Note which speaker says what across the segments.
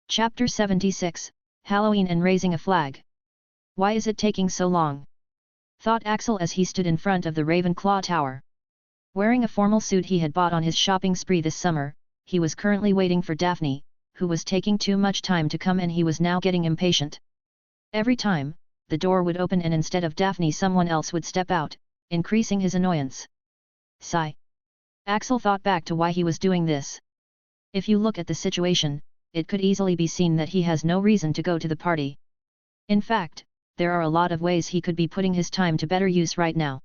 Speaker 1: Chapter 76, Halloween and Raising a Flag. Why is it taking so long? Thought Axel as he stood in front of the Ravenclaw Tower. Wearing a formal suit he had bought on his shopping spree this summer, he was currently waiting for Daphne, who was taking too much time to come, and he was now getting impatient. Every time, the door would open and instead of Daphne someone else would step out, increasing his annoyance. Sigh. Axel thought back to why he was doing this. If you look at the situation, it could easily be seen that he has no reason to go to the party. In fact, there are a lot of ways he could be putting his time to better use right now.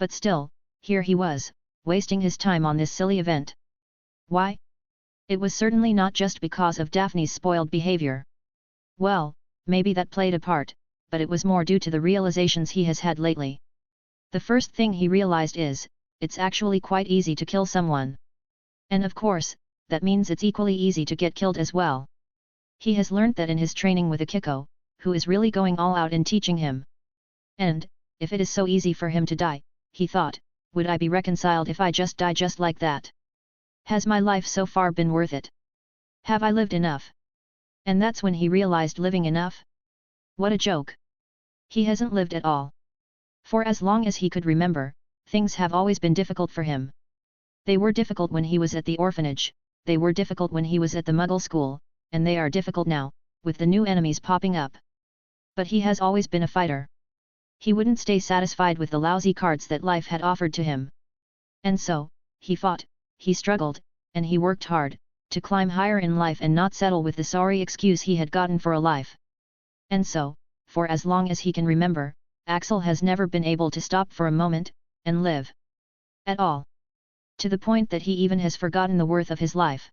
Speaker 1: But still, here he was, wasting his time on this silly event. Why? It was certainly not just because of Daphne's spoiled behavior. Well, maybe that played a part, but it was more due to the realizations he has had lately. The first thing he realized is, it's actually quite easy to kill someone. And of course, that means it's equally easy to get killed as well. He has learned that in his training with Akiko, who is really going all out in teaching him. And, if it is so easy for him to die, he thought, would I be reconciled if I just die just like that? Has my life so far been worth it? Have I lived enough? And that's when he realized living enough? What a joke! He hasn't lived at all. For as long as he could remember, things have always been difficult for him. They were difficult when he was at the orphanage, they were difficult when he was at the Muggle school, and they are difficult now, with the new enemies popping up. But he has always been a fighter. He wouldn't stay satisfied with the lousy cards that life had offered to him. And so, he fought, he struggled, and he worked hard, to climb higher in life and not settle with the sorry excuse he had gotten for a life. And so, for as long as he can remember, Axel has never been able to stop for a moment, and live. At all. To the point that he even has forgotten the worth of his life.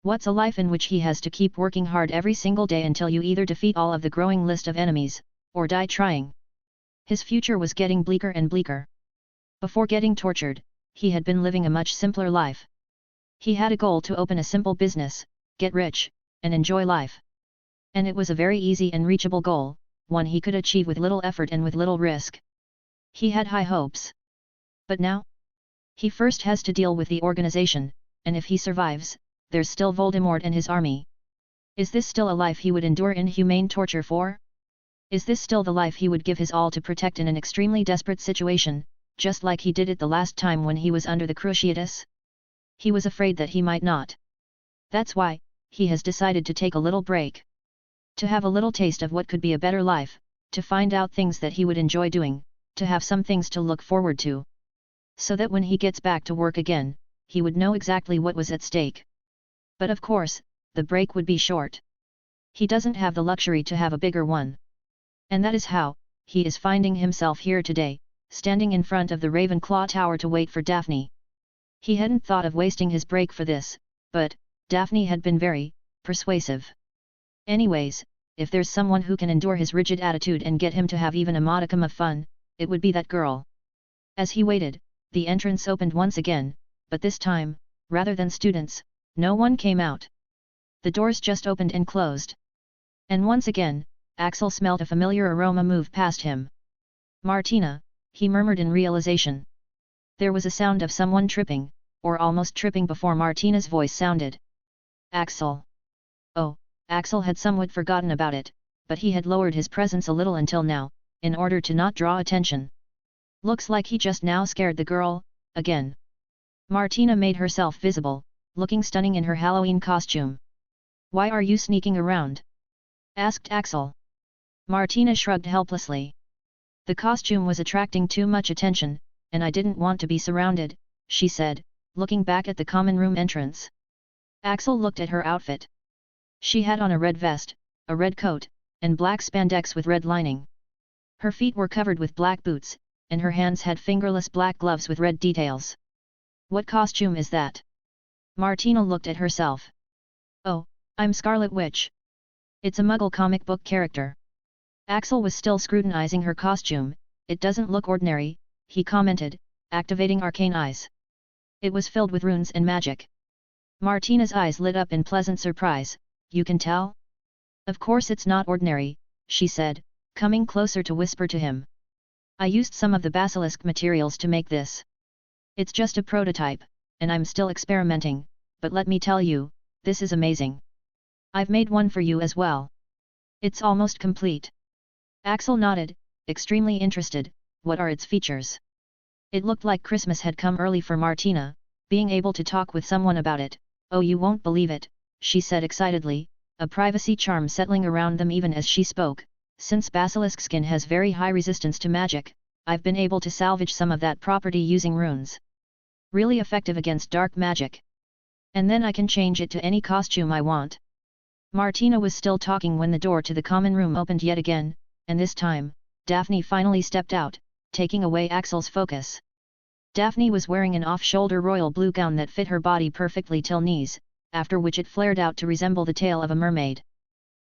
Speaker 1: What's a life in which he has to keep working hard every single day until you either defeat all of the growing list of enemies, or die trying? His future was getting bleaker and bleaker. Before getting tortured, he had been living a much simpler life. He had a goal to open a simple business, get rich, and enjoy life. And it was a very easy and reachable goal, one he could achieve with little effort and with little risk. He had high hopes. But now? He first has to deal with the organization, and if he survives, there's still Voldemort and his army. Is this still a life he would endure inhumane torture for? Is this still the life he would give his all to protect in an extremely desperate situation, just like he did it the last time when he was under the Cruciatus? He was afraid that he might not. That's why, he has decided to take a little break. To have a little taste of what could be a better life, to find out things that he would enjoy doing, to have some things to look forward to. So that when he gets back to work again, he would know exactly what was at stake. But of course, the break would be short. He doesn't have the luxury to have a bigger one. And that is how, he is finding himself here today, standing in front of the Ravenclaw Tower to wait for Daphne. He hadn't thought of wasting his break for this, but, Daphne had been very persuasive. Anyways, if there's someone who can endure his rigid attitude and get him to have even a modicum of fun, it would be that girl. As he waited, the entrance opened once again, but this time, rather than students, no one came out. The doors just opened and closed. And once again, Axel smelt a familiar aroma move past him. Martina, he murmured in realization. There was a sound of someone tripping, or almost tripping before Martina's voice sounded. Axel. Oh, Axel had somewhat forgotten about it, but he had lowered his presence a little until now, in order to not draw attention. Looks like he just now scared the girl, again. Martina made herself visible, looking stunning in her Halloween costume. Why are you sneaking around? Asked Axel. Martina shrugged helplessly. The costume was attracting too much attention, and I didn't want to be surrounded, she said, looking back at the common room entrance. Axel looked at her outfit. She had on a red vest, a red coat, and black spandex with red lining. Her feet were covered with black boots, and her hands had fingerless black gloves with red details. What costume is that? Martina looked at herself. Oh, I'm Scarlet Witch. It's a Muggle comic book character. Axel was still scrutinizing her costume. It doesn't look ordinary, he commented, activating Arcane eyes. It was filled with runes and magic. Martina's eyes lit up in pleasant surprise. You can tell? Of course it's not ordinary, she said, coming closer to whisper to him. I used some of the basilisk materials to make this. It's just a prototype, and I'm still experimenting, but let me tell you, this is amazing. I've made one for you as well. It's almost complete. Axel nodded, extremely interested. What are its features? It looked like Christmas had come early for Martina, being able to talk with someone about it. Oh, you won't believe it, she said excitedly, a privacy charm settling around them even as she spoke. Since basilisk skin has very high resistance to magic, I've been able to salvage some of that property using runes. Really effective against dark magic. And then I can change it to any costume I want. Martina was still talking when the door to the common room opened yet again, and this time, Daphne finally stepped out, taking away Axel's focus. Daphne was wearing an off-shoulder royal blue gown that fit her body perfectly till knees, after which it flared out to resemble the tail of a mermaid.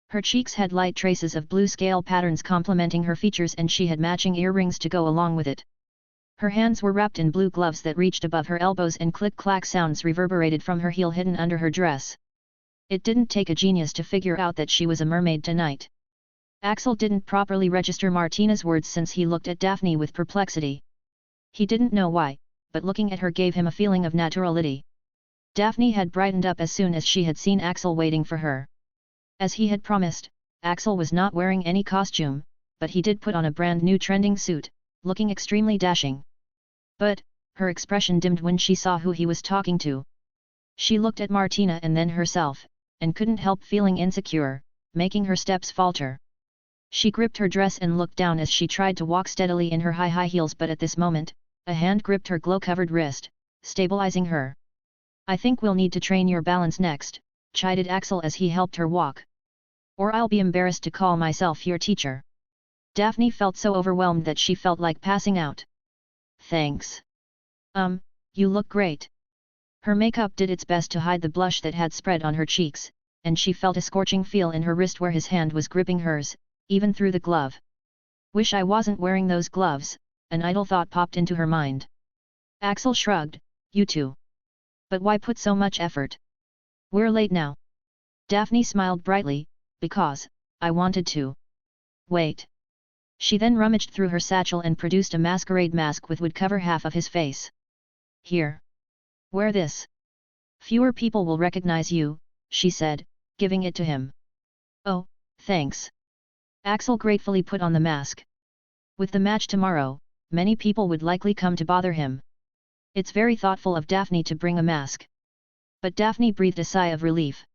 Speaker 1: Her cheeks had light traces of blue scale patterns complementing her features, and she had matching earrings to go along with it. Her hands were wrapped in blue gloves that reached above her elbows, and click-clack sounds reverberated from her heel hidden under her dress. It didn't take a genius to figure out that she was a mermaid tonight. Axel didn't properly register Martina's words since he looked at Daphne with perplexity. He didn't know why, but looking at her gave him a feeling of naturality. Daphne had brightened up as soon as she had seen Axel waiting for her. As he had promised, Axel was not wearing any costume, but he did put on a brand new trending suit, looking extremely dashing. But, her expression dimmed when she saw who he was talking to. She looked at Martina and then herself, and couldn't help feeling insecure, making her steps falter. She gripped her dress and looked down as she tried to walk steadily in her high heels, but at this moment, a hand gripped her glow-covered wrist, stabilizing her. I think we'll need to train your balance next, chided Axel as he helped her walk. Or I'll be embarrassed to call myself your teacher. Daphne felt so overwhelmed that she felt like passing out. Thanks. You look great. Her makeup did its best to hide the blush that had spread on her cheeks, and she felt a scorching feel in her wrist where his hand was gripping hers, even through the glove. Wish I wasn't wearing those gloves, an idle thought popped into her mind. Axel shrugged, you too. But why put so much effort? We're late now. Daphne smiled brightly, because I wanted to. Wait. She then rummaged through her satchel and produced a masquerade mask which would cover half of his face. Here. Wear this. Fewer people will recognize you, she said, giving it to him. Oh, thanks. Axel gratefully put on the mask. With the match tomorrow, many people would likely come to bother him. It's very thoughtful of Daphne to bring a mask. But Daphne breathed a sigh of relief.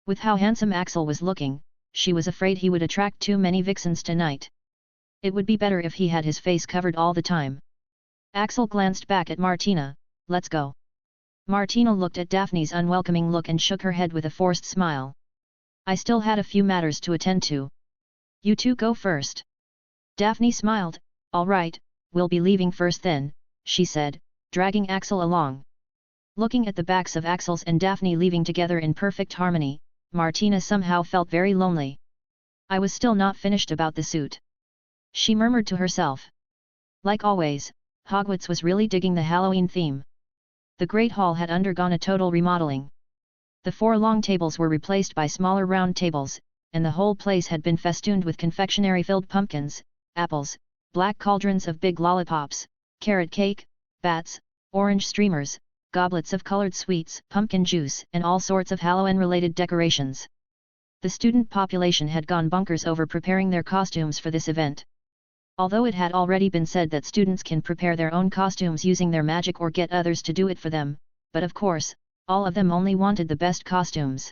Speaker 1: With how handsome Axel was looking, she was afraid he would attract too many vixens tonight. It would be better if he had his face covered all the time. Axel glanced back at Martina, let's go. Martina looked at Daphne's unwelcoming look and shook her head with a forced smile. I still had a few matters to attend to. You two go first. Daphne smiled, all right, we'll be leaving first then, she said, dragging Axel along. Looking at the backs of Axel's and Daphne leaving together in perfect harmony, Martina somehow felt very lonely. I was still not finished about the suit. She murmured to herself. Like always, Hogwarts was really digging the Halloween theme. The Great Hall had undergone a total remodeling. The 4 long tables were replaced by smaller round tables, and the whole place had been festooned with confectionery-filled pumpkins, apples, black cauldrons of big lollipops, carrot cake, bats, orange streamers, goblets of colored sweets, pumpkin juice, and all sorts of Halloween-related decorations. The student population had gone bonkers over preparing their costumes for this event. Although it had already been said that students can prepare their own costumes using their magic or get others to do it for them, but of course, all of them only wanted the best costumes.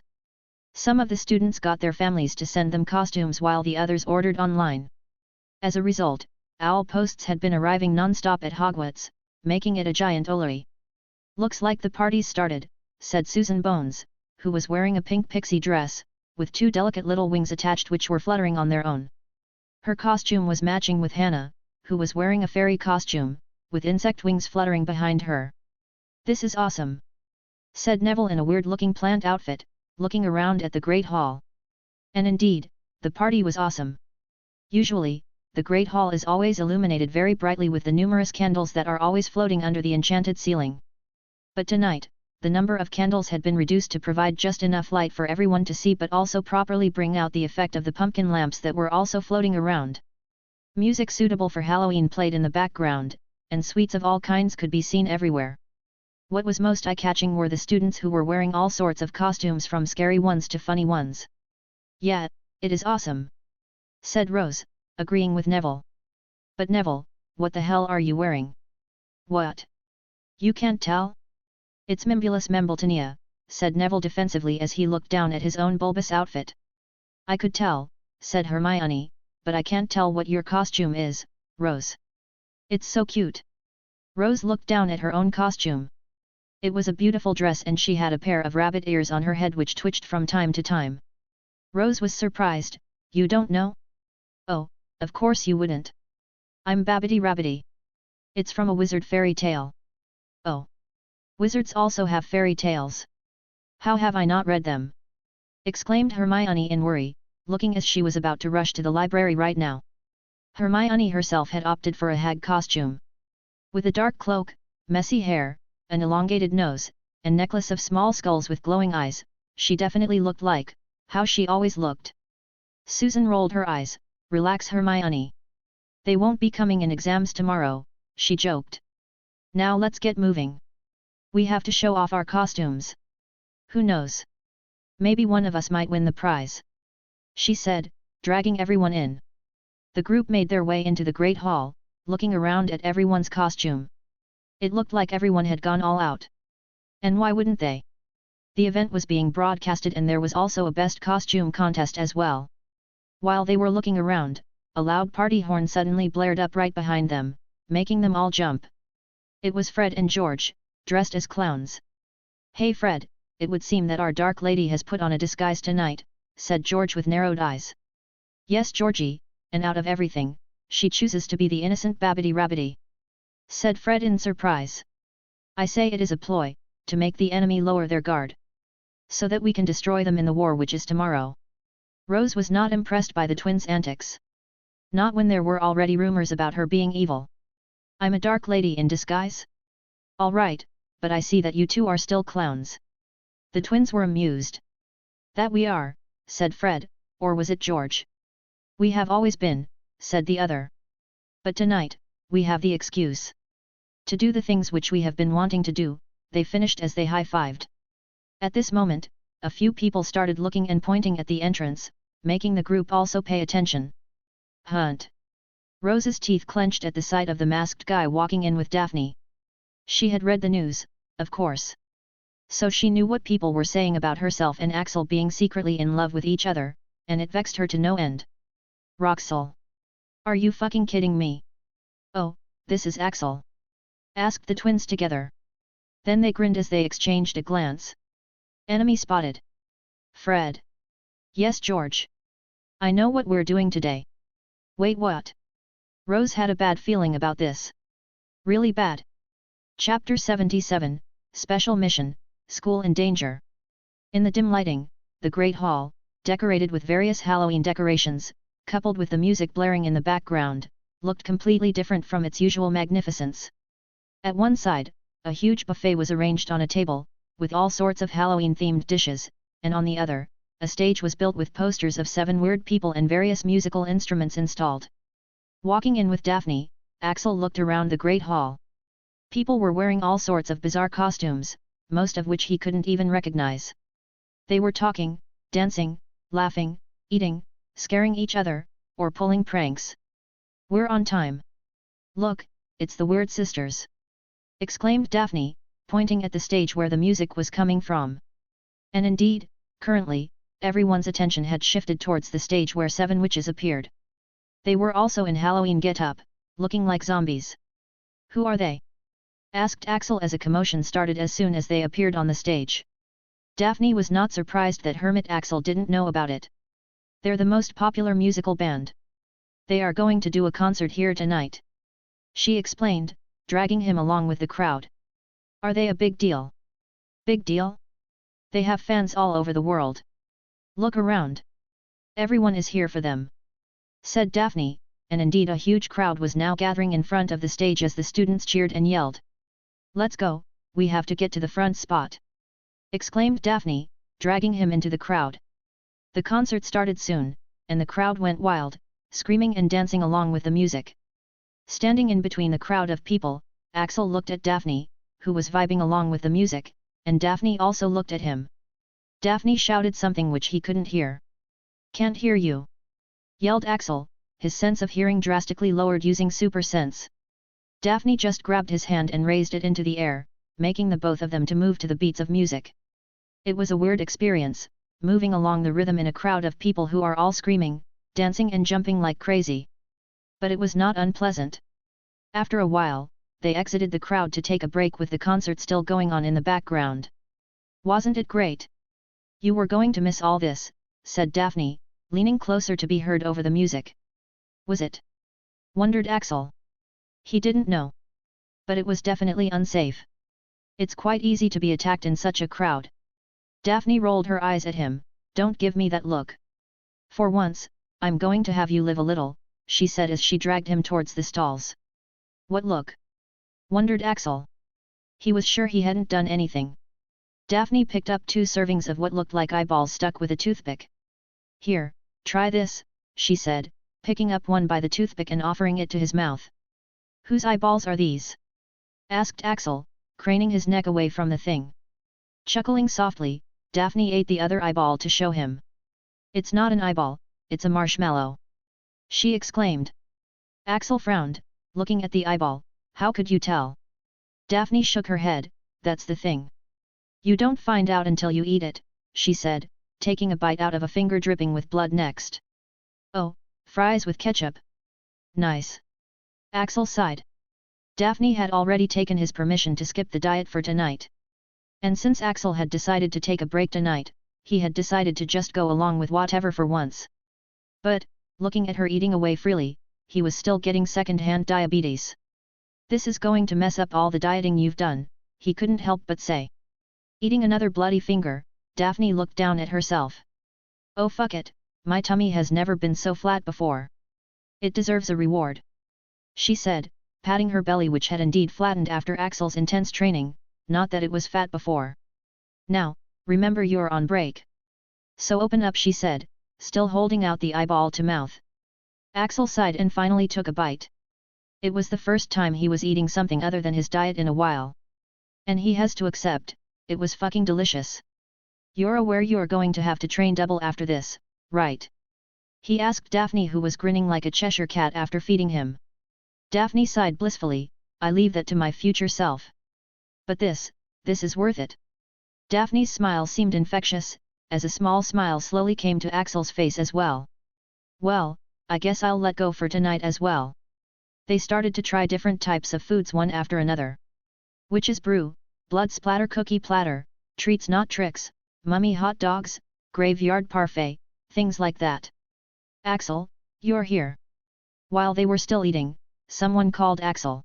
Speaker 1: Some of the students got their families to send them costumes while the others ordered online. As a result, owl posts had been arriving non-stop at Hogwarts, making it a giant olary. Looks like the party's started, said Susan Bones, who was wearing a pink pixie dress, with 2 delicate little wings attached which were fluttering on their own. Her costume was matching with Hannah, who was wearing a fairy costume, with insect wings fluttering behind her. This is awesome, said Neville in a weird-looking plant outfit, looking around at the Great Hall. And indeed, the party was awesome. Usually, the Great Hall is always illuminated very brightly with the numerous candles that are always floating under the enchanted ceiling. But tonight, the number of candles had been reduced to provide just enough light for everyone to see but also properly bring out the effect of the pumpkin lamps that were also floating around. Music suitable for Halloween played in the background, and sweets of all kinds could be seen everywhere. What was most eye-catching were the students who were wearing all sorts of costumes from scary ones to funny ones. Yeah, it is awesome, said Rose, agreeing with Neville. But Neville, what the hell are you wearing? What? You can't tell? It's Mimbulus Membletonia, said Neville defensively as he looked down at his own bulbous outfit. I could tell, said Hermione, but I can't tell what your costume is, Rose. It's so cute. Rose looked down at her own costume. It was a beautiful dress and she had a pair of rabbit ears on her head which twitched from time to time. Rose was surprised. You don't know? Oh, of course you wouldn't. I'm Babbity Rabbity. It's from a wizard fairy tale. Oh. Wizards also have fairy tales. How have I not read them? Exclaimed Hermione in worry, looking as she was about to rush to the library right now. Hermione herself had opted for a hag costume. With a dark cloak, messy hair, an elongated nose, and necklace of small skulls with glowing eyes, she definitely looked like how she always looked. Susan rolled her eyes. Relax, Hermione. They won't be coming in exams tomorrow, she joked. Now let's get moving. We have to show off our costumes. Who knows? Maybe one of us might win the prize, she said, dragging everyone in. The group made their way into the Great Hall, looking around at everyone's costume. It looked like everyone had gone all out. And why wouldn't they? The event was being broadcasted and there was also a best costume contest as well. While they were looking around, a loud party horn suddenly blared up right behind them, making them all jump. It was Fred and George, dressed as clowns. Hey Fred, it would seem that our Dark Lady has put on a disguise tonight, said George with narrowed eyes. Yes Georgie, and out of everything, she chooses to be the innocent Babbity Rabbity, said Fred in surprise. I say it is a ploy, to make the enemy lower their guard, so that we can destroy them in the war which is tomorrow. Rose was not impressed by the twins' antics. Not when there were already rumors about her being evil. I'm a Dark Lady in disguise? All right, but I see that you two are still clowns. The twins were amused. That we are, said Fred, or was it George? We have always been, said the other. But tonight, we have the excuse to do the things which we have been wanting to do, they finished as they high-fived. At this moment, a few people started looking and pointing at the entrance, making the group also pay attention. Hunt. Rose's teeth clenched at the sight of the masked guy walking in with Daphne. She had read the news, of course. So she knew what people were saying about herself and Axel being secretly in love with each other, and it vexed her to no end. Roxel. Are you fucking kidding me? Oh, this is Axel? Asked the twins together. Then they grinned as they exchanged a glance. Enemy spotted. Fred. Yes George. I know what we're doing today. Wait what? Rose had a bad feeling about this. Really bad. Chapter 77, Special Mission, School in Danger. In the dim lighting, the Great Hall, decorated with various Halloween decorations, coupled with the music blaring in the background, looked completely different from its usual magnificence. At one side, a huge buffet was arranged on a table, with all sorts of Halloween-themed dishes, and on the other, a stage was built with posters of 7 weird people and various musical instruments installed. Walking in with Daphne, Axel looked around the Great Hall. People were wearing all sorts of bizarre costumes, most of which he couldn't even recognize. They were talking, dancing, laughing, eating, scaring each other, or pulling pranks. We're on time. Look, it's the Weird Sisters! Exclaimed Daphne, pointing at the stage where the music was coming from. And indeed, currently, everyone's attention had shifted towards the stage where 7 witches appeared. They were also in Halloween get-up, looking like zombies. Who are they? Asked Axel as a commotion started as soon as they appeared on the stage. Daphne was not surprised that Hermit Axel didn't know about it. They're the most popular musical band. They are going to do a concert here tonight, she explained, dragging him along with the crowd. Are they a big deal? Big deal? They have fans all over the world. Look around. Everyone is here for them, said Daphne, and indeed a huge crowd was now gathering in front of the stage as the students cheered and yelled. Let's go, we have to get to the front spot, exclaimed Daphne, dragging him into the crowd. The concert started soon, and the crowd went wild, screaming and dancing along with the music. Standing in between the crowd of people, Axel looked at Daphne, who was vibing along with the music, and Daphne also looked at him. Daphne shouted something which he couldn't hear. Can't hear you! Yelled Axel, his sense of hearing drastically lowered using super sense. Daphne just grabbed his hand and raised it into the air, making the both of them to move to the beats of music. It was a weird experience, moving along the rhythm in a crowd of people who are all screaming, dancing and jumping like crazy. But it was not unpleasant. After a while, they exited the crowd to take a break with the concert still going on in the background. Wasn't it great? You were going to miss all this, said Daphne, leaning closer to be heard over the music. Was it? Wondered Axel. He didn't know. But it was definitely unsafe. It's quite easy to be attacked in such a crowd. Daphne rolled her eyes at him. Don't give me that look. For once, I'm going to have you live a little, she said as she dragged him towards the stalls. What look? Wondered Axel. He was sure he hadn't done anything. Daphne picked up 2 servings of what looked like eyeballs stuck with a toothpick. Here, try this, she said, picking up one by the toothpick and offering it to his mouth. Whose eyeballs are these? Asked Axel, craning his neck away from the thing. Chuckling softly, Daphne ate the other eyeball to show him. It's not an eyeball, it's a marshmallow. She exclaimed. Axel frowned, looking at the eyeball. How could you tell? Daphne shook her head. That's the thing. You don't find out until you eat it, she said, taking a bite out of a finger dripping with blood next. Oh, fries with ketchup. Nice. Axel sighed. Daphne had already taken his permission to skip the diet for tonight. And since Axel had decided to take a break tonight, he had decided to just go along with whatever for once. But, looking at her eating away freely, he was still getting second-hand diabetes. This is going to mess up all the dieting you've done, he couldn't help but say. Eating another bloody finger, Daphne looked down at herself. Oh fuck it, my tummy has never been so flat before. It deserves a reward. She said, patting her belly which had indeed flattened after Axel's intense training, not that it was fat before. Now, remember you're on break. So open up, she said, still holding out the eyeball to mouth. Axel sighed and finally took a bite. It was the first time he was eating something other than his diet in a while. And he has to accept, it was fucking delicious. You're aware you're going to have to train double after this, right? He asked Daphne, who was grinning like a Cheshire cat after feeding him. Daphne sighed blissfully, I leave that to my future self. But this is worth it. Daphne's smile seemed infectious, as a small smile slowly came to Axel's face as well. Well, I guess I'll let go for tonight as well. They started to try different types of foods one after another. Witch's brew, blood splatter cookie platter, treats not tricks, mummy hot dogs, graveyard parfait, things like that. Axel, you're here. While they were still eating, someone called Axel.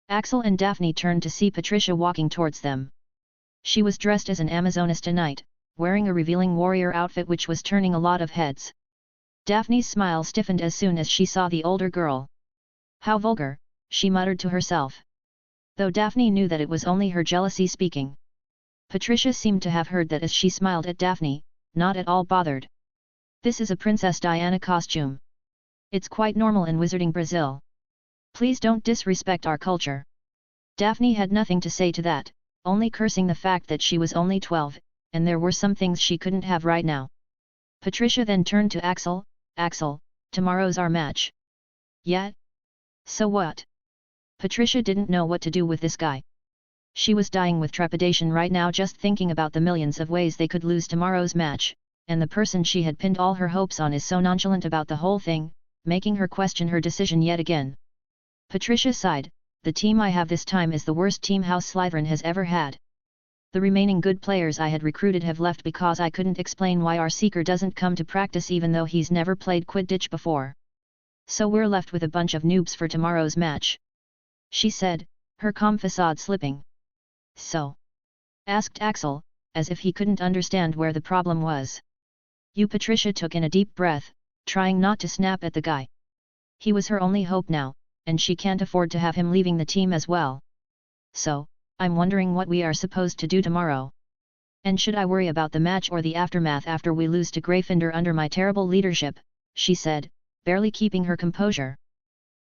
Speaker 1: Axel and Daphne turned to see Patricia walking towards them. She was dressed as an Amazoness tonight, wearing a revealing warrior outfit which was turning a lot of heads. Daphne's smile stiffened as soon as she saw the older girl. How vulgar, she muttered to herself. Though Daphne knew that it was only her jealousy speaking. Patricia seemed to have heard that as she smiled at Daphne, not at all bothered. This is a Princess Diana costume. It's quite normal in Wizarding Brazil. Please don't disrespect our culture. Daphne had nothing to say to that, only cursing the fact that she was only 12, and there were some things she couldn't have right now. Patricia then turned to Axel. Axel, tomorrow's our match. Yeah? So what? Patricia didn't know what to do with this guy. She was dying with trepidation right now just thinking about the millions of ways they could lose tomorrow's match, and the person she had pinned all her hopes on is so nonchalant about the whole thing, making her question her decision yet again. Patricia sighed, the team I have this time is the worst team House Slytherin has ever had. The remaining good players I had recruited have left because I couldn't explain why our seeker doesn't come to practice even though he's never played Quidditch before. So we're left with a bunch of noobs for tomorrow's match. She said, her calm facade slipping. So? Asked Axel, as if he couldn't understand where the problem was. Patricia took in a deep breath, trying not to snap at the guy. He was her only hope now, and she can't afford to have him leaving the team as well. So, I'm wondering what we are supposed to do tomorrow. And should I worry about the match or the aftermath after we lose to Gryffindor under my terrible leadership, she said, barely keeping her composure.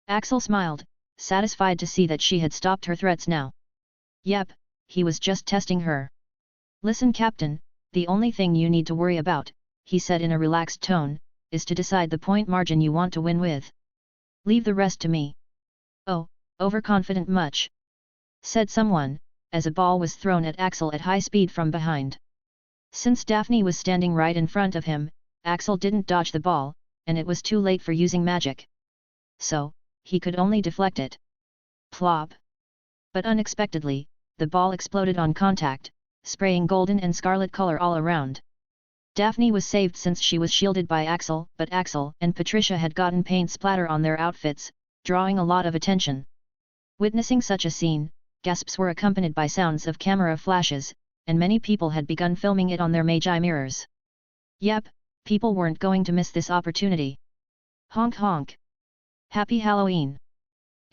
Speaker 1: Axel smiled, satisfied to see that she had stopped her threats now. Yep, he was just testing her. Listen, Captain, the only thing you need to worry about, he said in a relaxed tone, is to decide the point margin you want to win with. Leave the rest to me. Oh, overconfident much? Said someone, as a ball was thrown at Axel at high speed from behind. Since Daphne was standing right in front of him, Axel didn't dodge the ball, and it was too late for using magic. So, he could only deflect it. Plop! But unexpectedly, the ball exploded on contact, spraying golden and scarlet color all around. Daphne was saved since she was shielded by Axel, but Axel and Patricia had gotten paint splatter on their outfits, drawing a lot of attention. Witnessing such a scene, gasps were accompanied by sounds of camera flashes, and many people had begun filming it on their Magi mirrors. Yep, people weren't going to miss this opportunity. Honk honk! Happy Halloween!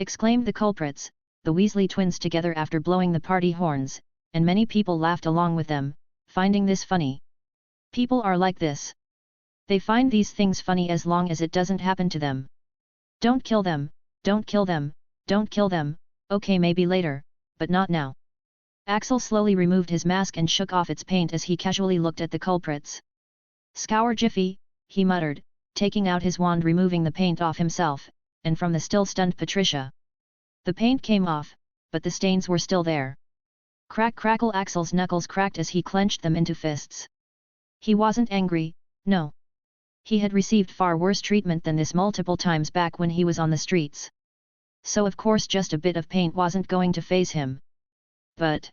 Speaker 1: Exclaimed the culprits, the Weasley twins together after blowing the party horns, and many people laughed along with them, finding this funny. People are like this. They find these things funny as long as it doesn't happen to them. Don't kill them, don't kill them, don't kill them, okay maybe later, but not now. Axel slowly removed his mask and shook off its paint as he casually looked at the culprits. Scour Jiffy, he muttered, taking out his wand, removing the paint off himself, and from the still stunned Patricia. The paint came off, but the stains were still there. Crack crackle! Axel's knuckles cracked as he clenched them into fists. He wasn't angry, no. He had received far worse treatment than this multiple times back when he was on the streets. So of course just a bit of paint wasn't going to faze him. But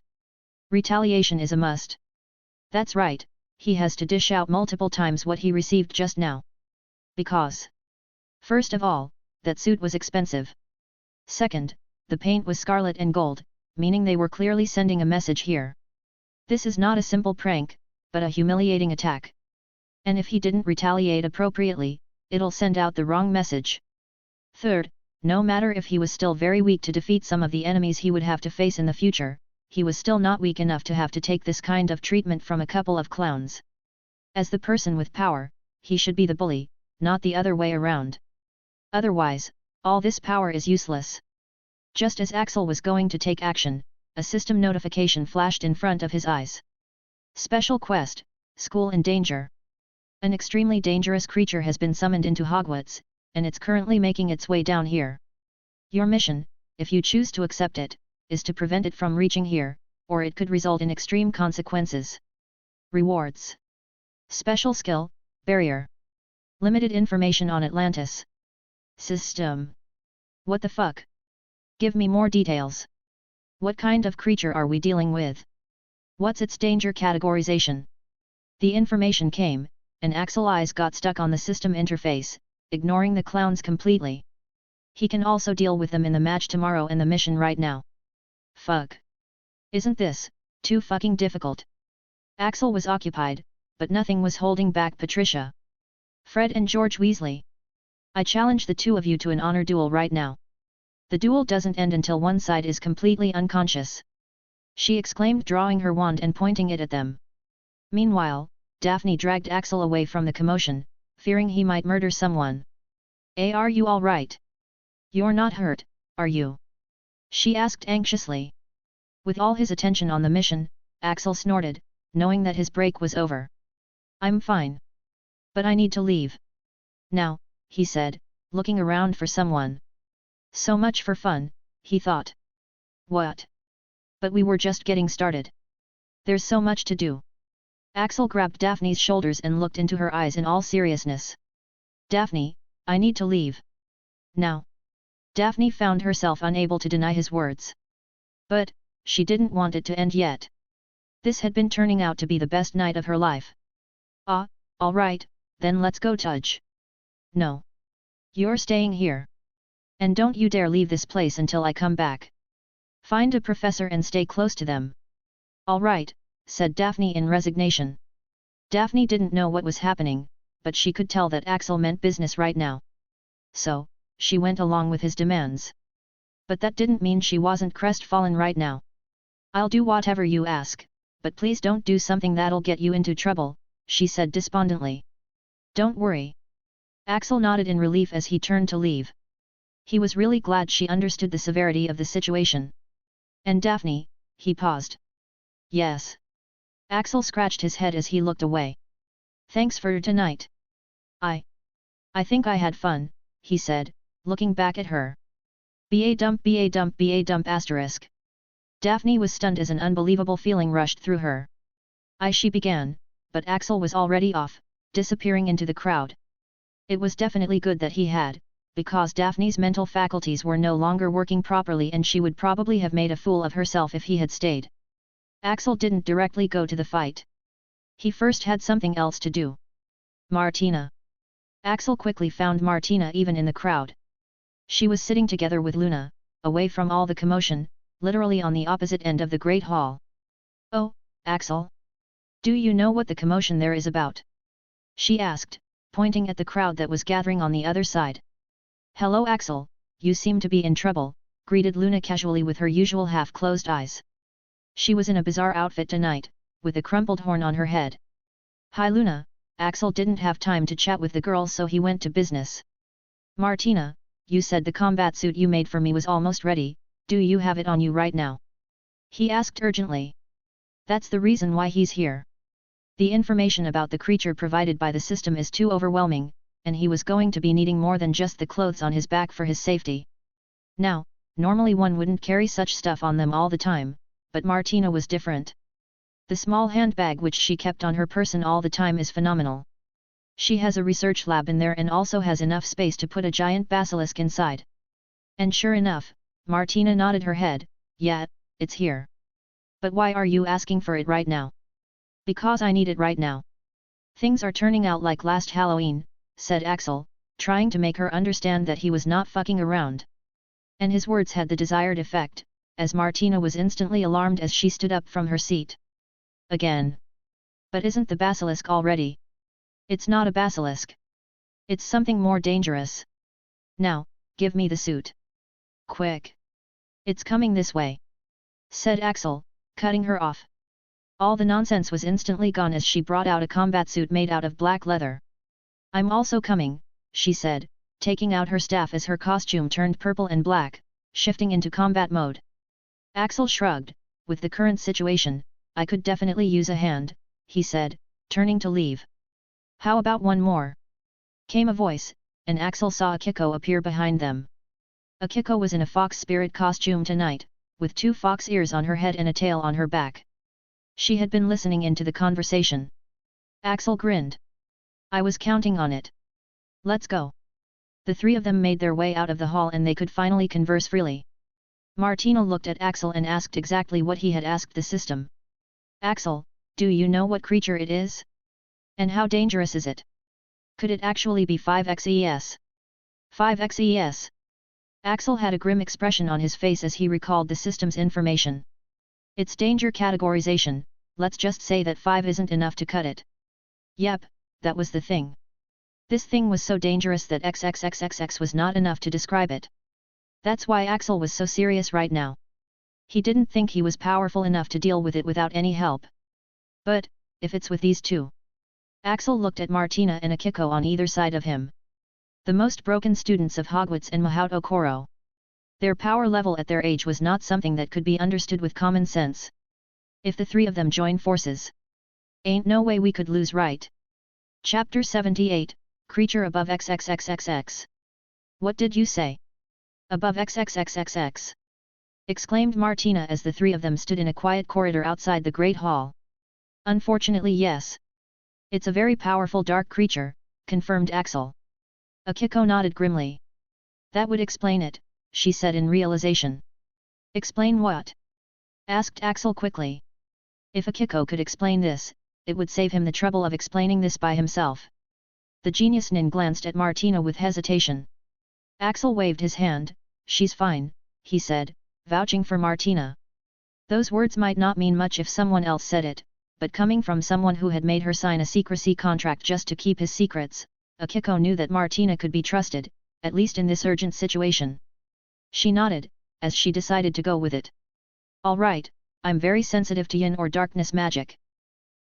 Speaker 1: retaliation is a must. That's right, he has to dish out multiple times what he received just now. Because, first of all, that suit was expensive. Second, the paint was scarlet and gold, meaning they were clearly sending a message here. This is not a simple prank, but a humiliating attack. And if he didn't retaliate appropriately, it'll send out the wrong message. Third, no matter if he was still very weak to defeat some of the enemies he would have to face in the future, he was still not weak enough to have to take this kind of treatment from a couple of clowns. As the person with power, he should be the bully, not the other way around. Otherwise, all this power is useless. Just as Axel was going to take action, a system notification flashed in front of his eyes. Special quest, School in Danger. An extremely dangerous creature has been summoned into Hogwarts, and it's currently making its way down here. Your mission, if you choose to accept it, is to prevent it from reaching here, or it could result in extreme consequences. Rewards. Special skill, Barrier. Limited information on Atlantis. System. What the fuck? Give me more details. What kind of creature are we dealing with? What's its danger categorization? The information came, and Axel's eyes got stuck on the system interface, ignoring the clowns completely. He can also deal with them in the match tomorrow and the mission right now. Fuck. Isn't this too fucking difficult? Axel was occupied, but nothing was holding back Patricia. Fred and George Weasley. I challenge the two of you to an honor duel right now. The duel doesn't end until one side is completely unconscious. She exclaimed, drawing her wand and pointing it at them. Meanwhile, Daphne dragged Axel away from the commotion, fearing he might murder someone. Are you all right? You're not hurt, are you? She asked anxiously. With all his attention on the mission, Axel snorted, knowing that his break was over. I'm fine. But I need to leave. Now, he said, looking around for someone. So much for fun, he thought. What? But we were just getting started. There's so much to do. Axel grabbed Daphne's shoulders and looked into her eyes in all seriousness. Daphne, I need to leave. Now. Daphne found herself unable to deny his words. But, she didn't want it to end yet. This had been turning out to be the best night of her life. Ah, all right, then let's go Tudge. No. You're staying here. And don't you dare leave this place until I come back. Find a professor and stay close to them. All right, said Daphne in resignation. Daphne didn't know what was happening, but she could tell that Axel meant business right now. So, she went along with his demands. But that didn't mean she wasn't crestfallen right now. I'll do whatever you ask, but please don't do something that'll get you into trouble, she said despondently. Don't worry. Axel nodded in relief as he turned to leave. He was really glad she understood the severity of the situation. And Daphne, he paused. Yes. Axel scratched his head as he looked away. Thanks for tonight. I think I had fun, he said, looking back at her. Ba dump asterisk. Daphne was stunned as an unbelievable feeling rushed through her. She began, but Axel was already off, disappearing into the crowd. It was definitely good that he had, because Daphne's mental faculties were no longer working properly and she would probably have made a fool of herself if he had stayed. Axel didn't directly go to the fight. He first had something else to do. Martina. Axel quickly found Martina even in the crowd. She was sitting together with Luna, away from all the commotion, literally on the opposite end of the Great Hall. Oh, Axel? Do you know what the commotion there is about? She asked, pointing at the crowd that was gathering on the other side. Hello Axel, you seem to be in trouble, greeted Luna casually with her usual half-closed eyes. She was in a bizarre outfit tonight, with a crumpled horn on her head. Hi Luna, Axel didn't have time to chat with the girls so he went to business. Martina, you said the combat suit you made for me was almost ready, do you have it on you right now? He asked urgently. That's the reason why he's here. The information about the creature provided by the system is too overwhelming, and he was going to be needing more than just the clothes on his back for his safety. Now, normally one wouldn't carry such stuff on them all the time, but Martina was different. The small handbag which she kept on her person all the time is phenomenal. She has a research lab in there and also has enough space to put a giant basilisk inside. And sure enough, Martina nodded her head, yeah, it's here. But why are you asking for it right now? Because I need it right now. Things are turning out like last Halloween, said Axel, trying to make her understand that he was not fucking around. And his words had the desired effect, as Martina was instantly alarmed as she stood up from her seat. Again. But isn't the basilisk already? It's not a basilisk. It's something more dangerous. Now, give me the suit. Quick. It's coming this way. Said Axel, cutting her off. All the nonsense was instantly gone as she brought out a combat suit made out of black leather. I'm also coming, she said, taking out her staff as her costume turned purple and black, shifting into combat mode. Axel shrugged, with the current situation, I could definitely use a hand, he said, turning to leave. How about one more? Came a voice, and Axel saw Akiko appear behind them. Akiko was in a fox spirit costume tonight, with 2 fox ears on her head and a tail on her back. She had been listening into the conversation. Axel grinned. I was counting on it. Let's go. The 3 of them made their way out of the hall and they could finally converse freely. Martina looked at Axel and asked exactly what he had asked the system. Axel, do you know what creature it is? And how dangerous is it? Could it actually be 5xes? 5xes? Axel had a grim expression on his face as he recalled the system's information. Its danger categorization, let's just say that 5 isn't enough to cut it. Yep, that was the thing. This thing was so dangerous that XXXXX was not enough to describe it. That's why Axel was so serious right now. He didn't think he was powerful enough to deal with it without any help. But, if it's with these 2. Axel looked at Martina and Akiko on either side of him. The most broken students of Hogwarts and Mahout Okoro. Their power level at their age was not something that could be understood with common sense. If the 3 of them join forces, ain't no way we could lose, right? Chapter 78, Creature Above XXXXX. What did you say? Above XXXXX. Exclaimed Martina as the 3 of them stood in a quiet corridor outside the Great Hall. Unfortunately yes. It's a very powerful dark creature, confirmed Axel. Akiko nodded grimly. That would explain it, she said in realization. Explain what? Asked Axel quickly. If Akiko could explain this, it would save him the trouble of explaining this by himself. The genius Nin glanced at Martina with hesitation. Axel waved his hand. She's fine, he said, vouching for Martina. Those words might not mean much if someone else said it, but coming from someone who had made her sign a secrecy contract just to keep his secrets, Akiko knew that Martina could be trusted, at least in this urgent situation. She nodded, as she decided to go with it. All right, I'm very sensitive to yin or darkness magic.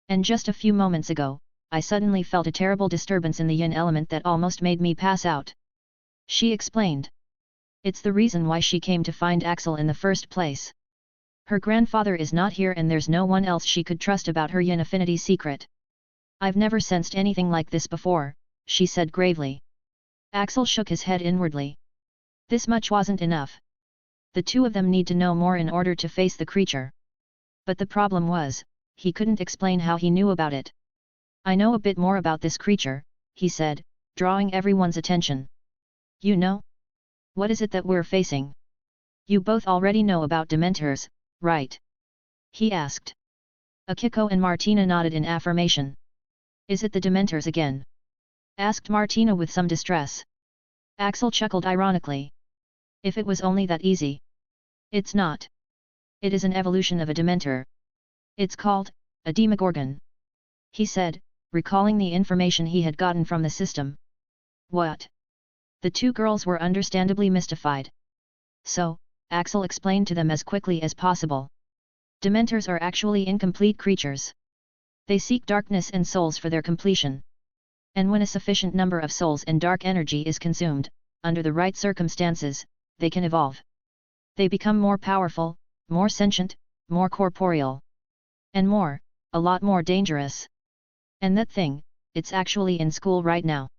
Speaker 1: And just a few moments ago, I suddenly felt a terrible disturbance in the yin element that almost made me pass out. She explained. It's the reason why she came to find Axel in the first place. Her grandfather is not here and there's no one else she could trust about her yin affinity secret. I've never sensed anything like this before, she said gravely. Axel shook his head inwardly. This much wasn't enough. The two of them need to know more in order to face the creature. But the problem was, he couldn't explain how he knew about it. I know a bit more about this creature, he said, drawing everyone's attention. You know? What is it that we're facing? You both already know about Dementors, right? He asked. Akiko and Martina nodded in affirmation. Is it the Dementors again? Asked Martina with some distress. Axel chuckled ironically. If it was only that easy. It's not. It is an evolution of a Dementor. It's called, a Demogorgon. He said, recalling the information he had gotten from the system. What? The two girls were understandably mystified. So, Axel explained to them as quickly as possible. Dementors are actually incomplete creatures. They seek darkness and souls for their completion. And when a sufficient number of souls and dark energy is consumed, under the right circumstances, they can evolve. They become more powerful, more sentient, more corporeal. And more, a lot more dangerous. And that thing, it's actually in school right now.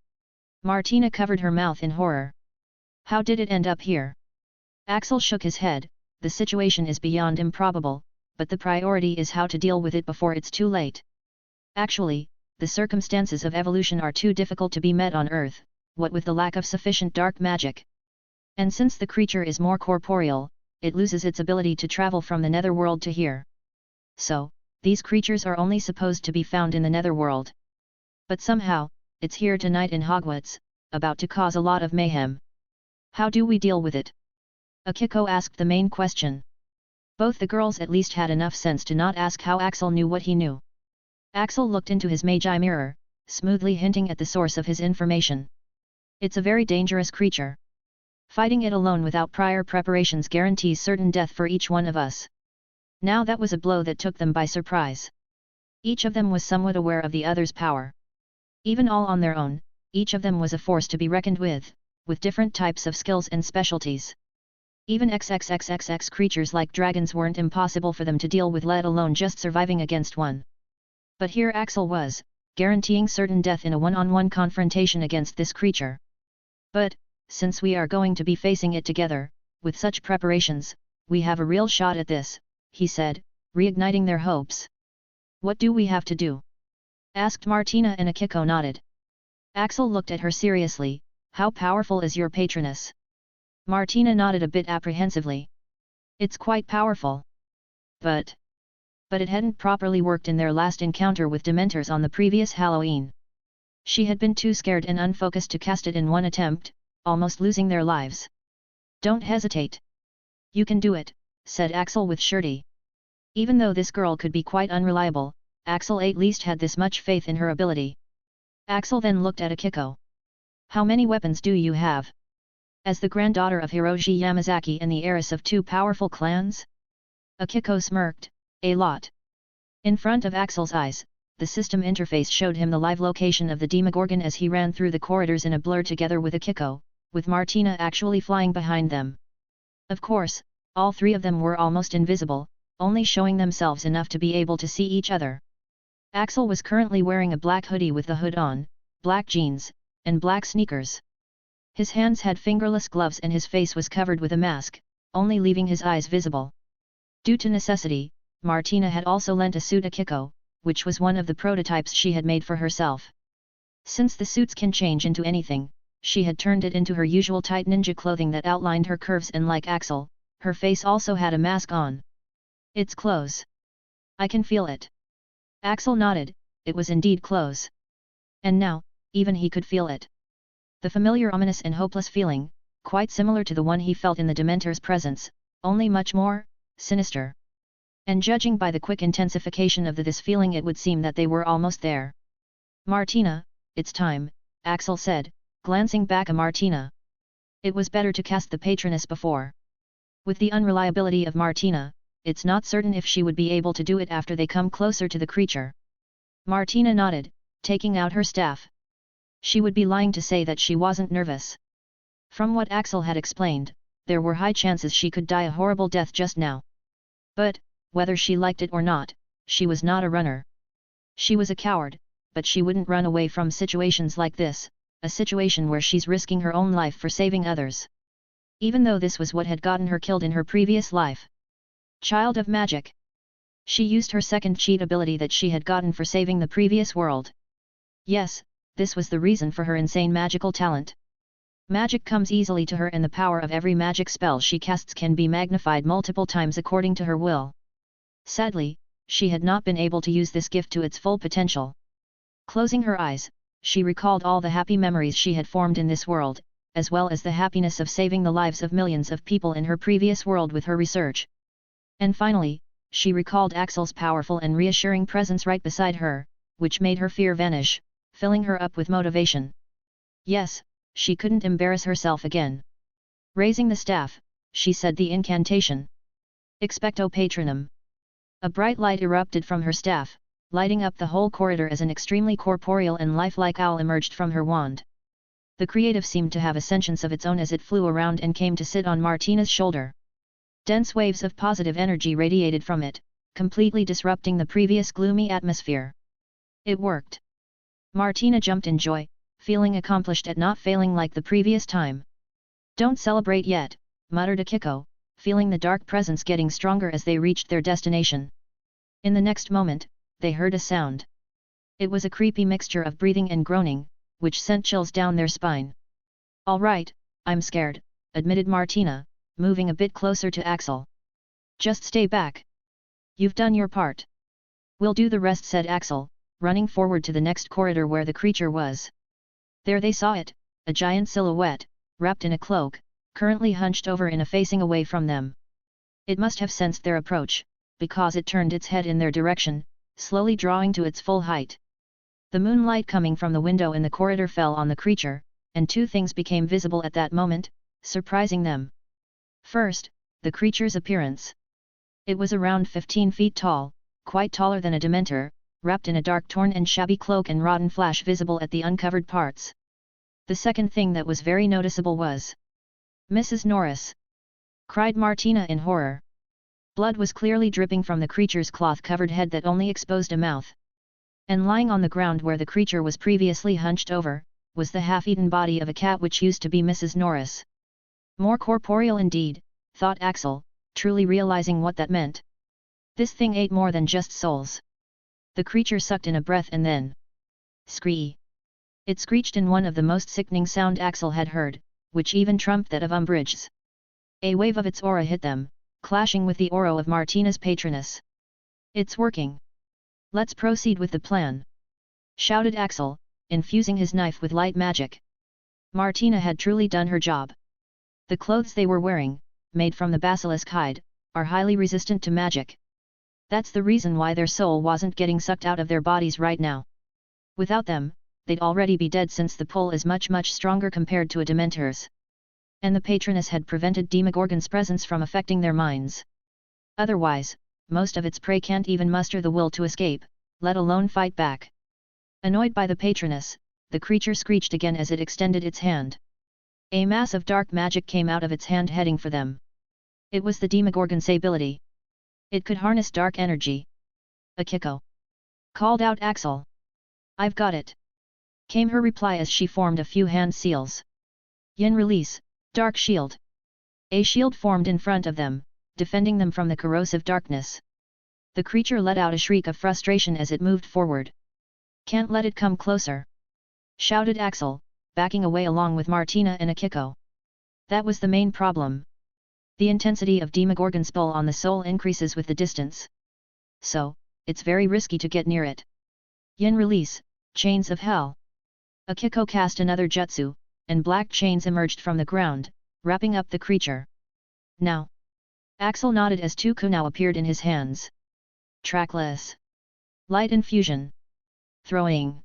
Speaker 1: Martina covered her mouth in horror. How did it end up here? Axel shook his head. The situation is beyond improbable, but the priority is how to deal with it before it's too late. Actually, the circumstances of evolution are too difficult to be met on Earth, what with the lack of sufficient dark magic. And since the creature is more corporeal, it loses its ability to travel from the netherworld to here. So, these creatures are only supposed to be found in the netherworld. But somehow, it's here tonight in Hogwarts, about to cause a lot of mayhem. How do we deal with it? Akiko asked the main question. Both the girls at least had enough sense to not ask how Axel knew what he knew. Axel looked into his magi mirror, smoothly hinting at the source of his information. It's a very dangerous creature. Fighting it alone without prior preparations guarantees certain death for each one of us. Now that was a blow that took them by surprise. Each of them was somewhat aware of the other's power. Even all on their own, each of them was a force to be reckoned with different types of skills and specialties. Even XXXXX creatures like dragons weren't impossible for them to deal with, let alone just surviving against one. But here Axel was, guaranteeing certain death in a one-on-one confrontation against this creature. But, since we are going to be facing it together, with such preparations, we have a real shot at this, he said, reigniting their hopes. What do we have to do? Asked Martina, and Akiko nodded. Axel looked at her seriously. How powerful is your patroness? Martina nodded a bit apprehensively. It's quite powerful. But it hadn't properly worked in their last encounter with Dementors on the previous Halloween. She had been too scared and unfocused to cast it in one attempt, almost losing their lives. Don't hesitate. You can do it, said Axel with surety. Even though this girl could be quite unreliable, Axel at least had this much faith in her ability. Axel then looked at Akiko. How many weapons do you have? As the granddaughter of Hiroji Yamazaki and the heiress of two powerful clans? Akiko smirked. A lot. In front of Axel's eyes, the system interface showed him the live location of the Demogorgon as he ran through the corridors in a blur together with Akiko, with Martina actually flying behind them. Of course, all three of them were almost invisible, only showing themselves enough to be able to see each other. Axel was currently wearing a black hoodie with the hood on, black jeans, and black sneakers. His hands had fingerless gloves and his face was covered with a mask, only leaving his eyes visible. Due to necessity, Martina had also lent a suit Akiko, which was one of the prototypes she had made for herself. Since the suits can change into anything, she had turned it into her usual tight ninja clothing that outlined her curves, and like Axel, her face also had a mask on. It's clothes. I can feel it. Axel nodded, it was indeed clothes. And now, even he could feel it. The familiar ominous and hopeless feeling, quite similar to the one he felt in the Dementor's presence, only much more sinister. And judging by the quick intensification of this feeling, it would seem that they were almost there. Martina, it's time, Axel said, glancing back at Martina. It was better to cast the patroness before. With the unreliability of Martina, it's not certain if she would be able to do it after they come closer to the creature. Martina nodded, taking out her staff. She would be lying to say that she wasn't nervous. From what Axel had explained, there were high chances she could die a horrible death just now. But, whether she liked it or not, she was not a runner. She was a coward, but she wouldn't run away from situations like this, a situation where she's risking her own life for saving others. Even though this was what had gotten her killed in her previous life. Child of magic. She used her second cheat ability that she had gotten for saving the previous world. Yes, this was the reason for her insane magical talent. Magic comes easily to her and the power of every magic spell she casts can be magnified multiple times according to her will. Sadly, she had not been able to use this gift to its full potential. Closing her eyes, she recalled all the happy memories she had formed in this world, as well as the happiness of saving the lives of millions of people in her previous world with her research. And finally, she recalled Axel's powerful and reassuring presence right beside her, which made her fear vanish, filling her up with motivation. Yes, she couldn't embarrass herself again. Raising the staff, she said the incantation. Expecto Patronum. A bright light erupted from her staff, lighting up the whole corridor as an extremely corporeal and lifelike owl emerged from her wand. The creative seemed to have a sentience of its own as it flew around and came to sit on Martina's shoulder. Dense waves of positive energy radiated from it, completely disrupting the previous gloomy atmosphere. It worked. Martina jumped in joy, feeling accomplished at not failing like the previous time. Don't celebrate yet, muttered Akiko, feeling the dark presence getting stronger as they reached their destination. In the next moment, they heard a sound. It was a creepy mixture of breathing and groaning, which sent chills down their spine. All right, I'm scared, admitted Martina, moving a bit closer to Axel. Just stay back. You've done your part. We'll do the rest, said Axel, running forward to the next corridor where the creature was. There they saw it, a giant silhouette, wrapped in a cloak, currently hunched over in a facing away from them. It must have sensed their approach, because it turned its head in their direction, slowly drawing to its full height. The moonlight coming from the window in the corridor fell on the creature, and two things became visible at that moment, surprising them. First, the creature's appearance. It was around 15 feet tall, quite taller than a Dementor, wrapped in a dark torn and shabby cloak and rotten flesh visible at the uncovered parts. The second thing that was very noticeable was Mrs. Norris! Cried Martina in horror. Blood was clearly dripping from the creature's cloth-covered head that only exposed a mouth. And lying on the ground where the creature was previously hunched over, was the half-eaten body of a cat which used to be Mrs. Norris. More corporeal indeed, thought Axel, truly realizing what that meant. This thing ate more than just souls. The creature sucked in a breath and then scree. It screeched in one of the most sickening sound Axel had heard, which even trumped that of Umbridge's. A wave of its aura hit them, clashing with the aura of Martina's patroness. It's working. Let's proceed with the plan, shouted Axel, infusing his knife with light magic. Martina had truly done her job. The clothes they were wearing, made from the basilisk hide, are highly resistant to magic. That's the reason why their soul wasn't getting sucked out of their bodies right now. Without them, they'd already be dead since the pull is much stronger compared to a Dementor's. And the patroness had prevented Demogorgon's presence from affecting their minds. Otherwise, most of its prey can't even muster the will to escape, let alone fight back. Annoyed by the patroness, the creature screeched again as it extended its hand. A mass of dark magic came out of its hand heading for them. It was the Demogorgon's ability. It could harness dark energy. Akiko! Called out Axel. I've got it! Came her reply as she formed a few hand seals. Yin release, dark shield. A shield formed in front of them, defending them from the corrosive darkness. The creature let out a shriek of frustration as it moved forward. Can't let it come closer! Shouted Axel, backing away along with Martina and Akiko. That was the main problem. The intensity of Demogorgon's pull on the soul increases with the distance. So, it's very risky to get near it. Yin release, chains of hell. Akiko cast another jutsu, and black chains emerged from the ground, wrapping up the creature. Now! Axel nodded as two kunai appeared in his hands. Trackless. Light infusion. Throwing.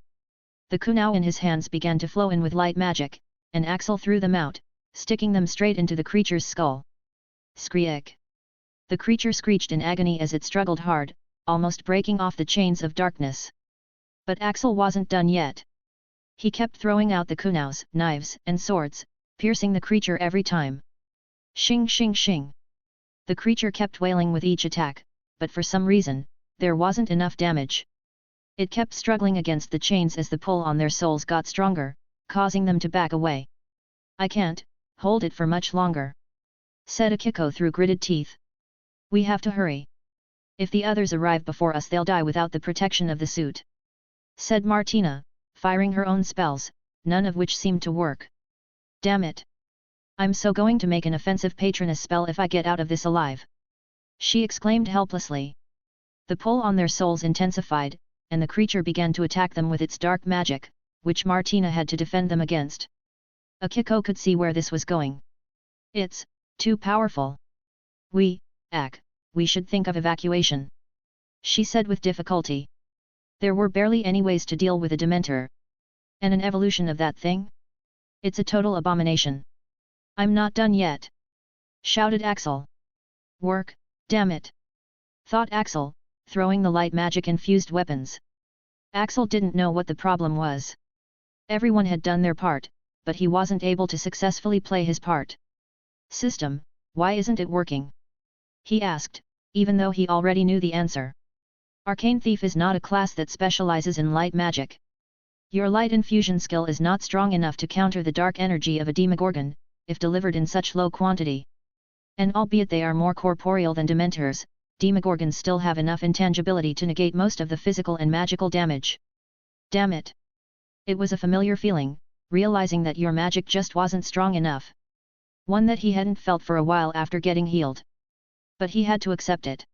Speaker 1: The kunai in his hands began to flow in with light magic, and Axel threw them out, sticking them straight into the creature's skull. Screech. The creature screeched in agony as it struggled hard, almost breaking off the chains of darkness. But Axel wasn't done yet. He kept throwing out the kunais, knives and swords, piercing the creature every time. Shing shing shing. The creature kept wailing with each attack, but for some reason, there wasn't enough damage. It kept struggling against the chains as the pull on their souls got stronger, causing them to back away. "I can't hold it for much longer," said Akiko through gritted teeth. "We have to hurry. If the others arrive before us they'll die without the protection of the suit," said Martina, firing her own spells, none of which seemed to work. "Damn it! I'm so going to make an offensive patroness spell if I get out of this alive!" she exclaimed helplessly. The pull on their souls intensified, and the creature began to attack them with its dark magic, which Martina had to defend them against. Akiko could see where this was going. "It's too powerful. We should think of evacuation," she said with difficulty. There were barely any ways to deal with a Dementor. And an evolution of that thing? It's a total abomination. "I'm not done yet!" shouted Axel. "Work, damn it!" thought Axel, throwing the light magic-infused weapons. Axel didn't know what the problem was. Everyone had done their part, but he wasn't able to successfully play his part. "System, why isn't it working?" he asked, even though he already knew the answer. Arcane Thief is not a class that specializes in light magic. Your light infusion skill is not strong enough to counter the dark energy of a Demogorgon, if delivered in such low quantity. And albeit they are more corporeal than Dementors, Demogorgons still have enough intangibility to negate most of the physical and magical damage. Damn it! It was a familiar feeling, realizing that your magic just wasn't strong enough. One that he hadn't felt for a while after getting healed. But he had to accept it.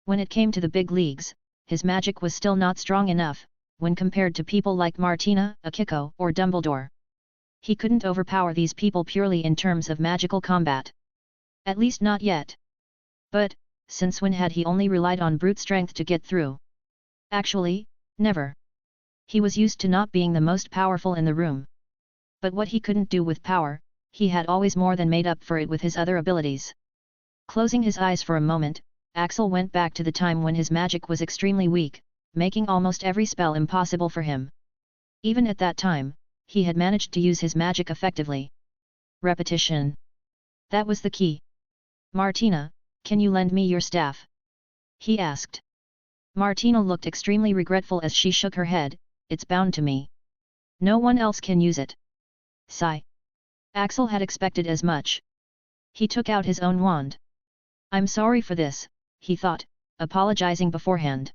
Speaker 1: When it came to the big leagues, his magic was still not strong enough, when compared to people like Martina, Akiko, or Dumbledore. He couldn't overpower these people purely in terms of magical combat. At least not yet. But, since when had he only relied on brute strength to get through? Actually, never. He was used to not being the most powerful in the room. But what he couldn't do with power, he had always more than made up for it with his other abilities. Closing his eyes for a moment, Axel went back to the time when his magic was extremely weak, making almost every spell impossible for him. Even at that time, he had managed to use his magic effectively. Repetition. That was the key. "Martina, can you lend me your staff?" he asked. Martina looked extremely regretful as she shook her head. "It's bound to me. No one else can use it." Sigh. Axel had expected as much. He took out his own wand. "I'm sorry for this," he thought, apologizing beforehand.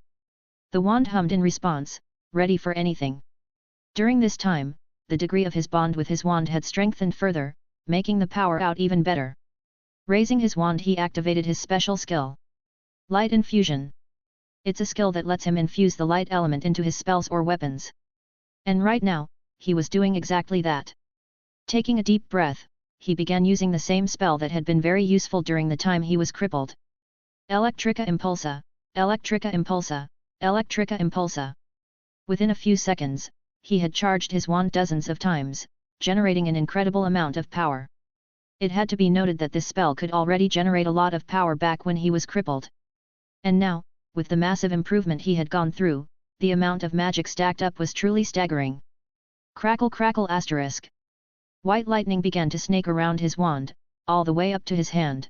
Speaker 1: The wand hummed in response, ready for anything. During this time, the degree of his bond with his wand had strengthened further, making the power out even better. Raising his wand, he activated his special skill. Light Infusion. It's a skill that lets him infuse the light element into his spells or weapons. And right now, he was doing exactly that. Taking a deep breath, he began using the same spell that had been very useful during the time he was crippled. Electrica Impulsa, Electrica Impulsa, Electrica Impulsa. Within a few seconds, he had charged his wand dozens of times, generating an incredible amount of power. It had to be noted that this spell could already generate a lot of power back when he was crippled. And now, with the massive improvement he had gone through, the amount of magic stacked up was truly staggering. Crackle crackle asterisk. White lightning began to snake around his wand, all the way up to his hand.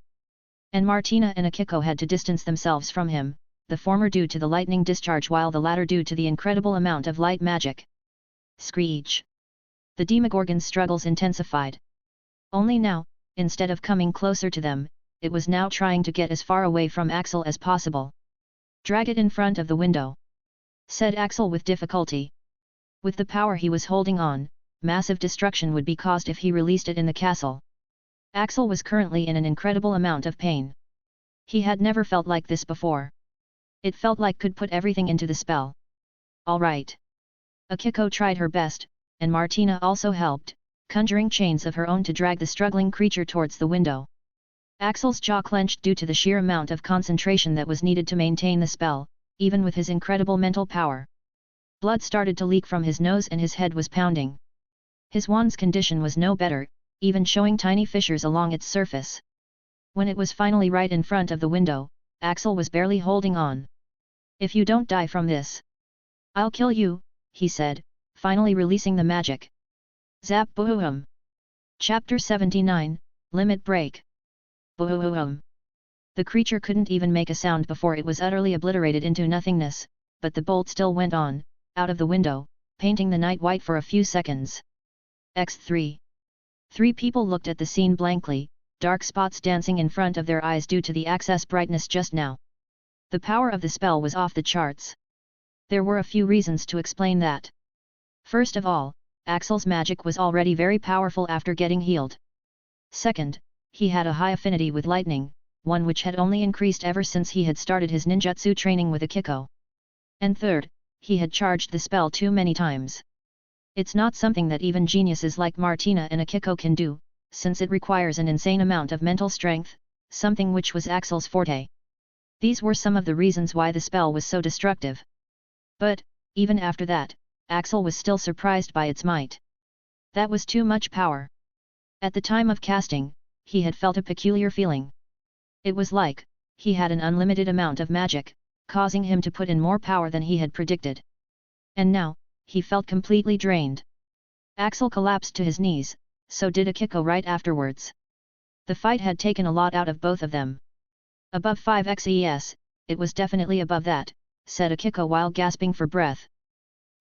Speaker 1: And Martina and Akiko had to distance themselves from him, the former due to the lightning discharge while the latter due to the incredible amount of light magic. Screech! The Demogorgon's struggles intensified. Only now, instead of coming closer to them, it was now trying to get as far away from Axel as possible. "Drag it in front of the window," said Axel with difficulty. With the power he was holding on, massive destruction would be caused if he released it in the castle. Axel was currently in an incredible amount of pain. He had never felt like this before. It felt like could put everything into the spell. All right. Akiko tried her best, and Martina also helped, conjuring chains of her own to drag the struggling creature towards the window. Axel's jaw clenched due to the sheer amount of concentration that was needed to maintain the spell, even with his incredible mental power. Blood started to leak from his nose and his head was pounding. His wand's condition was no better, even showing tiny fissures along its surface. When it was finally right in front of the window, Axel was barely holding on. "If you don't die from this, I'll kill you," he said, finally releasing the magic. Zap boom! Chapter 79, Limit Break. Boom! The creature couldn't even make a sound before it was utterly obliterated into nothingness, but the bolt still went on, out of the window, painting the night white for a few seconds. X3. Three people looked at the scene blankly, dark spots dancing in front of their eyes due to the access brightness just now. The power of the spell was off the charts. There were a few reasons to explain that. First of all, Axel's magic was already very powerful after getting healed. Second, he had a high affinity with lightning, one which had only increased ever since he had started his ninjutsu training with Akiko. And third, he had charged the spell too many times. It's not something that even geniuses like Martina and Akiko can do, since it requires an insane amount of mental strength, something which was Axel's forte. These were some of the reasons why the spell was so destructive. But, even after that, Axel was still surprised by its might. That was too much power. At the time of casting, he had felt a peculiar feeling. It was like, he had an unlimited amount of magic, causing him to put in more power than he had predicted. And now, he felt completely drained. Axel collapsed to his knees, so did Akiko right afterwards. The fight had taken a lot out of both of them. Above 5x, it was definitely above that, said Akiko while gasping for breath.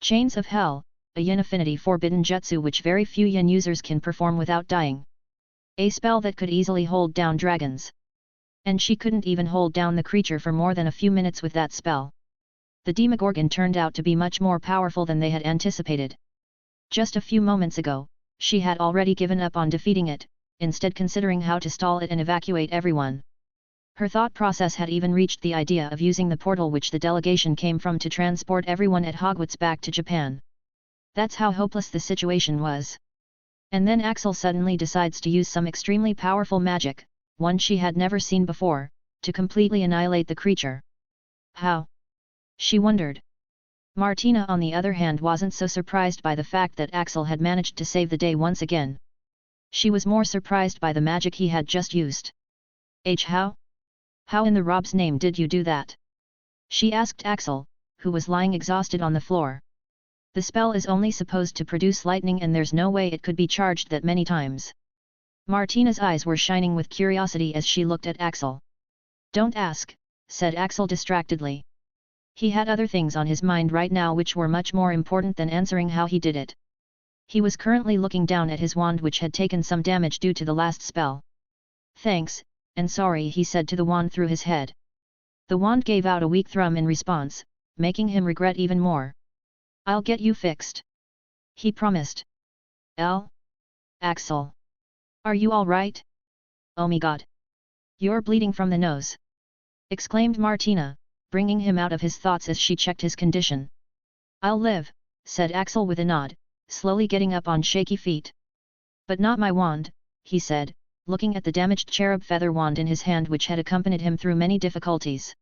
Speaker 1: Chains of Hell, a yin affinity forbidden jutsu which very few yin users can perform without dying. A spell that could easily hold down dragons. And she couldn't even hold down the creature for more than a few minutes with that spell. The Demogorgon turned out to be much more powerful than they had anticipated. Just a few moments ago, she had already given up on defeating it, instead considering how to stall it and evacuate everyone. Her thought process had even reached the idea of using the portal which the delegation came from to transport everyone at Hogwarts back to Japan. That's how hopeless the situation was. And then Axel suddenly decides to use some extremely powerful magic, one she had never seen before, to completely annihilate the creature. How? She wondered. Martina on the other hand wasn't so surprised by the fact that Axel had managed to save the day once again. She was more surprised by the magic he had just used. How? How in the Rob's name did you do that? She asked Axel, who was lying exhausted on the floor. The spell is only supposed to produce lightning and there's no way it could be charged that many times. Martina's eyes were shining with curiosity as she looked at Axel. Don't ask, said Axel distractedly. He had other things on his mind right now which were much more important than answering how he did it. He was currently looking down at his wand which had taken some damage due to the last spell. Thanks, and sorry, he said to the wand through his head. The wand gave out a weak thrum in response, making him regret even more. I'll get you fixed. He promised. Axel. Are you all right? Oh my god. You're bleeding from the nose. Exclaimed Martina, bringing him out of his thoughts as she checked his condition. I'll live, said Axel with a nod, slowly getting up on shaky feet. But not my wand, he said, looking at the damaged cherub feather wand in his hand which had accompanied him through many difficulties.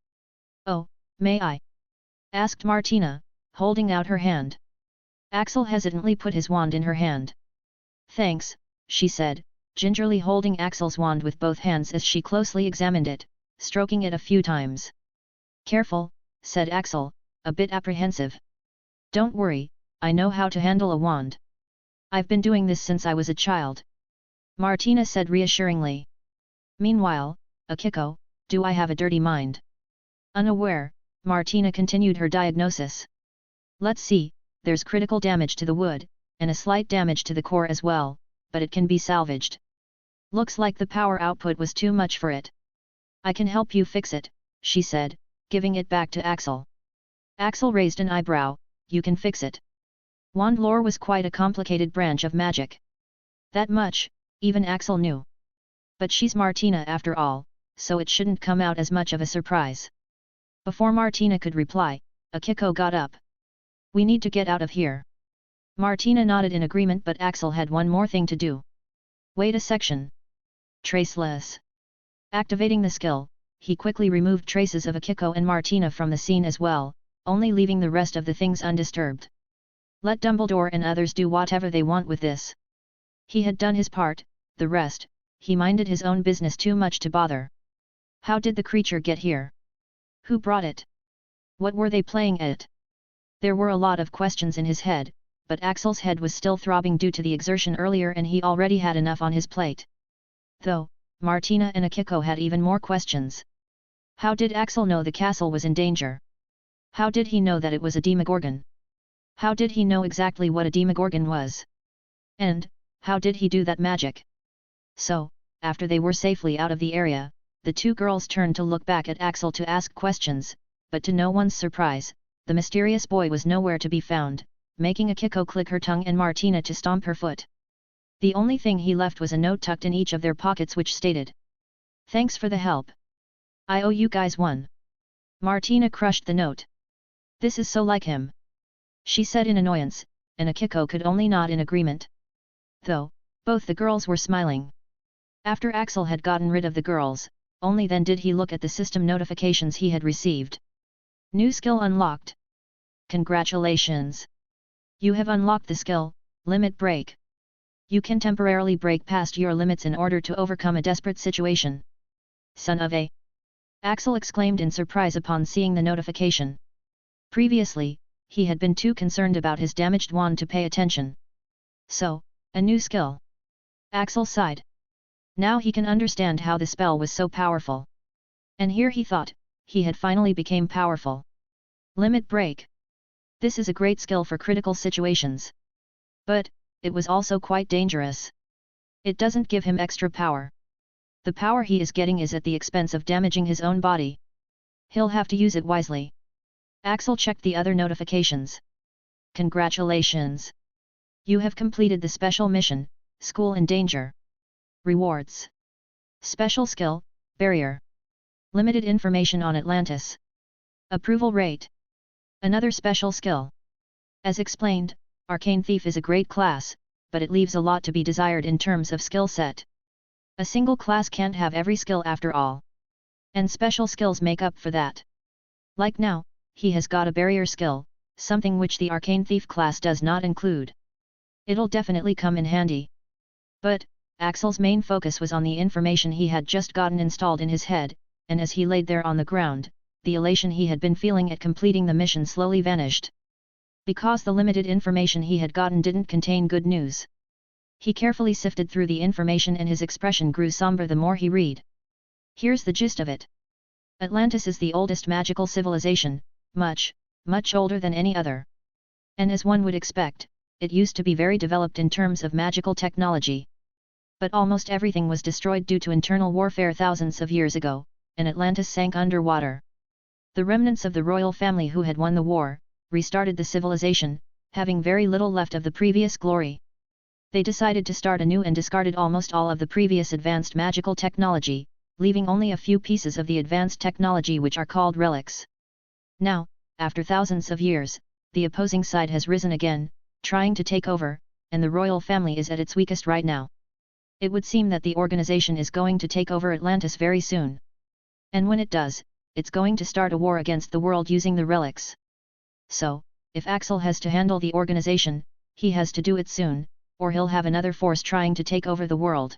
Speaker 1: Oh, may I? Asked Martina, holding out her hand. Axel hesitantly put his wand in her hand. Thanks, she said, gingerly holding Axel's wand with both hands as she closely examined it, stroking it a few times. Careful, said Axel, a bit apprehensive. Don't worry, I know how to handle a wand. I've been doing this since I was a child. Martina said reassuringly. Meanwhile, Akiko, do I have a dirty mind? Unaware, Martina continued her diagnosis. Let's see, there's critical damage to the wood, and a slight damage to the core as well, but it can be salvaged. Looks like the power output was too much for it. I can help you fix it, she said, giving it back to Axel. Axel raised an eyebrow. You can fix it. Wand lore was quite a complicated branch of magic. That much, even Axel knew. But she's Martina after all, so it shouldn't come out as much of a surprise. Before Martina could reply, Akiko got up. We need to get out of here. Martina nodded in agreement, but Axel had one more thing to do. Wait a section. Traceless. Activating the skill, he quickly removed traces of Akiko and Martina from the scene as well, only leaving the rest of the things undisturbed. Let Dumbledore and others do whatever they want with this. He had done his part, the rest, he minded his own business too much to bother. How did the creature get here? Who brought it? What were they playing at? There were a lot of questions in his head, but Axel's head was still throbbing due to the exertion earlier and he already had enough on his plate. Though, Martina and Akiko had even more questions. How did Axel know the castle was in danger? How did he know that it was a Demogorgon? How did he know exactly what a Demogorgon was? And, How did he do that magic? So, after they were safely out of the area, the two girls turned to look back at Axel to ask questions, but to no one's surprise, the mysterious boy was nowhere to be found, making Akiko click her tongue and Martina to stomp her foot. The only thing he left was a note tucked in each of their pockets which stated, "Thanks for the help. I owe you guys one." Martina crushed the note. "This is so like him," she said in annoyance, and Akiko could only nod in agreement. Though, both the girls were smiling. After Axel had gotten rid of the girls, only then did he look at the system notifications he had received. New skill unlocked. Congratulations! You have unlocked the skill, Limit Break. You can temporarily break past your limits in order to overcome a desperate situation. Son of a... Axel exclaimed in surprise upon seeing the notification. Previously, he had been too concerned about his damaged wand to pay attention. So, a new skill. Axel sighed. Now he can understand how the spell was so powerful. And here he thought, he had finally became powerful. Limit Break. This is a great skill for critical situations. But, it was also quite dangerous. It doesn't give him extra power. The power he is getting is at the expense of damaging his own body. He'll have to use it wisely. Axel checked the other notifications. Congratulations! You have completed the special mission, School in Danger. Rewards. Special skill, Barrier. Limited information on Atlantis. Approval rate. Another special skill. As explained, Arcane Thief is a great class, but it leaves a lot to be desired in terms of skill set. A single class can't have every skill after all. And special skills make up for that. Like now, he has got a barrier skill, something which the Arcane Thief class does not include. It'll definitely come in handy. But, Axel's main focus was on the information he had just gotten installed in his head, and as he laid there on the ground, the elation he had been feeling at completing the mission slowly vanished. Because the limited information he had gotten didn't contain good news. He carefully sifted through the information and his expression grew somber the more he read. Here's the gist of it. Atlantis is the oldest magical civilization, much older than any other. And as one would expect, it used to be very developed in terms of magical technology. But almost everything was destroyed due to internal warfare thousands of years ago, and Atlantis sank underwater. The remnants of the royal family who had won the war, restarted the civilization, having very little left of the previous glory. They decided to start anew and discarded almost all of the previous advanced magical technology, leaving only a few pieces of the advanced technology which are called relics. Now, after thousands of years, the opposing side has risen again, trying to take over, and the royal family is at its weakest right now. It would seem that the organization is going to take over Atlantis very soon. And when it does, it's going to start a war against the world using the relics. So, if Axel has to handle the organization, he has to do it soon, or he'll have another force trying to take over the world.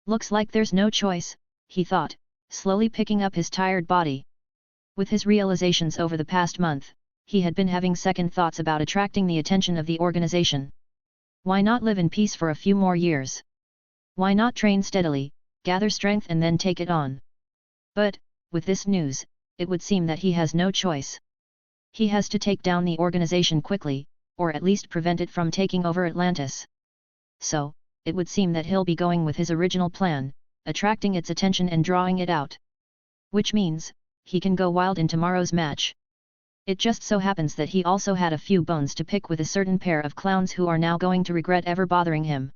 Speaker 1: Looks like there's no choice, he thought, slowly picking up his tired body. With his realizations over the past month, he had been having second thoughts about attracting the attention of the organization. Why not live in peace for a few more years? Why not train steadily, gather strength and then take it on? But, with this news, it would seem that he has no choice. He has to take down the organization quickly, or at least prevent it from taking over Atlantis. So, it would seem that he'll be going with his original plan, attracting its attention and drawing it out. Which means, he can go wild in tomorrow's match. It just so happens that he also had a few bones to pick with a certain pair of clowns who are now going to regret ever bothering him.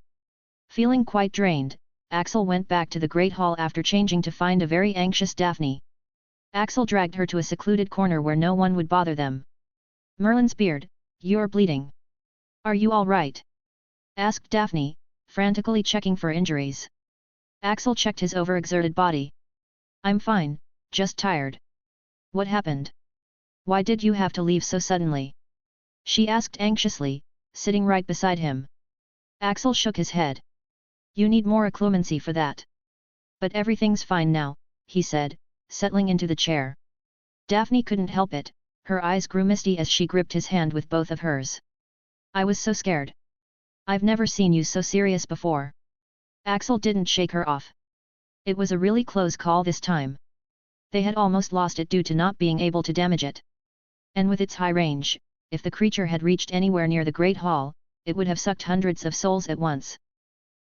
Speaker 1: Feeling quite drained, Axel went back to the Great Hall after changing to find a very anxious Daphne. Axel dragged her to a secluded corner where no one would bother them. "Merlin's beard, you're bleeding. Are you all right?" asked Daphne, frantically checking for injuries. Axel checked his overexerted body. "I'm fine, just tired." "What happened? Why did you have to leave so suddenly?" she asked anxiously, sitting right beside him. Axel shook his head. "You need more occlumency for that." "But everything's fine now," he said, settling into the chair. Daphne couldn't help it, her eyes grew misty as she gripped his hand with both of hers. "I was so scared. I've never seen you so serious before." Axel didn't shake her off. It was a really close call this time. They had almost lost it due to not being able to damage it. And with its high range, if the creature had reached anywhere near the Great Hall, it would have sucked hundreds of souls at once.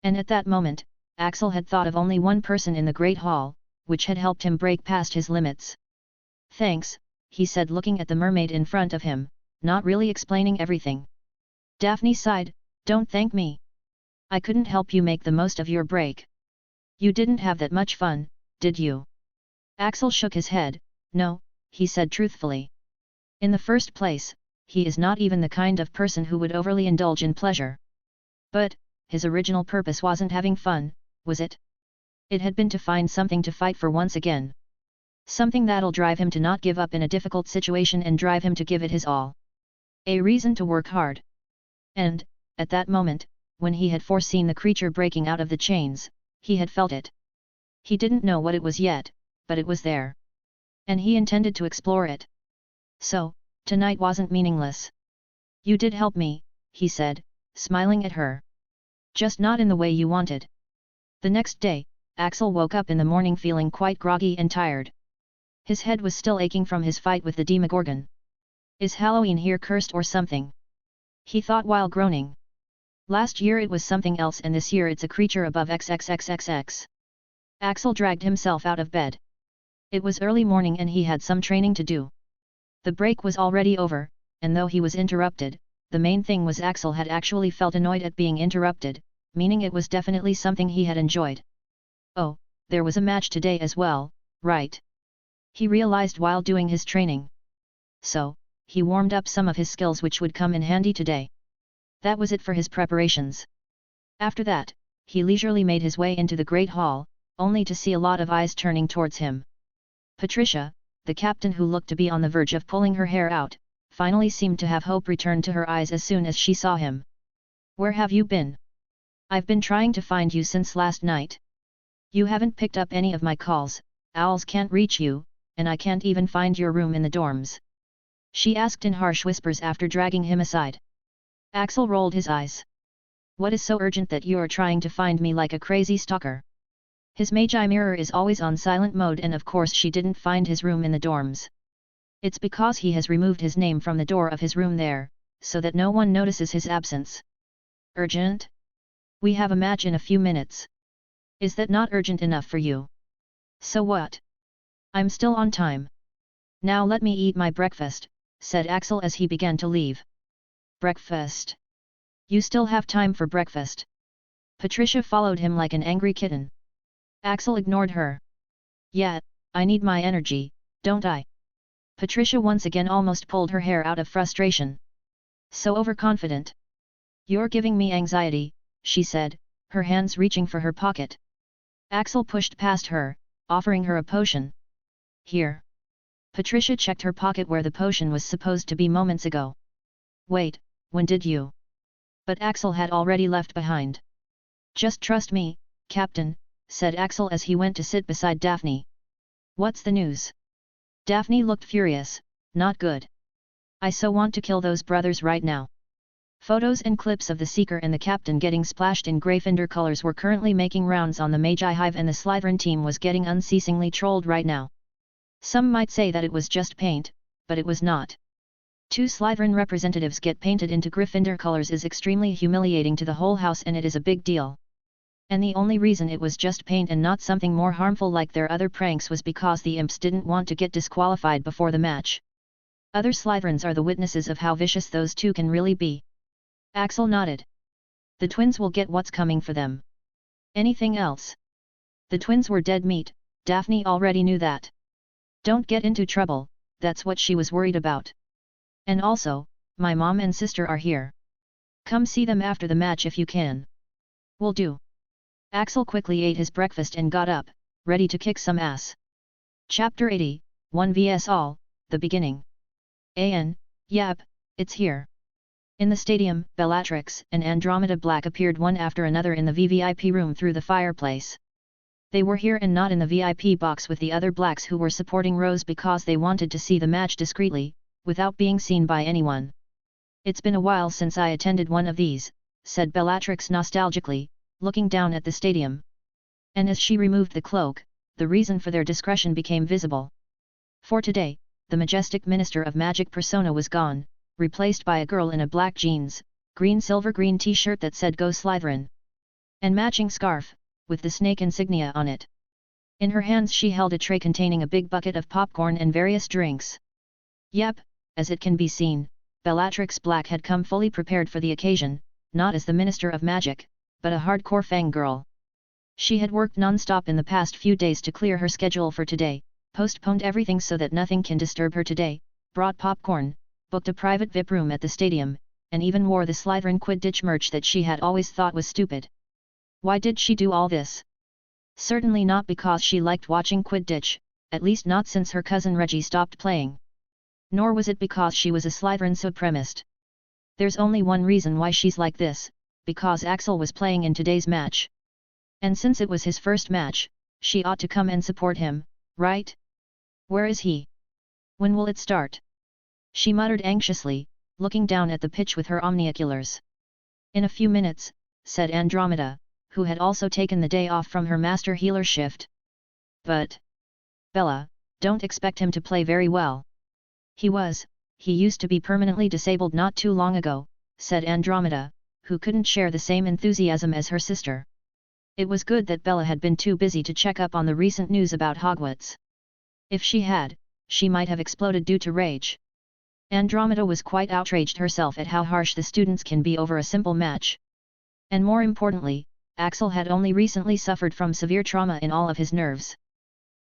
Speaker 1: And at that moment, Axel had thought of only one person in the Great Hall, which had helped him break past his limits. "Thanks," he said looking at the mermaid in front of him, not really explaining everything. Daphne sighed, "Don't thank me. I couldn't help you make the most of your break. You didn't have that much fun, did you?" Axel shook his head. "No," he said truthfully. "In the first place, he is not even the kind of person who would overly indulge in pleasure. But, his original purpose wasn't having fun, was it? It had been to find something to fight for once again. Something that'll drive him to not give up in a difficult situation and drive him to give it his all. A reason to work hard. And, at that moment, when he had foreseen the creature breaking out of the chains, he had felt it. He didn't know what it was yet, but it was there. And he intended to explore it. So, tonight wasn't meaningless. You did help me," he said, smiling at her. "Just not in the way you wanted." The next day, Axel woke up in the morning feeling quite groggy and tired. His head was still aching from his fight with the Demogorgon. "Is Halloween here cursed or something?" he thought while groaning. "Last year it was something else and this year it's a creature above XXXXX. Axel dragged himself out of bed. It was early morning and he had some training to do. The break was already over, and though he was interrupted, the main thing was Axel had actually felt annoyed at being interrupted, meaning it was definitely something he had enjoyed. Oh, there was a match today as well, right? He realized while doing his training. So, he warmed up some of his skills which would come in handy today. That was it for his preparations. After that, he leisurely made his way into the Great Hall, only to see a lot of eyes turning towards him. Patricia, the captain who looked to be on the verge of pulling her hair out, finally seemed to have hope return to her eyes as soon as she saw him. "Where have you been? I've been trying to find you since last night. You haven't picked up any of my calls, owls can't reach you, and I can't even find your room in the dorms," she asked in harsh whispers after dragging him aside. Axel rolled his eyes. "What is so urgent that you are trying to find me like a crazy stalker?" His Magi mirror is always on silent mode and of course she didn't find his room in the dorms. It's because he has removed his name from the door of his room there, so that no one notices his absence. "Urgent? We have a match in a few minutes. Is that not urgent enough for you?" "So what? I'm still on time. Now let me eat my breakfast," said Axel as he began to leave. "Breakfast? You still have time for breakfast?" Patricia followed him like an angry kitten. Axel ignored her. "Yeah, I need my energy, don't I?" Patricia once again almost pulled her hair out of frustration. "So overconfident. You're giving me anxiety," she said, her hands reaching for her pocket. Axel pushed past her, offering her a potion. "Here." Patricia checked her pocket where the potion was supposed to be moments ago. "Wait, when did you?" But Axel had already left behind. "Just trust me, Captain," said Axel as he went to sit beside Daphne. "What's the news?" Daphne looked furious. "Not good. I so want to kill those brothers right now." Photos and clips of the Seeker and the Captain getting splashed in Gryffindor colors were currently making rounds on the Magi Hive and the Slytherin team was getting unceasingly trolled right now. Some might say that it was just paint, but it was not. 2 Slytherin representatives get painted into Gryffindor colors is extremely humiliating to the whole house and it is a big deal. And the only reason it was just paint and not something more harmful like their other pranks was because the imps didn't want to get disqualified before the match. Other Slytherins are the witnesses of how vicious those two can really be. Axel nodded. The twins will get what's coming for them. Anything else? The twins were dead meat, Daphne already knew that. Don't get into trouble, that's what she was worried about. And also, my mom and sister are here. Come see them after the match if you can. Will do. Axel quickly ate his breakfast and got up, ready to kick some ass. Chapter 80, 1 vs all, the beginning. Yep, it's here. In the stadium, Bellatrix and Andromeda Black appeared one after another in the VVIP room through the fireplace. They were here and not in the VIP box with the other Blacks who were supporting Rose because they wanted to see the match discreetly, without being seen by anyone. "It's been a while since I attended one of these," said Bellatrix nostalgically, looking down at the stadium. And as she removed the cloak, the reason for their discretion became visible. For today, the majestic Minister of Magic persona was gone, replaced by a girl in a black jeans, green silver-green t-shirt that said Go Slytherin. and matching scarf, with the snake insignia on it. In her hands she held a tray containing a big bucket of popcorn and various drinks. Yep, as it can be seen, Bellatrix Black had come fully prepared for the occasion, not as the Minister of Magic, but a hardcore fangirl. She had worked non-stop in the past few days to clear her schedule for today, postponed everything so that nothing can disturb her today, brought popcorn, booked a private VIP room at the stadium, and even wore the Slytherin Quidditch merch that she had always thought was stupid. Why did she do all this? Certainly not because she liked watching Quidditch, at least not since her cousin Reggie stopped playing. Nor was it because she was a Slytherin supremacist. There's only one reason why she's like this, because Axel was playing in today's match. And since it was his first match, she ought to come and support him, right? Where is he? When will it start? She muttered anxiously, looking down at the pitch with her omnioculars. In a few minutes, said Andromeda, who had also taken the day off from her master healer shift. But, Bella, don't expect him to play very well. He used to be permanently disabled not too long ago, said Andromeda, who couldn't share the same enthusiasm as her sister. It was good that Bella had been too busy to check up on the recent news about Hogwarts. If she had, she might have exploded due to rage. Andromeda was quite outraged herself at how harsh the students can be over a simple match. And more importantly, Axel had only recently suffered from severe trauma in all of his nerves.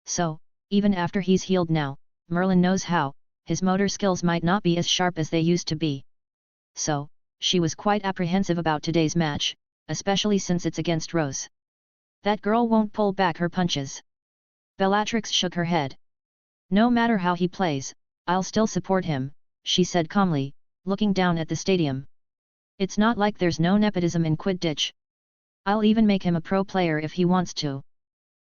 Speaker 1: So, even after he's healed now, Merlin knows how, his motor skills might not be as sharp as they used to be. So, she was quite apprehensive about today's match, especially since it's against Rose. That girl won't pull back her punches. Bellatrix shook her head. No matter how he plays, I'll still support him, she said calmly, looking down at the stadium. It's not like there's no nepotism in Quidditch. I'll even make him a pro player if he wants to.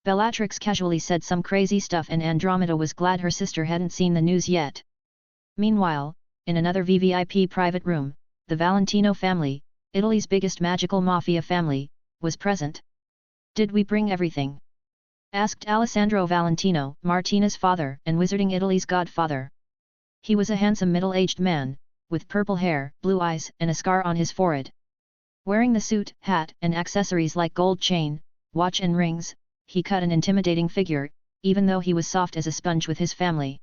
Speaker 1: Bellatrix casually said some crazy stuff and Andromeda was glad her sister hadn't seen the news yet. Meanwhile, in another VVIP private room, the Valentino family, Italy's biggest magical mafia family, was present. Did we bring everything? Asked Alessandro Valentino, Martina's father and Wizarding Italy's godfather. He was a handsome middle-aged man, with purple hair, blue eyes and a scar on his forehead. Wearing the suit, hat and accessories like gold chain, watch and rings, he cut an intimidating figure, even though he was soft as a sponge with his family.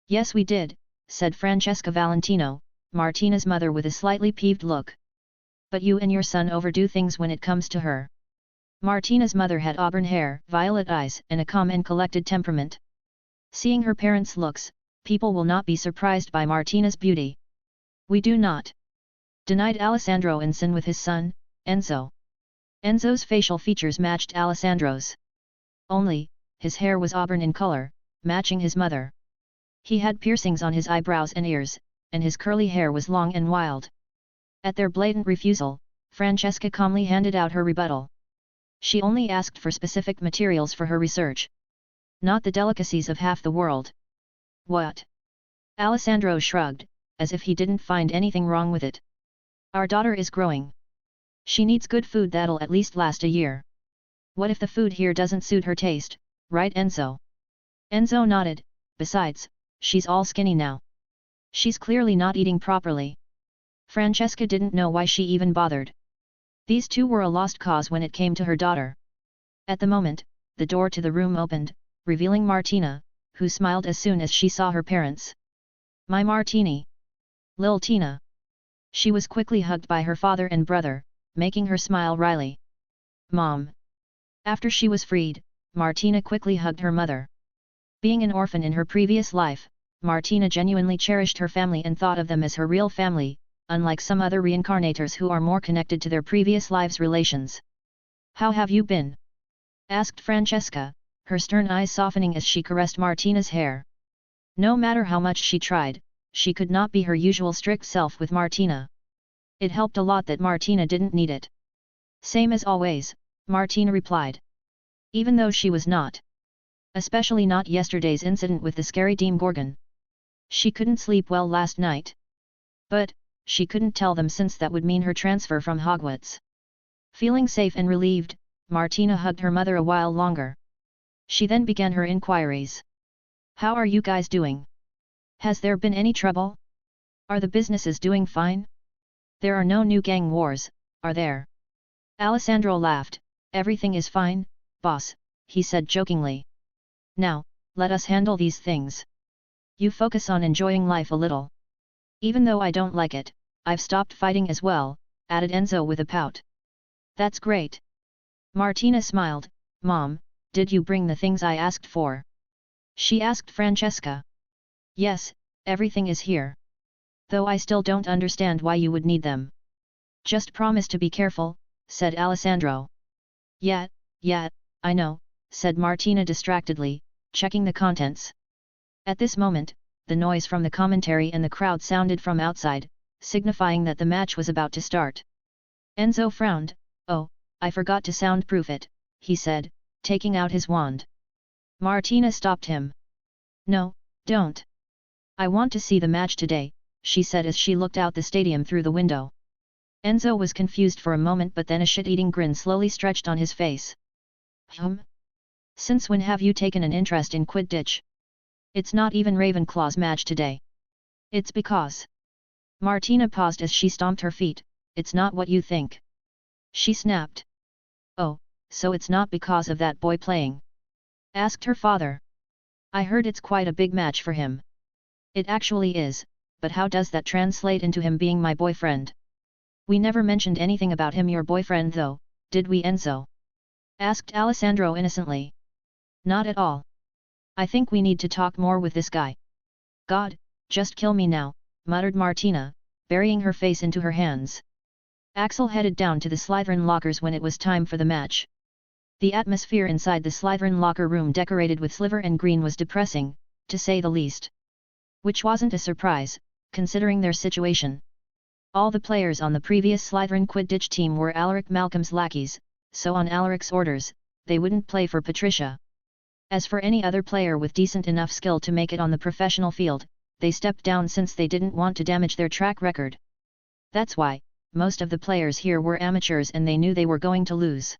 Speaker 1: Yes we did, said Francesca Valentino, Martina's mother with a slightly peeved look. But you and your son overdo things when it comes to her. Martina's mother had auburn hair, violet eyes and a calm and collected temperament. Seeing her parents' looks, people will not be surprised by Martina's beauty. We do not. Denied Alessandro Ensign with his son, Enzo. Enzo's facial features matched Alessandro's. Only, his hair was auburn in color, matching his mother. He had piercings on his eyebrows and ears, and his curly hair was long and wild. At their blatant refusal, Francesca calmly handed out her rebuttal. She only asked for specific materials for her research. Not the delicacies of half the world. What? Alessandro shrugged, as if he didn't find anything wrong with it. Our daughter is growing. She needs good food that'll at least last a year. What if the food here doesn't suit her taste, right Enzo? Enzo nodded, besides, she's all skinny now. She's clearly not eating properly. Francesca didn't know why she even bothered. These two were a lost cause when it came to her daughter. At the moment, the door to the room opened, revealing Martina, who smiled as soon as she saw her parents. My Martini! Lil Tina! She was quickly hugged by her father and brother, making her smile wryly. Mom! After she was freed, Martina quickly hugged her mother. Being an orphan in her previous life, Martina genuinely cherished her family and thought of them as her real family, unlike some other reincarnators who are more connected to their previous lives' relations. How have you been? Asked Francesca, her stern eyes softening as she caressed Martina's hair. No matter how much she tried, she could not be her usual strict self with Martina. It helped a lot that Martina didn't need it. Same as always, Martina replied. Even though she was not. Especially not yesterday's incident with the scary Demogorgon. She couldn't sleep well last night. But, she couldn't tell them since that would mean her transfer from Hogwarts. Feeling safe and relieved, Martina hugged her mother a while longer. She then began her inquiries. How are you guys doing? Has there been any trouble? Are the businesses doing fine? There are no new gang wars, are there? Alessandro laughed. Everything is fine, boss, he said jokingly. Now, let us handle these things. You focus on enjoying life a little. Even though I don't like it, I've stopped fighting as well, added Enzo with a pout. That's great. Martina smiled. Mom, did you bring the things I asked for? She asked Francesca. Yes, everything is here. Though I still don't understand why you would need them. Just promise to be careful, said Alessandro. Yeah, I know, said Martina distractedly, checking the contents. At this moment, the noise from the commentary and the crowd sounded from outside, signifying that the match was about to start. Enzo frowned. Oh, I forgot to soundproof it, he said, taking out his wand. Martina stopped him. No, don't. I want to see the match today, she said as she looked out the stadium through the window. Enzo was confused for a moment, but then a shit-eating grin slowly stretched on his face. Since when have you taken an interest in Quidditch? It's not even Ravenclaw's match today. It's because... Martina paused as she stomped her feet. It's not what you think. She snapped. Oh, so it's not because of that boy playing? Asked her father. I heard it's quite a big match for him. It actually is, but how does that translate into him being my boyfriend? We never mentioned anything about him your boyfriend though, did we Enzo? Asked Alessandro innocently. Not at all. I think we need to talk more with this guy. God, just kill me now, muttered Martina, burying her face into her hands. Axel headed down to the Slytherin lockers when it was time for the match. The atmosphere inside the Slytherin locker room decorated with silver and green was depressing, to say the least. Which wasn't a surprise, considering their situation. All the players on the previous Slytherin Quidditch team were Alaric Malcolm's lackeys, so on Alaric's orders, they wouldn't play for Patricia. As for any other player with decent enough skill to make it on the professional field, they stepped down since they didn't want to damage their track record. That's why, most of the players here were amateurs and they knew they were going to lose.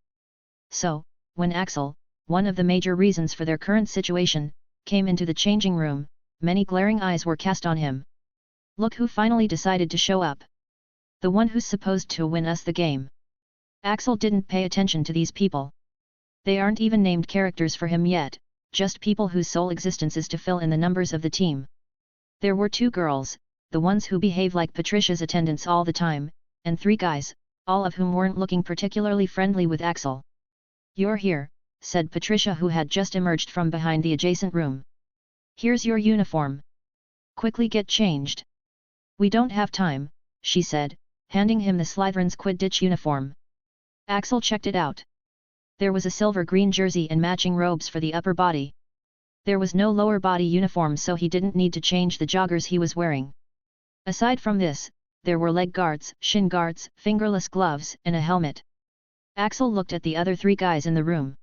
Speaker 1: So, when Axel, one of the major reasons for their current situation, came into the changing room, many glaring eyes were cast on him. Look who finally decided to show up. The one who's supposed to win us the game. Axel didn't pay attention to these people. They aren't even named characters for him yet, just people whose sole existence is to fill in the numbers of the team. There were 2 girls, the ones who behave like Patricia's attendants all the time, and 3 guys, all of whom weren't looking particularly friendly with Axel. You're here, said Patricia who had just emerged from behind the adjacent room. Here's your uniform. Quickly get changed. We don't have time, she said, handing him the Slytherin's Quidditch uniform. Axel checked it out. There was a silver-green jersey and matching robes for the upper body. There was no lower body uniform so he didn't need to change the joggers he was wearing. Aside from this, there were leg guards, shin guards, fingerless gloves, and a helmet. Axel looked at the other 3 guys in the room.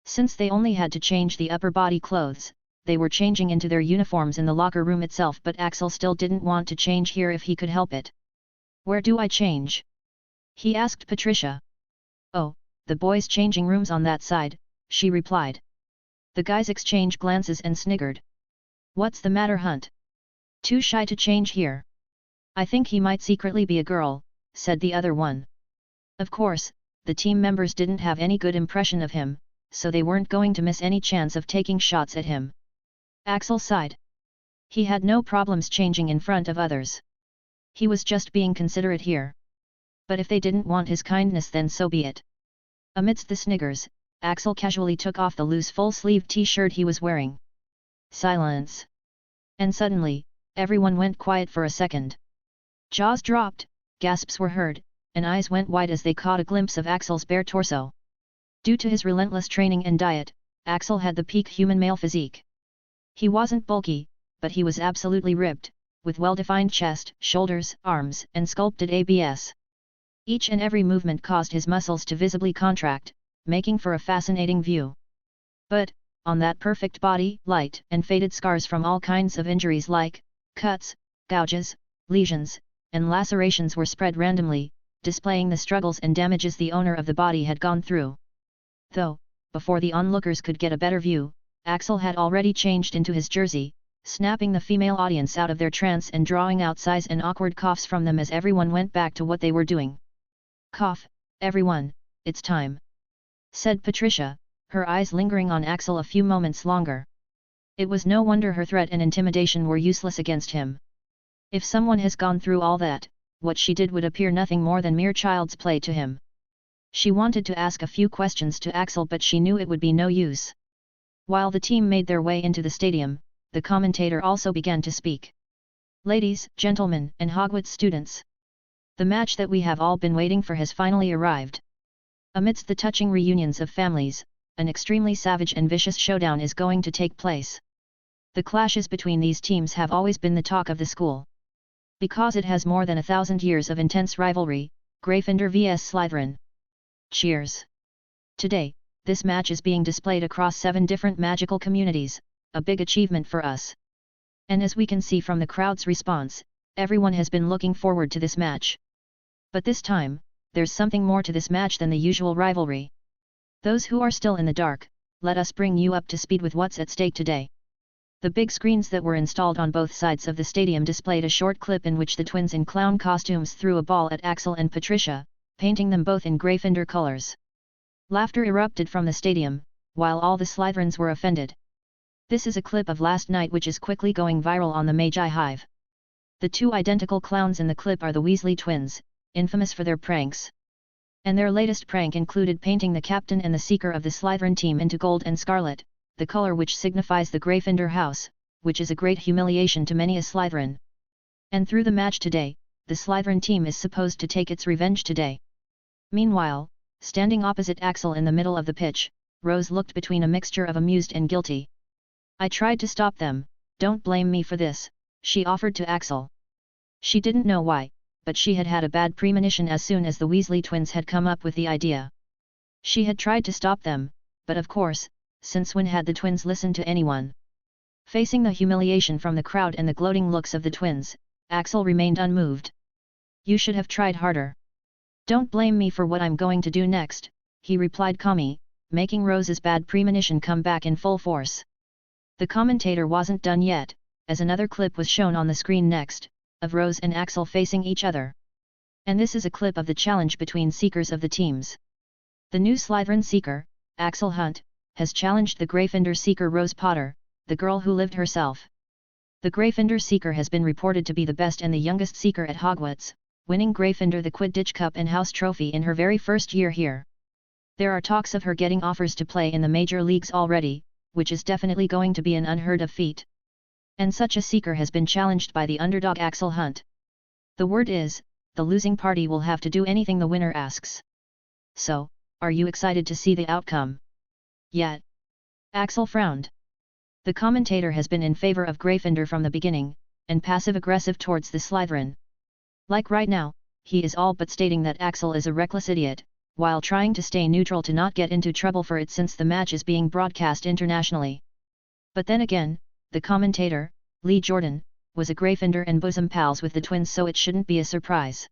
Speaker 1: Since they only had to change the upper body clothes, they were changing into their uniforms in the locker room itself, but Axel still didn't want to change here if he could help it. Where do I change? He asked Patricia. Oh, the boys' changing room's on that side, she replied. The guys exchanged glances and sniggered. What's the matter, Hunt? Too shy to change here? I think he might secretly be a girl, said the other one. Of course, the team members didn't have any good impression of him, so they weren't going to miss any chance of taking shots at him. Axel sighed. He had no problems changing in front of others. He was just being considerate here. But if they didn't want his kindness then so be it. Amidst the sniggers, Axel casually took off the loose full-sleeved t-shirt he was wearing. Silence. And suddenly, everyone went quiet for a second. Jaws dropped, gasps were heard, and eyes went wide as they caught a glimpse of Axel's bare torso. Due to his relentless training and diet, Axel had the peak human male physique. He wasn't bulky, but he was absolutely ripped, with well-defined chest, shoulders, arms, and sculpted abs. Each and every movement caused his muscles to visibly contract, making for a fascinating view. But, on that perfect body, light and faded scars from all kinds of injuries like cuts, gouges, lesions, and lacerations were spread randomly, displaying the struggles and damages the owner of the body had gone through. Though, before the onlookers could get a better view, Axel had already changed into his jersey, snapping the female audience out of their trance and drawing out sighs and awkward coughs from them as everyone went back to what they were doing. Cough, everyone, it's time," said Patricia, her eyes lingering on Axel a few moments longer. It was no wonder her threat and intimidation were useless against him. If someone has gone through all that, what she did would appear nothing more than mere child's play to him. She wanted to ask a few questions to Axel, but she knew it would be no use. While the team made their way into the stadium, the commentator also began to speak. "Ladies, gentlemen, and Hogwarts students. The match that we have all been waiting for has finally arrived. Amidst the touching reunions of families, an extremely savage and vicious showdown is going to take place. The clashes between these teams have always been the talk of the school. Because it has more than 1,000 years of intense rivalry, Gryffindor vs Slytherin. Cheers! Today, this match is being displayed across 7 different magical communities, a big achievement for us. And as we can see from the crowd's response, everyone has been looking forward to this match. But this time, there's something more to this match than the usual rivalry. Those who are still in the dark, let us bring you up to speed with what's at stake today." The big screens that were installed on both sides of the stadium displayed a short clip in which the twins in clown costumes threw a ball at Axel and Patricia, painting them both in Gryffindor colors. Laughter erupted from the stadium, while all the Slytherins were offended. This is a clip of last night which is quickly going viral on the Magi Hive. The 2 identical clowns in the clip are the Weasley twins, infamous for their pranks. And their latest prank included painting the captain and the seeker of the Slytherin team into gold and scarlet, the color which signifies the Gryffindor house, which is a great humiliation to many a Slytherin. And through the match today, the Slytherin team is supposed to take its revenge today. Meanwhile, standing opposite Axel in the middle of the pitch, Rose looked between a mixture of amused and guilty. "I tried to stop them, don't blame me for this," she offered to Axel. She didn't know why, but she had had a bad premonition as soon as the Weasley twins had come up with the idea. She had tried to stop them, but of course, since when had the twins listened to anyone? Facing the humiliation from the crowd and the gloating looks of the twins, Axel remained unmoved. "You should have tried harder. Don't blame me for what I'm going to do next," he replied calmly, making Rose's bad premonition come back in full force. The commentator wasn't done yet, as another clip was shown on the screen next, of Rose and Axel facing each other. And this is a clip of the challenge between seekers of the teams. The new Slytherin seeker, Axel Hunt, has challenged the Gryffindor seeker Rose Potter, the girl who lived herself. The Gryffindor seeker has been reported to be the best and the youngest seeker at Hogwarts, winning Gryffindor the Quidditch Cup and House Trophy in her very first year here. There are talks of her getting offers to play in the major leagues already, which is definitely going to be an unheard of feat. And such a seeker has been challenged by the underdog Axel Hunt. The word is, the losing party will have to do anything the winner asks. So, are you excited to see the outcome? Yet. Axel frowned. The commentator has been in favor of Gryffindor from the beginning, and passive-aggressive towards the Slytherin. Like right now, he is all but stating that Axel is a reckless idiot, while trying to stay neutral to not get into trouble for it since the match is being broadcast internationally. But then again, the commentator, Lee Jordan, was a Gryffindor and bosom pals with the twins, so it shouldn't be a surprise.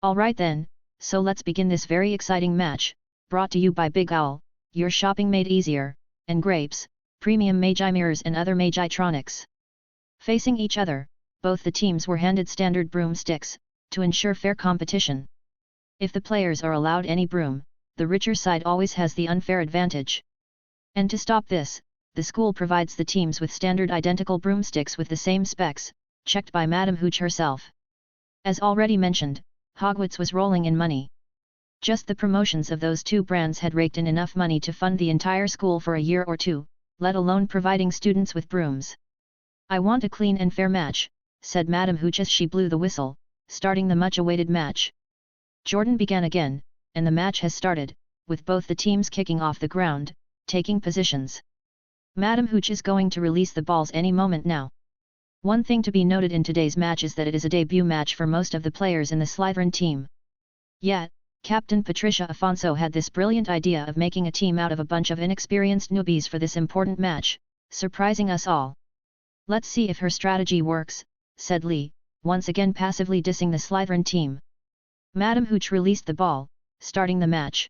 Speaker 1: Alright then, so let's begin this very exciting match, brought to you by Big Owl, your shopping made easier, and Grapes, premium Magi mirrors and other Magitronics. Facing each other, both the teams were handed standard broomsticks, to ensure fair competition. If the players are allowed any broom, the richer side always has the unfair advantage. And to stop this, the school provides the teams with standard identical broomsticks with the same specs, checked by Madame Hooch herself. As already mentioned, Hogwarts was rolling in money. Just the promotions of those 2 brands had raked in enough money to fund the entire school for a year or 2, let alone providing students with brooms. "I want a clean and fair match," said Madame Hooch as she blew the whistle, starting the much-awaited match. Jordan began again, and the match has started, with both the teams kicking off the ground, taking positions. Madame Hooch is going to release the balls any moment now. One thing to be noted in today's match is that it is a debut match for most of the players in the Slytherin team. Yet, Captain Patricia Afonso had this brilliant idea of making a team out of a bunch of inexperienced newbies for this important match, surprising us all. "Let's see if her strategy works," said Lee, once again passively dissing the Slytherin team. Madame Hooch released the ball, starting the match.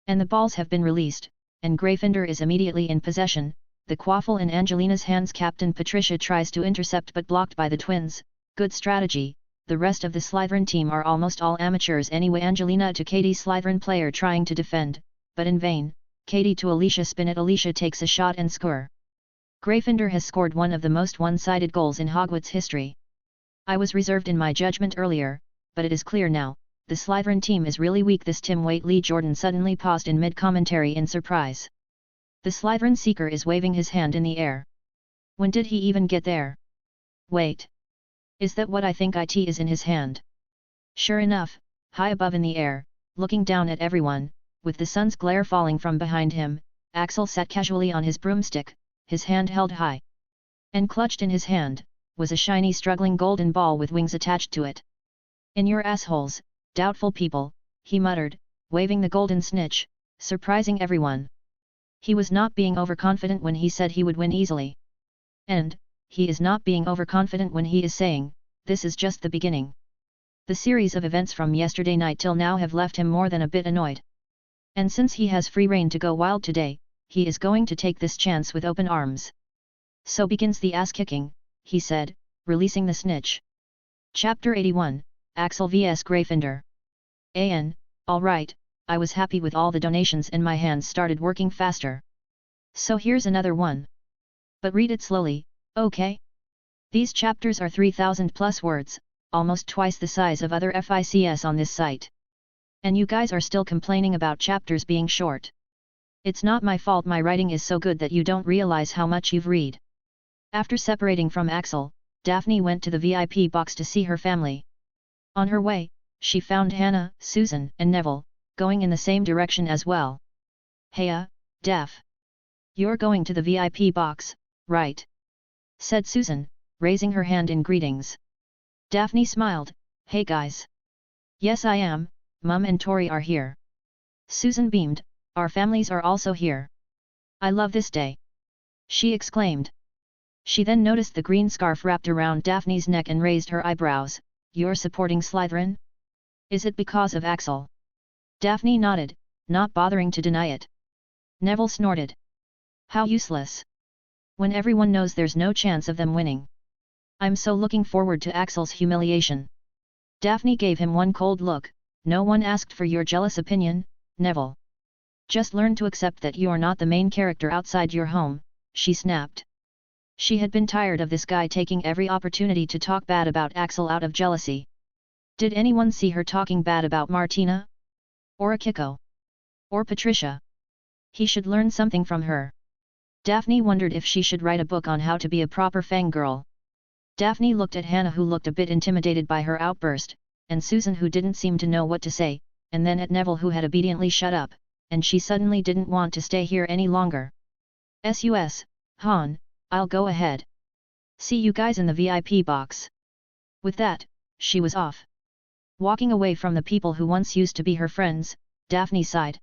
Speaker 1: And the balls have been released, and Gryffindor is immediately in possession. The quaffle in Angelina's hands. Captain Patricia tries to intercept but blocked by the twins. "Good strategy," the rest of the Slytherin team are almost all amateurs anyway. Angelina to Katie, Slytherin player trying to defend, but in vain. Katie to Alicia, spin it. Alicia takes a shot and score. Gryffindor has scored one of the most one-sided goals in Hogwarts history. I was reserved in my judgment earlier, but it is clear now, the Slytherin team is really weak. This Tim Waitley. Jordan suddenly paused in mid-commentary in surprise. The Slytherin seeker is waving his hand in the air. When did he even get there? Wait. Is that what I think it is in his hand? Sure enough, high above in the air, looking down at everyone, with the sun's glare falling from behind him, Axel sat casually on his broomstick, his hand held high. And clutched in his hand, was a shiny struggling golden ball with wings attached to it. In your assholes, doubtful people, he muttered, waving the golden snitch, surprising everyone. He was not being overconfident when he said he would win easily. And, he is not being overconfident when he is saying, this is just the beginning. The series of events from yesterday night till now have left him more than a bit annoyed. And since he has free rein to go wild today, he is going to take this chance with open arms. So begins the ass-kicking, he said, releasing the snitch. Chapter 81, Axel vs Gryffindor. Alright, I was happy with all the donations and my hands started working faster. So here's another one. But read it slowly, okay? These chapters are 3,000 plus words, almost twice the size of other FICS on this site. And you guys are still complaining about chapters being short. It's not my fault my writing is so good that you don't realize how much you've read. After separating from Axel, Daphne went to the VIP box to see her family. On her way, she found Hannah, Susan, and Neville, going in the same direction as well. Heya, Daph. You're going to the VIP box, right? Said Susan, raising her hand in greetings. Daphne smiled, hey guys. Yes I am, Mum and Tori are here. Susan beamed, our families are also here. I love this day. She exclaimed. She then noticed the green scarf wrapped around Daphne's neck and raised her eyebrows. You're supporting Slytherin? Is it because of Axel? Daphne nodded, not bothering to deny it. Neville snorted. How useless. When everyone knows there's no chance of them winning. I'm so looking forward to Axel's humiliation. Daphne gave him one cold look. No one asked for your jealous opinion, Neville. Just learn to accept that you're not the main character outside your home, she snapped. She had been tired of this guy taking every opportunity to talk bad about Axel out of jealousy. Did anyone see her talking bad about Martina? Or Akiko? Or Patricia? He should learn something from her. Daphne wondered if she should write a book on how to be a proper fangirl. Daphne looked at Hannah, who looked a bit intimidated by her outburst, and Susan, who didn't seem to know what to say, and then at Neville, who had obediently shut up, and she suddenly didn't want to stay here any longer. Sus, Han, I'll go ahead. See you guys in the VIP box. With that, she was off. Walking away from the people who once used to be her friends, Daphne sighed.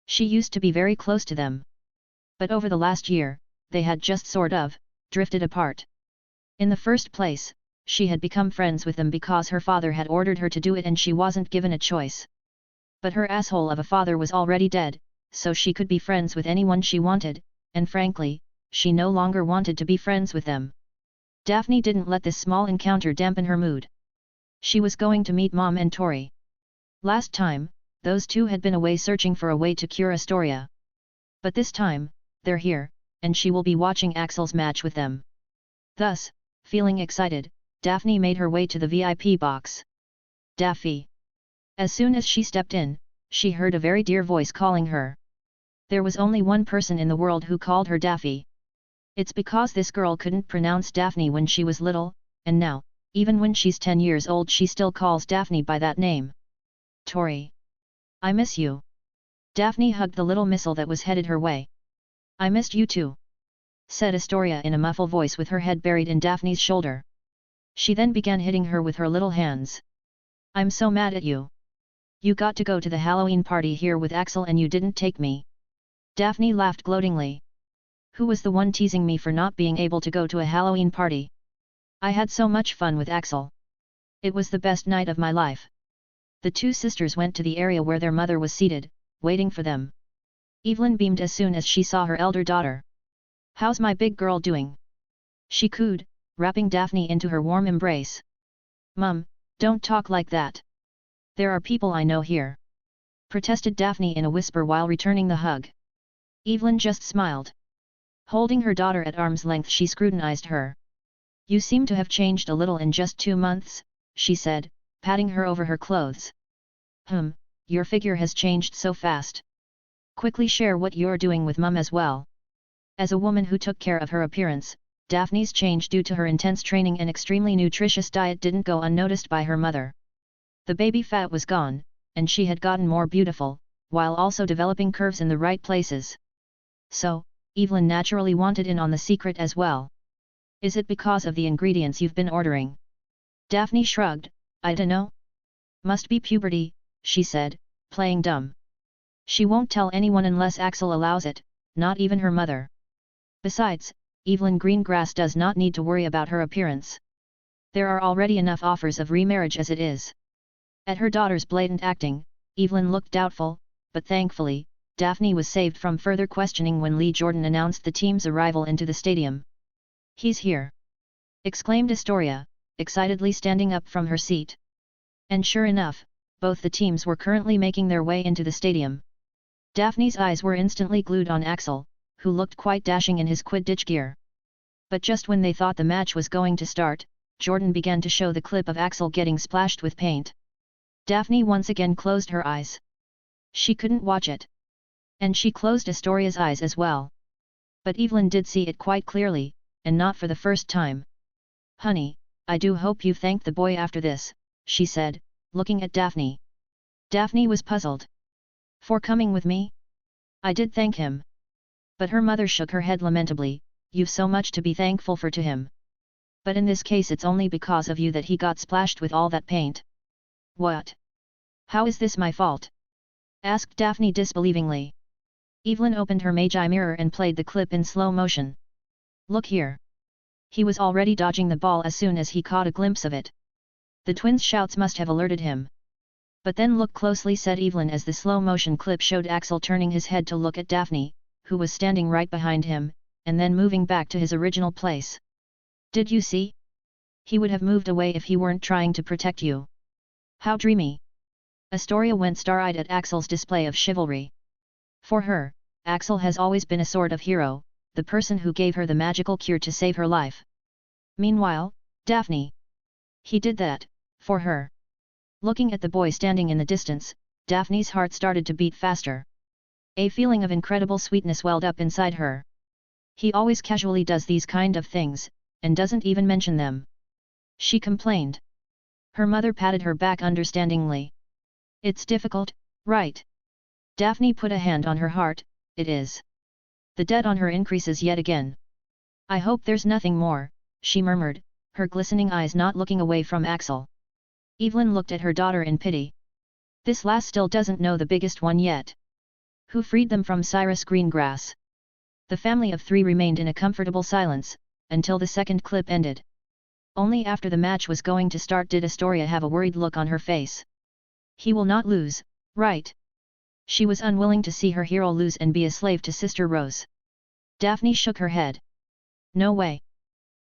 Speaker 1: She used to be very close to them. But over the last year, they had just sort of drifted apart. In the first place, she had become friends with them because her father had ordered her to do it and she wasn't given a choice. But her asshole of a father was already dead, so she could be friends with anyone she wanted, and frankly, she no longer wanted to be friends with them. Daphne didn't let this small encounter dampen her mood. She was going to meet Mom and Tori. Last time, those two had been away searching for a way to cure Astoria. But this time, they're here, and she will be watching Axel's match with them. Thus, feeling excited, Daphne made her way to the VIP box. Daffy. As soon as she stepped in, she heard a very dear voice calling her. There was only one person in the world who called her Daffy. It's because this girl couldn't pronounce Daphne when she was little, and now, even when she's 10 years old, she still calls Daphne by that name. Tori. I miss you. Daphne hugged the little missile that was headed her way. I missed you too, said Astoria in a muffled voice with her head buried in Daphne's shoulder. She then began hitting her with her little hands. I'm so mad at you. You got to go to the Halloween party here with Axel and you didn't take me. Daphne laughed gloatingly. Who was the one teasing me for not being able to go to a Halloween party? I had so much fun with Axel. It was the best night of my life. The two sisters went to the area where their mother was seated, waiting for them. Evelyn beamed as soon as she saw her elder daughter. How's my big girl doing? She cooed, wrapping Daphne into her warm embrace. Mum, Don't talk like that. There are people I know here. Protested Daphne in a whisper while returning the hug. Evelyn just smiled. Holding her daughter at arm's length, she scrutinized her. You seem to have changed a little in just 2 months, she said, patting her over her clothes. Your figure has changed so fast. Quickly share what you're doing with Mum as well. As a woman who took care of her appearance, Daphne's change due to her intense training and extremely nutritious diet didn't go unnoticed by her mother. The baby fat was gone, and she had gotten more beautiful, while also developing curves in the right places. So, Evelyn naturally wanted in on the secret as well. Is it because of the ingredients you've been ordering? Daphne shrugged. I dunno. Must be puberty, she said, playing dumb. She won't tell anyone unless Axel allows it, not even her mother. Besides, Evelyn Greengrass does not need to worry about her appearance. There are already enough offers of remarriage as it is. At her daughter's blatant acting, Evelyn looked doubtful, but thankfully, Daphne was saved from further questioning when Lee Jordan announced the team's arrival into the stadium. He's here! Exclaimed Astoria, excitedly standing up from her seat. And sure enough, both the teams were currently making their way into the stadium. Daphne's eyes were instantly glued on Axel, who looked quite dashing in his Quidditch gear. But just when they thought the match was going to start, Jordan began to show the clip of Axel getting splashed with paint. Daphne once again closed her eyes. She couldn't watch it. And she closed Astoria's eyes as well. But Evelyn did see it quite clearly, and not for the first time. Honey, I do hope you've thanked the boy after this, she said, looking at Daphne. Daphne was puzzled. For coming with me? I did thank him. But her mother shook her head lamentably. You've so much to be thankful for to him. But in this case it's only because of you that he got splashed with all that paint. What? How is this my fault? Asked Daphne disbelievingly. Evelyn opened her Magi mirror and played the clip in slow motion. Look here. He was already dodging the ball as soon as he caught a glimpse of it. The twins' shouts must have alerted him. But then look closely, said Evelyn as the slow motion clip showed Axel turning his head to look at Daphne, who was standing right behind him, and then moving back to his original place. Did you see? He would have moved away if he weren't trying to protect you. How dreamy. Astoria went star-eyed at Axel's display of chivalry. For her, Axel has always been a sort of hero, the person who gave her the magical cure to save her life. Meanwhile, Daphne. He did that, for her. Looking at the boy standing in the distance, Daphne's heart started to beat faster. A feeling of incredible sweetness welled up inside her. He always casually does these kind of things, and doesn't even mention them. She complained. Her mother patted her back understandingly. It's difficult, right? Daphne put a hand on her heart. It is. The debt on her increases yet again. I hope there's nothing more, she murmured, her glistening eyes not looking away from Axel. Evelyn looked at her daughter in pity. This lass still doesn't know the biggest one yet. Who freed them from Cyrus Greengrass? The family of 3 remained in a comfortable silence, until the second clip ended. Only after the match was going to start did Astoria have a worried look on her face. He will not lose, right? She was unwilling to see her hero lose and be a slave to Sister Rose. Daphne shook her head. No way.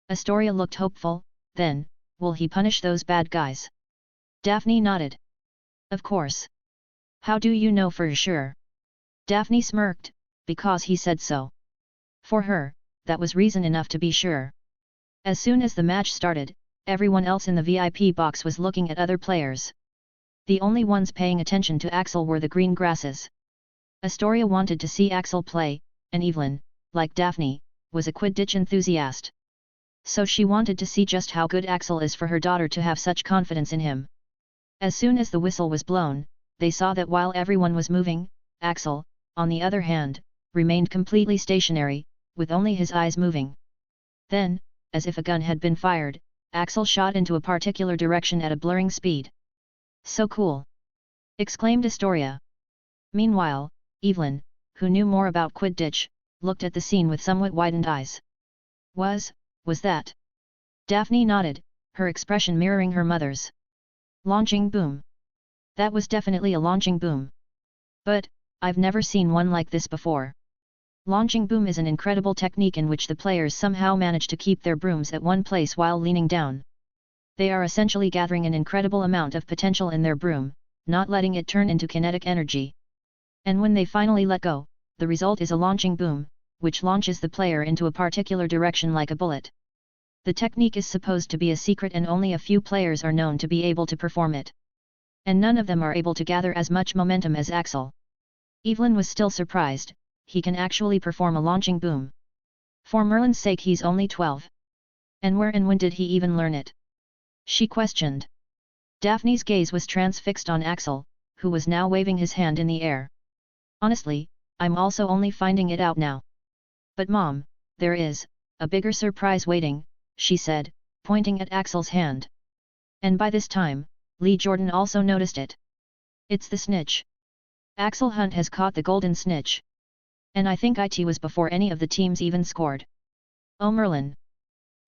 Speaker 1: Astoria looked hopeful. Then, will he punish those bad guys? Daphne nodded. Of course. How do you know for sure? Daphne smirked, because he said so. For her, that was reason enough to be sure. As soon as the match started, everyone else in the VIP box was looking at other players. The only ones paying attention to Axel were the green grasses. Astoria wanted to see Axel play, and Evelyn, like Daphne, was a Quidditch enthusiast. So she wanted to see just how good Axel is for her daughter to have such confidence in him. As soon as the whistle was blown, they saw that while everyone was moving, Axel, on the other hand, remained completely stationary, with only his eyes moving. Then, as if a gun had been fired, Axel shot into a particular direction at a blurring speed. So cool! Exclaimed Astoria. Meanwhile, Evelyn, who knew more about Quidditch, looked at the scene with somewhat widened eyes. Was that? Daphne nodded, her expression mirroring her mother's. Launching boom. That was definitely a launching boom. But, I've never seen one like this before. Launching boom is an incredible technique in which the players somehow manage to keep their brooms at one place while leaning down. They are essentially gathering an incredible amount of potential in their broom, not letting it turn into kinetic energy. And when they finally let go, the result is a launching boom, which launches the player into a particular direction like a bullet. The technique is supposed to be a secret and only a few players are known to be able to perform it. And none of them are able to gather as much momentum as Axel. Evelyn was still surprised, he can actually perform a launching boom. For Merlin's sake, he's only 12. And where and when did he even learn it? She questioned. Daphne's gaze was transfixed on Axel, who was now waving his hand in the air. Honestly, I'm also only finding it out now. But Mom, there is a bigger surprise waiting, she said, pointing at Axel's hand. And by this time, Lee Jordan also noticed it. It's the snitch. Axel Hunt has caught the golden snitch. And I think it was before any of the teams even scored. Oh Merlin!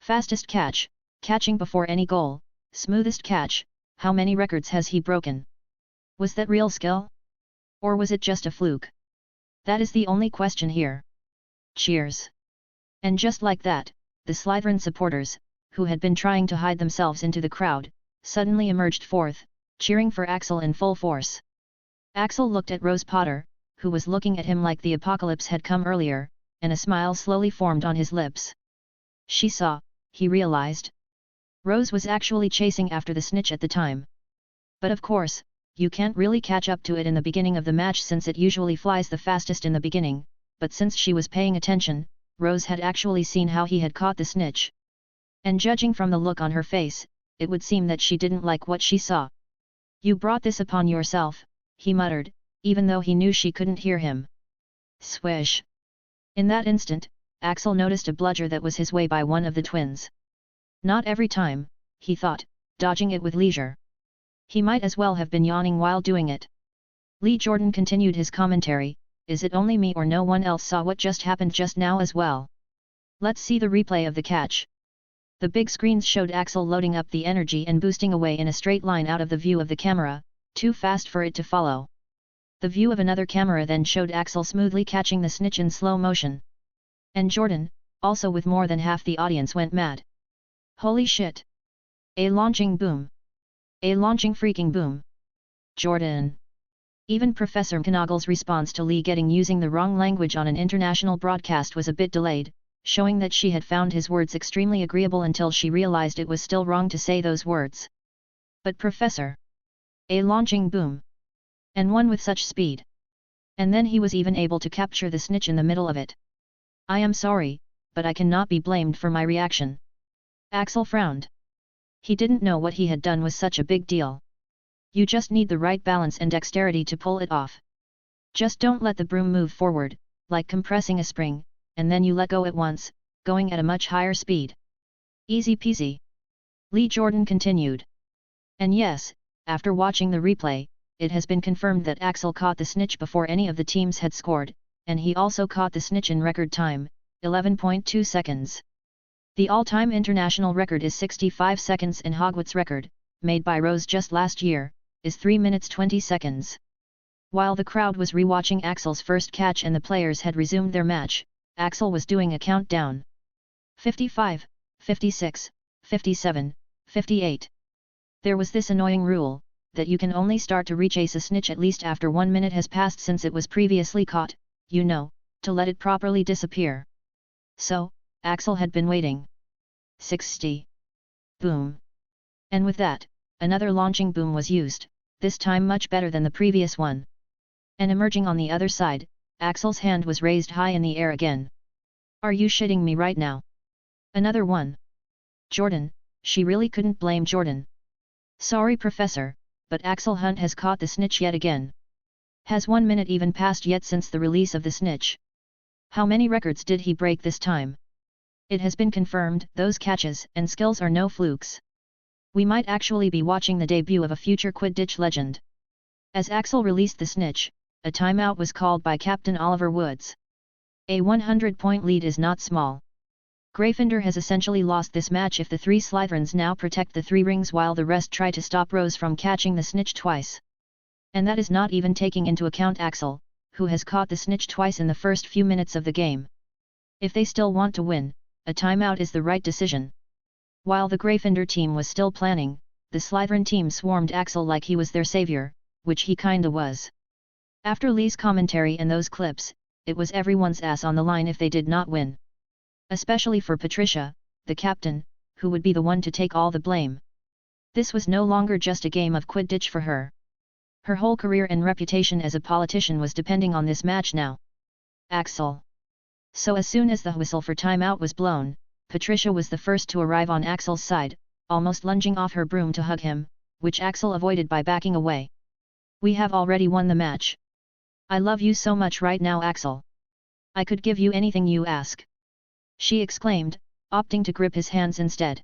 Speaker 1: Fastest catch, catching before any goal, smoothest catch, how many records has he broken? Was that real skill? Or was it just a fluke? That is the only question here. Cheers! And just like that, the Slytherin supporters, who had been trying to hide themselves into the crowd, suddenly emerged forth, cheering for Axel in full force. Axel looked at Rose Potter, who was looking at him like the apocalypse had come earlier, and a smile slowly formed on his lips. She saw, he realized. Rose was actually chasing after the snitch at the time. But of course, you can't really catch up to it in the beginning of the match since it usually flies the fastest in the beginning, but since she was paying attention, Rose had actually seen how he had caught the snitch. And judging from the look on her face, it would seem that she didn't like what she saw. You brought this upon yourself, he muttered, even though he knew she couldn't hear him. Swish! In that instant, Axel noticed a bludger that was his way by one of the twins. Not every time, he thought, dodging it with leisure. He might as well have been yawning while doing it. Lee Jordan continued his commentary, is it only me or no one else saw what just happened just now as well? Let's see the replay of the catch. The big screens showed Axel loading up the energy and boosting away in a straight line out of the view of the camera, too fast for it to follow. The view of another camera then showed Axel smoothly catching the snitch in slow motion. And Jordan, also with more than half the audience, went mad. Holy shit! A launching boom! A launching freaking boom! Jordan! Even Professor McGonagall's response to Lee getting using the wrong language on an international broadcast was a bit delayed, showing that she had found his words extremely agreeable until she realized it was still wrong to say those words. But Professor! A launching boom! And one with such speed! And then he was even able to capture the snitch in the middle of it. I am sorry, but I cannot be blamed for my reaction. Axel frowned. He didn't know what he had done was such a big deal. You just need the right balance and dexterity to pull it off. Just don't let the broom move forward, like compressing a spring, and then you let go at once, going at a much higher speed. Easy peasy. Lee Jordan continued. And yes, after watching the replay, it has been confirmed that Axel caught the snitch before any of the teams had scored, and he also caught the snitch in record time, 11.2 seconds. The all-time international record is 65 seconds and Hogwarts record, made by Rose just last year, is 3 minutes 20 seconds. While the crowd was rewatching Axel's first catch and the players had resumed their match, Axel was doing a countdown. 55, 56, 57, 58. There was this annoying rule, that you can only start to re-chase a snitch at least after 1 minute has passed since it was previously caught, you know, to let it properly disappear. So, Axel had been waiting. 60. Boom. And with that, another launching boom was used, this time much better than the previous one. And emerging on the other side, Axel's hand was raised high in the air again. Are you shitting me right now? Another one. Jordan, she really couldn't blame Jordan. Sorry Professor, but Axel Hunt has caught the snitch yet again. Has 1 minute even passed yet since the release of the snitch? How many records did he break this time? It has been confirmed, those catches and skills are no flukes. We might actually be watching the debut of a future Quidditch legend. As Axel released the snitch, a timeout was called by Captain Oliver Woods. A 100-point lead is not small. Gryffindor has essentially lost this match if the 3 Slytherins now protect the 3 rings while the rest try to stop Rose from catching the snitch twice. And that is not even taking into account Axel, who has caught the snitch twice in the first few minutes of the game. If they still want to win, a timeout is the right decision. While the Gryffindor team was still planning, the Slytherin team swarmed Axel like he was their savior, which he kinda was. After Lee's commentary and those clips, it was everyone's ass on the line if they did not win. Especially for Patricia, the captain, who would be the one to take all the blame. This was no longer just a game of Quidditch for her. Her whole career and reputation as a politician was depending on this match now. Axel. So as soon as the whistle for timeout was blown, Patricia was the first to arrive on Axel's side, almost lunging off her broom to hug him, which Axel avoided by backing away. "We have already won the match. I love you so much right now, Axel. I could give you anything you ask," she exclaimed, opting to grip his hands instead.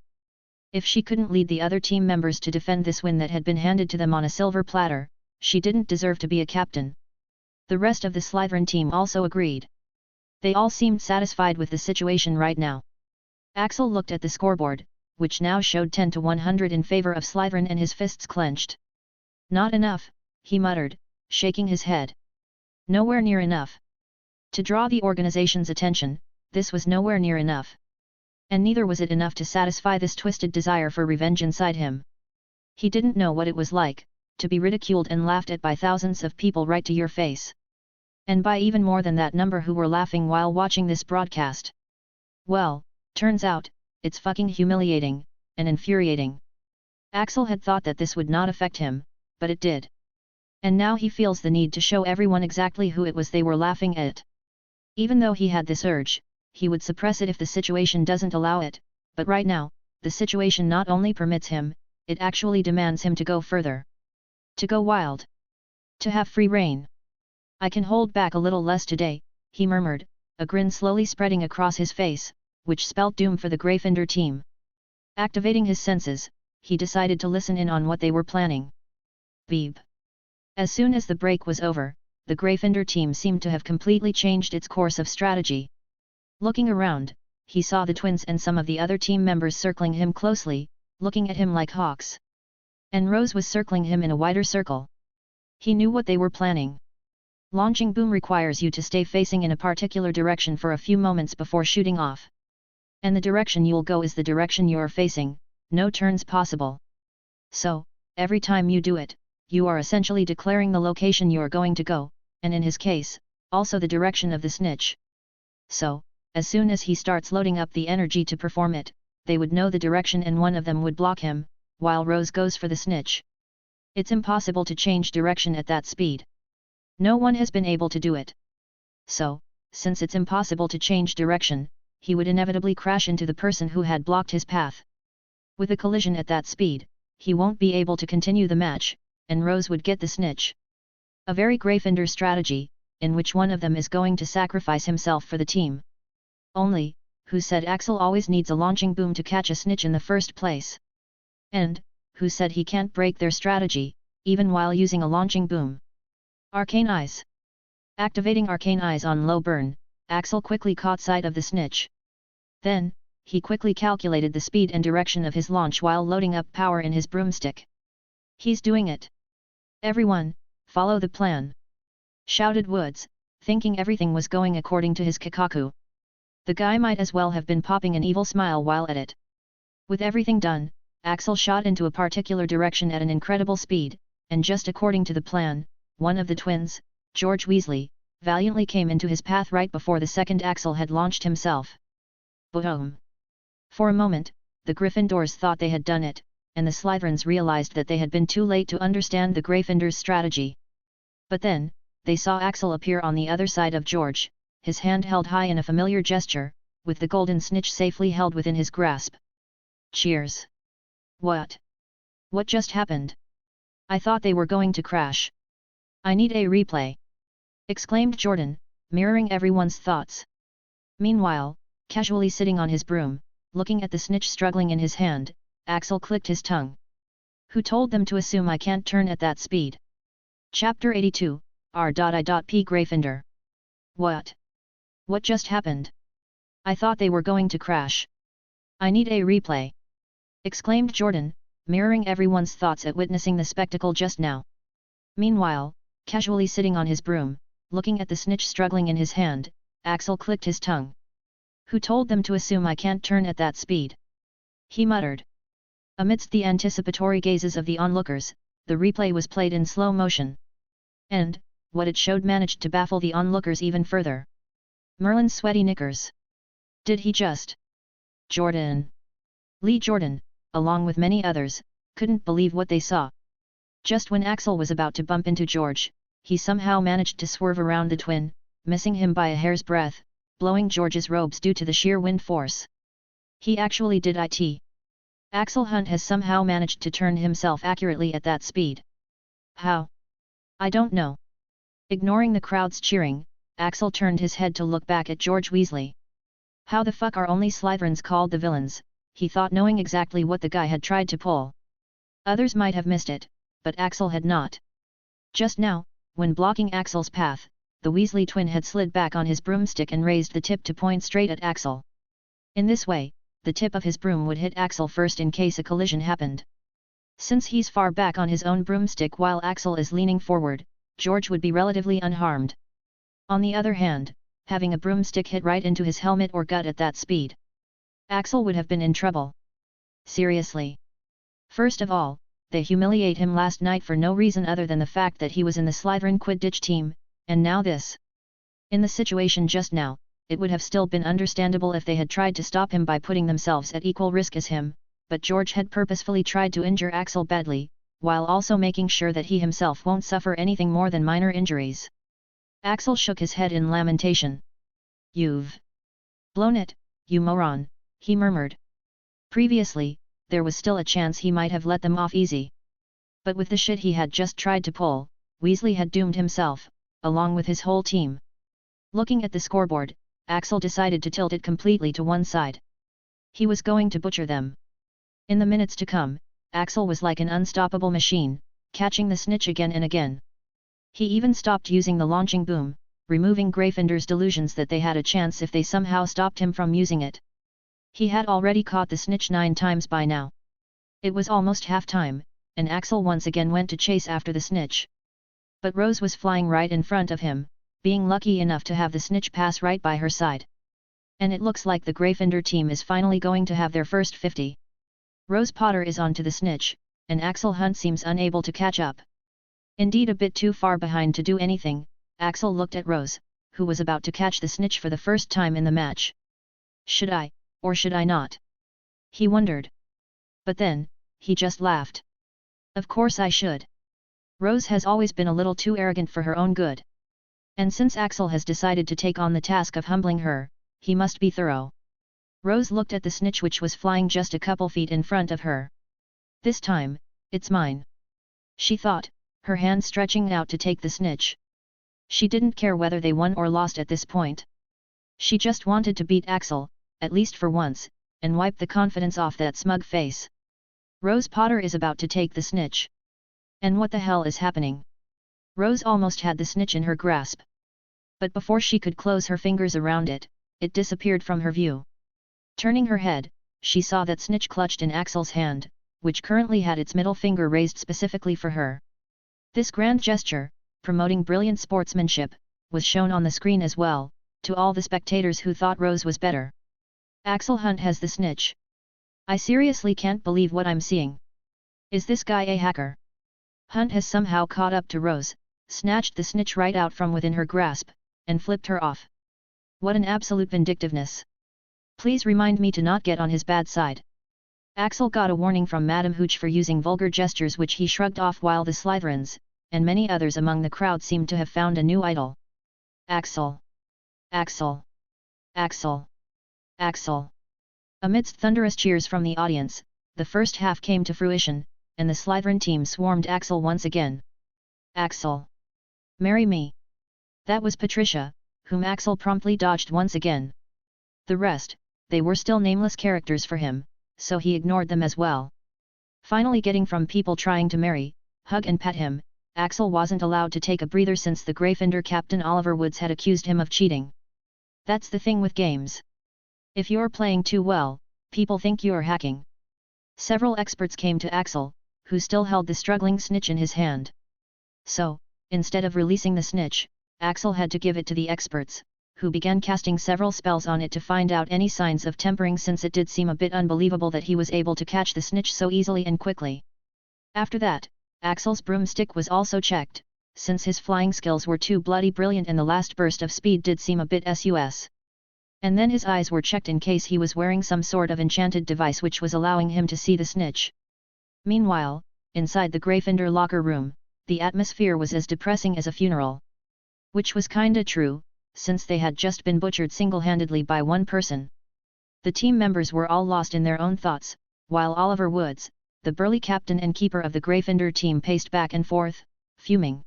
Speaker 1: If she couldn't lead the other team members to defend this win that had been handed to them on a silver platter, she didn't deserve to be a captain. The rest of the Slytherin team also agreed. They all seemed satisfied with the situation right now. Axel looked at the scoreboard, which now showed 10 to 100 in favor of Slytherin, and his fists clenched. "Not enough," he muttered, shaking his head. "Nowhere near enough." To draw the organization's attention, this was nowhere near enough. And neither was it enough to satisfy this twisted desire for revenge inside him. He didn't know what it was like, to be ridiculed and laughed at by thousands of people right to your face. And by even more than that number who were laughing while watching this broadcast. Well, turns out, it's fucking humiliating, and infuriating. Axel had thought that this would not affect him, but it did. And now he feels the need to show everyone exactly who it was they were laughing at. Even though he had this urge, he would suppress it if the situation doesn't allow it, but right now, the situation not only permits him, it actually demands him to go further. To go wild. To have free rein. "I can hold back a little less today," he murmured, a grin slowly spreading across his face, which spelt doom for the Gryffindor team. Activating his senses, he decided to listen in on what they were planning. Beep. As soon as the break was over, the Gryffindor team seemed to have completely changed its course of strategy. Looking around, he saw the twins and some of the other team members circling him closely, looking at him like hawks. And Rose was circling him in a wider circle. He knew what they were planning. Launching boom requires you to stay facing in a particular direction for a few moments before shooting off. And the direction you'll go is the direction you're facing, no turns possible. So, every time you do it, you are essentially declaring the location you're going to go, and in his case, also the direction of the snitch. So, as soon as he starts loading up the energy to perform it, they would know the direction and one of them would block him, while Rose goes for the snitch. It's impossible to change direction at that speed. No one has been able to do it. So, since it's impossible to change direction, he would inevitably crash into the person who had blocked his path. With a collision at that speed, he won't be able to continue the match, and Rose would get the snitch. A very Gryffindor strategy, in which one of them is going to sacrifice himself for the team. Only, who said Axel always needs a launching boom to catch a snitch in the first place? And, who said he can't break their strategy, even while using a launching boom? Arcane Eyes. Activating Arcane Eyes on low burn, Axel quickly caught sight of the snitch. Then, he quickly calculated the speed and direction of his launch while loading up power in his broomstick. "He's doing it! Everyone, follow the plan!" shouted Woods, thinking everything was going according to his kikaku. The guy might as well have been popping an evil smile while at it. With everything done, Axel shot into a particular direction at an incredible speed, and just according to the plan, one of the twins, George Weasley, valiantly came into his path right before the second Axel had launched himself. Boom! For a moment, the Gryffindors thought they had done it, and the Slytherins realized that they had been too late to understand the Gryffindors' strategy. But then, they saw Axel appear on the other side of George, his hand held high in a familiar gesture, with the golden snitch safely held within his grasp. Cheers! What? What just happened? I thought they were going to crash. I need a replay! Exclaimed Jordan, mirroring everyone's thoughts. Meanwhile, casually sitting on his broom, looking at the snitch struggling in his hand, Axel clicked his tongue. Who told them to assume I can't turn at that speed? Chapter 82, R.I.P. Gryffindor. What? What just happened? I thought they were going to crash. I need a replay! Exclaimed Jordan, mirroring everyone's thoughts at witnessing the spectacle just now. Meanwhile, casually sitting on his broom, looking at the snitch struggling in his hand, Axel clicked his tongue. Who told them to assume I can't turn at that speed? he muttered. Amidst the anticipatory gazes of the onlookers, the replay was played in slow motion. And, what it showed managed to baffle the onlookers even further. Merlin's sweaty knickers. Did he just? Jordan. Lee Jordan, along with many others, couldn't believe what they saw. Just when Axel was about to bump into George, he somehow managed to swerve around the twin, missing him by a hair's breadth, blowing George's robes due to the sheer wind force. He actually did it. Axel Hunt has somehow managed to turn himself accurately at that speed. How? I don't know. Ignoring the crowd's cheering, Axel turned his head to look back at George Weasley. How the fuck are only Slytherins called the villains, he thought, knowing exactly what the guy had tried to pull. Others might have missed it, but Axel had not. Just now, when blocking Axel's path, the Weasley twin had slid back on his broomstick and raised the tip to point straight at Axel. In this way, the tip of his broom would hit Axel first in case a collision happened. Since he's far back on his own broomstick while Axel is leaning forward, George would be relatively unharmed. On the other hand, having a broomstick hit right into his helmet or gut at that speed, Axel would have been in trouble. Seriously. First of all, they humiliate him last night for no reason other than the fact that he was in the Slytherin Quidditch team, and now this. In the situation just now, it would have still been understandable if they had tried to stop him by putting themselves at equal risk as him, but George had purposefully tried to injure Axel badly, while also making sure that he himself won't suffer anything more than minor injuries. Axel shook his head in lamentation. You've blown it, you moron, he murmured. Previously, there was still a chance he might have let them off easy. But with the shit he had just tried to pull, Weasley had doomed himself, along with his whole team. Looking at the scoreboard, Axel decided to tilt it completely to one side. He was going to butcher them. In the minutes to come, Axel was like an unstoppable machine, catching the snitch again and again. He even stopped using the launching boom, removing Gryffindor's delusions that they had a chance if they somehow stopped him from using it. He had already caught the snitch 9 times by now. It was almost half-time, and Axel once again went to chase after the snitch. But Rose was flying right in front of him, being lucky enough to have the snitch pass right by her side. And it looks like the Gryffindor team is finally going to have their first 50. Rose Potter is onto the snitch, and Axel Hunt seems unable to catch up. Indeed, a bit too far behind to do anything. Axel looked at Rose, who was about to catch the snitch for the first time in the match. Should I, or should I not? He wondered. But then, he just laughed. Of course I should. Rose has always been a little too arrogant for her own good. And since Axel has decided to take on the task of humbling her, he must be thorough. Rose looked at the snitch which was flying just a couple feet in front of her. This time, it's mine, she thought, her hand stretching out to take the snitch. She didn't care whether they won or lost at this point. She just wanted to beat Axel, at least for once, and wipe the confidence off that smug face. Rose Potter is about to take the snitch. And what the hell is happening? Rose almost had the snitch in her grasp. But before she could close her fingers around it, it disappeared from her view. Turning her head, she saw that snitch clutched in Axel's hand, which currently had its middle finger raised specifically for her. This grand gesture, promoting brilliant sportsmanship, was shown on the screen as well, to all the spectators who thought Rose was better. Axel Hunt has the snitch. I seriously can't believe what I'm seeing. Is this guy a hacker? Hunt has somehow caught up to Rose, snatched the snitch right out from within her grasp, and flipped her off. What an absolute vindictiveness. Please remind me to not get on his bad side. Axel got a warning from Madame Hooch for using vulgar gestures which he shrugged off while the Slytherins, and many others among the crowd seemed to have found a new idol. Axel! Axel! Axel! Axel! Amidst thunderous cheers from the audience, the first half came to fruition, and the Slytherin team swarmed Axel once again. Axel! Marry me! That was Patricia, whom Axel promptly dodged once again. The rest, they were still nameless characters for him, so he ignored them as well. Finally getting from people trying to marry, hug and pet him, Axel wasn't allowed to take a breather since the Gryffindor captain Oliver Woods had accused him of cheating. That's the thing with games. If you're playing too well, people think you're hacking. Several experts came to Axel, who still held the struggling snitch in his hand. So, instead of releasing the snitch, Axel had to give it to the experts, who began casting several spells on it to find out any signs of tempering, since it did seem a bit unbelievable that he was able to catch the snitch so easily and quickly. After that, Axel's broomstick was also checked, since his flying skills were too bloody brilliant and the last burst of speed did seem a bit sus. And then his eyes were checked in case he was wearing some sort of enchanted device which was allowing him to see the snitch. Meanwhile, inside the Gryffindor locker room, the atmosphere was as depressing as a funeral. Which was kinda true, since they had just been butchered single-handedly by one person. The team members were all lost in their own thoughts, while Oliver Woods, the burly captain and keeper of the Gryffindor team, paced back and forth, fuming.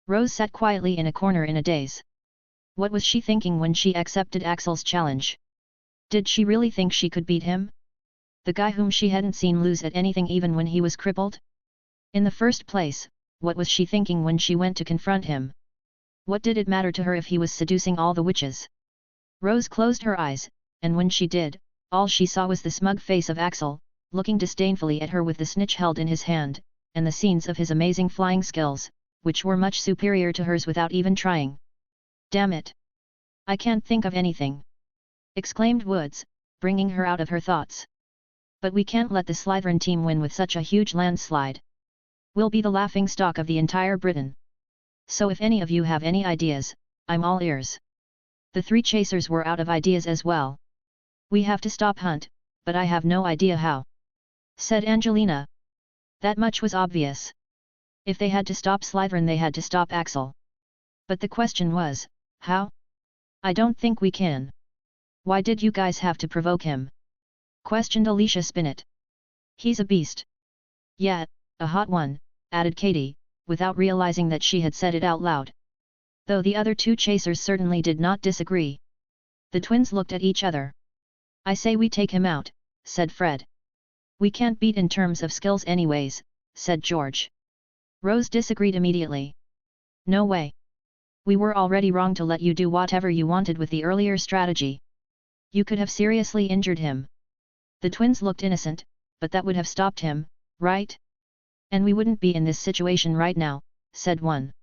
Speaker 1: Rose sat quietly in a corner in a daze. What was she thinking when she accepted Axel's challenge? Did she really think she could beat him? The guy whom she hadn't seen lose at anything even when he was crippled? In the first place, what was she thinking when she went to confront him? What did it matter to her if he was seducing all the witches? Rose closed her eyes, and when she did, all she saw was the smug face of Axel, looking disdainfully at her with the snitch held in his hand, and the scenes of his amazing flying skills, which were much superior to hers without even trying. Damn it! I can't think of anything! Exclaimed Woods, bringing her out of her thoughts. But we can't let the Slytherin team win with such a huge landslide. We'll be the laughingstock of the entire Britain. So if any of you have any ideas, I'm all ears. The three chasers were out of ideas as well. We have to stop Hunt, but I have no idea how. Said Angelina. That much was obvious. If they had to stop Slytherin, they had to stop Axel. But the question was, how? I don't think we can. Why did you guys have to provoke him? Questioned Alicia Spinnet. He's a beast. Yeah, a hot one, added Katie, without realizing that she had said it out loud. Though the other two chasers certainly did not disagree. The twins looked at each other. I say we take him out, said Fred. We can't beat in terms of skills anyways, said George. Rose disagreed immediately. No way. We were already wrong to let you do whatever you wanted with the earlier strategy. You could have seriously injured him. The twins looked innocent, but that would have stopped him, right? And we wouldn't be in this situation right now, said one.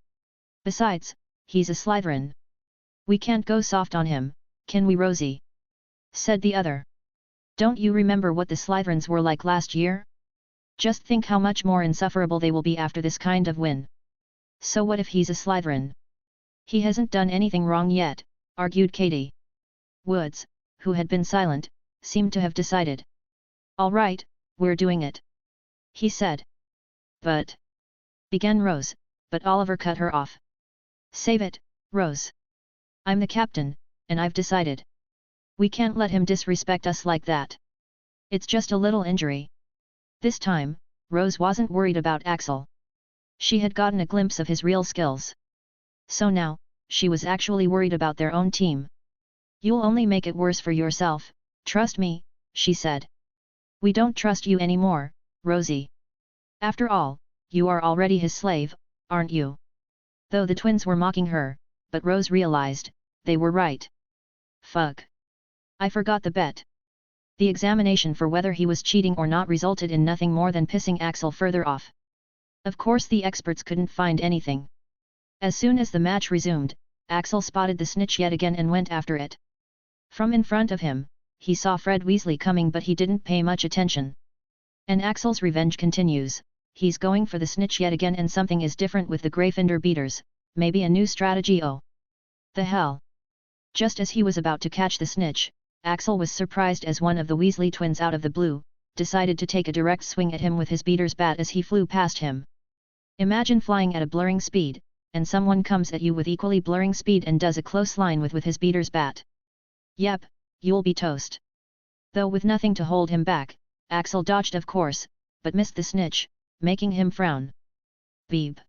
Speaker 1: Besides, he's a Slytherin. We can't go soft on him, can we, Rosie? Said the other. Don't you remember what the Slytherins were like last year? Just think how much more insufferable they will be after this kind of win. So what if he's a Slytherin? He hasn't done anything wrong yet, argued Katie. Woods, who had been silent, seemed to have decided. All right, we're doing it. He said. But... began Rose, but Oliver cut her off. Save it, Rose. I'm the captain, and I've decided. We can't let him disrespect us like that. It's just a little injury. This time, Rose wasn't worried about Axel. She had gotten a glimpse of his real skills. So now, she was actually worried about their own team. You'll only make it worse for yourself, trust me, she said. We don't trust you anymore, Rosie. After all, you are already his slave, aren't you? Though the twins were mocking her, but Rose realized, they were right. Fuck. I forgot the bet. The examination for whether he was cheating or not resulted in nothing more than pissing Axel further off. Of course the experts couldn't find anything. As soon as the match resumed, Axel spotted the snitch yet again and went after it. From in front of him, he saw Fred Weasley coming, but he didn't pay much attention. And Axel's revenge continues, he's going for the snitch yet again, and something is different with the Gryffindor beaters, maybe a new strategy. Oh! The hell! Just as he was about to catch the snitch, Axel was surprised as one of the Weasley twins out of the blue, decided to take a direct swing at him with his beater's bat as he flew past him. Imagine flying at a blurring speed, and someone comes at you with equally blurring speed and does a close line with his beater's bat. Yep, you'll be toast. Though with nothing to hold him back, Axel dodged of course, but missed the snitch, making him frown. Beep.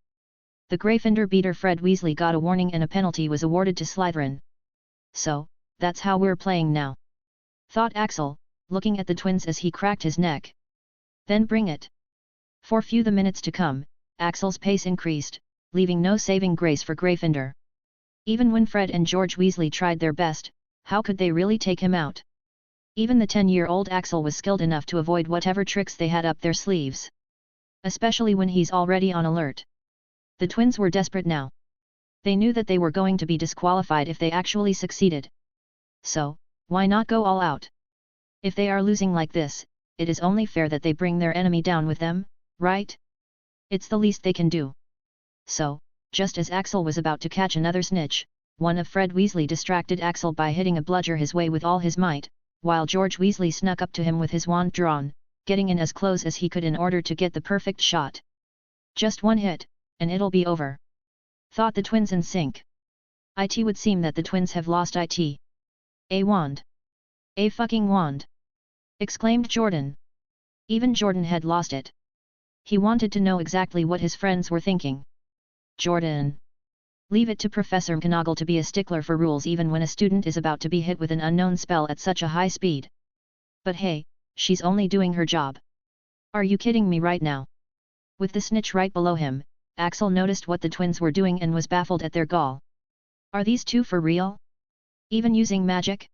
Speaker 1: The Gryffindor beater Fred Weasley got a warning and a penalty was awarded to Slytherin. So, that's how we're playing now, thought Axel, looking at the twins as he cracked his neck. Then bring it. For few the minutes to come, Axel's pace increased, leaving no saving grace for Gryffindor. Even when Fred and George Weasley tried their best, how could they really take him out? Even the 10-year-old Axel was skilled enough to avoid whatever tricks they had up their sleeves. Especially when he's already on alert. The twins were desperate now. They knew that they were going to be disqualified if they actually succeeded. So, why not go all out? If they are losing like this, it is only fair that they bring their enemy down with them, right? It's the least they can do. So, just as Axel was about to catch another snitch, one of Fred Weasley distracted Axel by hitting a bludger his way with all his might, while George Weasley snuck up to him with his wand drawn, getting in as close as he could in order to get the perfect shot. Just one hit, and it'll be over, thought the twins in sync. It would seem that the twins have lost it. A wand. A fucking wand! Exclaimed Jordan. Even Jordan had lost it. He wanted to know exactly what his friends were thinking. Jordan. Leave it to Professor McGonagall to be a stickler for rules even when a student is about to be hit with an unknown spell at such a high speed. But hey, she's only doing her job. Are you kidding me right now? With the snitch right below him, Axel noticed what the twins were doing and was baffled at their gall. Are these two for real? Even using magic?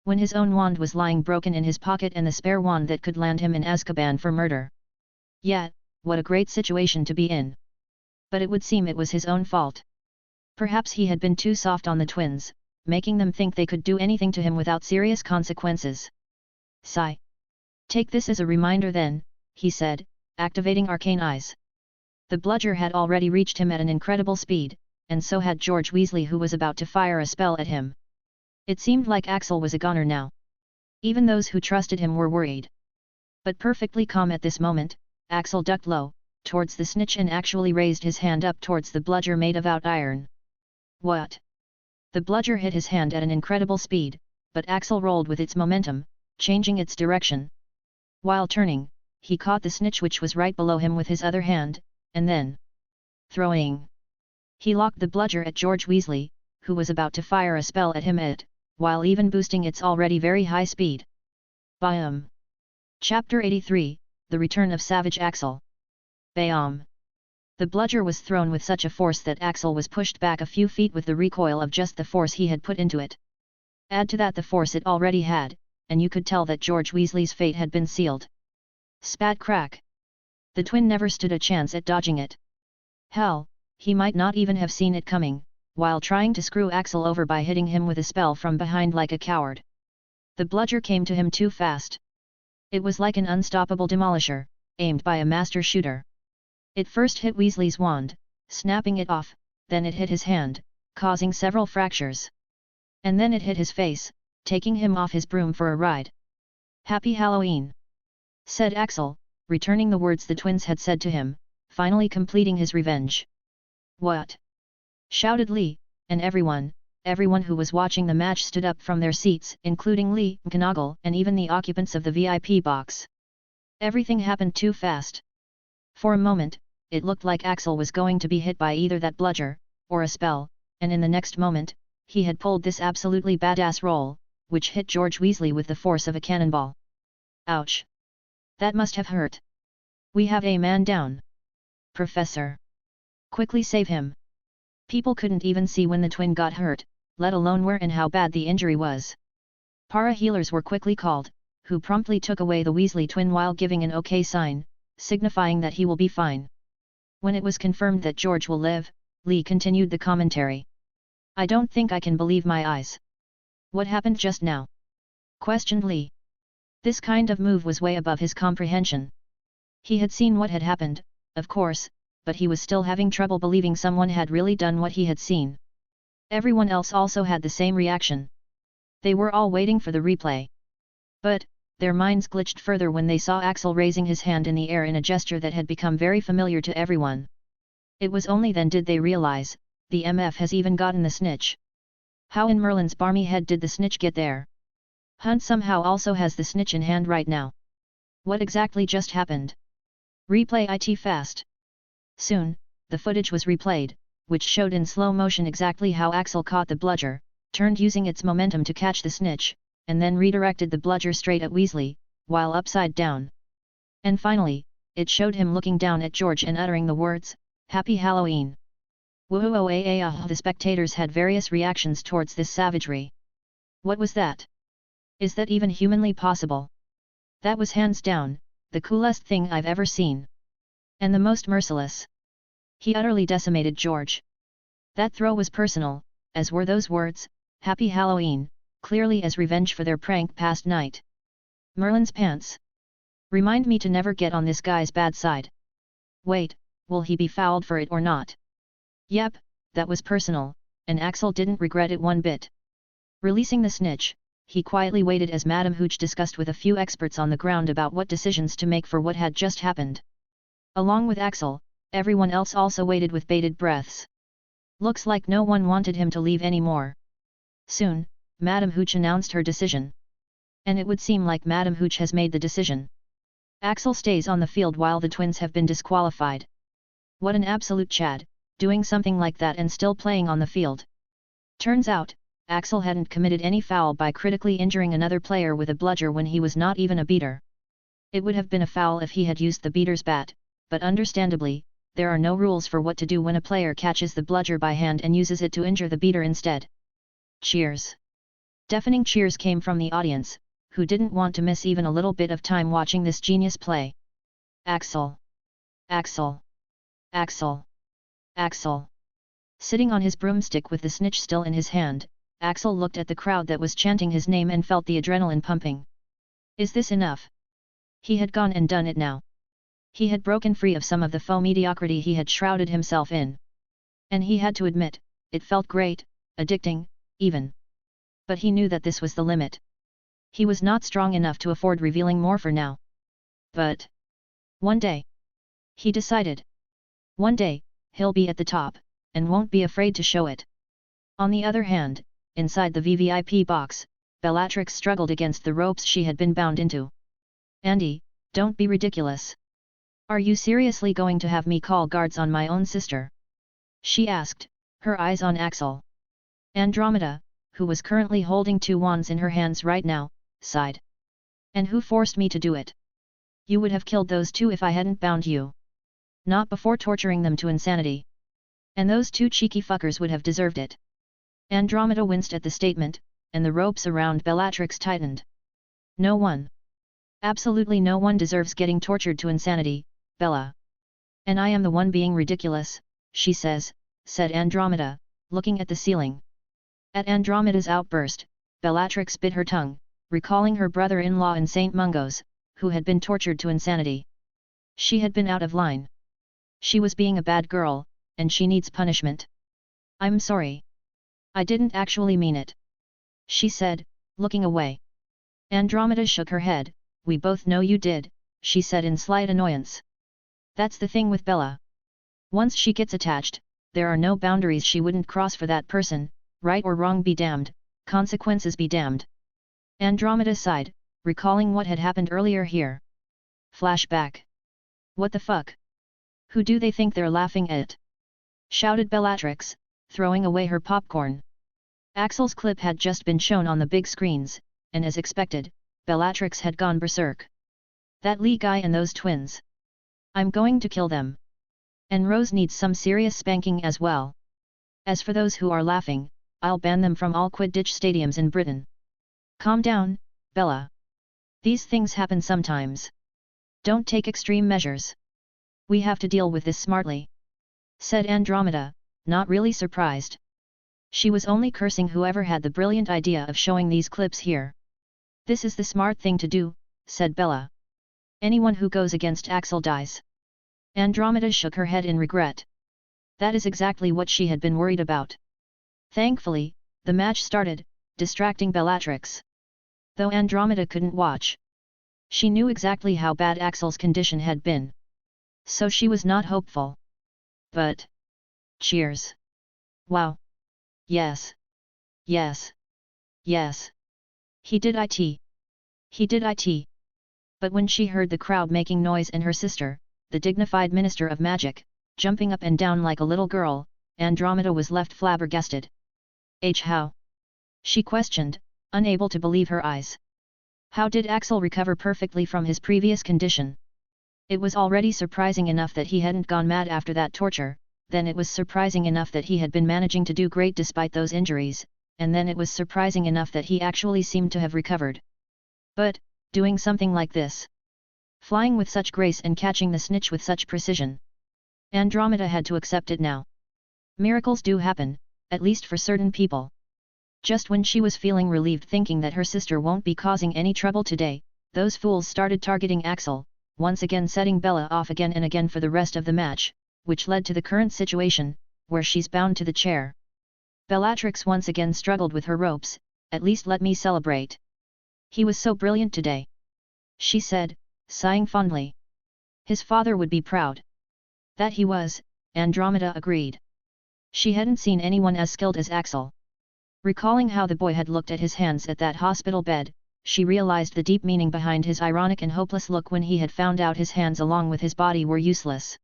Speaker 1: When his own wand was lying broken in his pocket and the spare wand that could land him in Azkaban for murder. Yet, what a great situation to be in. But it would seem it was his own fault. Perhaps he had been too soft on the twins, making them think they could do anything to him without serious consequences. Sigh. Take this as a reminder then, he said, activating Arcane Eyes. The bludger had already reached him at an incredible speed, and so had George Weasley, who was about to fire a spell at him. It seemed like Axel was a goner now. Even those who trusted him were worried. But perfectly calm at this moment, Axel ducked low, towards the snitch and actually raised his hand up towards the bludger made of out iron. What? The bludger hit his hand at an incredible speed, but Axel rolled with its momentum, changing its direction. While turning, he caught the snitch which was right below him with his other hand, and then throwing. He locked the bludger at George Weasley, who was about to fire a spell at him while even boosting its already very high speed. Bam! Chapter 83, The Return of Savage Axel. Bam! The bludger was thrown with such a force that Axel was pushed back a few feet with the recoil of just the force he had put into it. Add to that the force it already had, and you could tell that George Weasley's fate had been sealed. Spat crack! The twin never stood a chance at dodging it. Hell, he might not even have seen it coming, while trying to screw Axel over by hitting him with a spell from behind like a coward. The bludger came to him too fast. It was like an unstoppable demolisher, aimed by a master shooter. It first hit Weasley's wand, snapping it off, then it hit his hand, causing several fractures. And then it hit his face, taking him off his broom for a ride. Happy Halloween! Said Axel, returning the words the twins had said to him, finally completing his revenge. What? Shouted Lee, and everyone who was watching the match stood up from their seats, including Lee, McGonagall, and even the occupants of the VIP box. Everything happened too fast. For a moment, it looked like Axel was going to be hit by either that bludger, or a spell, and in the next moment, he had pulled this absolutely badass roll, which hit George Weasley with the force of a cannonball. Ouch! That must have hurt. We have a man down. Professor! Quickly save him! People couldn't even see when the twin got hurt, let alone where and how bad the injury was. Para-healers were quickly called, who promptly took away the Weasley twin while giving an OK sign, signifying that he will be fine. When it was confirmed that George will live, Lee continued the commentary. I don't think I can believe my eyes. What happened just now? Questioned Lee. This kind of move was way above his comprehension. He had seen what had happened, of course, but he was still having trouble believing someone had really done what he had seen. Everyone else also had the same reaction. They were all waiting for the replay. But, their minds glitched further when they saw Axel raising his hand in the air in a gesture that had become very familiar to everyone. It was only then did they realize, the MF has even gotten the snitch. How in Merlin's barmy head did the snitch get there? Hunt somehow also has the snitch in hand right now. What exactly just happened? Replay it fast. Soon, the footage was replayed, which showed in slow motion exactly how Axel caught the bludger, turned using its momentum to catch the snitch, and then redirected the bludger straight at Weasley, while upside down. And finally, it showed him looking down at George and uttering the words, Happy Halloween! Whoa! The spectators had various reactions towards this savagery. What was that? Is that even humanly possible? That was hands down, the coolest thing I've ever seen. And the most merciless. He utterly decimated George. That throw was personal, as were those words, "Happy Halloween," clearly as revenge for their prank past night. Merlin's pants. Remind me to never get on this guy's bad side. Wait, will he be fouled for it or not? Yep, that was personal, and Axel didn't regret it one bit. Releasing the snitch, he quietly waited as Madame Hooch discussed with a few experts on the ground about what decisions to make for what had just happened. Along with Axel, everyone else also waited with bated breaths. Looks like no one wanted him to leave anymore. Soon, Madame Hooch announced her decision. And it would seem like Madame Hooch has made the decision. Axel stays on the field while the twins have been disqualified. What an absolute Chad, doing something like that and still playing on the field. Turns out, Axel hadn't committed any foul by critically injuring another player with a bludger when he was not even a beater. It would have been a foul if he had used the beater's bat, but understandably, there are no rules for what to do when a player catches the bludger by hand and uses it to injure the beater instead. Cheers! Deafening cheers came from the audience, who didn't want to miss even a little bit of time watching this genius play. Axel! Axel! Axel! Axel! Sitting on his broomstick with the snitch still in his hand, Axel looked at the crowd that was chanting his name and felt the adrenaline pumping. Is this enough? He had gone and done it now. He had broken free of some of the faux mediocrity he had shrouded himself in. And he had to admit, it felt great, addicting, even. But he knew that this was the limit. He was not strong enough to afford revealing more for now. But one day, he decided. One day, he'll be at the top, and won't be afraid to show it. On the other hand, inside the VVIP box, Bellatrix struggled against the ropes she had been bound into. Andy, don't be ridiculous. Are you seriously going to have me call guards on my own sister? She asked, her eyes on Axel. Andromeda, who was currently holding 2 wands in her hands right now, sighed. And who forced me to do it? You would have killed those 2 if I hadn't bound you. Not before torturing them to insanity. And those 2 cheeky fuckers would have deserved it. Andromeda winced at the statement, and the ropes around Bellatrix tightened. No one. Absolutely no one deserves getting tortured to insanity, Bella. And I am the one being ridiculous, she said Andromeda, looking at the ceiling. At Andromeda's outburst, Bellatrix bit her tongue, recalling her brother-in-law in St. Mungo's, who had been tortured to insanity. She had been out of line. She was being a bad girl, and she needs punishment. I'm sorry. I didn't actually mean it. She said, looking away. Andromeda shook her head. We both know you did, she said in slight annoyance. That's the thing with Bella. Once she gets attached, there are no boundaries she wouldn't cross for that person, right or wrong be damned, consequences be damned. Andromeda sighed, recalling what had happened earlier here. Flashback. What the fuck? Who do they think they're laughing at? Shouted Bellatrix, throwing away her popcorn. Axel's clip had just been shown on the big screens, and as expected, Bellatrix had gone berserk. That Lee guy and those twins. I'm going to kill them. And Rose needs some serious spanking as well. As for those who are laughing, I'll ban them from all Quidditch stadiums in Britain. Calm down, Bella. These things happen sometimes. Don't take extreme measures. We have to deal with this smartly. Said Andromeda, not really surprised. She was only cursing whoever had the brilliant idea of showing these clips here. This is the smart thing to do, said Bella. Anyone who goes against Axel dies. Andromeda shook her head in regret. That is exactly what she had been worried about. Thankfully, the match started, distracting Bellatrix. Though Andromeda couldn't watch. She knew exactly how bad Axel's condition had been. So she was not hopeful. But... cheers. Wow. Yes. Yes. Yes. He did it. He did it. But when she heard the crowd making noise and her sister, the dignified Minister of Magic, jumping up and down like a little girl, Andromeda was left flabbergasted. How? She questioned, unable to believe her eyes. How did Axel recover perfectly from his previous condition? It was already surprising enough that he hadn't gone mad after that torture, then it was surprising enough that he had been managing to do great despite those injuries, and then it was surprising enough that he actually seemed to have recovered. But, doing something like this. Flying with such grace and catching the snitch with such precision. Andromeda had to accept it now. Miracles do happen, at least for certain people. Just when she was feeling relieved thinking that her sister won't be causing any trouble today, those fools started targeting Axel, once again setting Bella off again and again for the rest of the match, which led to the current situation, where she's bound to the chair. Bellatrix once again struggled with her ropes. At least let me celebrate. He was so brilliant today, she said, sighing fondly. His father would be proud. That he was, Andromeda agreed. She hadn't seen anyone as skilled as Axel. Recalling how the boy had looked at his hands at that hospital bed, she realized the deep meaning behind his ironic and hopeless look when he had found out his hands along with his body were useless.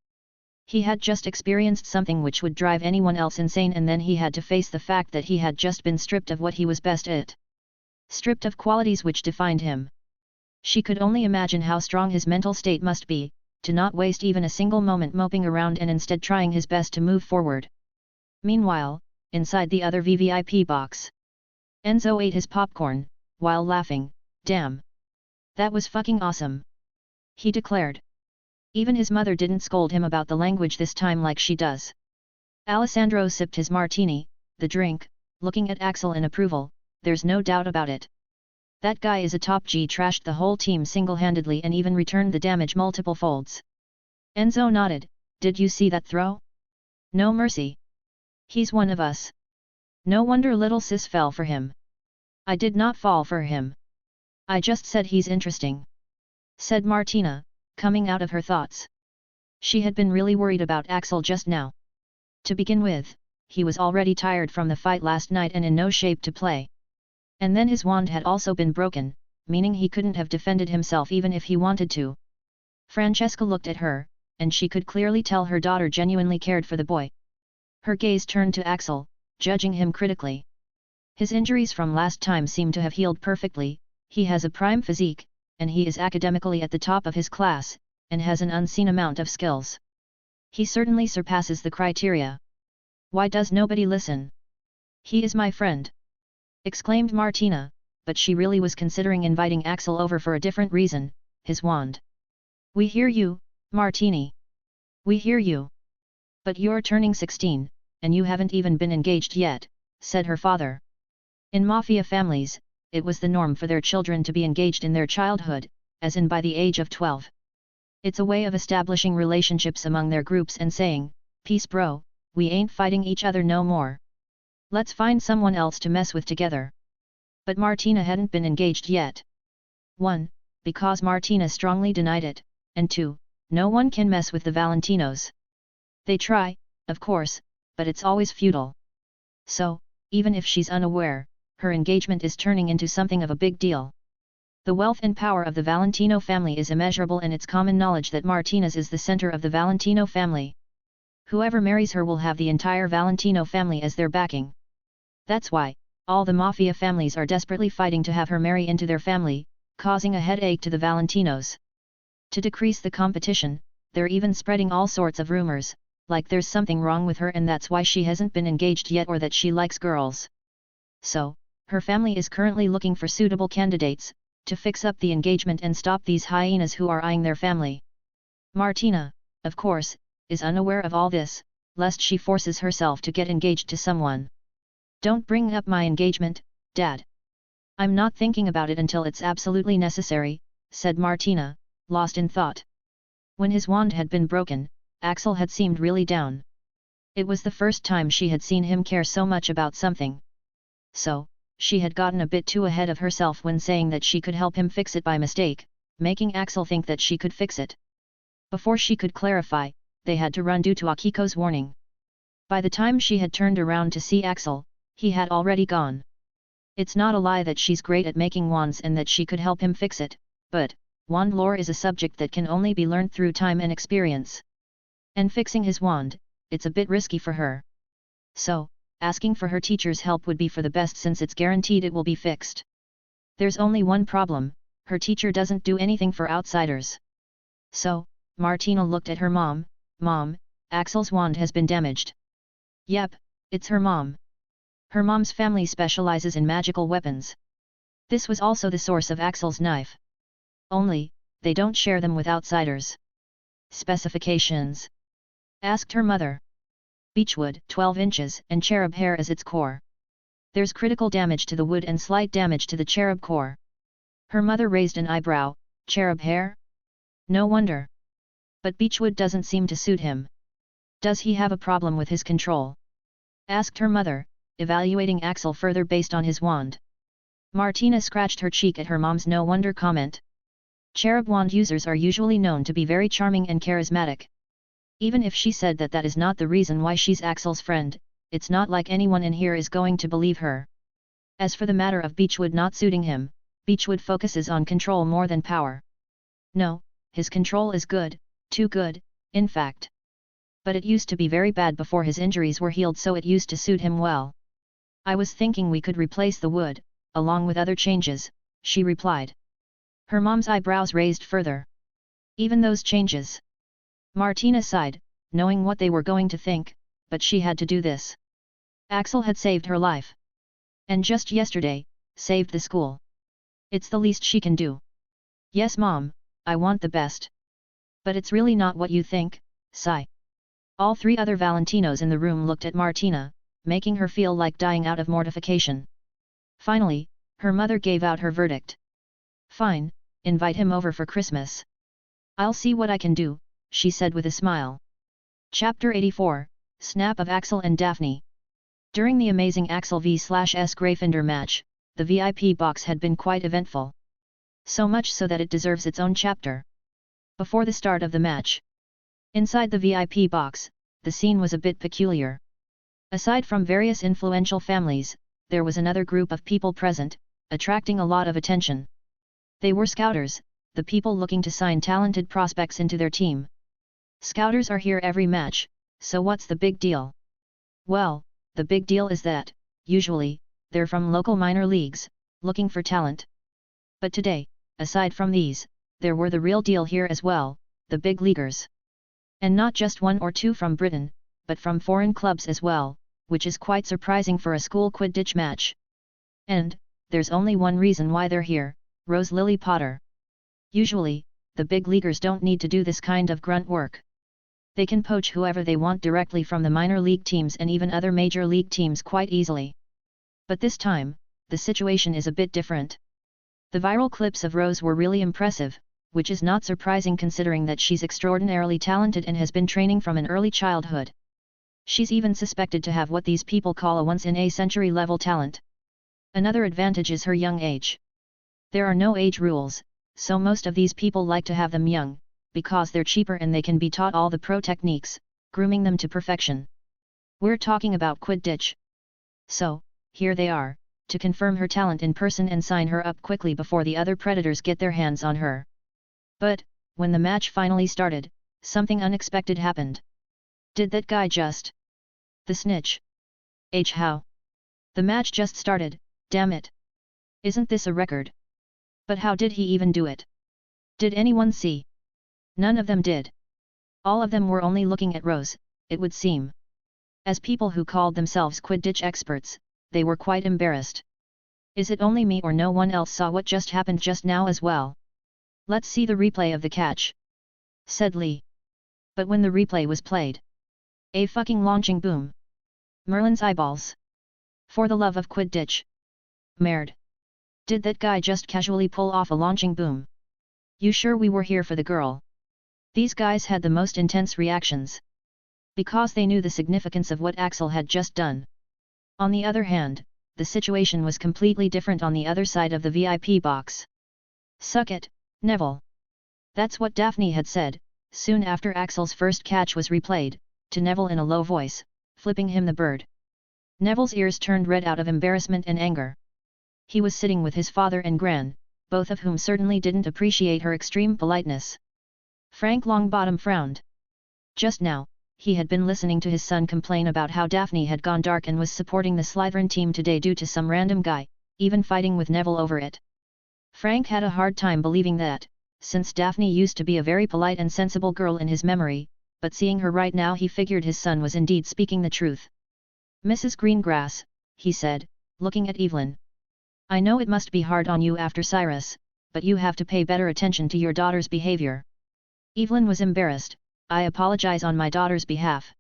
Speaker 1: He had just experienced something which would drive anyone else insane, and then he had to face the fact that he had just been stripped of what he was best at. Stripped of qualities which defined him. She could only imagine how strong his mental state must be, to not waste even a single moment moping around and instead trying his best to move forward. Meanwhile, inside the other VVIP box, Enzo ate his popcorn, while laughing. Damn! That was fucking awesome! He declared. Even his mother didn't scold him about the language this time like she does. Alessandro sipped his martini, the drink, looking at Axel in approval. There's no doubt about it. That guy is a top G. Trashed the whole team single-handedly and even returned the damage multiple folds. Enzo nodded. Did you see that throw? No mercy. He's one of us. No wonder little sis fell for him. I did not fall for him. I just said he's interesting, said Martina, coming out of her thoughts. She had been really worried about Axel just now. To begin with, he was already tired from the fight last night and in no shape to play. And then his wand had also been broken, meaning he couldn't have defended himself even if he wanted to. Francesca looked at her, and she could clearly tell her daughter genuinely cared for the boy. Her gaze turned to Axel, judging him critically. His injuries from last time seem to have healed perfectly. He has a prime physique, and he is academically at the top of his class, and has an unseen amount of skills. He certainly surpasses the criteria. Why does nobody listen? He is my friend, exclaimed Martina, but she really was considering inviting Axel over for a different reason, his wand. We hear you, Martini. We hear you. But you're turning 16, and you haven't even been engaged yet, said her father. In Mafia families, it was the norm for their children to be engaged in their childhood, as in by the age of 12. It's a way of establishing relationships among their groups and saying, peace bro, we ain't fighting each other no more. Let's find someone else to mess with together. But Martina hadn't been engaged yet. 1. Because Martina strongly denied it, and 2. No one can mess with the Valentinos. They try, of course, but it's always futile. So, even if she's unaware, her engagement is turning into something of a big deal. The wealth and power of the Valentino family is immeasurable, and it's common knowledge that Martina's is the center of the Valentino family. Whoever marries her will have the entire Valentino family as their backing. That's why, all the Mafia families are desperately fighting to have her marry into their family, causing a headache to the Valentinos. To decrease the competition, they're even spreading all sorts of rumors, like there's something wrong with her and that's why she hasn't been engaged yet, or that she likes girls. So, her family is currently looking for suitable candidates, to fix up the engagement and stop these hyenas who are eyeing their family. Martina, of course, is unaware of all this, lest she forces herself to get engaged to someone. Don't bring up my engagement, Dad. I'm not thinking about it until it's absolutely necessary, said Martina, lost in thought. When his wand had been broken, Axel had seemed really down. It was the first time she had seen him care so much about something. So, she had gotten a bit too ahead of herself when saying that she could help him fix it by mistake, making Axel think that she could fix it. Before she could clarify, they had to run due to Akiko's warning. By the time she had turned around to see Axel, he had already gone. It's not a lie that she's great at making wands and that she could help him fix it, but, wand lore is a subject that can only be learned through time and experience. And fixing his wand, it's a bit risky for her. So, asking for her teacher's help would be for the best since it's guaranteed it will be fixed. There's only one problem, her teacher doesn't do anything for outsiders. So, Martina looked at her mom. Mom, Axel's wand has been damaged. Yep, it's her mom. Her mom's family specializes in magical weapons. This was also the source of Axel's knife. Only, they don't share them with outsiders. Specifications? Asked her mother. beechwood 12 inches and cherub hair as its core. There's critical damage to the wood and slight damage to the cherub core. Her mother raised an eyebrow. Cherub hair? No wonder. But beechwood doesn't seem to suit him. Does he have a problem with his control? Asked her mother, evaluating Axel further based on his wand. Martina scratched her cheek at her mom's no wonder comment. Cherub wand users are usually known to be very charming and charismatic. Even if she said that that is not the reason why she's Axel's friend, it's not like anyone in here is going to believe her. As for the matter of beechwood not suiting him, beechwood focuses on control more than power. No, his control is good, too good, in fact. But it used to be very bad before his injuries were healed, so it used to suit him well. I was thinking we could replace the wood, along with other changes, she replied. Her mom's eyebrows raised further. Even those changes? Martina sighed, knowing what they were going to think, but she had to do this. Axel had saved her life. And just yesterday, saved the school. It's the least she can do. Yes, Mom, I want the best. But it's really not what you think, sigh. All three other Valentinos in the room looked at Martina, making her feel like dying out of mortification. Finally, her mother gave out her verdict. Fine, invite him over for Christmas. I'll see what I can do, she said with a smile. Chapter 84, Snap of Axel and Daphne. During the amazing Axel vs Gryffindor match, the VIP box had been quite eventful. So much so that it deserves its own chapter. Before the start of the match. Inside the VIP box, the scene was a bit peculiar. Aside from various influential families, there was another group of people present, attracting a lot of attention. They were scouters, the people looking to sign talented prospects into their team. Scouters are here every match, so what's the big deal? Well, the big deal is that, usually, they're from local minor leagues, looking for talent. But today, aside from these, there were the real deal here as well, the big leaguers. And not just one or two from Britain, but from foreign clubs as well, which is quite surprising for a school Quidditch match. And, there's only one reason why they're here, Rose Lily Potter. Usually, the big leaguers don't need to do this kind of grunt work. They can poach whoever they want directly from the minor league teams and even other major league teams quite easily. But this time, the situation is a bit different. The viral clips of Rose were really impressive, which is not surprising considering that she's extraordinarily talented and has been training from an early childhood. She's even suspected to have what these people call a once-in-a-century level talent. Another advantage is her young age. There are no age rules, so most of these people like to have them young, because they're cheaper and they can be taught all the pro techniques, grooming them to perfection. We're talking about Quidditch. So, here they are, to confirm her talent in person and sign her up quickly before the other predators get their hands on her. But, when the match finally started, something unexpected happened. Did that guy just... the snitch? How? The match just started, damn it. Isn't this a record? But how did he even do it? Did anyone see? None of them did. All of them were only looking at Rose, it would seem. As people who called themselves Quidditch experts, they were quite embarrassed. Is it only me or no one else saw what just happened just now as well? Let's see the replay of the catch, said Lee. But when the replay was played, a fucking launching boom. Merlin's eyeballs. For the love of Quidditch. Merde. Did that guy just casually pull off a launching boom? You sure we were here for the girl? These guys had the most intense reactions. Because they knew the significance of what Axel had just done. On the other hand, the situation was completely different on the other side of the VIP box. Suck it, Neville. That's what Daphne had said, soon after Axel's first catch was replayed, to Neville in a low voice, flipping him the bird. Neville's ears turned red out of embarrassment and anger. He was sitting with his father and Gran, both of whom certainly didn't appreciate her extreme politeness. Frank Longbottom frowned. Just now, he had been listening to his son complain about how Daphne had gone dark and was supporting the Slytherin team today due to some random guy, even fighting with Neville over it. Frank had a hard time believing that, since Daphne used to be a very polite and sensible girl in his memory, but seeing her right now he figured his son was indeed speaking the truth. Mrs. Greengrass, he said, looking at Evelyn. I know it must be hard on you after Cyrus, but you have to pay better attention to your daughter's behavior. Evelyn was embarrassed. I apologize on my daughter's behalf.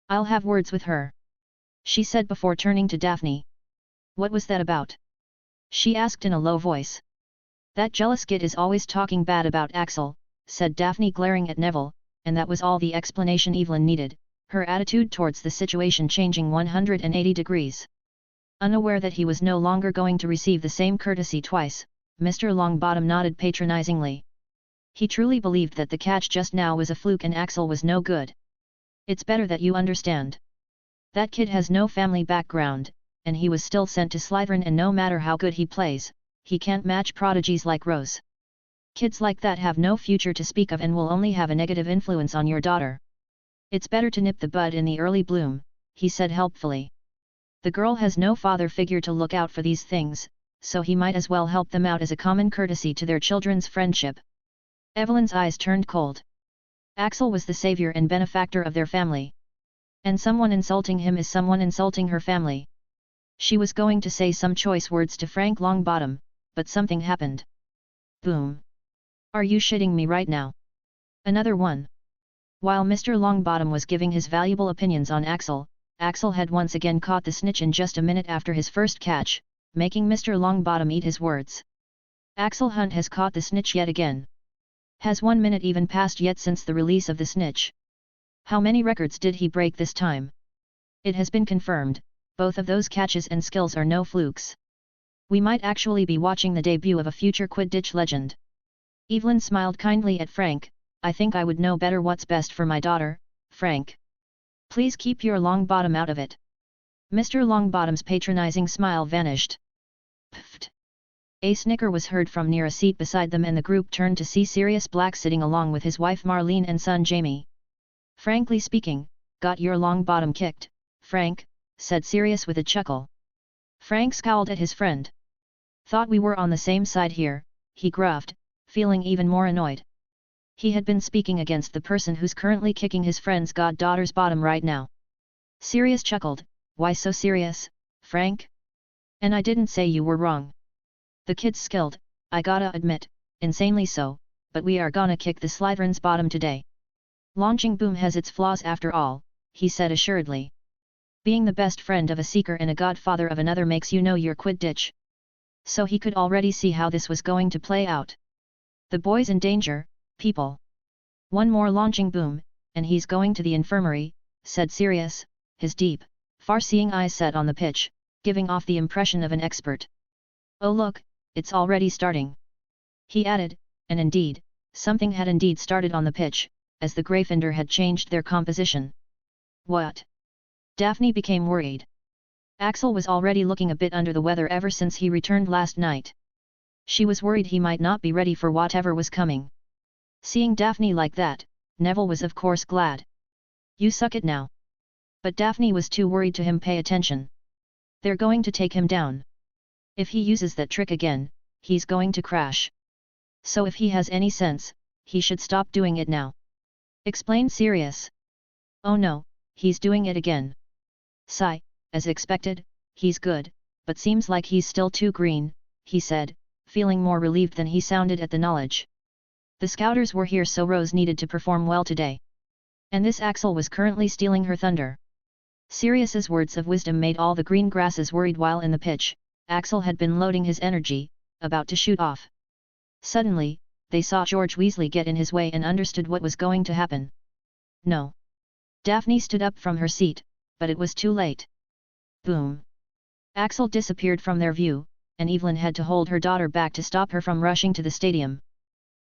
Speaker 1: I'll have words with her, she said before turning to Daphne. What was that about? She asked in a low voice. That jealous git is always talking bad about Axel, said Daphne glaring at Neville, and that was all the explanation Evelyn needed, her attitude towards the situation changing 180 degrees. Unaware that he was no longer going to receive the same courtesy twice, Mr. Longbottom nodded patronizingly. He truly believed that the catch just now was a fluke and Axel was no good. It's better that you understand. That kid has no family background, and he was still sent to Slytherin, and no matter how good he plays, he can't match prodigies like Rose. Kids like that have no future to speak of and will only have a negative influence on your daughter. It's better to nip the bud in the early bloom, he said helpfully. The girl has no father figure to look out for these things, so he might as well help them out as a common courtesy to their children's friendship. Evelyn's eyes turned cold. Axel was the savior and benefactor of their family. And someone insulting him is someone insulting her family. She was going to say some choice words to Frank Longbottom, but something happened. Boom. Are you shitting me right now? Another one. While Mr. Longbottom was giving his valuable opinions on Axel, Axel had once again caught the snitch in just a minute after his first catch, making Mr. Longbottom eat his words. Axel Hunt has caught the snitch yet again. Has 1 minute even passed yet since the release of the snitch? How many records did he break this time? It has been confirmed, both of those catches and skills are no flukes. We might actually be watching the debut of a future Quidditch legend. Evelyn smiled kindly at Frank. I think I would know better what's best for my daughter, Frank. Please keep your Longbottom out of it. Mr. Longbottom's patronizing smile vanished. Pfft. A snicker was heard from near a seat beside them, and the group turned to see Sirius Black sitting along with his wife Marlene and son Jamie. Frankly speaking, got your Longbottom kicked, Frank, said Sirius with a chuckle. Frank scowled at his friend. Thought we were on the same side here, he gruffed, feeling even more annoyed. He had been speaking against the person who's currently kicking his friend's goddaughter's bottom right now. Sirius chuckled. Why so serious, Frank? And I didn't say you were wrong. The kid's skilled, I gotta admit, insanely so, but we are gonna kick the Slytherin's bottom today. Launching Boom has its flaws after all, he said assuredly. Being the best friend of a seeker and a godfather of another makes you know your Quidditch. So he could already see how this was going to play out. The boy's in danger, people. One more Launching Boom, and he's going to the infirmary, said Sirius, his deep, far-seeing eyes set on the pitch, giving off the impression of an expert. Oh look, it's already starting. He added, and indeed, something had indeed started on the pitch, as the Gryffindor had changed their composition. What? Daphne became worried. Axel was already looking a bit under the weather ever since he returned last night. She was worried he might not be ready for whatever was coming. Seeing Daphne like that, Neville was of course glad. You suck it now. But Daphne was too worried to him pay attention. They're going to take him down. If he uses that trick again, he's going to crash. So if he has any sense, he should stop doing it now. Explained Sirius. Oh no, he's doing it again. Sigh, as expected, he's good, but seems like he's still too green, he said, feeling more relieved than he sounded at the knowledge. The Scouters were here, so Rose needed to perform well today. And this Axel was currently stealing her thunder. Sirius's words of wisdom made all the green grasses worried. While in the pitch, Axel had been loading his energy, about to shoot off. Suddenly, they saw George Weasley get in his way and understood what was going to happen. No. Daphne stood up from her seat, but it was too late. Boom. Axel disappeared from their view, and Evelyn had to hold her daughter back to stop her from rushing to the stadium.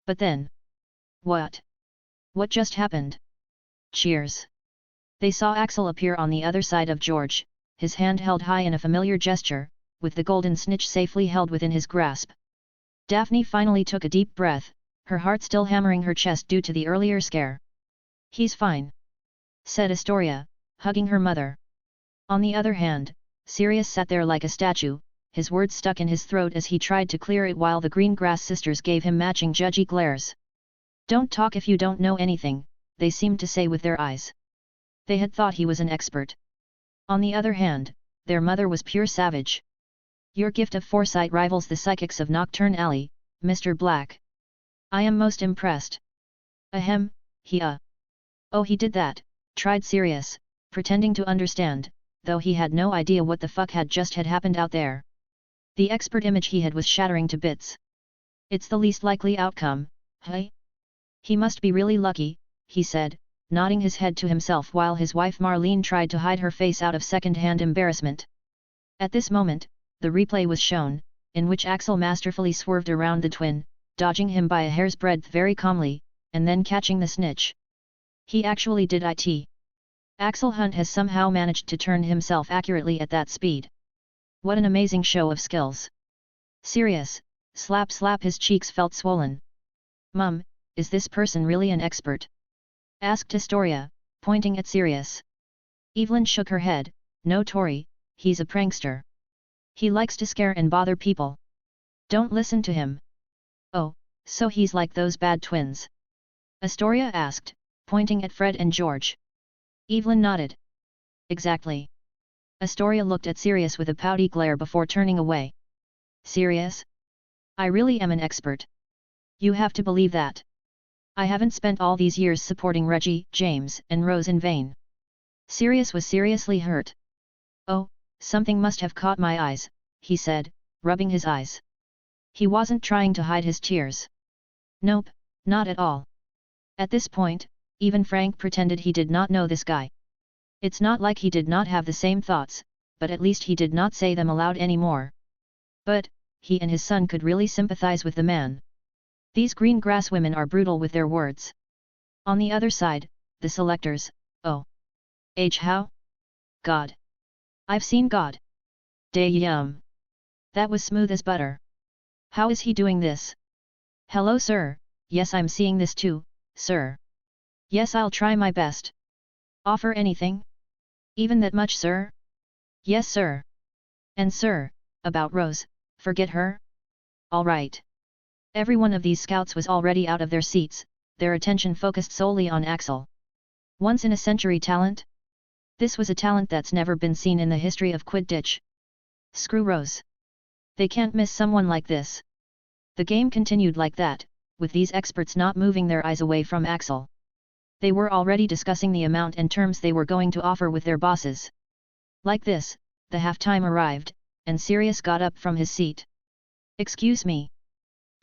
Speaker 1: But then... What? What just happened? Cheers. They saw Axel appear on the other side of George, his hand held high in a familiar gesture, with the golden snitch safely held within his grasp. Daphne finally took a deep breath, her heart still hammering her chest due to the earlier scare. He's fine, said Astoria, hugging her mother. On the other hand, Sirius sat there like a statue, his words stuck in his throat as he tried to clear it while the Green Grass sisters gave him matching judgy glares. Don't talk if you don't know anything, they seemed to say with their eyes. They had thought he was an expert. On the other hand, their mother was pure savage. Your gift of foresight rivals the psychics of Nocturne Alley, Mr. Black. I am most impressed. Ahem, he Oh he did that, tried Sirius, pretending to understand, though he had no idea what the fuck had happened out there. The expert image he had was shattering to bits. It's the least likely outcome, hey? He must be really lucky, he said, nodding his head to himself while his wife Marlene tried to hide her face out of second-hand embarrassment. At this moment, the replay was shown, in which Axel masterfully swerved around the twin, dodging him by a hair's breadth very calmly, and then catching the snitch. He actually did it. Axel Hunt has somehow managed to turn himself accurately at that speed. What an amazing show of skills. Sirius, slap his cheeks felt swollen. Mum, is this person really an expert? Asked Astoria, pointing at Sirius. Evelyn shook her head, no Tori, he's a prankster. He likes to scare and bother people. Don't listen to him. Oh, so he's like those bad twins? Astoria asked, pointing at Fred and George. Evelyn nodded. Exactly. Astoria looked at Sirius with a pouty glare before turning away. Sirius? I really am an expert. You have to believe that. I haven't spent all these years supporting Reggie, James, and Rose in vain. Sirius was seriously hurt. Oh, something must have caught my eyes, he said, rubbing his eyes. He wasn't trying to hide his tears. Nope, not at all. At this point, even Frank pretended he did not know this guy. It's not like he did not have the same thoughts, but at least he did not say them aloud anymore. But, he and his son could really sympathize with the man. These green grass women are brutal with their words. On the other side, the selectors, oh. How? God. I've seen God. Damn. That was smooth as butter. How is he doing this? Hello sir, yes I'm seeing this too, sir. Yes I'll try my best. Offer anything? Even that much sir? Yes sir. And sir, about Rose, forget her? Alright. Every one of these scouts was already out of their seats, their attention focused solely on Axel. Once in a century talent? This was a talent that's never been seen in the history of Quidditch. Screw Rose. They can't miss someone like this. The game continued like that, with these experts not moving their eyes away from Axel. They were already discussing the amount and terms they were going to offer with their bosses. Like this, the halftime arrived, and Sirius got up from his seat. Excuse me.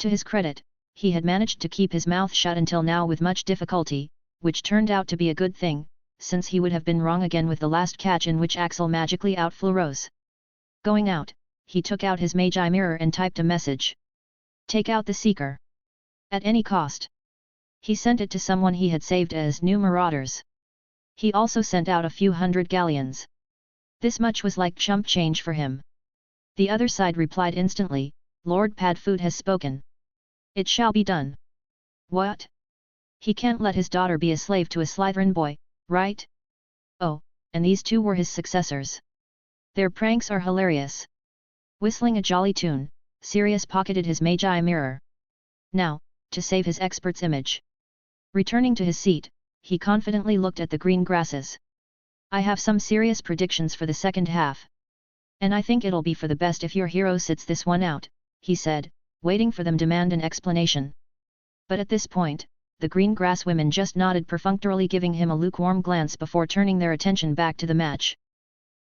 Speaker 1: To his credit, he had managed to keep his mouth shut until now with much difficulty, which turned out to be a good thing, since he would have been wrong again with the last catch in which Axel magically outflew Rose. Going out, he took out his Magi mirror and typed a message. Take out the Seeker. At any cost. He sent it to someone he had saved as new marauders. He also sent out a few hundred galleons. This much was like chump change for him. The other side replied instantly, Lord Padfoot has spoken. It shall be done. What? He can't let his daughter be a slave to a Slytherin boy, right? Oh, and these two were his successors. Their pranks are hilarious. Whistling a jolly tune, Sirius pocketed his Magi mirror. Now, to save his expert's image. Returning to his seat, he confidently looked at the green grasses. I have some serious predictions for the second half. And I think it'll be for the best if your hero sits this one out, he said, waiting for them to demand an explanation. But at this point, the green grass women just nodded perfunctorily, giving him a lukewarm glance before turning their attention back to the match.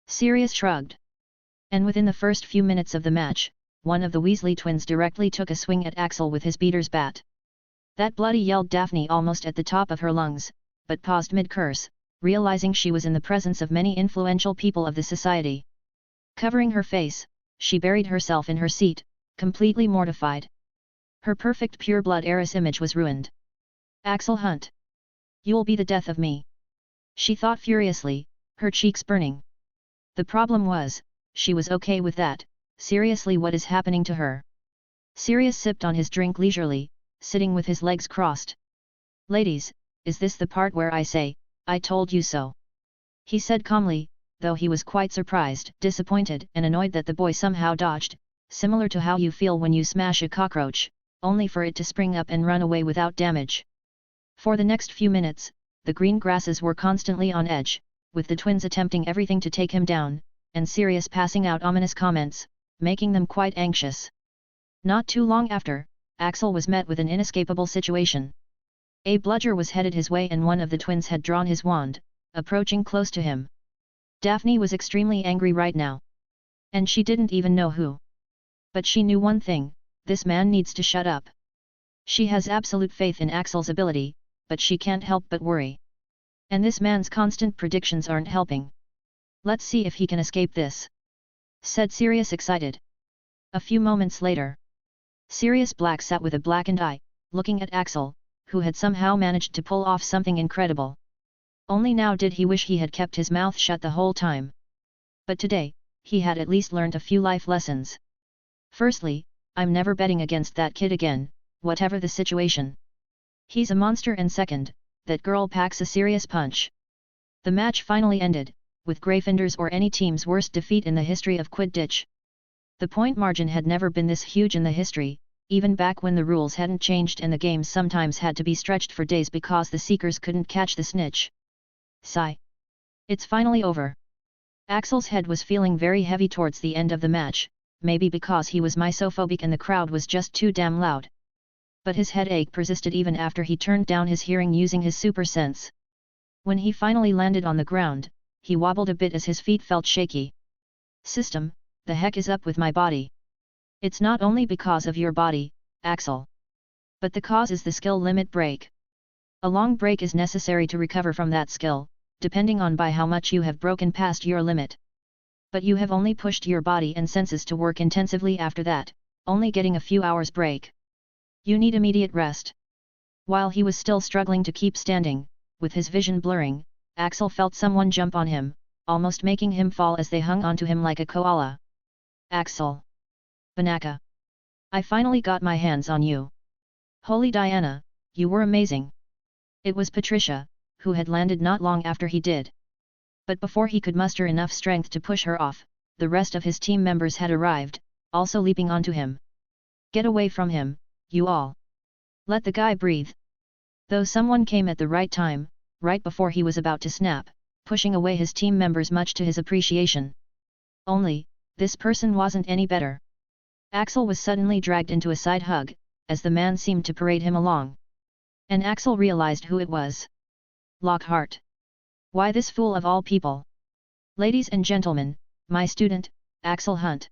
Speaker 1: Sirius shrugged. And within the first few minutes of the match, one of the Weasley twins directly took a swing at Axel with his beater's bat. That bloody, yelled Daphne almost at the top of her lungs, but paused mid-curse, realizing she was in the presence of many influential people of the society. Covering her face, she buried herself in her seat, completely mortified. Her perfect pure-blood heiress image was ruined. Axel Hunt. You'll be the death of me. She thought furiously, her cheeks burning. The problem was, she was okay with that. Seriously, what is happening to her? Sirius sipped on his drink leisurely, sitting with his legs crossed. Ladies, is this the part where I say, I told you so? He said calmly, though he was quite surprised, disappointed and annoyed that the boy somehow dodged, similar to how you feel when you smash a cockroach, only for it to spring up and run away without damage. For the next few minutes, the green grasses were constantly on edge, with the twins attempting everything to take him down, and Sirius passing out ominous comments, making them quite anxious. Not too long after, Axel was met with an inescapable situation. A bludger was headed his way and one of the twins had drawn his wand, approaching close to him. Daphne was extremely angry right now. And she didn't even know who. But she knew one thing, this man needs to shut up. She has absolute faith in Axel's ability, but she can't help but worry. And this man's constant predictions aren't helping. Let's see if he can escape this, said Sirius excited. A few moments later, Sirius Black sat with a blackened eye, looking at Axel, who had somehow managed to pull off something incredible. Only now did he wish he had kept his mouth shut the whole time. But today, he had at least learned a few life lessons. Firstly, I'm never betting against that kid again, whatever the situation. He's a monster, and second, that girl packs a serious punch. The match finally ended, with Gryffindor's or any team's worst defeat in the history of Quidditch. The point margin had never been this huge in the history, even back when the rules hadn't changed and the games sometimes had to be stretched for days because the seekers couldn't catch the snitch. Sigh. It's finally over. Axel's head was feeling very heavy towards the end of the match, maybe because he was misophobic and the crowd was just too damn loud. But his headache persisted even after he turned down his hearing using his super sense. When he finally landed on the ground, he wobbled a bit as his feet felt shaky. System, the heck is up with my body? It's not only because of your body, Axel. But the cause is the skill limit break. A long break is necessary to recover from that skill, depending on by how much you have broken past your limit. But you have only pushed your body and senses to work intensively after that, only getting a few hours break. You need immediate rest. While he was still struggling to keep standing, with his vision blurring, Axel felt someone jump on him, almost making him fall as they hung onto him like a koala. Axel. Banaka. I finally got my hands on you. Holy Diana, you were amazing. It was Patricia, who had landed not long after he did. But before he could muster enough strength to push her off, the rest of his team members had arrived, also leaping onto him. Get away from him, you all. Let the guy breathe. Though someone came at the right time, right before he was about to snap, pushing away his team members much to his appreciation. Only, this person wasn't any better. Axel was suddenly dragged into a side hug, as the man seemed to parade him along. And Axel realized who it was. Lockhart. Why this fool of all people? Ladies and gentlemen, my student, Axel Hunt,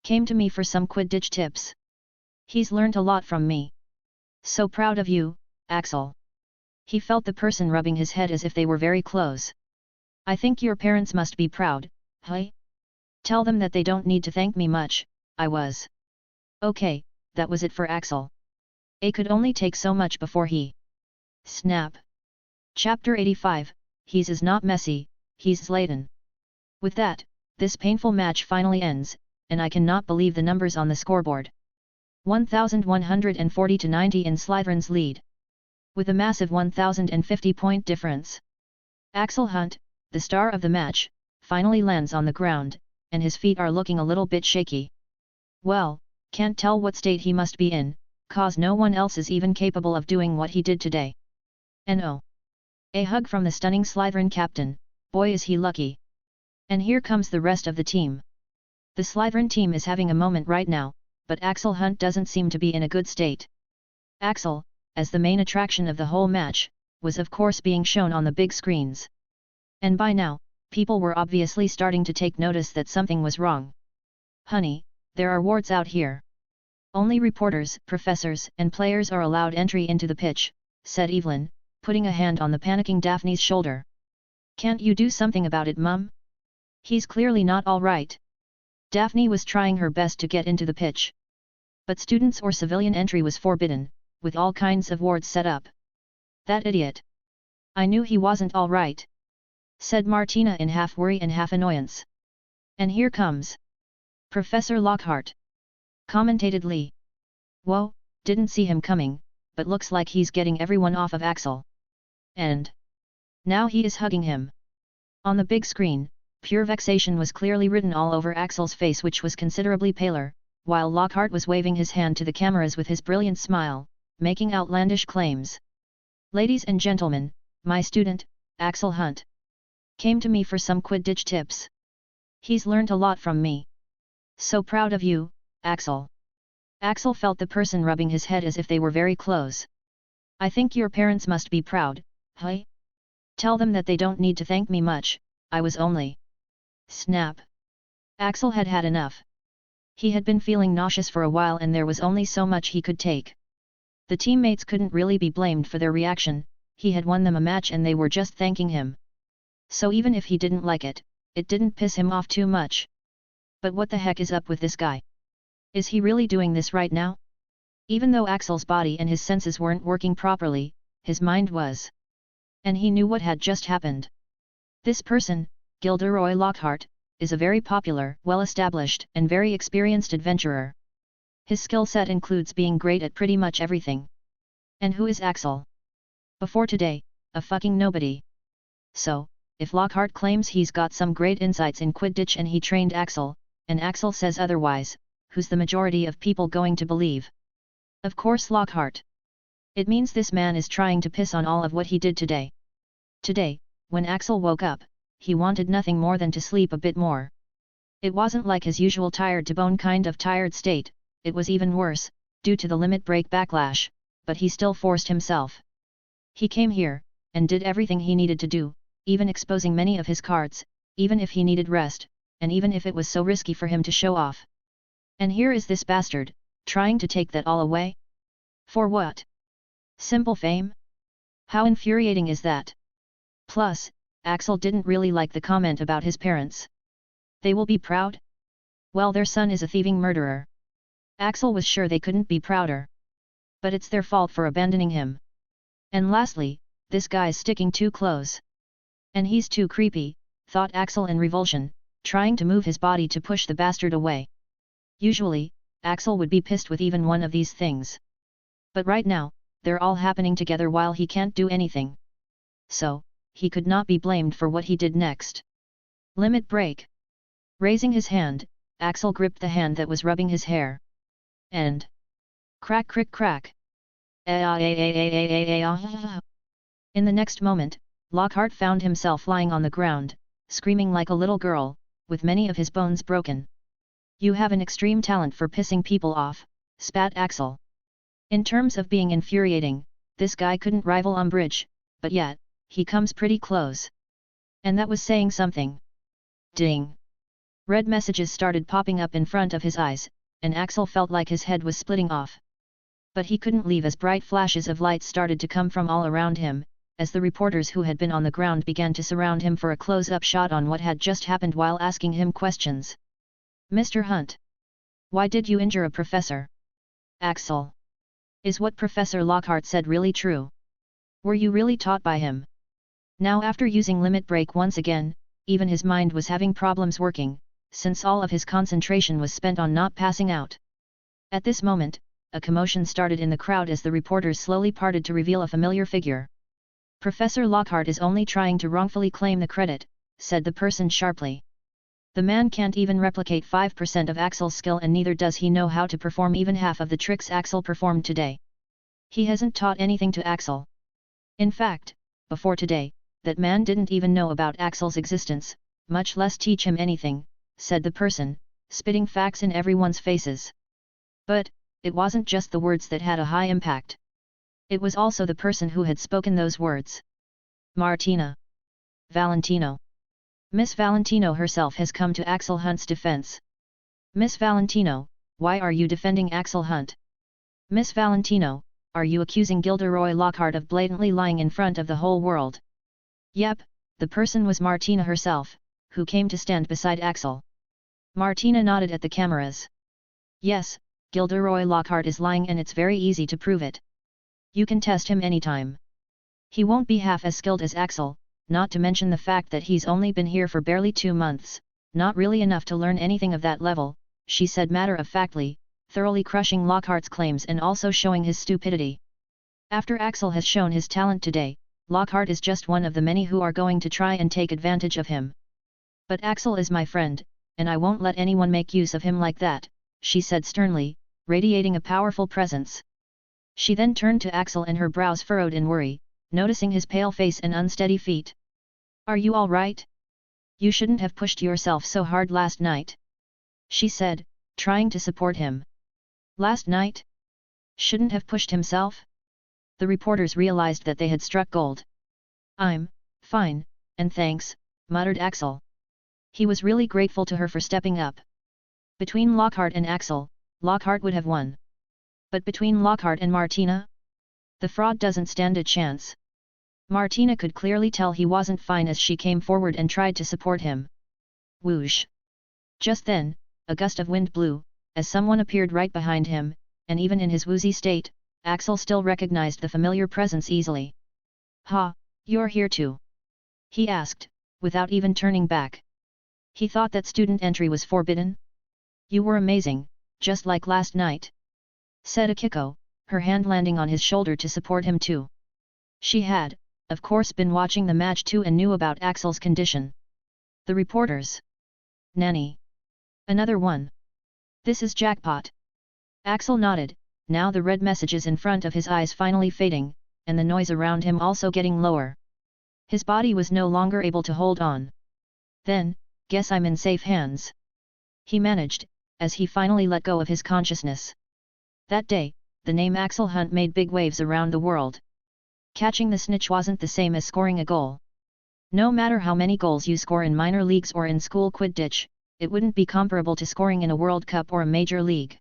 Speaker 1: came to me for some Quidditch tips. He's learned a lot from me. So proud of you, Axel. He felt the person rubbing his head as if they were very close. I think your parents must be proud, hey? Tell them that they don't need to thank me much, I was. Okay, that was it for Axel. It could only take so much before he snap. Chapter 85, He's is not messy, he's Zlatan. With that, this painful match finally ends, and I cannot believe the numbers on the scoreboard. 1140 to 90 in Slytherin's lead. With a massive 1050-point difference. Axel Hunt, the star of the match, finally lands on the ground, and his feet are looking a little bit shaky. Well, can't tell what state he must be in, cause no one else is even capable of doing what he did today. And oh! A hug from the stunning Slytherin captain, boy is he lucky. And here comes the rest of the team. The Slytherin team is having a moment right now, but Axel Hunt doesn't seem to be in a good state. Axel, as the main attraction of the whole match, was of course being shown on the big screens. And by now, people were obviously starting to take notice that something was wrong. Honey, there are wards out here. Only reporters, professors, and players are allowed entry into the pitch, said Evelyn, putting a hand on the panicking Daphne's shoulder. Can't you do something about it, Mum? He's clearly not all right. Daphne was trying her best to get into the pitch. But students or civilian entry was forbidden, with all kinds of wards set up. That idiot. I knew he wasn't all right, said Martina in half worry and half annoyance. And here comes Professor Lockhart, commentated Lee. Whoa, didn't see him coming, but looks like he's getting everyone off of Axel. And now he is hugging him. On the big screen, pure vexation was clearly written all over Axel's face, which was considerably paler, while Lockhart was waving his hand to the cameras with his brilliant smile, making outlandish claims. Ladies and gentlemen, my student, Axel Hunt, came to me for some Quidditch tips. He's learned a lot from me. So proud of you, Axel. Axel felt the person rubbing his head as if they were very close. I think your parents must be proud, hey? Tell them that they don't need to thank me much, I was only Snap! Axel had had enough. He had been feeling nauseous for a while and there was only so much he could take. The teammates couldn't really be blamed for their reaction, he had won them a match and they were just thanking him. So even if he didn't like it, it didn't piss him off too much. But what the heck is up with this guy? Is he really doing this right now? Even though Axel's body and his senses weren't working properly, his mind was. And he knew what had just happened. This person, Gilderoy Lockhart, is a very popular, well-established, and very experienced adventurer. His skill set includes being great at pretty much everything. And who is Axel? Before today, a fucking nobody. So, if Lockhart claims he's got some great insights in Quidditch and he trained Axel, and Axel says otherwise, who's the majority of people going to believe? Of course Lockhart. It means this man is trying to piss on all of what he did today. Today, when Axel woke up, he wanted nothing more than to sleep a bit more. It wasn't like his usual tired to bone kind of tired state, it was even worse, due to the limit break backlash, but he still forced himself. He came here, and did everything he needed to do, even exposing many of his cards, even if he needed rest, and even if it was so risky for him to show off. And here is this bastard, trying to take that all away? For what? Simple fame? How infuriating is that? Plus, Axel didn't really like the comment about his parents. They will be proud? Well, their son is a thieving murderer. Axel was sure they couldn't be prouder. But it's their fault for abandoning him. And lastly, this guy's sticking too close. And he's too creepy, thought Axel in revulsion, trying to move his body to push the bastard away. Usually, Axel would be pissed with even one of these things. But right now, they're all happening together while he can't do anything. So, he could not be blamed for what he did next. Limit break. Raising his hand, Axel gripped the hand that was rubbing his hair. And crack crick crack. In the next moment, Lockhart found himself lying on the ground, screaming like a little girl, with many of his bones broken. You have an extreme talent for pissing people off, spat Axel. In terms of being infuriating, this guy couldn't rival Umbridge, but yet, he comes pretty close. And that was saying something. Ding! Red messages started popping up in front of his eyes, and Axel felt like his head was splitting off. But he couldn't leave as bright flashes of light started to come from all around him, as the reporters who had been on the ground began to surround him for a close-up shot on what had just happened while asking him questions. Mr. Hunt. Why did you injure a professor? Axel. Is what Professor Lockhart said really true? Were you really taught by him? Now after using limit break once again, even his mind was having problems working, since all of his concentration was spent on not passing out. At this moment, a commotion started in the crowd as the reporters slowly parted to reveal a familiar figure. Professor Lockhart is only trying to wrongfully claim the credit, said the person sharply. The man can't even replicate 5% of Axel's skill and neither does he know how to perform even half of the tricks Axel performed today. He hasn't taught anything to Axel. In fact, before today, that man didn't even know about Axel's existence, much less teach him anything, said the person, spitting facts in everyone's faces. But, it wasn't just the words that had a high impact. It was also the person who had spoken those words. Martina. Valentino. Miss Valentino herself has come to Axel Hunt's defense. Miss Valentino, why are you defending Axel Hunt? Miss Valentino, are you accusing Gilderoy Lockhart of blatantly lying in front of the whole world? Yep, the person was Martina herself, who came to stand beside Axel. Martina nodded at the cameras. Yes, Gilderoy Lockhart is lying and it's very easy to prove it. You can test him anytime. He won't be half as skilled as Axel, not to mention the fact that he's only been here for barely 2 months, not really enough to learn anything of that level, she said matter-of-factly, thoroughly crushing Lockhart's claims and also showing his stupidity. After Axel has shown his talent today, Lockhart is just one of the many who are going to try and take advantage of him. But Axel is my friend, and I won't let anyone make use of him like that, she said sternly, radiating a powerful presence. She then turned to Axel and her brows furrowed in worry, noticing his pale face and unsteady feet. Are you all right? You shouldn't have pushed yourself so hard last night. She said, trying to support him. Last night? Shouldn't have pushed himself? The reporters realized that they had struck gold. I'm fine, and thanks, muttered Axel. He was really grateful to her for stepping up. Between Lockhart and Axel, Lockhart would have won. But between Lockhart and Martina? The fraud doesn't stand a chance. Martina could clearly tell he wasn't fine as she came forward and tried to support him. Whoosh! Just then, a gust of wind blew, as someone appeared right behind him, and even in his woozy state, Axel still recognized the familiar presence easily. "Ha, you're here too?" he asked, without even turning back. He thought that student entry was forbidden? "You were amazing, just like last night," said Akiko, her hand landing on his shoulder to support him too. She had, of course, been watching the match too and knew about Axel's condition. The reporters. "Nanny. Another one. This is jackpot." Axel nodded, now the red messages in front of his eyes finally fading, and the noise around him also getting lower. His body was no longer able to hold on. "Then, guess I'm in safe hands," he managed, as he finally let go of his consciousness. That day, the name Axel Hunt made big waves around the world. Catching the snitch wasn't the same as scoring a goal. No matter how many goals you score in minor leagues or in school Quidditch, it wouldn't be comparable to scoring in a World Cup or a major league.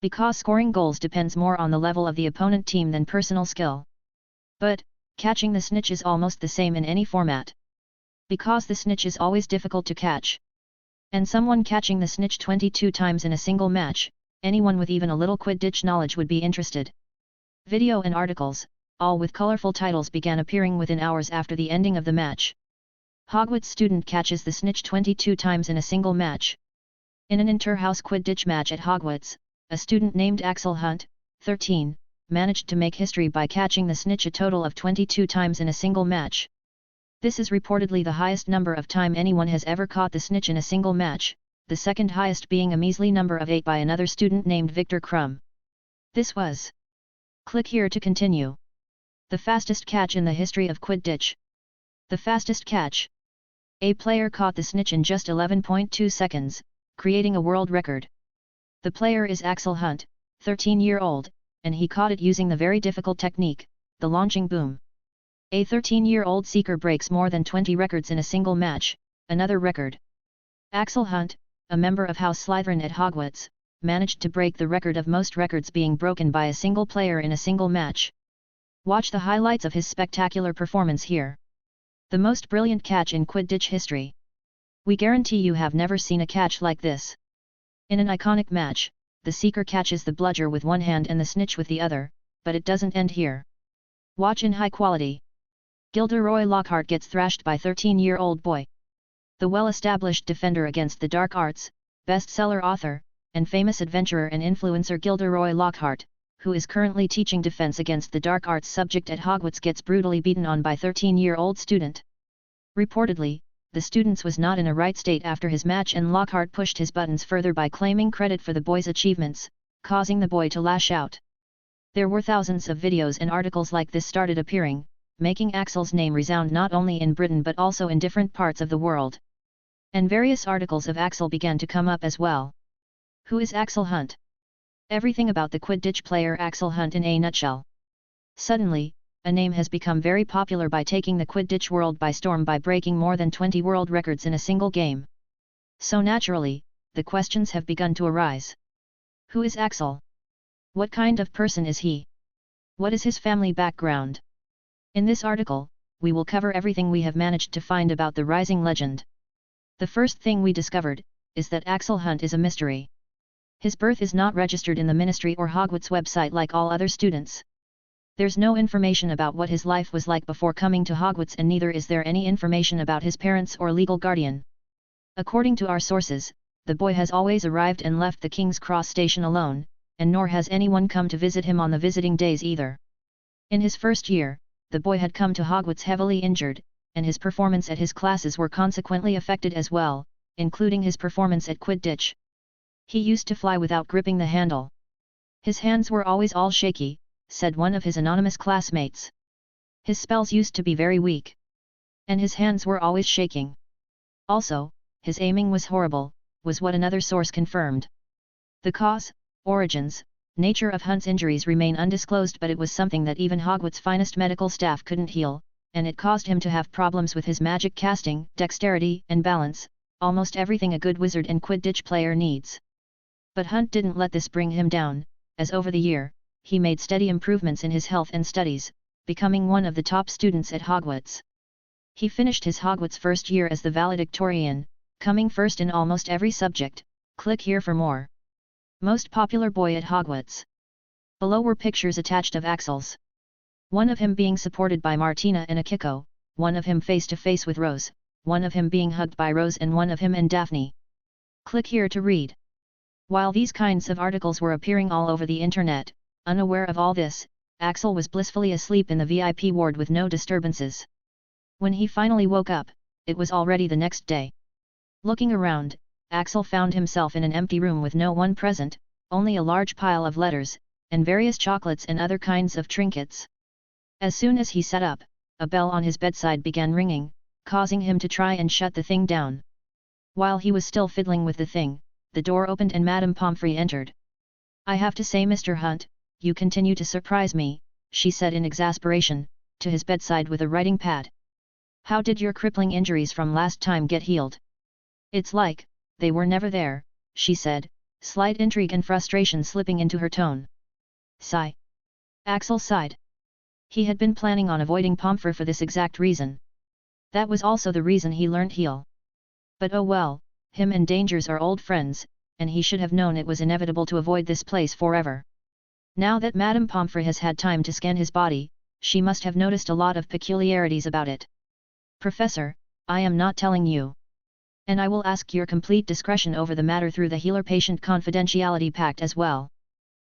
Speaker 1: Because scoring goals depends more on the level of the opponent team than personal skill. But, catching the snitch is almost the same in any format. Because the snitch is always difficult to catch. And someone catching the snitch 22 times in a single match, anyone with even a little Quidditch knowledge would be interested. Video and articles, all with colorful titles, began appearing within hours after the ending of the match. Hogwarts student catches the snitch 22 times in a single match. In an inter-house Quidditch match at Hogwarts, a student named Axel Hunt, 13, managed to make history by catching the snitch a total of 22 times in a single match. This is reportedly the highest number of time anyone has ever caught the snitch in a single match, the second highest being a measly number of 8 by another student named Victor Crumb. This was. Click here to continue. The fastest catch in the history of Quidditch. The fastest catch. A player caught the snitch in just 11.2 seconds, creating a world record. The player is Axel Hunt, 13-year-old, and he caught it using the very difficult technique, the launching boom. A 13-year-old seeker breaks more than 20 records in a single match, another record. Axel Hunt, a member of House Slytherin at Hogwarts, managed to break the record of most records being broken by a single player in a single match. Watch the highlights of his spectacular performance here. The most brilliant catch in Quidditch history. We guarantee you have never seen a catch like this. In an iconic match, the seeker catches the bludger with one hand and the snitch with the other, but it doesn't end here. Watch in high quality. Gilderoy Lockhart gets thrashed by 13-year-old boy. The well-established defender against the dark arts, bestseller author, and famous adventurer and influencer Gilderoy Lockhart, who is currently teaching defense against the dark arts subject at Hogwarts, gets brutally beaten on by 13-year-old student. Reportedly, the student was not in a right state after his match, and Lockhart pushed his buttons further by claiming credit for the boy's achievements, causing the boy to lash out. There were thousands of videos and articles like this started appearing, making Axel's name resound not only in Britain but also in different parts of the world. And various articles of Axel began to come up as well. Who is Axel Hunt? Everything about the Quidditch player Axel Hunt in a nutshell. Suddenly, a name has become very popular by taking the Quidditch world by storm by breaking more than 20 world records in a single game. So naturally, the questions have begun to arise. Who is Axel? What kind of person is he? What is his family background? In this article, we will cover everything we have managed to find about the rising legend. The first thing we discovered is that Axel Hunt is a mystery. His birth is not registered in the Ministry or Hogwarts website like all other students. There's no information about what his life was like before coming to Hogwarts, and neither is there any information about his parents or legal guardian. According to our sources, the boy has always arrived and left the King's Cross station alone, and nor has anyone come to visit him on the visiting days either. In his first year, the boy had come to Hogwarts heavily injured, and his performance at his classes were consequently affected as well, including his performance at Quidditch. He used to fly without gripping the handle. His hands were always all shaky, said one of his anonymous classmates. His spells used to be very weak. And his hands were always shaking. Also, his aiming was horrible, was what another source confirmed. The cause, origins, nature of Hunt's injuries remain undisclosed, but it was something that even Hogwarts' finest medical staff couldn't heal, and it caused him to have problems with his magic casting, dexterity and balance, almost everything a good wizard and Quidditch player needs. But Hunt didn't let this bring him down, as over the year, he made steady improvements in his health and studies, becoming one of the top students at Hogwarts. He finished his Hogwarts first year as the valedictorian, coming first in almost every subject. Click here for more. Most popular boy at Hogwarts. Below were pictures attached of Axel's. One of him being supported by Martina and Akiko, one of him face to face with Rose, one of him being hugged by Rose and one of him and Daphne. Click here to read. While these kinds of articles were appearing all over the internet, unaware of all this, Axel was blissfully asleep in the VIP ward with no disturbances. When he finally woke up, it was already the next day. Looking around, Axel found himself in an empty room with no one present, only a large pile of letters, and various chocolates and other kinds of trinkets. As soon as he sat up, a bell on his bedside began ringing, causing him to try and shut the thing down. While he was still fiddling with the thing, the door opened and Madame Pomfrey entered. "I have to say, Mr. Hunt, you continue to surprise me," she said in exasperation, to his bedside with a writing pad. "How did your crippling injuries from last time get healed?" "It's like, they were never there," she said, slight intrigue and frustration slipping into her tone. Sigh. Axel sighed. He had been planning on avoiding Pomfrey for this exact reason. That was also the reason he learned heal. But oh well, him and dangers are old friends, and he should have known it was inevitable to avoid this place forever. Now that Madame Pomfrey has had time to scan his body, she must have noticed a lot of peculiarities about it. "Professor, I am not telling you. And I will ask your complete discretion over the matter through the healer-patient confidentiality pact as well.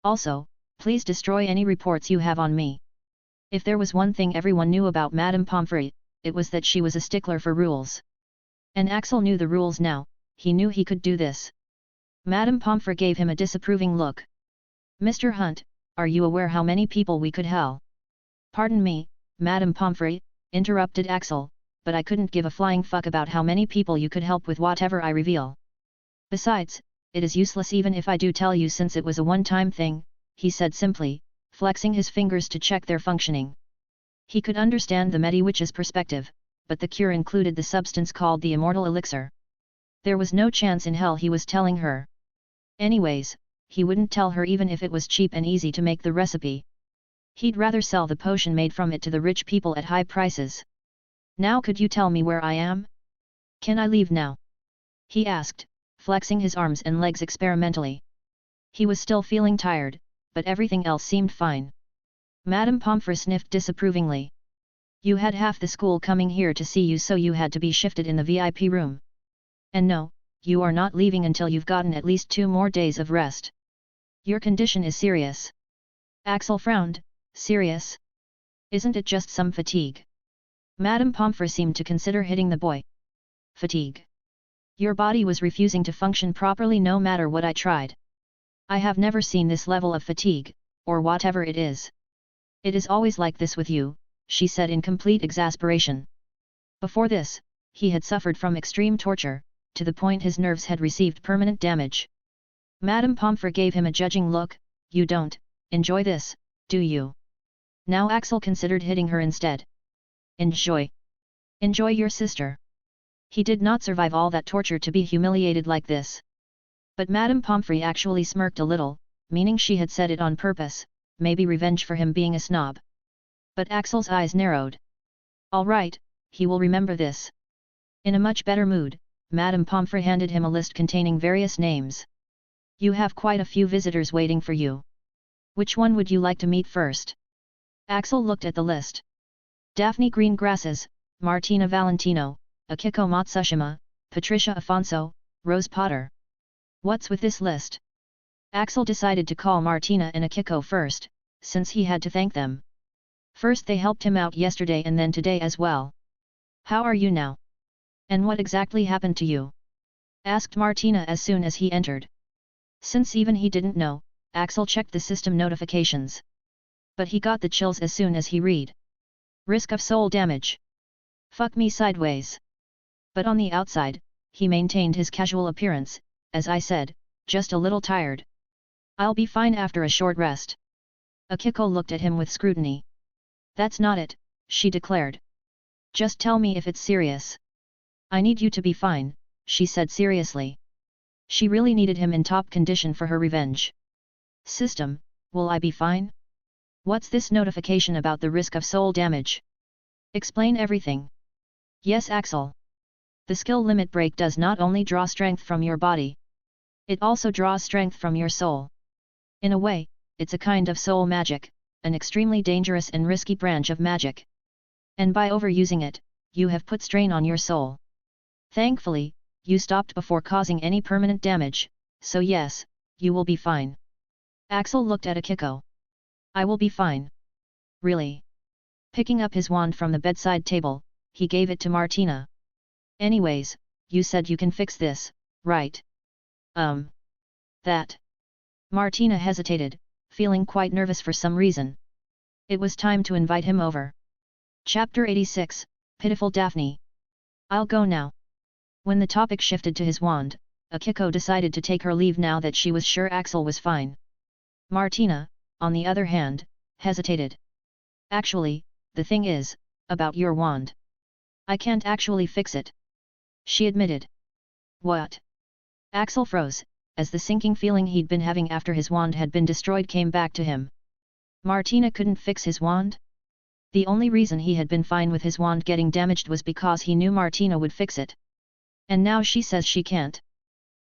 Speaker 1: Also, please destroy any reports you have on me." If there was one thing everyone knew about Madame Pomfrey, it was that she was a stickler for rules. And Axel knew the rules now, he knew he could do this. Madame Pomfrey gave him a disapproving look. "Mr. Hunt, are you aware how many people we could help?" "Pardon me, Madame Pomfrey," interrupted Axel, "but I couldn't give a flying fuck about how many people you could help with whatever I reveal. Besides, it is useless even if I do tell you since it was a one-time thing," he said simply, flexing his fingers to check their functioning. He could understand the Mediwitch's perspective, but the cure included the substance called the immortal elixir. There was no chance in hell he was telling her. Anyways, he wouldn't tell her even if it was cheap and easy to make the recipe. He'd rather sell the potion made from it to the rich people at high prices. "Now could you tell me where I am? Can I leave now?" he asked, flexing his arms and legs experimentally. He was still feeling tired, but everything else seemed fine. Madame Pomfrey sniffed disapprovingly. "You had half the school coming here to see you, so you had to be shifted in the VIP room. And no, you are not leaving until you've gotten at least 2 more days of rest. Your condition is serious." Axel frowned. "Serious? Isn't it just some fatigue?" Madame Pomfrey seemed to consider hitting the boy. "Fatigue? Your body was refusing to function properly no matter what I tried. I have never seen this level of fatigue, or whatever it is. It is always like this with you," she said in complete exasperation. Before this, he had suffered from extreme torture, to the point his nerves had received permanent damage. Madame Pomfrey gave him a judging look. "You don't enjoy this, do you?" Now Axel considered hitting her instead. "Enjoy? Enjoy your sister." He did not survive all that torture to be humiliated like this. But Madame Pomfrey actually smirked a little, meaning she had said it on purpose, maybe revenge for him being a snob. But Axel's eyes narrowed. "All right, he will remember this." In a much better mood, Madame Pomfrey handed him a list containing various names. "You have quite a few visitors waiting for you. Which one would you like to meet first?" Axel looked at the list. Daphne Greengrasses, Martina Valentino, Akiko Matsushima, Patricia Afonso, Rose Potter. What's with this list? Axel decided to call Martina and Akiko first, since he had to thank them. First they helped him out yesterday and then today as well. "How are you now? And what exactly happened to you?" asked Martina as soon as he entered. Since even he didn't know, Axel checked the system notifications. But he got the chills as soon as he read. "Risk of soul damage. Fuck me sideways." But on the outside, he maintained his casual appearance. "As I said, just a little tired. I'll be fine after a short rest." Akiko looked at him with scrutiny. "That's not it," she declared. "Just tell me if it's serious. I need you to be fine, she said seriously. She really needed him in top condition for her revenge. System, will I be fine? What's this notification about the risk of soul damage? Explain everything. Yes, Axel. The skill limit break does not only draw strength from your body. It also draws strength from your soul. In a way, it's a kind of soul magic, an extremely dangerous and risky branch of magic. And by overusing it, you have put strain on your soul. Thankfully, you stopped before causing any permanent damage, so yes, you will be fine. Axel looked at Akiko. I will be fine. Really? Picking up his wand from the bedside table, he gave it to Martina. Anyways, you said you can fix this, right? That. Martina hesitated, feeling quite nervous for some reason. It was time to invite him over. Chapter 86, Pitiful Daphne. I'll go now. When the topic shifted to his wand, Akiko decided to take her leave now that she was sure Axel was fine. Martina, on the other hand, hesitated. Actually, the thing is, about your wand. I can't actually fix it. She admitted. What? Axel froze, as the sinking feeling he'd been having after his wand had been destroyed came back to him. Martina couldn't fix his wand? The only reason he had been fine with his wand getting damaged was because he knew Martina would fix it. And now she says she can't.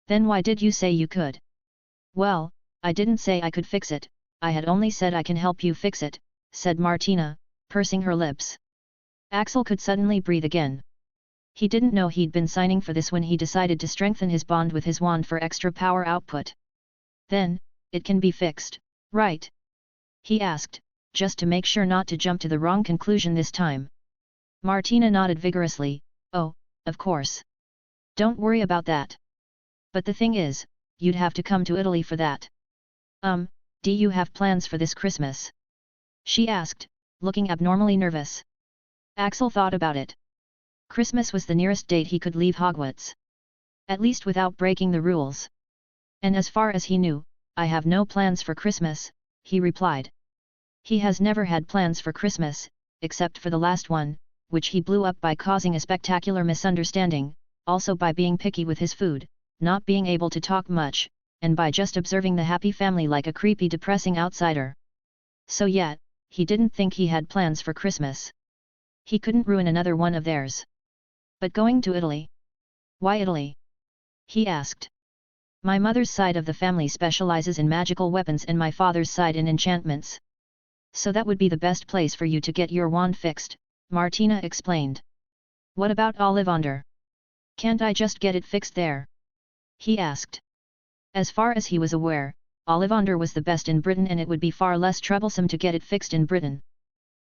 Speaker 1: Then why did you say you could? Well, I didn't say I could fix it, I had only said I can help you fix it, said Martina, pursing her lips. Axel could suddenly breathe again. He didn't know he'd been signing for this when he decided to strengthen his bond with his wand for extra power output. Then, it can be fixed, right? He asked, just to make sure not to jump to the wrong conclusion this time. Martina nodded vigorously, oh, of course. Don't worry about that. But the thing is, you'd have to come to Italy for that. Do you have plans for this Christmas? She asked, looking abnormally nervous. Axel thought about it. Christmas was the nearest date he could leave Hogwarts. At least without breaking the rules. And as far as he knew, I have no plans for Christmas, he replied. He has never had plans for Christmas, except for the last one, which he blew up by causing a spectacular misunderstanding, also by being picky with his food, not being able to talk much, and by just observing the happy family like a creepy depressing outsider. So yet, he didn't think he had plans for Christmas. He couldn't ruin another one of theirs. But going to Italy? Why Italy? He asked. My mother's side of the family specializes in magical weapons and my father's side in enchantments. So that would be the best place for you to get your wand fixed, Martina explained. What about Ollivander? Can't I just get it fixed there? He asked. As far as he was aware, Ollivander was the best in Britain and it would be far less troublesome to get it fixed in Britain.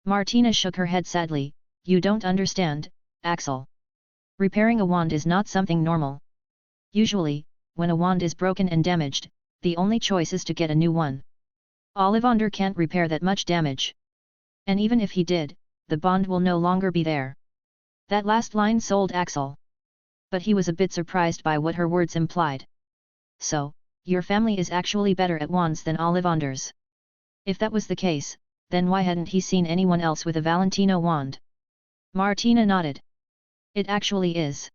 Speaker 1: Martina shook her head sadly, you don't understand, Axel. Repairing a wand is not something normal. Usually, when a wand is broken and damaged, the only choice is to get a new one. Ollivander can't repair that much damage. And even if he did, the bond will no longer be there. That last line sold Axel. But he was a bit surprised by what her words implied. So, your family is actually better at wands than Ollivander's. If that was the case, then why hadn't he seen anyone else with a Valentino wand? Martina nodded. It actually is.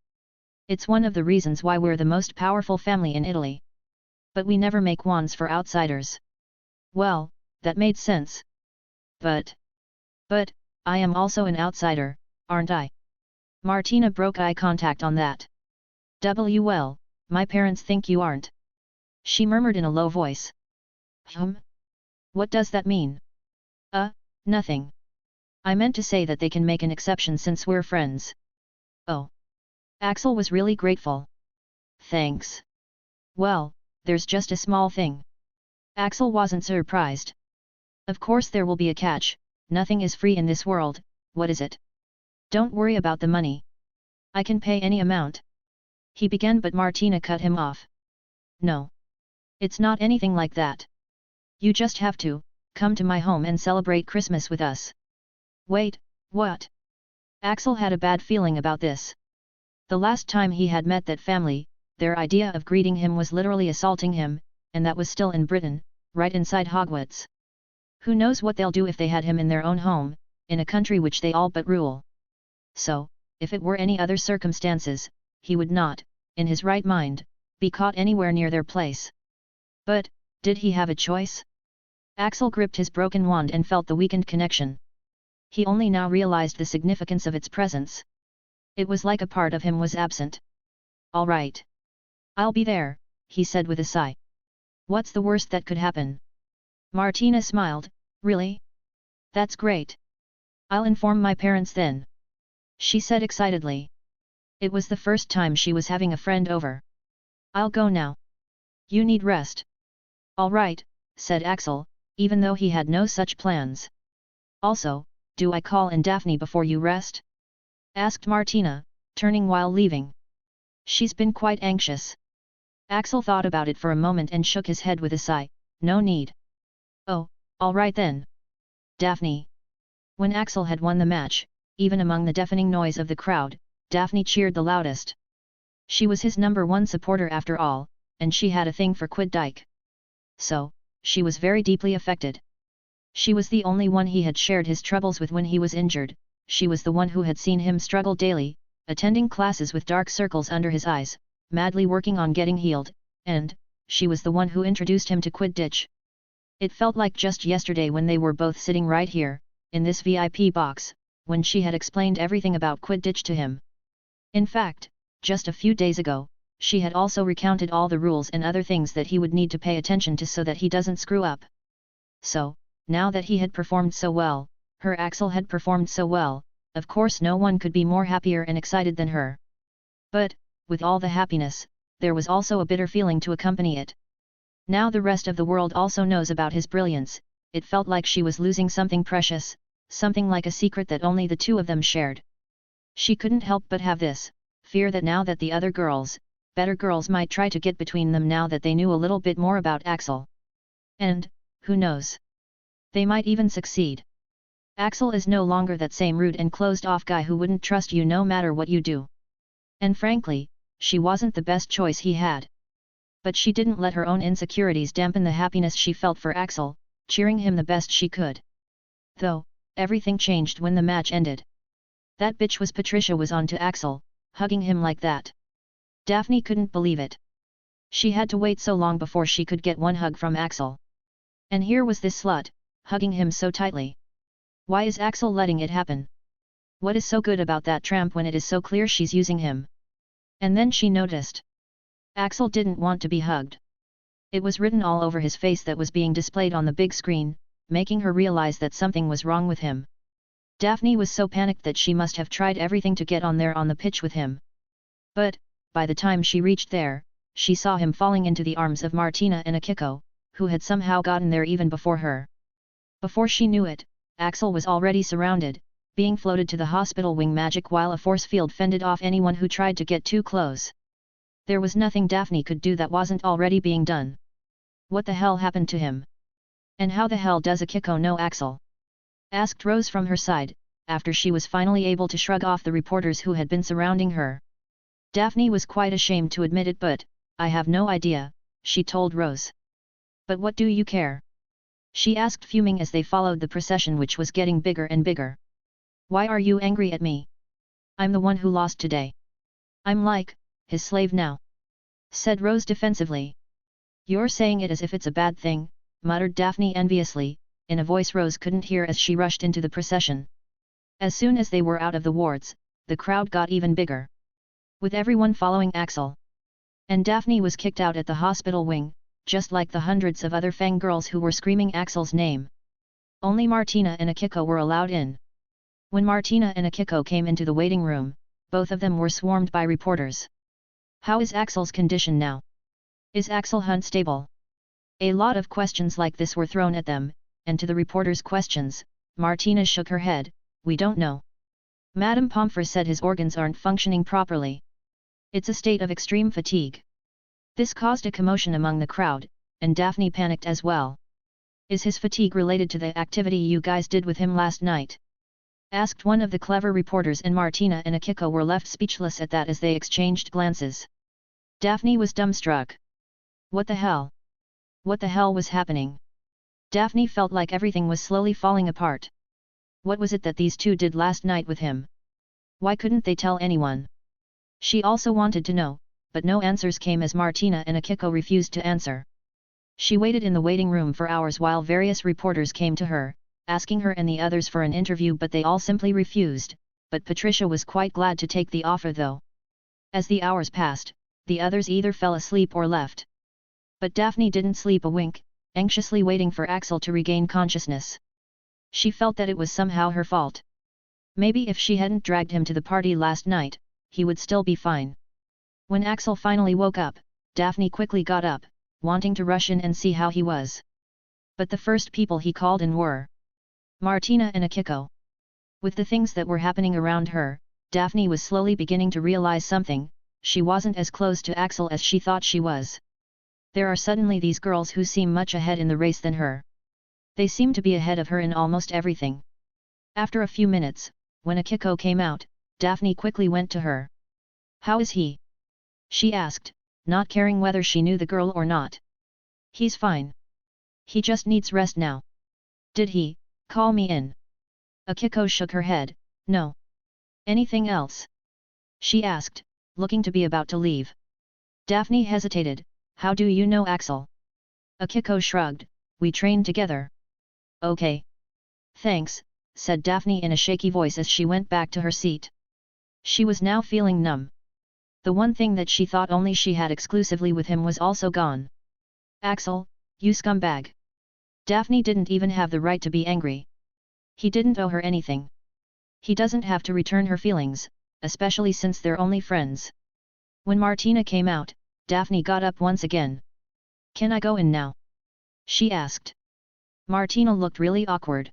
Speaker 1: It's one of the reasons why we're the most powerful family in Italy. But we never make wands for outsiders. Well, that made sense. But, I am also an outsider, aren't I? Martina broke eye contact on that. Well, my parents think you aren't. She murmured in a low voice. What does that mean? Nothing. I meant to say that they can make an exception since we're friends. Oh. Axel was really grateful. Thanks. Well, there's just a small thing. Axel wasn't surprised. Of course there will be a catch, nothing is free in this world, what is it? Don't worry about the money. I can pay any amount. He began but Martina cut him off. No. It's not anything like that. You just have to, come to my home and celebrate Christmas with us. Wait, what? Axel had a bad feeling about this. The last time he had met that family, their idea of greeting him was literally assaulting him, and that was still in Britain, right inside Hogwarts. Who knows what they'll do if they had him in their own home, in a country which they all but rule. So, if it were any other circumstances, he would not, in his right mind, be caught anywhere near their place. But, did he have a choice? Axel gripped his broken wand and felt the weakened connection. He only now realized the significance of its presence. It was like a part of him was absent. All right. I'll be there, he said with a sigh. What's the worst that could happen? Martina smiled, really? That's great. I'll inform my parents then. She said excitedly. It was the first time she was having a friend over. I'll go now. You need rest. All right, said Axel, even though he had no such plans. Also, do I call in Daphne before you rest? Asked Martina, turning while leaving. She's been quite anxious. Axel thought about it for a moment and shook his head with a sigh, no need. Oh, all right then. Daphne. When Axel had won the match, even among the deafening noise of the crowd, Daphne cheered the loudest. She was his #1 supporter after all, and she had a thing for Quidditch. So, she was very deeply affected. She was the only one he had shared his troubles with when he was injured, she was the one who had seen him struggle daily, attending classes with dark circles under his eyes, madly working on getting healed, and, she was the one who introduced him to Quidditch. It felt like just yesterday when they were both sitting right here, in this VIP box, when she had explained everything about Quidditch to him. In fact, just a few days ago, she had also recounted all the rules and other things that he would need to pay attention to so that he doesn't screw up. So, now that he had performed so well, her Axel had performed so well, of course no one could be more happier and excited than her. But, with all the happiness, there was also a bitter feeling to accompany it. Now the rest of the world also knows about his brilliance, it felt like she was losing something precious, something like a secret that only the two of them shared. She couldn't help but have this fear that now that the other girls, better girls might try to get between them now that they knew a little bit more about Axel. And, who knows? They might even succeed. Axel is no longer that same rude and closed-off guy who wouldn't trust you no matter what you do. And frankly, she wasn't the best choice he had. But she didn't let her own insecurities dampen the happiness she felt for Axel, cheering him the best she could. Though, everything changed when the match ended. That bitch was Patricia was on to Axel, hugging him like that. Daphne couldn't believe it. She had to wait so long before she could get one hug from Axel. And here was this slut, hugging him so tightly. Why is Axel letting it happen? What is so good about that tramp when it is so clear she's using him? And then she noticed. Axel didn't want to be hugged. It was written all over his face that was being displayed on the big screen, making her realize that something was wrong with him. Daphne was so panicked that she must have tried everything to get on there on the pitch with him. But, by the time she reached there, she saw him falling into the arms of Martina and Akiko, who had somehow gotten there even before her. Before she knew it, Axel was already surrounded, being floated to the hospital wing magic while a force field fended off anyone who tried to get too close. There was nothing Daphne could do that wasn't already being done. What the hell happened to him? And how the hell does Akiko know Axel? Asked Rose from her side, after she was finally able to shrug off the reporters who had been surrounding her. Daphne was quite ashamed to admit it, but, I have no idea, she told Rose. But what do you care? She asked, fuming as they followed the procession, which was getting bigger and bigger. Why are you angry at me? I'm the one who lost today. I'm like, his slave now. Said Rose defensively. You're saying it as if it's a bad thing, muttered Daphne enviously, in a voice Rose couldn't hear as she rushed into the procession. As soon as they were out of the wards, the crowd got even bigger, with everyone following Axel. And Daphne was kicked out at the hospital wing, just like the hundreds of other fangirls who were screaming Axel's name. Only Martina and Akiko were allowed in. When Martina and Akiko came into the waiting room, both of them were swarmed by reporters. How is Axel's condition now? Is Axel unstable? A lot of questions like this were thrown at them, and to the reporters' questions, Martina shook her head, we don't know. Madame Pomfrey said his organs aren't functioning properly. It's a state of extreme fatigue. This caused a commotion among the crowd, and Daphne panicked as well. Is his fatigue related to the activity you guys did with him last night? Asked one of the clever reporters, and Martina and Akiko were left speechless at that as they exchanged glances. Daphne was dumbstruck. What the hell? What the hell was happening? Daphne felt like everything was slowly falling apart. What was it that these two did last night with him? Why couldn't they tell anyone? She also wanted to know, but no answers came as Martina and Akiko refused to answer. She waited in the waiting room for hours while various reporters came to her, asking her and the others for an interview, but they all simply refused, but Patricia was quite glad to take the offer though. As the hours passed, the others either fell asleep or left. But Daphne didn't sleep a wink, anxiously waiting for Axel to regain consciousness. She felt that it was somehow her fault. Maybe if she hadn't dragged him to the party last night, he would still be fine. When Axel finally woke up, Daphne quickly got up, wanting to rush in and see how he was. But the first people he called in were Martina and Akiko. With the things that were happening around her, Daphne was slowly beginning to realize something: she wasn't as close to Axel as she thought she was. There are suddenly these girls who seem much ahead in the race than her. They seem to be ahead of her in almost everything. After a few minutes, when Akiko came out, Daphne quickly went to her. "How is he?" she asked, not caring whether she knew the girl or not. "He's fine. He just needs rest now." "Did he call me in?" Akiko shook her head. "No." "Anything else?" she asked, looking to be about to leave. Daphne hesitated. "How do you know Axel?" Akiko shrugged. "We trained together." "Okay. Thanks," said Daphne in a shaky voice as she went back to her seat. She was now feeling numb. The one thing that she thought only she had exclusively with him was also gone. "Axel, you scumbag." Daphne didn't even have the right to be angry. He didn't owe her anything. He doesn't have to return her feelings, especially since they're only friends. When Martina came out, Daphne got up once again. "Can I go in now?" she asked. Martina looked really awkward.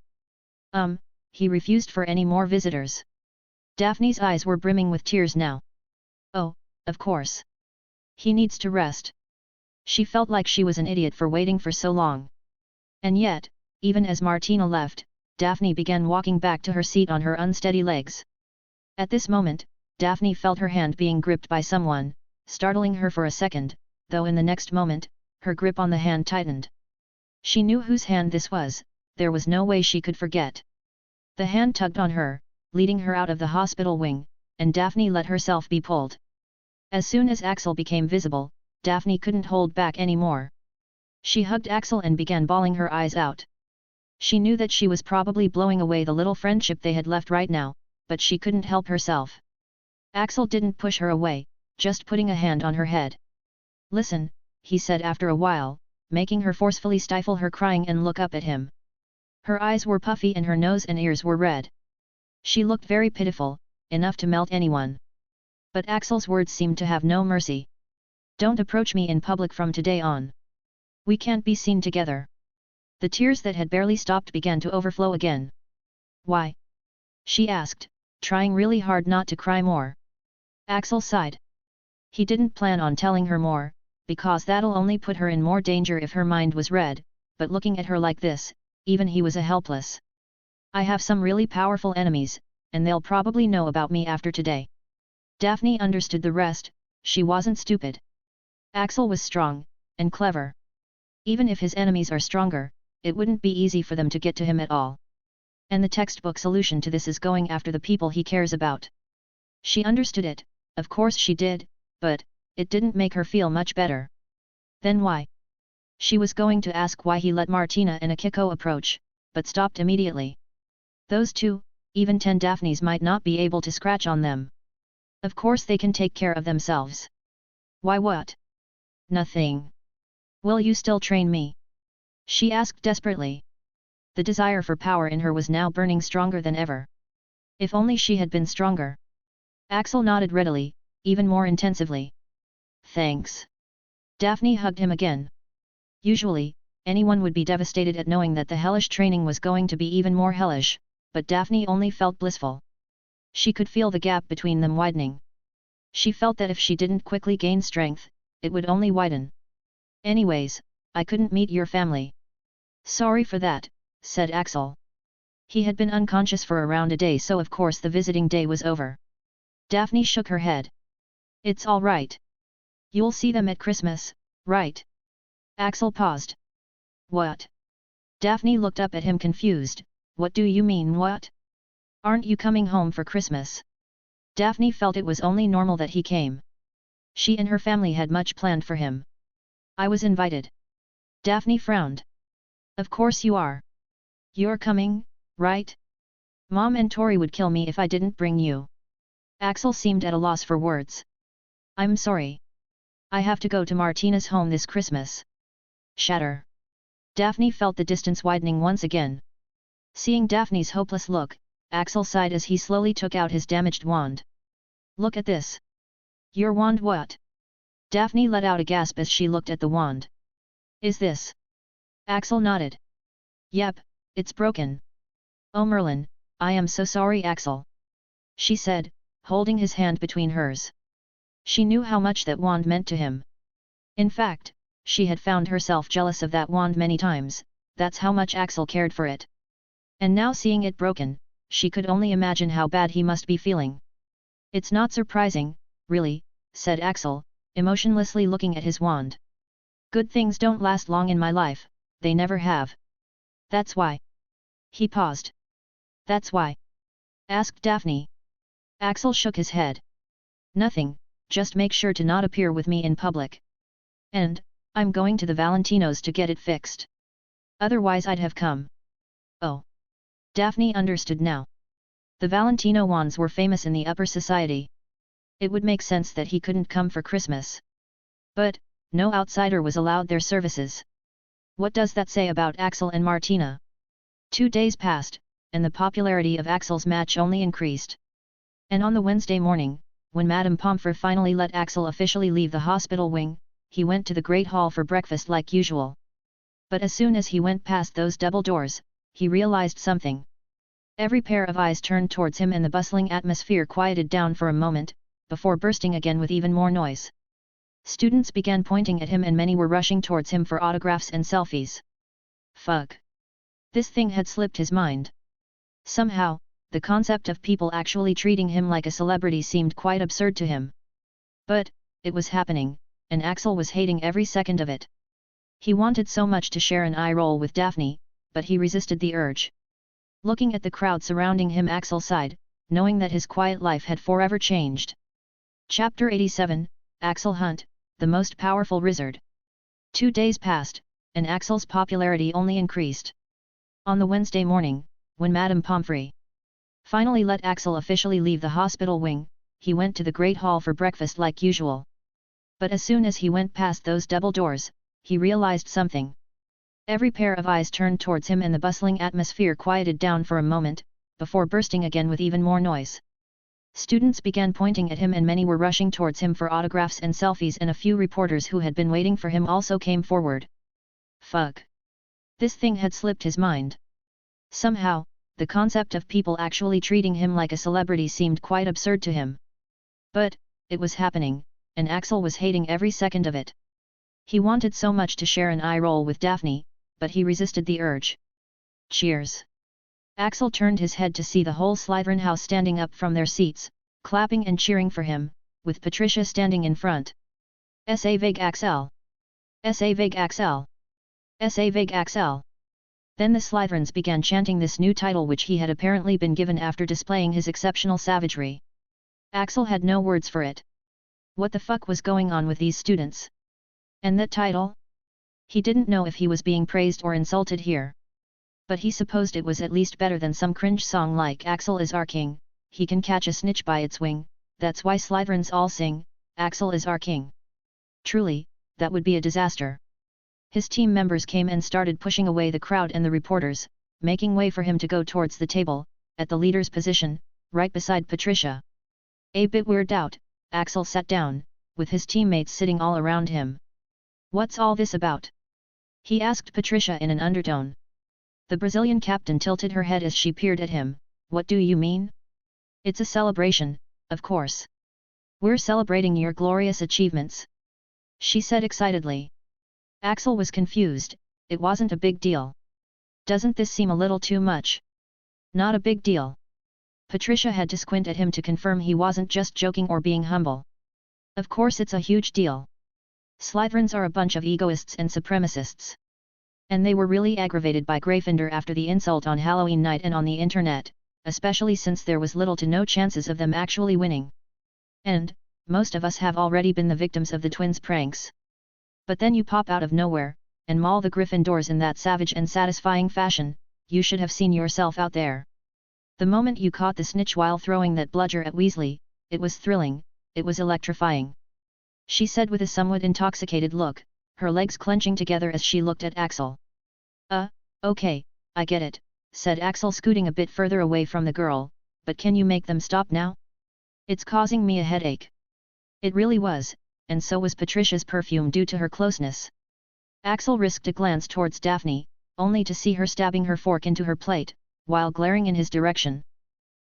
Speaker 1: He refused for any more visitors. Daphne's eyes were brimming with tears now. "Oh, of course. He needs to rest." She felt like she was an idiot for waiting for so long. And yet, even as Martina left, Daphne began walking back to her seat on her unsteady legs. At this moment, Daphne felt her hand being gripped by someone, startling her for a second, though in the next moment, her grip on the hand tightened. She knew whose hand this was, there was no way she could forget. The hand tugged on her, leading her out of the hospital wing, and Daphne let herself be pulled. As soon as Axel became visible, Daphne couldn't hold back anymore. She hugged Axel and began bawling her eyes out. She knew that she was probably blowing away the little friendship they had left right now, but she couldn't help herself. Axel didn't push her away, just putting a hand on her head. "Listen," he said after a while, making her forcefully stifle her crying and look up at him. Her eyes were puffy and her nose and ears were red. She looked very pitiful, enough to melt anyone. But Axel's words seemed to have no mercy. "Don't approach me in public from today on. We can't be seen together." The tears that had barely stopped began to overflow again. "Why?" she asked, trying really hard not to cry more. Axel sighed. He didn't plan on telling her more, because that'll only put her in more danger if her mind was read, but looking at her like this, even he was helpless. "I have some really powerful enemies, and they'll probably know about me after today." Daphne understood the rest. She wasn't stupid. Axel was strong, and clever. Even if his enemies are stronger, it wouldn't be easy for them to get to him at all. And the textbook solution to this is going after the people he cares about. She understood it, of course she did, but it didn't make her feel much better. Then why? She was going to ask why he let Martina and Akiko approach, but stopped immediately. Those two, even 10 Daphnes might not be able to scratch on them. Of course they can take care of themselves. Why what? Nothing. Will you still train me? She asked desperately. The desire for power in her was now burning stronger than ever. If only she had been stronger. Axel nodded readily, even more intensively. Thanks. Daphne hugged him again. Usually, anyone would be devastated at knowing that the hellish training was going to be even more hellish, but Daphne only felt blissful. She could feel the gap between them widening. She felt that if she didn't quickly gain strength, it would only widen. Anyways, I couldn't meet your family. Sorry for that, said Axel. He had been unconscious for around a day, so of course the visiting day was over. Daphne shook her head. It's all right. You'll see them at Christmas, right? Axel paused. What? Daphne looked up at him confused. What do you mean what? Aren't you coming home for Christmas? Daphne felt it was only normal that he came. She and her family had much planned for him. I was invited. Daphne frowned. Of course you are. You're coming, right? Mom and Tori would kill me if I didn't bring you. Axel seemed at a loss for words. I'm sorry. I have to go to Martina's home this Christmas. Shatter. Daphne felt the distance widening once again. Seeing Daphne's hopeless look, Axel sighed as he slowly took out his damaged wand. Look at this. Your wand what? Daphne let out a gasp as she looked at the wand. Is this? Axel nodded. Yep, it's broken. Oh Merlin, I am so sorry Axel. She said, holding his hand between hers. She knew how much that wand meant to him. In fact, she had found herself jealous of that wand many times, that's how much Axel cared for it. And now seeing it broken, she could only imagine how bad he must be feeling. It's not surprising, really, said Axel, emotionlessly looking at his wand. Good things don't last long in my life, they never have. That's why. He paused. That's why? Asked Daphne. Axel shook his head. Nothing, just make sure to not appear with me in public. And, I'm going to the Valentinos to get it fixed. Otherwise I'd have come. Oh. Daphne understood now. The Valentino wands were famous in the upper society. It would make sense that he couldn't come for Christmas. But, no outsider was allowed their services. What does that say about Axel and Martina? 2 days passed, and the popularity of Axel's match only increased. And on the Wednesday morning, when Madame Pomfrey finally let Axel officially leave the hospital wing, he went to the Great Hall for breakfast like usual. But as soon as he went past those double doors, he realized something. Every pair of eyes turned towards him and the bustling atmosphere quieted down for a moment, before bursting again with even more noise. Students began pointing at him and many were rushing towards him for autographs and selfies. Fuck. This thing had slipped his mind. Somehow, the concept of people actually treating him like a celebrity seemed quite absurd to him. But, it was happening, and Axel was hating every second of it. He wanted so much to share an eye roll with Daphne, but he resisted the urge. Looking at the crowd surrounding him, Axel sighed, knowing that his quiet life had forever changed. Chapter 87, Axel Hunt, the most powerful wizard. 2 days passed, and Axel's popularity only increased. On the Wednesday morning, when Madame Pomfrey finally let Axel officially leave the hospital wing, he went to the Great Hall for breakfast like usual. But as soon as he went past those double doors, he realized something. Every pair of eyes turned towards him and the bustling atmosphere quieted down for a moment, before bursting again with even more noise. Students began pointing at him and many were rushing towards him for autographs and selfies, and a few reporters who had been waiting for him also came forward. Fuck. This thing had slipped his mind. Somehow, the concept of people actually treating him like a celebrity seemed quite absurd to him. But, it was happening, and Axel was hating every second of it. He wanted so much to share an eye roll with Daphne, but he resisted the urge. Cheers. Axel turned his head to see the whole Slytherin house standing up from their seats, clapping and cheering for him, with Patricia standing in front. Savig Axel! Savig Axel! Savig Axel! Then the Slytherins began chanting this new title which he had apparently been given after displaying his exceptional savagery. Axel had no words for it. What the fuck was going on with these students? And that title? He didn't know if he was being praised or insulted here. But he supposed it was at least better than some cringe song like Axel is our king, he can catch a snitch by its wing, that's why Slytherins all sing, Axel is our king. Truly, that would be a disaster. His team members came and started pushing away the crowd and the reporters, making way for him to go towards the table, at the leader's position, right beside Patricia. A bit weirded out, Axel sat down, with his teammates sitting all around him. What's all this about? He asked Patricia in an undertone. The Brazilian captain tilted her head as she peered at him. What do you mean? It's a celebration, of course. We're celebrating your glorious achievements, she said excitedly. Axel was confused. It wasn't a big deal. Doesn't this seem a little too much? Not a big deal. Patricia had to squint at him to confirm he wasn't just joking or being humble. Of course it's a huge deal. Slytherins are a bunch of egoists and supremacists. And they were really aggravated by Gryffindor after the insult on Halloween night and on the internet, especially since there was little to no chances of them actually winning. And, most of us have already been the victims of the twins' pranks. But then you pop out of nowhere, and maul the Gryffindors in that savage and satisfying fashion, you should have seen yourself out there. The moment you caught the snitch while throwing that bludger at Weasley, it was thrilling, it was electrifying. She said with a somewhat intoxicated look, her legs clenching together as she looked at Axel. Okay, I get it, said Axel scooting a bit further away from the girl, but can you make them stop now? It's causing me a headache. It really was, and so was Patricia's perfume due to her closeness. Axel risked a glance towards Daphne, only to see her stabbing her fork into her plate, while glaring in his direction.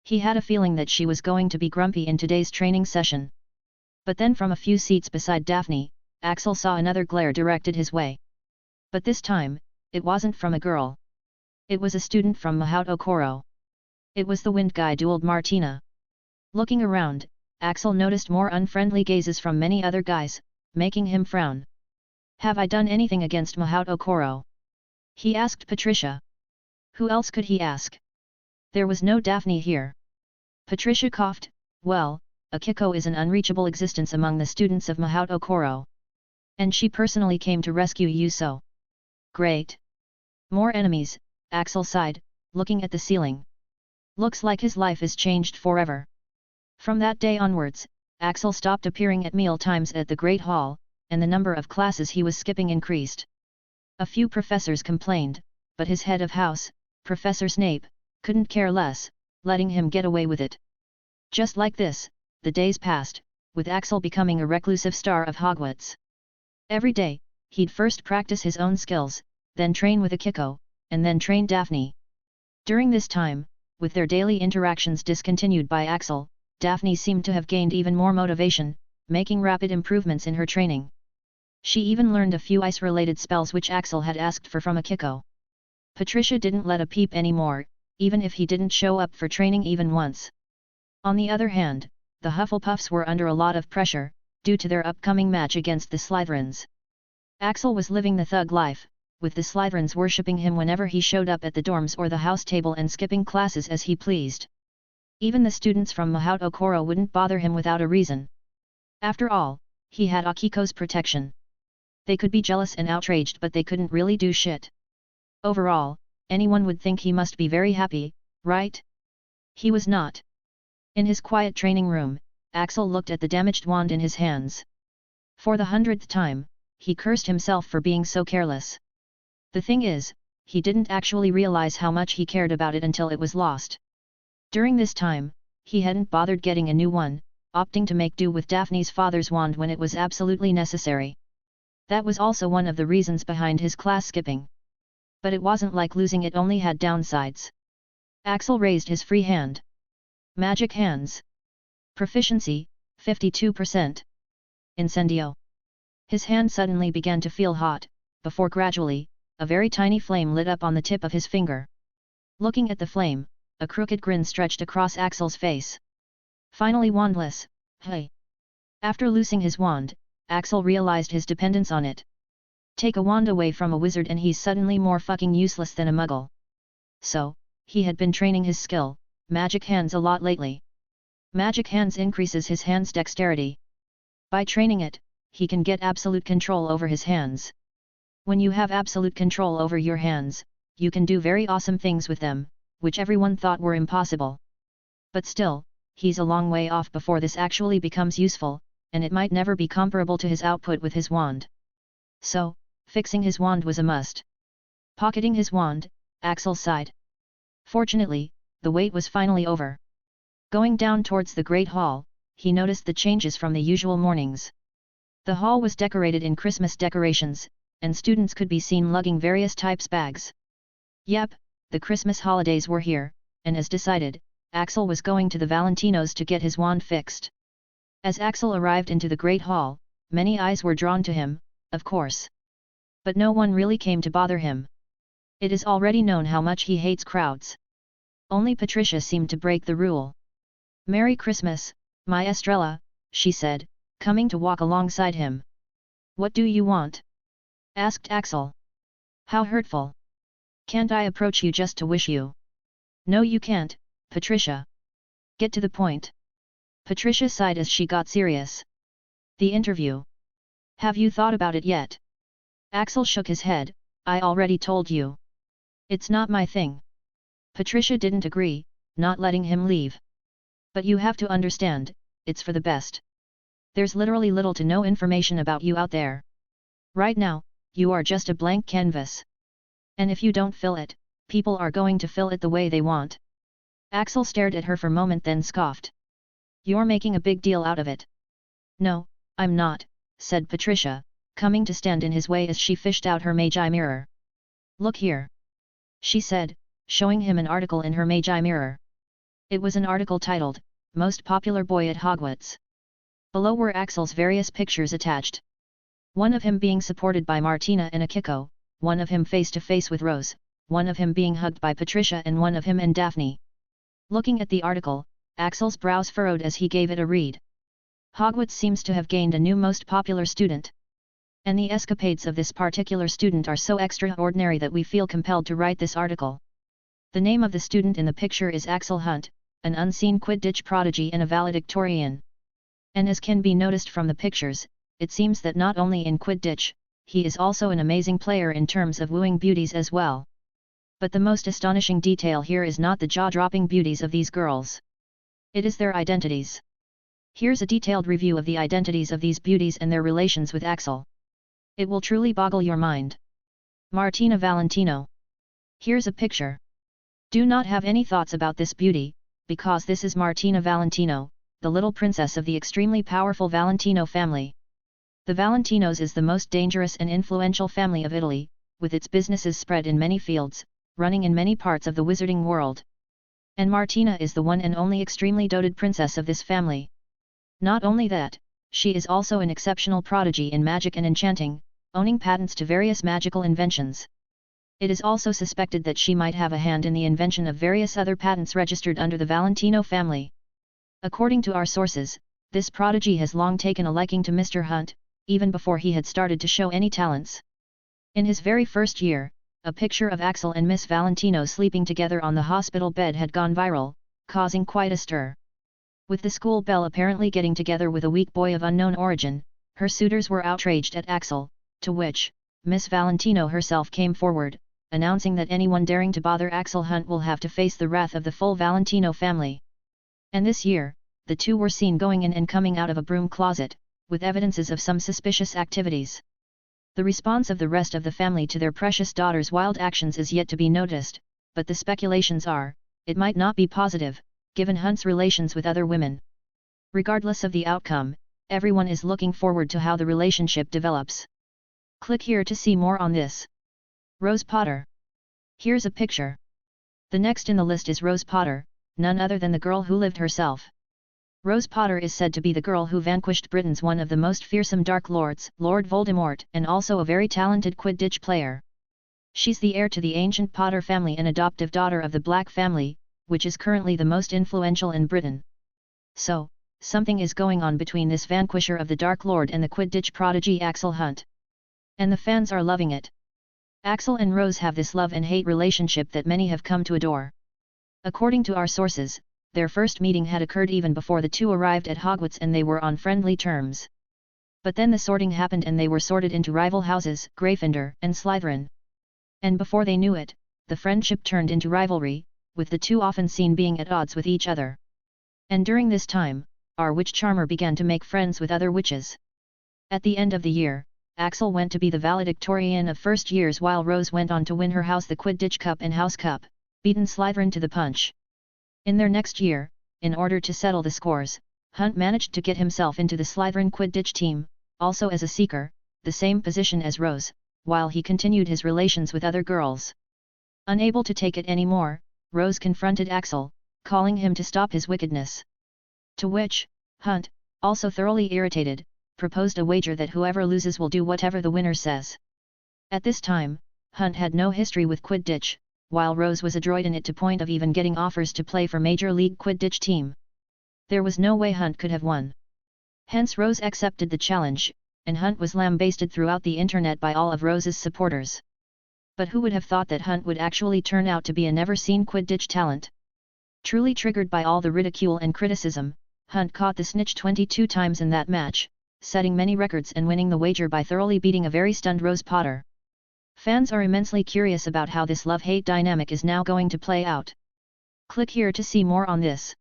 Speaker 1: He had a feeling that she was going to be grumpy in today's training session. But then from a few seats beside Daphne, Axel saw another glare directed his way. But this time, it wasn't from a girl. It was a student from Mahout Okoro. It was the wind guy dueled Martina. Looking around, Axel noticed more unfriendly gazes from many other guys, making him frown. Have I done anything against Mahout Okoro? He asked Patricia. Who else could he ask? There was no Daphne here. Patricia coughed. Well, Akiko is an unreachable existence among the students of Mahout Okoro. And she personally came to rescue you, so. Great. More enemies, Axel sighed, looking at the ceiling. Looks like his life is changed forever. From that day onwards, Axel stopped appearing at meal times at the Great Hall, and the number of classes he was skipping increased. A few professors complained, but his head of house, Professor Snape, couldn't care less, letting him get away with it. Just like this, the days passed, with Axel becoming a reclusive star of Hogwarts. Every day, he'd first practice his own skills, then train with Akiko, and then train Daphne. During this time, with their daily interactions discontinued by Axel, Daphne seemed to have gained even more motivation, making rapid improvements in her training. She even learned a few ice-related spells which Axel had asked for from Akiko. Patricia didn't let a peep anymore, even if he didn't show up for training even once. On the other hand, the Hufflepuffs were under a lot of pressure, due to their upcoming match against the Slytherins. Axel was living the thug life, with the Slytherins worshipping him whenever he showed up at the dorms or the house table and skipping classes as he pleased. Even the students from Mahout Okoro wouldn't bother him without a reason. After all, he had Akiko's protection. They could be jealous and outraged, but they couldn't really do shit. Overall, anyone would think he must be very happy, right? He was not. In his quiet training room, Axel looked at the damaged wand in his hands. For the 100th time, he cursed himself for being so careless. The thing is, he didn't actually realize how much he cared about it until it was lost. During this time, he hadn't bothered getting a new one, opting to make do with Daphne's father's wand when it was absolutely necessary. That was also one of the reasons behind his class skipping. But it wasn't like losing it only had downsides. Axel raised his free hand. Magic hands. Proficiency, 52%. Incendio. His hand suddenly began to feel hot, before gradually, a very tiny flame lit up on the tip of his finger. Looking at the flame, a crooked grin stretched across Axel's face. Finally wandless, hey. After losing his wand, Axel realized his dependence on it. Take a wand away from a wizard and he's suddenly more fucking useless than a muggle. So, he had been training his skill, Magic Hands, a lot lately. Magic Hands increases his hand's dexterity. By training it, he can get absolute control over his hands. When you have absolute control over your hands, you can do very awesome things with them, which everyone thought were impossible. But still, he's a long way off before this actually becomes useful, and it might never be comparable to his output with his wand. So, fixing his wand was a must. Pocketing his wand, Axel sighed. Fortunately, the wait was finally over. Going down towards the Great Hall, he noticed the changes from the usual mornings. The hall was decorated in Christmas decorations, and students could be seen lugging various types bags. Yep, the Christmas holidays were here, and as decided, Axel was going to the Valentinos to get his wand fixed. As Axel arrived into the Great Hall, many eyes were drawn to him, of course. But no one really came to bother him. It is already known how much he hates crowds. Only Patricia seemed to break the rule. "Merry Christmas, my Estrella," she said, coming to walk alongside him. "What do you want?" asked Axel. "How hurtful. Can't I approach you just to wish you?" "No, you can't, Patricia. Get to the point." Patricia sighed as she got serious. The interview. Have you thought about it yet? Axel shook his head. I already told you. It's not my thing. Patricia didn't agree, not letting him leave. But you have to understand, it's for the best. There's literally little to no information about you out there. Right now, you are just a blank canvas. And if you don't fill it, people are going to fill it the way they want. Axel stared at her for a moment then scoffed. You're making a big deal out of it. No, I'm not, said Patricia, coming to stand in his way as she fished out her magi mirror. Look here. She said, showing him an article in her magi mirror. It was an article titled, Most Popular Boy at Hogwarts. Below were Axel's various pictures attached. One of him being supported by Martina and Akiko, one of him face to face with Rose, one of him being hugged by Patricia and one of him and Daphne. Looking at the article, Axel's brows furrowed as he gave it a read. Hogwarts seems to have gained a new most popular student. And the escapades of this particular student are so extraordinary that we feel compelled to write this article. The name of the student in the picture is Axel Hunt, an unseen Quidditch prodigy and a valedictorian. And as can be noticed from the pictures, it seems that not only in Quidditch, he is also an amazing player in terms of wooing beauties as well. But the most astonishing detail here is not the jaw-dropping beauties of these girls. It is their identities. Here's a detailed review of the identities of these beauties and their relations with Axel. It will truly boggle your mind. Martina Valentino. Here's a picture. Do not have any thoughts about this beauty, because this is Martina Valentino, the little princess of the extremely powerful Valentino family. The Valentinos is the most dangerous and influential family of Italy, with its businesses spread in many fields, running in many parts of the wizarding world. And Martina is the one and only extremely doted princess of this family. Not only that, she is also an exceptional prodigy in magic and enchanting, owning patents to various magical inventions. It is also suspected that she might have a hand in the invention of various other patents registered under the Valentino family. According to our sources, this prodigy has long taken a liking to Mr. Hunt, even before he had started to show any talents. In his very first year, a picture of Axel and Miss Valentino sleeping together on the hospital bed had gone viral, causing quite a stir. With the school belle apparently getting together with a weak boy of unknown origin, her suitors were outraged at Axel, to which, Miss Valentino herself came forward, announcing that anyone daring to bother Axel Hunt will have to face the wrath of the full Valentino family. And this year, the two were seen going in and coming out of a broom closet, with evidences of some suspicious activities. The response of the rest of the family to their precious daughter's wild actions is yet to be noticed, but the speculations are, it might not be positive, given Hunt's relations with other women. Regardless of the outcome, everyone is looking forward to how the relationship develops. Click here to see more on this. Rose Potter. Here's a picture. The next in the list is Rose Potter, none other than the girl who lived herself. Rose Potter is said to be the girl who vanquished Britain's one of the most fearsome Dark Lords, Lord Voldemort, and also a very talented Quidditch player. She's the heir to the ancient Potter family and adoptive daughter of the Black family, which is currently the most influential in Britain. So, something is going on between this vanquisher of the Dark Lord and the Quidditch prodigy Axel Hunt. And the fans are loving it. Axel and Rose have this love and hate relationship that many have come to adore. According to our sources, their first meeting had occurred even before the two arrived at Hogwarts and they were on friendly terms. But then the sorting happened and they were sorted into rival houses, Gryffindor and Slytherin. And before they knew it, the friendship turned into rivalry, with the two often seen being at odds with each other. And during this time, our witch charmer began to make friends with other witches. At the end of the year, Axel went to be the valedictorian of first years while Rose went on to win her house the Quidditch Cup and House Cup, beaten Slytherin to the punch. In their next year, in order to settle the scores, Hunt managed to get himself into the Slytherin Quidditch team, also as a seeker, the same position as Rose, while he continued his relations with other girls. Unable to take it anymore, Rose confronted Axel, calling him to stop his wickedness. To which, Hunt, also thoroughly irritated, proposed a wager that whoever loses will do whatever the winner says. At this time, Hunt had no history with Quidditch, while Rose was adroit in it to point of even getting offers to play for Major League Quidditch team. There was no way Hunt could have won. Hence Rose accepted the challenge, and Hunt was lambasted throughout the internet by all of Rose's supporters. But who would have thought that Hunt would actually turn out to be a never-seen Quidditch talent? Truly triggered by all the ridicule and criticism, Hunt caught the snitch 22 times in that match, setting many records and winning the wager by thoroughly beating a very stunned Rose Potter. Fans are immensely curious about how this love-hate dynamic is now going to play out. Click here to see more on this.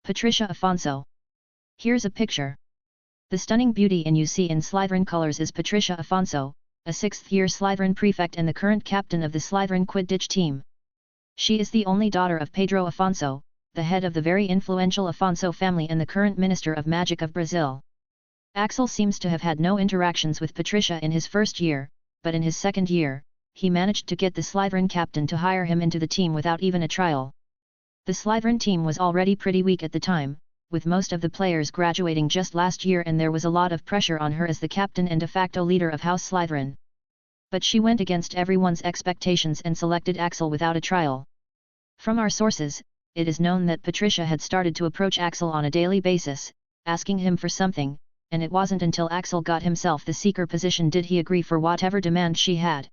Speaker 1: Patricia Afonso. Here's a picture. The stunning beauty you see in Slytherin colors is Patricia Afonso, a 6th-year Slytherin prefect and the current captain of the Slytherin Quidditch team. She is the only daughter of Pedro Afonso, the head of the very influential Afonso family and the current Minister of Magic of Brazil. Axel seems to have had no interactions with Patricia in his first year, but in his second year, he managed to get the Slytherin captain to hire him into the team without even a trial. The Slytherin team was already pretty weak at the time, with most of the players graduating just last year, and there was a lot of pressure on her as the captain and de facto leader of House Slytherin. But she went against everyone's expectations and selected Axel without a trial. From our sources, it is known that Patricia had started to approach Axel on a daily basis, asking him for something, and it wasn't until Axel got himself the seeker position did he agree for whatever demand she had.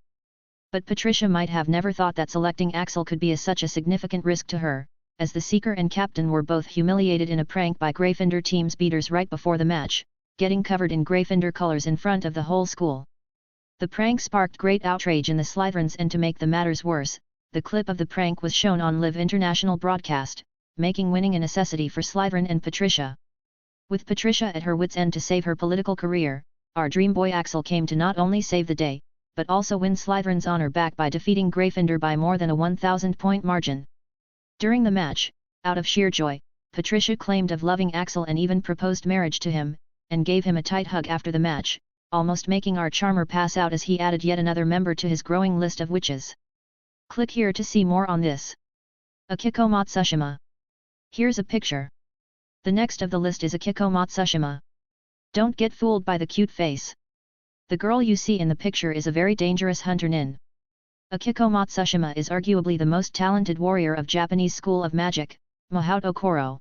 Speaker 1: But Patricia might have never thought that selecting Axel could be such a significant risk to her, as the Seeker and Captain were both humiliated in a prank by Gryffindor team's beaters right before the match, getting covered in Gryffindor colors in front of the whole school. The prank sparked great outrage in the Slytherins, and to make the matters worse, the clip of the prank was shown on live international broadcast, making winning a necessity for Slytherin and Patricia. With Patricia at her wits' end to save her political career, our dream boy Axel came to not only save the day, but also win Slytherin's honor back by defeating Gryffindor by more than a 1,000-point margin. During the match, out of sheer joy, Patricia claimed of loving Axel and even proposed marriage to him, and gave him a tight hug after the match, almost making our charmer pass out as he added yet another member to his growing list of witches. Click here to see more on this. Akiko Matsushima. Here's a picture. The next of the list is Akiko Matsushima. Don't get fooled by the cute face. The girl you see in the picture is a very dangerous hunter nin. Akiko Matsushima is arguably the most talented warrior of Japanese school of magic, Mahout Okoro.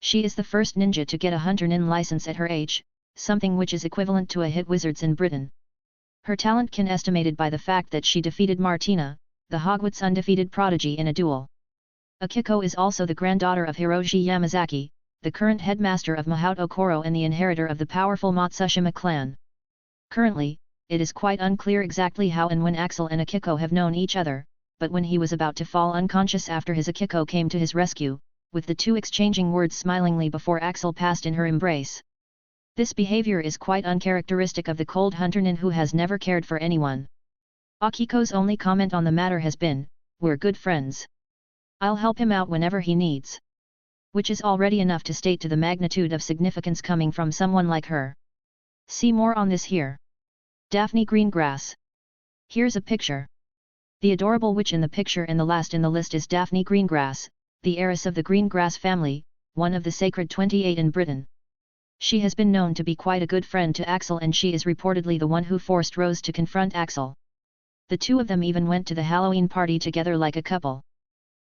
Speaker 1: She is the first ninja to get a hunter nin license at her age, something which is equivalent to a hit wizards in Britain. Her talent can estimated by the fact that she defeated Martina, the Hogwarts undefeated prodigy, in a duel. Akiko is also the granddaughter of Hiroshi Yamazaki, the current headmaster of Mahout Okoro and the inheritor of the powerful Matsushima clan. Currently, it is quite unclear exactly how and when Axel and Akiko have known each other, but when he was about to fall unconscious after his Akiko came to his rescue, with the two exchanging words smilingly before Axel passed in her embrace. This behavior is quite uncharacteristic of the cold hunter nin who has never cared for anyone. Akiko's only comment on the matter has been, "We're good friends. I'll help him out whenever he needs." Which is already enough to state to the magnitude of significance coming from someone like her. See more on this here. Daphne Greengrass. Here's a picture. The adorable witch in the picture and the last in the list is Daphne Greengrass, the heiress of the Greengrass family, one of the sacred 28 in Britain. She has been known to be quite a good friend to Axel, and she is reportedly the one who forced Rose to confront Axel. The two of them even went to the Halloween party together like a couple.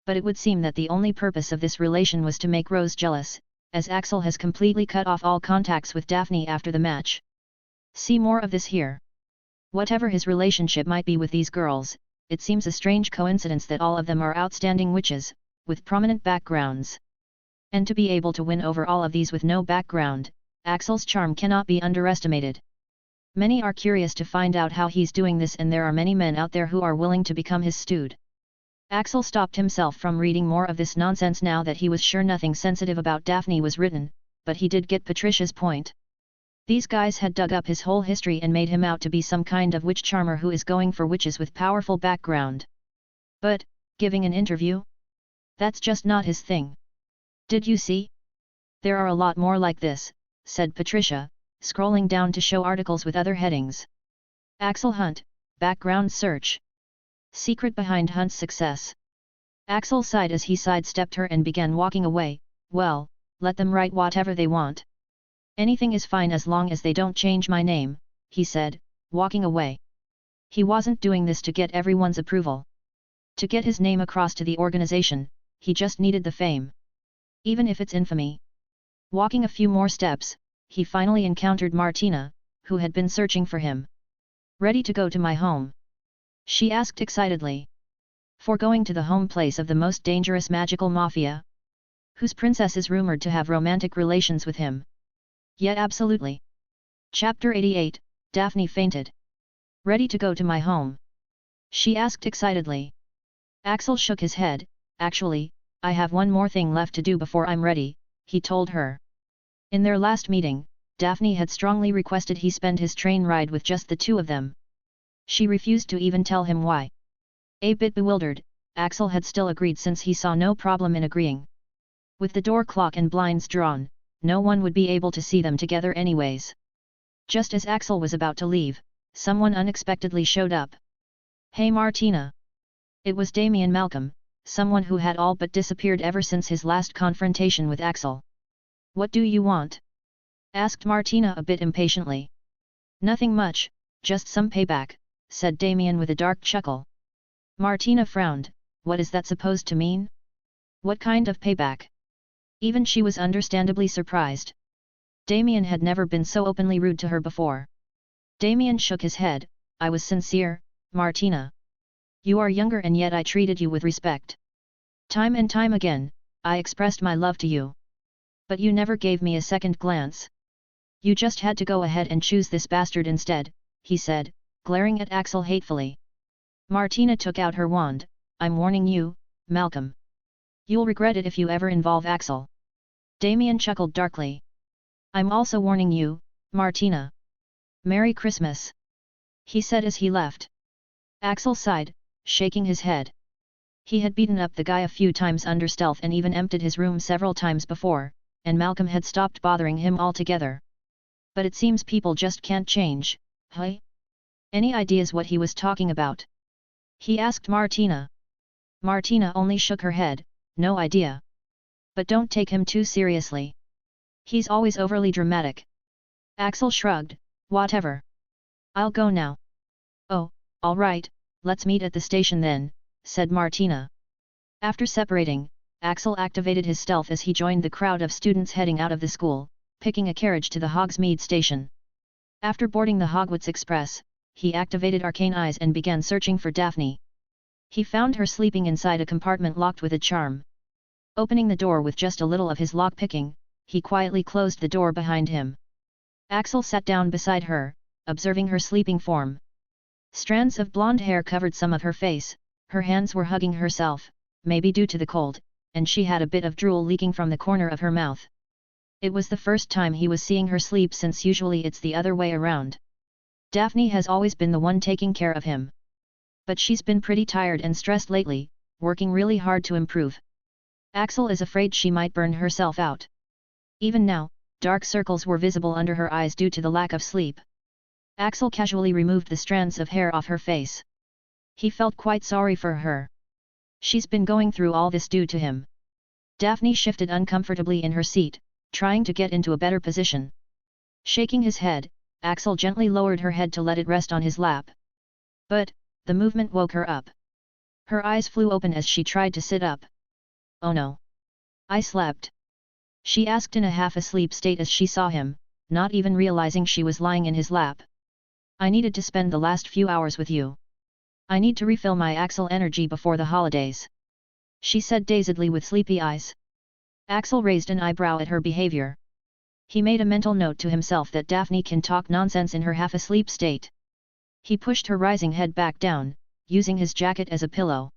Speaker 1: But it would seem that the only purpose of this relation was to make Rose jealous, as Axel has completely cut off all contacts with Daphne after the match. See more of this here. Whatever his relationship might be with these girls, it seems a strange coincidence that all of them are outstanding witches, with prominent backgrounds. And to be able to win over all of these with no background, Axel's charm cannot be underestimated. Many are curious to find out how he's doing this, and there are many men out there who are willing to become his steward. Axel stopped himself from reading more of this nonsense now that he was sure nothing sensitive about Daphne was written, but he did get Patricia's point. These guys had dug up his whole history and made him out to be some kind of witch charmer who is going for witches with powerful background. But, giving an interview? That's just not his thing. Did you see? There are a lot more like this, said Patricia, scrolling down to show articles with other headings. Axel Hunt, background search. Secret behind Hunt's success. Axel sighed as he sidestepped her and began walking away. Well, let them write whatever they want. Anything is fine as long as they don't change my name, he said, walking away. He wasn't doing this to get everyone's approval. To get his name across to the organization, he just needed the fame. Even if it's infamy. Walking a few more steps, he finally encountered Martina, who had been searching for him. Ready to go to my home? She asked excitedly. For going to the home place of the most dangerous magical mafia? whose princess is rumored to have romantic relations with him. Yet absolutely. Chapter 88, Daphne fainted. Ready to go to my home? She asked excitedly. Axel shook his head. Actually, I have one more thing left to do before I'm ready, he told her. In their last meeting, Daphne had strongly requested he spend his train ride with just the two of them. She refused to even tell him why. A bit bewildered, Axel had still agreed since he saw no problem in agreeing. With the door clock and blinds drawn, no one would be able to see them together anyways. Just as Axel was about to leave, someone unexpectedly showed up. Hey Martina! It was Damien Malcolm, someone who had all but disappeared ever since his last confrontation with Axel. What do you want? Asked Martina a bit impatiently. Nothing much, just some payback, said Damien with a dark chuckle. Martina frowned. What is that supposed to mean? What kind of payback? Even she was understandably surprised. Damien had never been so openly rude to her before. Damien shook his head. I was sincere, Martina. You are younger and yet I treated you with respect. Time and time again, I expressed my love to you. But you never gave me a second glance. You just had to go ahead and choose this bastard instead, he said, glaring at Axel hatefully. Martina took out her wand. I'm warning you, Malcolm. You'll regret it if you ever involve Axel. Damien chuckled darkly. I'm also warning you, Martina. Merry Christmas. He said as he left. Axel sighed, shaking his head. He had beaten up the guy a few times under stealth and even emptied his room several times before, and Malcolm had stopped bothering him altogether. But it seems people just can't change, huh? Any ideas what he was talking about? He asked Martina. Martina only shook her head, no idea. But don't take him too seriously. He's always overly dramatic. Axel shrugged, whatever. I'll go now. Oh, all right, let's meet at the station then, said Martina. After separating, Axel activated his stealth as he joined the crowd of students heading out of the school, picking a carriage to the Hogsmeade station. After boarding the Hogwarts Express, he activated Arcane Eyes and began searching for Daphne. He found her sleeping inside a compartment locked with a charm. Opening the door with just a little of his lock-picking, he quietly closed the door behind him. Axel sat down beside her, observing her sleeping form. Strands of blonde hair covered some of her face, her hands were hugging herself, maybe due to the cold, and she had a bit of drool leaking from the corner of her mouth. It was the first time he was seeing her sleep since usually it's the other way around. Daphne has always been the one taking care of him. But she's been pretty tired and stressed lately, working really hard to improve. Axel is afraid she might burn herself out. Even now, dark circles were visible under her eyes due to the lack of sleep. Axel casually removed the strands of hair off her face. He felt quite sorry for her. She's been going through all this due to him. Daphne shifted uncomfortably in her seat, trying to get into a better position. Shaking his head, Axel gently lowered her head to let it rest on his lap. But, the movement woke her up. Her eyes flew open as she tried to sit up. Oh no! I slept. She asked in a half-asleep state as she saw him, not even realizing she was lying in his lap. I needed to spend the last few hours with you. I need to refill my Axel energy before the holidays. She said dazedly with sleepy eyes. Axel raised an eyebrow at her behavior. He made a mental note to himself that Daphne can talk nonsense in her half-asleep state. He pushed her rising head back down, using his jacket as a pillow.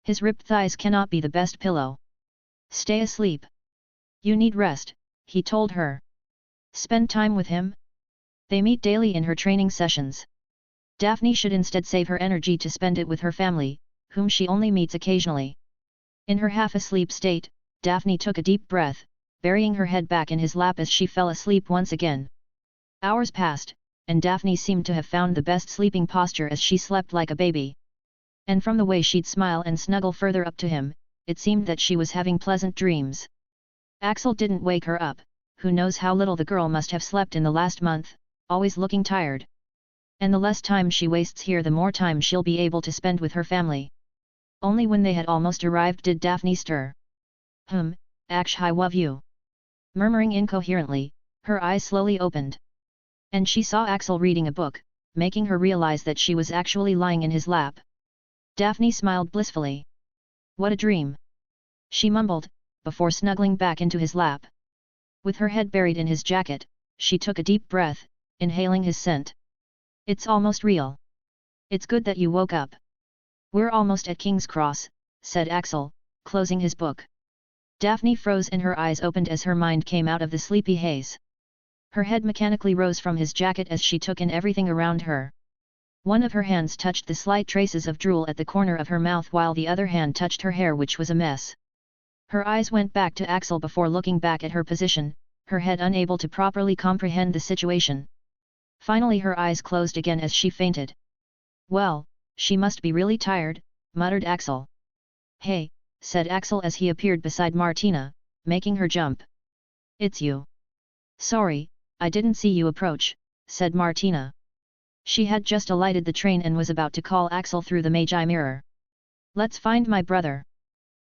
Speaker 1: His ripped thighs cannot be the best pillow. Stay asleep. You need rest, he told her. Spend time with him? They meet daily in her training sessions. Daphne should instead save her energy to spend it with her family, whom she only meets occasionally. In her half-asleep state, Daphne took a deep breath, burying her head back in his lap as she fell asleep once again. Hours passed, and Daphne seemed to have found the best sleeping posture as she slept like a baby. And from the way she'd smile and snuggle further up to him, it seemed that she was having pleasant dreams. Axel didn't wake her up. Who knows how little the girl must have slept in the last month, always looking tired. And the less time she wastes here the more time she'll be able to spend with her family. Only when they had almost arrived did Daphne stir. I love you. Murmuring incoherently, her eyes slowly opened. And she saw Axel reading a book, making her realize that she was actually lying in his lap. Daphne smiled blissfully. What a dream! She mumbled, before snuggling back into his lap. With her head buried in his jacket, she took a deep breath, inhaling his scent. It's almost real. It's good that you woke up. We're almost at King's Cross, said Axel, closing his book. Daphne froze and her eyes opened as her mind came out of the sleepy haze. Her head mechanically rose from his jacket as she took in everything around her. One of her hands touched the slight traces of drool at the corner of her mouth while the other hand touched her hair, which was a mess. Her eyes went back to Axel before looking back at her position, her head unable to properly comprehend the situation. Finally her eyes closed again as she fainted. Well, she must be really tired, muttered Axel. Hey, said Axel as he appeared beside Martina, making her jump. It's you. Sorry, I didn't see you approach, said Martina. She had just alighted the train and was about to call Axel through the Magi mirror. Let's find my brother.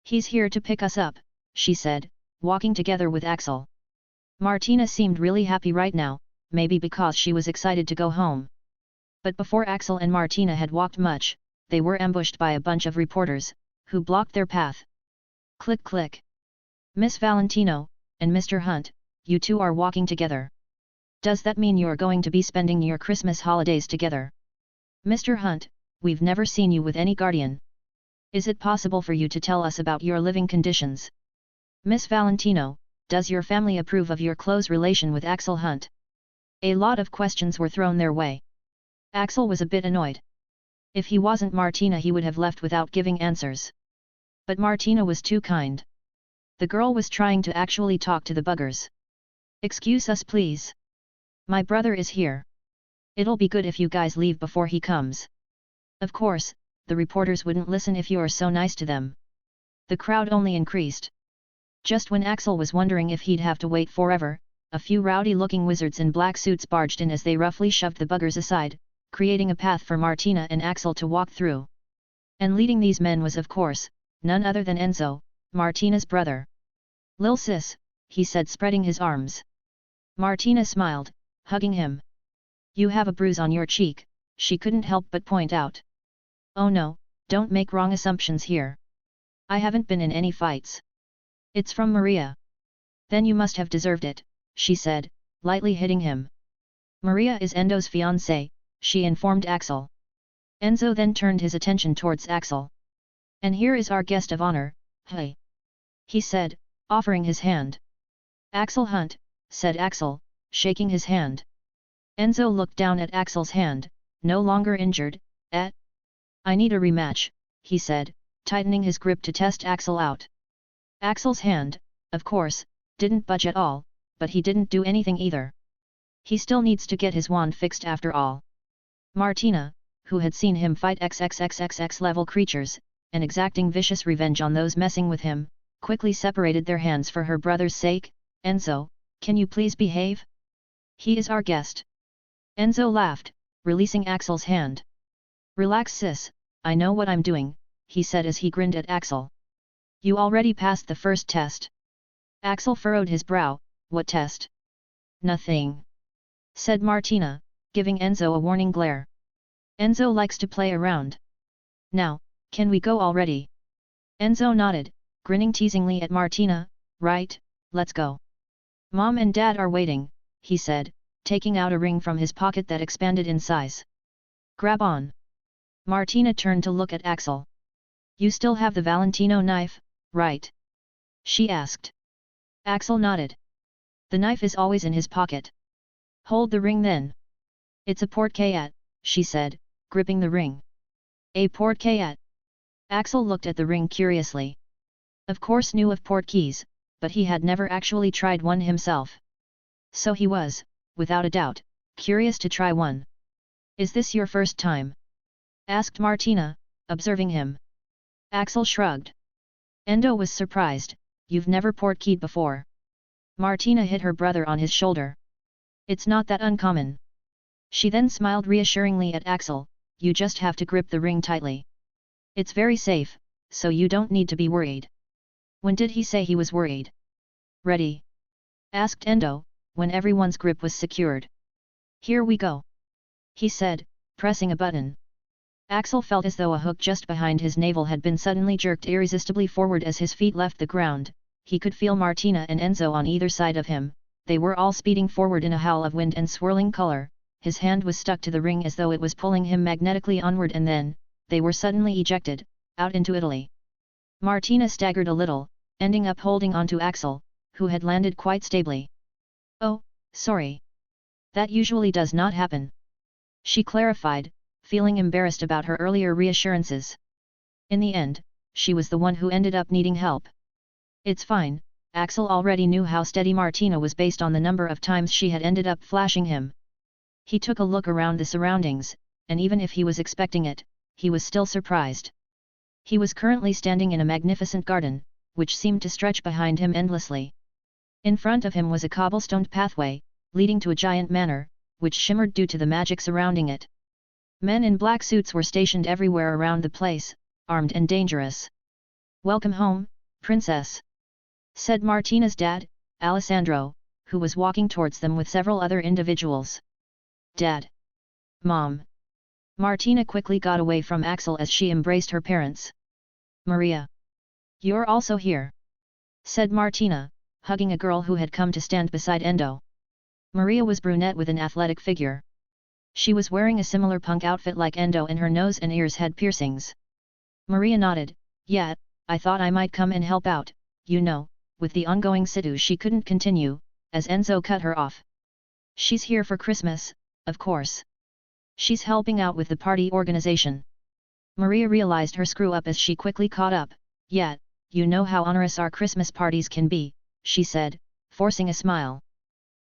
Speaker 1: He's here to pick us up, she said, walking together with Axel. Martina seemed really happy right now, maybe because she was excited to go home. But before Axel and Martina had walked much, they were ambushed by a bunch of reporters, who blocked their path. Click click. Miss Valentino, and Mr. Hunt, you two are walking together. Does that mean you're going to be spending your Christmas holidays together? Mr. Hunt, we've never seen you with any guardian. Is it possible for you to tell us about your living conditions? Miss Valentino, does your family approve of your close relation with Axel Hunt? A lot of questions were thrown their way. Axel was a bit annoyed. If he wasn't Martina he would have left without giving answers. But Martina was too kind. The girl was trying to actually talk to the buggers. Excuse us please. My brother is here. It'll be good if you guys leave before he comes. Of course, the reporters wouldn't listen if you're so nice to them. The crowd only increased. Just when Axel was wondering if he'd have to wait forever, a few rowdy-looking wizards in black suits barged in as they roughly shoved the buggers aside, creating a path for Martina and Axel to walk through. And leading these men was of course, none other than Enzo, Martina's brother. Lil sis, he said spreading his arms. Martina smiled, hugging him. You have a bruise on your cheek, she couldn't help but point out. Oh no, don't make wrong assumptions here. I haven't been in any fights. It's from Maria. Then you must have deserved it, she said, lightly hitting him. Maria is Enzo's fiancée, she informed Axel. Enzo then turned his attention towards Axel. And here is our guest of honor, hey. He said, offering his hand. Axel Hunt, said Axel, shaking his hand. Enzo looked down at Axel's hand, no longer injured. I need a rematch, he said, tightening his grip to test Axel out. Axel's hand, of course, didn't budge at all, but he didn't do anything either. He still needs to get his wand fixed after all. Martina, who had seen him fight XXXXX level creatures, and exacting vicious revenge on those messing with him, quickly separated their hands for her brother's sake. Enzo, can you please behave? He is our guest. Enzo laughed, releasing Axel's hand. Relax sis, I know what I'm doing, he said as he grinned at Axel. You already passed the first test. Axel furrowed his brow. What test? Nothing, said Martina, giving Enzo a warning glare. Enzo likes to play around. Now, can we go already? Enzo nodded, grinning teasingly at Martina. Right, let's go. Mom and Dad are waiting, he said, taking out a ring from his pocket that expanded in size. Grab on. Martina turned to look at Axel. You still have the Valentino knife, right? She asked. Axel nodded. The knife is always in his pocket. Hold the ring then. It's a porte-cayet, she said, gripping the ring. A porte-cayet? Axel looked at the ring curiously. Of course knew of portkeys, but he had never actually tried one himself. So he was, without a doubt, curious to try one. Is this your first time? Asked Martina, observing him. Axel shrugged. Endo was surprised. You've never portkeyed before. Martina hit her brother on his shoulder. It's not that uncommon. She then smiled reassuringly at Axel. You just have to grip the ring tightly. It's very safe, so you don't need to be worried. When did he say he was worried? Ready? Asked Endo, when everyone's grip was secured. Here we go. He said, pressing a button. Axel felt as though a hook just behind his navel had been suddenly jerked irresistibly forward as his feet left the ground. he could feel Martina and Enzo on either side of him. They were all speeding forward in a howl of wind and swirling color. His hand was stuck to the ring as though it was pulling him magnetically onward, and then, they were suddenly ejected, out into Italy. Martina staggered a little, ending up holding onto Axel, who had landed quite stably. "Oh, sorry. That usually does not happen," she clarified, feeling embarrassed about her earlier reassurances. In the end, she was the one who ended up needing help. "It's fine." Axel already knew how steady Martina was based on the number of times she had ended up flashing him. He took a look around the surroundings, and even if he was expecting it, he was still surprised. He was currently standing in a magnificent garden, which seemed to stretch behind him endlessly. In front of him was a cobblestoned pathway, leading to a giant manor, which shimmered due to the magic surrounding it. Men in black suits were stationed everywhere around the place, armed and dangerous. "Welcome home, princess," said Martina's dad, Alessandro, who was walking towards them with several other individuals. "Dad. Mom." Martina quickly got away from Axel as she embraced her parents. "Maria. You're also here," said Martina, hugging a girl who had come to stand beside Endo. Maria was brunette with an athletic figure. She was wearing a similar punk outfit like Endo, and her nose and ears had piercings. Maria nodded. "Yeah, I thought I might come and help out, you know." With the ongoing situ she couldn't continue, as Enzo cut her off. "She's here for Christmas, of course. She's helping out with the party organization." Maria realized her screw-up as she quickly caught up. "Yeah, you know how onerous our Christmas parties can be," she said, forcing a smile.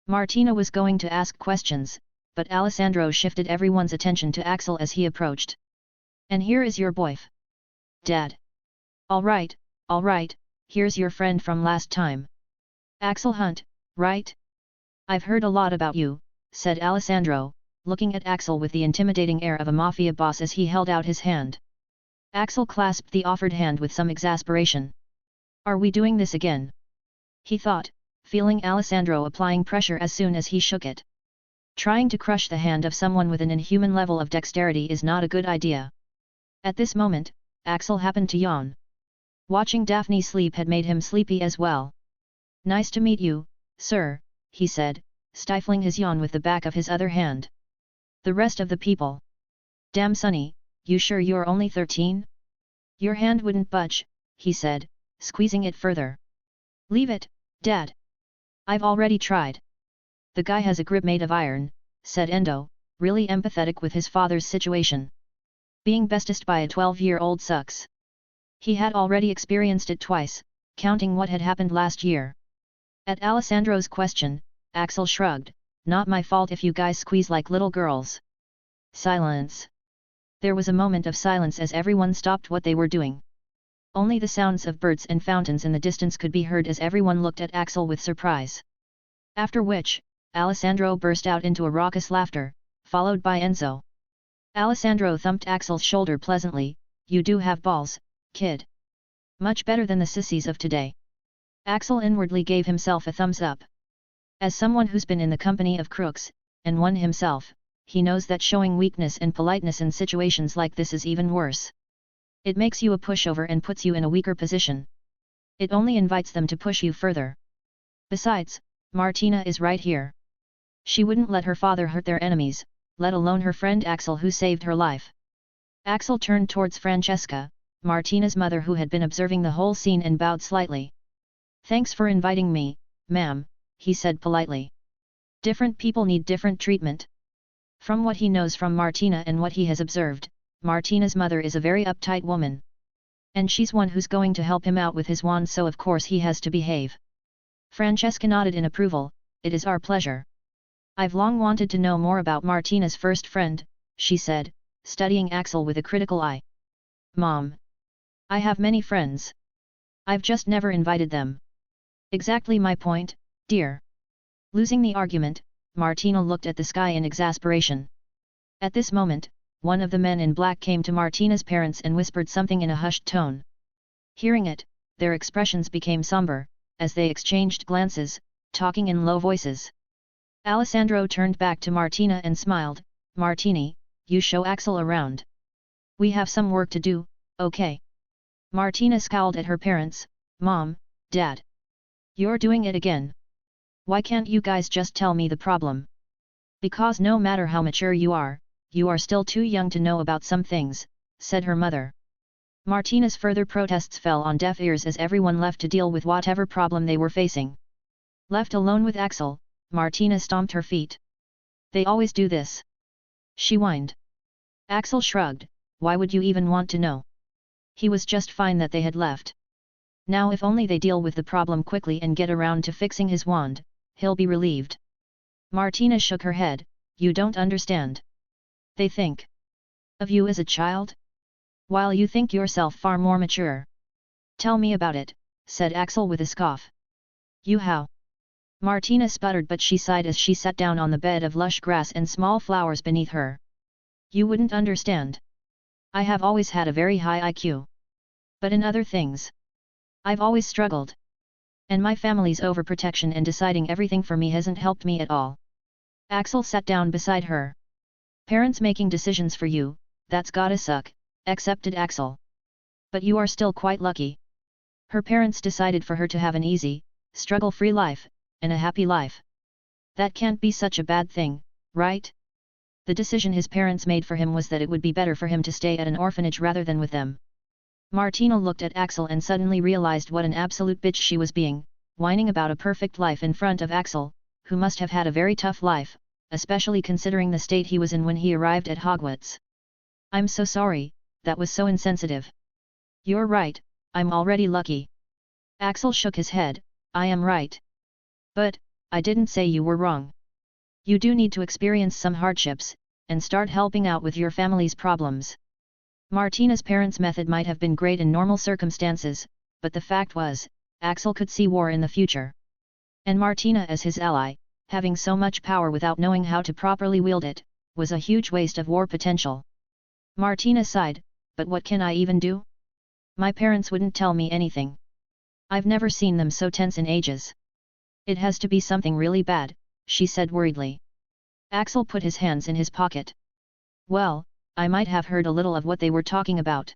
Speaker 1: Martina was going to ask questions, but Alessandro shifted everyone's attention to Axel as he approached. "And here is your boyf. Dad." All right, here's your friend from last time. Axel Hunt, right? I've heard a lot about you," said Alessandro, looking at Axel with the intimidating air of a mafia boss as he held out his hand. Axel clasped the offered hand with some exasperation. "Are we doing this again?" he thought, feeling Alessandro applying pressure as soon as he shook it. Trying to crush the hand of someone with an inhuman level of dexterity is not a good idea. At this moment, Axel happened to yawn. Watching Daphne sleep had made him sleepy as well. "Nice to meet you, sir," he said, stifling his yawn with the back of his other hand. The rest of the people. "Damn Sonny, you sure you're only 13? Your hand wouldn't budge," he said, squeezing it further. "Leave it, Dad. I've already tried." "The guy has a grip made of iron," said Endo, really empathetic with his father's situation. "Being bestest by a 12-year-old sucks." He had already experienced it twice, counting what had happened last year. At Alessandro's question, Axel shrugged. "Not my fault if you guys squeeze like little girls." Silence. There was a moment of silence as everyone stopped what they were doing. Only the sounds of birds and fountains in the distance could be heard as everyone looked at Axel with surprise. After which, Alessandro burst out into a raucous laughter, followed by Enzo. Alessandro thumped Axel's shoulder pleasantly. "You do have balls, kid. Much better than the sissies of today." Axel inwardly gave himself a thumbs up. As someone who's been in the company of crooks, and one himself, he knows that showing weakness and politeness in situations like this is even worse. It makes you a pushover and puts you in a weaker position. It only invites them to push you further. Besides, Martina is right here. She wouldn't let her father hurt their enemies, let alone her friend Axel who saved her life. Axel turned towards Francesca, Martina's mother, who had been observing the whole scene, and bowed slightly. "Thanks for inviting me, ma'am," he said politely. "Different people need different treatment." From what he knows from Martina and what he has observed, Martina's mother is a very uptight woman. And she's one who's going to help him out with his wand, so of course he has to behave. Francesca nodded in approval. "It is our pleasure. I've long wanted to know more about Martina's first friend," she said, studying Axel with a critical eye. "Mom. I have many friends. I've just never invited them." "Exactly my point, dear." Losing the argument, Martina looked at the sky in exasperation. At this moment, one of the men in black came to Martina's parents and whispered something in a hushed tone. Hearing it, their expressions became somber, as they exchanged glances, talking in low voices. Alessandro turned back to Martina and smiled. "Martini, you show Axel around. We have some work to do, okay?" Martina scowled at her parents. "Mom, Dad. You're doing it again. Why can't you guys just tell me the problem? Because no matter how mature you are still too young to know about some things, said her mother. Martina's further protests fell on deaf ears as everyone left to deal with whatever problem they were facing. Left alone with Axel, Martina stomped her feet. They always do this. She whined. Axel shrugged, why would you even want to know? He was just fine that they had left. Now if only they deal with the problem quickly and get around to fixing his wand, he'll be relieved. Martina shook her head, you don't understand. They think of you as a child? While you think yourself far more mature. Tell me about it, said Axel with a scoff. You how? Martina sputtered but she sighed as she sat down on the bed of lush grass and small flowers beneath her. You wouldn't understand. I have always had a very high IQ. But in other things, I've always struggled. And my family's overprotection and deciding everything for me hasn't helped me at all. Axel sat down beside her. Parents making decisions for you, that's gotta suck, accepted Axel. But you are still quite lucky. Her parents decided for her to have an easy, struggle-free life, and a happy life. That can't be such a bad thing, right? The decision his parents made for him was that it would be better for him to stay at an orphanage rather than with them. Martina looked at Axel and suddenly realized what an absolute bitch she was being, whining about a perfect life in front of Axel, who must have had a very tough life, especially considering the state he was in when he arrived at Hogwarts. I'm so sorry, that was so insensitive. You're right, I'm already lucky. Axel shook his head, I am right. But, I didn't say you were wrong. You do need to experience some hardships, and start helping out with your family's problems. Martina's parents' method might have been great in normal circumstances, but the fact was, Axel could see war in the future. And Martina as his ally, having so much power without knowing how to properly wield it, was a huge waste of war potential. Martina sighed, but what can I even do? My parents wouldn't tell me anything. I've never seen them so tense in ages. It has to be something really bad, she said worriedly. Axel put his hands in his pocket. Well, I might have heard a little of what they were talking about.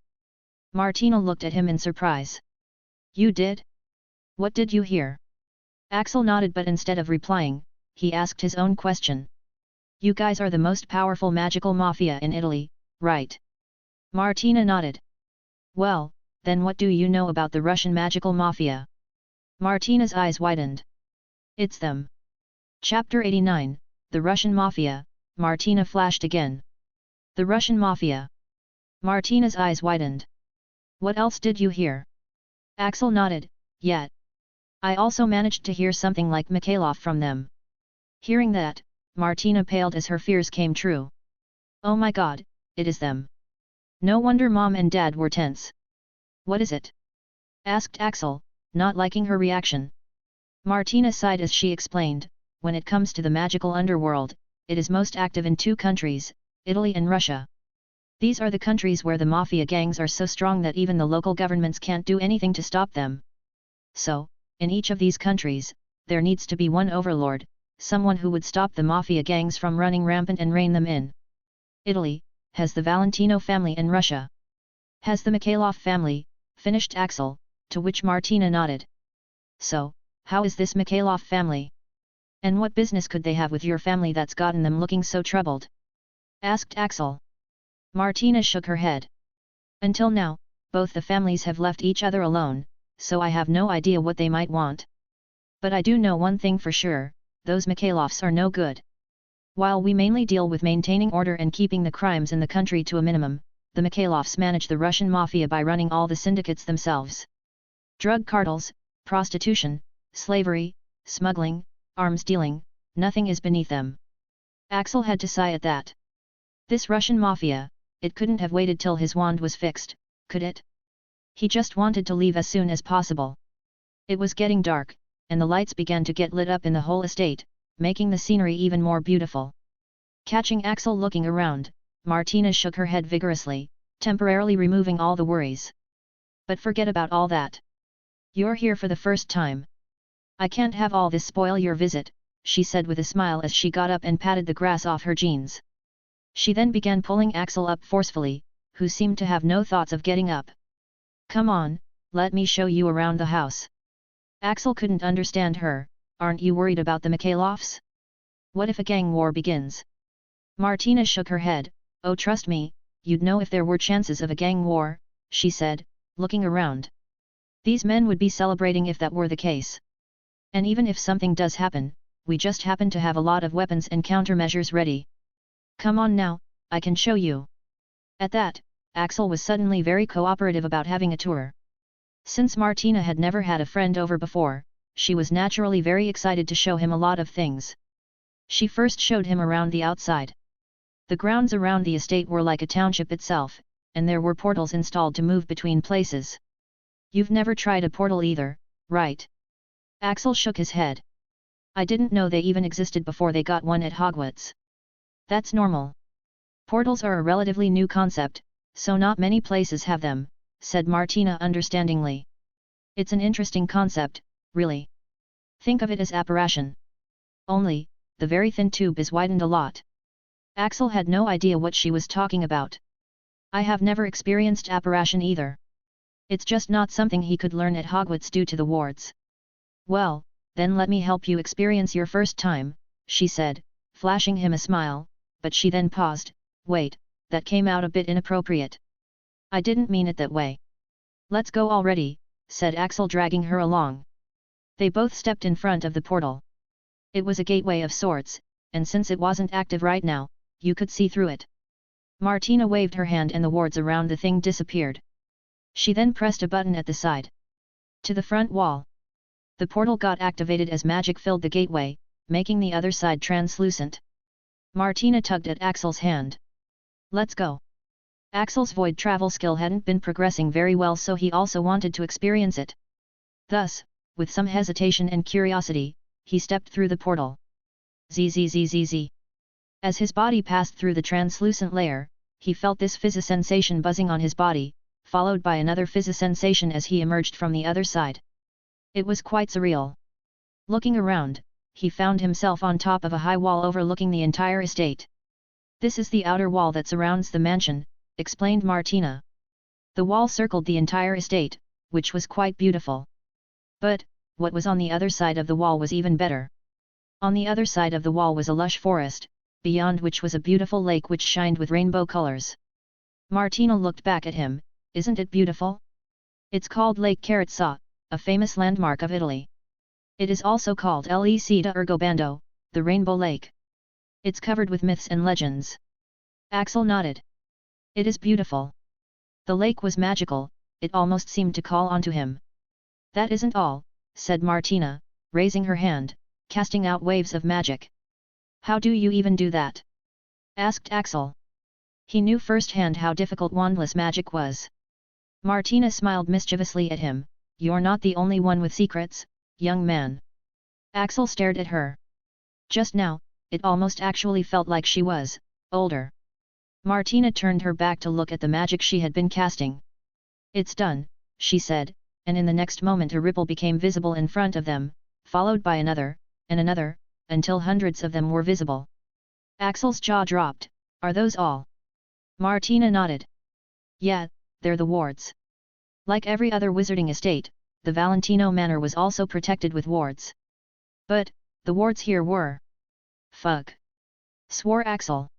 Speaker 1: Martina looked at him in surprise. You did? What did you hear? Axel nodded but instead of replying, he asked his own question. You guys are the most powerful magical mafia in Italy, right? Martina nodded. Well, then what do you know about the Russian magical mafia? Martina's eyes widened. It's them. Chapter 89, The Russian Mafia, Martina flashed again. The Russian Mafia. Martina's eyes widened. What else did you hear? Axel nodded, yet. I also managed to hear something like Mikhailov from them. Hearing that, Martina paled as her fears came true. Oh my god, it is them. No wonder Mom and Dad were tense. What is it? Asked Axel, not liking her reaction. Martina sighed as she explained, when it comes to the magical underworld, it is most active in two countries, Italy and Russia. These are the countries where the mafia gangs are so strong that even the local governments can't do anything to stop them. So, in each of these countries, there needs to be one overlord, someone who would stop the mafia gangs from running rampant and rein them in. Italy has the Valentino family and Russia has the Mikhailov family, finished Axel, to which Martina nodded. So, how is this Mikhailov family? And what business could they have with your family that's gotten them looking so troubled? Asked Axel. Martina shook her head. Until now, both the families have left each other alone, so I have no idea what they might want. But I do know one thing for sure, those Mikhailovs are no good. While we mainly deal with maintaining order and keeping the crimes in the country to a minimum, the Mikhailovs manage the Russian mafia by running all the syndicates themselves. Drug cartels, prostitution, slavery, smuggling, arms dealing, nothing is beneath them. Axel had to sigh at that. This Russian mafia, it couldn't have waited till his wand was fixed, could it? He just wanted to leave as soon as possible. It was getting dark, and the lights began to get lit up in the whole estate, making the scenery even more beautiful. Catching Axel looking around, Martina shook her head vigorously, temporarily removing all the worries. But forget about all that. You're here for the first time. I can't have all this spoil your visit, she said with a smile as she got up and patted the grass off her jeans. She then began pulling Axel up forcefully, who seemed to have no thoughts of getting up. Come on, let me show you around the house. Axel couldn't understand her. Aren't you worried about the Mikhailovs? What if a gang war begins? Martina shook her head. Oh, trust me, you'd know if there were chances of a gang war, she said, looking around. These men would be celebrating if that were the case. And even if something does happen, we just happen to have a lot of weapons and countermeasures ready. Come on now, I can show you. At that, Axel was suddenly very cooperative about having a tour. Since Martina had never had a friend over before, she was naturally very excited to show him a lot of things. She first showed him around the outside. The grounds around the estate were like a township itself, and there were portals installed to move between places. You've never tried a portal either, right? Axel shook his head. I didn't know they even existed before they got one at Hogwarts. That's normal. Portals are a relatively new concept, so not many places have them, said Martina understandingly. It's an interesting concept, really. Think of it as apparition. Only, the very thin tube is widened a lot. Axel had no idea what she was talking about. I have never experienced apparition either. It's just not something he could learn at Hogwarts due to the wards. Well, then let me help you experience your first time, she said, flashing him a smile, but she then paused. Wait, that came out a bit inappropriate. I didn't mean it that way. Let's go already, said Axel, dragging her along. They both stepped in front of the portal. It was a gateway of sorts, and since it wasn't active right now, you could see through it. Martina waved her hand and the wards around the thing disappeared. She then pressed a button at the side. To the front wall. The portal got activated as magic filled the gateway, making the other side translucent. Martina tugged at Axel's hand. Let's go. Axel's void travel skill hadn't been progressing very well, so he also wanted to experience it. Thus, with some hesitation and curiosity, he stepped through the portal. Zzzzz. As his body passed through the translucent layer, he felt this fizz sensation buzzing on his body, followed by another fizz sensation as he emerged from the other side. It was quite surreal. Looking around, he found himself on top of a high wall overlooking the entire estate. This is the outer wall that surrounds the mansion, explained Martina. The wall circled the entire estate, which was quite beautiful. But, what was on the other side of the wall was even better. On the other side of the wall was a lush forest, beyond which was a beautiful lake which shined with rainbow colors. Martina looked back at him. Isn't it beautiful? It's called Lake Carazza, a famous landmark of Italy. It is also called Lec da Urgobando, the Rainbow Lake. It's covered with myths and legends. Axel nodded. It is beautiful. The lake was magical, it almost seemed to call onto him. That isn't all, said Martina, raising her hand, casting out waves of magic. How do you even do that? Asked Axel. He knew firsthand how difficult wandless magic was. Martina smiled mischievously at him. You're not the only one with secrets, young man. Axel stared at her. Just now, it almost actually felt like she was older. Martina turned her back to look at the magic she had been casting. It's done, she said, and in the next moment a ripple became visible in front of them, followed by another, and another, until hundreds of them were visible. Axel's jaw dropped. Are those all? Martina nodded. Yeah, they're the wards. Like every other wizarding estate, the Valentino Manor was also protected with wards. But, the wards here were... Fuck! Swore Axel.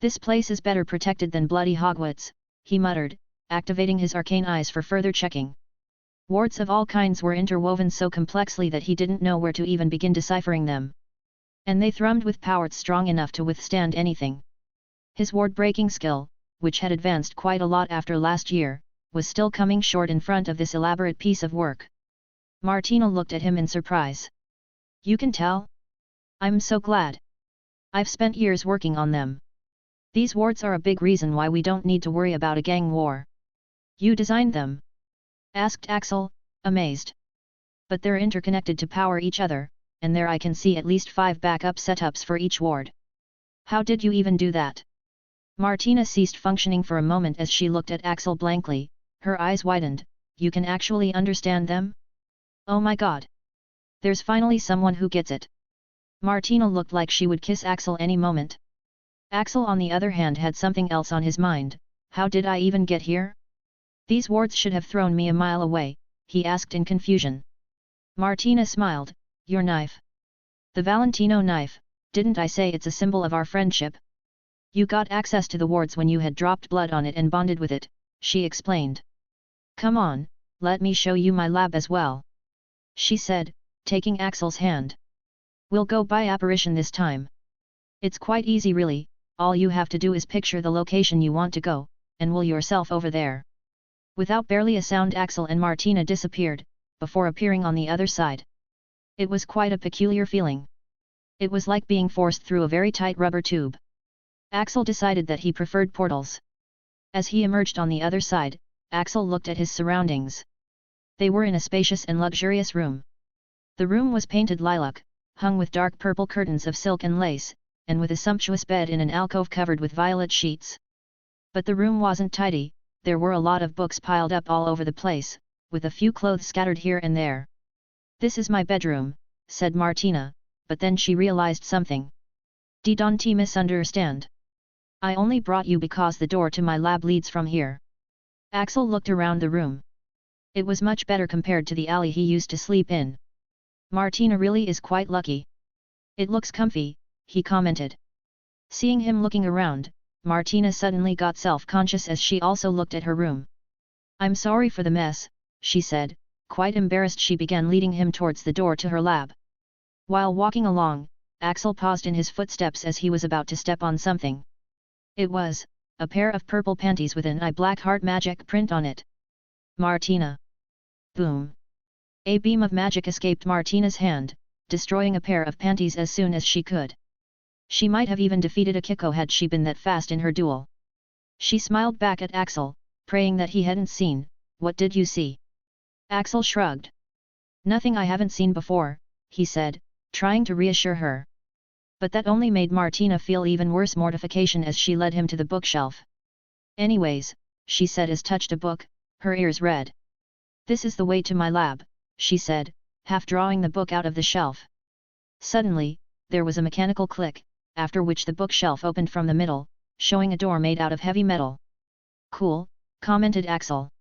Speaker 1: This place is better protected than bloody Hogwarts, he muttered, activating his arcane eyes for further checking. Wards of all kinds were interwoven so complexly that he didn't know where to even begin deciphering them. And they thrummed with powers strong enough to withstand anything. His ward-breaking skill, which had advanced quite a lot after last year, was still coming short in front of this elaborate piece of work. Martina looked at him in surprise. You can tell? I'm so glad. I've spent years working on them. These wards are a big reason why we don't need to worry about a gang war. You designed them? Asked Axel, amazed. But they're interconnected to power each other, and there I can see at least 5 backup setups for each ward. How did you even do that? Martina ceased functioning for a moment as she looked at Axel blankly, her eyes widened. You can actually understand them? Oh my god! There's finally someone who gets it. Martina looked like she would kiss Axel any moment. Axel on the other hand had something else on his mind. How did I even get here? These wards should have thrown me a mile away, he asked in confusion. Martina smiled, your knife. The Valentino knife, didn't I say it's a symbol of our friendship? You got access to the wards when you had dropped blood on it and bonded with it, she explained. Come on, let me show you my lab as well. She said, taking Axel's hand. We'll go by apparition this time. It's quite easy really, all you have to do is picture the location you want to go, and will yourself over there. Without barely a sound Axel and Martina disappeared, before appearing on the other side. It was quite a peculiar feeling. It was like being forced through a very tight rubber tube. Axel decided that he preferred portals. As he emerged on the other side, Axel looked at his surroundings. They were in a spacious and luxurious room. The room was painted lilac, hung with dark purple curtains of silk and lace, and with a sumptuous bed in an alcove covered with violet sheets. But the room wasn't tidy, there were a lot of books piled up all over the place, with a few clothes scattered here and there. This is my bedroom, said Martina, but then she realized something. Don't misunderstand. I only brought you because the door to my lab leads from here. Axel looked around the room. It was much better compared to the alley he used to sleep in. Martina really is quite lucky. It looks comfy, he commented. Seeing him looking around, Martina suddenly got self-conscious as she also looked at her room. I'm sorry for the mess, she said, quite embarrassed. She began leading him towards the door to her lab. While walking along, Axel paused in his footsteps as he was about to step on something. It was a pair of purple panties with an eye black heart magic print on it. Martina! Boom! A beam of magic escaped Martina's hand, destroying a pair of panties as soon as she could. She might have even defeated Akiko had she been that fast in her duel. She smiled back at Axel, praying that he hadn't seen. What did you see? Axel shrugged. Nothing I haven't seen before, he said, trying to reassure her. But that only made Martina feel even worse mortification as she led him to the bookshelf. Anyways, she said as touched a book, her ears red. This is the way to my lab, she said, half drawing the book out of the shelf. Suddenly, there was a mechanical click, after which the bookshelf opened from the middle, showing a door made out of heavy metal. Cool, commented Axel.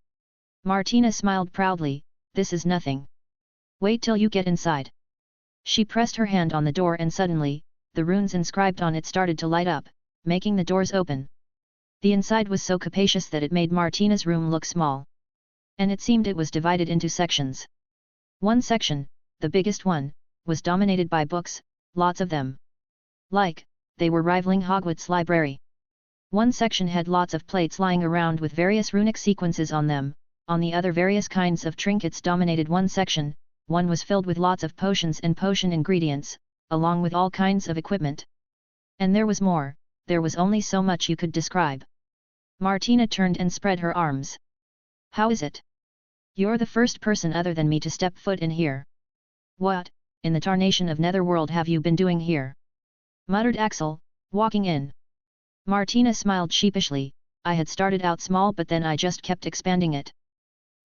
Speaker 1: Martina smiled proudly, this is nothing. Wait till you get inside. She pressed her hand on the door and suddenly, the runes inscribed on it started to light up, making the doors open. The inside was so capacious that it made Martina's room look small. And it seemed it was divided into sections. One section, the biggest one, was dominated by books, lots of them. Like, they were rivaling Hogwarts library. One section had lots of plates lying around with various runic sequences on them, on the other various kinds of trinkets dominated one section, one was filled with lots of potions and potion ingredients, along with all kinds of equipment. And there was more, there was only so much you could describe. Martina turned and spread her arms. How is it? You're the first person other than me to step foot in here. What, in the tarnation of Netherworld have you been doing here? Muttered Axel, walking in. Martina smiled sheepishly, I had started out small but then I just kept expanding it.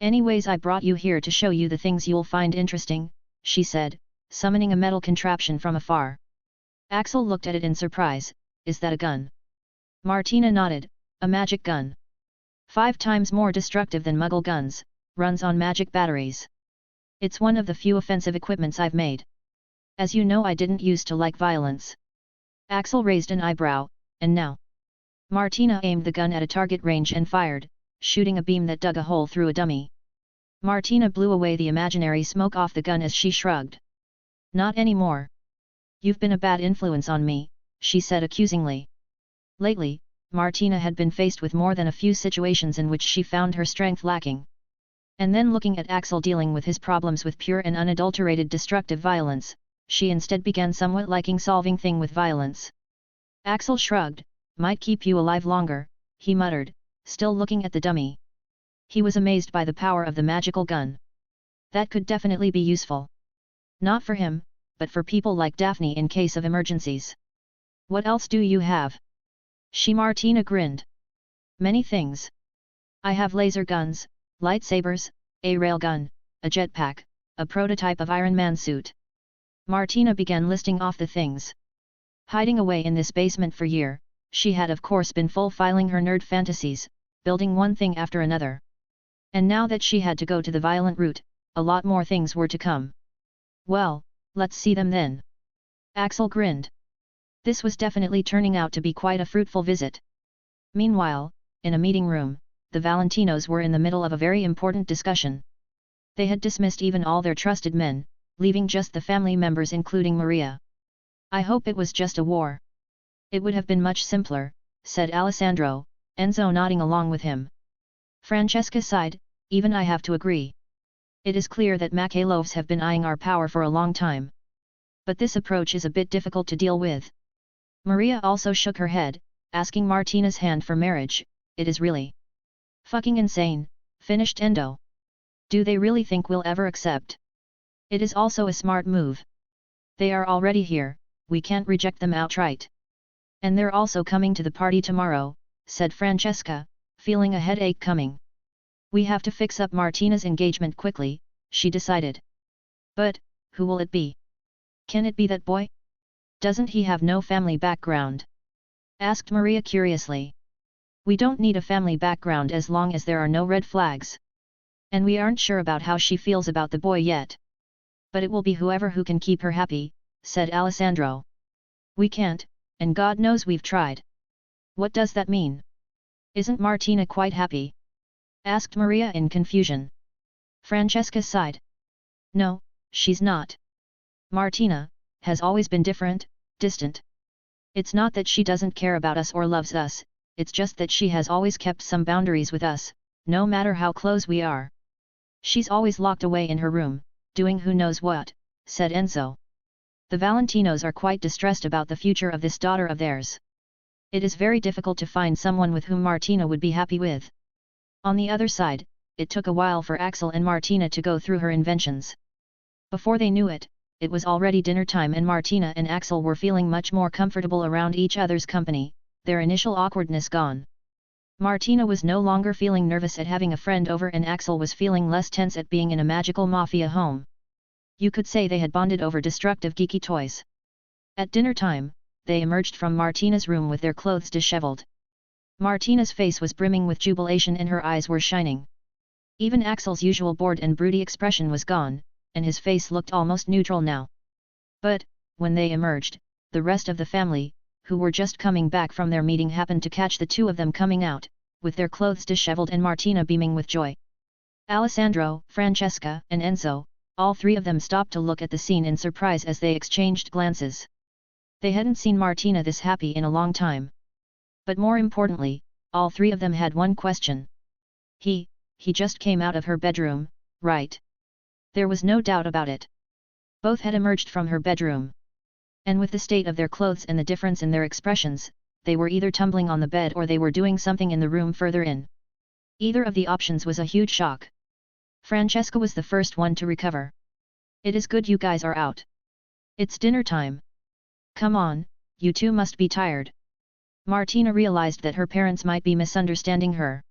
Speaker 1: Anyways, I brought you here to show you the things you'll find interesting, she said, summoning a metal contraption from afar. Axel looked at it in surprise, is that a gun? Martina nodded, a magic gun. 5 times more destructive than Muggle guns, runs on magic batteries. It's one of the few offensive equipments I've made. As you know, I didn't used to like violence. Axel raised an eyebrow, and now? Martina aimed the gun at a target range and fired, shooting a beam that dug a hole through a dummy. Martina blew away the imaginary smoke off the gun as she shrugged. Not anymore. You've been a bad influence on me, she said accusingly. Lately, Martina had been faced with more than a few situations in which she found her strength lacking. And then looking at Axel dealing with his problems with pure and unadulterated destructive violence, she instead began somewhat liking solving things with violence. Axel shrugged, might keep you alive longer, he muttered, still looking at the dummy. He was amazed by the power of the magical gun. That could definitely be useful. Not for him, but for people like Daphne in case of emergencies. What else do you have? Martina grinned. Many things. I have laser guns, lightsabers, a railgun, a jetpack, a prototype of Iron Man suit. Martina began listing off the things. Hiding away in this basement for years, she had of course been fulfilling her nerd fantasies, building one thing after another. And now that she had to go to the violent route, a lot more things were to come. Well, let's see them then. Axel grinned. This was definitely turning out to be quite a fruitful visit. Meanwhile, in a meeting room, the Valentinos were in the middle of a very important discussion. They had dismissed even all their trusted men, leaving just the family members including Maria. I hope it was just a war. It would have been much simpler, said Alessandro, Enzo nodding along with him. Francesca sighed, even I have to agree. It is clear that Makhailovs have been eyeing our power for a long time. But this approach is a bit difficult to deal with. Maria also shook her head, asking Martina's hand for marriage. It is really fucking insane, finished Endo. Do they really think we'll ever accept? It is also a smart move. They are already here, we can't reject them outright. And they're also coming to the party tomorrow, said Francesca, feeling a headache coming. We have to fix up Martina's engagement quickly, she decided. But, who will it be? Can it be that boy? Doesn't he have no family background? Asked Maria curiously. We don't need a family background as long as there are no red flags. And we aren't sure about how she feels about the boy yet. But it will be whoever who can keep her happy, said Alessandro. We can't, and God knows we've tried. What does that mean? Isn't Martina quite happy? Asked Maria in confusion. Francesca sighed. No, she's not. Martina has always been different, distant. It's not that she doesn't care about us or loves us, it's just that she has always kept some boundaries with us, no matter how close we are. She's always locked away in her room, doing who knows what, said Enzo. The Valentinos are quite distressed about the future of this daughter of theirs. It is very difficult to find someone with whom Martina would be happy with. On the other side, it took a while for Axel and Martina to go through her inventions. Before they knew it, it was already dinner time and Martina and Axel were feeling much more comfortable around each other's company, their initial awkwardness gone. Martina was no longer feeling nervous at having a friend over and Axel was feeling less tense at being in a magical mafia home. You could say they had bonded over destructive geeky toys. At dinner time, they emerged from Martina's room with their clothes disheveled. Martina's face was brimming with jubilation and her eyes were shining. Even Axel's usual bored and broody expression was gone, and his face looked almost neutral now. But, when they emerged, the rest of the family, who were just coming back from their meeting happened to catch the two of them coming out, with their clothes disheveled and Martina beaming with joy. Alessandro, Francesca, and Enzo, all three of them stopped to look at the scene in surprise as they exchanged glances. They hadn't seen Martina this happy in a long time. But more importantly, all three of them had one question. He just came out of her bedroom, right? There was no doubt about it. Both had emerged from her bedroom. And with the state of their clothes and the difference in their expressions, they were either tumbling on the bed or they were doing something in the room further in. Either of the options was a huge shock. Francesca was the first one to recover. It is good you guys are out. It's dinner time. Come on, you two must be tired. Martina realized that her parents might be misunderstanding her.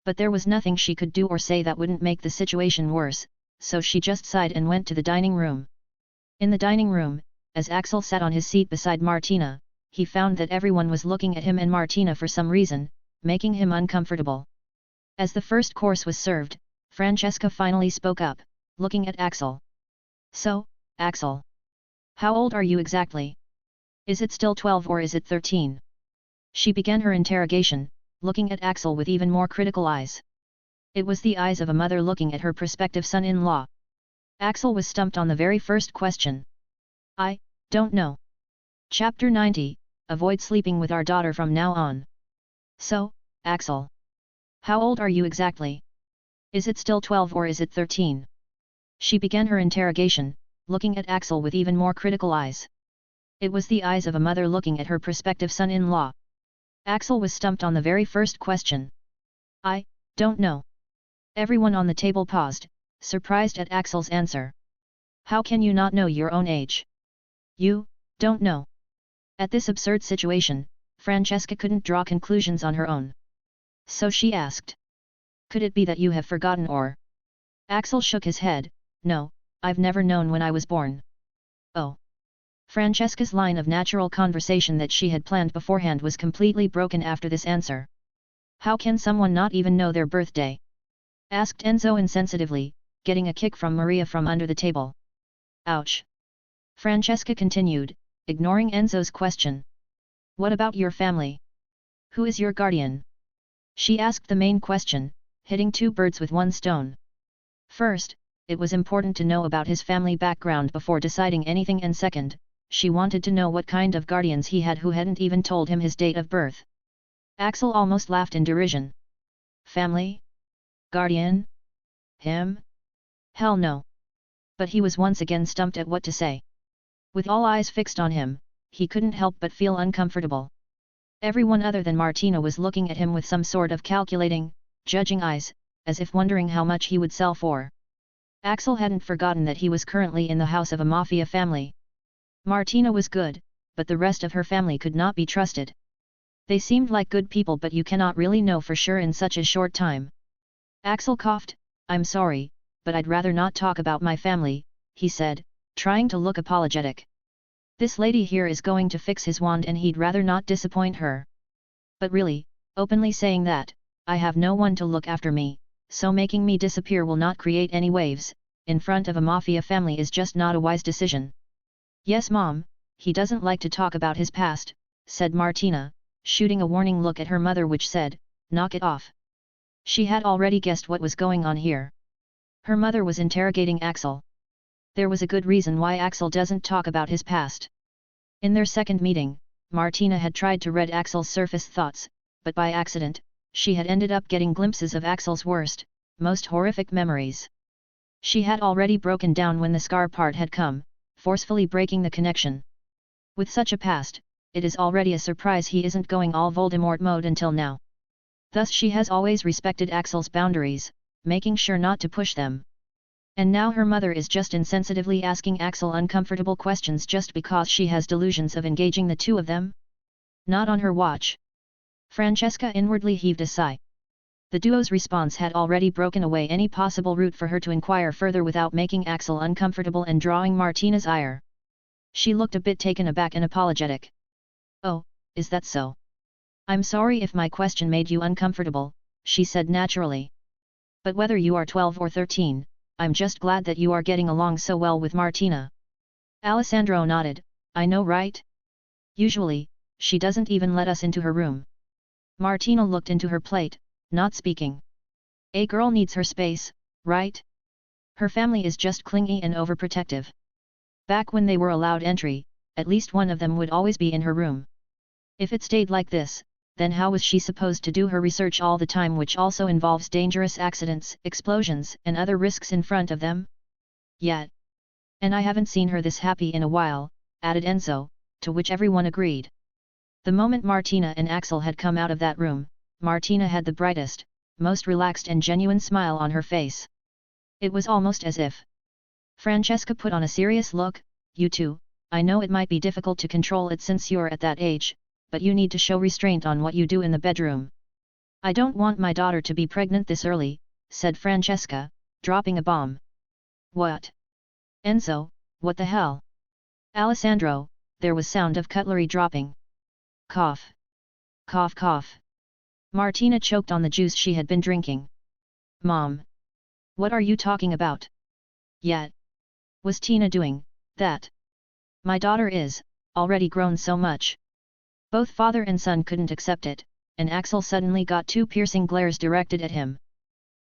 Speaker 1: But there was nothing she could do or say that wouldn't make the situation worse, so she just sighed and went to the dining room. In the dining room, as Axel sat on his seat beside Martina, he found that everyone was looking at him and Martina for some reason, making him uncomfortable. As the first course was served, Francesca finally spoke up, looking at Axel. So, Axel. How old are you exactly? Is it still 12 or is it 13? She began her interrogation, looking at Axel with even more critical eyes. It was the eyes of a mother looking at her prospective son-in-law. Axel was stumped on the very first question. I don't know. Chapter 90, Avoid sleeping with our daughter from now on. So, Axel. How old are you exactly? Is it still 12 or is it 13? She began her interrogation, looking at Axel with even more critical eyes. It was the eyes of a mother looking at her prospective son-in-law. Axel was stumped on the very first question. I don't know. Everyone on the table paused, surprised at Axel's answer. How can you not know your own age? You don't know. At this absurd situation, Francesca couldn't draw conclusions on her own. So she asked. Could it be that you have forgotten or? Axel shook his head. No, I've never known when I was born. Oh. Francesca's line of natural conversation that she had planned beforehand was completely broken after this answer. How can someone not even know their birthday? Asked Enzo insensitively, getting a kick from Maria from under the table. Ouch. Francesca continued, ignoring Enzo's question. What about your family? Who is your guardian? She asked the main question, hitting two birds with one stone. First, it was important to know about his family background before deciding anything, and second, she wanted to know what kind of guardians he had who hadn't even told him his date of birth. Axel almost laughed in derision. Family? Guardian? Him? Hell no. But he was once again stumped at what to say. With all eyes fixed on him, he couldn't help but feel uncomfortable. Everyone other than Martina was looking at him with some sort of calculating, judging eyes, as if wondering how much he would sell for. Axel hadn't forgotten that he was currently in the house of a mafia family. Martina was good, but the rest of her family could not be trusted. They seemed like good people, but you cannot really know for sure in such a short time. Axel coughed. I'm sorry, but I'd rather not talk about my family, he said, trying to look apologetic. This lady here is going to fix his wand and he'd rather not disappoint her. But really, openly saying that, I have no one to look after me, so making me disappear will not create any waves, in front of a mafia family is just not a wise decision. Yes, Mom, he doesn't like to talk about his past, said Martina, shooting a warning look at her mother which said, knock it off. She had already guessed what was going on here. Her mother was interrogating Axel. There was a good reason why Axel doesn't talk about his past. In their second meeting, Martina had tried to read Axel's surface thoughts, but by accident, she had ended up getting glimpses of Axel's worst, most horrific memories. She had already broken down when the scar part had come, forcefully breaking the connection. With such a past, it is already a surprise he isn't going all Voldemort mode until now. Thus she has always respected Axel's boundaries, making sure not to push them. And now her mother is just insensitively asking Axel uncomfortable questions just because she has delusions of engaging the two of them? Not on her watch. Francesca inwardly heaved a sigh. The duo's response had already broken away any possible route for her to inquire further without making Axel uncomfortable and drawing Martina's ire. She looked a bit taken aback and apologetic. Oh, is that so? I'm sorry if my question made you uncomfortable, she said naturally. But whether you are 12 or 13, I'm just glad that you are getting along so well with Martina. Alessandro nodded, I know, right? Usually, she doesn't even let us into her room. Martina looked into her plate, not speaking. A girl needs her space, right? Her family is just clingy and overprotective. Back when they were allowed entry, at least one of them would always be in her room. If it stayed like this, then how was she supposed to do her research all the time, which also involves dangerous accidents, explosions, and other risks in front of them? Yet. And I haven't seen her this happy in a while, added Enzo, to which everyone agreed. The moment Martina and Axel had come out of that room, Martina had the brightest, most relaxed and genuine smile on her face. It was almost as if Francesca put on a serious look. You two, I know it might be difficult to control it since you're at that age, but you need to show restraint on what you do in the bedroom. I don't want my daughter to be pregnant this early, said Francesca, dropping a bomb. What? Enzo, what the hell? Alessandro, there was sound of cutlery dropping. Cough. Cough cough. Martina choked on the juice she had been drinking. Mom. What are you talking about? Yet. Was Tina doing that? My daughter is already grown so much. Both father and son couldn't accept it, and Axel suddenly got two piercing glares directed at him.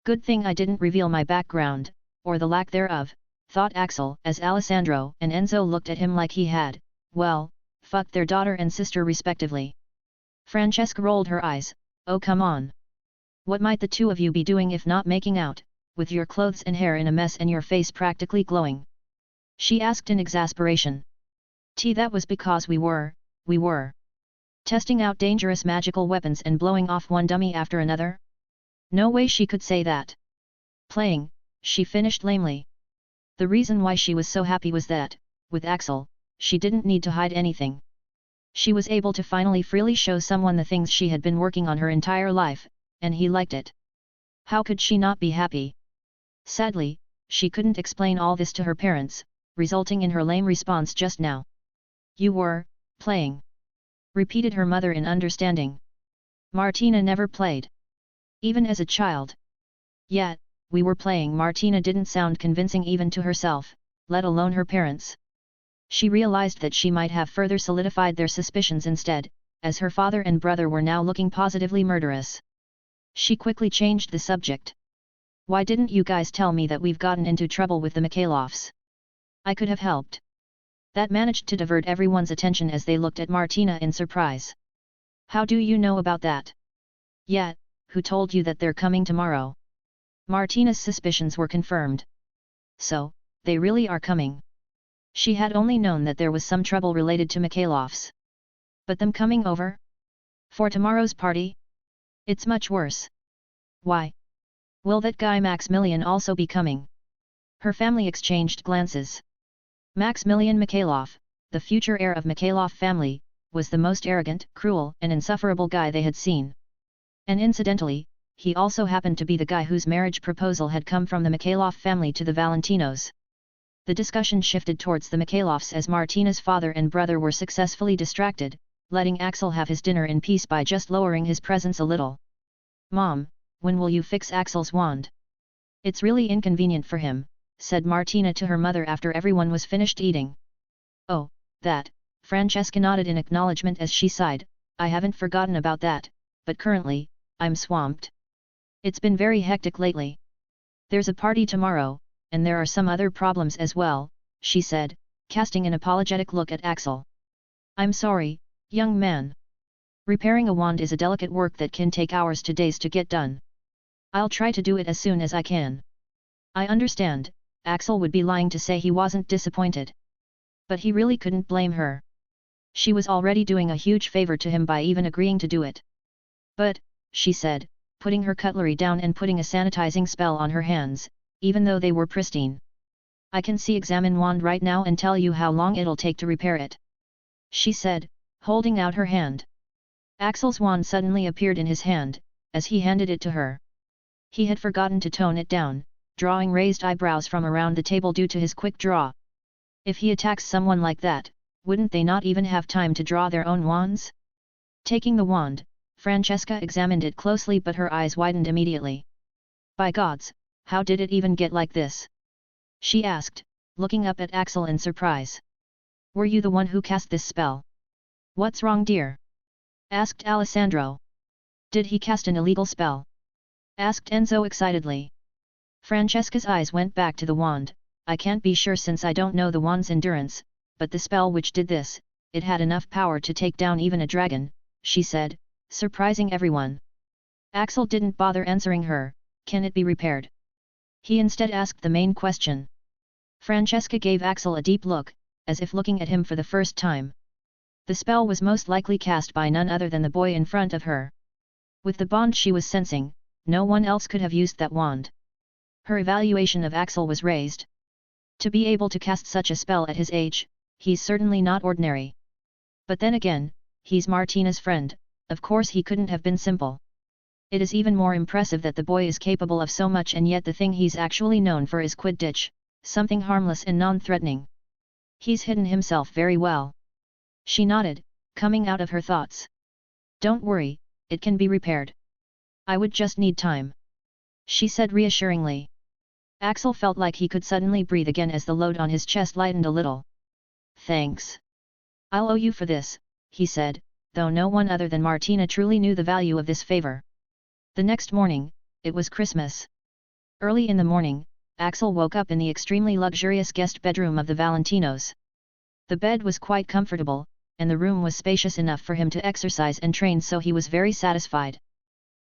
Speaker 1: Good thing I didn't reveal my background, or the lack thereof, thought Axel as Alessandro and Enzo looked at him like he had, well, fucked their daughter and sister respectively. Francesca rolled her eyes, oh come on. What might the two of you be doing if not making out, with your clothes and hair in a mess and your face practically glowing? She asked in exasperation. That was because we were testing out dangerous magical weapons and blowing off one dummy after another? No way she could say that. Playing, she finished lamely. The reason why she was so happy was that, with Axel, she didn't need to hide anything. She was able to finally freely show someone the things she had been working on her entire life, and he liked it. How could she not be happy? Sadly, she couldn't explain all this to her parents, resulting in her lame response just now. You were playing, repeated her mother in understanding. Martina never played. Even as a child. Yet, we were playing. Martina didn't sound convincing even to herself, let alone her parents. She realized that she might have further solidified their suspicions instead, as her father and brother were now looking positively murderous. She quickly changed the subject. Why didn't you guys tell me that we've gotten into trouble with the Mikhailovs? I could have helped. That managed to divert everyone's attention as they looked at Martina in surprise. How do you know about that? Yeah, who told you that they're coming tomorrow? Martina's suspicions were confirmed. So, they really are coming. She had only known that there was some trouble related to Mikhailovs. But them coming over? For tomorrow's party? It's much worse. Why? Will that guy Maximilian also be coming? Her family exchanged glances. Maximilian Mikhailov, the future heir of Mikhailov family, was the most arrogant, cruel and insufferable guy they had seen. And incidentally, he also happened to be the guy whose marriage proposal had come from the Mikhailov family to the Valentinos. The discussion shifted towards the Mikhailovs as Martina's father and brother were successfully distracted, letting Axel have his dinner in peace by just lowering his presence a little. Mom, when will you fix Axel's wand? It's really inconvenient for him, said Martina to her mother after everyone was finished eating. Oh, that, Francesca nodded in acknowledgement as she sighed, I haven't forgotten about that, but currently, I'm swamped. It's been very hectic lately. There's a party tomorrow, and there are some other problems as well, she said, casting an apologetic look at Axel. I'm sorry, young man. Repairing a wand is a delicate work that can take hours to days to get done. I'll try to do it as soon as I can. I understand, Axel would be lying to say he wasn't disappointed. But he really couldn't blame her. She was already doing a huge favor to him by even agreeing to do it. But, she said, putting her cutlery down and putting a sanitizing spell on her hands, even though they were pristine. I can examine wand right now and tell you how long it'll take to repair it. She said, holding out her hand. Axel's wand suddenly appeared in his hand, as he handed it to her. He had forgotten to tone it down, drawing raised eyebrows from around the table due to his quick draw. If he attacks someone like that, wouldn't they not even have time to draw their own wands? Taking the wand, Francesca examined it closely, but her eyes widened immediately. By gods, how did it even get like this? She asked, looking up at Axel in surprise. Were you the one who cast this spell? What's wrong, dear? Asked Alessandro. Did he cast an illegal spell? Asked Enzo excitedly. Francesca's eyes went back to the wand. I can't be sure since I don't know the wand's endurance, but the spell which did this, it had enough power to take down even a dragon, she said, surprising everyone. Axel didn't bother answering her, can it be repaired? He instead asked the main question. Francesca gave Axel a deep look, as if looking at him for the first time. The spell was most likely cast by none other than the boy in front of her. With the bond she was sensing, no one else could have used that wand. Her evaluation of Axel was raised. To be able to cast such a spell at his age, he's certainly not ordinary. But then again, he's Martina's friend, of course he couldn't have been simple. It is even more impressive that the boy is capable of so much, and yet the thing he's actually known for is Quidditch, something harmless and non-threatening. He's hidden himself very well. She nodded, coming out of her thoughts. Don't worry, it can be repaired. I would just need time. She said reassuringly. Axel felt like he could suddenly breathe again as the load on his chest lightened a little. Thanks. I'll owe you for this, he said, though no one other than Martina truly knew the value of this favor. The next morning, it was Christmas. Early in the morning, Axel woke up in the extremely luxurious guest bedroom of the Valentinos. The bed was quite comfortable, and the room was spacious enough for him to exercise and train, so he was very satisfied.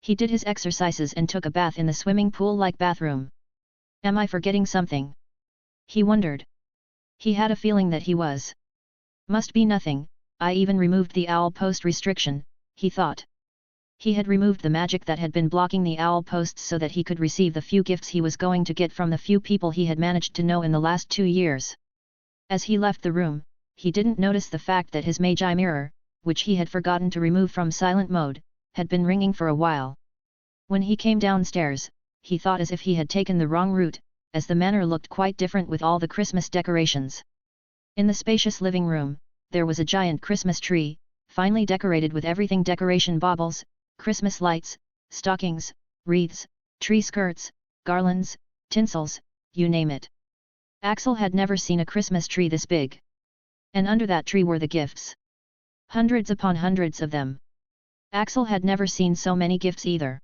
Speaker 1: He did his exercises and took a bath in the swimming pool-like bathroom. Am I forgetting something? He wondered. He had a feeling that he was. Must be nothing, I even removed the owl post restriction, he thought. He had removed the magic that had been blocking the owl posts so that he could receive the few gifts he was going to get from the few people he had managed to know in the last 2 years. As he left the room, he didn't notice the fact that his magi mirror, which he had forgotten to remove from silent mode, had been ringing for a while. When he came downstairs, he thought as if he had taken the wrong route, as the manor looked quite different with all the Christmas decorations. In the spacious living room, there was a giant Christmas tree, finely decorated with everything: decoration baubles, Christmas lights, stockings, wreaths, tree skirts, garlands, tinsels, you name it. Axel had never seen a Christmas tree this big. And under that tree were the gifts. Hundreds upon hundreds of them. Axel had never seen so many gifts either.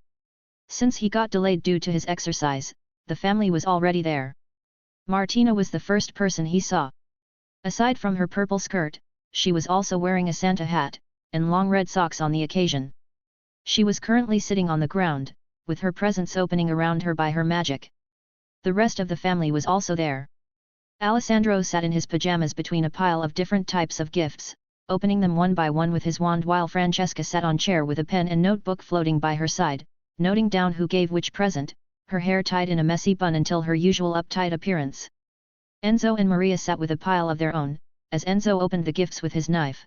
Speaker 1: Since he got delayed due to his exercise, the family was already there. Martina was the first person he saw. Aside from her purple skirt, she was also wearing a Santa hat, and long red socks on the occasion. She was currently sitting on the ground, with her presents opening around her by her magic. The rest of the family was also there. Alessandro sat in his pajamas between a pile of different types of gifts, opening them one by one with his wand, while Francesca sat on chair with a pen and notebook floating by her side, noting down who gave which present, her hair tied in a messy bun until her usual uptight appearance. Enzo and Maria sat with a pile of their own, as Enzo opened the gifts with his knife.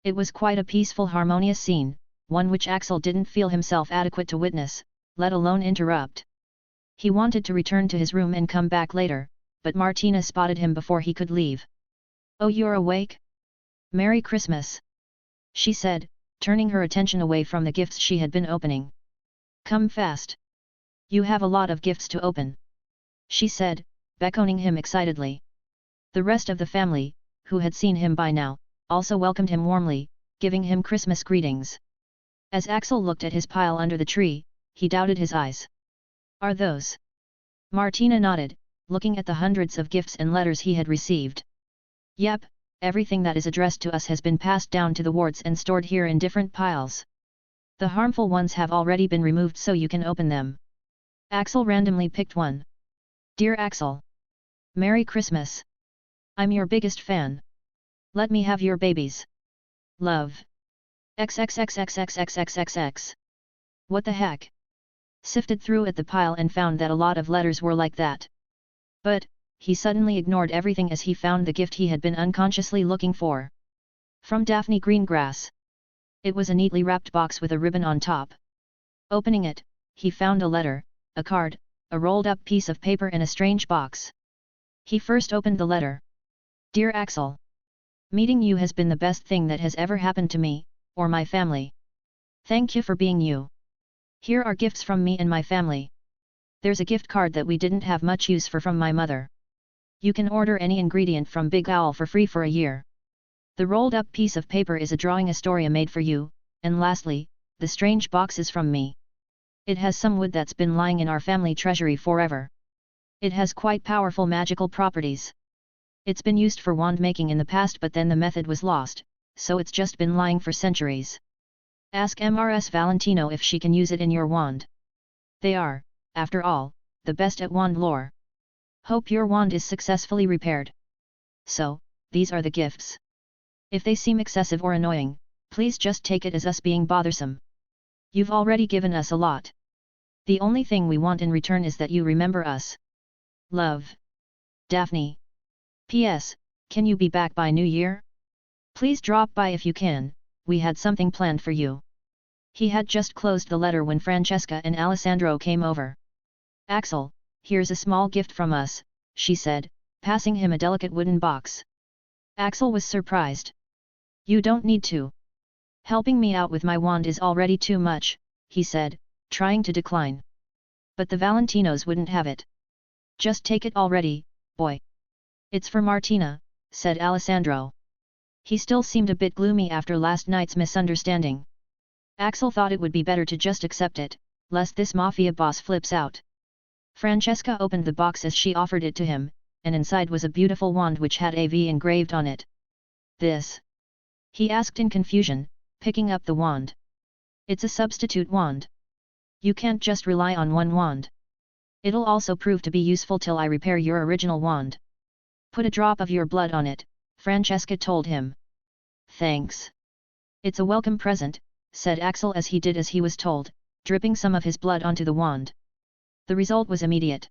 Speaker 1: It was quite a peaceful, harmonious scene, one which Axel didn't feel himself adequate to witness, let alone interrupt. He wanted to return to his room and come back later, but Martina spotted him before he could leave. "Oh, you're awake? Merry Christmas!" she said, turning her attention away from the gifts she had been opening. "Come fast. You have a lot of gifts to open," she said, beckoning him excitedly. The rest of the family, who had seen him by now, also welcomed him warmly, giving him Christmas greetings. As Axel looked at his pile under the tree, he doubted his eyes. "Are those?" Martina nodded, looking at the hundreds of gifts and letters he had received. "Yep, everything that is addressed to us has been passed down to the wards and stored here in different piles. The harmful ones have already been removed so you can open them." Axel randomly picked one. "Dear Axel. Merry Christmas. I'm your biggest fan. Let me have your babies. Love. XXXXXXXXX. What the heck?" Sifted through at the pile and found that a lot of letters were like that. But, he suddenly ignored everything as he found the gift he had been unconsciously looking for. From Daphne Greengrass. It was a neatly wrapped box with a ribbon on top. Opening it, he found a letter, a card, a rolled-up piece of paper and a strange box. He first opened the letter. "Dear Axel. Meeting you has been the best thing that has ever happened to me, or my family. Thank you for being you. Here are gifts from me and my family. There's a gift card that we didn't have much use for from my mother. You can order any ingredient from Big Owl for free for a year. The rolled-up piece of paper is a drawing Astoria made for you, and lastly, the strange box is from me. It has some wood that's been lying in our family treasury forever. It has quite powerful magical properties. It's been used for wand making in the past, but then the method was lost, so it's just been lying for centuries. Ask Mrs. Valentino if she can use it in your wand. They are, after all, the best at wand lore. Hope your wand is successfully repaired. So, these are the gifts. If they seem excessive or annoying, please just take it as us being bothersome. You've already given us a lot. The only thing we want in return is that you remember us. Love. Daphne. P.S. Can you be back by New Year? Please drop by if you can, we had something planned for you." He had just closed the letter when Francesca and Alessandro came over. "Axel, here's a small gift from us," she said, passing him a delicate wooden box. Axel was surprised. "You don't need to. Helping me out with my wand is already too much," he said, trying to decline. But the Valentinos wouldn't have it. "Just take it already, boy." "It's for Martina," said Alessandro. He still seemed a bit gloomy after last night's misunderstanding. Axel thought it would be better to just accept it, lest this mafia boss flips out. Francesca opened the box as she offered it to him, and inside was a beautiful wand which had a V engraved on it. "This?" he asked in confusion, picking up the wand. "It's a substitute wand. You can't just rely on one wand. It'll also prove to be useful till I repair your original wand. Put a drop of your blood on it," Francesca told him. "Thanks. It's a welcome present," said Axel as he did as he was told, dripping some of his blood onto the wand. The result was immediate.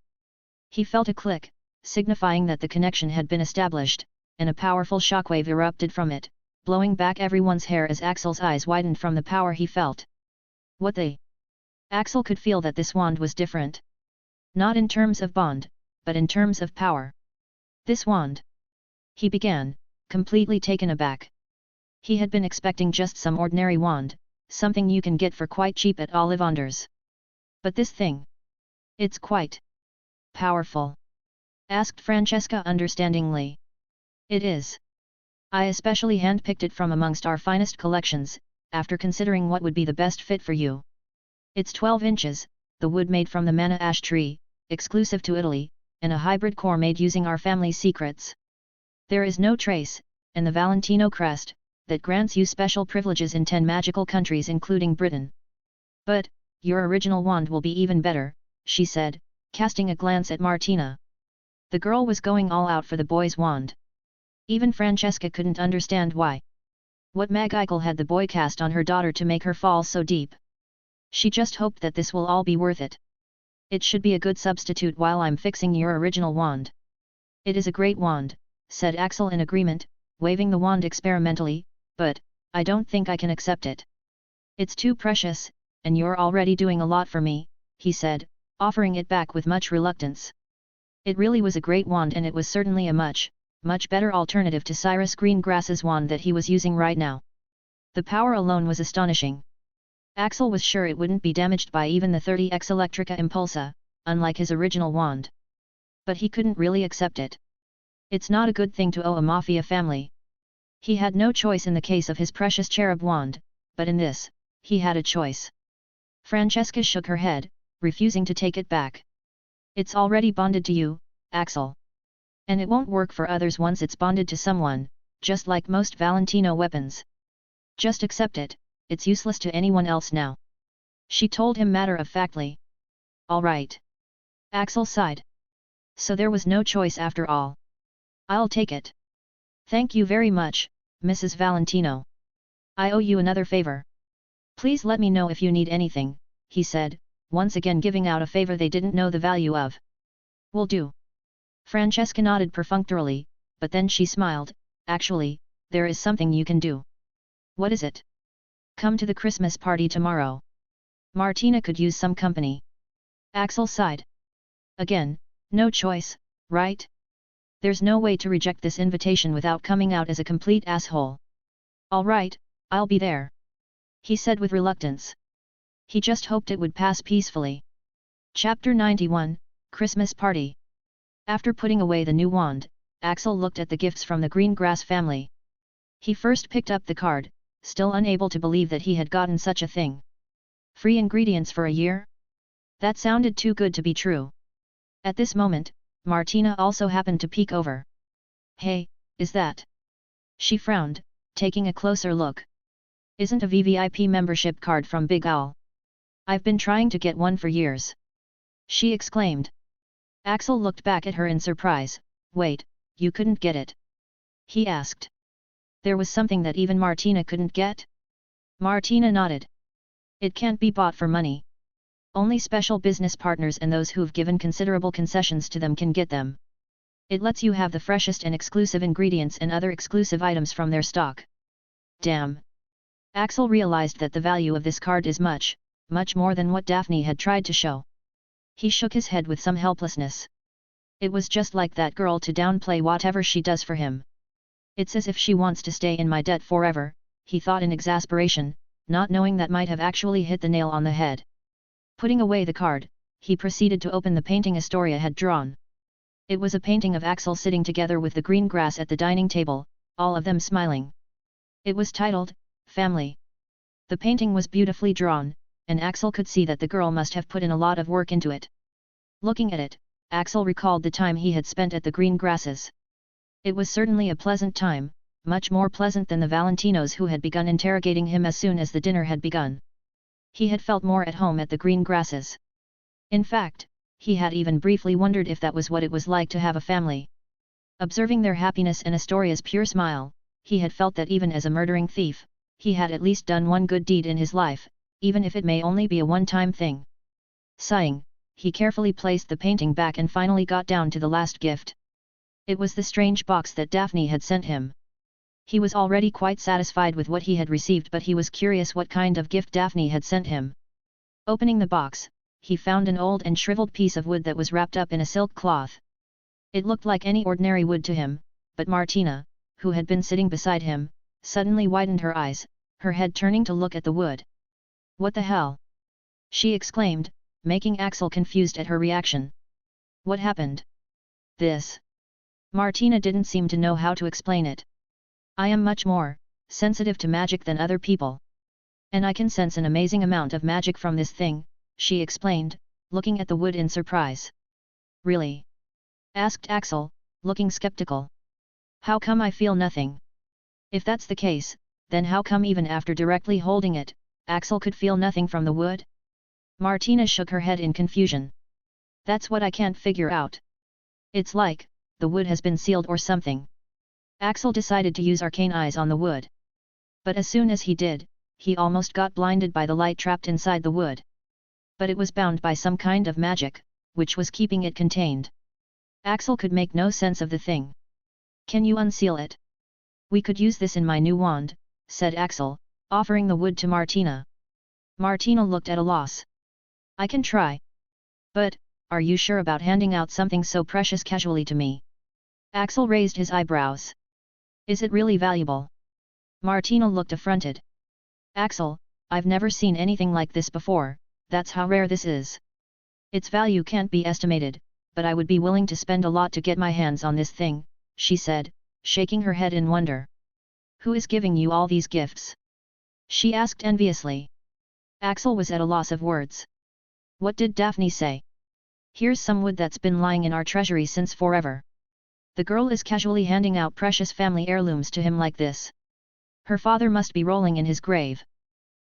Speaker 1: He felt a click, signifying that the connection had been established, and a powerful shockwave erupted from it, blowing back everyone's hair as Axel's eyes widened from the power he felt. What the? Axel could feel that this wand was different. Not in terms of bond, but in terms of power. "This wand?" he began, completely taken aback. He had been expecting just some ordinary wand, something you can get for quite cheap at Ollivanders. But this thing? It's quite powerful. asked Francesca understandingly. It is. I especially handpicked it from amongst our finest collections, after considering what would be the best fit for you. It's 12 inches, the wood made from the manna ash tree, exclusive to Italy, and a hybrid core made using our family's secrets. There is no trace, and the Valentino crest, that grants you special privileges in 10 magical countries including Britain. But, your original wand will be even better, she said, casting a glance at Martina. The girl was going all out for the boy's wand. Even Francesca couldn't understand why. What magical had the boy cast on her daughter to make her fall so deep? She just hoped that this will all be worth it. It should be a good substitute while I'm fixing your original wand. It is a great wand, said Axel in agreement, waving the wand experimentally, but, I don't think I can accept it. It's too precious, and you're already doing a lot for me, he said, offering it back with much reluctance. It really was a great wand and it was certainly a much better alternative to Cyrus Greengrass's wand that he was using right now. The power alone was astonishing. Axel was sure it wouldn't be damaged by even the 30x Electrica Impulsa, unlike his original wand. But he couldn't really accept it. It's not a good thing to owe a mafia family. He had no choice in the case of his precious cherub wand, but in this, he had a choice. Francesca shook her head, refusing to take it back. It's already bonded to you, Axel. And it won't work for others once it's bonded to someone, just like most Valentino weapons. Just accept it, it's useless to anyone else now. She told him matter-of-factly. All right. Axel sighed. So there was no choice after all. I'll take it. Thank you very much, Mrs. Valentino. I owe you another favor. Please let me know if you need anything, he said, once again giving out a favor they didn't know the value of. Will do. Francesca nodded perfunctorily, but then she smiled. Actually, there is something you can do. What is it? Come to the Christmas party tomorrow. Martina could use some company. Axel sighed. Again, no choice, right? There's no way to reject this invitation without coming out as a complete asshole. All right, I'll be there. He said with reluctance. He just hoped it would pass peacefully. Chapter 91, Christmas Party. After putting away the new wand, Axel looked at the gifts from the Greengrass family. He first picked up the card, still unable to believe that he had gotten such a thing. Free ingredients for a year? That sounded too good to be true. At this moment, Martina also happened to peek over. Hey, is that? She frowned, taking a closer look. Isn't a VVIP membership card from Big Owl? I've been trying to get one for years. She exclaimed. Axel looked back at her in surprise. Wait, you couldn't get it? He asked. There was something that even Martina couldn't get? Martina nodded. It can't be bought for money. Only special business partners and those who've given considerable concessions to them can get them. It lets you have the freshest and exclusive ingredients and other exclusive items from their stock. Damn. Axel realized that the value of this card is much more than what Daphne had tried to show. He shook his head with some helplessness. It was just like that girl to downplay whatever she does for him. It's as if she wants to stay in my debt forever, he thought in exasperation, not knowing that might have actually hit the nail on the head. Putting away the card, he proceeded to open the painting Astoria had drawn. It was a painting of Axel sitting together with the Greengrass at the dining table, all of them smiling. It was titled, Family. The painting was beautifully drawn, and Axel could see that the girl must have put in a lot of work into it. Looking at it, Axel recalled the time he had spent at the Greengrasses. It was certainly a pleasant time, much more pleasant than the Valentinos who had begun interrogating him as soon as the dinner had begun. He had felt more at home at the Greengrasses. In fact, he had even briefly wondered if that was what it was like to have a family. Observing their happiness and Astoria's pure smile, he had felt that even as a murdering thief, he had at least done one good deed in his life, even if it may only be a one-time thing. Sighing, he carefully placed the painting back and finally got down to the last gift. It was the strange box that Daphne had sent him. He was already quite satisfied with what he had received, but he was curious what kind of gift Daphne had sent him. Opening the box, he found an old and shriveled piece of wood that was wrapped up in a silk cloth. It looked like any ordinary wood to him, but Martina, who had been sitting beside him, suddenly widened her eyes, her head turning to look at the wood. What the hell? She exclaimed, making Axel confused at her reaction. What happened? this? Martina didn't seem to know how to explain it. I am much more sensitive to magic than other people. And I can sense an amazing amount of magic from this thing, she explained, looking at the wood in surprise. Really? Asked Axel, looking skeptical. How come I feel nothing? If that's the case, then how come even after directly holding it, Axel could feel nothing from the wood? Martina shook her head in confusion. That's what I can't figure out. It's like, the wood has been sealed or something. Axel decided to use arcane eyes on the wood. But as soon as he did, he almost got blinded by the light trapped inside the wood. But it was bound by some kind of magic, which was keeping it contained. Axel could make no sense of the thing. Can you unseal it? We could use this in my new wand, said Axel, offering the wood to Martina. Martina looked at a loss. I can try. But, are you sure about handing out something so precious casually to me? Axel raised his eyebrows. Is it really valuable? Martina looked affronted. Axel, I've never seen anything like this before, that's how rare this is. Its value can't be estimated, but I would be willing to spend a lot to get my hands on this thing, she said, shaking her head in wonder. Who is giving you all these gifts? She asked enviously. Axel was at a loss of words. What did Daphne say? Here's some wood that's been lying in our treasury since forever. The girl is casually handing out precious family heirlooms to him like this. Her father must be rolling in his grave.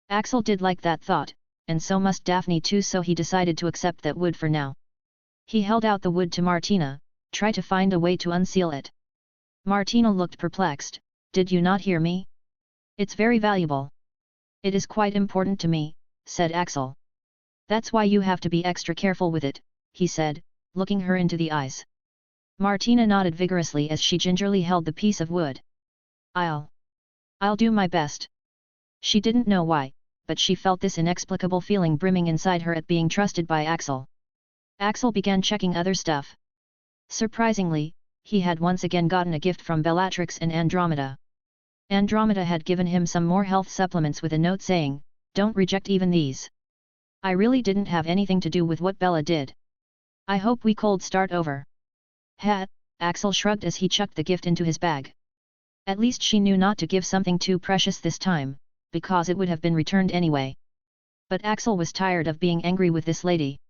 Speaker 1: Axel did like that thought, and so must Daphne too, so he decided to accept that wood for now. He held out the wood to Martina, try to find a way to unseal it. Martina looked perplexed. Did you not hear me? It's very valuable. It is quite important to me, said Axel. That's why you have to be extra careful with it, he said, looking her into the eyes. Martina nodded vigorously as she gingerly held the piece of wood. I'll do my best. She didn't know why, but she felt this inexplicable feeling brimming inside her at being trusted by Axel. Axel began checking other stuff. Surprisingly, he had once again gotten a gift from Bellatrix and Andromeda. Andromeda had given him some more health supplements with a note saying, "Don't reject even these. I really didn't have anything to do with what Bella did. I hope we could start over." Axel shrugged as he chucked the gift into his bag. At least she knew not to give something too precious this time, because it would have been returned anyway. But Axel was tired of being angry with this lady.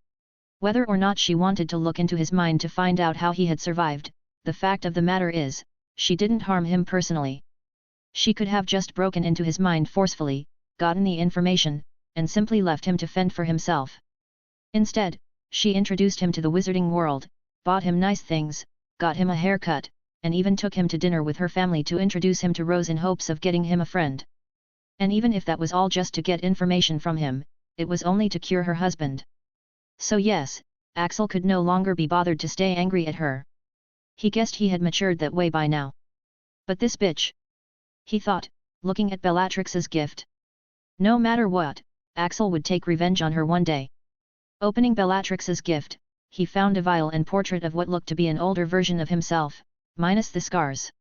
Speaker 1: Whether or not she wanted to look into his mind to find out how he had survived, the fact of the matter is, she didn't harm him personally. She could have just broken into his mind forcefully, gotten the information, and simply left him to fend for himself. Instead, she introduced him to the wizarding world, bought him nice things, got him a haircut, and even took him to dinner with her family to introduce him to Rose in hopes of getting him a friend. And even if that was all just to get information from him, it was only to cure her husband. So yes, Axel could no longer be bothered to stay angry at her. He guessed he had matured that way by now. But this bitch, he thought, looking at Bellatrix's gift. No matter what, Axel would take revenge on her one day. Opening Bellatrix's gift, he found a vial and portrait of what looked to be an older version of himself, minus the scars.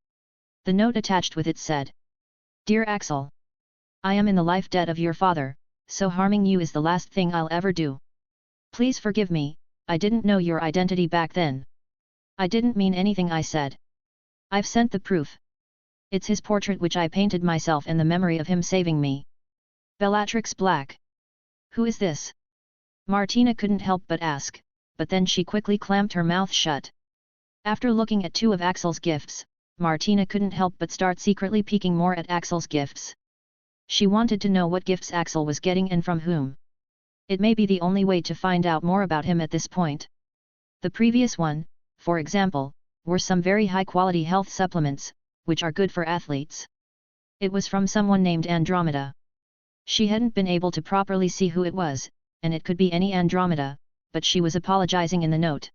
Speaker 1: The note attached with it said, "Dear Axel, I am in the life debt of your father, so harming you is the last thing I'll ever do. Please forgive me, I didn't know your identity back then. I didn't mean anything I said. I've sent the proof. It's his portrait which I painted myself and the memory of him saving me. Bellatrix Black. Who is this?" Martina couldn't help but ask, but then she quickly clamped her mouth shut. After looking at two of Axel's gifts, Martina couldn't help but start secretly peeking more at Axel's gifts. She wanted to know what gifts Axel was getting and from whom. It may be the only way to find out more about him at this point. The previous one, for example, were some very high-quality health supplements, which are good for athletes. It was from someone named Andromeda. She hadn't been able to properly see who it was, and it could be any Andromeda, but she was apologizing in the note.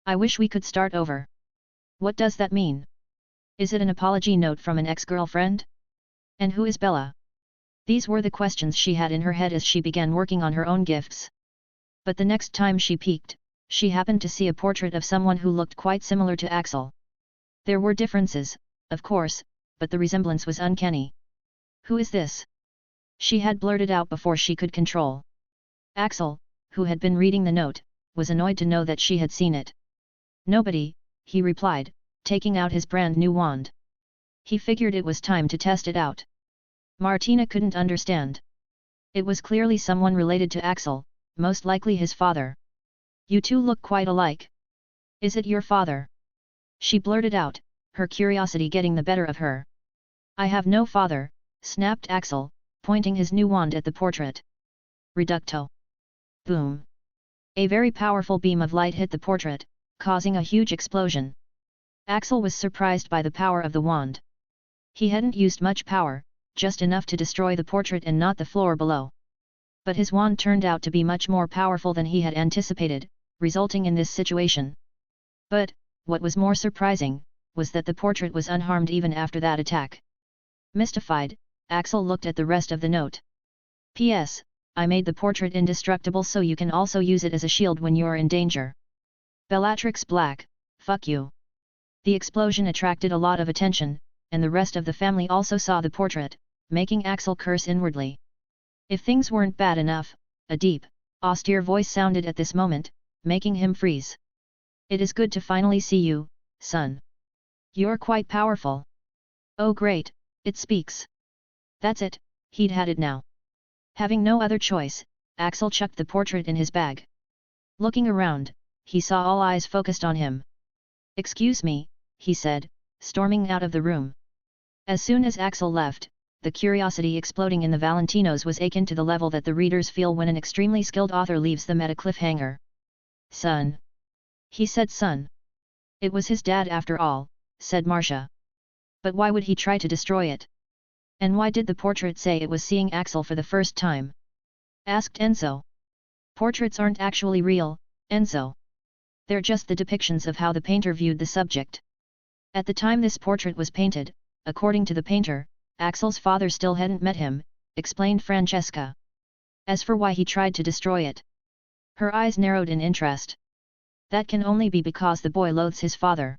Speaker 1: "I wish we could start over." What does that mean? Is it an apology note from an ex-girlfriend? And who is Bella? These were the questions she had in her head as she began working on her own gifts. But the next time she peeked, she happened to see a portrait of someone who looked quite similar to Axel. There were differences, of course, but the resemblance was uncanny. "Who is this?" she had blurted out before she could control. Axel, who had been reading the note, was annoyed to know that she had seen it. "Nobody," he replied, taking out his brand new wand. He figured it was time to test it out. Martina couldn't understand. It was clearly someone related to Axel, most likely his father. You two look quite alike. Is it your father? She blurted out, her curiosity getting the better of her. I have no father, snapped Axel, pointing his new wand at the portrait. Reducto. Boom. A very powerful beam of light hit the portrait, causing a huge explosion. Axel was surprised by the power of the wand. He hadn't used much power, just enough to destroy the portrait and not the floor below. But his wand turned out to be much more powerful than he had anticipated, resulting in this situation. But, what was more surprising, was that the portrait was unharmed even after that attack. Mystified, Axel looked at the rest of the note. P.S. I made the portrait indestructible so you can also use it as a shield when you're in danger. Bellatrix Black, fuck you. The explosion attracted a lot of attention, and the rest of the family also saw the portrait, making Axel curse inwardly. If things weren't bad enough, a deep, austere voice sounded at this moment, making him freeze. It is good to finally see you, son. You're quite powerful. Oh great, it speaks. That's it, he'd had it now. Having no other choice, Axel chucked the portrait in his bag. Looking around, he saw all eyes focused on him. Excuse me, he said, storming out of the room. As soon as Axel left, the curiosity exploding in the Valentinos was akin to the level that the readers feel when an extremely skilled author leaves them at a cliffhanger. Son. He said son. It was his dad after all, said Marcia. But why would he try to destroy it? And why did the portrait say it was seeing Axel for the first time? Asked Enzo. Portraits aren't actually real, Enzo. They're just the depictions of how the painter viewed the subject. At the time this portrait was painted, according to the painter, Axel's father still hadn't met him, explained Francesca. As for why he tried to destroy it, her eyes narrowed in interest. That can only be because the boy loathes his father.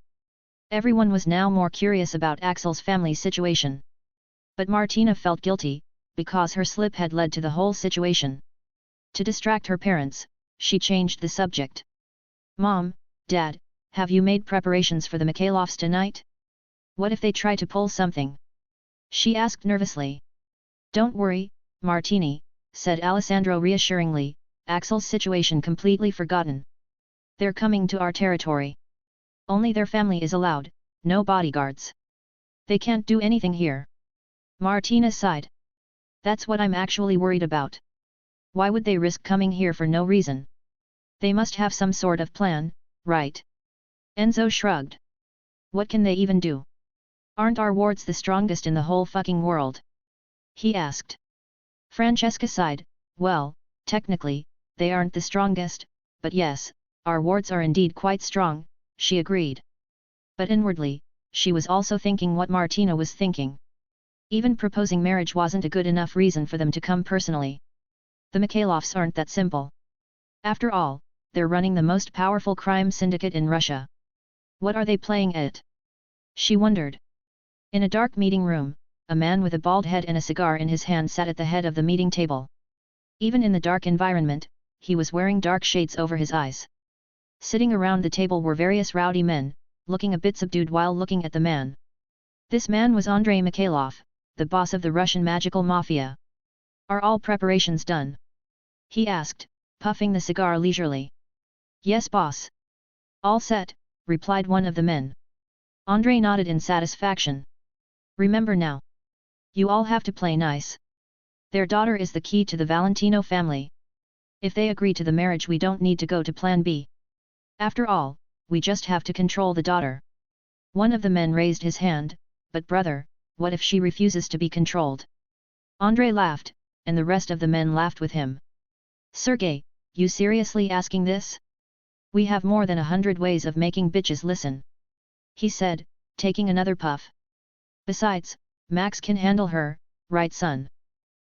Speaker 1: Everyone was now more curious about Axel's family situation. But Martina felt guilty, because her slip had led to the whole situation. To distract her parents, she changed the subject. Mom, Dad, have you made preparations for the Mikhailovs tonight? What if they try to pull something? She asked nervously. Don't worry, Martini, said Alessandro reassuringly, Axel's situation completely forgotten. They're coming to our territory. Only their family is allowed, no bodyguards. They can't do anything here. Martina sighed. That's what I'm actually worried about. Why would they risk coming here for no reason? They must have some sort of plan, right? Enzo shrugged. What can they even do? Aren't our wards the strongest in the whole fucking world? He asked. Francesca sighed, well, technically, they aren't the strongest, but yes, our wards are indeed quite strong, she agreed. But inwardly, she was also thinking what Martina was thinking. Even proposing marriage wasn't a good enough reason for them to come personally. The Mikhailovs aren't that simple. After all, they're running the most powerful crime syndicate in Russia. What are they playing at? She wondered. In a dark meeting room, a man with a bald head and a cigar in his hand sat at the head of the meeting table. Even in the dark environment, he was wearing dark shades over his eyes. Sitting around the table were various rowdy men, looking a bit subdued while looking at the man. This man was Andrei Mikhailov, the boss of the Russian magical mafia. Are all preparations done? He asked, puffing the cigar leisurely. Yes, boss. All set, replied one of the men. Andrei nodded in satisfaction. Remember now. You all have to play nice. Their daughter is the key to the Valentino family. If they agree to the marriage, we don't need to go to plan B. After all, we just have to control the daughter. One of the men raised his hand, but brother, what if she refuses to be controlled? Andrei laughed, and the rest of the men laughed with him. Sergei, you seriously asking this? We have more than 100 ways of making bitches listen. He said, taking another puff. Besides, Max can handle her, right son?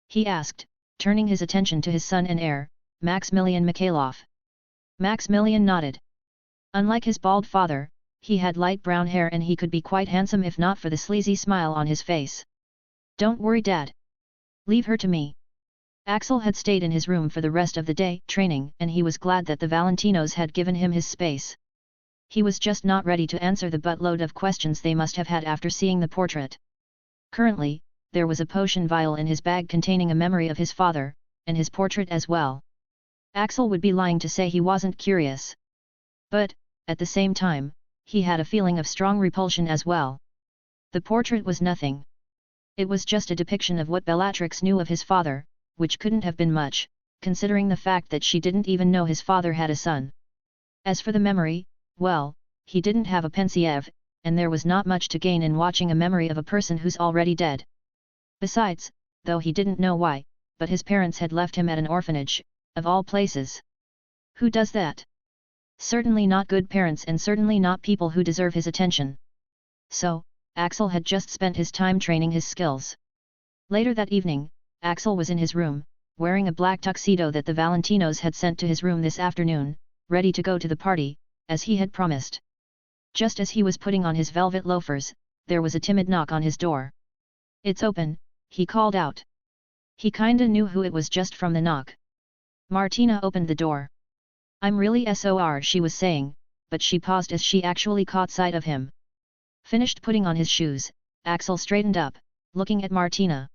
Speaker 1: He asked, turning his attention to his son and heir, Maximilian Mikhailov. Maximilian nodded. Unlike his bald father, he had light brown hair and he could be quite handsome if not for the sleazy smile on his face. Don't worry, Dad. Leave her to me. Axel had stayed in his room for the rest of the day training and he was glad that the Valentinos had given him his space. He was just not ready to answer the buttload of questions they must have had after seeing the portrait. Currently, there was a potion vial in his bag containing a memory of his father, and his portrait as well. Axel would be lying to say he wasn't curious. But, at the same time, he had a feeling of strong repulsion as well. The portrait was nothing. It was just a depiction of what Bellatrix knew of his father, which couldn't have been much, considering the fact that she didn't even know his father had a son. As for the memory, well, he didn't have a pensieve, and there was not much to gain in watching a memory of a person who's already dead. Besides, though he didn't know why, but his parents had left him at an orphanage, of all places. Who does that? Certainly not good parents and certainly not people who deserve his attention. So, Axel had just spent his time training his skills. Later that evening, Axel was in his room, wearing a black tuxedo that the Valentinos had sent to his room this afternoon, ready to go to the party, as he had promised. Just as he was putting on his velvet loafers, there was a timid knock on his door. "It's open," he called out. He kinda knew who it was just from the knock. Martina opened the door. "I'm really sorry," she was saying, but she paused as she actually caught sight of him. Finished putting on his shoes, Axel straightened up, looking at Martina.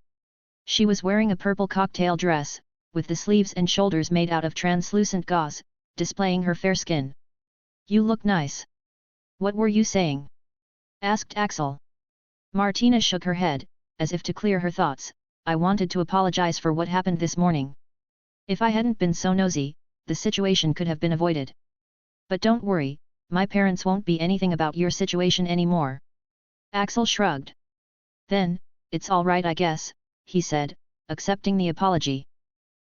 Speaker 1: She was wearing a purple cocktail dress, with the sleeves and shoulders made out of translucent gauze, displaying her fair skin. "You look nice." "What were you saying?" asked Axel. Martina shook her head, as if to clear her thoughts. "I wanted to apologize for what happened this morning. If I hadn't been so nosy, the situation could have been avoided. But don't worry, my parents won't be anything about your situation anymore." Axel shrugged. "Then, it's all right I guess," he said, accepting the apology.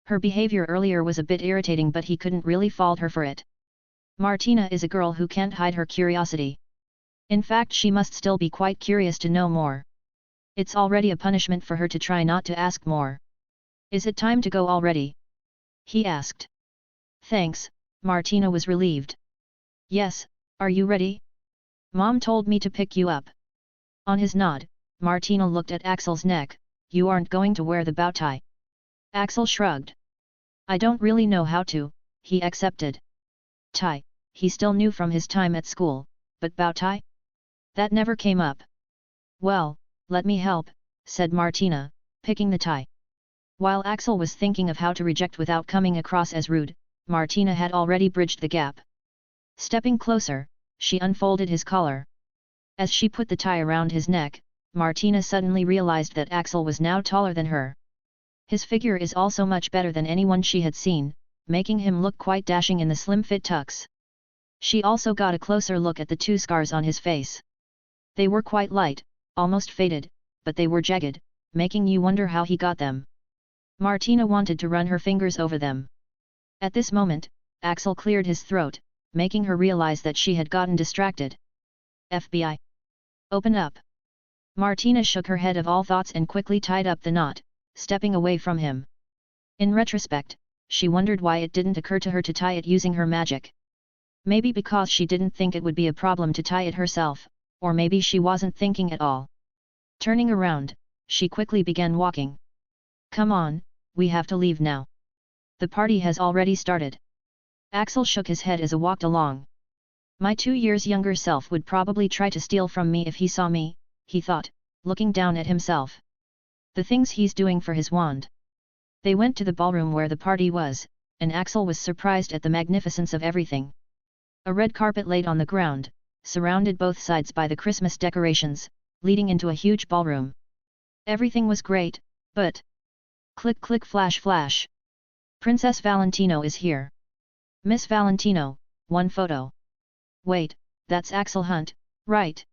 Speaker 1: Her behavior earlier was a bit irritating but he couldn't really fault her for it. Martina is a girl who can't hide her curiosity. In fact, she must still be quite curious to know more. It's already a punishment for her to try not to ask more. "Is it time to go already?" he asked. "Thanks," Martina was relieved. "Yes, are you ready? Mom told me to pick you up." On his nod, Martina looked at Axel's neck. "You aren't going to wear the bow tie?" Axel shrugged. "I don't really know how to," he accepted. Tie, he still knew from his time at school, but bow tie? That never came up. "Well, let me help," said Martina, picking the tie. While Axel was thinking of how to reject without coming across as rude, Martina had already bridged the gap. Stepping closer, she unfolded his collar. As she put the tie around his neck, Martina suddenly realized that Axel was now taller than her. His figure is also much better than anyone she had seen, making him look quite dashing in the slim-fit tux. She also got a closer look at the two scars on his face. They were quite light, almost faded, but they were jagged, making you wonder how he got them. Martina wanted to run her fingers over them. At this moment, Axel cleared his throat, making her realize that she had gotten distracted. "FBI. Open up." Martina shook her head of all thoughts and quickly tied up the knot, stepping away from him. In retrospect, she wondered why it didn't occur to her to tie it using her magic. Maybe because she didn't think it would be a problem to tie it herself, or maybe she wasn't thinking at all. Turning around, she quickly began walking. "Come on, we have to leave now. The party has already started." Axel shook his head as he walked along. "My 2 years younger self would probably try to steal from me if he saw me," he thought, looking down at himself. The things he's doing for his wand. They went to the ballroom where the party was, and Axel was surprised at the magnificence of everything. A red carpet laid on the ground, surrounded both sides by the Christmas decorations, leading into a huge ballroom. Everything was great, but... Click click flash flash. Princess Valentino is here. Miss Valentino, one photo. Wait, that's Axel Hunt, right?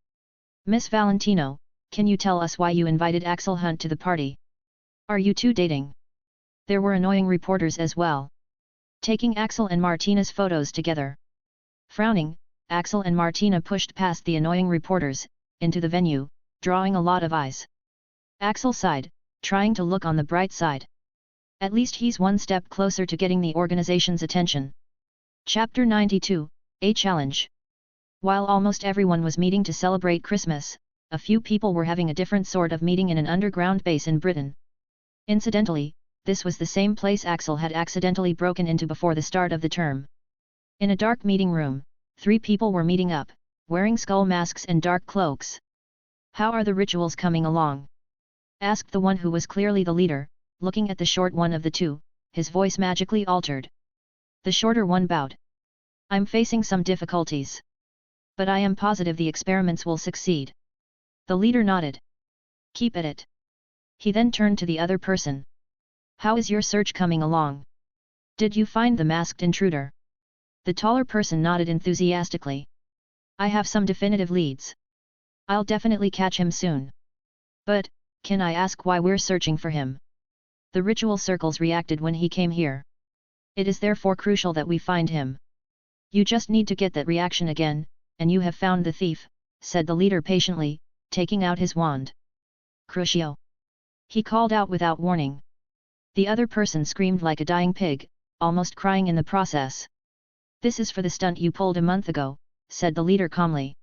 Speaker 1: Miss Valentino, can you tell us why you invited Axel Hunt to the party? Are you two dating? There were annoying reporters as well, taking Axel and Martina's photos together. Frowning, Axel and Martina pushed past the annoying reporters, into the venue, drawing a lot of eyes. Axel sighed, trying to look on the bright side. At least he's one step closer to getting the organization's attention. Chapter 92, A Challenge. While almost everyone was meeting to celebrate Christmas, a few people were having a different sort of meeting in an underground base in Britain. Incidentally, this was the same place Axel had accidentally broken into before the start of the term. In a dark meeting room, 3 people were meeting up, wearing skull masks and dark cloaks. How are the rituals coming along? Asked the one who was clearly the leader, looking at the short one of the two, his voice magically altered. The shorter one bowed. I'm facing some difficulties. But I am positive the experiments will succeed. The leader nodded. Keep at it. He then turned to the other person. How is your search coming along? Did you find the masked intruder? The taller person nodded enthusiastically. I have some definitive leads. I'll definitely catch him soon. But, can I ask why we're searching for him? The ritual circles reacted when he came here. It is therefore crucial that we find him. You just need to get that reaction again, and you have found the thief, said the leader patiently, taking out his wand. Crucio! He called out without warning. The other person screamed like a dying pig, almost crying in the process. This is for the stunt you pulled a month ago, said the leader calmly.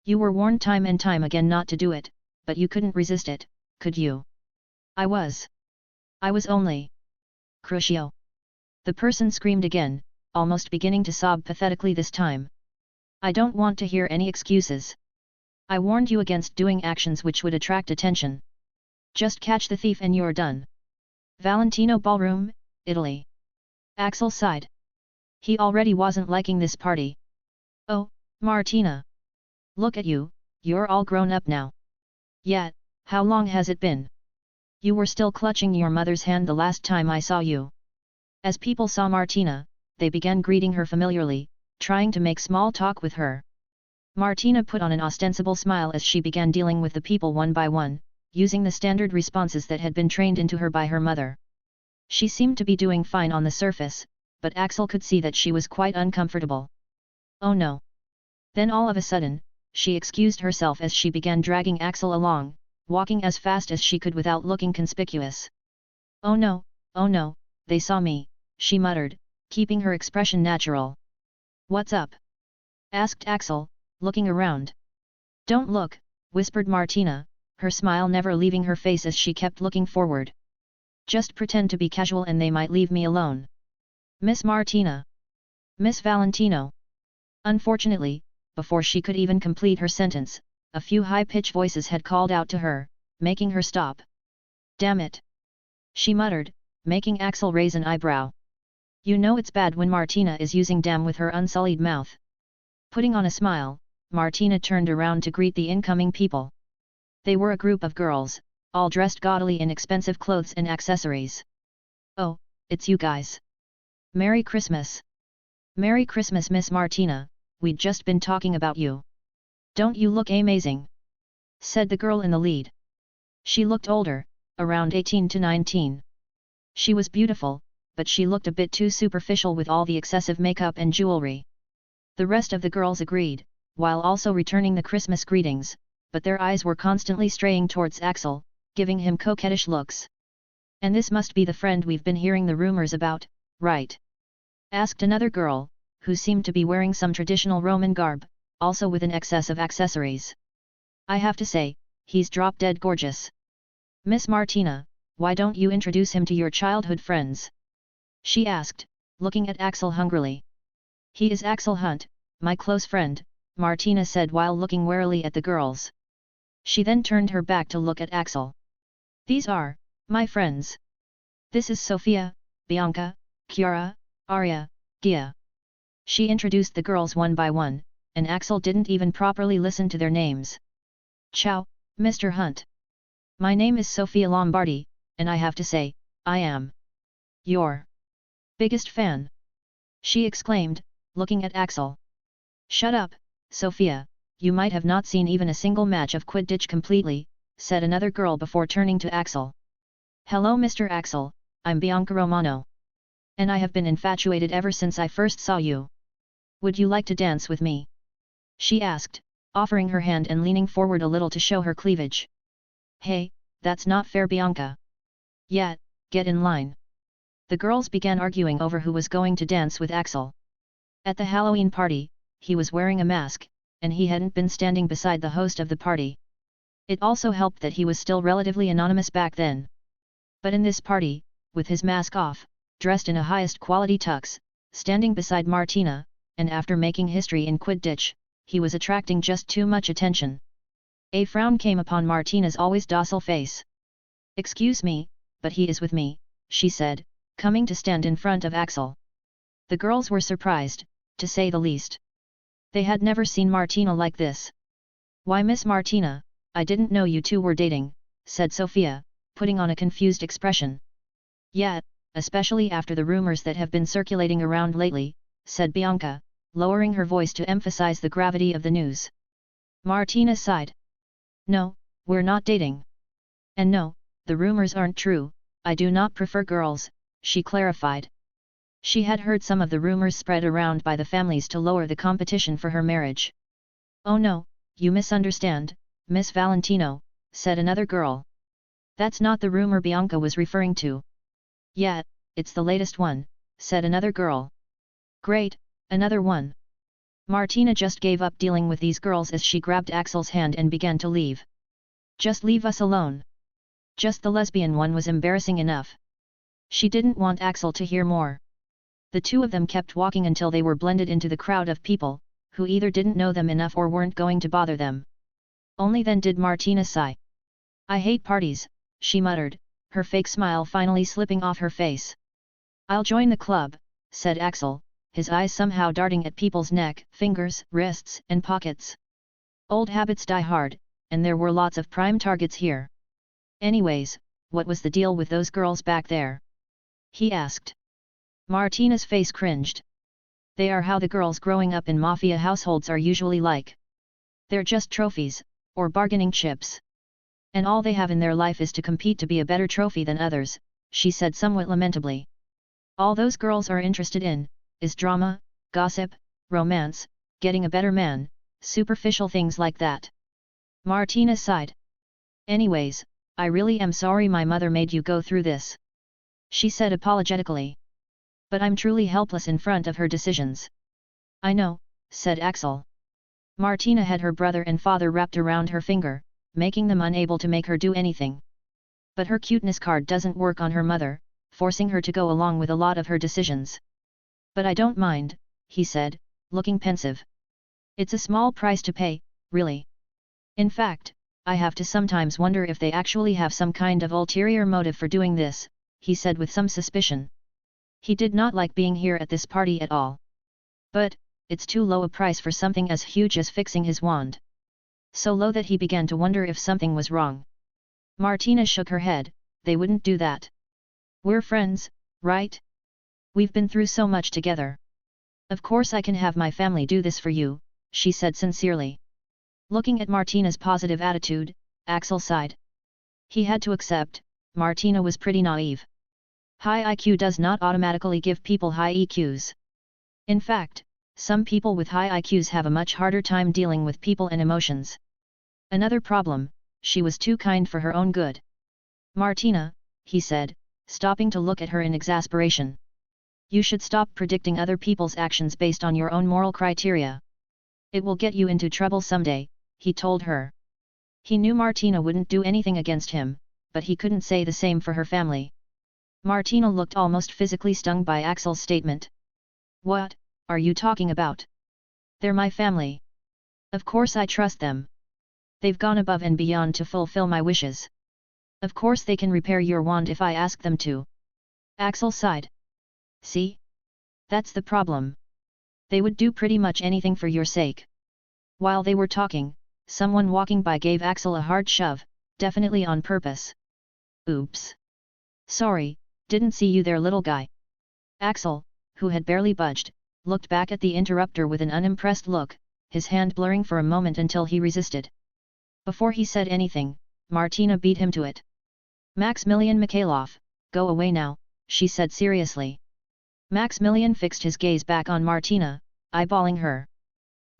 Speaker 1: You were warned time and time again not to do it, but you couldn't resist it, could you? I was only... Crucio! The person screamed again, almost beginning to sob pathetically this time. I don't want to hear any excuses. I warned you against doing actions which would attract attention. Just catch the thief and you're done. Valentino Ballroom, Italy. Axel sighed. He already wasn't liking this party. Oh, Martina! Look at you, you're all grown up now. Yet, how long has it been? You were still clutching your mother's hand the last time I saw you. As people saw Martina, they began greeting her familiarly, trying to make small talk with her. Martina put on an ostensible smile as she began dealing with the people one by one, using the standard responses that had been trained into her by her mother. She seemed to be doing fine on the surface, but Axel could see that she was quite uncomfortable. Oh no! Then all of a sudden, she excused herself as she began dragging Axel along, walking as fast as she could without looking conspicuous. Oh no, they saw me, she muttered, keeping her expression natural. What's up? Asked Axel, looking around. Don't look, whispered Martina, her smile never leaving her face as she kept looking forward. Just pretend to be casual and they might leave me alone. Miss Martina. Miss Valentino. Unfortunately, before she could even complete her sentence, a few high-pitched voices had called out to her, making her stop. Damn it! She muttered, making Axel raise an eyebrow. You know it's bad when Martina is using damn with her unsullied mouth. Putting on a smile, Martina turned around to greet the incoming people. They were a group of girls, all dressed gaudily in expensive clothes and accessories. Oh, it's you guys. Merry Christmas! Merry Christmas, Miss Martina, we'd just been talking about you. Don't you look amazing? Said the girl in the lead. She looked older, around 18 to 19. She was beautiful, but she looked a bit too superficial with all the excessive makeup and jewelry. The rest of the girls agreed, while also returning the Christmas greetings, but their eyes were constantly straying towards Axel, giving him coquettish looks. And this must be the friend we've been hearing the rumors about, right? Asked another girl, who seemed to be wearing some traditional Roman garb, also with an excess of accessories. I have to say, he's drop-dead gorgeous. Miss Martina, why don't you introduce him to your childhood friends? She asked, looking at Axel hungrily. He is Axel Hunt, my close friend, Martina said while looking warily at the girls. She then turned her back to look at Axel. These are, my friends. This is Sophia, Bianca, Chiara, Arya, Gia. She introduced the girls one by one, and Axel didn't even properly listen to their names. Ciao, Mr. Hunt. My name is Sophia Lombardi, and I have to say, I am your biggest fan. She exclaimed, looking at Axel. Shut up, Sophia, you might have not seen even a single match of Quidditch completely, said another girl before turning to Axel. Hello Mr. Axel, I'm Bianca Romano. And I have been infatuated ever since I first saw you. Would you like to dance with me? She asked, offering her hand and leaning forward a little to show her cleavage. Hey, that's not fair Bianca. Yeah, get in line. The girls began arguing over who was going to dance with Axel. At the Halloween party, he was wearing a mask, and he hadn't been standing beside the host of the party. It also helped that he was still relatively anonymous back then. But in this party, with his mask off, dressed in a highest quality tux, standing beside Martina, and after making history in Quidditch, he was attracting just too much attention. A frown came upon Martina's always docile face. "Excuse me, but he is with me," she said, coming to stand in front of Axel. The girls were surprised, to say the least. They had never seen Martina like this. "Why, Miss Martina, I didn't know you two were dating," said Sophia, putting on a confused expression. "Yeah, especially after the rumors that have been circulating around lately," said Bianca, lowering her voice to emphasize the gravity of the news. Martina sighed. "No, we're not dating. And no, the rumors aren't true, I do not prefer girls," she clarified. She had heard some of the rumors spread around by the families to lower the competition for her marriage. "Oh no, you misunderstand, Miss Valentino," said another girl. "That's not the rumor Bianca was referring to." "Yeah, it's the latest one," said another girl. "Great, another one." Martina just gave up dealing with these girls as she grabbed Axel's hand and began to leave. "Just leave us alone." Just the lesbian one was embarrassing enough. She didn't want Axel to hear more. The two of them kept walking until they were blended into the crowd of people, who either didn't know them enough or weren't going to bother them. Only then did Martina sigh. "I hate parties," she muttered, her fake smile finally slipping off her face. "I'll join the club," said Axel, his eyes somehow darting at people's neck, fingers, wrists, and pockets. Old habits die hard, and there were lots of prime targets here. "Anyways, what was the deal with those girls back there?" he asked. Martina's face cringed. "They are how the girls growing up in mafia households are usually like. They're just trophies, or bargaining chips. And all they have in their life is to compete to be a better trophy than others," she said somewhat lamentably. "All those girls are interested in, is drama, gossip, romance, getting a better man, superficial things like that." Martina sighed. "Anyways, I really am sorry my mother made you go through this," she said apologetically. "But I'm truly helpless in front of her decisions." "I know," said Axel. Martina had her brother and father wrapped around her finger, making them unable to make her do anything. But her cuteness card doesn't work on her mother, forcing her to go along with a lot of her decisions. "But I don't mind," he said, looking pensive. "It's a small price to pay, really. In fact, I have to sometimes wonder if they actually have some kind of ulterior motive for doing this," he said with some suspicion. He did not like being here at this party at all. But, it's too low a price for something as huge as fixing his wand. So low that he began to wonder if something was wrong. Martina shook her head, "They wouldn't do that. We're friends, right? We've been through so much together. Of course I can have my family do this for you," she said sincerely. Looking at Martina's positive attitude, Axel sighed. He had to accept, Martina was pretty naive. High IQ does not automatically give people high EQs. In fact, some people with high IQs have a much harder time dealing with people and emotions. Another problem, she was too kind for her own good. "Martina," he said, stopping to look at her in exasperation. "You should stop predicting other people's actions based on your own moral criteria. It will get you into trouble someday," he told her. He knew Martina wouldn't do anything against him, but he couldn't say the same for her family. Martina looked almost physically stung by Axel's statement. "What are you talking about? They're my family. Of course I trust them. They've gone above and beyond to fulfill my wishes. Of course they can repair your wand if I ask them to." Axel sighed. "See? That's the problem. They would do pretty much anything for your sake." While they were talking, someone walking by gave Axel a hard shove, definitely on purpose. "Oops. Sorry, didn't see you there, little guy." Axel, who had barely budged, looked back at the interrupter with an unimpressed look, his hand blurring for a moment until he resisted. Before he said anything, Martina beat him to it. "Maximilian Mikhailov, go away now," she said seriously. Maximilian fixed his gaze back on Martina, eyeballing her.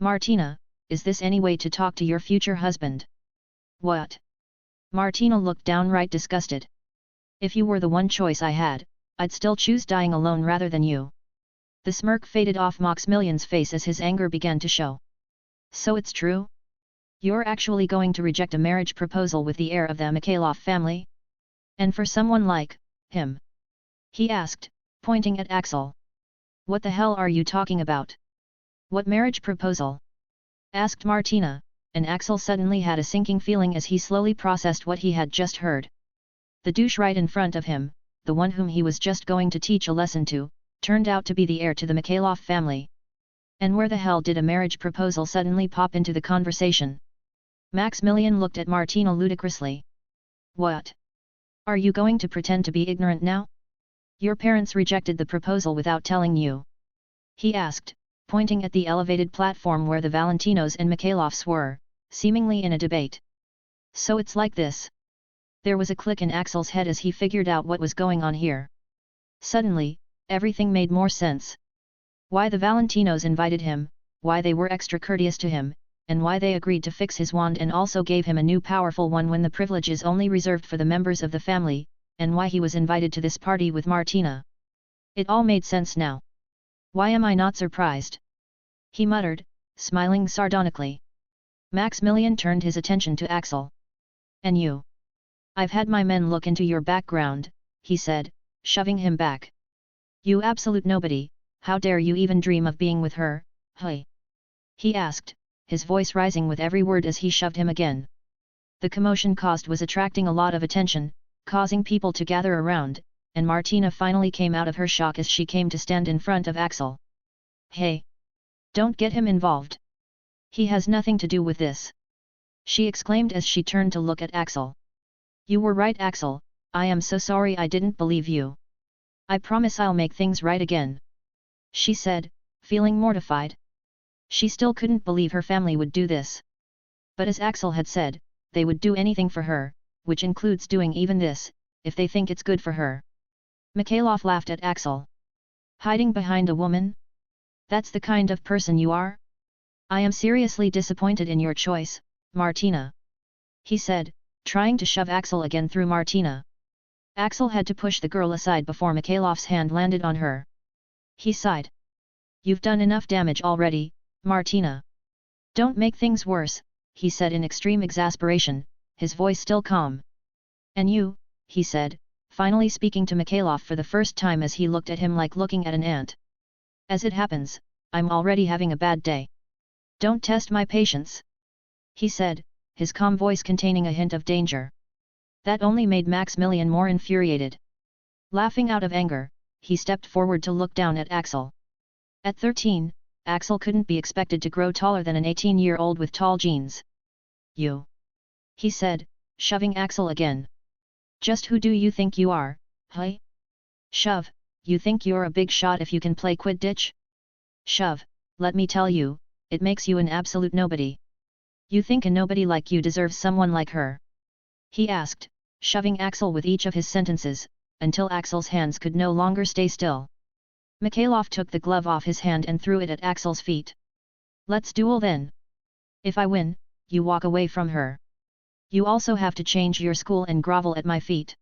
Speaker 1: "Martina, is this any way to talk to your future husband?" "What?" Martina looked downright disgusted. "If you were the one choice I had, I'd still choose dying alone rather than you." The smirk faded off Maximilian's face as his anger began to show. "So it's true? You're actually going to reject a marriage proposal with the heir of the Mikhailov family? And for someone like him?" he asked, pointing at Axel. "What the hell are you talking about? What marriage proposal? Asked Martina, and Axel suddenly had a sinking feeling as he slowly processed what he had just heard. The douche right in front of him, the one whom he was just going to teach a lesson to, turned out to be the heir to the Mikhailov family. And where the hell did a marriage proposal suddenly pop into the conversation? Maximilian looked at Martina ludicrously. What? Are you going to pretend to be ignorant now? Your parents rejected the proposal without telling you. He asked, pointing at the elevated platform where the Valentinos and Mikhailovs were, seemingly in a debate. So it's like this. There was a click in Axel's head as he figured out what was going on here. Suddenly, everything made more sense. Why the Valentinos invited him, why they were extra courteous to him, and why they agreed to fix his wand and also gave him a new powerful one when the privilege is only reserved for the members of the family, and why he was invited to this party with Martina. It all made sense now. Why am I not surprised? He muttered, smiling sardonically. Maximilian turned his attention to Axel. And you? I've had my men look into your background, he said, shoving him back. You absolute nobody, how dare you even dream of being with her, hey? He asked, his voice rising with every word as he shoved him again. The commotion caused was attracting a lot of attention, causing people to gather around, and Martina finally came out of her shock as she came to stand in front of Axel. Hey! Don't get him involved. He has nothing to do with this. She exclaimed as she turned to look at Axel. You were right, Axel, I am so sorry I didn't believe you. I promise I'll make things right again. She said, feeling mortified. She still couldn't believe her family would do this. But as Axel had said, they would do anything for her, which includes doing even this, if they think it's good for her. Mikhailov laughed at Axel. Hiding behind a woman? That's the kind of person you are? I am seriously disappointed in your choice, Martina. He said, trying to shove Axel again through Martina. Axel had to push the girl aside before Mikhailov's hand landed on her. He sighed. You've done enough damage already, Martina. Don't make things worse, he said in extreme exasperation, his voice still calm. And you, he said, finally speaking to Mikhailov for the first time as he looked at him like looking at an ant. As it happens, I'm already having a bad day. Don't test my patience. He said, his calm voice containing a hint of danger. That only made Maximilian more infuriated. Laughing out of anger, he stepped forward to look down at Axel. At 13, Axel couldn't be expected to grow taller than an 18-year-old with tall jeans. You? He said, shoving Axel again. Just who do you think you are, hey? Shove, you think you're a big shot if you can play Quidditch? Shove, let me tell you, it makes you an absolute nobody. You think a nobody like you deserves someone like her? He asked, shoving Axel with each of his sentences, until Axel's hands could no longer stay still. Mikhailov took the glove off his hand and threw it at Axel's feet. Let's duel then. If I win, you walk away from her. You also have to change your school and grovel at my feet.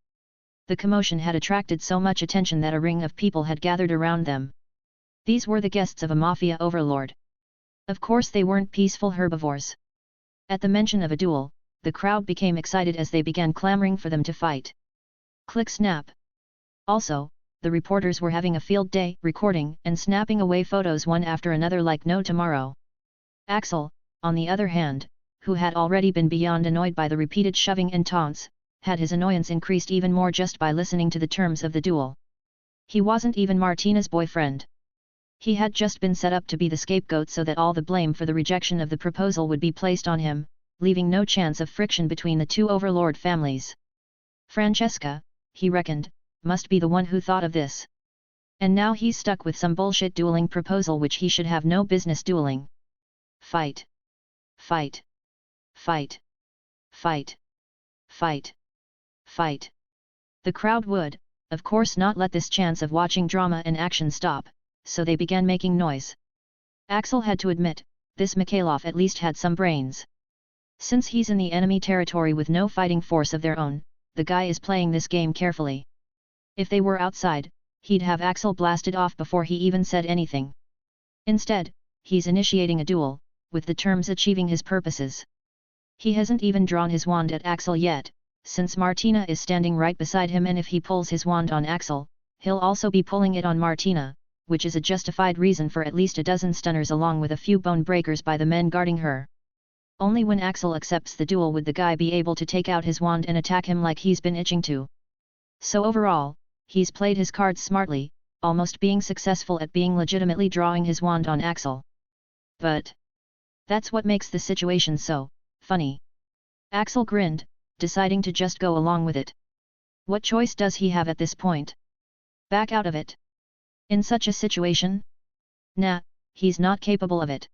Speaker 1: The commotion had attracted so much attention that a ring of people had gathered around them. These were the guests of a mafia overlord. Of course they weren't peaceful herbivores. At the mention of a duel, the crowd became excited as they began clamoring for them to fight. Click snap. Also, the reporters were having a field day, recording and snapping away photos one after another like no tomorrow. Axel, on the other hand, who had already been beyond annoyed by the repeated shoving and taunts, had his annoyance increased even more just by listening to the terms of the duel. He wasn't even Martina's boyfriend. He had just been set up to be the scapegoat so that all the blame for the rejection of the proposal would be placed on him, leaving no chance of friction between the two overlord families. Francesca, he reckoned, must be the one who thought of this. And now he's stuck with some bullshit dueling proposal which he should have no business dueling. Fight. Fight. Fight. Fight. Fight. Fight. The crowd would, of course, not let this chance of watching drama and action stop, so they began making noise. Axel had to admit, this Mikhailov at least had some brains. Since he's in the enemy territory with no fighting force of their own, the guy is playing this game carefully. If they were outside, he'd have Axel blasted off before he even said anything. Instead, he's initiating a duel, with the terms achieving his purposes. He hasn't even drawn his wand at Axel yet, since Martina is standing right beside him, and if he pulls his wand on Axel, he'll also be pulling it on Martina, which is a justified reason for at least a dozen stunners along with a few bone breakers by the men guarding her. Only when Axel accepts the duel would the guy be able to take out his wand and attack him like he's been itching to. So overall, he's played his cards smartly, almost being successful at being legitimately drawing his wand on Axel. But that's what makes the situation so funny. Axel grinned, deciding to just go along with it. What choice does he have at this point? Back out of it? In such a situation? Nah, he's not capable of it.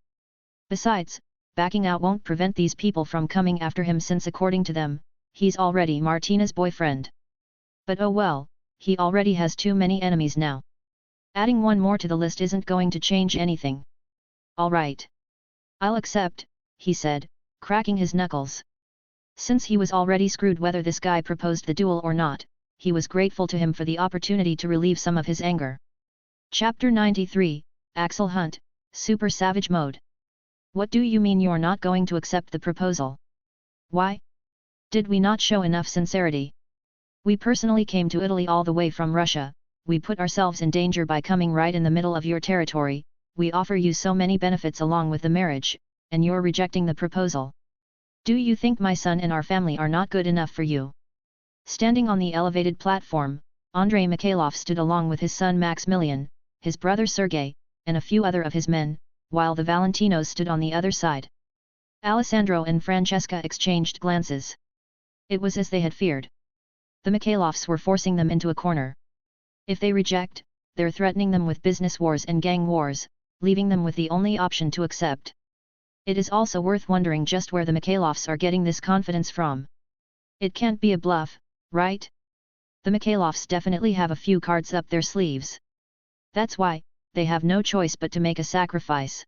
Speaker 1: Besides, backing out won't prevent these people from coming after him since according to them, he's already Martina's boyfriend. But oh well, he already has too many enemies now. Adding one more to the list isn't going to change anything. Alright. I'll accept, he said, cracking his knuckles. Since he was already screwed whether this guy proposed the duel or not, he was grateful to him for the opportunity to relieve some of his anger. Chapter 93, Axel Hunt, Super Savage Mode. What do you mean you're not going to accept the proposal? Why? Did we not show enough sincerity? We personally came to Italy all the way from Russia, we put ourselves in danger by coming right in the middle of your territory, we offer you so many benefits along with the marriage, and you're rejecting the proposal. Do you think my son and our family are not good enough for you? Standing on the elevated platform, Andrei Mikhailov stood along with his son Maximilian, his brother Sergei, and a few other of his men, while the Valentinos stood on the other side. Alessandro and Francesca exchanged glances. It was as they had feared. The Mikhailovs were forcing them into a corner. If they reject, they're threatening them with business wars and gang wars, leaving them with the only option to accept. It is also worth wondering just where the Mikhailovs are getting this confidence from. It can't be a bluff, right? The Mikhailovs definitely have a few cards up their sleeves. That's why, they have no choice but to make a sacrifice.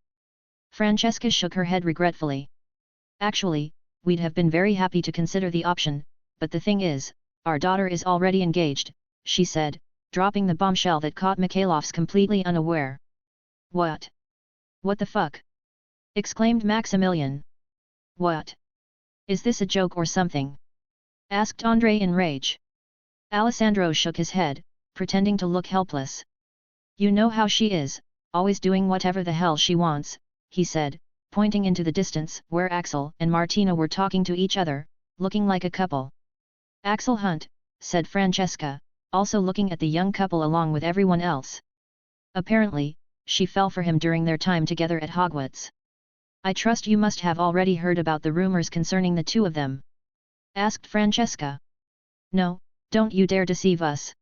Speaker 1: Francesca shook her head regretfully. Actually, we'd have been very happy to consider the option, but the thing is, our daughter is already engaged, she said, dropping the bombshell that caught Mikhailovs completely unaware. What? What the fuck? Exclaimed Maximilian. What? Is this a joke or something? Asked Andrei in rage. Alessandro shook his head, pretending to look helpless. You know how she is, always doing whatever the hell she wants, he said, pointing into the distance where Axel and Martina were talking to each other, looking like a couple. Axel Hunt, said Francesca, also looking at the young couple along with everyone else. Apparently, she fell for him during their time together at Hogwarts. I trust you must have already heard about the rumors concerning the two of them? Asked Francesca. No, don't you dare deceive us.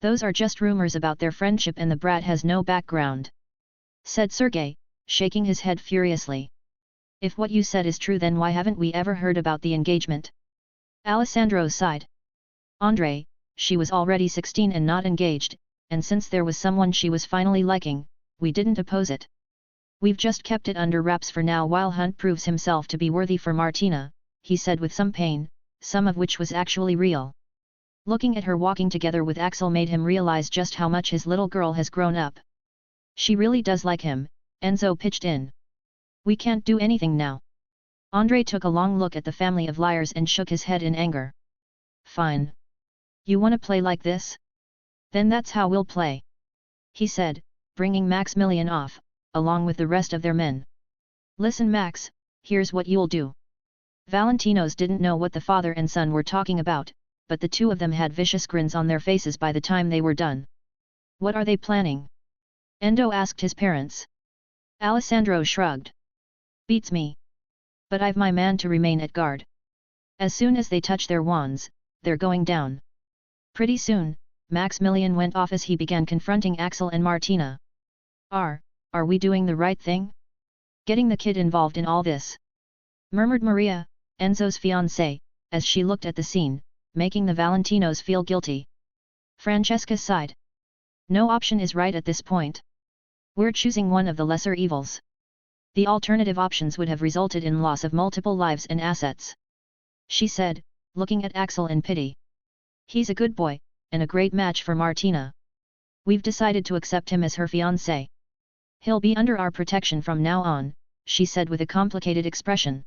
Speaker 1: Those are just rumors about their friendship and the brat has no background. Said Sergei, shaking his head furiously. If what you said is true then why haven't we ever heard about the engagement? Alessandro sighed. Andrei, she was already 16 and not engaged, and since there was someone she was finally liking, we didn't oppose it. We've just kept it under wraps for now while Hunt proves himself to be worthy for Martina, he said with some pain, some of which was actually real. Looking at her walking together with Axel made him realize just how much his little girl has grown up. She really does like him, Enzo pitched in. We can't do anything now. Andrei took a long look at the family of liars and shook his head in anger. Fine. You wanna play like this? Then that's how we'll play. He said, bringing Maximilian off, along with the rest of their men. Listen Max, here's what you'll do. Valentinos didn't know what the father and son were talking about, but the two of them had vicious grins on their faces by the time they were done. What are they planning? Endo asked his parents. Alessandro shrugged. Beats me. But I've my man to remain at guard. As soon as they touch their wands, they're going down. Pretty soon, Maximilian went off as he began confronting Axel and Martina. Are we doing the right thing? Getting the kid involved in all this? Murmured Maria, Enzo's fiancée, as she looked at the scene, making the Valentinos feel guilty. Francesca sighed. No option is right at this point. We're choosing one of the lesser evils. The alternative options would have resulted in loss of multiple lives and assets. She said, looking at Axel in pity. He's a good boy, and a great match for Martina. We've decided to accept him as her fiancé. He'll be under our protection from now on, she said with a complicated expression.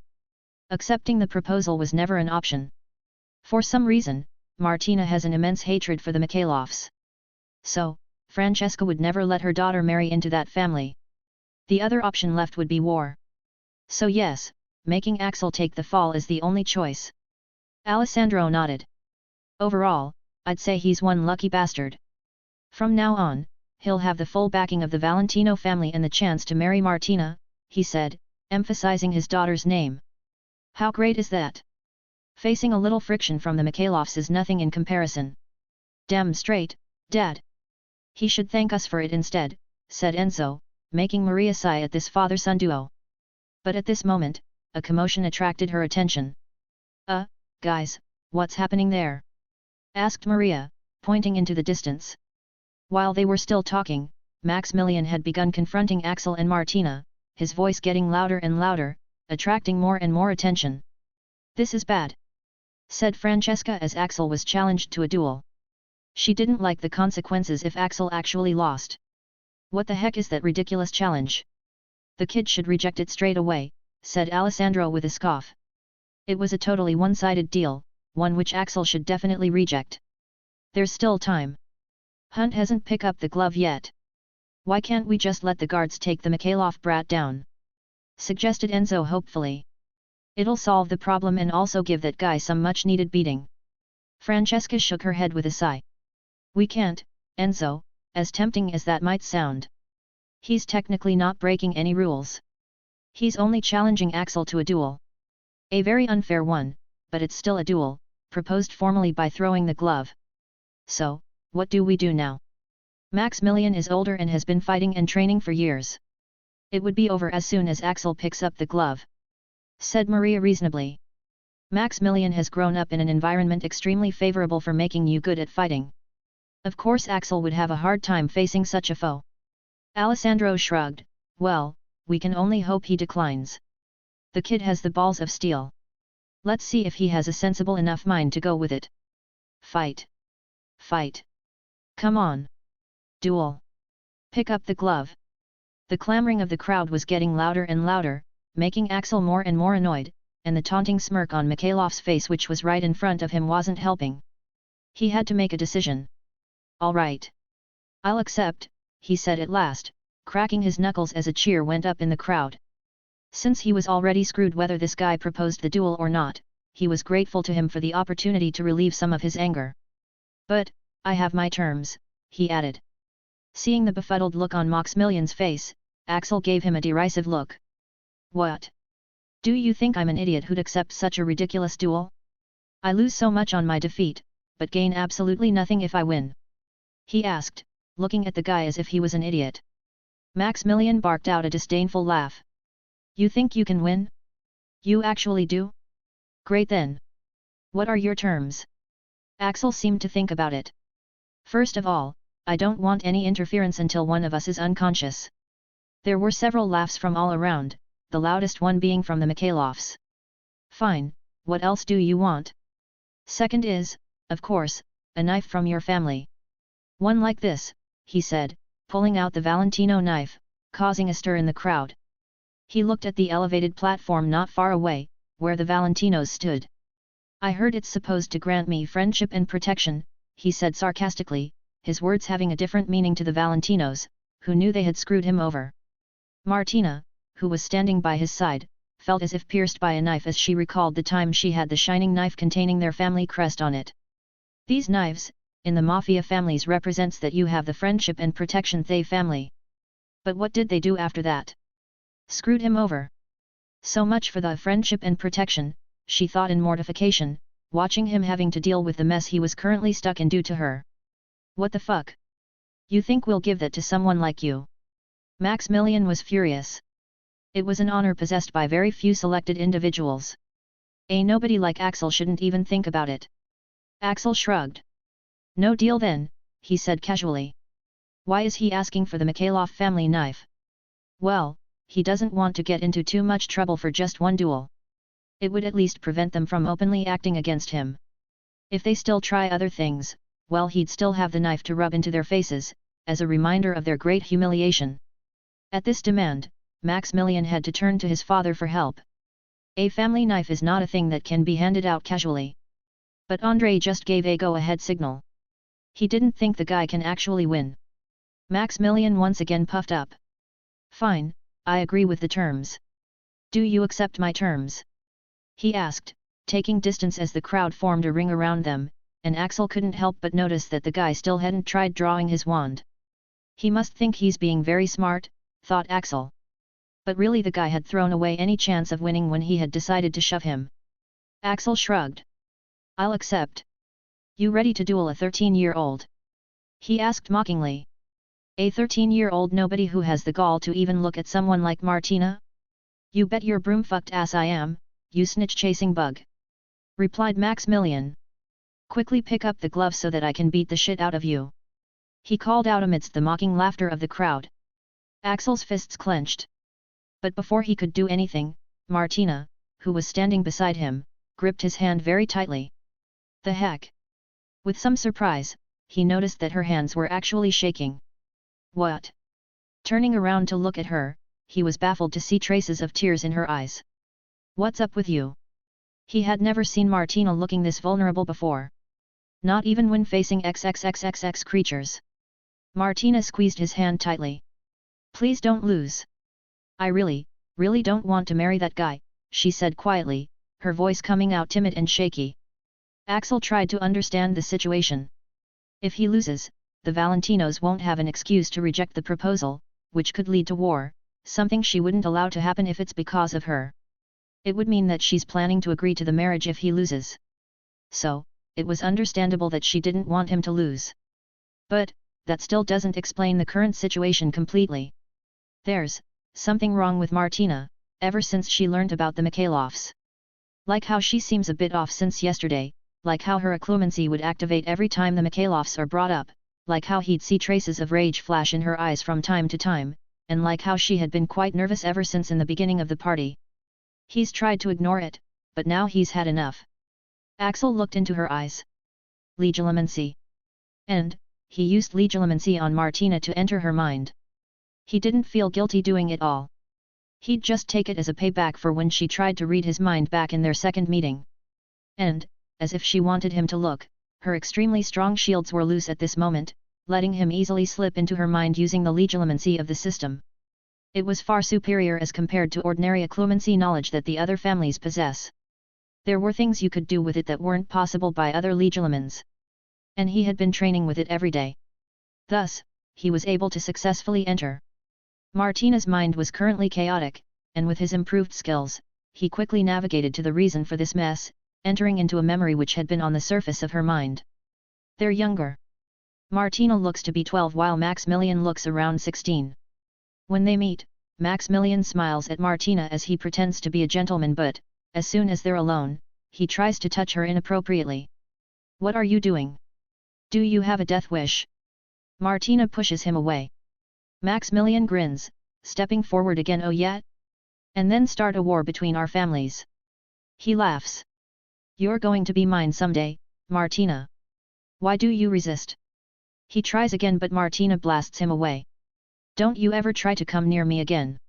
Speaker 1: Accepting the proposal was never an option. For some reason, Martina has an immense hatred for the Mikhailovs. So, Francesca would never let her daughter marry into that family. The other option left would be war. So yes, making Axel take the fall is the only choice. Alessandro nodded. Overall, I'd say he's one lucky bastard. From now on, he'll have the full backing of the Valentino family and the chance to marry Martina, he said, emphasizing his daughter's name. How great is that? Facing a little friction from the Mikhailovs is nothing in comparison. Damn straight, Dad. He should thank us for it instead, said Enzo, making Maria sigh at this father-son duo. But at this moment, a commotion attracted her attention. Guys, what's happening there? Asked Maria, pointing into the distance. While they were still talking, Maximilian had begun confronting Axel and Martina, his voice getting louder and louder, attracting more and more attention. This is bad, said Francesca as Axel was challenged to a duel. She didn't like the consequences if Axel actually lost. What the heck is that ridiculous challenge? The kid should reject it straight away, said Alessandro with a scoff. It was a totally one-sided deal, one which Axel should definitely reject. There's still time. Hunt hasn't picked up the glove yet. Why can't we just let the guards take the Mikhailov brat down? Suggested Enzo hopefully. It'll solve the problem and also give that guy some much-needed beating. Francesca shook her head with a sigh. We can't, Enzo, as tempting as that might sound. He's technically not breaking any rules. He's only challenging Axel to a duel. A very unfair one, but it's still a duel, proposed formally by throwing the glove. So, what do we do now? Maximilian is older and has been fighting and training for years. It would be over as soon as Axel picks up the glove, said Maria reasonably. Maximilian has grown up in an environment extremely favorable for making you good at fighting. Of course Axel would have a hard time facing such a foe. Alessandro shrugged. Well, we can only hope he declines. The kid has the balls of steel. Let's see if he has a sensible enough mind to go with it. Fight. Fight. Come on. Duel. Pick up the glove. The clamoring of the crowd was getting louder and louder, making Axel more and more annoyed, and the taunting smirk on Mikhailov's face which was right in front of him wasn't helping. He had to make a decision. All right. I'll accept, he said at last, cracking his knuckles as a cheer went up in the crowd. Since he was already screwed whether this guy proposed the duel or not, he was grateful to him for the opportunity to relieve some of his anger. But, I have my terms, he added. Seeing the befuddled look on Maximilian's face, Axel gave him a derisive look. What? Do you think I'm an idiot who'd accept such a ridiculous duel? I lose so much on my defeat, but gain absolutely nothing if I win. He asked, looking at the guy as if he was an idiot. Maximilian barked out a disdainful laugh. You think you can win? You actually do? Great then. What are your terms? Axel seemed to think about it. First of all, I don't want any interference until one of us is unconscious. There were several laughs from all around, the loudest one being from the Mikhailovs. Fine, what else do you want? Second is, of course, a knife from your family. One like this, he said, pulling out the Valentino knife, causing a stir in the crowd. He looked at the elevated platform not far away, where the Valentinos stood. I heard it's supposed to grant me friendship and protection, he said sarcastically, his words having a different meaning to the Valentinos, who knew they had screwed him over. Martina, who was standing by his side, felt as if pierced by a knife as she recalled the time she had the shining knife containing their family crest on it. These knives, in the mafia families represents that you have the friendship and protection they family. But what did they do after that? Screwed him over. So much for the friendship and protection, she thought in mortification, watching him having to deal with the mess he was currently stuck in due to her. What the fuck? You think we'll give that to someone like you? Maximilian was furious. It was an honor possessed by very few selected individuals. A nobody like Axel shouldn't even think about it. Axel shrugged. No deal then, he said casually. Why is he asking for the Mikhailov family knife? Well, he doesn't want to get into too much trouble for just one duel. It would at least prevent them from openly acting against him. If they still try other things, well he'd still have the knife to rub into their faces, as a reminder of their great humiliation. At this demand, Maximilian had to turn to his father for help. A family knife is not a thing that can be handed out casually. But Andrei just gave a go-ahead signal. He didn't think the guy can actually win. Maximilian once again puffed up. Fine, I agree with the terms. Do you accept my terms? He asked, taking distance as the crowd formed a ring around them, and Axel couldn't help but notice that the guy still hadn't tried drawing his wand. He must think he's being very smart, thought Axel. But really the guy had thrown away any chance of winning when he had decided to shove him. Axel shrugged. I'll accept. You ready to duel a 13-year-old? He asked mockingly. A 13-year-old nobody who has the gall to even look at someone like Martina? You bet your broom-fucked ass I am, you snitch-chasing bug. Replied Maximilian. Quickly pick up the glove so that I can beat the shit out of you. He called out amidst the mocking laughter of the crowd. Axel's fists clenched. But before he could do anything, Martina, who was standing beside him, gripped his hand very tightly. The heck? With some surprise, he noticed that her hands were actually shaking. What? Turning around to look at her, he was baffled to see traces of tears in her eyes. What's up with you? He had never seen Martina looking this vulnerable before. Not even when facing XXXXX creatures. Martina squeezed his hand tightly. Please don't lose. I really don't want to marry that guy, she said quietly, her voice coming out timid and shaky. Axel tried to understand the situation. If he loses, the Valentinos won't have an excuse to reject the proposal, which could lead to war, something she wouldn't allow to happen if it's because of her. It would mean that she's planning to agree to the marriage if he loses. So, it was understandable that she didn't want him to lose. But, that still doesn't explain the current situation completely. There's something wrong with Martina, ever since she learned about the Mikhailovs. Like how she seems a bit off since yesterday, like how her occlumency would activate every time the Mikhailovs are brought up, like how he'd see traces of rage flash in her eyes from time to time, and like how she had been quite nervous ever since in the beginning of the party. He's tried to ignore it, but now he's had enough. Axel looked into her eyes. Legilimency. And, he used legilimency on Martina to enter her mind. He didn't feel guilty doing it all. He'd just take it as a payback for when she tried to read his mind back in their second meeting. And, as if she wanted him to look, her extremely strong shields were loose at this moment, letting him easily slip into her mind using the legilimency of the system. It was far superior as compared to ordinary occlumency knowledge that the other families possess. There were things you could do with it that weren't possible by other legilimens. And he had been training with it every day. Thus, he was able to successfully enter. Martina's mind was currently chaotic, and with his improved skills, he quickly navigated to the reason for this mess, entering into a memory which had been on the surface of her mind. They're younger. Martina looks to be 12 while Maximilian looks around 16. When they meet, Maximilian smiles at Martina as he pretends to be a gentleman but, as soon as they're alone, he tries to touch her inappropriately. What are you doing? Do you have a death wish? Martina pushes him away. Maximilian grins, stepping forward again. Oh yeah? And then start a war between our families. He laughs. You're going to be mine someday, Martina. Why do you resist? He tries again but Martina blasts him away. Don't you ever try to come near me again.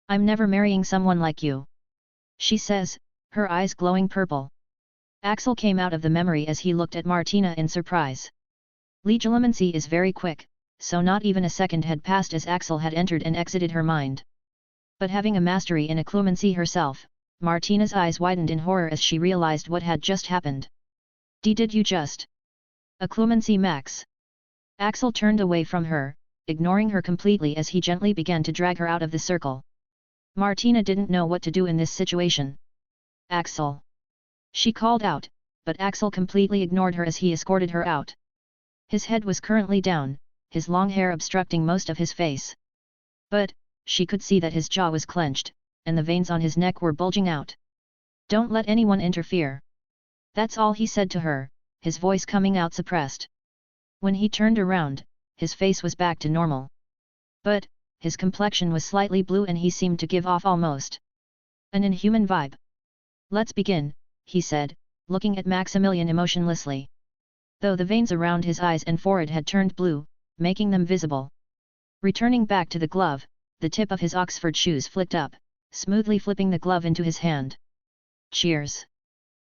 Speaker 1: I'm never marrying someone like you. She says, her eyes glowing purple. Axel came out of the memory as he looked at Martina in surprise. Legilimency is very quick, so not even a second had passed as Axel had entered and exited her mind. But having a mastery in occlumency herself, Martina's eyes widened in horror as she realized what had just happened. Did you just? Occlumency max. Axel turned away from her, ignoring her completely as he gently began to drag her out of the circle. Martina didn't know what to do in this situation. Axel. She called out, but Axel completely ignored her as he escorted her out. His head was currently down, his long hair obstructing most of his face. But, she could see that his jaw was clenched, and the veins on his neck were bulging out. Don't let anyone interfere. That's all he said to her, his voice coming out suppressed. When he turned around, his face was back to normal. But, his complexion was slightly blue and he seemed to give off almost an inhuman vibe. Let's begin, he said, looking at Maximilian emotionlessly. Though the veins around his eyes and forehead had turned blue, making them visible. Returning back to the glove, the tip of his Oxford shoes flicked up, smoothly flipping the glove into his hand. Cheers!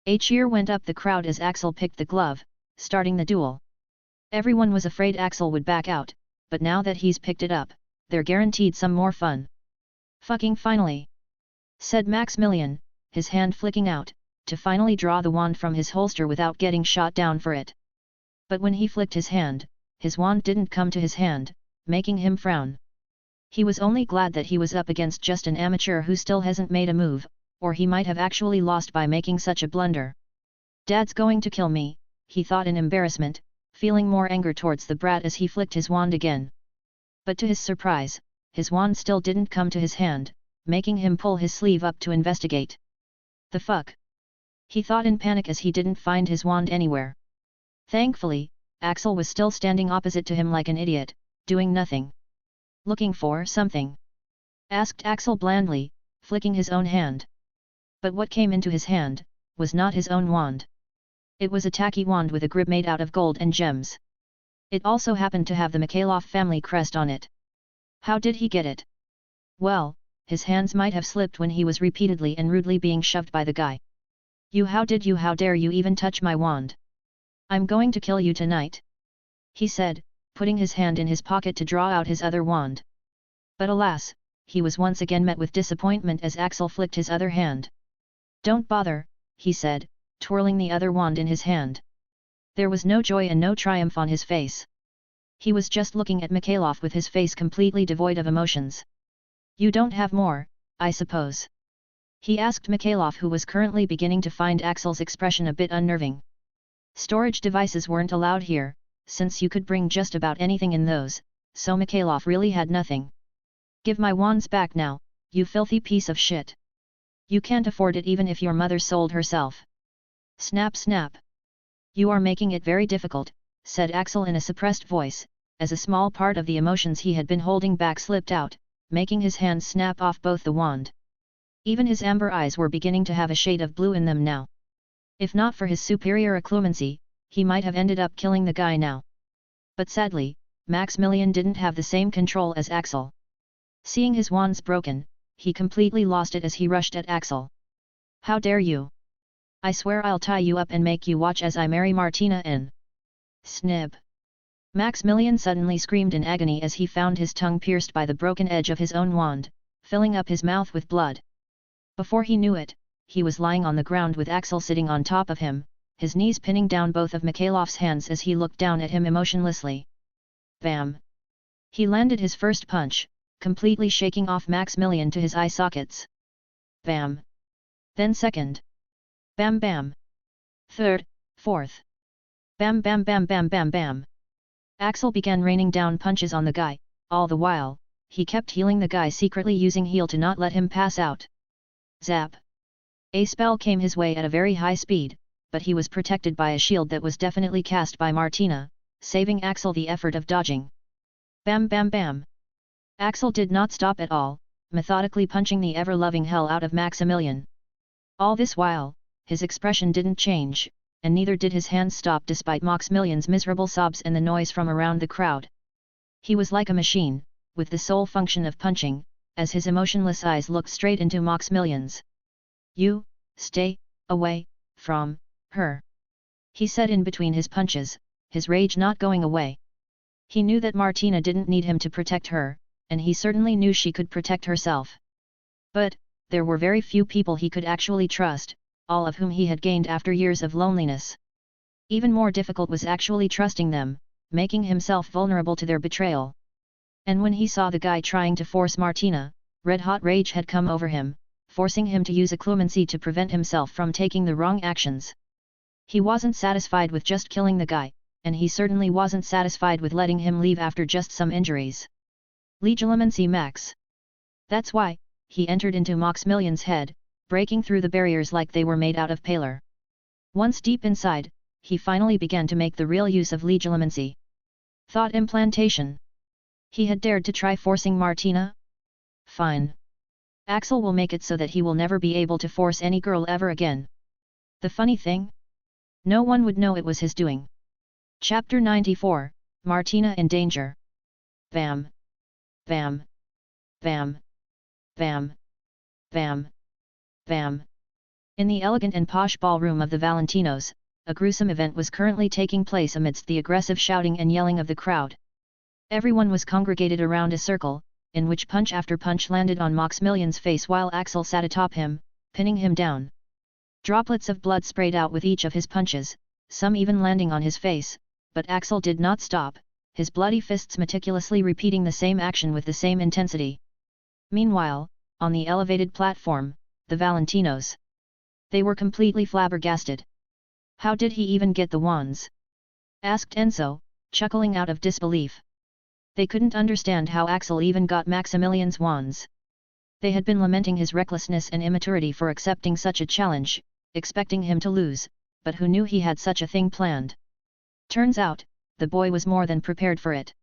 Speaker 1: A cheer went up the crowd as Axel picked the glove, starting the duel. Everyone was afraid Axel would back out, but now that he's picked it up, they're guaranteed some more fun. Fucking finally! Said Maximilian, his hand flicking out, to finally draw the wand from his holster without getting shot down for it. But when he flicked his hand, his wand didn't come to his hand, making him frown. He was only glad that he was up against just an amateur who still hasn't made a move, or he might have actually lost by making such a blunder. Dad's going to kill me, he thought in embarrassment, feeling more anger towards the brat as he flicked his wand again. But to his surprise, his wand still didn't come to his hand, making him pull his sleeve up to investigate. The fuck? He thought in panic as he didn't find his wand anywhere. Thankfully, Axel was still standing opposite to him like an idiot, doing nothing. Looking for something? Asked Axel blandly, flicking his own hand. But what came into his hand, was not his own wand. It was a tacky wand with a grip made out of gold and gems. It also happened to have the Mikhailov family crest on it. How did he get it? Well, his hands might have slipped when he was repeatedly and rudely being shoved by the guy. How dare you even touch my wand? I'm going to kill you tonight, he said, putting his hand in his pocket to draw out his other wand. But alas, he was once again met with disappointment as Axel flicked his other hand. Don't bother, he said, twirling the other wand in his hand. There was no joy and no triumph on his face. He was just looking at Mikhailov with his face completely devoid of emotions. You don't have more, I suppose? He asked Mikhailov, who was currently beginning to find Axel's expression a bit unnerving. Storage devices weren't allowed here, since you could bring just about anything in those, so Mikhailov really had nothing. Give my wands back now, you filthy piece of shit. You can't afford it even if your mother sold herself. Snap snap. You are making it very difficult, said Axel in a suppressed voice, as a small part of the emotions he had been holding back slipped out, making his hands snap off both the wand. Even his amber eyes were beginning to have a shade of blue in them now. If not for his superior occlumency, he might have ended up killing the guy now. But sadly, Maximilian didn't have the same control as Axel. Seeing his wands broken, he completely lost it as he rushed at Axel. How dare you? I swear I'll tie you up and make you watch as I marry Martina in. Snib. Maximilian suddenly screamed in agony as he found his tongue pierced by the broken edge of his own wand, filling up his mouth with blood. Before he knew it, he was lying on the ground with Axel sitting on top of him, his knees pinning down both of Mikhailov's hands as he looked down at him emotionlessly. Bam! He landed his first punch, completely shaking off Maximilian to his eye sockets. Bam! Then second. Bam bam! Third, fourth. Bam bam bam bam bam bam! Axel began raining down punches on the guy, all the while, he kept healing the guy secretly using heal to not let him pass out. Zap! A spell came his way at a very high speed, but he was protected by a shield that was definitely cast by Martina, saving Axel the effort of dodging. Bam bam bam! Axel did not stop at all, methodically punching the ever-loving hell out of Maximilian. All this while, his expression didn't change, and neither did his hands stop despite Maximilian's miserable sobs and the noise from around the crowd. He was like a machine, with the sole function of punching, as his emotionless eyes looked straight into Maximilian's. You, stay away from her, he said in between his punches, his rage not going away. He knew that Martina didn't need him to protect her, and he certainly knew she could protect herself. But, there were very few people he could actually trust, all of whom he had gained after years of loneliness. Even more difficult was actually trusting them, making himself vulnerable to their betrayal. And when he saw the guy trying to force Martina, red-hot rage had come over him, forcing him to use occlumency to prevent himself from taking the wrong actions. He wasn't satisfied with just killing the guy, and he certainly wasn't satisfied with letting him leave after just some injuries. Legilimency max. That's why, he entered into Maximilian's head, breaking through the barriers like they were made out of paler. Once deep inside, he finally began to make the real use of legilimency. Thought implantation. He had dared to try forcing Martina? Fine. Axel will make it so that he will never be able to force any girl ever again. The funny thing? No one would know it was his doing. Chapter 94, Martina in Danger. Bam! Bam! Bam! Bam! Bam! Bam! In the elegant and posh ballroom of the Valentinos, a gruesome event was currently taking place amidst the aggressive shouting and yelling of the crowd. Everyone was congregated around a circle, in which punch after punch landed on Maximilian's face while Axel sat atop him, pinning him down. Droplets of blood sprayed out with each of his punches, some even landing on his face, but Axel did not stop, his bloody fists meticulously repeating the same action with the same intensity. Meanwhile, on the elevated platform, the Valentinos. They were completely flabbergasted. How did he even get the wands? Asked Enzo, chuckling out of disbelief. They couldn't understand how Axel even got Maximilian's wands. They had been lamenting his recklessness and immaturity for accepting such a challenge, expecting him to lose, but who knew he had such a thing planned? Turns out, the boy was more than prepared for it.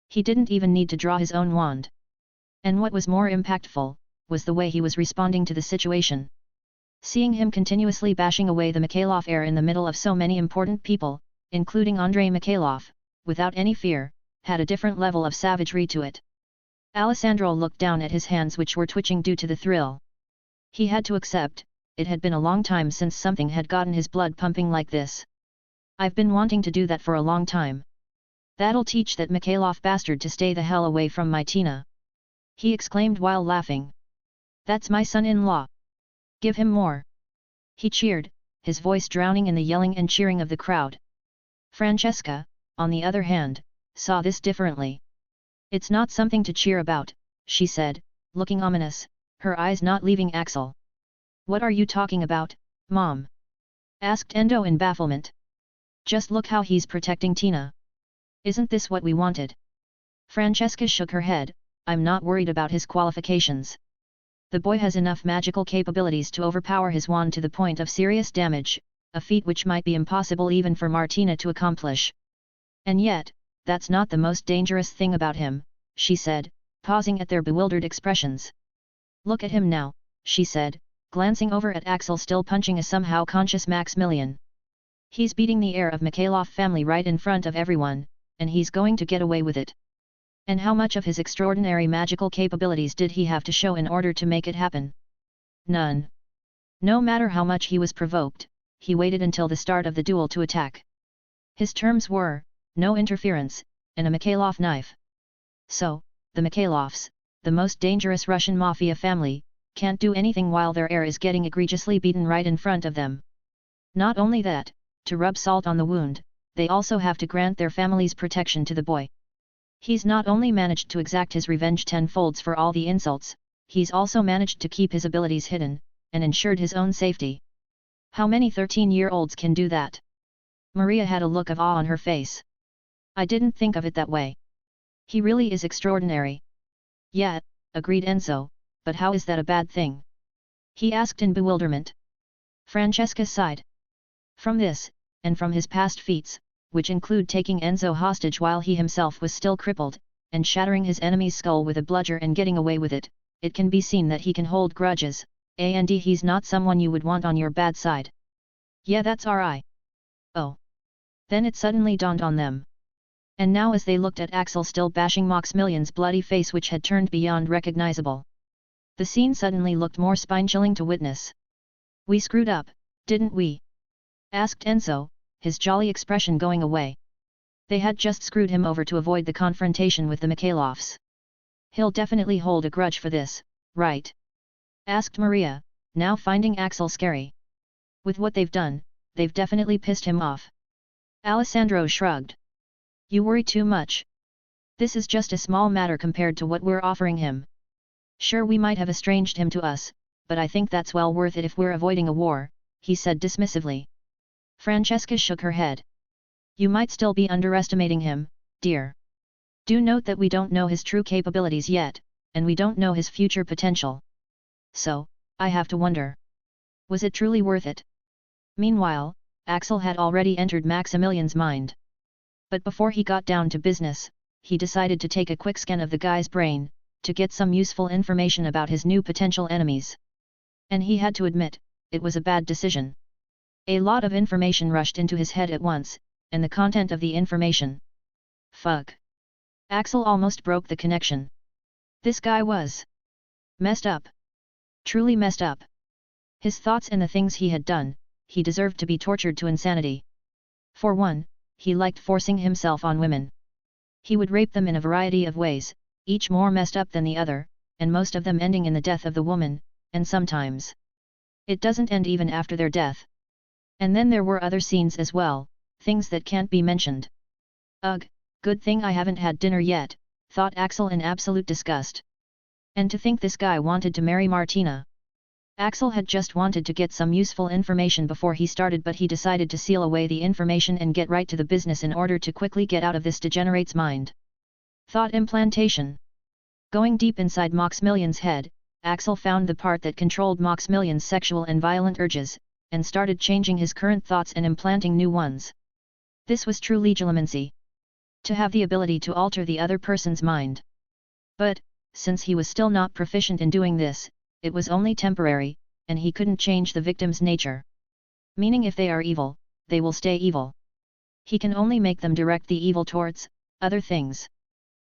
Speaker 1: He didn't even need to draw his own wand. And what was more impactful, was the way he was responding to the situation. Seeing him continuously bashing away the Mikhailov heir in the middle of so many important people, including Andrei Mikhailov, without any fear, had a different level of savagery to it. Alessandro looked down at his hands which were twitching due to the thrill. He had to accept, it had been a long time since something had gotten his blood pumping like this. I've been wanting to do that for a long time. That'll teach that Mikhailov bastard to stay the hell away from my Tina. He exclaimed while laughing. That's my son-in-law. Give him more. He cheered, his voice drowning in the yelling and cheering of the crowd. Francesca, on the other hand, saw this differently. It's not something to cheer about, she said, looking ominous, her eyes not leaving Axel. What are you talking about, Mom? Asked Endo in bafflement. Just look how he's protecting Tina. Isn't this what we wanted? Francesca shook her head, I'm not worried about his qualifications. The boy has enough magical capabilities to overpower his wand to the point of serious damage, a feat which might be impossible even for Martina to accomplish. And yet, that's not the most dangerous thing about him, she said, pausing at their bewildered expressions. Look at him now, she said, glancing over at Axel still punching a somehow conscious Maximilian. He's beating the heir of Mikhailov family right in front of everyone, and he's going to get away with it. And how much of his extraordinary magical capabilities did he have to show in order to make it happen? None. No matter how much he was provoked, he waited until the start of the duel to attack. His terms were, no interference, and a Mikhailov knife. So, the Mikhailovs, the most dangerous Russian mafia family, can't do anything while their heir is getting egregiously beaten right in front of them. Not only that, to rub salt on the wound, they also have to grant their family's protection to the boy. He's not only managed to exact his revenge tenfolds for all the insults, he's also managed to keep his abilities hidden, and ensured his own safety. How many 13-year-olds can do that? Maria had a look of awe on her face. I didn't think of it that way. He really is extraordinary. Yeah, agreed Enzo, but how is that a bad thing? He asked in bewilderment. Francesca sighed. From this, and from his past feats, which include taking Enzo hostage while he himself was still crippled, and shattering his enemy's skull with a bludger and getting away with it, it can be seen that he can hold grudges, and he's not someone you would want on your bad side. Yeah, that's R.I. Oh. Then it suddenly dawned on them. And now as they looked at Axel still bashing Maximilian's bloody face which had turned beyond recognizable, the scene suddenly looked more spine-chilling to witness. We screwed up, didn't we? Asked Enzo, his jolly expression going away. They had just screwed him over to avoid the confrontation with the Mikhailovs. He'll definitely hold a grudge for this, right? Asked Maria, now finding Axel scary. With what they've done, they've definitely pissed him off. Alessandro shrugged. You worry too much. This is just a small matter compared to what we're offering him. Sure, we might have estranged him to us, but I think that's well worth it if we're avoiding a war, he said dismissively. Francesca shook her head. You might still be underestimating him, dear. Do note that we don't know his true capabilities yet, and we don't know his future potential. So, I have to wonder. Was it truly worth it? Meanwhile, Axel had already entered Maximilian's mind. But before he got down to business, he decided to take a quick scan of the guy's brain, to get some useful information about his new potential enemies. And he had to admit, it was a bad decision. A lot of information rushed into his head at once, and the content of the information. Fuck. Axel almost broke the connection. This guy was messed up. Truly messed up. His thoughts and the things he had done, he deserved to be tortured to insanity. For one, he liked forcing himself on women. He would rape them in a variety of ways, each more messed up than the other, and most of them ending in the death of the woman, and sometimes it doesn't end even after their death. And then there were other scenes as well, things that can't be mentioned. Ugh, good thing I haven't had dinner yet, thought Axel in absolute disgust. And to think this guy wanted to marry Martina. Axel had just wanted to get some useful information before he started, but he decided to seal away the information and get right to the business in order to quickly get out of this degenerate's mind. Thought implantation. Going deep inside Maximilian's head, Axel found the part that controlled Maximilian's sexual and violent urges, and started changing his current thoughts and implanting new ones. This was true legilimency. To have the ability to alter the other person's mind. But, since he was still not proficient in doing this, it was only temporary, and he couldn't change the victim's nature. Meaning if they are evil, they will stay evil. He can only make them direct the evil towards other things.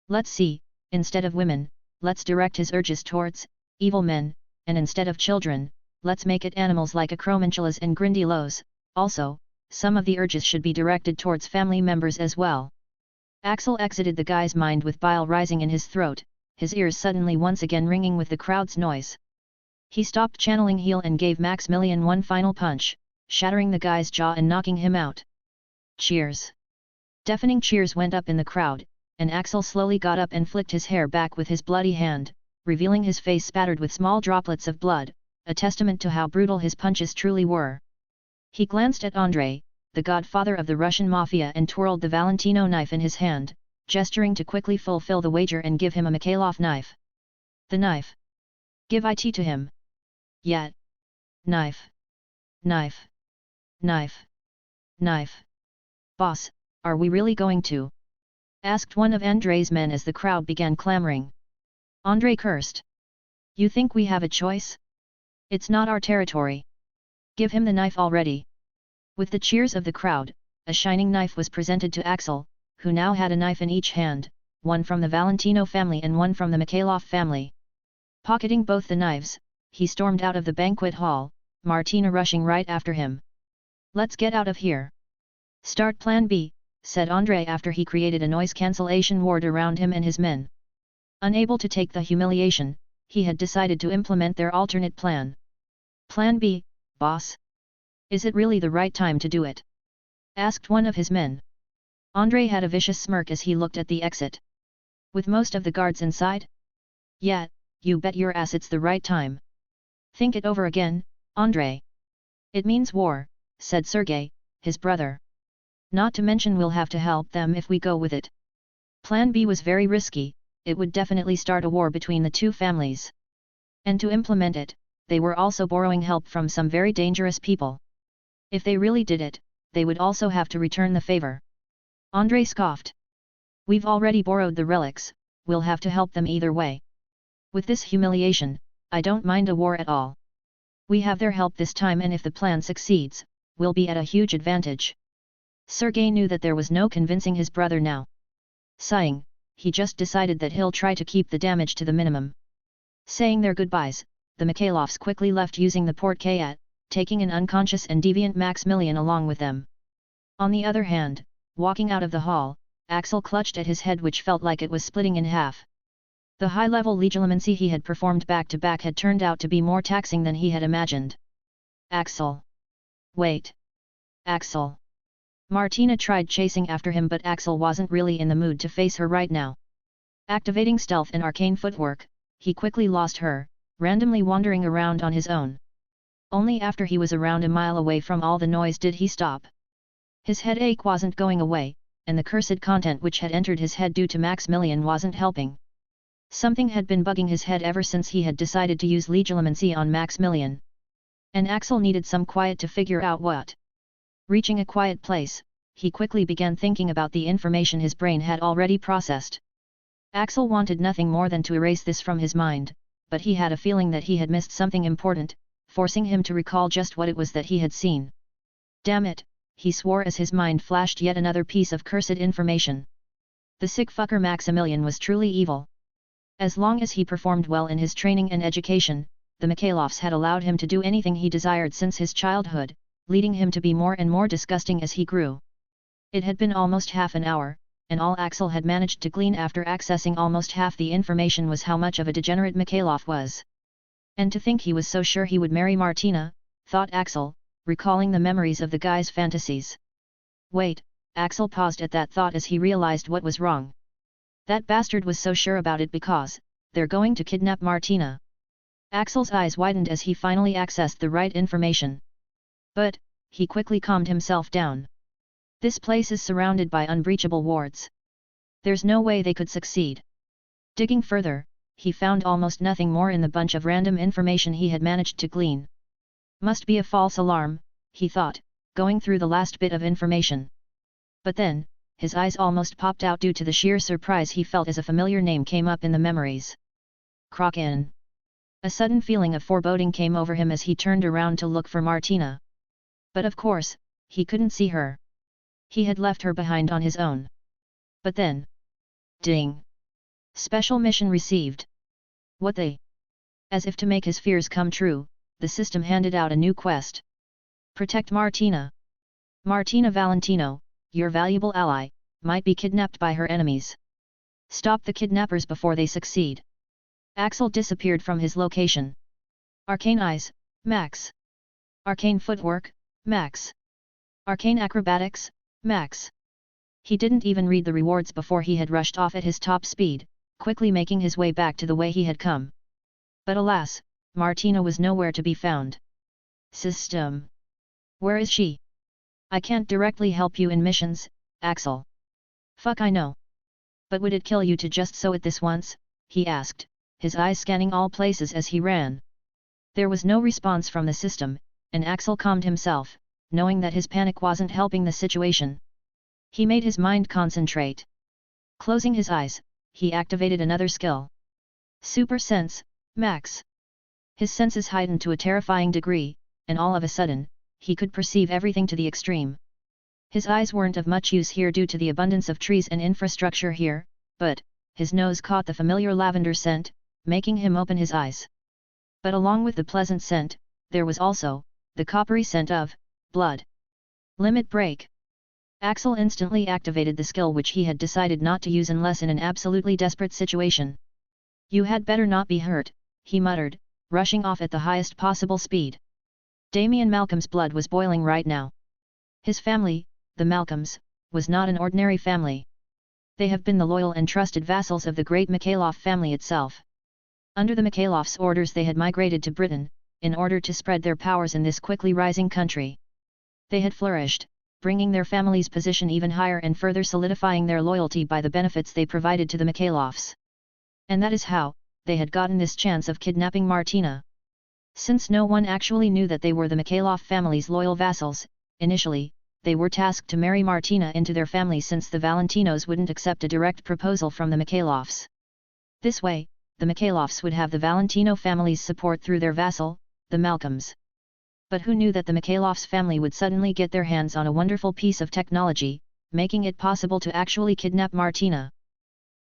Speaker 1: Let's see, instead of women, let's direct his urges towards evil men, and instead of children, let's make it animals like acromanchulas and grindylows. Also, some of the urges should be directed towards family members as well. Axel exited the guy's mind with bile rising in his throat, his ears suddenly once again ringing with the crowd's noise. He stopped channeling heal and gave Maximilian one final punch, shattering the guy's jaw and knocking him out. Cheers! Deafening cheers went up in the crowd, and Axel slowly got up and flicked his hair back with his bloody hand, revealing his face spattered with small droplets of blood, a testament to how brutal his punches truly were. He glanced at Andrei, the godfather of the Russian mafia, and twirled the Valentino knife in his hand, gesturing to quickly fulfill the wager and give him a Mikhailov knife. The knife. Give it to him. Yet. Knife. Knife. Knife. Knife. Boss, are we really going to? Asked one of Andrei's men as the crowd began clamoring. Andrei cursed. You think we have a choice? It's not our territory. Give him the knife already. With the cheers of the crowd, a shining knife was presented to Axel, who now had a knife in each hand, one from the Valentino family and one from the Mikhailov family. Pocketing both the knives, he stormed out of the banquet hall, Martina rushing right after him. Let's get out of here. Start Plan B, said Andrei after he created a noise cancellation ward around him and his men. Unable to take the humiliation, he had decided to implement their alternate plan. Plan B, boss? Is it really the right time to do it? Asked one of his men. Andrei had a vicious smirk as he looked at the exit. With most of the guards inside? Yeah, you bet your ass it's the right time. Think it over again, Andrei. It means war, said Sergei, his brother. Not to mention we'll have to help them if we go with it. Plan B was very risky, it would definitely start a war between the two families. And to implement it, they were also borrowing help from some very dangerous people. If they really did it, they would also have to return the favor. Andrei scoffed. We've already borrowed the relics, we'll have to help them either way. With this humiliation, I don't mind a war at all. We have their help this time, and if the plan succeeds, we'll be at a huge advantage. Sergei knew that there was no convincing his brother now. Sighing, he just decided that he'll try to keep the damage to the minimum. Saying their goodbyes, the Mikhailovs quickly left using the porte-caitte, taking an unconscious and deviant Maximilian along with them. On the other hand, walking out of the hall, Axel clutched at his head, which felt like it was splitting in half. The high-level legilimency he had performed back-to-back had turned out to be more taxing than he had imagined. Axel! Wait! Axel! Martina tried chasing after him, but Axel wasn't really in the mood to face her right now. Activating stealth and arcane footwork, he quickly lost her, randomly wandering around on his own. Only after he was around a mile away from all the noise did he stop. His headache wasn't going away, and the cursed content which had entered his head due to Maximilian wasn't helping. Something had been bugging his head ever since he had decided to use legilimency on Maximilian. And Axel needed some quiet to figure out what. Reaching a quiet place, he quickly began thinking about the information his brain had already processed. Axel wanted nothing more than to erase this from his mind, but he had a feeling that he had missed something important, forcing him to recall just what it was that he had seen. Damn it, he swore as his mind flashed yet another piece of cursed information. The sick fucker Maximilian was truly evil. As long as he performed well in his training and education, the Mikhailovs had allowed him to do anything he desired since his childhood, leading him to be more and more disgusting as he grew. It had been almost half an hour, and all Axel had managed to glean after accessing almost half the information was how much of a degenerate Mikhailov was. And to think he was so sure he would marry Martina, thought Axel, recalling the memories of the guy's fantasies. Wait, Axel paused at that thought as he realized what was wrong. That bastard was so sure about it because, they're going to kidnap Martina. Axel's eyes widened as he finally accessed the right information. But, he quickly calmed himself down. This place is surrounded by unbreachable wards. There's no way they could succeed. Digging further, he found almost nothing more in the bunch of random information he had managed to glean. Must be a false alarm, he thought, going through the last bit of information. But then, his eyes almost popped out due to the sheer surprise he felt as a familiar name came up in the memories. Arcane. A sudden feeling of foreboding came over him as he turned around to look for Martina. But of course, he couldn't see her. He had left her behind on his own. But then... Ding! Special mission received. What the? As if to make his fears come true, the system handed out a new quest. Protect Martina. Martina Valentino, your valuable ally, might be kidnapped by her enemies. Stop the kidnappers before they succeed. Axel disappeared from his location. Arcane eyes, max. Arcane footwork, max. Arcane acrobatics, max. He didn't even read the rewards before he had rushed off at his top speed, quickly making his way back to the way he had come. But alas, Martina was nowhere to be found. System. Where is she? I can't directly help you in missions, Axel. Fuck I know. But would it kill you to just so it this once? He asked, his eyes scanning all places as he ran. There was no response from the system, and Axel calmed himself, knowing that his panic wasn't helping the situation. He made his mind concentrate. Closing his eyes, he activated another skill. Super Sense, Max. His senses heightened to a terrifying degree, and all of a sudden, he could perceive everything to the extreme. His eyes weren't of much use here due to the abundance of trees and infrastructure here, but, his nose caught the familiar lavender scent, making him open his eyes. But along with the pleasant scent, there was also, the coppery scent of, blood. Limit break. Axel instantly activated the skill which he had decided not to use unless in an absolutely desperate situation. You had better not be hurt, he muttered, rushing off at the highest possible speed. Damien Malcolm's blood was boiling right now. His family, the Malcolms, was not an ordinary family. They have been the loyal and trusted vassals of the great Mikhailov family itself. Under the Mikhailovs' orders they had migrated to Britain, in order to spread their powers in this quickly rising country. They had flourished, bringing their family's position even higher and further solidifying their loyalty by the benefits they provided to the Mikhailovs. And that is how, they had gotten this chance of kidnapping Martina. Since no one actually knew that they were the Mikhailov family's loyal vassals, initially, they were tasked to marry Martina into their family since the Valentinos wouldn't accept a direct proposal from the Mikhailovs. This way, the Mikhailovs would have the Valentino family's support through their vassal, the Malcolms. But who knew that the Mikhailovs family would suddenly get their hands on a wonderful piece of technology, making it possible to actually kidnap Martina?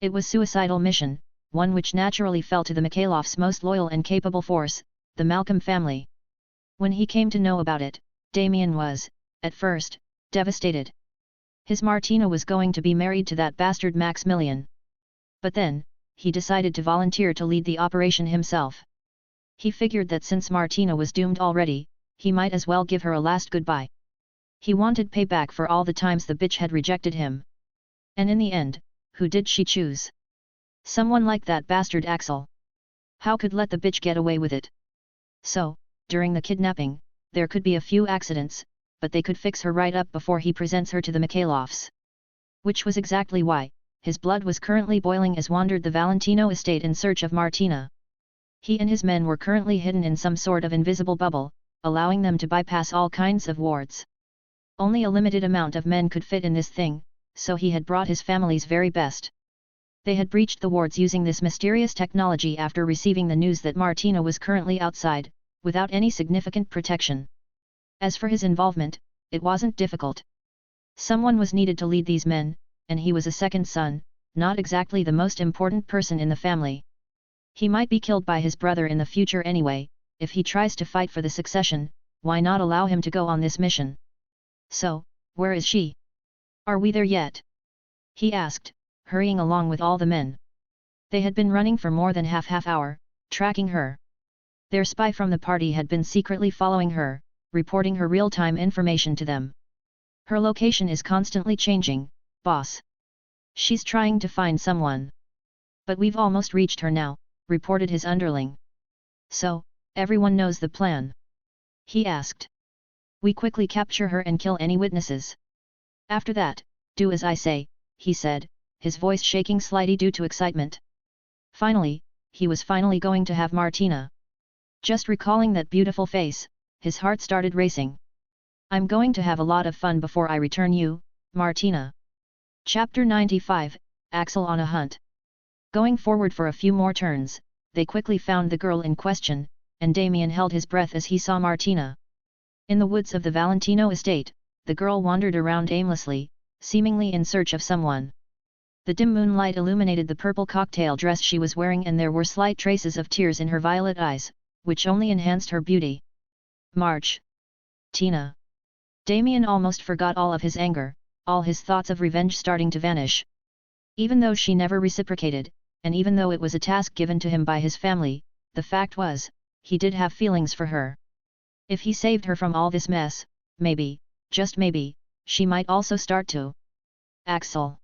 Speaker 1: It was a suicidal mission, one which naturally fell to the Mikhailovs' most loyal and capable force, the Malcolm family. When he came to know about it, Damien was, at first, devastated. His Martina was going to be married to that bastard Maximilian. But then, he decided to volunteer to lead the operation himself. He figured that since Martina was doomed already, he might as well give her a last goodbye. He wanted payback for all the times the bitch had rejected him. And in the end, who did she choose? Someone like that bastard Axel. How could let the bitch get away with it? So, during the kidnapping, there could be a few accidents, but they could fix her right up before he presents her to the Mikhailovs. Which was exactly why, his blood was currently boiling as wandered the Valentino estate in search of Martina. He and his men were currently hidden in some sort of invisible bubble, allowing them to bypass all kinds of wards. Only a limited amount of men could fit in this thing, so he had brought his family's very best. They had breached the wards using this mysterious technology after receiving the news that Martina was currently outside, without any significant protection. As for his involvement, it wasn't difficult. Someone was needed to lead these men, and he was a second son, not exactly the most important person in the family. He might be killed by his brother in the future anyway. If he tries to fight for the succession, why not allow him to go on this mission? So, where is she? Are we there yet? he asked, hurrying along with all the men. They had been running for more than half hour, tracking her. Their spy from the party had been secretly following her, reporting her real-time information to them. Her location is constantly changing, boss. She's trying to find someone. But we've almost reached her now, reported his underling. So, everyone knows the plan? He asked. We quickly capture her and kill any witnesses. After that, do as I say, he said, his voice shaking slightly due to excitement. Finally, he was finally going to have Martina. Just recalling that beautiful face, his heart started racing. I'm going to have a lot of fun before I return you, Martina. Chapter 95, Axel on a hunt. Going forward for a few more turns, they quickly found the girl in question, and Damien held his breath as he saw Martina. In the woods of the Valentino estate, the girl wandered around aimlessly, seemingly in search of someone. The dim moonlight illuminated the purple cocktail dress she was wearing, and there were slight traces of tears in her violet eyes, which only enhanced her beauty. March. Tina. Damien almost forgot all of his anger, all his thoughts of revenge starting to vanish. Even though she never reciprocated, and even though it was a task given to him by his family, the fact was, he did have feelings for her. If he saved her from all this mess, maybe, just maybe, she might also start to. Axel.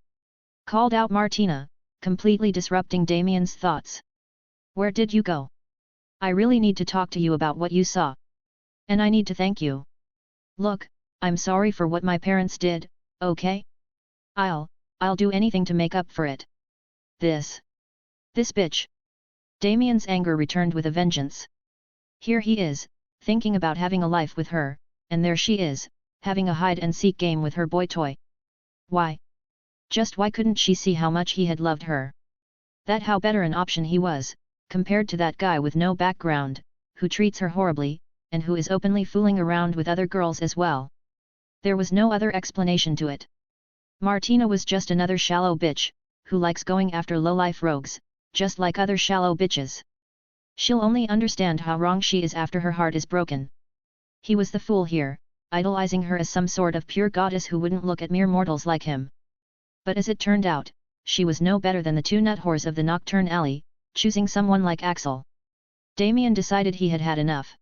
Speaker 1: Called out Martina, completely disrupting Damien's thoughts. Where did you go? I really need to talk to you about what you saw. And I need to thank you. Look, I'm sorry for what my parents did, okay? I'll do anything to make up for it. This bitch. Damien's anger returned with a vengeance. Here he is, thinking about having a life with her, and there she is, having a hide-and-seek game with her boy toy. Why? Just why couldn't she see how much he had loved her? That how better an option he was, compared to that guy with no background, who treats her horribly, and who is openly fooling around with other girls as well. There was no other explanation to it. Martina was just another shallow bitch, who likes going after low-life rogues, just like other shallow bitches. She'll only understand how wrong she is after her heart is broken. He was the fool here, idolizing her as some sort of pure goddess who wouldn't look at mere mortals like him. But as it turned out, she was no better than the two nut whores of the Nocturne Alley, choosing someone like Axel. Damien decided he had had enough.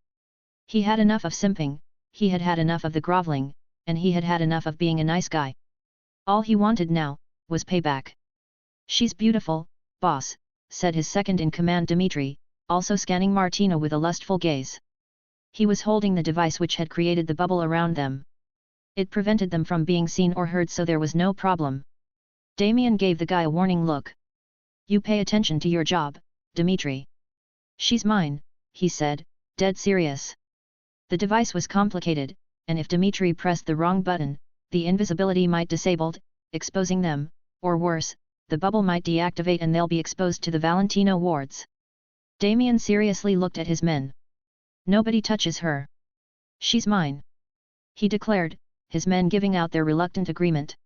Speaker 1: He had enough of simping, he had had enough of the groveling, and he had had enough of being a nice guy. All he wanted now, was payback. She's beautiful, boss, said his second-in-command Dmitri, also scanning Martina with a lustful gaze. He was holding the device which had created the bubble around them. It prevented them from being seen or heard, so there was no problem. Damien gave the guy a warning look. You pay attention to your job, Dmitri. She's mine, he said, dead serious. The device was complicated, and if Dmitri pressed the wrong button, the invisibility might disabled, exposing them, or worse, the bubble might deactivate and they'll be exposed to the Valentino wards. Damien seriously looked at his men. Nobody touches her. She's mine. He declared, his men giving out their reluctant agreement.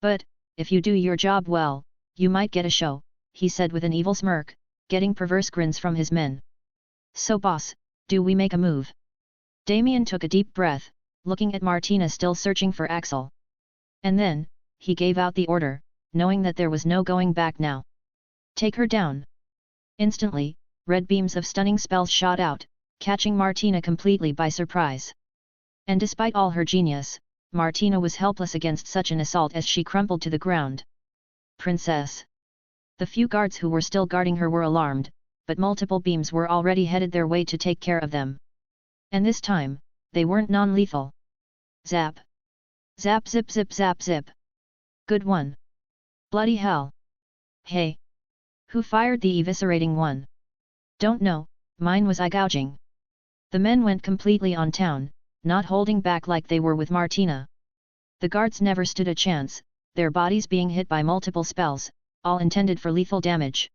Speaker 1: But, if you do your job well, you might get a show, he said with an evil smirk, getting perverse grins from his men. So boss, do we make a move? Damien took a deep breath, looking at Martina still searching for Axel. And then, he gave out the order, knowing that there was no going back now. Take her down. Instantly, red beams of stunning spells shot out, catching Martina completely by surprise. And despite all her genius, Martina was helpless against such an assault as she crumpled to the ground. Princess! The few guards who were still guarding her were alarmed, but multiple beams were already headed their way to take care of them. And this time, they weren't non-lethal. Zap! Zap zip zip zap zip! Good one! Bloody hell! Hey! Who fired the eviscerating one? Don't know, mine was eye-gouging. The men went completely on town, not holding back like they were with Martina. The guards never stood a chance, their bodies being hit by multiple spells, all intended for lethal damage.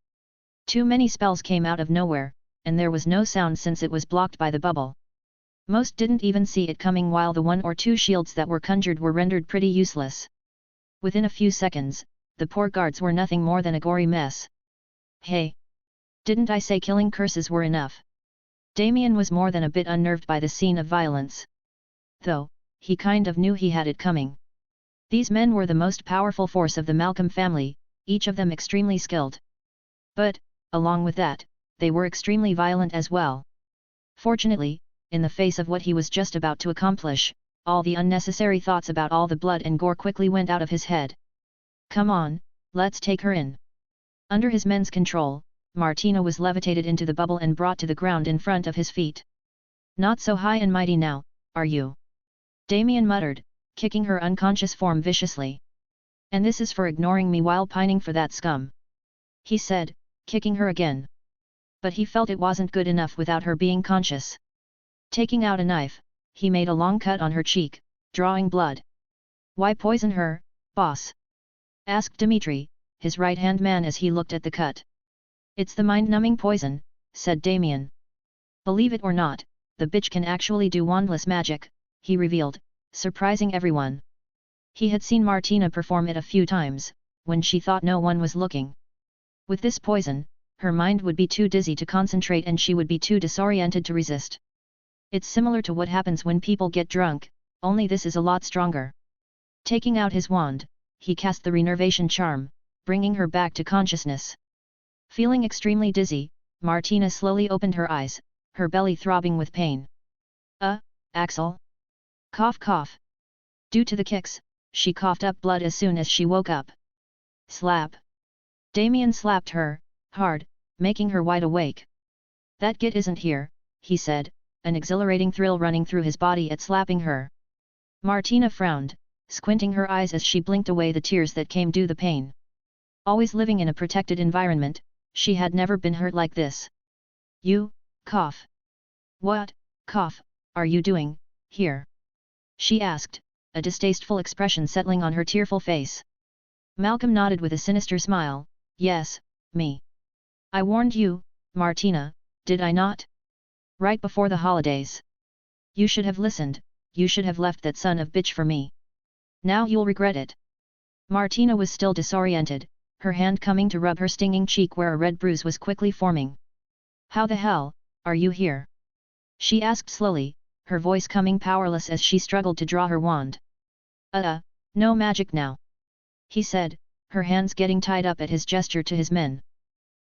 Speaker 1: Too many spells came out of nowhere, and there was no sound since it was blocked by the bubble. Most didn't even see it coming, while the one or two shields that were conjured were rendered pretty useless. Within a few seconds, the poor guards were nothing more than a gory mess. Hey! Didn't I say killing curses were enough? Damien was more than a bit unnerved by the scene of violence. Though, he kind of knew he had it coming. These men were the most powerful force of the Malcolm family, each of them extremely skilled. But, along with that, they were extremely violent as well. Fortunately, in the face of what he was just about to accomplish, all the unnecessary thoughts about all the blood and gore quickly went out of his head. Come on, let's take her in. Under his men's control, Martina was levitated into the bubble and brought to the ground in front of his feet. Not so high and mighty now, are you? Damien muttered, kicking her unconscious form viciously. And this is for ignoring me while pining for that scum. He said, kicking her again. But he felt it wasn't good enough without her being conscious. Taking out a knife, he made a long cut on her cheek, drawing blood. Why poison her, boss? Asked Dmitri, his right-hand man as he looked at the cut. It's the mind-numbing poison, said Damien. Believe it or not, the bitch can actually do wandless magic, he revealed, surprising everyone. He had seen Martina perform it a few times, when she thought no one was looking. With this poison, her mind would be too dizzy to concentrate and she would be too disoriented to resist. It's similar to what happens when people get drunk, only this is a lot stronger. Taking out his wand, he cast the renervation charm, bringing her back to consciousness. Feeling extremely dizzy, Martina slowly opened her eyes, her belly throbbing with pain. Axel? Cough cough. Due to the kicks, she coughed up blood as soon as she woke up. Slap. Damien slapped her, hard, making her wide awake. That git isn't here, he said, an exhilarating thrill running through his body at slapping her. Martina frowned, squinting her eyes as she blinked away the tears that came due the pain. Always living in a protected environment, she had never been hurt like this. You, cough. What, cough, are you doing, here? She asked, a distasteful expression settling on her tearful face. Malcolm nodded with a sinister smile, yes, me. I warned you, Martina, did I not? Right before the holidays. You should have listened, you should have left that son of bitch for me. Now you'll regret it. Martina was still disoriented, her hand coming to rub her stinging cheek where a red bruise was quickly forming. How the hell, are you here? She asked slowly, her voice coming powerless as she struggled to draw her wand. No magic now. He said, her hands getting tied up at his gesture to his men.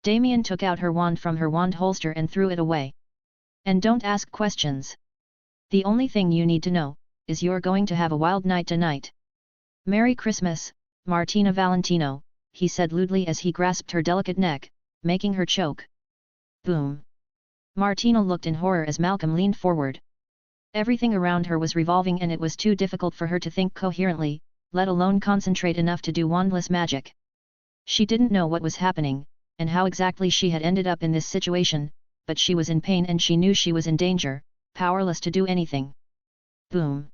Speaker 1: Damien took out her wand from her wand holster and threw it away. And don't ask questions. The only thing you need to know, is you're going to have a wild night tonight. Merry Christmas, Martina Valentino, he said lewdly as he grasped her delicate neck, making her choke. Boom. Martina looked in horror as Malcolm leaned forward. Everything around her was revolving and it was too difficult for her to think coherently, let alone concentrate enough to do wandless magic. She didn't know what was happening, and how exactly she had ended up in this situation, but she was in pain and she knew she was in danger, powerless to do anything. Boom.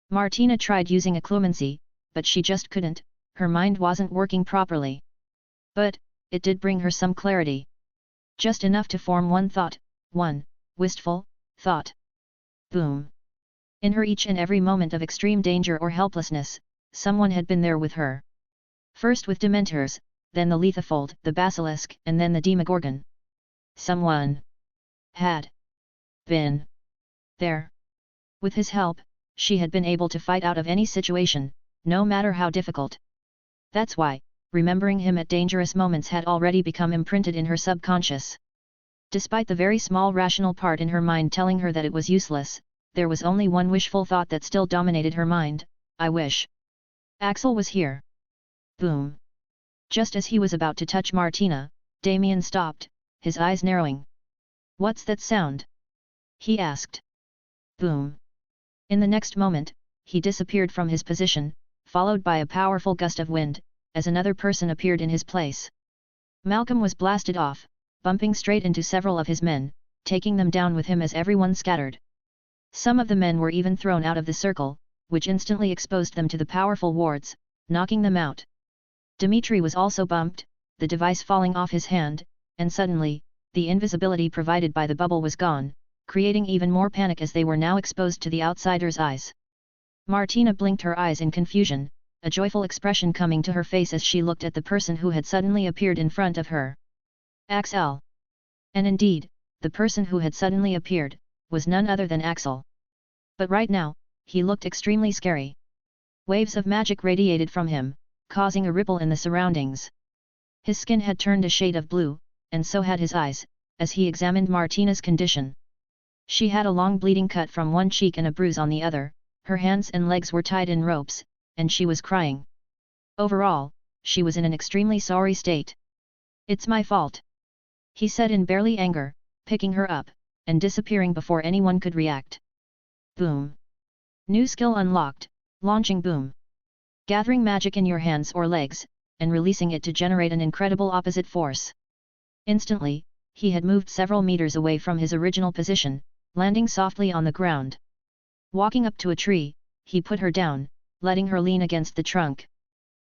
Speaker 1: Martina tried using occlumency, but she just couldn't, her mind wasn't working properly. But, it did bring her some clarity. Just enough to form one thought, one wistful thought. Boom. In her each and every moment of extreme danger or helplessness, someone had been there with her. First with Dementors, then the Lethofold, the Basilisk, and then the Demogorgon. Someone had been there. With his help, she had been able to fight out of any situation, no matter how difficult. That's why, remembering him at dangerous moments had already become imprinted in her subconscious. Despite the very small rational part in her mind telling her that it was useless, there was only one wishful thought that still dominated her mind, I wish Axel was here. Boom. Just as he was about to touch Martina, Damien stopped, his eyes narrowing. What's that sound? He asked. Boom. In the next moment, he disappeared from his position, followed by a powerful gust of wind, as another person appeared in his place. Malcolm was blasted off, bumping straight into several of his men, taking them down with him as everyone scattered. Some of the men were even thrown out of the circle, which instantly exposed them to the powerful wards, knocking them out. Dmitri was also bumped, the device falling off his hand, and suddenly, the invisibility provided by the bubble was gone, creating even more panic as they were now exposed to the outsider's eyes. Martina blinked her eyes in confusion, a joyful expression coming to her face as she looked at the person who had suddenly appeared in front of her. Axel. And indeed, the person who had suddenly appeared, was none other than Axel. But right now, he looked extremely scary. Waves of magic radiated from him, causing a ripple in the surroundings. His skin had turned a shade of blue, and so had his eyes, as he examined Martina's condition. She had a long bleeding cut from one cheek and a bruise on the other, her hands and legs were tied in ropes, and she was crying. Overall, she was in an extremely sorry state. "It's my fault," he said in barely anger, picking her up, and disappearing before anyone could react. Boom. New skill unlocked, launching boom. Gathering magic in your hands or legs, and releasing it to generate an incredible opposite force. Instantly, he had moved several meters away from his original position, landing softly on the ground. Walking up to a tree, he put her down, letting her lean against the trunk.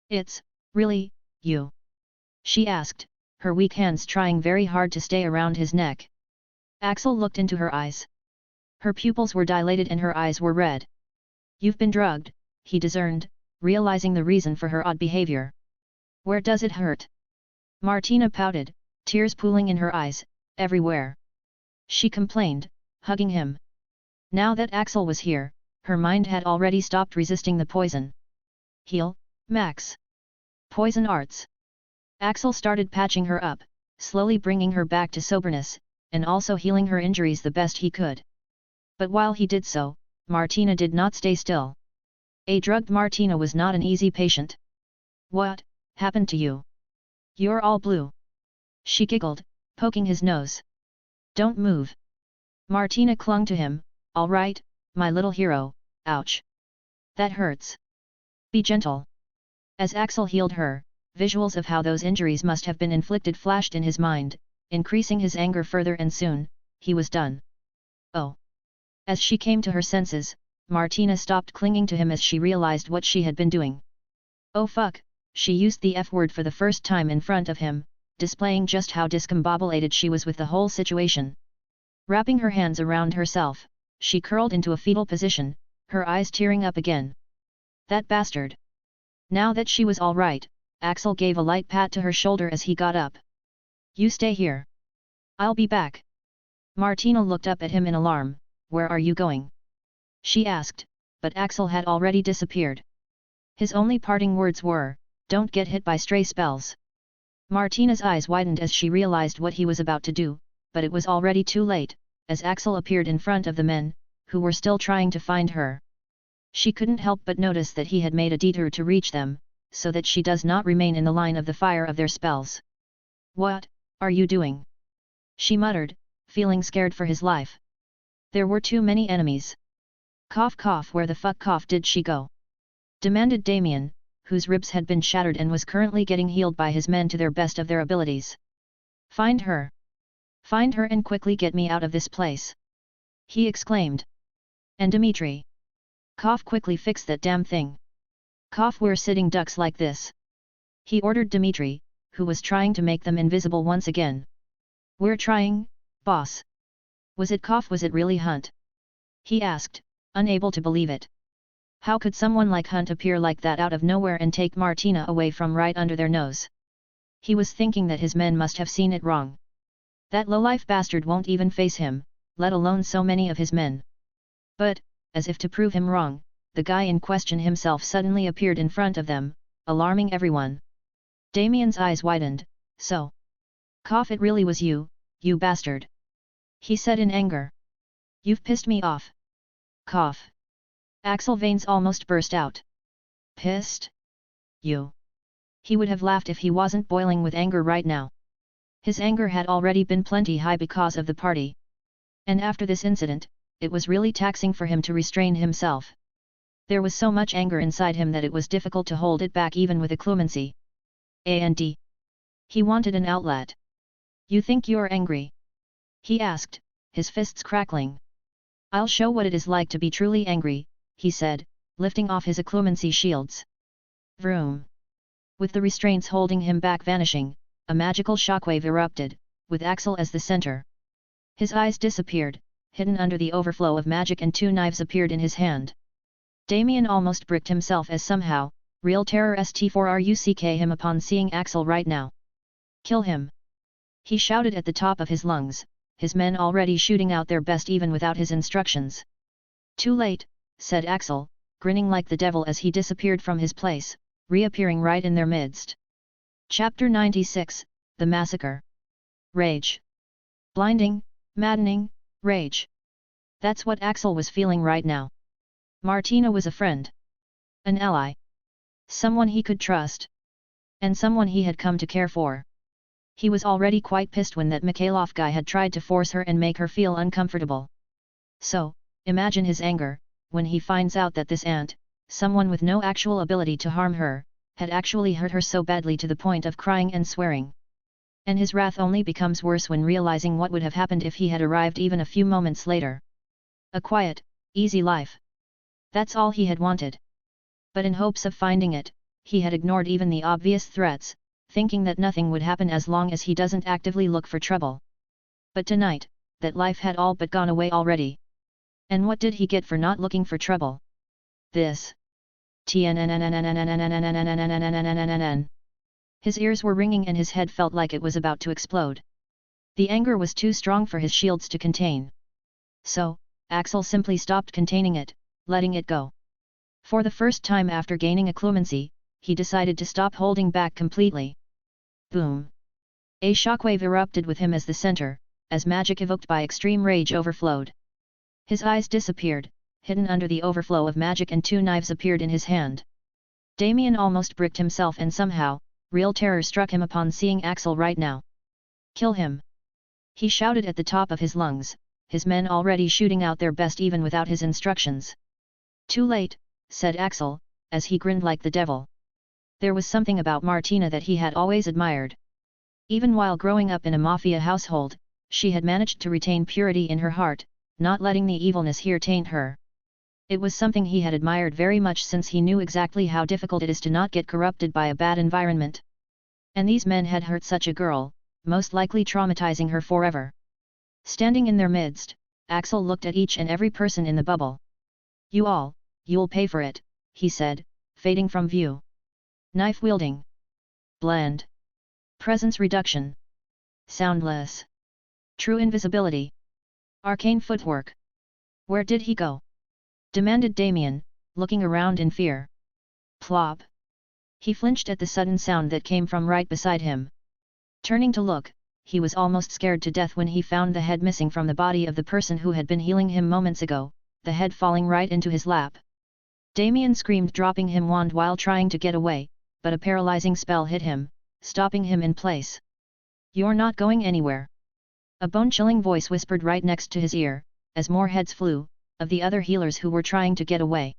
Speaker 1: "It's, really, you?" she asked, her weak hands trying very hard to stay around his neck. Axel looked into her eyes. Her pupils were dilated and her eyes were red. "You've been drugged," he discerned, realizing the reason for her odd behavior. "Where does it hurt?" Martina pouted, tears pooling in her eyes, everywhere. She complained, hugging him. Now that Axel was here, her mind had already stopped resisting the poison. "Heal, Max. Poison arts." Axel started patching her up, slowly bringing her back to soberness, and also healing her injuries the best he could. But while he did so, Martina did not stay still. A drugged Martina was not an easy patient. "What happened to you? You're all blue." She giggled, poking his nose. "Don't move." Martina clung to him. "All right, my little hero, ouch. That hurts. Be gentle." As Axel healed her, visuals of how those injuries must have been inflicted flashed in his mind, increasing his anger further, and soon, he was done. "Oh." As she came to her senses, Martina stopped clinging to him as she realized what she had been doing. "Oh fuck," she used the F word for the first time in front of him, displaying just how discombobulated she was with the whole situation. Wrapping her hands around herself, she curled into a fetal position, her eyes tearing up again. "That bastard." Now that she was all right, Axel gave a light pat to her shoulder as he got up. "You stay here. I'll be back." Martina looked up at him in alarm. "Where are you going?" she asked, but Axel had already disappeared. His only parting words were, "Don't get hit by stray spells." Martina's eyes widened as she realized what he was about to do, but it was already too late, as Axel appeared in front of the men, who were still trying to find her. She couldn't help but notice that he had made a detour to reach them, so that she does not remain in the line of the fire of their spells. "What are you doing?" she muttered, feeling scared for his life. There were too many enemies. "Cough cough, where the fuck cough did she go?" demanded Damien, whose ribs had been shattered and was currently getting healed by his men to their best of their abilities. "Find her! Find her and quickly get me out of this place!" he exclaimed. "And Dimitri? Cough, quickly fix that damn thing! Cough, we're sitting ducks like this!" he ordered Dimitri, who was trying to make them invisible once again. "We're trying, boss." "Was it Cough? Was it really Hunt?" he asked, unable to believe it. How could someone like Hunt appear like that out of nowhere and take Martina away from right under their nose? He was thinking that his men must have seen it wrong. That lowlife bastard won't even face him, let alone so many of his men. But, as if to prove him wrong, the guy in question himself suddenly appeared in front of them, alarming everyone. Damien's eyes widened. "So? Cough, it really was you, you bastard!" he said in anger. "You've pissed me off." Cough. Axel veins almost burst out. "Pissed? You?" He would have laughed if he wasn't boiling with anger right now. His anger had already been plenty high because of the party. And after this incident, it was really taxing for him to restrain himself. There was so much anger inside him that it was difficult to hold it back even with clemency. And he wanted an outlet. "You think you're angry?" he asked, his fists crackling. "I'll show what it is like to be truly angry," he said, lifting off his occlumency shields. Vroom. With the restraints holding him back vanishing, a magical shockwave erupted, with Axel as the center. His eyes disappeared, hidden under the overflow of magic, and two knives appeared in his hand. Damien almost bricked himself as somehow, real terror st4ruck him upon seeing Axel right now. "Kill him!" he shouted at the top of his lungs, his men already shooting out their best even without his instructions. "Too late," said Axel, grinning like the devil as he disappeared from his place, reappearing right in their midst. Chapter 96, The Massacre. Rage. Blinding, maddening, rage. That's what Axel was feeling right now. Martina was a friend. An ally. Someone he could trust. And someone he had come to care for. He was already quite pissed when that Mikhailov guy had tried to force her and make her feel uncomfortable. So, imagine his anger, when he finds out that this aunt, someone with no actual ability to harm her, had actually hurt her so badly to the point of crying and swearing. And his wrath only becomes worse when realizing what would have happened if he had arrived even a few moments later. A quiet, easy life. That's all he had wanted. But in hopes of finding it, he had ignored even the obvious threats, thinking that nothing would happen as long as he doesn't actively look for trouble. But tonight, that life had all but gone away already. And what did he get for not looking for trouble? This. His ears were ringing and his head felt like it was about to explode. The anger was too strong for his shields to contain. So, Axel simply stopped containing it, letting it go. For the first time after gaining a clemency, he decided to stop holding back completely. Boom! A shockwave erupted with him as the center, as magic evoked by extreme rage overflowed. His eyes disappeared, hidden under the overflow of magic, and two knives appeared in his hand. Damien almost bricked himself, and somehow, real terror struck him upon seeing Axel right now. Kill him! He shouted at the top of his lungs, his men already shooting out their best even without his instructions. Too late, said Axel, as he grinned like the devil. There was something about Martina that he had always admired. Even while growing up in a mafia household, she had managed to retain purity in her heart, not letting the evilness here taint her. It was something he had admired very much since he knew exactly how difficult it is to not get corrupted by a bad environment. And these men had hurt such a girl, most likely traumatizing her forever. Standing in their midst, Axel looked at each and every person in the bubble. You'll pay for it, he said, fading from view. Knife wielding. Bland. Presence reduction. Soundless. True invisibility. Arcane footwork. Where did he go? Demanded Damien, looking around in fear. Plop. He flinched at the sudden sound that came from right beside him. Turning to look, he was almost scared to death when he found the head missing from the body of the person who had been healing him moments ago, the head falling right into his lap. Damien screamed, dropping his wand while trying to get away, but a paralyzing spell hit him, stopping him in place. You're not going anywhere. A bone-chilling voice whispered right next to his ear, as more heads flew, of the other healers who were trying to get away.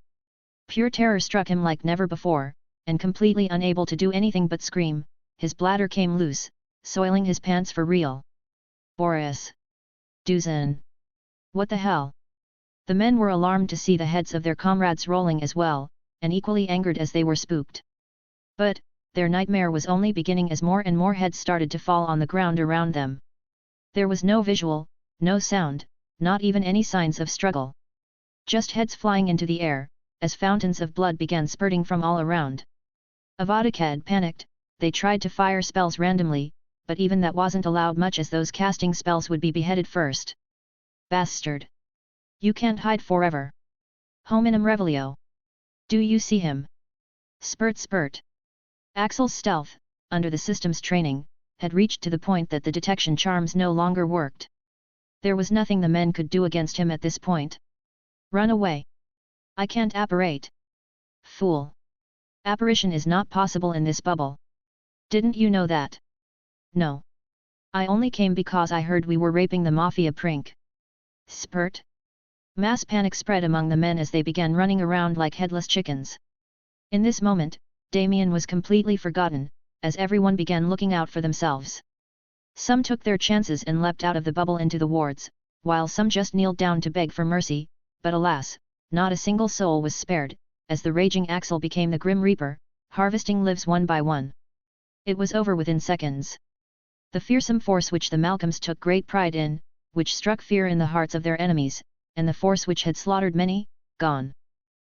Speaker 1: Pure terror struck him like never before, and completely unable to do anything but scream, his bladder came loose, soiling his pants for real. Boris. Duzen. What the hell? The men were alarmed to see the heads of their comrades rolling as well, and equally angered as they were spooked. But, their nightmare was only beginning as more and more heads started to fall on the ground around them. There was no visual, no sound, not even any signs of struggle. Just heads flying into the air, as fountains of blood began spurting from all around. Avadakad panicked, they tried to fire spells randomly, but even that wasn't allowed much as those casting spells would be beheaded first. Bastard! You can't hide forever. Hominum revelio. Do you see him? Spurt spurt. Axel's stealth, under the system's training, had reached to the point that the detection charms no longer worked. There was nothing the men could do against him at this point. Run away. I can't apparate. Fool. Apparition is not possible in this bubble. Didn't you know that? No. I only came because I heard we were raping the mafia prank. Spurt. Mass panic spread among the men as they began running around like headless chickens. In this moment, Damien was completely forgotten, as everyone began looking out for themselves. Some took their chances and leapt out of the bubble into the wards, while some just kneeled down to beg for mercy, but alas, not a single soul was spared, as the raging Axel became the Grim Reaper, harvesting lives one by one. It was over within seconds. The fearsome force which the Malcolms took great pride in, which struck fear in the hearts of their enemies, and the force which had slaughtered many, gone.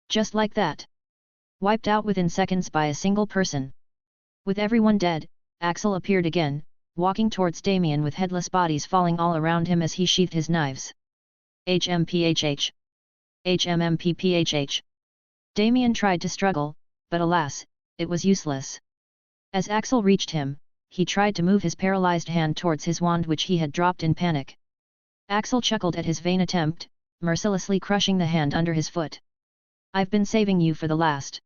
Speaker 1: Just like that. Wiped out within seconds by a single person. With everyone dead, Axel appeared again, walking towards Damien with headless bodies falling all around him as he sheathed his knives. HMPHH. HMMPPHH. Damien tried to struggle, but alas, it was useless. As Axel reached him, he tried to move his paralyzed hand towards his wand which he had dropped in panic. Axel chuckled at his vain attempt, mercilessly crushing the hand under his foot. "I've been saving you for the last,"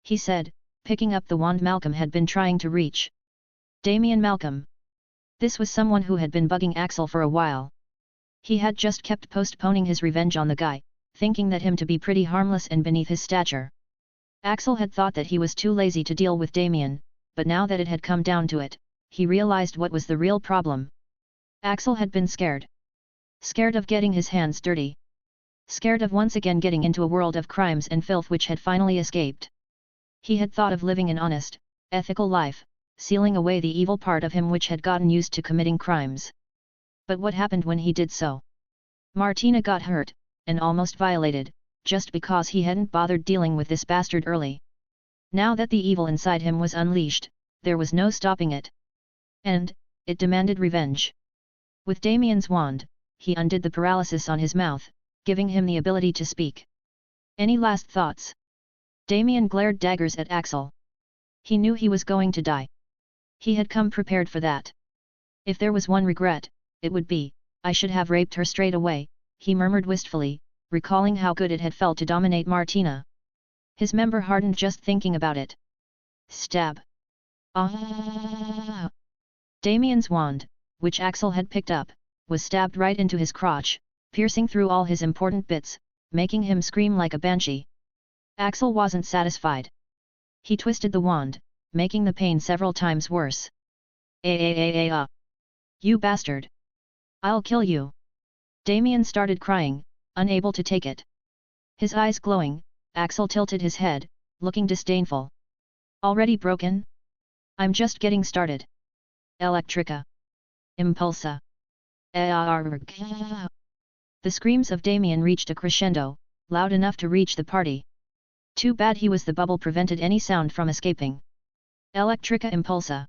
Speaker 1: he said, picking up the wand Malcolm had been trying to reach. Damien Malcolm. This was someone who had been bugging Axel for a while. He had just kept postponing his revenge on the guy, thinking that him to be pretty harmless and beneath his stature. Axel had thought that he was too lazy to deal with Damien, but now that it had come down to it, he realized what was the real problem. Axel had been scared. Scared of getting his hands dirty. Scared of once again getting into a world of crimes and filth which had finally escaped. He had thought of living an honest, ethical life, sealing away the evil part of him which had gotten used to committing crimes. But what happened when he did so? Martina got hurt, and almost violated, just because he hadn't bothered dealing with this bastard early. Now that the evil inside him was unleashed, there was no stopping it. And, it demanded revenge. With Damien's wand, he undid the paralysis on his mouth, giving him the ability to speak. Any last thoughts? Damien glared daggers at Axel. He knew he was going to die. He had come prepared for that. If there was one regret, it would be, "I should have raped her straight away," he murmured wistfully, recalling how good it had felt to dominate Martina. His member hardened just thinking about it. Stab. Ah! Damien's wand, which Axel had picked up, was stabbed right into his crotch, piercing through all his important bits, making him scream like a banshee. Axel wasn't satisfied. He twisted the wand, making the pain several times worse. You bastard! I'll kill you! Damien started crying, unable to take it. His eyes glowing, Axel tilted his head, looking disdainful. Already broken? I'm just getting started. Electrica. Impulsa. The screams of Damien reached a crescendo, loud enough to reach the party. Too bad he was the bubble prevented any sound from escaping. Electrica Impulsa.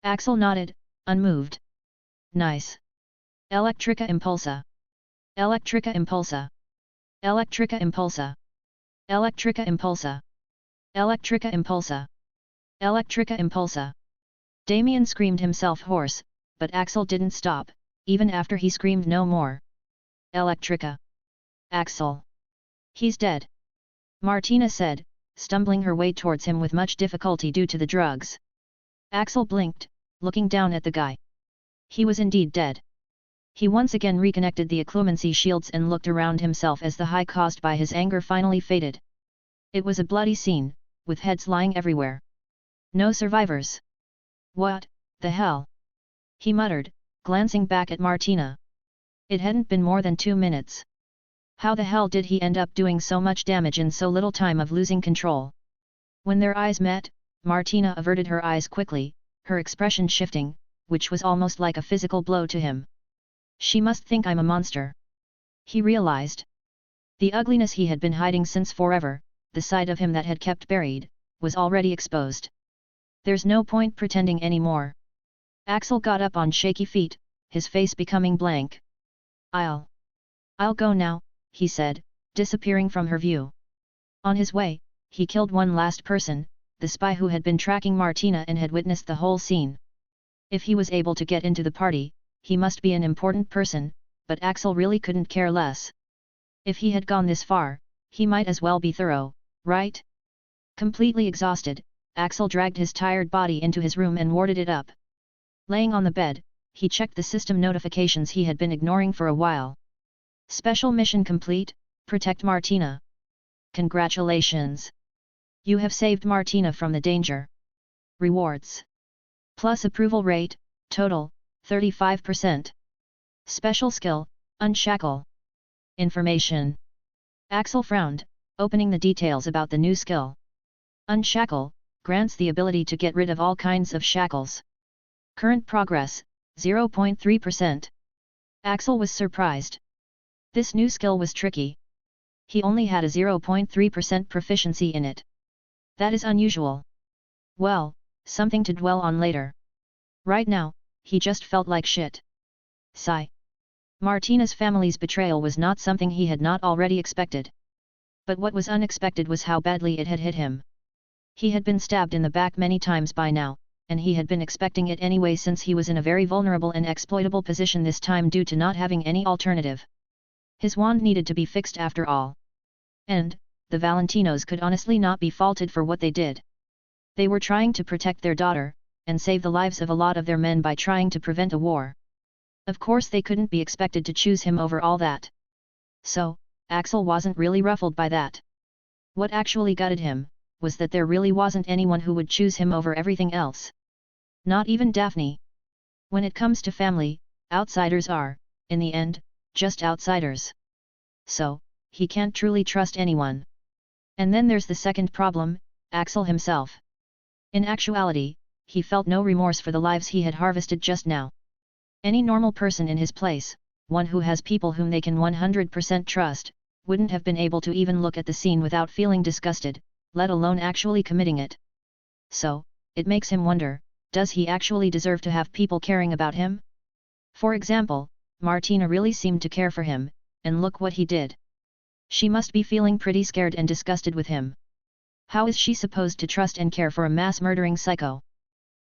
Speaker 1: Axel nodded, unmoved. Nice. Electrica Impulsa. Electrica Impulsa. Electrica Impulsa. Electrica Impulsa. Electrica Impulsa. Electrica Impulsa. Damien screamed himself hoarse, but Axel didn't stop, even after he screamed no more. Electrica. Axel. He's dead. Martina said, stumbling her way towards him with much difficulty due to the drugs. Axel blinked, looking down at the guy. He was indeed dead. He once again reconnected the occlumency shields and looked around himself as the high caused by his anger finally faded. It was a bloody scene, with heads lying everywhere. No survivors. What the hell? He muttered, glancing back at Martina. It hadn't been more than 2 minutes. How the hell did he end up doing so much damage in so little time of losing control? When their eyes met, Martina averted her eyes quickly, her expression shifting, which was almost like a physical blow to him. She must think I'm a monster. He realized. The ugliness he had been hiding since forever, the side of him that had kept buried, was already exposed. There's no point pretending anymore. Axel got up on shaky feet, his face becoming blank. I'll go now, he said, disappearing from her view. On his way, he killed one last person, the spy who had been tracking Martina and had witnessed the whole scene. If he was able to get into the party, he must be an important person, but Axel really couldn't care less. If he had gone this far, he might as well be thorough, right? Completely exhausted, Axel dragged his tired body into his room and warded it up. Laying on the bed, he checked the system notifications he had been ignoring for a while. Special mission complete, protect Martina. Congratulations! You have saved Martina from the danger. Rewards. Plus approval rate, total, 35%. Special skill, Unshackle. Information. Axel frowned, opening the details about the new skill. Unshackle, grants the ability to get rid of all kinds of shackles. Current progress, 0.3%. Axel was surprised. This new skill was tricky. He only had a 0.3% proficiency in it. That is unusual. Well, something to dwell on later. Right now, he just felt like shit. Sigh. Martina's family's betrayal was not something he had not already expected. But what was unexpected was how badly it had hit him. He had been stabbed in the back many times by now, and he had been expecting it anyway since he was in a very vulnerable and exploitable position this time due to not having any alternative. His wand needed to be fixed after all. And, the Valentinos could honestly not be faulted for what they did. They were trying to protect their daughter, and save the lives of a lot of their men by trying to prevent a war. Of course they couldn't be expected to choose him over all that. So, Axel wasn't really ruffled by that. What actually gutted him, was that there really wasn't anyone who would choose him over everything else. Not even Daphne. When it comes to family, outsiders are, in the end, just outsiders. So, he can't truly trust anyone. And then there's the second problem, Axel himself. In actuality, he felt no remorse for the lives he had harvested just now. Any normal person in his place, one who has people whom they can 100% trust, wouldn't have been able to even look at the scene without feeling disgusted, let alone actually committing it. So, it makes him wonder, does he actually deserve to have people caring about him? For example, Martina really seemed to care for him, and look what he did. She must be feeling pretty scared and disgusted with him. How is she supposed to trust and care for a mass-murdering psycho?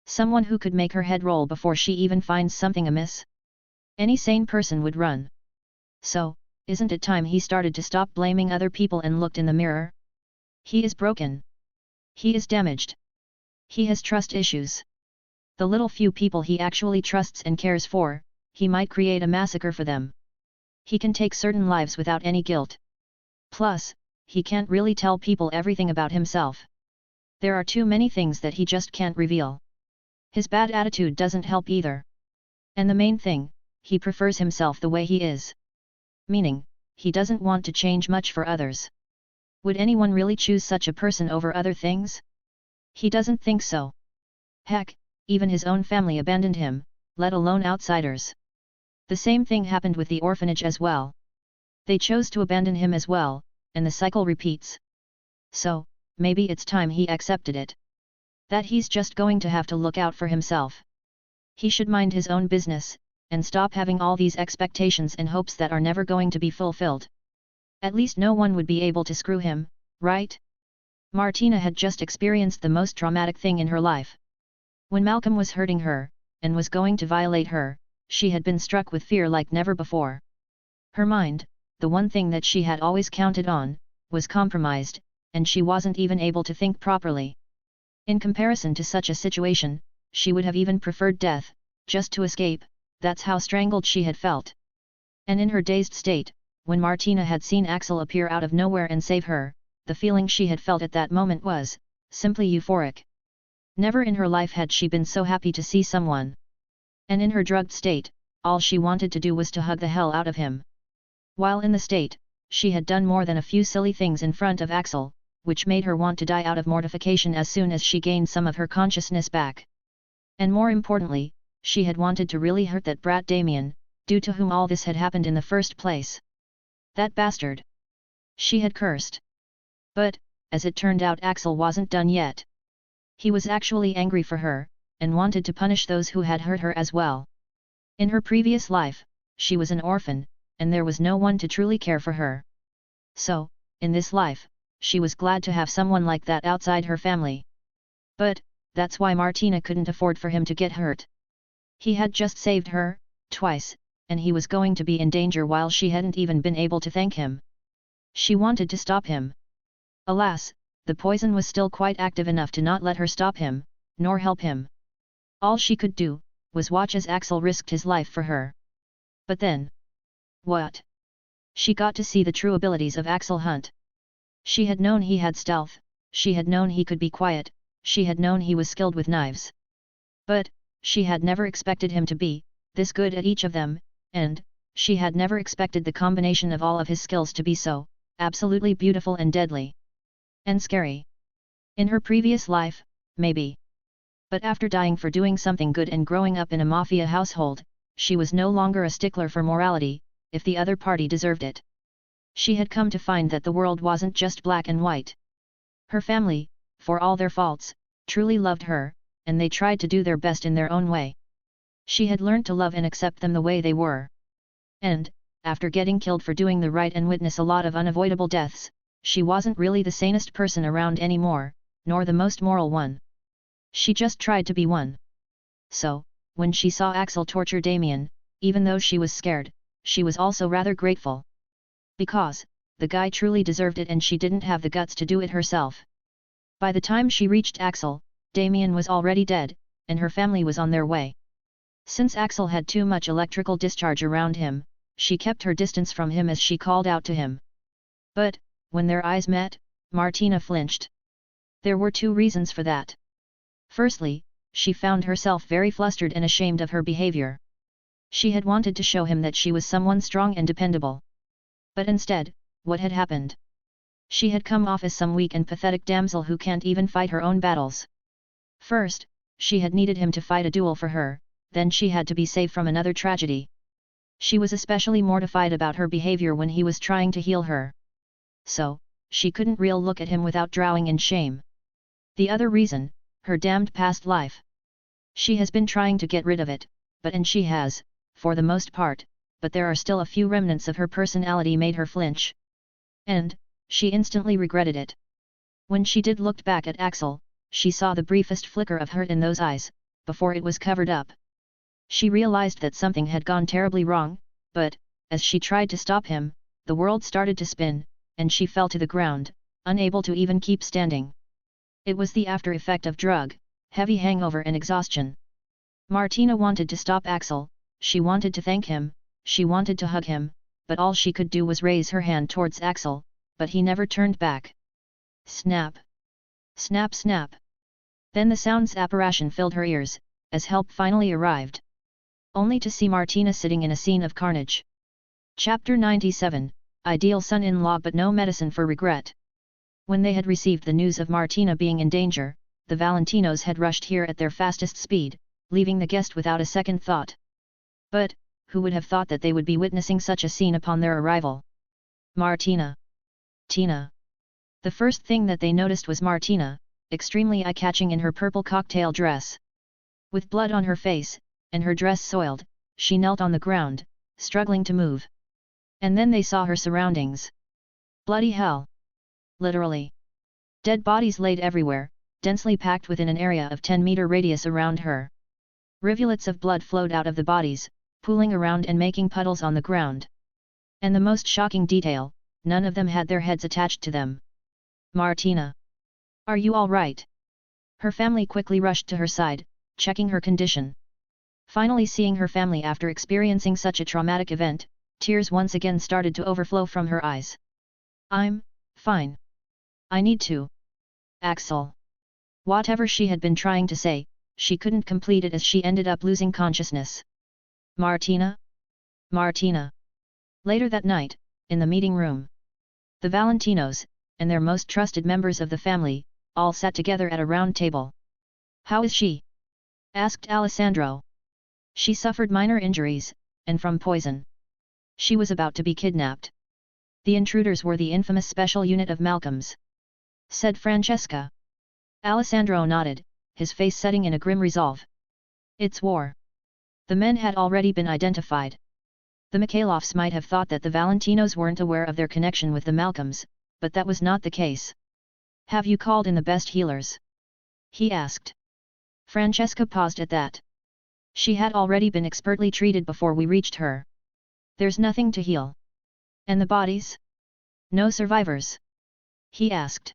Speaker 1: Someone who could make her head roll before she even finds something amiss? Any sane person would run. So, isn't it time he started to stop blaming other people and looked in the mirror? He is broken. He is damaged. He has trust issues. The little few people he actually trusts and cares for, he might create a massacre for them. He can take certain lives without any guilt. Plus, he can't really tell people everything about himself. There are too many things that he just can't reveal. His bad attitude doesn't help either. And the main thing, he prefers himself the way he is. Meaning, he doesn't want to change much for others. Would anyone really choose such a person over other things? He doesn't think so. Heck, even his own family abandoned him, let alone outsiders. The same thing happened with the orphanage as well. They chose to abandon him as well, and the cycle repeats. So, maybe it's time he accepted it. That he's just going to have to look out for himself. He should mind his own business, and stop having all these expectations and hopes that are never going to be fulfilled. At least no one would be able to screw him, right? Martina had just experienced the most traumatic thing in her life. When Malcolm was hurting her, and was going to violate her, she had been struck with fear like never before. Her mind, the one thing that she had always counted on, was compromised, and she wasn't even able to think properly. In comparison to such a situation, she would have even preferred death, just to escape, that's how strangled she had felt. And in her dazed state, when Martina had seen Axel appear out of nowhere and save her, the feeling she had felt at that moment was, simply euphoric. Never in her life had she been so happy to see someone. And in her drugged state, all she wanted to do was to hug the hell out of him. While in the state, she had done more than a few silly things in front of Axel, which made her want to die out of mortification as soon as she gained some of her consciousness back. And more importantly, she had wanted to really hurt that brat Damien, due to whom all this had happened in the first place. That bastard! She had cursed. But, as it turned out, Axel wasn't done yet. He was actually angry for her, and wanted to punish those who had hurt her as well. In her previous life, she was an orphan, and there was no one to truly care for her. So, in this life, she was glad to have someone like that outside her family. But, that's why Martina couldn't afford for him to get hurt. He had just saved her, twice, and he was going to be in danger while she hadn't even been able to thank him. She wanted to stop him. Alas, the poison was still quite active enough to not let her stop him, nor help him. All she could do, was watch as Axel risked his life for her. But then... what? She got to see the true abilities of Axel Hunt. She had known he had stealth, she had known he could be quiet, she had known he was skilled with knives. But, she had never expected him to be this good at each of them, and she had never expected the combination of all of his skills to be so absolutely beautiful and deadly. And scary. In her previous life, maybe. But after dying for doing something good and growing up in a mafia household, she was no longer a stickler for morality, if the other party deserved it. She had come to find that the world wasn't just black and white. Her family, for all their faults, truly loved her, and they tried to do their best in their own way. She had learned to love and accept them the way they were. And, after getting killed for doing the right and witness a lot of unavoidable deaths, she wasn't really the sanest person around anymore, nor the most moral one. She just tried to be one. So, when she saw Axel torture Damien, even though she was scared, she was also rather grateful. Because, the guy truly deserved it and she didn't have the guts to do it herself. By the time she reached Axel, Damien was already dead, and her family was on their way. Since Axel had too much electrical discharge around him, she kept her distance from him as she called out to him. But, when their eyes met, Martina flinched. There were two reasons for that. Firstly, she found herself very flustered and ashamed of her behavior. She had wanted to show him that she was someone strong and dependable. But instead, what had happened? She had come off as some weak and pathetic damsel who can't even fight her own battles. First, she had needed him to fight a duel for her, then she had to be saved from another tragedy. She was especially mortified about her behavior when he was trying to heal her. So, she couldn't really look at him without drowning in shame. The other reason, her damned past life. She has been trying to get rid of it, and she has, for the most part, but there are still a few remnants of her personality made her flinch. And, she instantly regretted it. When she did look back at Axel, she saw the briefest flicker of hurt in those eyes, before it was covered up. She realized that something had gone terribly wrong, but, as she tried to stop him, the world started to spin, and she fell to the ground, unable to even keep standing. It was the after effect of drug, heavy hangover and exhaustion. Martina wanted to stop Axel, she wanted to thank him, she wanted to hug him, but all she could do was raise her hand towards Axel, but he never turned back. Snap! Snap snap! Then the sound's apparition filled her ears, as help finally arrived. Only to see Martina sitting in a scene of carnage. Chapter 97, Ideal Son-in-Law but no medicine for regret. When they had received the news of Martina being in danger, the Valentinos had rushed here at their fastest speed, leaving the guest without a second thought. But, who would have thought that they would be witnessing such a scene upon their arrival? Martina. Tina. The first thing that they noticed was Martina, extremely eye-catching in her purple cocktail dress. With blood on her face, and her dress soiled, she knelt on the ground, struggling to move. And then they saw her surroundings. Bloody hell! Literally. Dead bodies laid everywhere, densely packed within an area of 10-meter radius around her. Rivulets of blood flowed out of the bodies, pooling around and making puddles on the ground. And the most shocking detail, none of them had their heads attached to them. Martina! Are you all right? Her family quickly rushed to her side, checking her condition. Finally seeing her family after experiencing such a traumatic event, tears once again started to overflow from her eyes. I'm fine. I need to. Axel. Whatever she had been trying to say, she couldn't complete it as she ended up losing consciousness. Martina? Martina. Later that night, in the meeting room, the Valentinos, and their most trusted members of the family, all sat together at a round table. How is she? Asked Alessandro. She suffered minor injuries, and from poison. She was about to be kidnapped. The intruders were the infamous special unit of Malcolm's, said Francesca. Alessandro nodded, his face setting in a grim resolve. It's war. The men had already been identified. The Mikhailovs might have thought that the Valentinos weren't aware of their connection with the Malcolms, but that was not the case. Have you called in the best healers? He asked. Francesca paused at that. She had already been expertly treated before we reached her. There's nothing to heal. And the bodies? No survivors? He asked.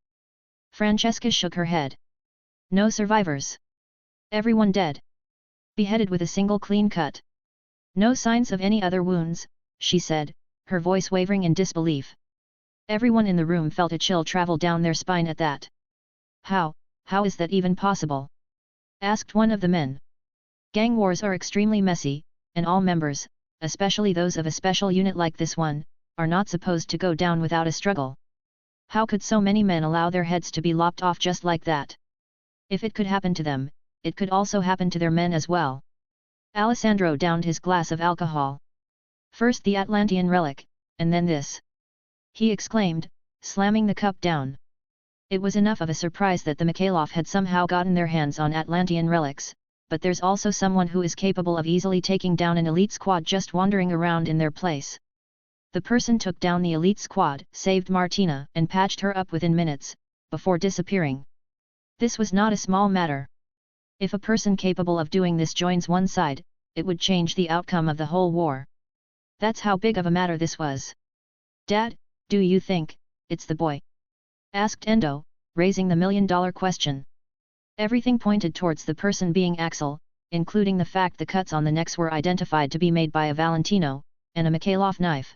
Speaker 1: Francesca shook her head. No survivors. Everyone dead. Beheaded with a single clean cut. No signs of any other wounds, she said, her voice wavering in disbelief. Everyone in the room felt a chill travel down their spine at that. How is that even possible? Asked one of the men. Gang wars are extremely messy, and all members, especially those of a special unit like this one, are not supposed to go down without a struggle. How could so many men allow their heads to be lopped off just like that? If it could happen to them, it could also happen to their men as well. Alessandro downed his glass of alcohol. First the Atlantean relic, and then this. He exclaimed, slamming the cup down. It was enough of a surprise that the Mikhailov had somehow gotten their hands on Atlantean relics, but there's also someone who is capable of easily taking down an elite squad just wandering around in their place. The person took down the elite squad, saved Martina, and patched her up within minutes, before disappearing. This was not a small matter. If a person capable of doing this joins one side, it would change the outcome of the whole war. That's how big of a matter this was. Dad, do you think it's the boy? Asked Endo, raising the million-dollar question. Everything pointed towards the person being Axel, including the fact the cuts on the necks were identified to be made by a Valentino, and a Mikhailov knife.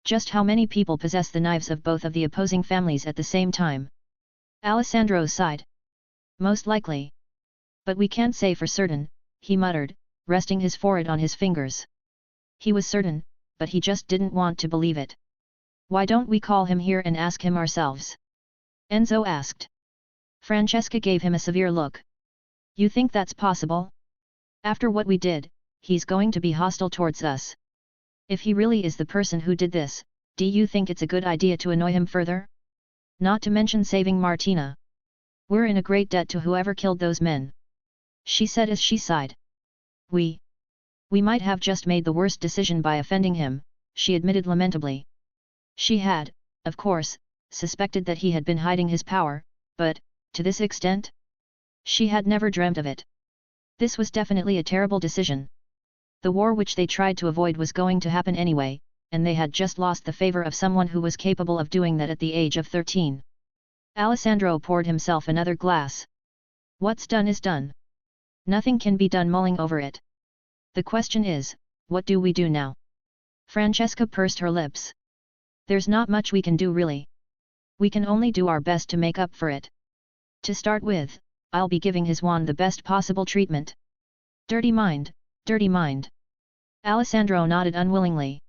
Speaker 1: Just how many people possess the knives of both of the opposing families at the same time? Alessandro sighed. Most likely. But we can't say for certain, he muttered, resting his forehead on his fingers. He was certain, but he just didn't want to believe it. Why don't we call him here and ask him ourselves? Enzo asked. Francesca gave him a severe look. You think that's possible? After what we did, he's going to be hostile towards us. If he really is the person who did this, do you think it's a good idea to annoy him further? Not to mention saving Martina. We're in a great debt to whoever killed those men. She said as she sighed. We might have just made the worst decision by offending him, she admitted lamentably. She had, of course, suspected that he had been hiding his power, but, to this extent? She had never dreamt of it. This was definitely a terrible decision. The war which they tried to avoid was going to happen anyway, and they had just lost the favor of someone who was capable of doing that at the age of 13. Alessandro poured himself another glass. What's done is done. Nothing can be done mulling over it. The question is, what do we do now? Francesca pursed her lips. There's not much we can do really. We can only do our best to make up for it. To start with, I'll be giving his wand the best possible treatment. Dirty mind, dirty mind. Alessandro nodded unwillingly.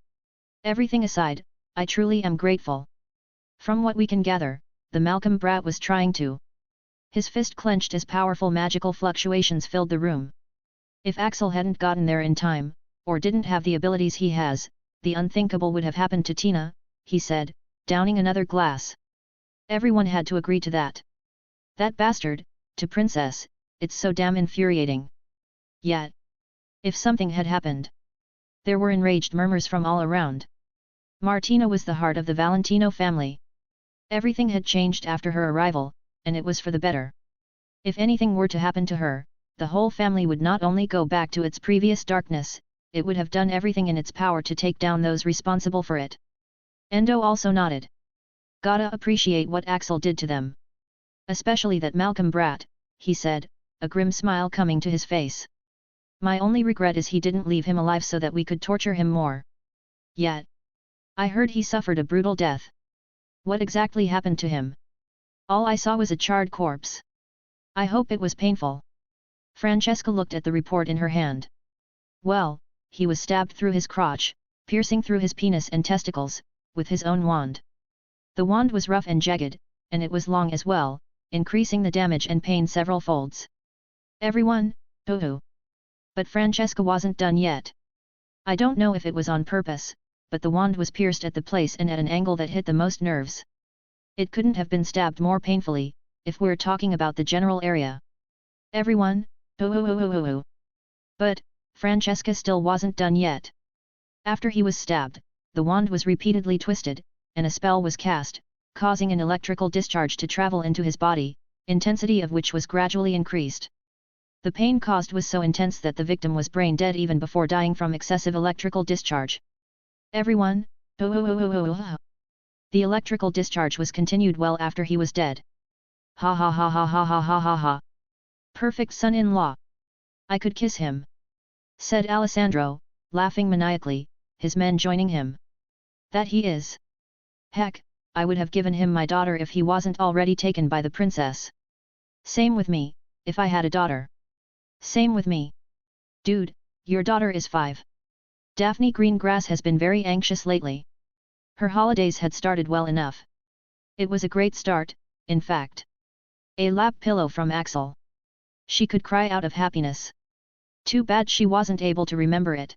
Speaker 1: Everything aside, I truly am grateful. From what we can gather, the Malcolm brat was trying to. His fist clenched as powerful magical fluctuations filled the room. If Axel hadn't gotten there in time, or didn't have the abilities he has, the unthinkable would have happened to Tina, he said, downing another glass. Everyone had to agree to that. That bastard, to Princess, it's so damn infuriating. Yet, if something had happened. There were enraged murmurs from all around. Martina was the heart of the Valentino family. Everything had changed after her arrival, and it was for the better. If anything were to happen to her, the whole family would not only go back to its previous darkness, it would have done everything in its power to take down those responsible for it. Endo also nodded. Gotta appreciate what Axel did to them. Especially that Malcolm brat, he said, a grim smile coming to his face. My only regret is he didn't leave him alive so that we could torture him more. Yet, I heard he suffered a brutal death. What exactly happened to him? All I saw was a charred corpse. I hope it was painful. Francesca looked at the report in her hand. Well, he was stabbed through his crotch, piercing through his penis and testicles, with his own wand. The wand was rough and jagged, and it was long as well, increasing the damage and pain several folds. Everyone, hoo-hoo. But Francesca wasn't done yet. I don't know if it was on purpose, but the wand was pierced at the place and at an angle that hit the most nerves. It couldn't have been stabbed more painfully, if we're talking about the general area. Everyone, hoo-hoo-hoo-hoo-hoo. But, Francesca still wasn't done yet. After he was stabbed, the wand was repeatedly twisted, and a spell was cast, causing an electrical discharge to travel into his body, intensity of which was gradually increased. The pain caused was so intense that the victim was brain dead even before dying from excessive electrical discharge. Everyone, the electrical discharge was continued well after he was dead. Ha ha ha ha ha ha ha ha ha. Perfect son-in-law. I could kiss him. Said Alessandro, laughing maniacally, his men joining him. That he is. Heck, I would have given him my daughter if he wasn't already taken by the princess. Same with me, if I had a daughter. Same with me. Dude, your daughter is 5. Daphne Greengrass has been very anxious lately. Her holidays had started well enough. It was a great start, in fact. A lap pillow from Axel. She could cry out of happiness. Too bad she wasn't able to remember it.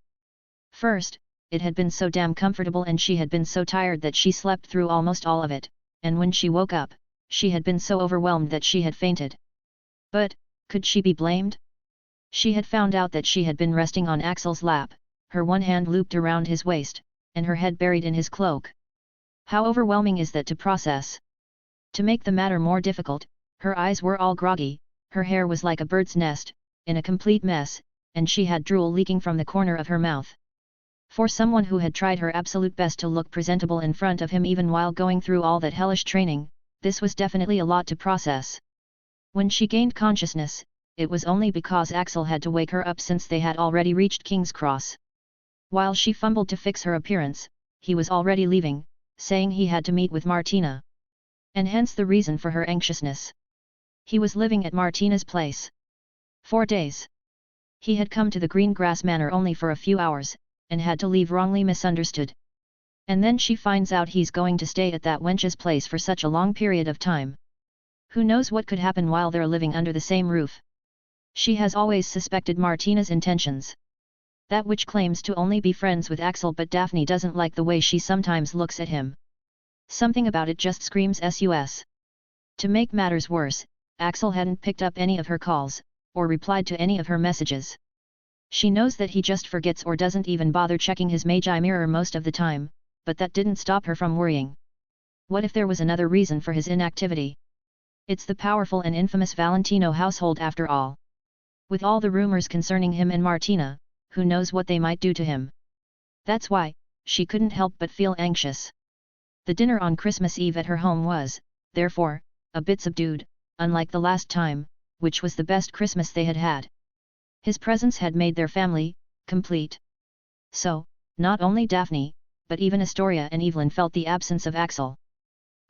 Speaker 1: First, it had been so damn comfortable and she had been so tired that she slept through almost all of it, and when she woke up, she had been so overwhelmed that she had fainted. But, could she be blamed? She had found out that she had been resting on Axel's lap, her one hand looped around his waist, and her head buried in his cloak. How overwhelming is that to process? To make the matter more difficult, her eyes were all groggy, her hair was like a bird's nest, in a complete mess, and she had drool leaking from the corner of her mouth. For someone who had tried her absolute best to look presentable in front of him even while going through all that hellish training, this was definitely a lot to process. When she gained consciousness, it was only because Axel had to wake her up since they had already reached King's Cross. While she fumbled to fix her appearance, he was already leaving, saying he had to meet with Martina. And hence the reason for her anxiousness. He was living at Martina's place. 4 days. He had come to the Green Grass Manor only for a few hours, and had to leave wrongly misunderstood. And then she finds out he's going to stay at that wench's place for such a long period of time. Who knows what could happen while they're living under the same roof? She has always suspected Martina's intentions. That witch claims to only be friends with Axel, but Daphne doesn't like the way she sometimes looks at him. Something about it just screams sus. To make matters worse, Axel hadn't picked up any of her calls, or replied to any of her messages. She knows that he just forgets or doesn't even bother checking his Magi mirror most of the time, but that didn't stop her from worrying. What if there was another reason for his inactivity? It's the powerful and infamous Valentino household after all. With all the rumors concerning him and Martina, who knows what they might do to him? That's why, she couldn't help but feel anxious. The dinner on Christmas Eve at her home was, therefore, a bit subdued, unlike the last time, which was the best Christmas they had had. His presence had made their family complete. So, not only Daphne, but even Astoria and Evelyn felt the absence of Axel.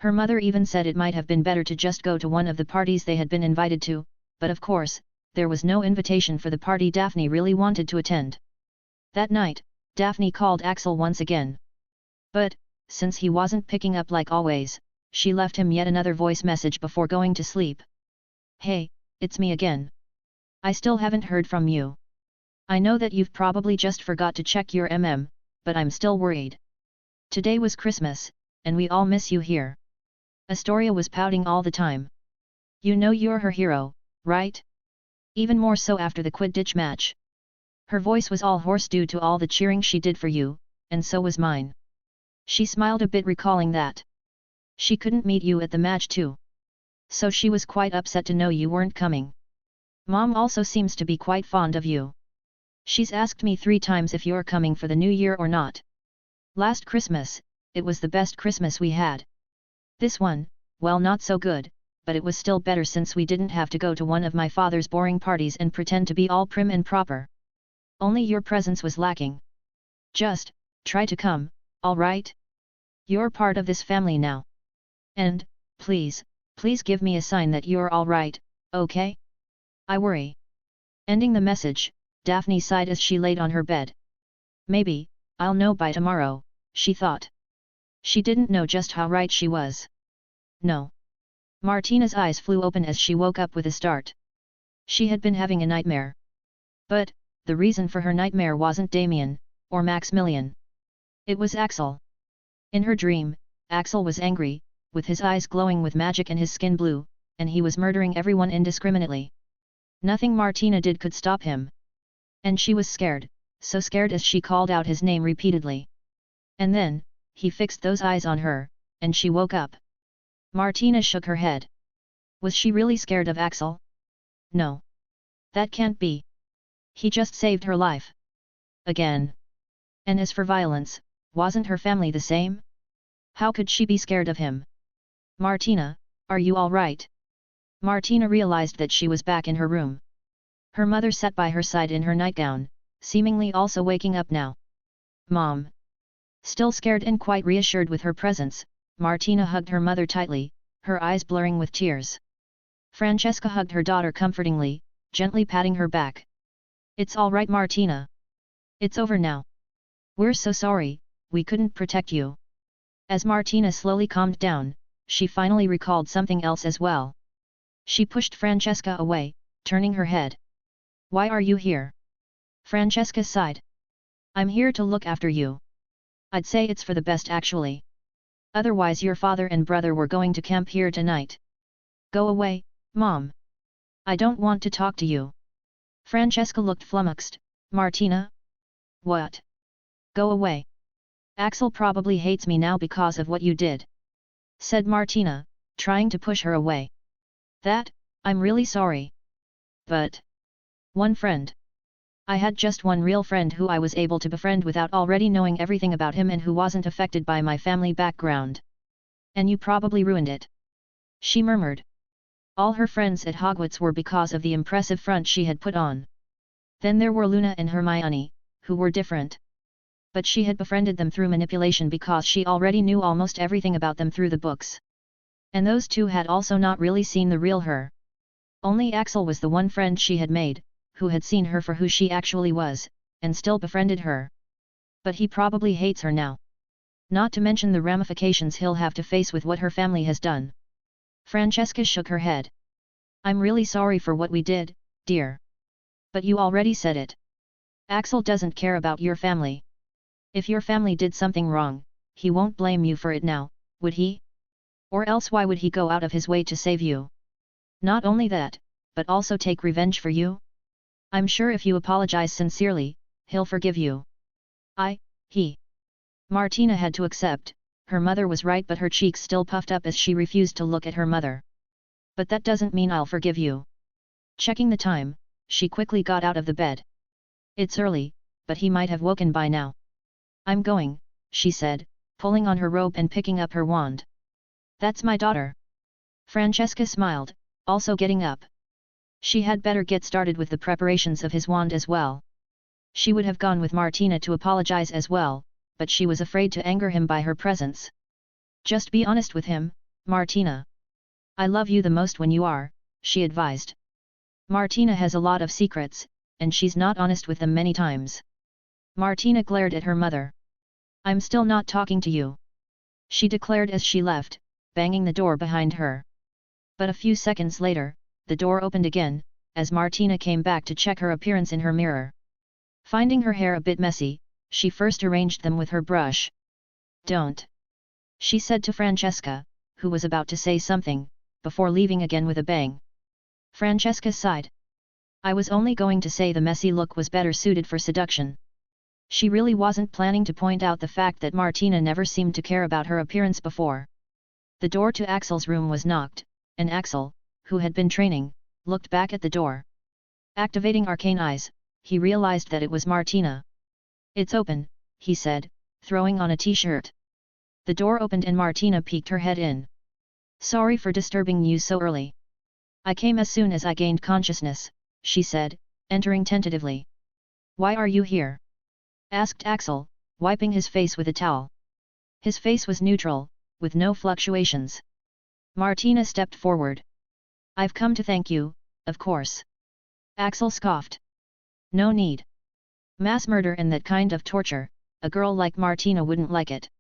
Speaker 1: Her mother even said it might have been better to just go to one of the parties they had been invited to, but of course, there was no invitation for the party Daphne really wanted to attend. That night, Daphne called Axel once again. But, since he wasn't picking up like always, she left him yet another voice message before going to sleep. "Hey, it's me again. I still haven't heard from you. I know that you've probably just forgot to check your but I'm still worried. Today was Christmas, and we all miss you here." Astoria was pouting all the time. "You know you're her hero, right? Even more so after the Quidditch match." Her voice was all hoarse due to all the cheering she did for you, and so was mine. She smiled a bit recalling that. She couldn't meet you at the match too. So she was quite upset to know you weren't coming. Mom also seems to be quite fond of you. She's asked me 3 times if you're coming for the new year or not. Last Christmas, it was the best Christmas we had. This one, well, not so good, but it was still better since we didn't have to go to one of my father's boring parties and pretend to be all prim and proper. Only your presence was lacking. Just, try to come, all right? You're part of this family now. And, please give me a sign that you're all right, okay? I worry." Ending the message, Daphne sighed as she laid on her bed. Maybe, I'll know by tomorrow, she thought. She didn't know just how right she was. No. Martina's eyes flew open as she woke up with a start. She had been having a nightmare. But, the reason for her nightmare wasn't Damien, or Maximilian. It was Axel. In her dream, Axel was angry, with his eyes glowing with magic and his skin blue, and he was murdering everyone indiscriminately. Nothing Martina did could stop him. And she was scared, so scared as she called out his name repeatedly. And then, he fixed those eyes on her, and she woke up. Martina shook her head. Was she really scared of Axel? No. That can't be. He just saved her life. Again. And as for violence, wasn't her family the same? How could she be scared of him? "Martina, are you all right?" Martina realized that she was back in her room. Her mother sat by her side in her nightgown, seemingly also waking up now. "Mom." Still scared and quite reassured with her presence, Martina hugged her mother tightly, her eyes blurring with tears. Francesca hugged her daughter comfortingly, gently patting her back. "It's all right, Martina. It's over now. We're so sorry, we couldn't protect you." As Martina slowly calmed down, she finally recalled something else as well. She pushed Francesca away, turning her head. "Why are you here?" Francesca sighed. "I'm here to look after you. I'd say it's for the best actually. Otherwise your father and brother were going to camp here tonight." "Go away, Mom. I don't want to talk to you." Francesca looked flummoxed. Martina? What? Go away. Axel probably hates me now because of what you did, said Martina, trying to push her away. That, I'm really sorry. But... one friend. I had just one real friend who I was able to befriend without already knowing everything about him and who wasn't affected by my family background. And you probably ruined it. She murmured. All her friends at Hogwarts were because of the impressive front she had put on. Then there were Luna and Hermione, who were different. But she had befriended them through manipulation because she already knew almost everything about them through the books. And those two had also not really seen the real her. Only Axel was the one friend she had made, who had seen her for who she actually was, and still befriended her. But he probably hates her now. Not to mention the ramifications he'll have to face with what her family has done. Francesca shook her head. I'm really sorry for what we did, dear. But you already said it. Axel doesn't care about your family. If your family did something wrong, he won't blame you for it now, would he? Or else why would he go out of his way to save you? Not only that, but also take revenge for you? I'm sure if you apologize sincerely, he'll forgive you. He. Martina had to accept, her mother was right, but her cheeks still puffed up as she refused to look at her mother. But that doesn't mean I'll forgive you. Checking the time, she quickly got out of the bed. It's early, but he might have woken by now. I'm going, she said, pulling on her robe and picking up her wand. That's my daughter. Francesca smiled, also getting up. She had better get started with the preparations of his wand as well. She would have gone with Martina to apologize as well, but she was afraid to anger him by her presence. Just be honest with him, Martina. I love you the most when you are, she advised. Martina has a lot of secrets, and she's not honest with them many times. Martina glared at her mother. I'm still not talking to you, she declared as she left, banging the door behind her. But a few seconds later, the door opened again, as Martina came back to check her appearance in her mirror. Finding her hair a bit messy, she first arranged them with her brush. Don't, she said to Francesca, who was about to say something, before leaving again with a bang. Francesca sighed. I was only going to say the messy look was better suited for seduction. She really wasn't planning to point out the fact that Martina never seemed to care about her appearance before. The door to Axel's room was knocked, and Axel, who had been training, looked back at the door. Activating arcane eyes, he realized that it was Martina. It's open, he said, throwing on a t-shirt. The door opened and Martina peeked her head in. Sorry for disturbing you so early. I came as soon as I gained consciousness, she said, entering tentatively. Why are you here? Asked Axel, wiping his face with a towel. His face was neutral, with no fluctuations. Martina stepped forward. I've come to thank you, of course. Axel scoffed. No need. Mass murder and that kind of torture, a girl like Martina wouldn't like it.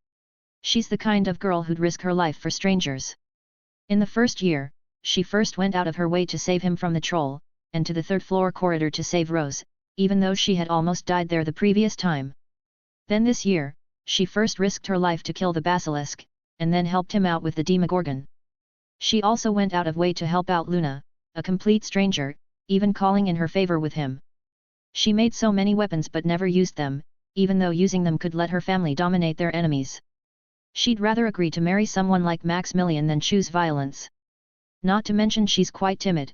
Speaker 1: She's the kind of girl who'd risk her life for strangers. In the first year, she first went out of her way to save him from the troll, and to the third-floor corridor to save Rose, even though she had almost died there the previous time. Then this year, she first risked her life to kill the basilisk, and then helped him out with the Demogorgon. She also went out of way to help out Luna, a complete stranger, even calling in her favor with him. She made so many weapons but never used them, even though using them could let her family dominate their enemies. She'd rather agree to marry someone like Maximilian than choose violence. Not to mention she's quite timid.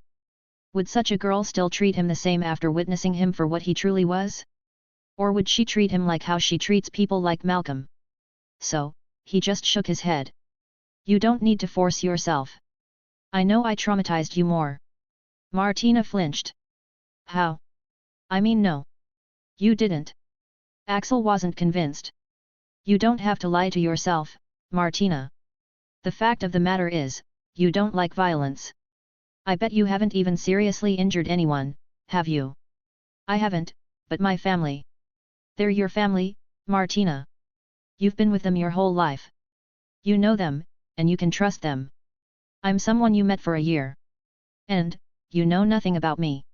Speaker 1: Would such a girl still treat him the same after witnessing him for what he truly was? Or would she treat him like how she treats people like Malcolm? So, he just shook his head. You don't need to force yourself. I know I traumatized you more. Martina flinched. How? I mean no. You didn't. Axel wasn't convinced. You don't have to lie to yourself, Martina. The fact of the matter is, you don't like violence. I bet you haven't even seriously injured anyone, have you? I haven't, but my family. They're your family, Martina. You've been with them your whole life. You know them, and you can trust them. I'm someone you met for a year. And, you know nothing about me.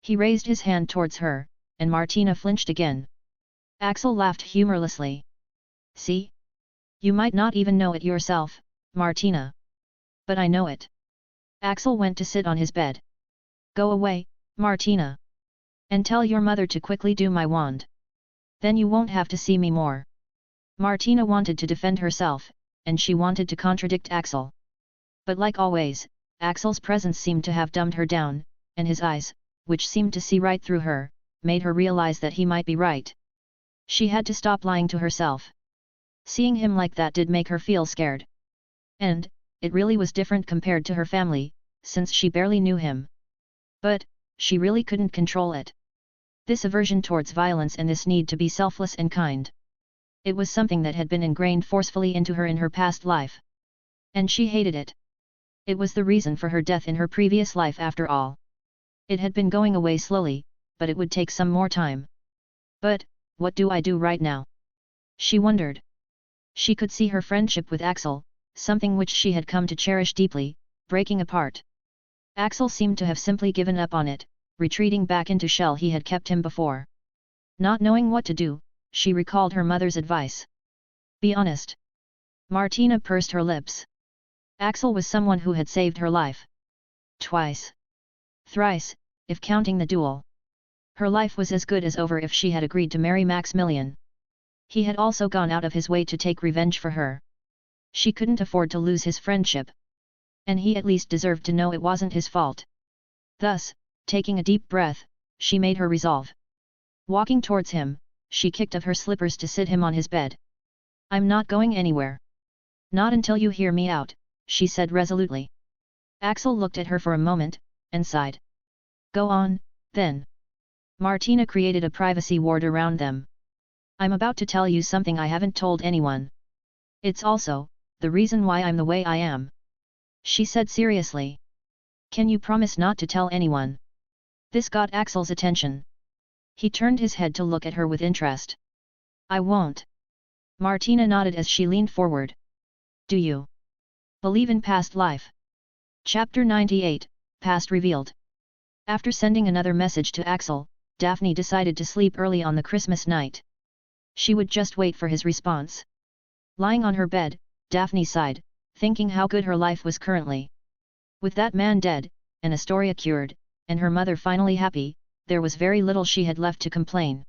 Speaker 1: He raised his hand towards her, and Martina flinched again. Axel laughed humorlessly. See? You might not even know it yourself, Martina. But I know it. Axel went to sit on his bed. Go away, Martina. And tell your mother to quickly do my wand. Then you won't have to see me more. Martina wanted to defend herself, and she wanted to contradict Axel. But like always, Axel's presence seemed to have dumbed her down, and his eyes, which seemed to see right through her, made her realize that he might be right. She had to stop lying to herself. Seeing him like that did make her feel scared. And, it really was different compared to her family, since she barely knew him. But, she really couldn't control it. This aversion towards violence and this need to be selfless and kind. It was something that had been ingrained forcefully into her in her past life. And she hated it. It was the reason for her death in her previous life after all. It had been going away slowly, but it would take some more time. But, what do I do right now? She wondered. She could see her friendship with Axel, something which she had come to cherish deeply, breaking apart. Axel seemed to have simply given up on it, retreating back into shell he had kept him before. Not knowing what to do, she recalled her mother's advice. Be honest. Martina pursed her lips. Axel was someone who had saved her life. Twice. Thrice, if counting the duel. Her life was as good as over if she had agreed to marry Maximilian. He had also gone out of his way to take revenge for her. She couldn't afford to lose his friendship. And he at least deserved to know it wasn't his fault. Thus, taking a deep breath, she made her resolve. Walking towards him, she kicked off her slippers to sit him on his bed. I'm not going anywhere. Not until you hear me out, she said resolutely. Axel looked at her for a moment, and sighed. Go on, then. Martina created a privacy ward around them. I'm about to tell you something I haven't told anyone. It's also the reason why I'm the way I am. She said seriously. Can you promise not to tell anyone? This got Axel's attention. He turned his head to look at her with interest. I won't. Martina nodded as she leaned forward. Do you believe in past life? Chapter 98, Past Revealed. After sending another message to Axel, Daphne decided to sleep early on the Christmas night. She would just wait for his response. Lying on her bed, Daphne sighed, thinking how good her life was currently. With that man dead, and Astoria cured, and her mother finally happy, there was very little she had left to complain.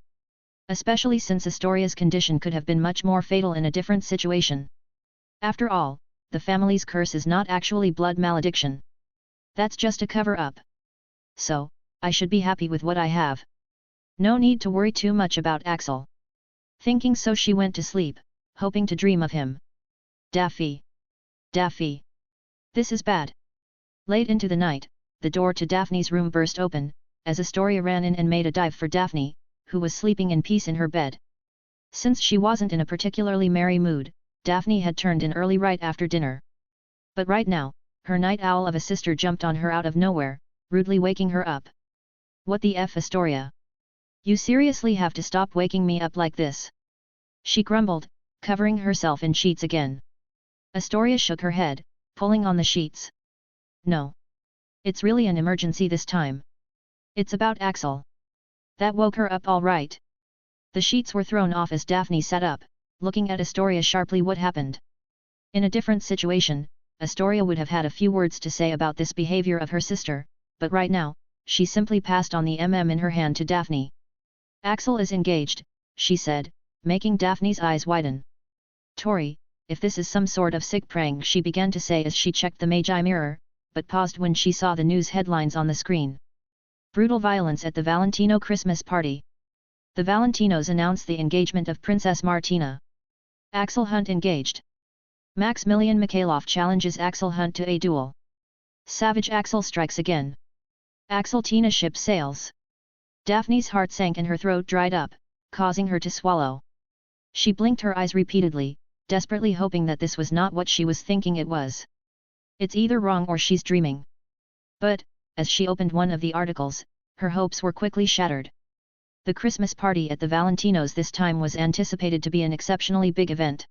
Speaker 1: Especially since Astoria's condition could have been much more fatal in a different situation. After all, the family's curse is not actually blood malediction. That's just a cover-up. So, I should be happy with what I have. No need to worry too much about Axel. Thinking so, she went to sleep, hoping to dream of him. Daffy. Daffy. This is bad. Late into the night, the door to Daphne's room burst open, as Astoria ran in and made a dive for Daphne, who was sleeping in peace in her bed. Since she wasn't in a particularly merry mood, Daphne had turned in early right after dinner. But right now, her night owl of a sister jumped on her out of nowhere, rudely waking her up. What the F, Astoria? You seriously have to stop waking me up like this? She grumbled, covering herself in sheets again. Astoria shook her head, pulling on the sheets. No. It's really an emergency this time. It's about Axel. That woke her up all right. The sheets were thrown off as Daphne sat up, looking at Astoria sharply. What happened? In a different situation, Astoria would have had a few words to say about this behavior of her sister, but right now, she simply passed on the in her hand to Daphne. Axel is engaged, she said, making Daphne's eyes widen. Tori, if this is some sort of sick prank, she began to say as she checked the Magi mirror, but paused when she saw the news headlines on the screen. Brutal violence at the Valentino Christmas party. The Valentinos announce the engagement of Princess Martina. Axel Hunt engaged. Maximilian Mikhailov challenges Axel Hunt to a duel. Savage Axel strikes again. Axel Tina ship sails. Daphne's heart sank and her throat dried up, causing her to swallow. She blinked her eyes repeatedly, desperately hoping that this was not what she was thinking it was. It's either wrong or she's dreaming. But, as she opened one of the articles, her hopes were quickly shattered. The Christmas party at the Valentinos this time was anticipated to be an exceptionally big event.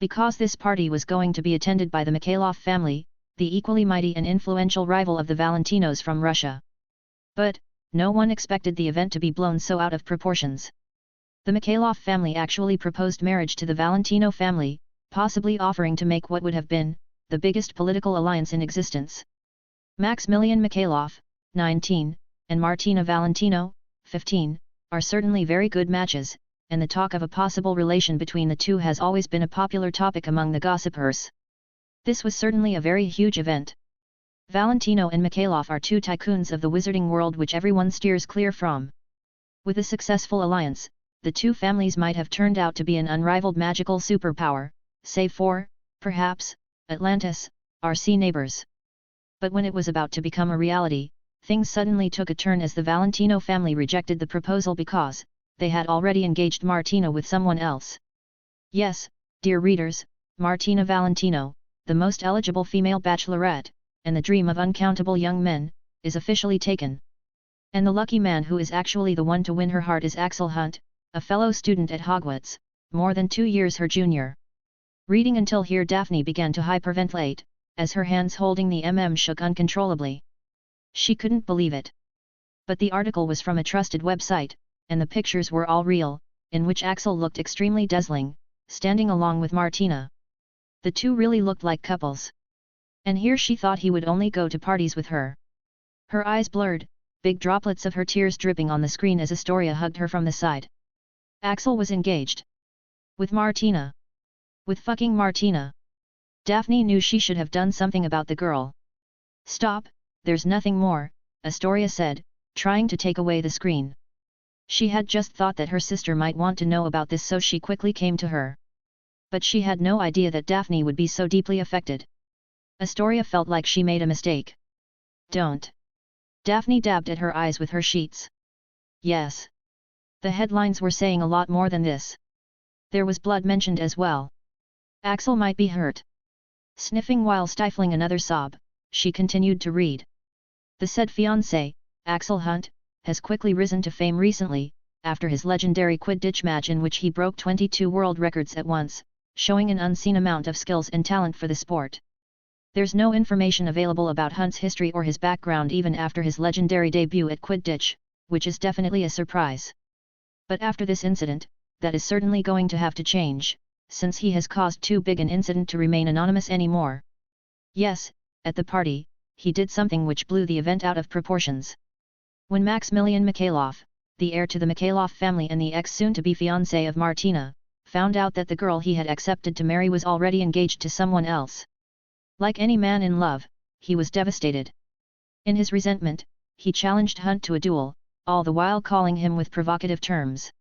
Speaker 1: Because this party was going to be attended by the Mikhailov family, the equally mighty and influential rival of the Valentinos from Russia. But, no one expected the event to be blown so out of proportions. The Mikhailov family actually proposed marriage to the Valentino family, possibly offering to make what would have been the biggest political alliance in existence. Maximilian Mikhailov, 19, and Martina Valentino, 15, are certainly very good matches, and the talk of a possible relation between the two has always been a popular topic among the gossipers. This was certainly a very huge event. Valentino and Mikhailov are two tycoons of the wizarding world which everyone steers clear from. With a successful alliance, the two families might have turned out to be an unrivaled magical superpower, save for, perhaps, Atlantis, our sea neighbors. But when it was about to become a reality, things suddenly took a turn as the Valentino family rejected the proposal because they had already engaged Martina with someone else. Yes, dear readers, Martina Valentino, the most eligible female bachelorette, and the dream of uncountable young men, is officially taken. And the lucky man who is actually the one to win her heart is Axel Hunt, a fellow student at Hogwarts, more than 2 years her junior. Reading until here Daphne began to hyperventilate, as her hands holding the shook uncontrollably. She couldn't believe it. But the article was from a trusted website, and the pictures were all real, in which Axel looked extremely dazzling, standing along with Martina. The two really looked like couples. And here she thought he would only go to parties with her. Her eyes blurred, big droplets of her tears dripping on the screen as Astoria hugged her from the side. Axel was engaged. With Martina. With fucking Martina. Daphne knew she should have done something about the girl. Stop, there's nothing more, Astoria said, trying to take away the screen. She had just thought that her sister might want to know about this, so she quickly came to her. But she had no idea that Daphne would be so deeply affected. Astoria felt like she made a mistake. Don't. Daphne dabbed at her eyes with her sheets. Yes. The headlines were saying a lot more than this. There was blood mentioned as well. Axel might be hurt. Sniffing while stifling another sob, she continued to read. The said fiancé, Axel Hunt, has quickly risen to fame recently, after his legendary Quidditch match in which he broke 22 world records at once, showing an unseen amount of skills and talent for the sport. There's no information available about Hunt's history or his background even after his legendary debut at Quidditch, which is definitely a surprise. But after this incident, that is certainly going to have to change, since he has caused too big an incident to remain anonymous anymore. Yes, at the party, he did something which blew the event out of proportions. When Maximilian Mikhailov, the heir to the Mikhailov family and the ex-soon-to-be fiancé of Martina, found out that the girl he had accepted to marry was already engaged to someone else. Like any man in love, he was devastated. In his resentment, he challenged Hunt to a duel, all the while calling him with provocative terms.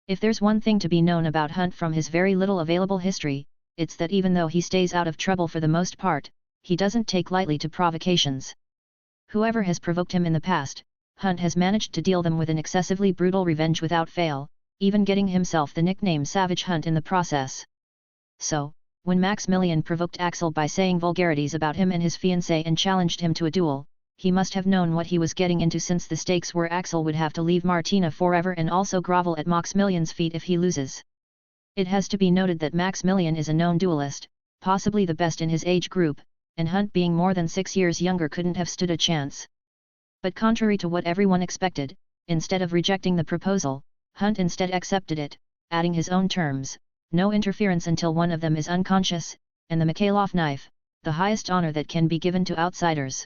Speaker 1: If there's one thing to be known about Hunt from his very little available history, it's that even though he stays out of trouble for the most part, he doesn't take lightly to provocations. Whoever has provoked him in the past, Hunt has managed to deal them with an excessively brutal revenge without fail, even getting himself the nickname Savage Hunt in the process. So, when Maximilian provoked Axel by saying vulgarities about him and his fiancée and challenged him to a duel, he must have known what he was getting into, since the stakes were Axel would have to leave Martina forever and also grovel at Maximilian's feet if he loses. It has to be noted that Maximilian is a known duelist, possibly the best in his age group, and Hunt being more than 6 years younger couldn't have stood a chance. But contrary to what everyone expected, instead of rejecting the proposal, Hunt instead accepted it, adding his own terms: no interference until one of them is unconscious, and the Mikhailov knife, the highest honor that can be given to outsiders.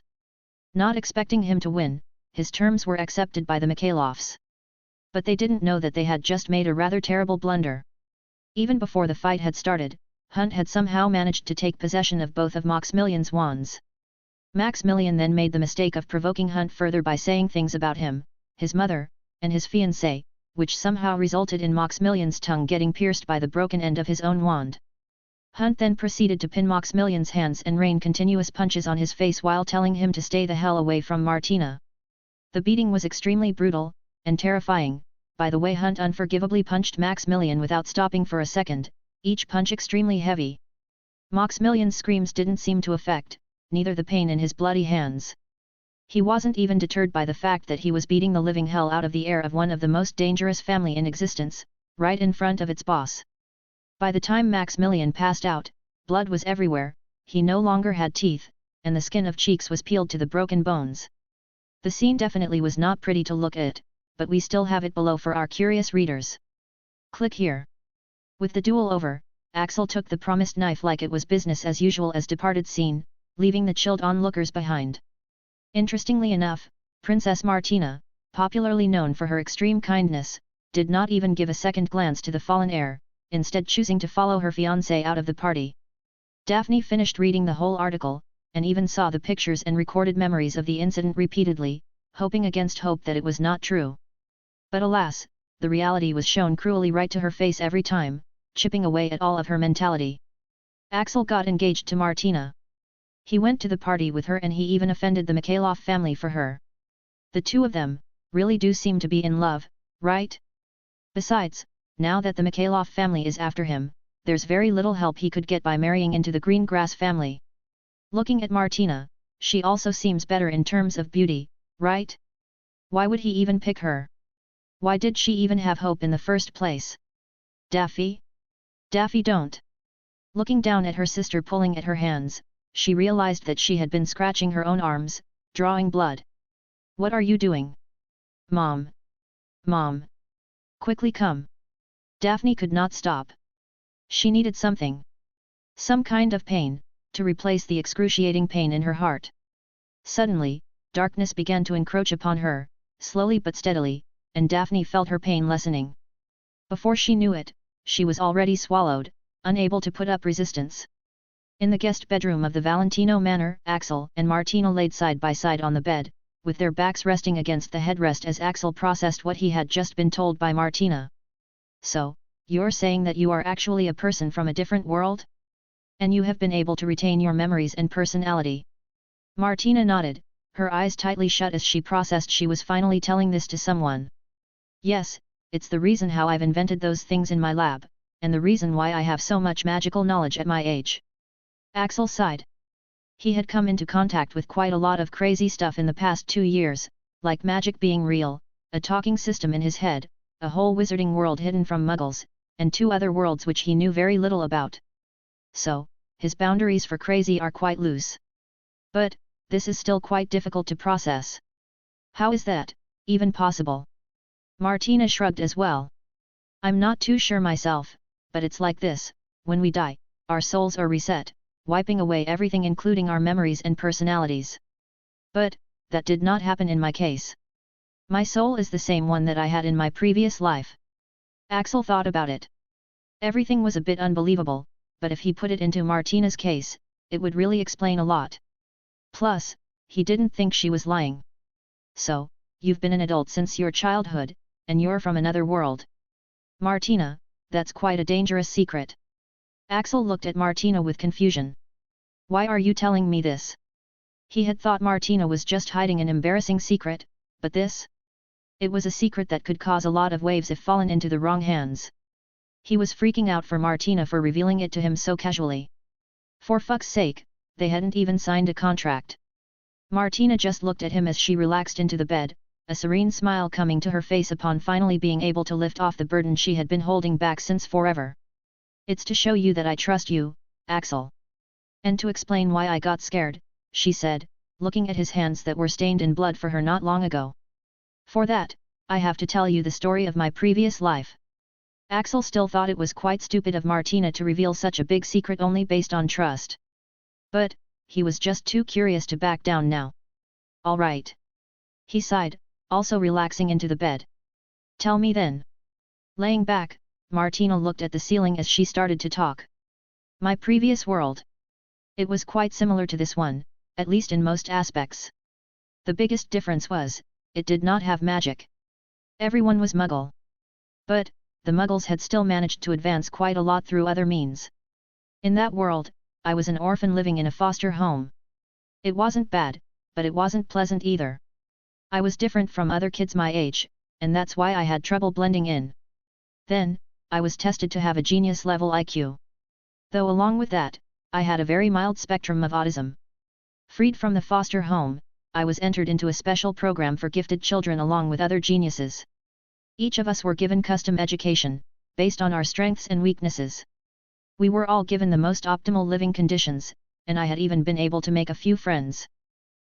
Speaker 1: Not expecting him to win, his terms were accepted by the Mikhailovs. But they didn't know that they had just made a rather terrible blunder. Even before the fight had started, Hunt had somehow managed to take possession of both of Maximilian's wands. Maximilian then made the mistake of provoking Hunt further by saying things about him, his mother, and his fiancée, which somehow resulted in Maximilian's tongue getting pierced by the broken end of his own wand. Hunt then proceeded to pin Maximilian's hands and rain continuous punches on his face while telling him to stay the hell away from Martina. The beating was extremely brutal, and terrifying. By the way, Hunt unforgivably punched Maximilian without stopping for a second, each punch extremely heavy. Maximilian's screams didn't seem to affect, neither the pain in his bloody hands. He wasn't even deterred by the fact that he was beating the living hell out of the heir of one of the most dangerous family in existence, right in front of its boss. By the time Maximilian passed out, blood was everywhere, he no longer had teeth, and the skin of cheeks was peeled to the broken bones. The scene definitely was not pretty to look at, but we still have it below for our curious readers. Click here. With the duel over, Axel took the promised knife like it was business as usual as departed scene, leaving the chilled onlookers behind. Interestingly enough, Princess Martina, popularly known for her extreme kindness, did not even give a second glance to the fallen heir, instead choosing to follow her fiancé out of the party. Daphne finished reading the whole article, and even saw the pictures and recorded memories of the incident repeatedly, hoping against hope that it was not true. But alas, the reality was shown cruelly right to her face every time, chipping away at all of her mentality. Axel got engaged to Martina. He went to the party with her and he even offended the Mikhailov family for her. The two of them, really do seem to be in love, right? Besides, now that the Mikhailov family is after him, there's very little help he could get by marrying into the green grass family. Looking at Martina, she also seems better in terms of beauty, right? Why would he even pick her? Why did she even have hope in the first place? Daffy? Daffy don't. Looking down at her sister pulling at her hands, she realized that she had been scratching her own arms, drawing blood. What are you doing? Mom! Mom! Quickly come! Daphne could not stop. She needed something. Some kind of pain, to replace the excruciating pain in her heart. Suddenly, darkness began to encroach upon her, slowly but steadily, and Daphne felt her pain lessening. Before she knew it, she was already swallowed, unable to put up resistance. In the guest bedroom of the Valentino Manor, Axel and Martina laid side by side on the bed, with their backs resting against the headrest as Axel processed what he had just been told by Martina. So, you're saying that you are actually a person from a different world? And you have been able to retain your memories and personality? Martina nodded, her eyes tightly shut as she processed she was finally telling this to someone. Yes, it's the reason how I've invented those things in my lab, and the reason why I have so much magical knowledge at my age. Axel sighed. He had come into contact with quite a lot of crazy stuff in the past 2 years, like magic being real, a talking system in his head, a whole wizarding world hidden from muggles, and 2 other worlds which he knew very little about. So, his boundaries for crazy are quite loose. But, this is still quite difficult to process. How is that even possible? Martina shrugged as well. I'm not too sure myself, but it's like this: when we die, our souls are reset, wiping away everything including our memories and personalities. But, that did not happen in my case. My soul is the same one that I had in my previous life. Axel thought about it. Everything was a bit unbelievable, but if he put it into Martina's case, it would really explain a lot. Plus, he didn't think she was lying. So, you've been an adult since your childhood, and you're from another world. Martina, that's quite a dangerous secret. Axel looked at Martina with confusion. Why are you telling me this? He had thought Martina was just hiding an embarrassing secret, but this? It was a secret that could cause a lot of waves if fallen into the wrong hands. He was freaking out for Martina for revealing it to him so casually. For fuck's sake, they hadn't even signed a contract. Martina just looked at him as she relaxed into the bed, a serene smile coming to her face upon finally being able to lift off the burden she had been holding back since forever. It's to show you that I trust you, Axel. And to explain why I got scared, she said, looking at his hands that were stained in blood for her not long ago. For that, I have to tell you the story of my previous life. Axel still thought it was quite stupid of Martina to reveal such a big secret only based on trust. But, he was just too curious to back down now. All right. He sighed, also relaxing into the bed. Tell me then. Laying back, Martina looked at the ceiling as she started to talk. My previous world. It was quite similar to this one, at least in most aspects. The biggest difference was, it did not have magic. Everyone was Muggle. But, the Muggles had still managed to advance quite a lot through other means. In that world, I was an orphan living in a foster home. It wasn't bad, but it wasn't pleasant either. I was different from other kids my age, and that's why I had trouble blending in. Then, I was tested to have a genius-level IQ. Though along with that, I had a very mild spectrum of autism. Freed from the foster home, I was entered into a special program for gifted children along with other geniuses. Each of us were given custom education, based on our strengths and weaknesses. We were all given the most optimal living conditions, and I had even been able to make a few friends.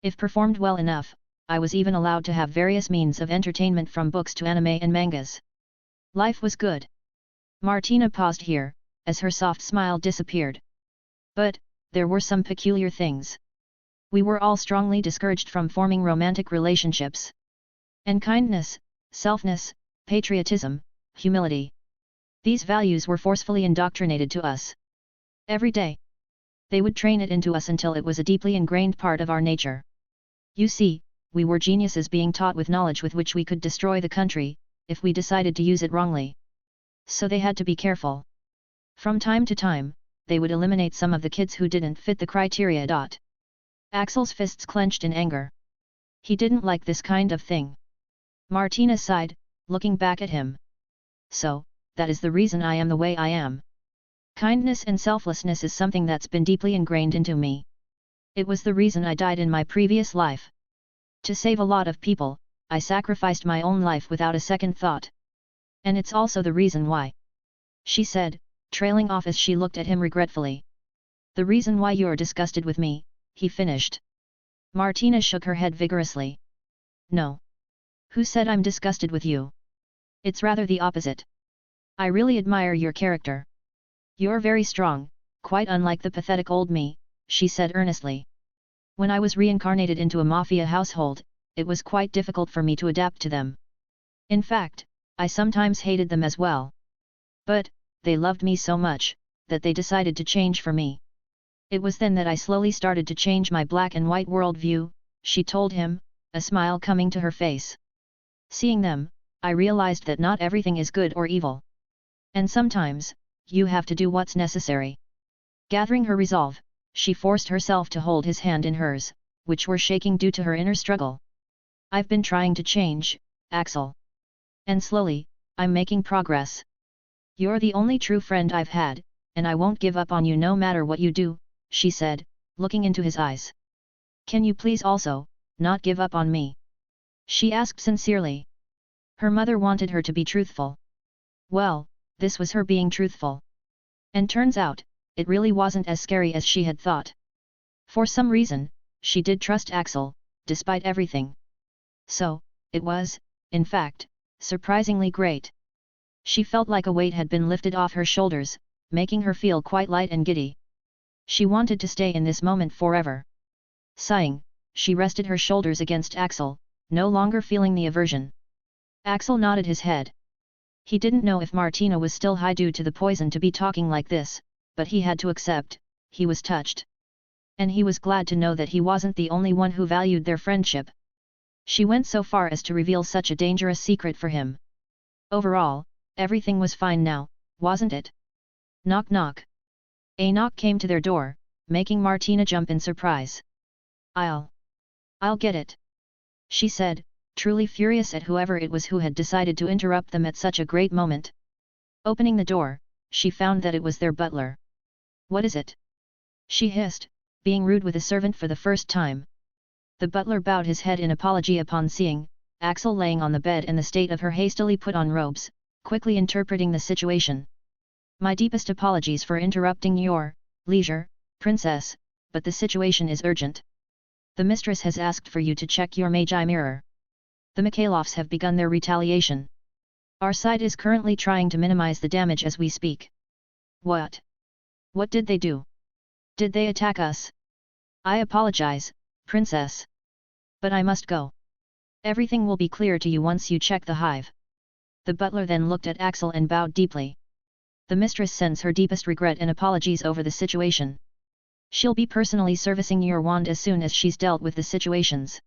Speaker 1: If performed well enough, I was even allowed to have various means of entertainment from books to anime and mangas. Life was good. Martina paused here, as her soft smile disappeared. But, there were some peculiar things. We were all strongly discouraged from forming romantic relationships. And kindness, selfness, patriotism, humility. These values were forcefully indoctrinated to us. Every day. They would train it into us until it was a deeply ingrained part of our nature. You see, we were geniuses being taught with knowledge with which we could destroy the country, if we decided to use it wrongly. So they had to be careful. From time to time, they would eliminate some of the kids who didn't fit the criteria. Axel's fists clenched in anger. He didn't like this kind of thing. Martina sighed, looking back at him. So, that is the reason I am the way I am. Kindness and selflessness is something that's been deeply ingrained into me. It was the reason I died in my previous life. To save a lot of people, I sacrificed my own life without a second thought. And it's also the reason why. She said, trailing off as she looked at him regretfully. The reason why you're disgusted with me, he finished. Martina shook her head vigorously. No. Who said I'm disgusted with you? It's rather the opposite. I really admire your character. You're very strong, quite unlike the pathetic old me, she said earnestly. When I was reincarnated into a mafia household, it was quite difficult for me to adapt to them. In fact, I sometimes hated them as well. But, they loved me so much, that they decided to change for me. It was then that I slowly started to change my black and white worldview, she told him, a smile coming to her face. Seeing them, I realized that not everything is good or evil. And sometimes, you have to do what's necessary. Gathering her resolve, she forced herself to hold his hand in hers, which were shaking due to her inner struggle. I've been trying to change, Axel. And slowly, I'm making progress. You're the only true friend I've had, and I won't give up on you no matter what you do, she said, looking into his eyes. Can you please also, not give up on me? She asked sincerely. Her mother wanted her to be truthful. Well, this was her being truthful. And turns out, it really wasn't as scary as she had thought. For some reason, she did trust Axel, despite everything. So, it was, in fact, surprisingly great. She felt like a weight had been lifted off her shoulders, making her feel quite light and giddy. She wanted to stay in this moment forever. Sighing, she rested her shoulders against Axel, no longer feeling the aversion. Axel nodded his head. He didn't know if Martina was still high due to the poison to be talking like this, but he had to accept, he was touched. And he was glad to know that he wasn't the only one who valued their friendship. She went so far as to reveal such a dangerous secret for him. Overall, everything was fine now, wasn't it? Knock knock. A knock came to their door, making Martina jump in surprise. I'll get it. She said, truly furious at whoever it was who had decided to interrupt them at such a great moment. Opening the door, she found that it was their butler. What is it? She hissed, being rude with a servant for the first time. The butler bowed his head in apology upon seeing Axel laying on the bed in the state of her hastily put on robes, quickly interpreting the situation. My deepest apologies for interrupting your leisure, princess, but the situation is urgent. The mistress has asked for you to check your Magi mirror. The Mikhailovs have begun their retaliation. Our side is currently trying to minimize the damage as we speak. What? What did they do? Did they attack us? I apologize, princess. But I must go. Everything will be clear to you once you check the hive. The butler then looked at Axel and bowed deeply. The mistress sends her deepest regret and apologies over the situation. She'll be personally servicing your wand as soon as she's dealt with the situations.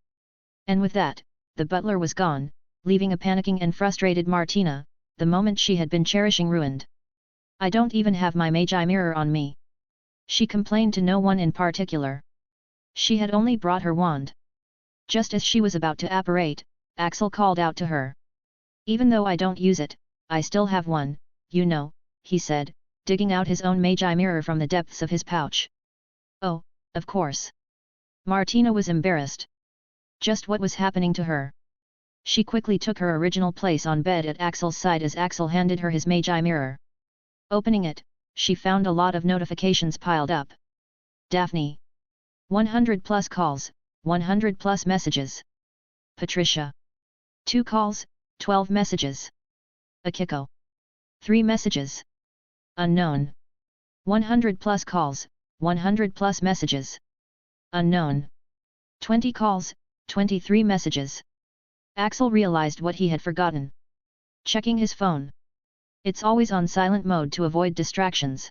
Speaker 1: And with that, the butler was gone, leaving a panicking and frustrated Martina, the moment she had been cherishing ruined. I don't even have my Magi mirror on me. She complained to no one in particular. She had only brought her wand. Just as she was about to apparate, Axel called out to her. Even though I don't use it, I still have one, you know, he said, digging out his own Magi mirror from the depths of his pouch. Oh, of course. Martina was embarrassed. Just what was happening to her? She quickly took her original place on bed at Axel's side as Axel handed her his Magi mirror. Opening it, she found a lot of notifications piled up. Daphne. 100 plus calls, 100 plus messages. Patricia. 2 calls, 12 messages. Akiko. 3 messages. Unknown. 100 plus calls, 100 plus messages. Unknown. 20 calls, 23 messages. Axel realized what he had forgotten. Checking his phone. It's always on silent mode to avoid distractions.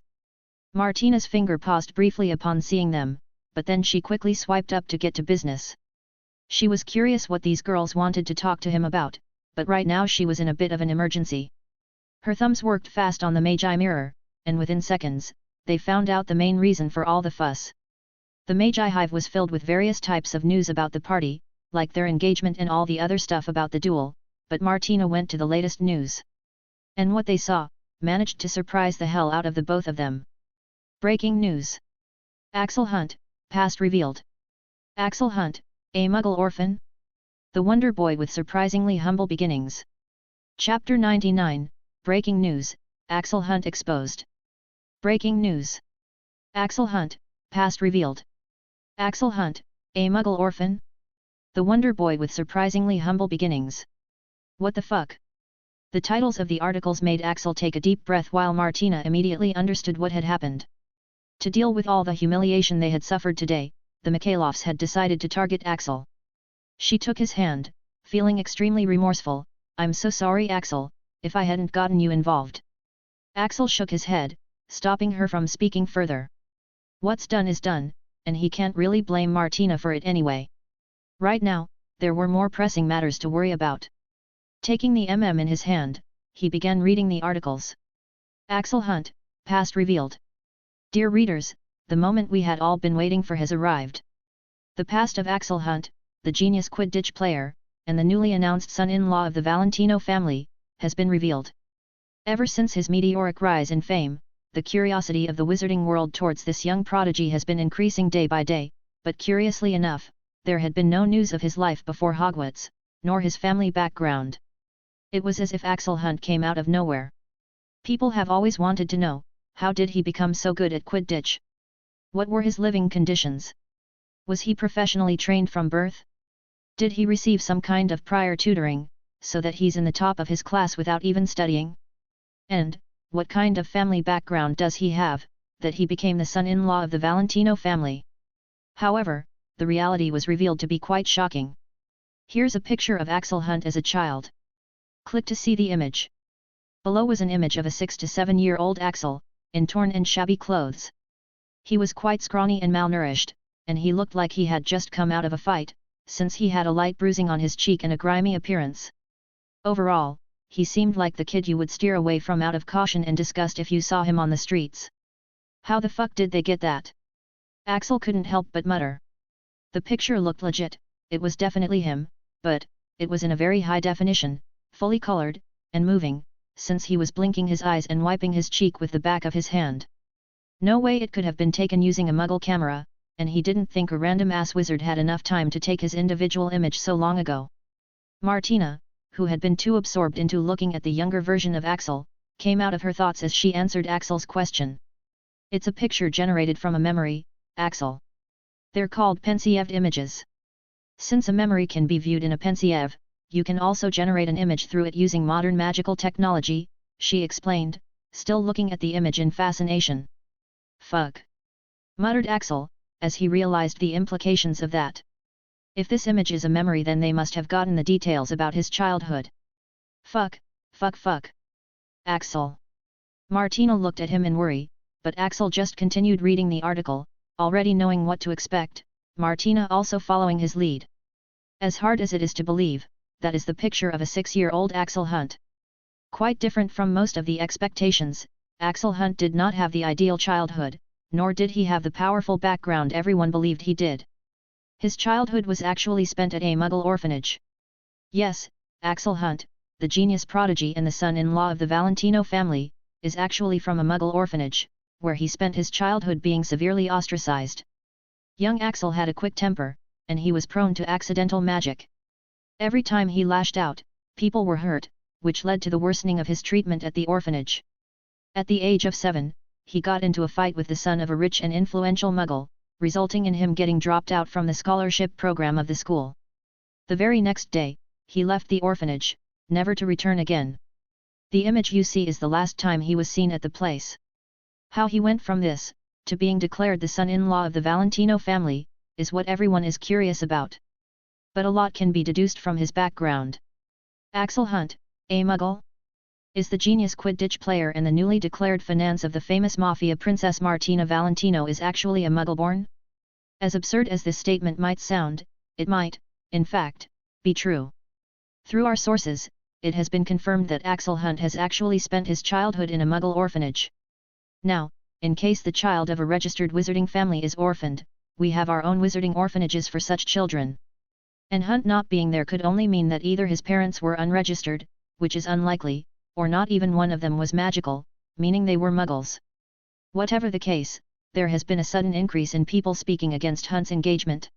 Speaker 1: Martina's finger paused briefly upon seeing them, but then she quickly swiped up to get to business. She was curious what these girls wanted to talk to him about, but right now she was in a bit of an emergency. Her thumbs worked fast on the Magi mirror, and within seconds, they found out the main reason for all the fuss. The Magi hive was filled with various types of news about the party, like their engagement and all the other stuff about the duel, but Martina went to the latest news. And what they saw, managed to surprise the hell out of the both of them. Breaking news. Axel Hunt, past revealed. Axel Hunt, a Muggle orphan? The Wonder Boy with surprisingly humble beginnings. Chapter 99, Breaking News, Axel Hunt exposed. Breaking news. Axel Hunt, past revealed. Axel Hunt, a Muggle orphan? The Wonder Boy with surprisingly humble beginnings. What the fuck? The titles of the articles made Axel take a deep breath while Martina immediately understood what had happened. To deal with all the humiliation they had suffered today, the Mikhailovs had decided to target Axel. She took his hand, feeling extremely remorseful. I'm so sorry Axel, if I hadn't gotten you involved. Axel shook his head, stopping her from speaking further. What's done is done, and he can't really blame Martina for it anyway. Right now, there were more pressing matters to worry about. Taking the in his hand, he began reading the articles. Axel Hunt, past revealed. Dear readers, the moment we had all been waiting for has arrived. The past of Axel Hunt, the genius Quidditch player, and the newly announced son-in-law of the Valentino family, has been revealed. Ever since his meteoric rise in fame, the curiosity of the wizarding world towards this young prodigy has been increasing day by day, but curiously enough, there had been no news of his life before Hogwarts, nor his family background. It was as if Axel Hunt came out of nowhere. People have always wanted to know, how did he become so good at Quidditch? What were his living conditions? Was he professionally trained from birth? Did he receive some kind of prior tutoring, so that he's in the top of his class without even studying? And, what kind of family background does he have, that he became the son-in-law of the Valentino family? However, the reality was revealed to be quite shocking. Here's a picture of Axel Hunt as a child. Click to see the image. Below was an image of a 6 to 7-year-old Axel, in torn and shabby clothes. He was quite scrawny and malnourished, and he looked like he had just come out of a fight, since he had a light bruising on his cheek and a grimy appearance. Overall, he seemed like the kid you would steer away from out of caution and disgust if you saw him on the streets. How the fuck did they get that? Axel couldn't help but mutter. The picture looked legit, it was definitely him, but, it was in a very high definition, fully colored, and moving, since he was blinking his eyes and wiping his cheek with the back of his hand. No way it could have been taken using a Muggle camera, and he didn't think a random-ass wizard had enough time to take his individual image so long ago. Martina, who had been too absorbed into looking at the younger version of Axel, came out of her thoughts as she answered Axel's question. It's a picture generated from a memory, Axel. They're called pensieved images. Since a memory can be viewed in a pensieve, you can also generate an image through it using modern magical technology, she explained, still looking at the image in fascination. Fuck! Muttered Axel, as he realized the implications of that. If this image is a memory, then they must have gotten the details about his childhood. Fuck, fuck, fuck. Axel. Martina looked at him in worry, but Axel just continued reading the article, already knowing what to expect, Martina also following his lead. As hard as it is to believe, that is the picture of a 6-year-old Axel Hunt. Quite different from most of the expectations, Axel Hunt did not have the ideal childhood, nor did he have the powerful background everyone believed he did. His childhood was actually spent at a Muggle orphanage. Yes, Axel Hunt, the genius prodigy and the son-in-law of the Valentino family, is actually from a Muggle orphanage, where he spent his childhood being severely ostracized. Young Axel had a quick temper, and he was prone to accidental magic. Every time he lashed out, people were hurt, which led to the worsening of his treatment at the orphanage. At the age of 7, he got into a fight with the son of a rich and influential Muggle, resulting in him getting dropped out from the scholarship program of the school. The very next day, he left the orphanage, never to return again. The image you see is the last time he was seen at the place. How he went from this, to being declared the son-in-law of the Valentino family, is what everyone is curious about. but a lot can be deduced from his background. Axel Hunt, a Muggle? Is the genius Quidditch player and the newly declared finance of the famous mafia princess Martina Valentino is actually a Muggle-born? As absurd as this statement might sound, it might, in fact, be true. Through our sources, it has been confirmed that Axel Hunt has actually spent his childhood in a Muggle orphanage. Now, in case the child of a registered wizarding family is orphaned, we have our own wizarding orphanages for such children. And Hunt not being there could only mean that either his parents were unregistered, which is unlikely, or not even one of them was magical, meaning they were Muggles. Whatever the case, there has been a sudden increase in people speaking against Hunt's engagement.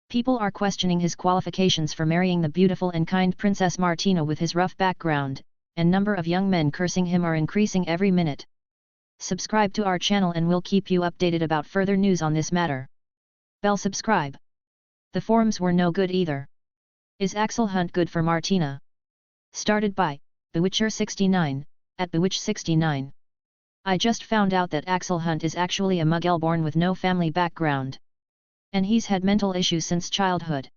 Speaker 1: People are questioning his qualifications for marrying the beautiful and kind Princess Martina with his rough background, and number of young men cursing him are increasing every minute. Subscribe to our channel and we'll keep you updated about further news on this matter. Bell subscribe. The forums were no good either. Is Axel Hunt good for Martina? Started by Bewitcher69, at Bewitch69. I just found out that Axel Hunt is actually a Muggle born with no family background. And he's had mental issues since childhood.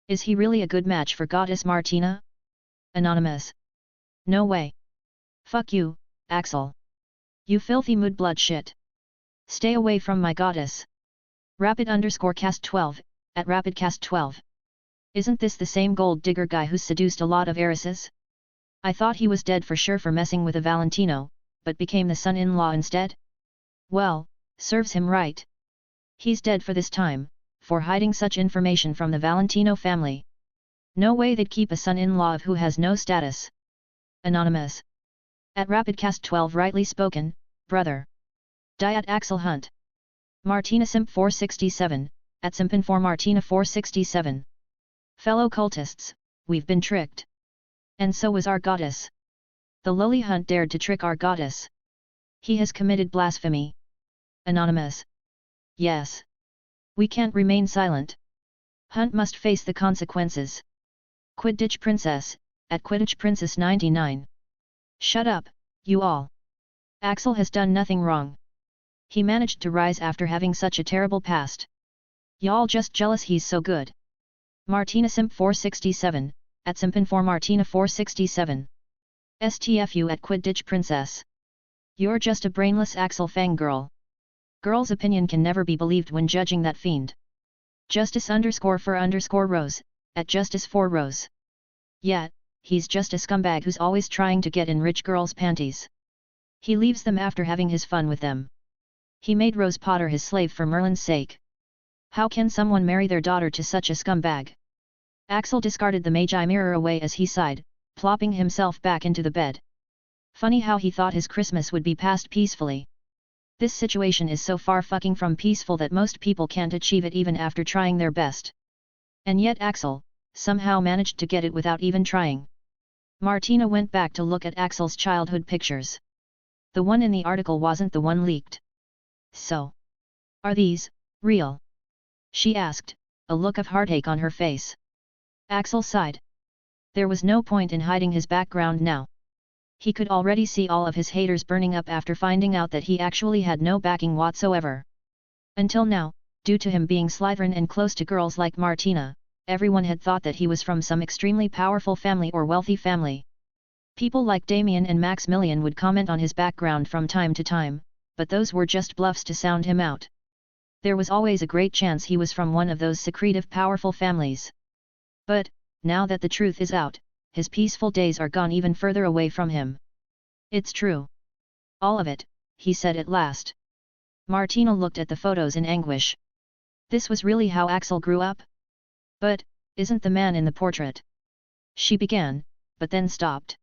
Speaker 1: Is he really a good match for Goddess Martina? Anonymous. No way. Fuck you, Axel. You filthy mudblood shit. Stay away from my goddess. Rapid_cast12, at RapidCast12. Isn't this the same gold digger guy who seduced a lot of heiresses? I thought he was dead for sure for messing with a Valentino, but became the son-in-law instead? Well, serves him right. He's dead for this time, for hiding such information from the Valentino family. No way they'd keep a son-in-law of who has no status. Anonymous. At RapidCast12 rightly spoken, brother. Die at Axel Hunt. Martina Simp 467, at Simpin4 Martina 467. Fellow cultists, we've been tricked. And so was our goddess. The lowly Hunt dared to trick our goddess. He has committed blasphemy. Anonymous. Yes. We can't remain silent. Hunt must face the consequences. Quidditch Princess, at Quidditch Princess 99. Shut up, you all. Axel has done nothing wrong. He managed to rise after having such a terrible past. Y'all just jealous he's so good. Martina Simp 467, at Simpin4 Martina 467. STFU at Quidditch Princess. You're just a brainless Axel fangirl. Girl's opinion can never be believed when judging that fiend. Justice_for_Rose, at Justice4Rose. Yet, he's just a scumbag who's always trying to get in rich girls' panties. He leaves them after having his fun with them. He made Rose Potter his slave for Merlin's sake. How can someone marry their daughter to such a scumbag? Axel discarded the Magi mirror away as he sighed, plopping himself back into the bed. Funny how he thought his Christmas would be passed peacefully. This situation is so far fucking from peaceful that most people can't achieve it even after trying their best. And yet Axel, somehow managed to get it without even trying. Martina went back to look at Axel's childhood pictures. The one in the article wasn't the one leaked. So, are these real? She asked, a look of heartache on her face. Axel sighed. There was no point in hiding his background now. He could already see all of his haters burning up after finding out that he actually had no backing whatsoever. Until now, due to him being Slytherin and close to girls like Martina, everyone had thought that he was from some extremely powerful family or wealthy family. People like Damien and Maximilian would comment on his background from time to time, but those were just bluffs to sound him out. There was always a great chance he was from one of those secretive powerful families. But, now that the truth is out, his peaceful days are gone even further away from him. It's true. All of it, he said at last. Martina looked at the photos in anguish. This was really how Axel grew up? But, isn't the man in the portrait? She began, but then stopped.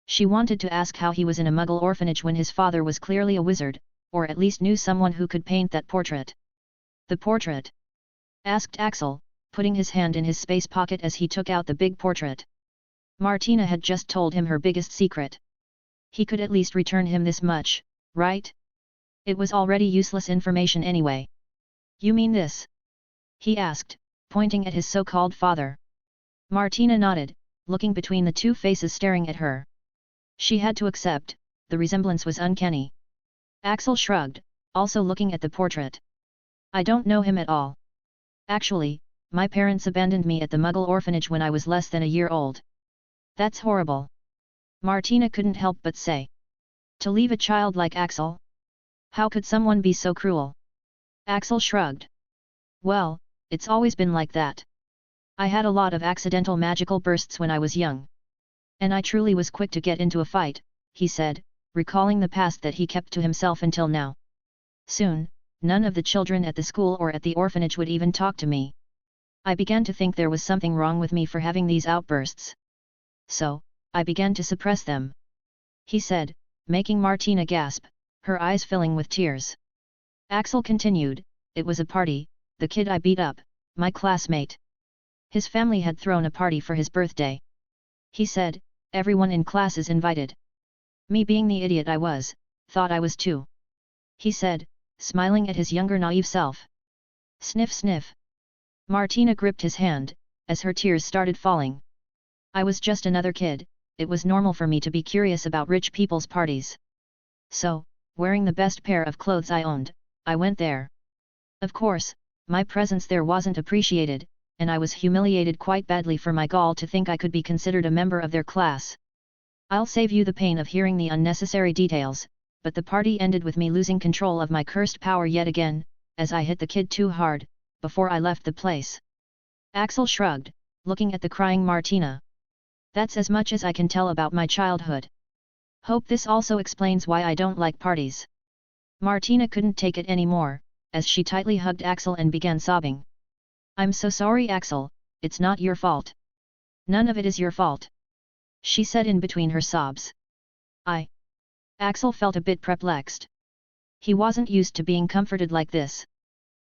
Speaker 1: She wanted to ask how he was in a Muggle orphanage when his father was clearly a wizard, or at least knew someone who could paint that portrait. The portrait? Asked Axel, putting his hand in his space pocket as he took out the big portrait. Martina had just told him her biggest secret. He could at least return him this much, right? It was already useless information anyway. You mean this? He asked, pointing at his so-called father. Martina nodded, looking between the two faces staring at her. She had to accept, the resemblance was uncanny. Axel shrugged, also looking at the portrait. I don't know him at all. Actually, my parents abandoned me at the Muggle orphanage when I was less than a year old. That's horrible. Martina couldn't help but say. To leave a child like Axel? How could someone be so cruel? Axel shrugged. Well, it's always been like that. I had a lot of accidental magical bursts when I was young. And I truly was quick to get into a fight, he said, recalling the past that he kept to himself until now. Soon, none of the children at the school or at the orphanage would even talk to me. I began to think there was something wrong with me for having these outbursts. So, I began to suppress them. He said, making Martina gasp, her eyes filling with tears. Axel continued, it was a party, the kid I beat up, my classmate. His family had thrown a party for his birthday. He said, everyone in class is invited. Me being the idiot I was, thought I was too. He said, smiling at his younger naive self. Sniff sniff. Martina gripped his hand, as her tears started falling. I was just another kid, it was normal for me to be curious about rich people's parties. So, wearing the best pair of clothes I owned, I went there. Of course, my presence there wasn't appreciated, and I was humiliated quite badly for my gall to think I could be considered a member of their class. I'll save you the pain of hearing the unnecessary details, but the party ended with me losing control of my cursed power yet again, as I hit the kid too hard, before I left the place. Axel shrugged, looking at the crying Martina. That's as much as I can tell about my childhood. Hope this also explains why I don't like parties. Martina couldn't take it anymore, as she tightly hugged Axel and began sobbing. I'm so sorry Axel, it's not your fault. None of it is your fault. She said in between her sobs. Axel felt a bit perplexed. He wasn't used to being comforted like this.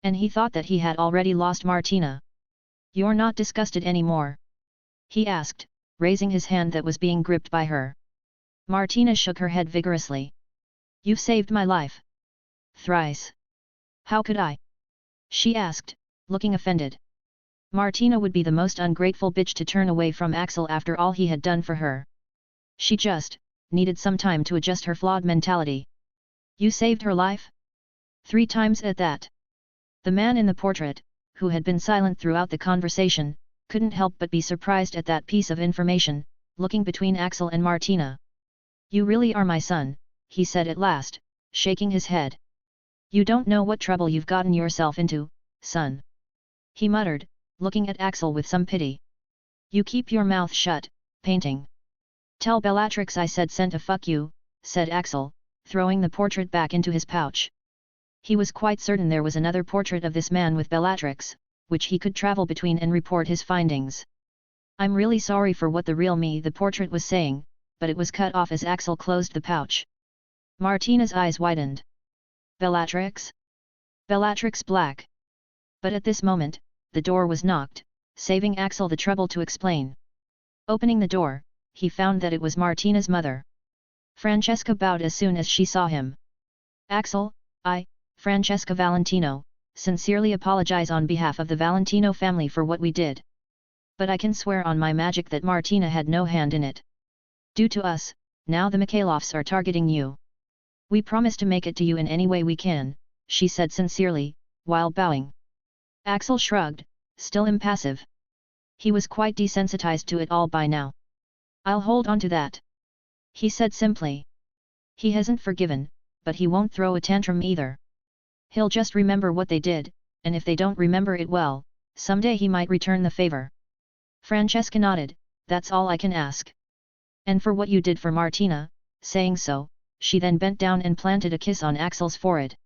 Speaker 1: And he thought that he had already lost Martina. You're not disgusted anymore? He asked, raising his hand that was being gripped by her. Martina shook her head vigorously. You've saved my life. Thrice. How could I? She asked, looking offended. Martina would be the most ungrateful bitch to turn away from Axel after all he had done for her. She just needed some time to adjust her flawed mentality. You saved her life? 3 times at that. The man in the portrait, who had been silent throughout the conversation, couldn't help but be surprised at that piece of information, looking between Axel and Martina. You really are my son, he said at last, shaking his head. You don't know what trouble you've gotten yourself into, son. He muttered, looking at Axel with some pity. You keep your mouth shut, painting. Tell Bellatrix I said sent a fuck you, said Axel, throwing the portrait back into his pouch. He was quite certain there was another portrait of this man with Bellatrix, which he could travel between and report his findings. I'm really sorry for what the real me the portrait was saying, but it was cut off as Axel closed the pouch. Martina's eyes widened. Bellatrix? Bellatrix Black. But at this moment, the door was knocked, saving Axel the trouble to explain. Opening the door, he found that it was Martina's mother. Francesca bowed as soon as she saw him. Axel, Francesca Valentino, sincerely apologize on behalf of the Valentino family for what we did. But I can swear on my magic that Martina had no hand in it. Due to us, now the Mikhailovs are targeting you. We promise to make it to you in any way we can, she said sincerely, while bowing. Axel shrugged, still impassive. He was quite desensitized to it all by now. I'll hold on to that. He said simply. He hasn't forgiven, but he won't throw a tantrum either. He'll just remember what they did, and if they don't remember it well, someday he might return the favor. Francesca nodded, that's all I can ask. And for what you did for Martina, saying so, she then bent down and planted a kiss on Axel's forehead.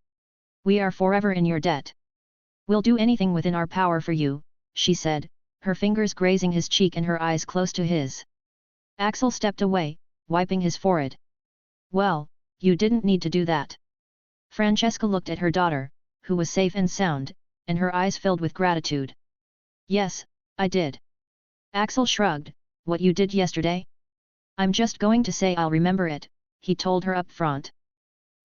Speaker 1: We are forever in your debt. We'll do anything within our power for you, she said, her fingers grazing his cheek and her eyes close to his. Axel stepped away, wiping his forehead. Well, you didn't need to do that. Francesca looked at her daughter, who was safe and sound, and her eyes filled with gratitude. Yes, I did. Axel shrugged, what you did yesterday? I'm just going to say I'll remember it, he told her up front.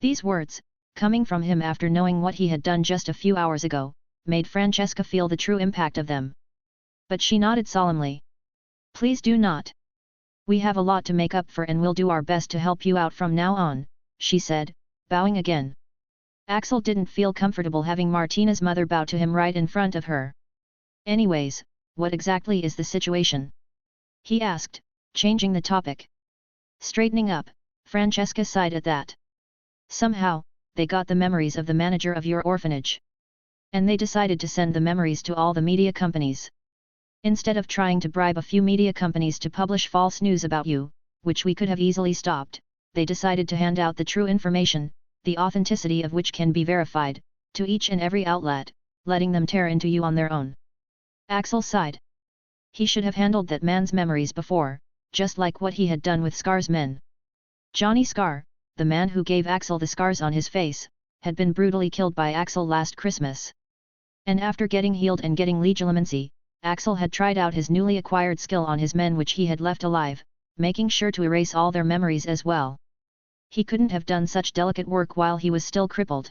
Speaker 1: These words, coming from him after knowing what he had done just a few hours ago, made Francesca feel the true impact of them. But she nodded solemnly. Please do not. We have a lot to make up for and we'll do our best to help you out from now on, she said, bowing again. Axel didn't feel comfortable having Martina's mother bow to him right in front of her. Anyways, what exactly is the situation? He asked, changing the topic. Straightening up, Francesca sighed at that. Somehow, they got the memories of the manager of your orphanage. And they decided to send the memories to all the media companies. Instead of trying to bribe a few media companies to publish false news about you, which we could have easily stopped, they decided to hand out the true information, the authenticity of which can be verified, to each and every outlet, letting them tear into you on their own. Axel sighed. He should have handled that man's memories before, just like what he had done with Scar's men. Johnny Scar, the man who gave Axel the scars on his face, had been brutally killed by Axel last Christmas. And after getting healed and getting legilimency, Axel had tried out his newly acquired skill on his men which he had left alive, making sure to erase all their memories as well. He couldn't have done such delicate work while he was still crippled.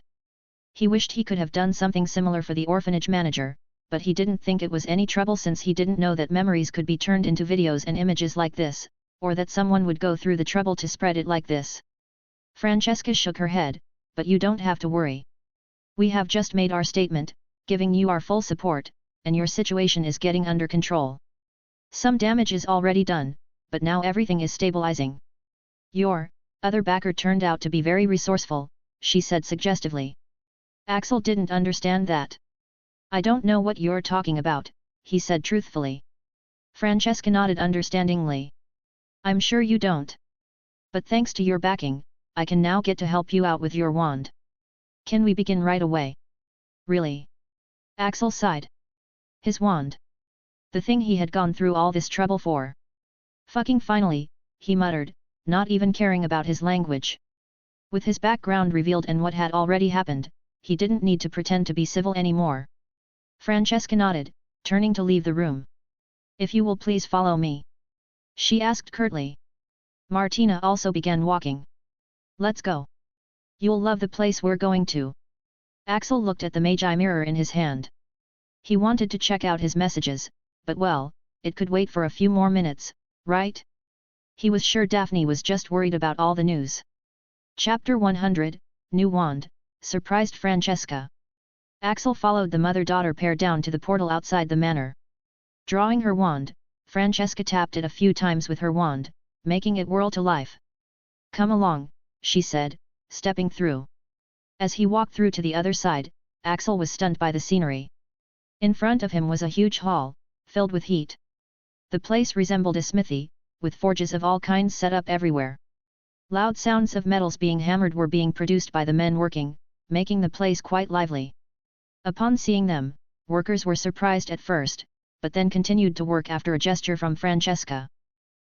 Speaker 1: He wished he could have done something similar for the orphanage manager, but he didn't think it was any trouble since he didn't know that memories could be turned into videos and images like this, or that someone would go through the trouble to spread it like this. Francesca shook her head, but you don't have to worry. We have just made our statement, giving you our full support, and your situation is getting under control. Some damage is already done, but now everything is stabilizing. Your other backer turned out to be very resourceful, she said suggestively. Axel didn't understand that. I don't know what you're talking about, he said truthfully. Francesca nodded understandingly. I'm sure you don't. But thanks to your backing, I can now get to help you out with your wand. Can we begin right away? Really? Axel sighed. His wand. The thing he had gone through all this trouble for. Fucking finally, he muttered, not even caring about his language. With his background revealed and what had already happened, he didn't need to pretend to be civil anymore. Francesca nodded, turning to leave the room. If you will please follow me. She asked curtly. Martina also began walking. Let's go. You'll love the place we're going to. Axel looked at the Magi mirror in his hand. He wanted to check out his messages, but well, it could wait for a few more minutes, right? He was sure Daphne was just worried about all the news. Chapter 100, New Wand, surprised Francesca. Axel followed the mother-daughter pair down to the portal outside the manor. Drawing her wand, Francesca tapped it a few times with her wand, making it whirl to life. Come along, she said, stepping through. As he walked through to the other side, Axel was stunned by the scenery. In front of him was a huge hall, filled with heat. The place resembled a smithy, with forges of all kinds set up everywhere. Loud sounds of metals being hammered were being produced by the men working, making the place quite lively. Upon seeing them, workers were surprised at first, but then continued to work after a gesture from Francesca.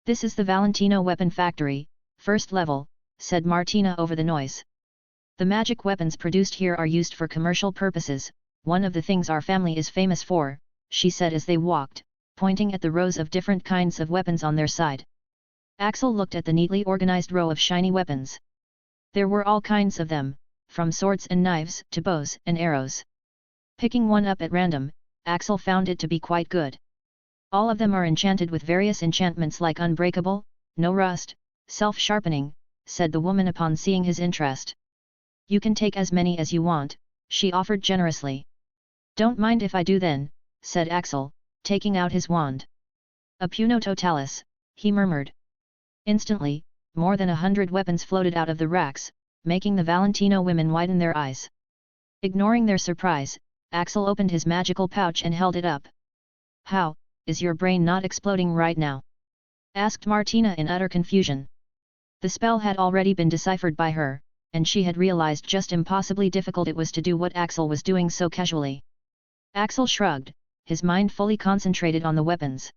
Speaker 1: This is the Valentino weapon factory, first level, said Martina over the noise. The magic weapons produced here are used for commercial purposes, one of the things our family is famous for, she said as they walked, pointing at the rows of different kinds of weapons on their side. Axel looked at the neatly organized row of shiny weapons. There were all kinds of them, from swords and knives to bows and arrows. Picking one up at random, Axel found it to be quite good. All of them are enchanted with various enchantments like unbreakable, no rust, self-sharpening, said the woman upon seeing his interest. You can take as many as you want, she offered generously. Don't mind if I do then, said Axel, taking out his wand. A puno totalis, he murmured. Instantly, more than 100 weapons floated out of the racks, making the Valentino women widen their eyes. Ignoring their surprise, Axel opened his magical pouch and held it up. How, is your brain not exploding right now? Asked Martina in utter confusion. The spell had already been deciphered by her, and she had realized just impossibly difficult it was to do what Axel was doing so casually. Axel shrugged, his mind fully concentrated on the weapons.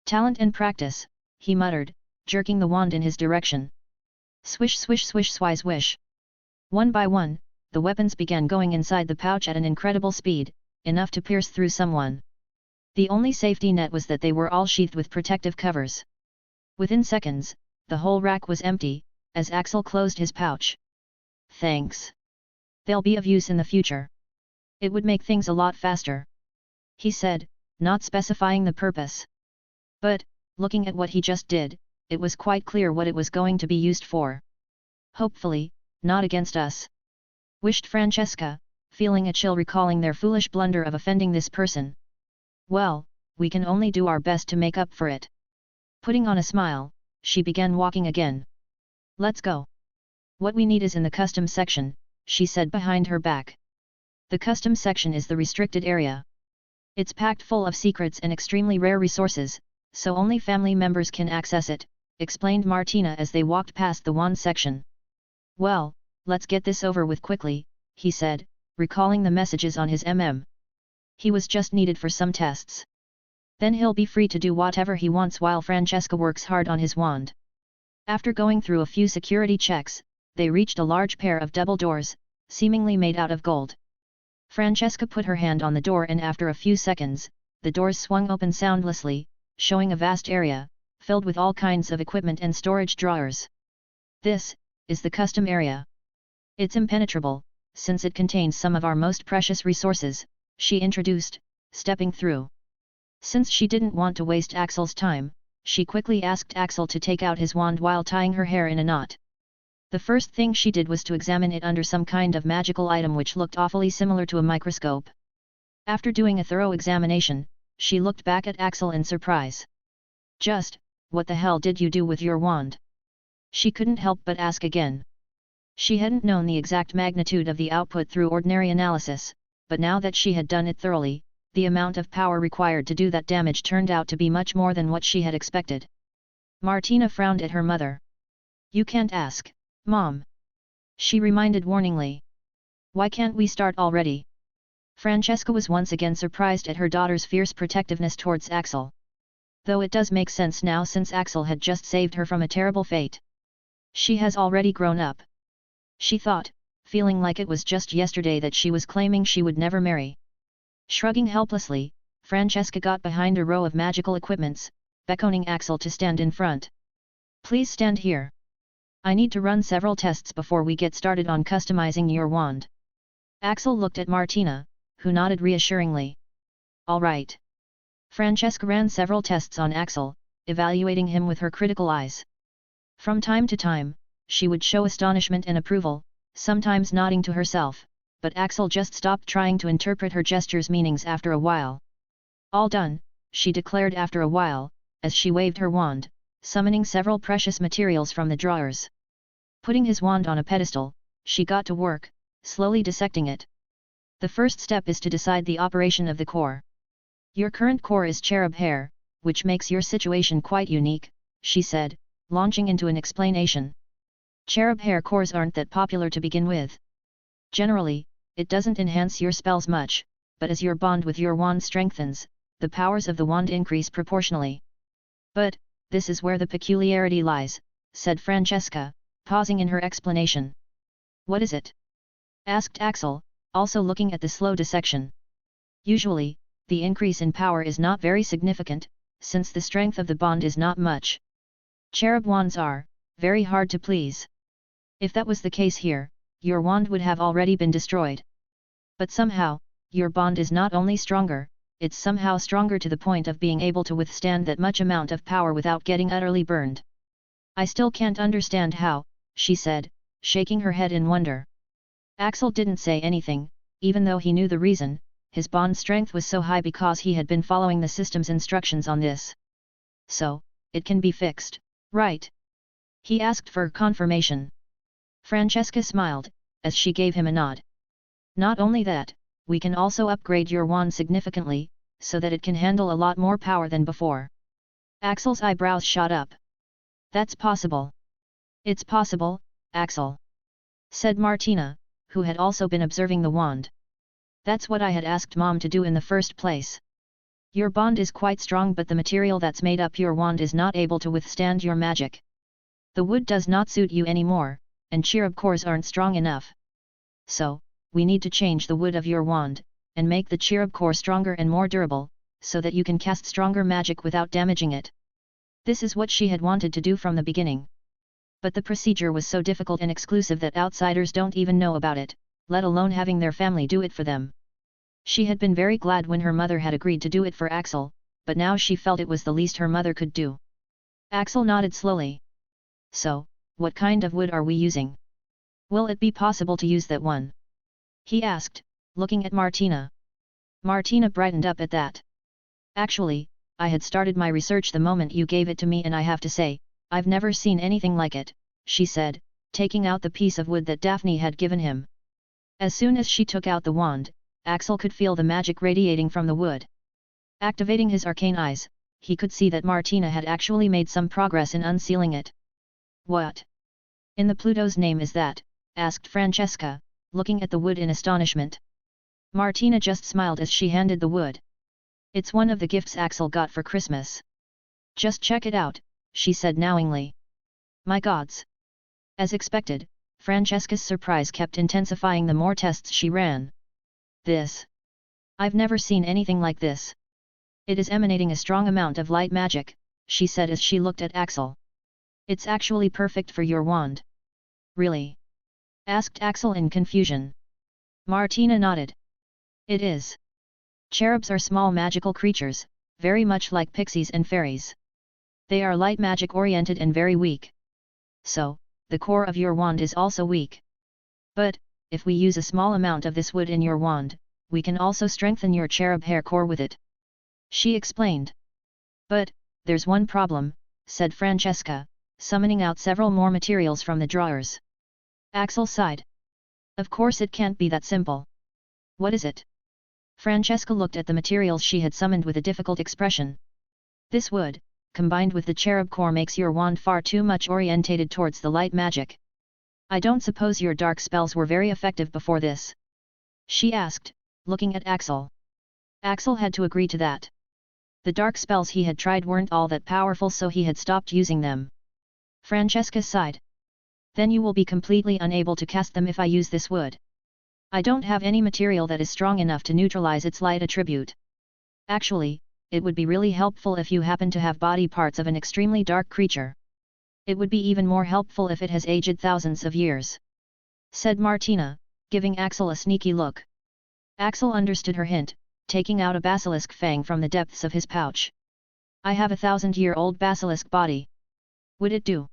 Speaker 1: Talent and practice, he muttered, jerking the wand in his direction. Swish swish swish swish wish. One by one, the weapons began going inside the pouch at an incredible speed, enough to pierce through someone. The only safety net was that they were all sheathed with protective covers. Within seconds, the whole rack was empty, as Axel closed his pouch. Thanks. They'll be of use in the future. It would make things a lot faster. He said, not specifying the purpose. But, looking at what he just did, it was quite clear what it was going to be used for. Hopefully, not against us. Wished Francesca, feeling a chill recalling their foolish blunder of offending this person. Well, we can only do our best to make up for it. Putting on a smile, she began walking again. Let's go. What we need is in the custom section, she said behind her back. The custom section is the restricted area. It's packed full of secrets and extremely rare resources, so only family members can access it, explained Martina as they walked past the wand section. Well, let's get this over with quickly, he said, recalling the messages on his He was just needed for some tests. Then he'll be free to do whatever he wants while Francesca works hard on his wand. After going through a few security checks, they reached a large pair of double doors, seemingly made out of gold. Francesca put her hand on the door and after a few seconds, the doors swung open soundlessly, showing a vast area, filled with all kinds of equipment and storage drawers. This is the custom area. It's impenetrable, since it contains some of our most precious resources, she introduced, stepping through. Since she didn't want to waste Axel's time, she quickly asked Axel to take out his wand while tying her hair in a knot. The first thing she did was to examine it under some kind of magical item which looked awfully similar to a microscope. After doing a thorough examination, she looked back at Axel in surprise. Just, what the hell did you do with your wand? She couldn't help but ask again. She hadn't known the exact magnitude of the output through ordinary analysis, but now that she had done it thoroughly, the amount of power required to do that damage turned out to be much more than what she had expected. Martina frowned at her mother. You can't ask, Mom. She reminded warningly. Why can't we start already? Francesca was once again surprised at her daughter's fierce protectiveness towards Axel. Though it does make sense now since Axel had just saved her from a terrible fate. She has already grown up. She thought, feeling like it was just yesterday that she was claiming she would never marry. Shrugging helplessly, Francesca got behind a row of magical equipments, beckoning Axel to stand in front. Please stand here. I need to run several tests before we get started on customizing your wand. Axel looked at Martina, who nodded reassuringly. All right. Francesca ran several tests on Axel, evaluating him with her critical eyes. From time to time, she would show astonishment and approval, sometimes nodding to herself, but Axel just stopped trying to interpret her gestures' meanings after a while. All done, she declared after a while, as she waved her wand, summoning several precious materials from the drawers. Putting his wand on a pedestal, she got to work, slowly dissecting it. The first step is to decide the operation of the core. Your current core is cherub hair, which makes your situation quite unique, she said, launching into an explanation. Cherub hair cores aren't that popular to begin with. Generally, it doesn't enhance your spells much, but as your bond with your wand strengthens, the powers of the wand increase proportionally. But, this is where the peculiarity lies, said Francesca, pausing in her explanation. What is it? Asked Axel, also looking at the slow dissection. Usually, the increase in power is not very significant, since the strength of the bond is not much. Cherub wands are very hard to please. If that was the case here, your wand would have already been destroyed. But somehow, your bond is not only stronger, it's somehow stronger to the point of being able to withstand that much amount of power without getting utterly burned. I still can't understand how, she said, shaking her head in wonder. Axel didn't say anything, even though he knew the reason. His bond strength was so high because he had been following the system's instructions on this. So, it can be fixed, right? He asked for confirmation. Francesca smiled, as she gave him a nod. Not only that, we can also upgrade your wand significantly, so that it can handle a lot more power than before. Axel's eyebrows shot up. That's possible. It's possible, Axel, said Martina, who had also been observing the wand. That's what I had asked Mom to do in the first place. Your bond is quite strong, but the material that's made up your wand is not able to withstand your magic. The wood does not suit you anymore, and cherub cores aren't strong enough. So, we need to change the wood of your wand, and make the cherub core stronger and more durable, so that you can cast stronger magic without damaging it. This is what she had wanted to do from the beginning. But the procedure was so difficult and exclusive that outsiders don't even know about it, let alone having their family do it for them. She had been very glad when her mother had agreed to do it for Axel, but now she felt it was the least her mother could do. Axel nodded slowly. So, what kind of wood are we using? Will it be possible to use that one? He asked, looking at Martina. Martina brightened up at that. Actually, I had started my research the moment you gave it to me, and I have to say, I've never seen anything like it, she said, taking out the piece of wood that Daphne had given him. As soon as she took out the wand, Axel could feel the magic radiating from the wood. Activating his arcane eyes, he could see that Martina had actually made some progress in unsealing it. What in the Pluto's name is that? Asked Francesca, looking at the wood in astonishment. Martina just smiled as she handed the wood. It's one of the gifts Axel got for Christmas. Just check it out, she said knowingly. My gods! As expected, Francesca's surprise kept intensifying the more tests she ran. This! I've never seen anything like this. It is emanating a strong amount of light magic, she said as she looked at Axel. It's actually perfect for your wand. Really? Asked Axel in confusion. Martina nodded. It is. Cherubs are small magical creatures, very much like pixies and fairies. They are light magic oriented and very weak. So, the core of your wand is also weak. But, if we use a small amount of this wood in your wand, we can also strengthen your cherub hair core with it. She explained. But, there's one problem, said Francesca, summoning out several more materials from the drawers. Axel sighed. Of course it can't be that simple. What is it? Francesca looked at the materials she had summoned with a difficult expression. This wood, combined with the cherub core, makes your wand far too much orientated towards the light magic. I don't suppose your dark spells were very effective before this? She asked, looking at Axel. Axel had to agree to that. The dark spells he had tried weren't all that powerful, so he had stopped using them. Francesca sighed. Then you will be completely unable to cast them if I use this wood. I don't have any material that is strong enough to neutralize its light attribute. Actually, it would be really helpful if you happen to have body parts of an extremely dark creature. It would be even more helpful if it has aged thousands of years. Said Martina, giving Axel a sneaky look. Axel understood her hint, taking out a basilisk fang from the depths of his pouch. I have a 1,000-year-old basilisk body. Would it do?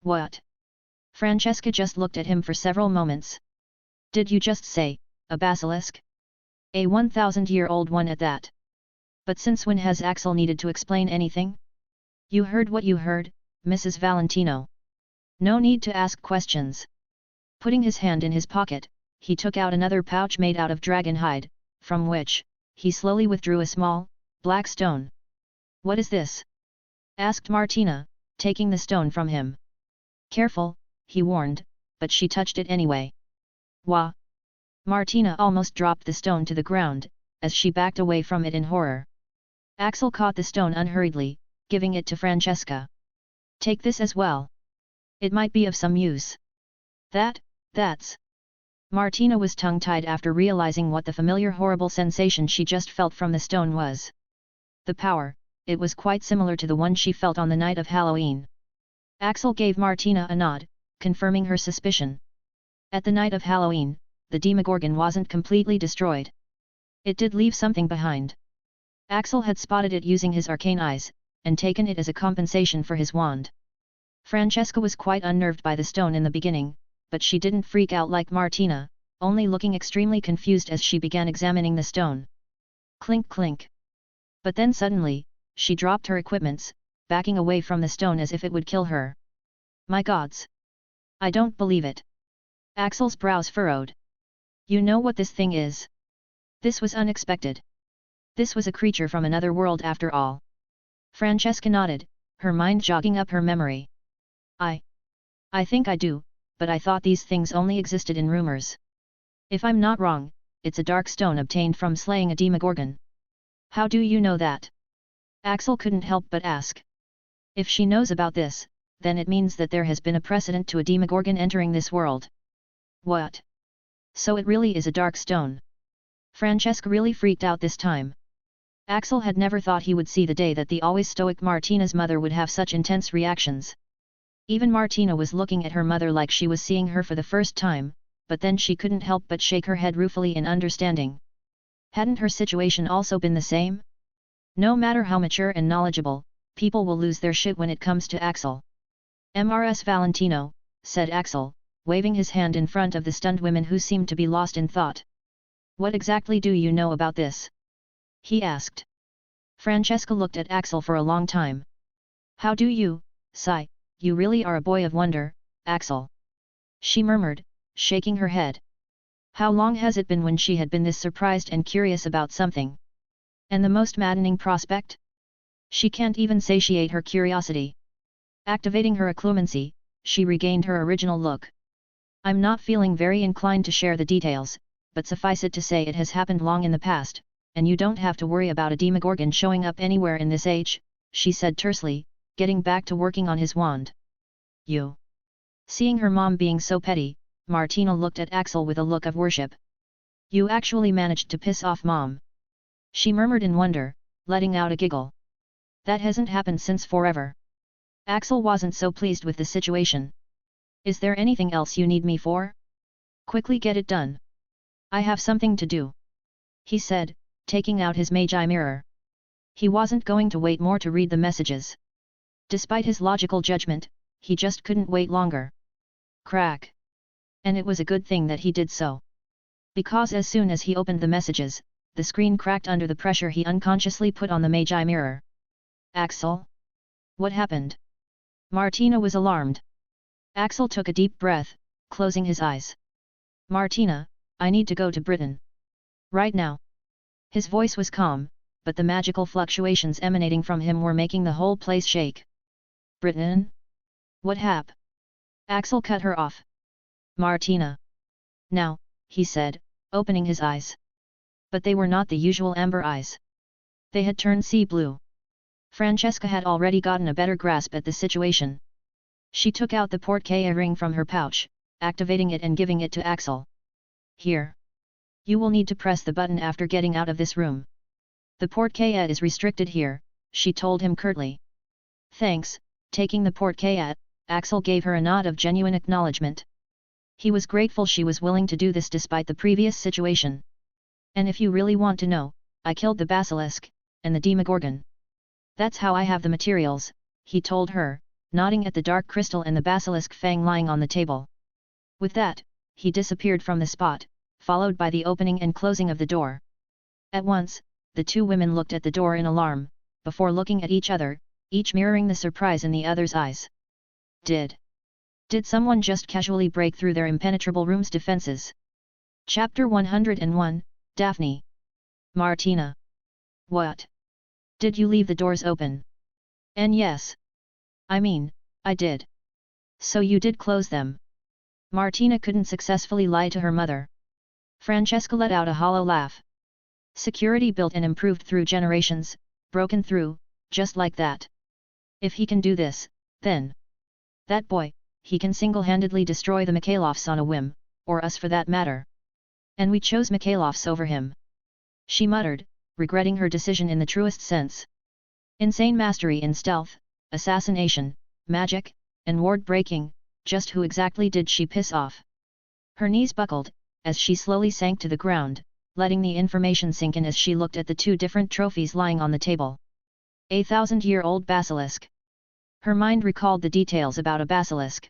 Speaker 1: What? Francesca just looked at him for several moments. Did you just say, a basilisk? A 1,000-year-old one at that. But since when has Axel needed to explain anything? You heard what you heard, Mrs. Valentino. No need to ask questions. Putting his hand in his pocket, he took out another pouch made out of dragon hide, from which, he slowly withdrew a small, black stone. What is this? Asked Martina, taking the stone from him. Careful, he warned, but she touched it anyway. Wah! Martina almost dropped the stone to the ground, as she backed away from it in horror. Axel caught the stone unhurriedly, giving it to Francesca. Take this as well. It might be of some use. That's... Martina was tongue-tied after realizing what the familiar horrible sensation she just felt from the stone was. The power, it was quite similar to the one she felt on the night of Halloween. Axel gave Martina a nod, confirming her suspicion. At the night of Halloween, the Demogorgon wasn't completely destroyed. It did leave something behind. Axel had spotted it using his arcane eyes, and taken it as a compensation for his wand. Francesca was quite unnerved by the stone in the beginning, but she didn't freak out like Martina, only looking extremely confused as she began examining the stone. Clink clink. But then suddenly, she dropped her equipments, backing away from the stone as if it would kill her. My gods! I don't believe it. Axel's brows furrowed. You know what this thing is? This was unexpected. This was a creature from another world after all. Francesca nodded, her mind jogging up her memory. I think I do, but I thought these things only existed in rumors. If I'm not wrong, it's a dark stone obtained from slaying a Demogorgon. How do you know that? Axel couldn't help but ask. If she knows about this, then it means that there has been a precedent to a Demogorgon entering this world. What? So it really is a dark stone. Francesca really freaked out this time. Axel had never thought he would see the day that the always stoic Martina's mother would have such intense reactions. Even Martina was looking at her mother like she was seeing her for the first time, but then she couldn't help but shake her head ruefully in understanding. Hadn't her situation also been the same? No matter how mature and knowledgeable, people will lose their shit when it comes to Axel. Mrs. Valentino, said Axel, waving his hand in front of the stunned women who seemed to be lost in thought. What exactly do you know about this? He asked. Francesca looked at Axel for a long time. How do you, sigh, you really are a boy of wonder, Axel. She murmured, shaking her head. How long has it been when she had been this surprised and curious about something? And the most maddening prospect? She can't even satiate her curiosity. Activating her occlumency, she regained her original look. I'm not feeling very inclined to share the details, but suffice it to say it has happened long in the past, and you don't have to worry about a Demogorgon showing up anywhere in this age, she said tersely, getting back to working on his wand. You. Seeing her mom being so petty, Martina looked at Axel with a look of worship. You actually managed to piss off Mom. She murmured in wonder, letting out a giggle. That hasn't happened since forever. Axel wasn't so pleased with the situation. Is there anything else you need me for? Quickly get it done. I have something to do. He said, taking out his magi mirror. He wasn't going to wait more to read the messages. Despite his logical judgment, he just couldn't wait longer. Crack. And it was a good thing that he did so. Because as soon as he opened the messages, the screen cracked under the pressure he unconsciously put on the magi mirror. Axel? What happened? Martina was alarmed. Axel took a deep breath, closing his eyes. Martina, I need to go to Britain. Right now. His voice was calm, but the magical fluctuations emanating from him were making the whole place shake. Britain? What hap? Axel cut her off. Martina. Now, he said, opening his eyes. But they were not the usual amber eyes. They had turned sea blue. Francesca had already gotten a better grasp at the situation. She took out the porte-clés ring from her pouch, activating it and giving it to Axel. Here. You will need to press the button after getting out of this room. The porte-clés is restricted here, she told him curtly. Thanks. Taking the porte-clés, Axel gave her a nod of genuine acknowledgement. He was grateful she was willing to do this despite the previous situation. And if you really want to know, I killed the basilisk, and the Demogorgon. That's how I have the materials, he told her, nodding at the dark crystal and the basilisk fang lying on the table. With that, he disappeared from the spot, followed by the opening and closing of the door. At once, the two women looked at the door in alarm, before looking at each other, each mirroring the surprise in the other's eyes. Did someone just casually break through their impenetrable room's defenses? Chapter 101, Daphne. Martina. What? Did you leave the doors open? And yes. I mean, I did. So you did close them. Martina couldn't successfully lie to her mother. Francesca let out a hollow laugh. Security built and improved through generations, broken through, just like that. If he can do this, then... that boy, he can single-handedly destroy the Mikhailovs on a whim, or us for that matter. And we chose Mikhailovs over him. She muttered, regretting her decision in the truest sense. Insane mastery in stealth, assassination, magic, and ward-breaking, just who exactly did she piss off? Her knees buckled, as she slowly sank to the ground, letting the information sink in as she looked at the two different trophies lying on the table. A 1,000-year-old basilisk. Her mind recalled the details about a basilisk.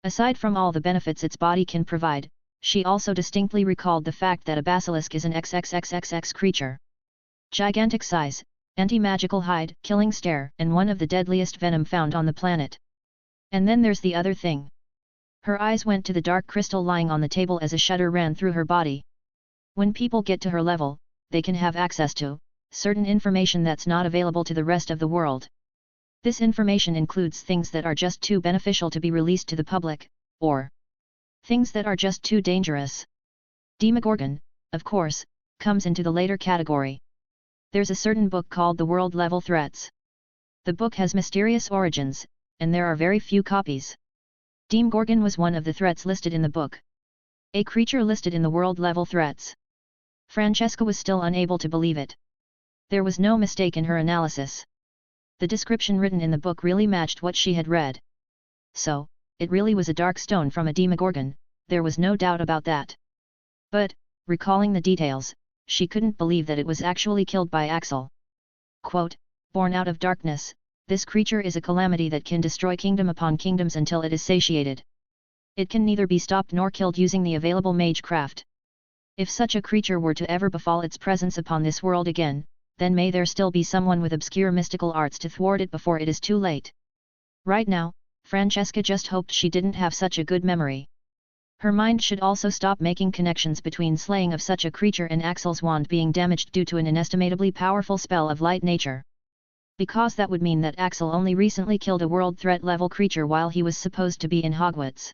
Speaker 1: Aside from all the benefits its body can provide, she also distinctly recalled the fact that a basilisk is an XXXXX creature. Gigantic size, anti-magical hide, killing stare, and one of the deadliest venom found on the planet. And then there's the other thing. Her eyes went to the dark crystal lying on the table as a shudder ran through her body. When people get to her level, they can have access to certain information that's not available to the rest of the world. This information includes things that are just too beneficial to be released to the public, or things that are just too dangerous. Demogorgon, of course, comes into the later category. There's a certain book called The World Level Threats. The book has mysterious origins, and there are very few copies. Demogorgon was one of the threats listed in the book. A creature listed in the World Level Threats. Francesca was still unable to believe it. There was no mistake in her analysis. The description written in the book really matched what she had read. So, it really was a dark stone from a Demogorgon, there was no doubt about that. But, recalling the details, she couldn't believe that it was actually killed by Axel. Quote, born out of darkness, this creature is a calamity that can destroy kingdom upon kingdoms until it is satiated. It can neither be stopped nor killed using the available magecraft. If such a creature were to ever befall its presence upon this world again, then may there still be someone with obscure mystical arts to thwart it before it is too late. Right now, Francesca just hoped she didn't have such a good memory. Her mind should also stop making connections between slaying of such a creature and Axel's wand being damaged due to an inestimably powerful spell of light nature. Because that would mean that Axel only recently killed a world threat level creature while he was supposed to be in Hogwarts.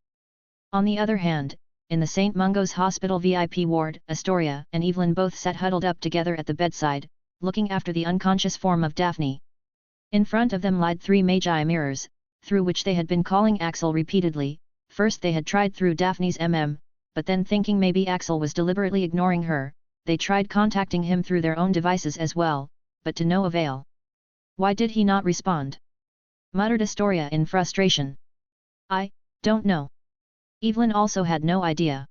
Speaker 1: On the other hand, in the St. Mungo's Hospital VIP ward, Astoria and Evelyn both sat huddled up together at the bedside, looking after the unconscious form of Daphne. In front of them lied 3 magi mirrors, through which they had been calling Axel repeatedly. First they had tried through Daphne's but then thinking maybe Axel was deliberately ignoring her, they tried contacting him through their own devices as well, but to no avail. Why did he not respond? Muttered Astoria in frustration. I don't know. Evelyn also had no idea.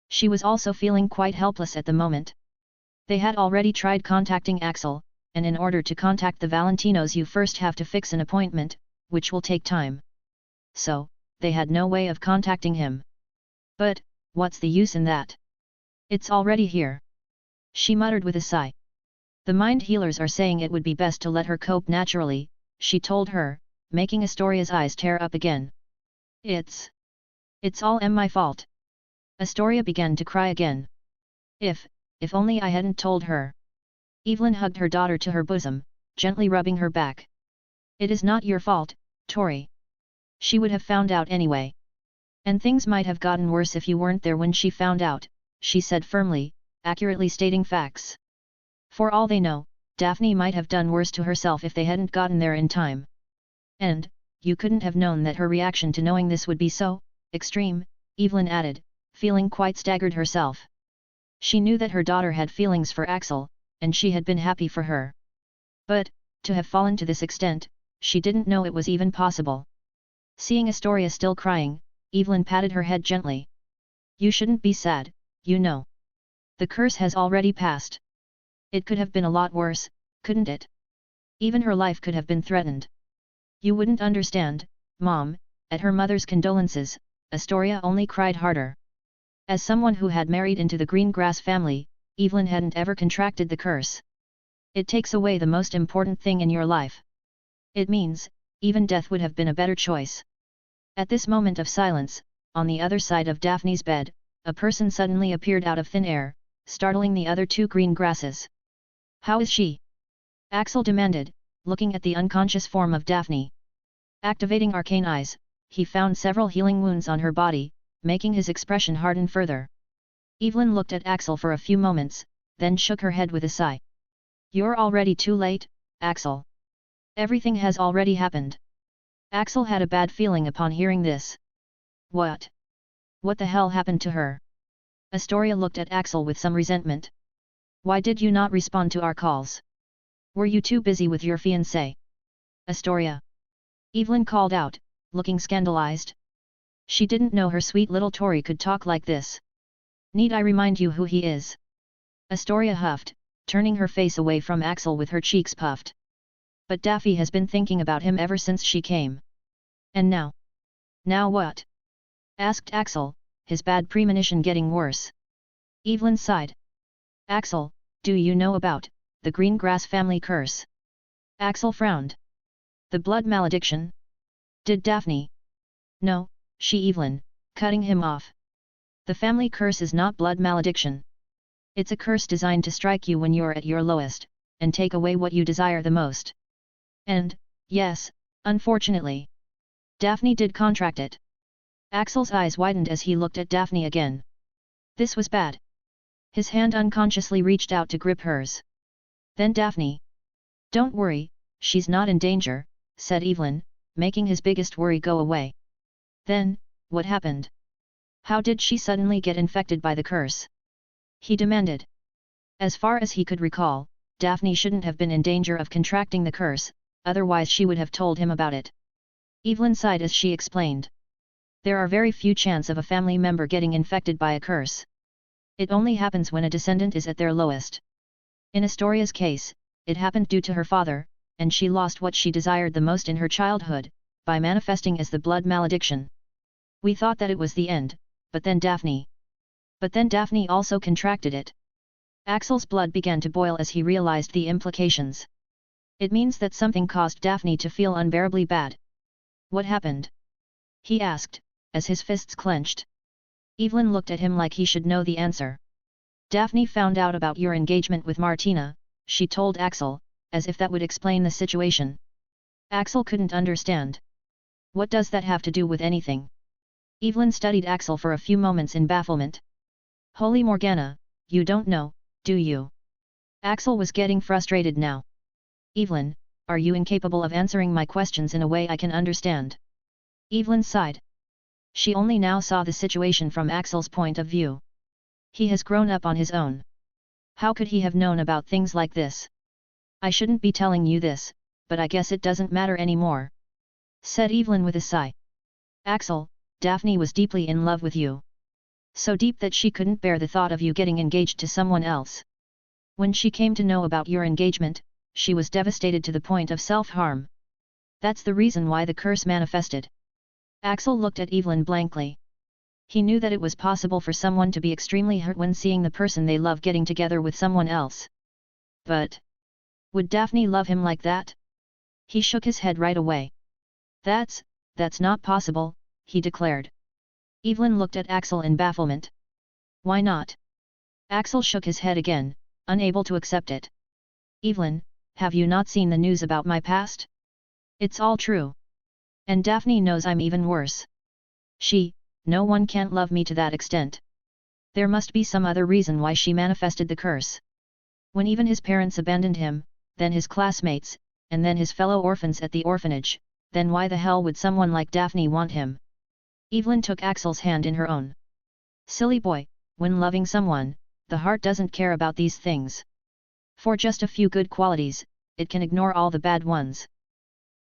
Speaker 1: She was also feeling quite helpless at the moment. They had already tried contacting Axel, and in order to contact the Valentinos you first have to fix an appointment, which will take time. So, they had no way of contacting him. But, what's the use in that? It's already here. She muttered with a sigh. The mind healers are saying it would be best to let her cope naturally, she told her, making Astoria's eyes tear up again. It's all my fault. Astoria began to cry again. If only I hadn't told her. Evelyn hugged her daughter to her bosom, gently rubbing her back. It is not your fault, Tori. She would have found out anyway. And things might have gotten worse if you weren't there when she found out, she said firmly, accurately stating facts. For all they know, Daphne might have done worse to herself if they hadn't gotten there in time. And, you couldn't have known that her reaction to knowing this would be so extreme, Evelyn added, feeling quite staggered herself. She knew that her daughter had feelings for Axel, and she had been happy for her. But, to have fallen to this extent, she didn't know it was even possible. Seeing Astoria still crying, Evelyn patted her head gently. You shouldn't be sad, you know. The curse has already passed. It could have been a lot worse, couldn't it? Even her life could have been threatened. You wouldn't understand, Mom. At her mother's condolences, Astoria only cried harder. As someone who had married into the green grass family, Evelyn hadn't ever contracted the curse. It takes away the most important thing in your life. It means, even death would have been a better choice. At this moment of silence, on the other side of Daphne's bed, a person suddenly appeared out of thin air, startling the other 2 green grasses. How is she? Axel demanded, looking at the unconscious form of Daphne. Activating arcane eyes, he found several healing wounds on her body, making his expression harden further. Evelyn looked at Axel for a few moments, then shook her head with a sigh. You're already too late, Axel. Everything has already happened. Axel had a bad feeling upon hearing this. What? What the hell happened to her? Astoria looked at Axel with some resentment. Why did you not respond to our calls? Were you too busy with your fiancé? Astoria. Evelyn called out, looking scandalized. She didn't know her sweet little Tori could talk like this. Need I remind you who he is? Astoria huffed, turning her face away from Axel with her cheeks puffed. But Daphne has been thinking about him ever since she came. And now? Now what? Asked Axel, his bad premonition getting worse. Evelyn sighed. Axel, do you know about the green grass family curse? Axel frowned. The blood malediction? Did Daphne? No, she Evelyn, cutting him off. The family curse is not blood malediction. It's a curse designed to strike you when you're at your lowest, and take away what you desire the most. And, yes, unfortunately, Daphne did contract it. Axel's eyes widened as he looked at Daphne again. This was bad. His hand unconsciously reached out to grip hers. Then Daphne. Don't worry, she's not in danger, said Evelyn, making his biggest worry go away. Then, what happened? How did she suddenly get infected by the curse? He demanded. As far as he could recall, Daphne shouldn't have been in danger of contracting the curse, otherwise she would have told him about it. Evelyn sighed as she explained. There are very few chance of a family member getting infected by a curse. It only happens when a descendant is at their lowest. In Astoria's case, it happened due to her father, and she lost what she desired the most in her childhood, by manifesting as the blood malediction. We thought that it was the end, but then Daphne also contracted it. Axel's blood began to boil as he realized the implications. It means that something caused Daphne to feel unbearably bad. What happened? He asked, as his fists clenched. Evelyn looked at him like he should know the answer. Daphne found out about your engagement with Martina, she told Axel, as if that would explain the situation. Axel couldn't understand. What does that have to do with anything? Evelyn studied Axel for a few moments in bafflement. Holy Morgana, you don't know, do you? Axel was getting frustrated now. Evelyn, are you incapable of answering my questions in a way I can understand? Evelyn sighed. She only now saw the situation from Axel's point of view. He has grown up on his own. How could he have known about things like this? I shouldn't be telling you this, but I guess it doesn't matter anymore, said Evelyn with a sigh. Axel, Daphne was deeply in love with you. So deep that she couldn't bear the thought of you getting engaged to someone else. When she came to know about your engagement, she was devastated to the point of self-harm. That's the reason why the curse manifested. Axel looked at Evelyn blankly. He knew that it was possible for someone to be extremely hurt when seeing the person they love getting together with someone else. But would Daphne love him like that? He shook his head right away. That's not possible, he declared. Evelyn looked at Axel in bafflement. Why not? Axel shook his head again, unable to accept it. Evelyn, have you not seen the news about my past? It's all true. And Daphne knows I'm even worse. No one can't love me to that extent. There must be some other reason why she manifested the curse. When even his parents abandoned him, then his classmates, and then his fellow orphans at the orphanage, then why the hell would someone like Daphne want him? Evelyn took Axel's hand in her own. Silly boy, when loving someone, the heart doesn't care about these things. For just a few good qualities, it can ignore all the bad ones.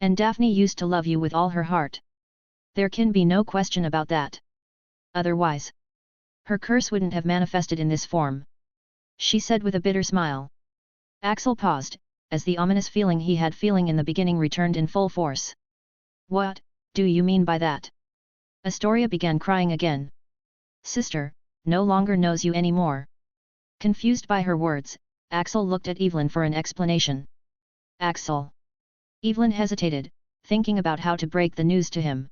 Speaker 1: And Daphne used to love you with all her heart. There can be no question about that. Otherwise, her curse wouldn't have manifested in this form, she said with a bitter smile. Axel paused, as the ominous feeling he had feeling in the beginning returned in full force. What do you mean by that? Astoria began crying again. Sister, no longer knows you anymore. Confused by her words, Axel looked at Evelyn for an explanation. Axel. Evelyn hesitated, thinking about how to break the news to him.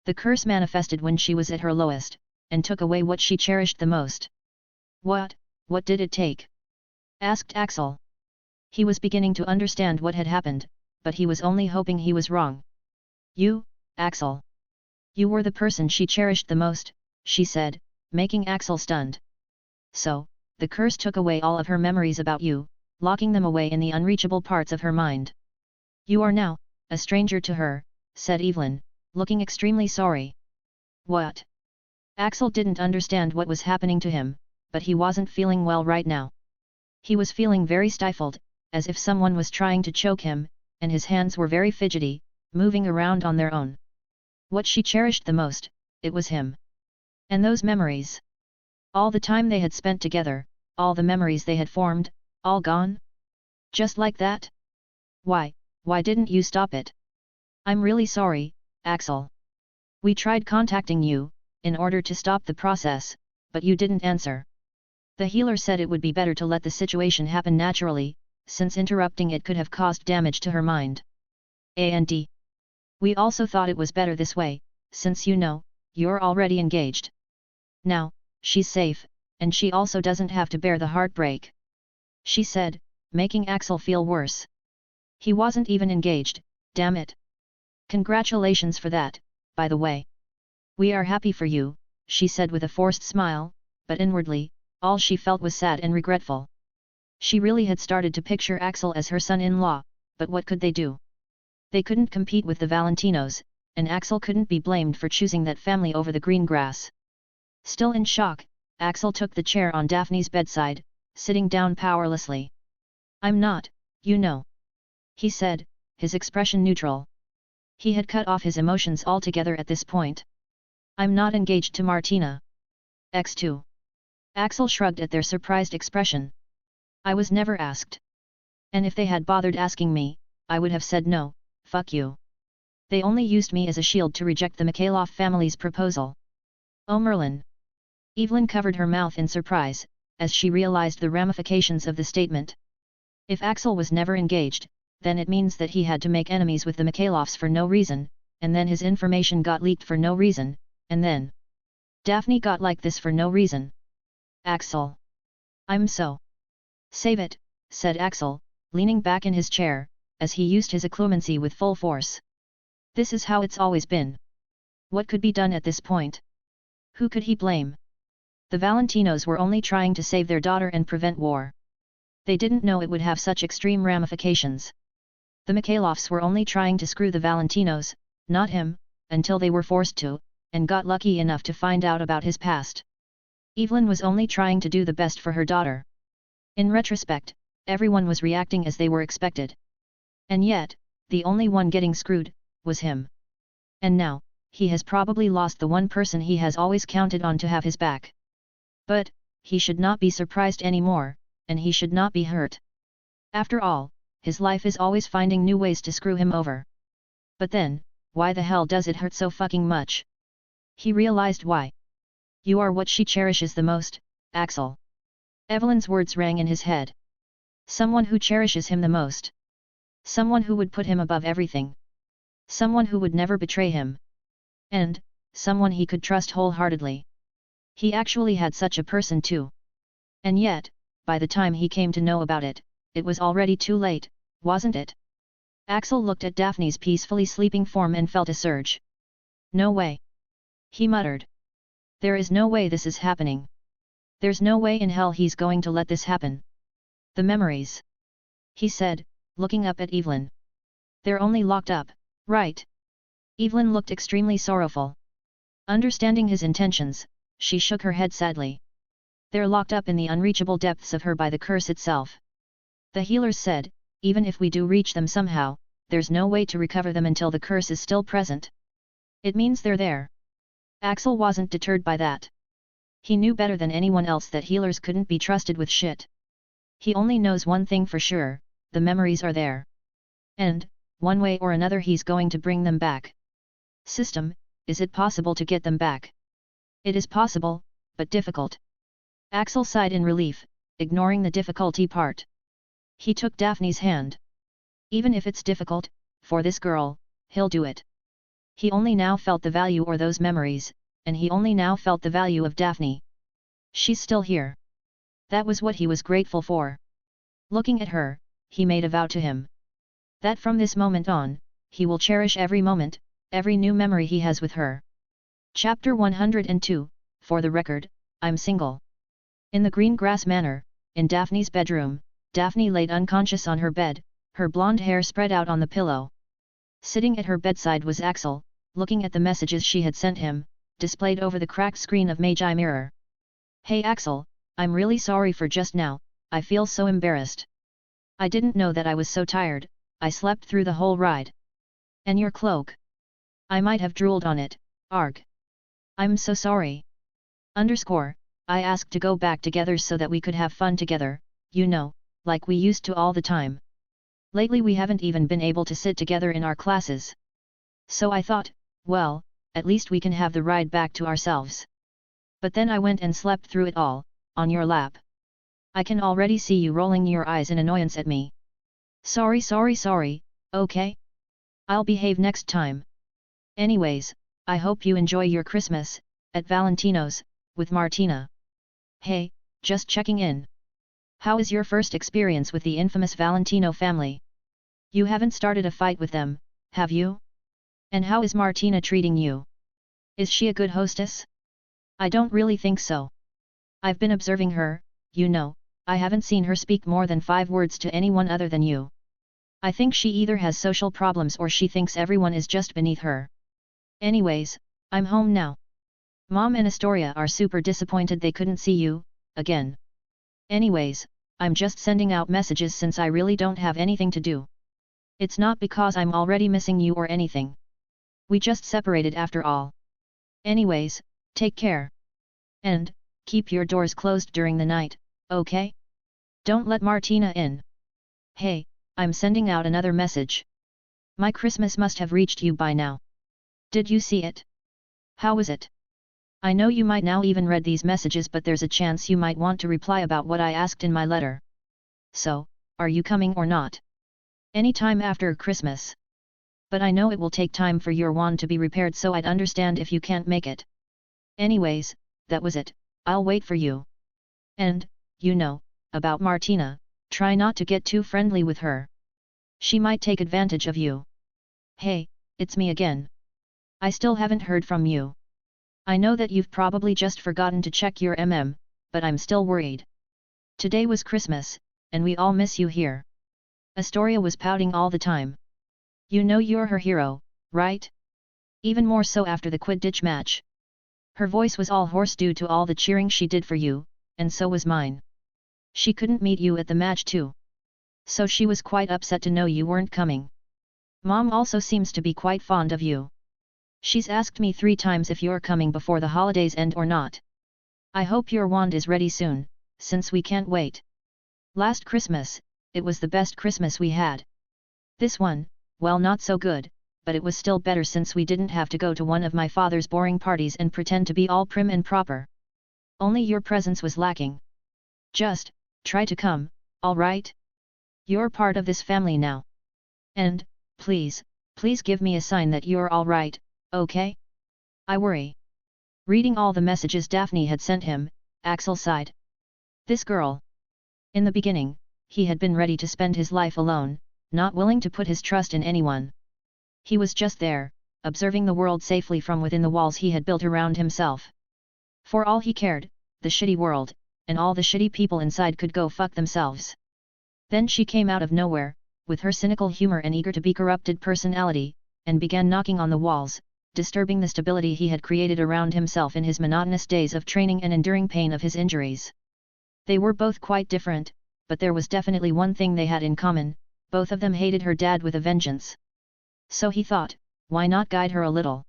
Speaker 1: The curse manifested when she was at her lowest, and took away what she cherished the most. What did it take? Asked Axel. He was beginning to understand what had happened, but he was only hoping he was wrong. You, Axel. You were the person she cherished the most, she said, making Axel stunned. So, the curse took away all of her memories about you, locking them away in the unreachable parts of her mind. You are now a stranger to her, said Evelyn, looking extremely sorry. What? Axel didn't understand what was happening to him, but he wasn't feeling well right now. He was feeling very stifled, as if someone was trying to choke him, and his hands were very fidgety, moving around on their own. What she cherished the most, it was him. And those memories. All the time they had spent together, all the memories they had formed, all gone? Just like that? Why didn't you stop it? I'm really sorry, Axel. We tried contacting you, in order to stop the process, but you didn't answer. The healer said it would be better to let the situation happen naturally, since interrupting it could have caused damage to her mind. And we also thought it was better this way, since you're already engaged. Now, she's safe, and she also doesn't have to bear the heartbreak, she said, making Axel feel worse. He wasn't even engaged, damn it. Congratulations for that, by the way. We are happy for you, she said with a forced smile, but inwardly, all she felt was sad and regretful. She really had started to picture Axel as her son-in-law, but what could they do? They couldn't compete with the Valentinos, and Axel couldn't be blamed for choosing that family over the green grass. Still in shock, Axel took the chair on Daphne's bedside, sitting down powerlessly. I'm not, he said, his expression neutral. He had cut off his emotions altogether at this point. I'm not engaged to Martina. X2. Axel shrugged at their surprised expression. I was never asked. And if they had bothered asking me, I would have said no, fuck you. They only used me as a shield to reject the Mikhailov family's proposal. Oh Merlin. Evelyn covered her mouth in surprise, as she realized the ramifications of the statement. If Axel was never engaged, then it means that he had to make enemies with the Mikhailovs for no reason, and then his information got leaked for no reason, and then Daphne got like this for no reason. Axel. I'm so. Save it, said Axel, leaning back in his chair, as he used his occlumency with full force. This is how it's always been. What could be done at this point? Who could he blame? The Valentinos were only trying to save their daughter and prevent war. They didn't know it would have such extreme ramifications. The Mikhailovs were only trying to screw the Valentinos, not him, until they were forced to, and got lucky enough to find out about his past. Evelyn was only trying to do the best for her daughter. In retrospect, everyone was reacting as they were expected. And yet, the only one getting screwed was him. And now, he has probably lost the one person he has always counted on to have his back. But, he should not be surprised anymore, and he should not be hurt. After all, his life is always finding new ways to screw him over. But then, why the hell does it hurt so fucking much? He realized why. You are what she cherishes the most, Axel. Evelyn's words rang in his head. Someone who cherishes him the most. Someone who would put him above everything. Someone who would never betray him. And, someone he could trust wholeheartedly. He actually had such a person too. And yet, by the time he came to know about it, it was already too late, wasn't it? Axel looked at Daphne's peacefully sleeping form and felt a surge. No way. He muttered. There is no way this is happening. There's no way in hell he's going to let this happen. The memories. He said, looking up at Evelyn. They're only locked up, right? Evelyn looked extremely sorrowful. Understanding his intentions, she shook her head sadly. They're locked up in the unreachable depths of her by the curse itself. The healers said, even if we do reach them somehow, there's no way to recover them until the curse is still present. It means they're there. Axel wasn't deterred by that. He knew better than anyone else that healers couldn't be trusted with shit. He only knows one thing for sure, the memories are there. And, one way or another he's going to bring them back. System, is it possible to get them back? It is possible, but difficult. Axel sighed in relief, ignoring the difficulty part. He took Daphne's hand. Even if it's difficult, for this girl, he'll do it. He only now felt the value or those memories, and he only now felt the value of Daphne. She's still here. That was what he was grateful for. Looking at her, he made a vow to him. That from this moment on, he will cherish every moment, every new memory he has with her. Chapter 102, for the record, I'm single. In the green grass manor, in Daphne's bedroom, Daphne laid unconscious on her bed, her blonde hair spread out on the pillow. Sitting at her bedside was Axel, looking at the messages she had sent him, displayed over the cracked screen of Magi Mirror. Hey Axel, I'm really sorry for just now, I feel so embarrassed. I didn't know that I was so tired, I slept through the whole ride. And your cloak? I might have drooled on it, arg. I'm so sorry. I asked to go back together so that we could have fun together, you know, like we used to all the time. Lately we haven't even been able to sit together in our classes. So I thought, well, at least we can have the ride back to ourselves. But then I went and slept through it all, on your lap. I can already see you rolling your eyes in annoyance at me. Sorry, okay? I'll behave next time. Anyways, I hope you enjoy your Christmas, at Valentino's, with Martina. Hey, just checking in. How is your first experience with the infamous Valentino family? You haven't started a fight with them, have you? And how is Martina treating you? Is she a good hostess? I don't really think so. I've been observing her, you know, I haven't seen her speak more than 5 words to anyone other than you. I think she either has social problems or she thinks everyone is just beneath her. Anyways, I'm home now. Mom and Astoria are super disappointed they couldn't see you, again. Anyways, I'm just sending out messages since I really don't have anything to do. It's not because I'm already missing you or anything. We just separated after all. Anyways, take care. And, keep your doors closed during the night, okay? Don't let Martina in. Hey, I'm sending out another message. My Christmas must have reached you by now. Did you see it? How was it? I know you might now even read these messages, but there's a chance you might want to reply about what I asked in my letter. So, are you coming or not? Any time after Christmas. But I know it will take time for your wand to be repaired, so I'd understand if you can't make it. Anyways, that was it. I'll wait for you. And, you know, about Martina, try not to get too friendly with her. She might take advantage of you. Hey, it's me again. I still haven't heard from you. I know that you've probably just forgotten to check your but I'm still worried. Today was Christmas, and we all miss you here. Astoria was pouting all the time. You know you're her hero, right? Even more so after the Quidditch match. Her voice was all hoarse due to all the cheering she did for you, and so was mine. She couldn't meet you at the match too. So she was quite upset to know you weren't coming. Mom also seems to be quite fond of you. She's asked me 3 times if you're coming before the holidays end or not. I hope your wand is ready soon, since we can't wait. Last Christmas, it was the best Christmas we had. This one, well, not so good, but it was still better since we didn't have to go to one of my father's boring parties and pretend to be all prim and proper. Only your presence was lacking. Just, try to come, alright? You're part of this family now. And, please give me a sign that you're alright, okay? I worry. Reading all the messages Daphne had sent him, Axel sighed. This girl. In the beginning, he had been ready to spend his life alone, not willing to put his trust in anyone. He was just there, observing the world safely from within the walls he had built around himself. For all he cared, the shitty world, and all the shitty people inside could go fuck themselves. Then she came out of nowhere, with her cynical humor and eager to be corrupted personality, and began knocking on the walls, disturbing the stability he had created around himself in his monotonous days of training and enduring pain of his injuries. They were both quite different, but there was definitely one thing they had in common: both of them hated her dad with a vengeance. So he thought, why not guide her a little?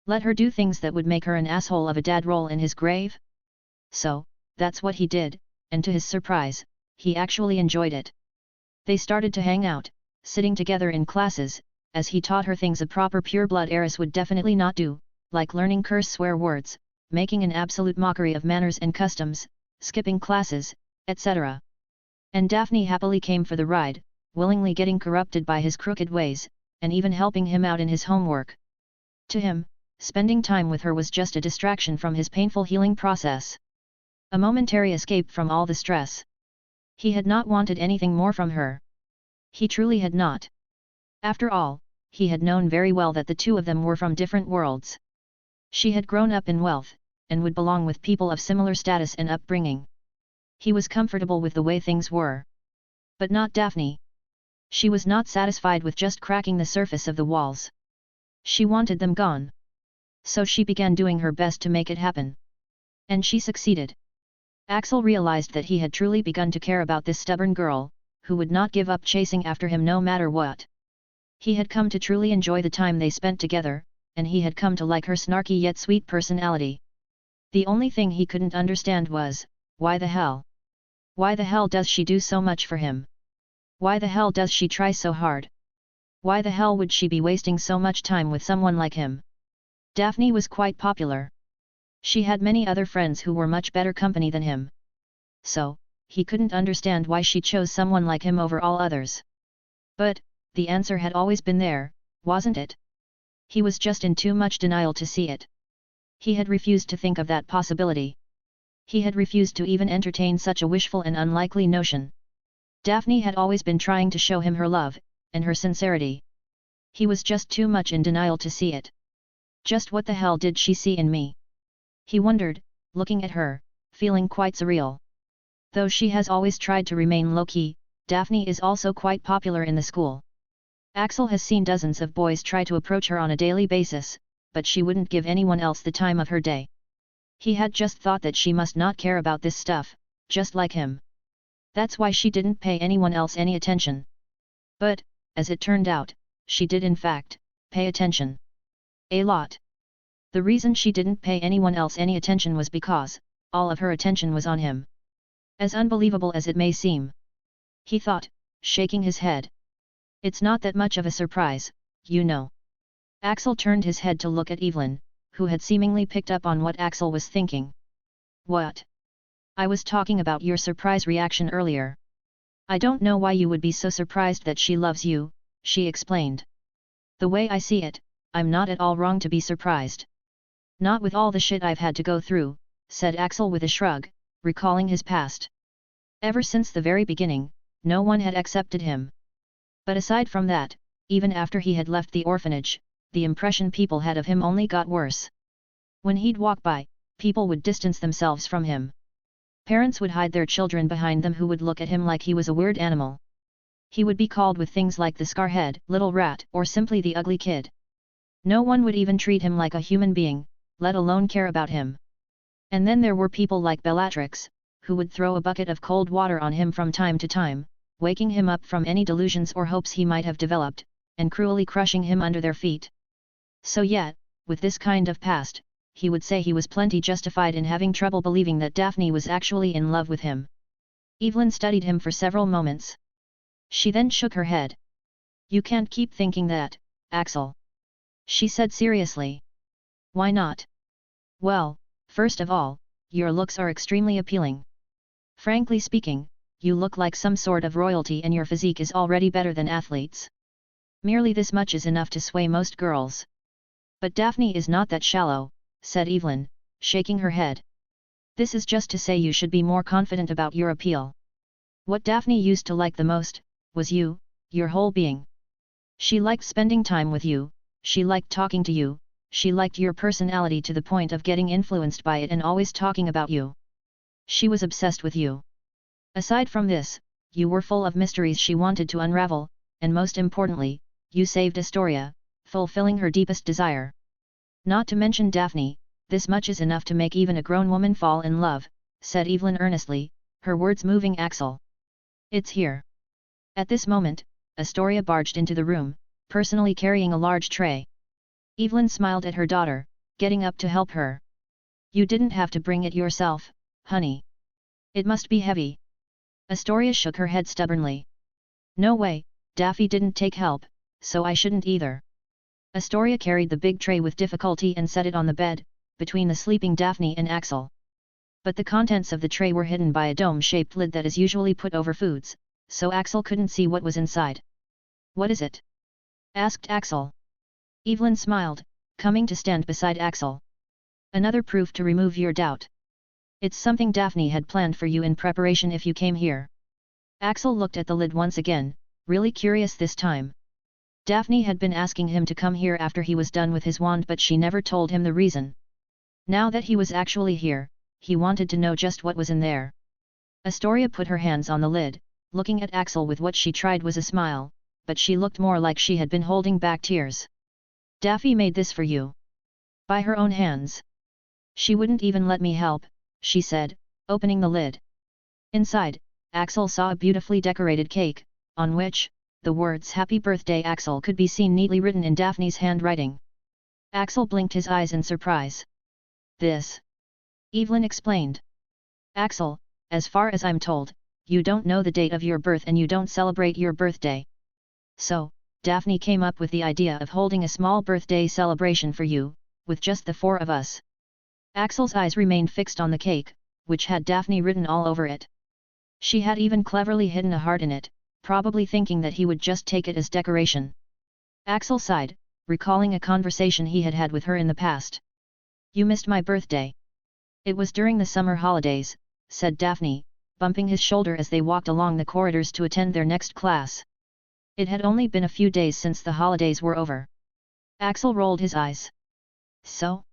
Speaker 1: Let her do things that would make her an asshole of a dad roll in his grave? So, that's what he did, and to his surprise, he actually enjoyed it. They started to hang out, sitting together in classes, as he taught her things a proper pure-blood heiress would definitely not do, like learning curse swear words, making an absolute mockery of manners and customs, skipping classes, etc. And Daphne happily came for the ride, willingly getting corrupted by his crooked ways, and even helping him out in his homework. To him, spending time with her was just a distraction from his painful healing process. A momentary escape from all the stress. He had not wanted anything more from her. He truly had not. After all, he had known very well that the two of them were from different worlds. She had grown up in wealth, and would belong with people of similar status and upbringing. He was comfortable with the way things were. But not Daphne. She was not satisfied with just cracking the surface of the walls. She wanted them gone. So she began doing her best to make it happen. And she succeeded. Axel realized that he had truly begun to care about this stubborn girl, who would not give up chasing after him no matter what. He had come to truly enjoy the time they spent together, and he had come to like her snarky yet sweet personality. The only thing he couldn't understand was, why the hell? Why the hell does she do so much for him? Why the hell does she try so hard? Why the hell would she be wasting so much time with someone like him? Daphne was quite popular. She had many other friends who were much better company than him. So, he couldn't understand why she chose someone like him over all others. But, the answer had always been there, wasn't it? He was just in too much denial to see it. He had refused to think of that possibility. He had refused to even entertain such a wishful and unlikely notion. Daphne had always been trying to show him her love, and her sincerity. He was just too much in denial to see it. Just what the hell did she see in me? He wondered, looking at her, feeling quite surreal. Though she has always tried to remain low-key, Daphne is also quite popular in the school. Axel has seen dozens of boys try to approach her on a daily basis, but she wouldn't give anyone else the time of her day. He had just thought that she must not care about this stuff, just like him. That's why she didn't pay anyone else any attention. But, as it turned out, she did in fact, pay attention. A lot. The reason she didn't pay anyone else any attention was because, all of her attention was on him. As unbelievable as it may seem. He thought, shaking his head. It's not that much of a surprise, you know. Axel turned his head to look at Evelyn, who had seemingly picked up on what Axel was thinking. What? I was talking about your surprise reaction earlier. I don't know why you would be so surprised that she loves you, she explained. The way I see it, I'm not at all wrong to be surprised. Not with all the shit I've had to go through, said Axel with a shrug, recalling his past. Ever since the very beginning, no one had accepted him. But aside from that, even after he had left the orphanage, the impression people had of him only got worse. When he'd walk by, people would distance themselves from him. Parents would hide their children behind them who would look at him like he was a weird animal. He would be called with things like the scarhead, little rat, or simply the ugly kid. No one would even treat him like a human being, let alone care about him. And then there were people like Bellatrix, who would throw a bucket of cold water on him from time to time, waking him up from any delusions or hopes he might have developed, and cruelly crushing him under their feet. So yet, with this kind of past, he would say he was plenty justified in having trouble believing that Daphne was actually in love with him. Evelyn studied him for several moments. She then shook her head. You can't keep thinking that, Axel. She said seriously. Why not? Well, first of all, your looks are extremely appealing. Frankly speaking, you look like some sort of royalty and your physique is already better than athletes. Merely this much is enough to sway most girls. But Daphne is not that shallow, said Evelyn, shaking her head. This is just to say you should be more confident about your appeal. What Daphne used to like the most, was you, your whole being. She liked spending time with you, she liked talking to you, she liked your personality to the point of getting influenced by it and always talking about you. She was obsessed with you. Aside from this, you were full of mysteries she wanted to unravel, and most importantly, you saved Astoria, fulfilling her deepest desire. Not to mention Daphne, this much is enough to make even a grown woman fall in love, said Evelyn earnestly, her words moving Axel. It's here. At this moment, Astoria barged into the room, personally carrying a large tray. Evelyn smiled at her daughter, getting up to help her. You didn't have to bring it yourself, honey. It must be heavy. Astoria shook her head stubbornly. No way, Daffy didn't take help, so I shouldn't either. Astoria carried the big tray with difficulty and set it on the bed, between the sleeping Daphne and Axel. But the contents of the tray were hidden by a dome-shaped lid that is usually put over foods, so Axel couldn't see what was inside. What is it? Asked Axel. Evelyn smiled, coming to stand beside Axel. Another proof to remove your doubt. It's something Daphne had planned for you in preparation if you came here. Axel looked at the lid once again, really curious this time. Daphne had been asking him to come here after he was done with his wand, but she never told him the reason. Now that he was actually here, he wanted to know just what was in there. Astoria put her hands on the lid, looking at Axel with what she tried was a smile, but she looked more like she had been holding back tears. Daffy made this for you. By her own hands. She wouldn't even let me help, she said, opening the lid. Inside, Axel saw a beautifully decorated cake, on which, the words "Happy Birthday Axel" could be seen neatly written in Daphne's handwriting. Axel blinked his eyes in surprise. This? Evelyn explained. Axel, as far as I'm told, you don't know the date of your birth and you don't celebrate your birthday. So, Daphne came up with the idea of holding a small birthday celebration for you, with just the four of us. Axel's eyes remained fixed on the cake, which had Daphne written all over it. She had even cleverly hidden a heart in it, probably thinking that he would just take it as decoration. Axel sighed, recalling a conversation he had had with her in the past. You missed my birthday. It was during the summer holidays, said Daphne, bumping his shoulder as they walked along the corridors to attend their next class. It had only been a few days since the holidays were over. Axel rolled his eyes. So?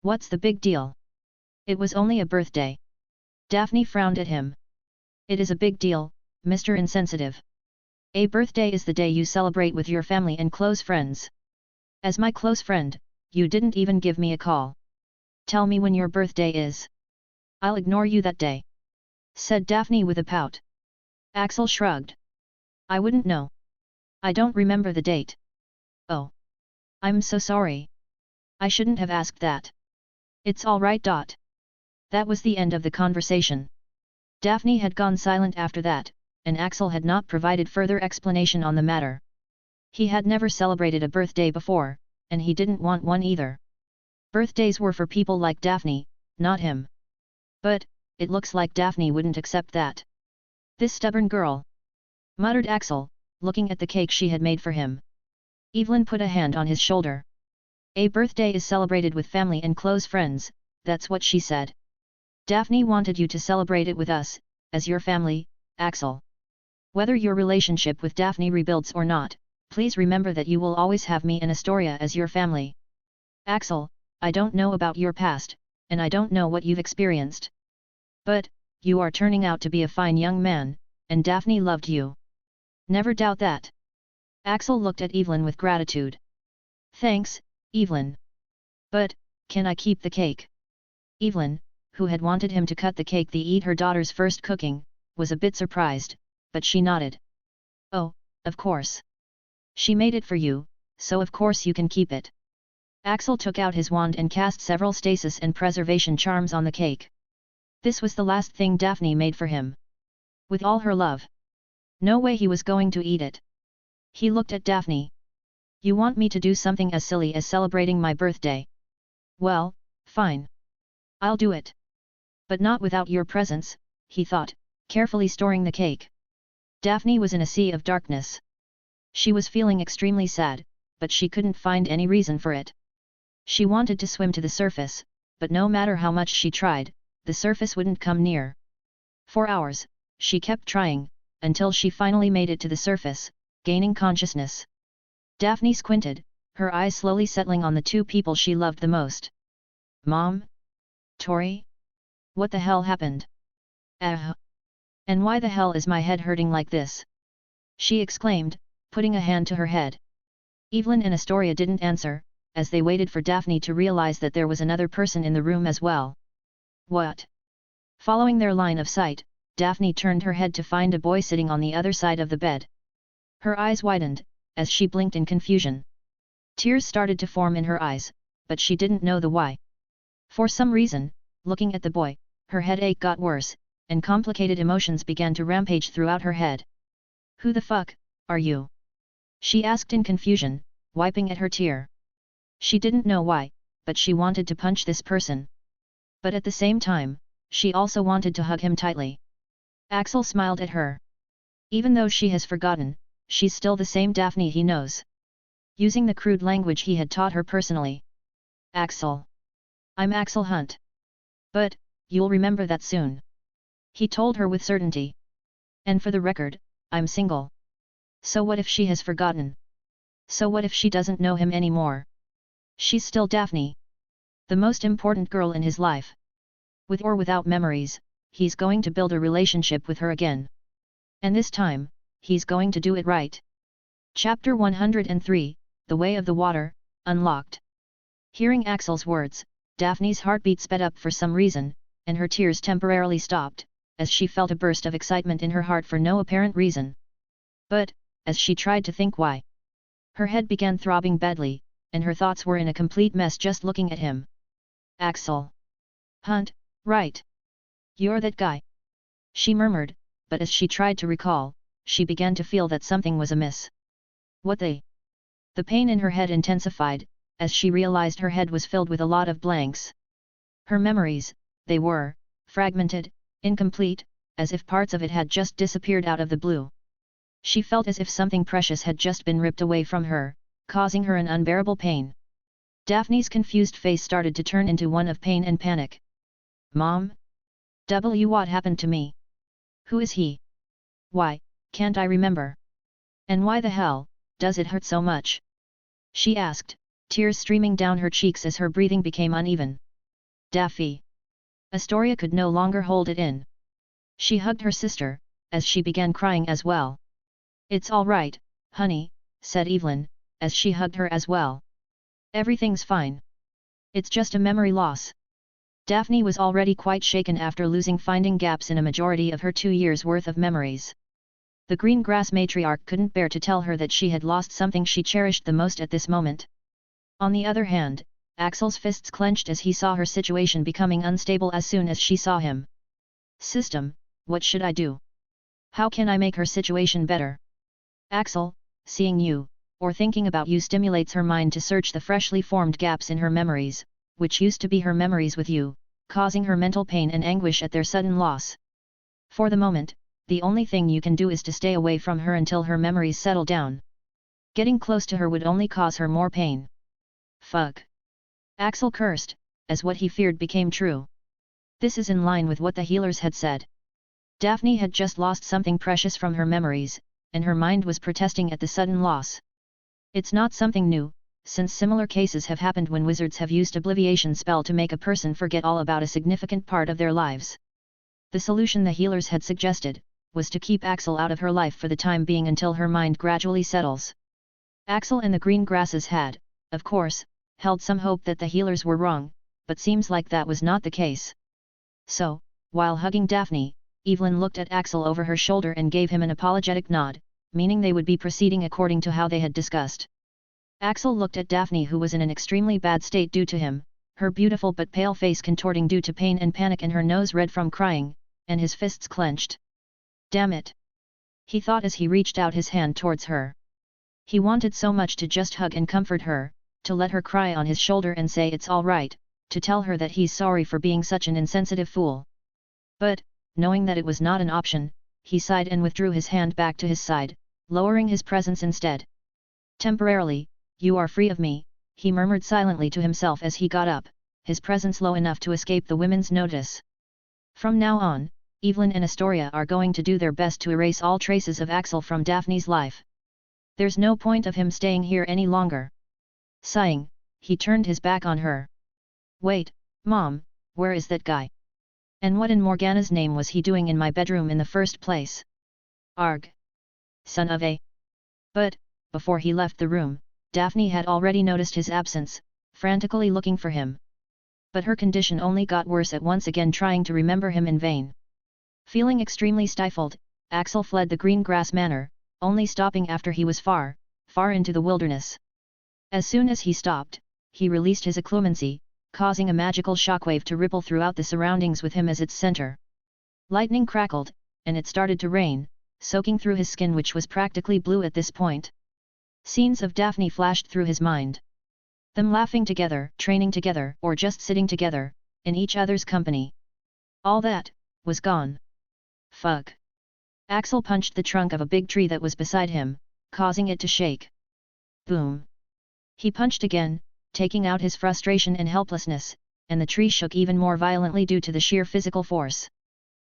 Speaker 1: What's the big deal? It was only a birthday. Daphne frowned at him. It is a big deal, Mr. Insensitive. A birthday is the day you celebrate with your family and close friends. As my close friend, you didn't even give me a call. Tell me when your birthday is. I'll ignore you that day, said Daphne with a pout. Axel shrugged. I wouldn't know. I don't remember the date. Oh. I'm so sorry. I shouldn't have asked that. It's all right. That was the end of the conversation. Daphne had gone silent after that, and Axel had not provided further explanation on the matter. He had never celebrated a birthday before, and he didn't want one either. Birthdays were for people like Daphne, not him. But, it looks like Daphne wouldn't accept that. This stubborn girl, muttered Axel, looking at the cake she had made for him. Evelyn put a hand on his shoulder. A birthday is celebrated with family and close friends, that's what she said. Daphne wanted you to celebrate it with us, as your family, Axel. Whether your relationship with Daphne rebuilds or not, please remember that you will always have me and Astoria as your family. Axel, I don't know about your past, and I don't know what you've experienced. But, you are turning out to be a fine young man, and Daphne loved you. Never doubt that. Axel looked at Evelyn with gratitude. Thanks, Evelyn. But, can I keep the cake? Evelyn, who had wanted him to cut the cake to eat her daughter's first cooking, was a bit surprised, but she nodded. Oh, of course. She made it for you, so of course you can keep it. Axel took out his wand and cast several stasis and preservation charms on the cake. This was the last thing Daphne made for him. With all her love. No way he was going to eat it. He looked at Daphne. You want me to do something as silly as celebrating my birthday? Well, fine. I'll do it. But not without your presence, he thought, carefully storing the cake. Daphne was in a sea of darkness. She was feeling extremely sad, but she couldn't find any reason for it. She wanted to swim to the surface, but no matter how much she tried, the surface wouldn't come near. For hours, she kept trying, until she finally made it to the surface, gaining consciousness. Daphne squinted, her eyes slowly settling on the two people she loved the most. Mom? Tori? What the hell happened? And why the hell is my head hurting like this? She exclaimed, putting a hand to her head. Evelyn and Astoria didn't answer, as they waited for Daphne to realize that there was another person in the room as well. What? Following their line of sight, Daphne turned her head to find a boy sitting on the other side of the bed. Her eyes widened, as she blinked in confusion. Tears started to form in her eyes, but she didn't know the why. For some reason, looking at the boy, her headache got worse, and complicated emotions began to rampage throughout her head. Who the fuck are you? She asked in confusion, wiping at her tear. She didn't know why, but she wanted to punch this person. But at the same time, she also wanted to hug him tightly. Axel smiled at her. Even though she has forgotten, she's still the same Daphne he knows. Using the crude language he had taught her personally. Axel. I'm Axel Hunt. But, you'll remember that soon. He told her with certainty. And for the record, I'm single. So what if she has forgotten? So what if she doesn't know him anymore? She's still Daphne. The most important girl in his life. With or without memories, he's going to build a relationship with her again. And this time, he's going to do it right. Chapter 103, The Way of the Water, Unlocked. Hearing Axel's words, Daphne's heartbeat sped up for some reason, and her tears temporarily stopped, as she felt a burst of excitement in her heart for no apparent reason. But, as she tried to think why, her head began throbbing badly, and her thoughts were in a complete mess just looking at him. Axel Hunt, right? You're that guy. She murmured, but as she tried to recall, she began to feel that something was amiss. What the pain in her head intensified, as she realized her head was filled with a lot of blanks. Her memories, they were fragmented, incomplete, as if parts of it had just disappeared out of the blue. She felt as if something precious had just been ripped away from her, causing her an unbearable pain. Daphne's confused face started to turn into one of pain and panic. Mom? What happened to me? Who is he? Why, can't I remember? And why the hell does it hurt so much? She asked, tears streaming down her cheeks as her breathing became uneven. Daffy. Astoria could no longer hold it in. She hugged her sister, as she began crying as well. It's all right, honey, said Evelyn, as she hugged her as well. Everything's fine. It's just a memory loss. Daphne was already quite shaken after finding gaps in a majority of her 2 years' worth of memories. The green grass matriarch couldn't bear to tell her that she had lost something she cherished the most at this moment. On the other hand, Axel's fists clenched as he saw her situation becoming unstable as soon as she saw him. System, what should I do? How can I make her situation better? Axel, seeing you, or thinking about you stimulates her mind to search the freshly formed gaps in her memories, which used to be her memories with you, causing her mental pain and anguish at their sudden loss. For the moment, the only thing you can do is to stay away from her until her memories settle down. Getting close to her would only cause her more pain. Fuck. Axel cursed, as what he feared became true. This is in line with what the healers had said. Daphne had just lost something precious from her memories, and her mind was protesting at the sudden loss. It's not something new, since similar cases have happened when wizards have used obliviation spell to make a person forget all about a significant part of their lives. The solution the healers had suggested was to keep Axel out of her life for the time being until her mind gradually settles. Axel and the green grasses had, of course, held some hope that the healers were wrong, but seems like that was not the case. So, while hugging Daphne, Evelyn looked at Axel over her shoulder and gave him an apologetic nod, meaning they would be proceeding according to how they had discussed. Axel looked at Daphne, who was in an extremely bad state due to him, her beautiful but pale face contorting due to pain and panic and her nose red from crying, and his fists clenched. Damn it! He thought as he reached out his hand towards her. He wanted so much to just hug and comfort her, to let her cry on his shoulder and say it's all right, to tell her that he's sorry for being such an insensitive fool. But, knowing that it was not an option, he sighed and withdrew his hand back to his side, lowering his presence instead. Temporarily, you are free of me, he murmured silently to himself as he got up, his presence low enough to escape the women's notice. From now on, Evelyn and Astoria are going to do their best to erase all traces of Axel from Daphne's life. There's no point of him staying here any longer. Sighing, he turned his back on her. Wait, Mom, where is that guy? And what in Morgana's name was he doing in my bedroom in the first place? Arg. Son of a. But, before he left the room, Daphne had already noticed his absence, frantically looking for him. But her condition only got worse at once again trying to remember him in vain. Feeling extremely stifled, Axel fled the green grass manor, only stopping after he was far, far into the wilderness. As soon as he stopped, he released his occlumency, causing a magical shockwave to ripple throughout the surroundings with him as its center. Lightning crackled, and it started to rain, soaking through his skin, which was practically blue at this point. Scenes of Daphne flashed through his mind. Them laughing together, training together, or just sitting together, in each other's company. All that was gone. Fuck. Axel punched the trunk of a big tree that was beside him, causing it to shake. Boom. He punched again, taking out his frustration and helplessness, and the tree shook even more violently due to the sheer physical force.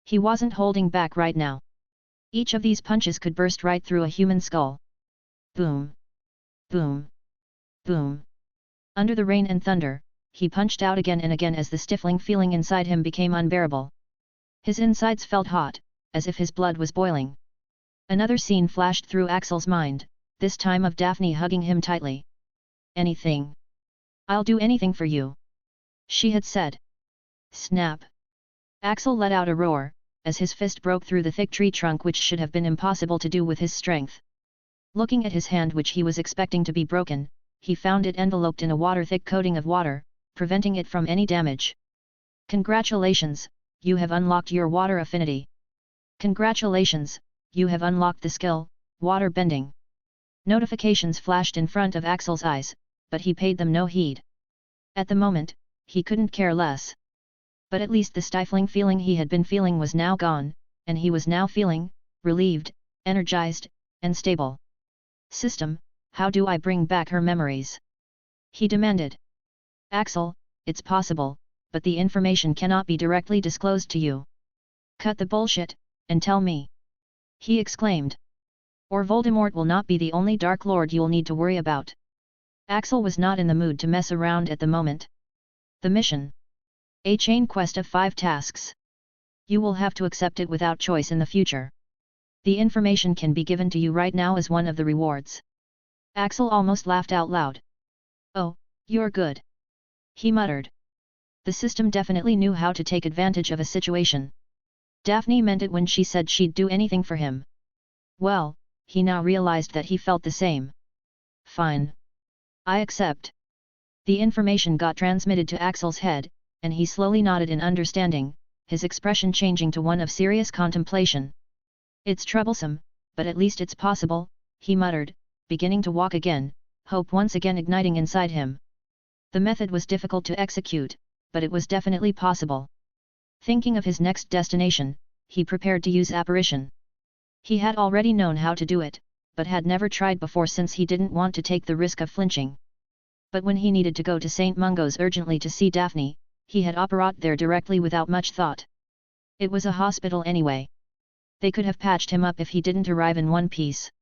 Speaker 1: He wasn't holding back right now. Each of these punches could burst right through a human skull. Boom. Boom. Boom. Under the rain and thunder, he punched out again and again as the stifling feeling inside him became unbearable. His insides felt hot, as if his blood was boiling. Another scene flashed through Axel's mind, this time of Daphne hugging him tightly. Anything. I'll do anything for you. She had said. Snap. Axel let out a roar, as his fist broke through the thick tree trunk, which should have been impossible to do with his strength. Looking at his hand, which he was expecting to be broken, he found it enveloped in a water-thick coating of water, preventing it from any damage. Congratulations, you have unlocked your water affinity. Congratulations, you have unlocked the skill, water bending. Notifications flashed in front of Axel's eyes, but he paid them no heed. At the moment, he couldn't care less. But at least the stifling feeling he had been feeling was now gone, and he was now feeling relieved, energized, and stable. System, how do I bring back her memories? He demanded. Axel, it's possible, but the information cannot be directly disclosed to you. Cut the bullshit, and tell me. He exclaimed. Or Voldemort will not be the only Dark Lord you'll need to worry about. Axel was not in the mood to mess around at the moment. The mission. A chain quest of 5 tasks. You will have to accept it without choice in the future. The information can be given to you right now as one of the rewards. Axel almost laughed out loud. Oh, you're good. He muttered. The system definitely knew how to take advantage of a situation. Daphne meant it when she said she'd do anything for him. Well, he now realized that he felt the same. Fine. I accept. The information got transmitted to Axel's head, and he slowly nodded in understanding, his expression changing to one of serious contemplation. It's troublesome, but at least it's possible, he muttered, beginning to walk again, hope once again igniting inside him. The method was difficult to execute, but it was definitely possible. Thinking of his next destination, he prepared to use apparition. He had already known how to do it, but had never tried before since he didn't want to take the risk of flinching. But when he needed to go to St. Mungo's urgently to see Daphne, he had apparat there directly without much thought. It was a hospital anyway. They could have patched him up if he didn't arrive in one piece.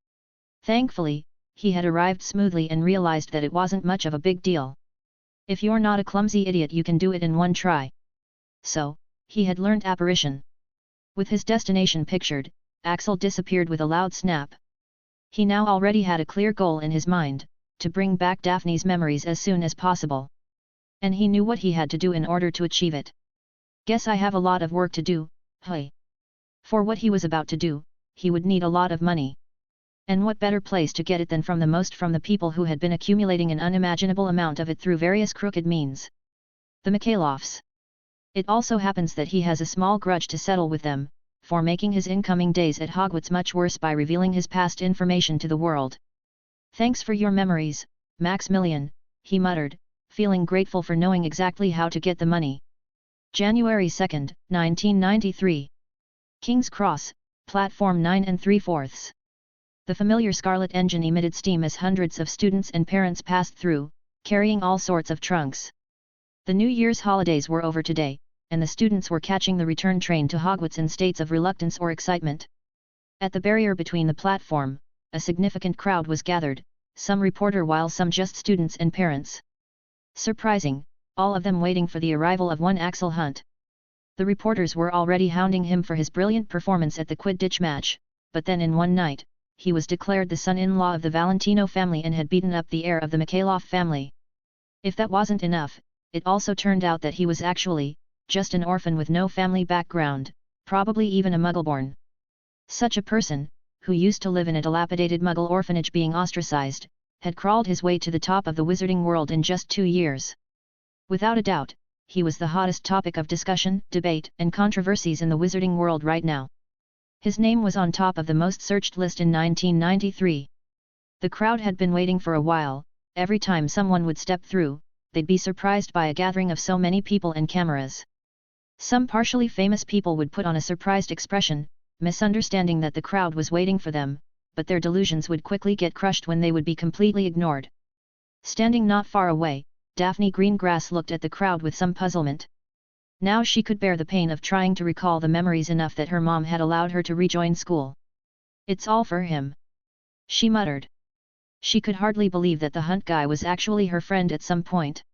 Speaker 1: Thankfully, he had arrived smoothly and realized that it wasn't much of a big deal. If you're not a clumsy idiot, you can do it in one try. So, he had learnt apparition. With his destination pictured, Axel disappeared with a loud snap. He now already had a clear goal in his mind, to bring back Daphne's memories as soon as possible. And he knew what he had to do in order to achieve it. Guess I have a lot of work to do, hey. For what he was about to do, he would need a lot of money. And what better place to get it than from the people who had been accumulating an unimaginable amount of it through various crooked means. The Mikhailovs. It also happens that he has a small grudge to settle with them, for making his incoming days at Hogwarts much worse by revealing his past information to the world. Thanks for your memories, Maximilian, he muttered, feeling grateful for knowing exactly how to get the money. January 2, 1993. King's Cross, Platform 9 3/4. The familiar Scarlet engine emitted steam as hundreds of students and parents passed through, carrying all sorts of trunks. The New Year's holidays were over today, and the students were catching the return train to Hogwarts in states of reluctance or excitement. At the barrier between the platform, a significant crowd was gathered, some reporter while some just students and parents. Surprising, all of them waiting for the arrival of one Axel Hunt. The reporters were already hounding him for his brilliant performance at the Quidditch match, but then in one night, he was declared the son-in-law of the Valentino family and had beaten up the heir of the Mikhailov family. If that wasn't enough, it also turned out that he was actually just an orphan with no family background, probably even a Muggleborn. Such a person, who used to live in a dilapidated Muggle orphanage being ostracized, had crawled his way to the top of the wizarding world in just 2 years. Without a doubt, he was the hottest topic of discussion, debate, and controversies in the wizarding world right now. His name was on top of the most searched list in 1993. The crowd had been waiting for a while. Every time someone would step through, they'd be surprised by a gathering of so many people and cameras. Some partially famous people would put on a surprised expression, misunderstanding that the crowd was waiting for them, but their delusions would quickly get crushed when they would be completely ignored. Standing not far away, Daphne Greengrass looked at the crowd with some puzzlement. Now she could bear the pain of trying to recall the memories enough that her mom had allowed her to rejoin school. It's all for him, she muttered. She could hardly believe that the Hunt guy was actually her friend at some point.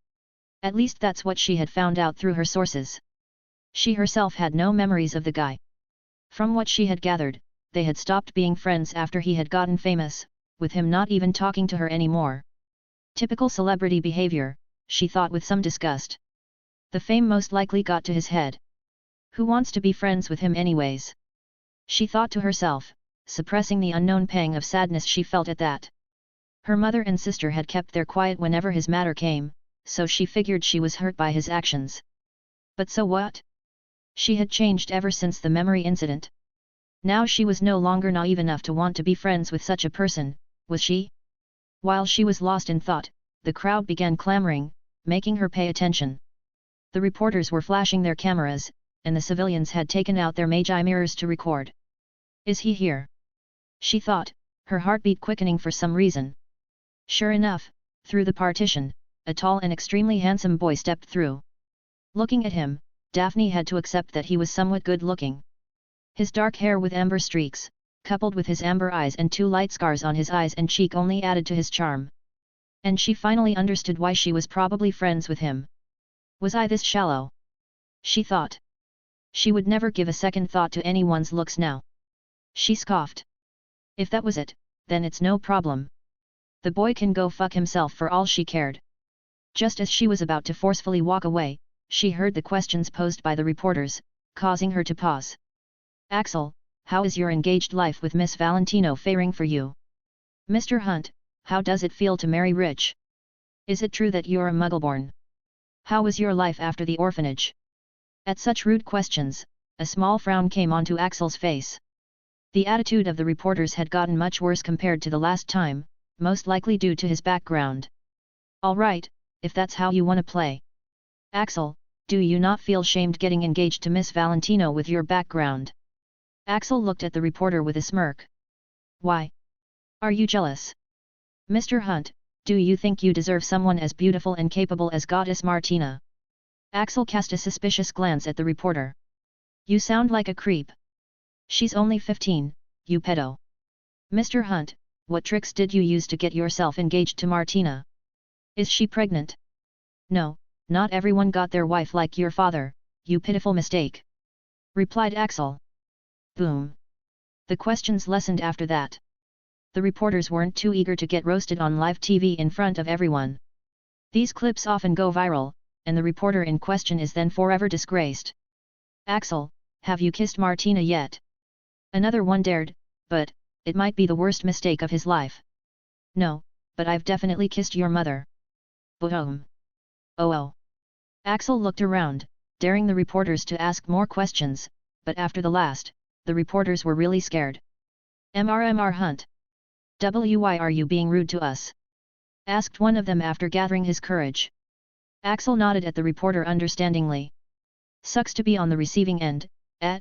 Speaker 1: At least that's what she had found out through her sources. She herself had no memories of the guy. From what she had gathered, they had stopped being friends after he had gotten famous, with him not even talking to her anymore. Typical celebrity behavior, she thought with some disgust. The fame most likely got to his head. Who wants to be friends with him anyways? She thought to herself, suppressing the unknown pang of sadness she felt at that. Her mother and sister had kept their quiet whenever his matter came, so she figured she was hurt by his actions. But so what? She had changed ever since the memory incident. Now she was no longer naive enough to want to be friends with such a person, was she? While she was lost in thought, the crowd began clamoring, making her pay attention. The reporters were flashing their cameras, and the civilians had taken out their magi mirrors to record. Is he here? She thought, her heartbeat quickening for some reason. Sure enough, through the partition, a tall and extremely handsome boy stepped through. Looking at him, Daphne had to accept that he was somewhat good-looking. His dark hair with amber streaks, coupled with his amber eyes and 2 light scars on his eyes and cheek only added to his charm. And she finally understood why she was probably friends with him. Was I this shallow? She thought. She would never give a second thought to anyone's looks now. She scoffed. If that was it, then it's no problem. The boy can go fuck himself for all she cared. Just as she was about to forcefully walk away, she heard the questions posed by the reporters, causing her to pause. Axel, how is your engaged life with Miss Valentino faring for you? Mr. Hunt, how does it feel to marry rich? Is it true that you're a Muggleborn? How was your life after the orphanage? At such rude questions, a small frown came onto Axel's face. The attitude of the reporters had gotten much worse compared to the last time, most likely due to his background. All right, if that's how you wanna play. Axel, do you not feel shamed getting engaged to Miss Valentino with your background? Axel looked at the reporter with a smirk. Why? Are you jealous? Mr. Hunt, do you think you deserve someone as beautiful and capable as Goddess Martina? Axel cast a suspicious glance at the reporter. You sound like a creep. She's only 15, you pedo. Mr. Hunt, what tricks did you use to get yourself engaged to Martina? Is she pregnant? No, not everyone got their wife like your father, you pitiful mistake. Replied Axel. Boom. The questions lessened after that. The reporters weren't too eager to get roasted on live TV in front of everyone. These clips often go viral, and the reporter in question is then forever disgraced. Axel, have you kissed Martina yet? Another one dared, but it might be the worst mistake of his life. No, but I've definitely kissed your mother. Boom. Oh. Axel looked around, daring the reporters to ask more questions, but after the last, the reporters were really scared. Mr. Hunt. Why are you being rude to us? Asked one of them after gathering his courage. Axel nodded at the reporter understandingly. Sucks to be on the receiving end, eh?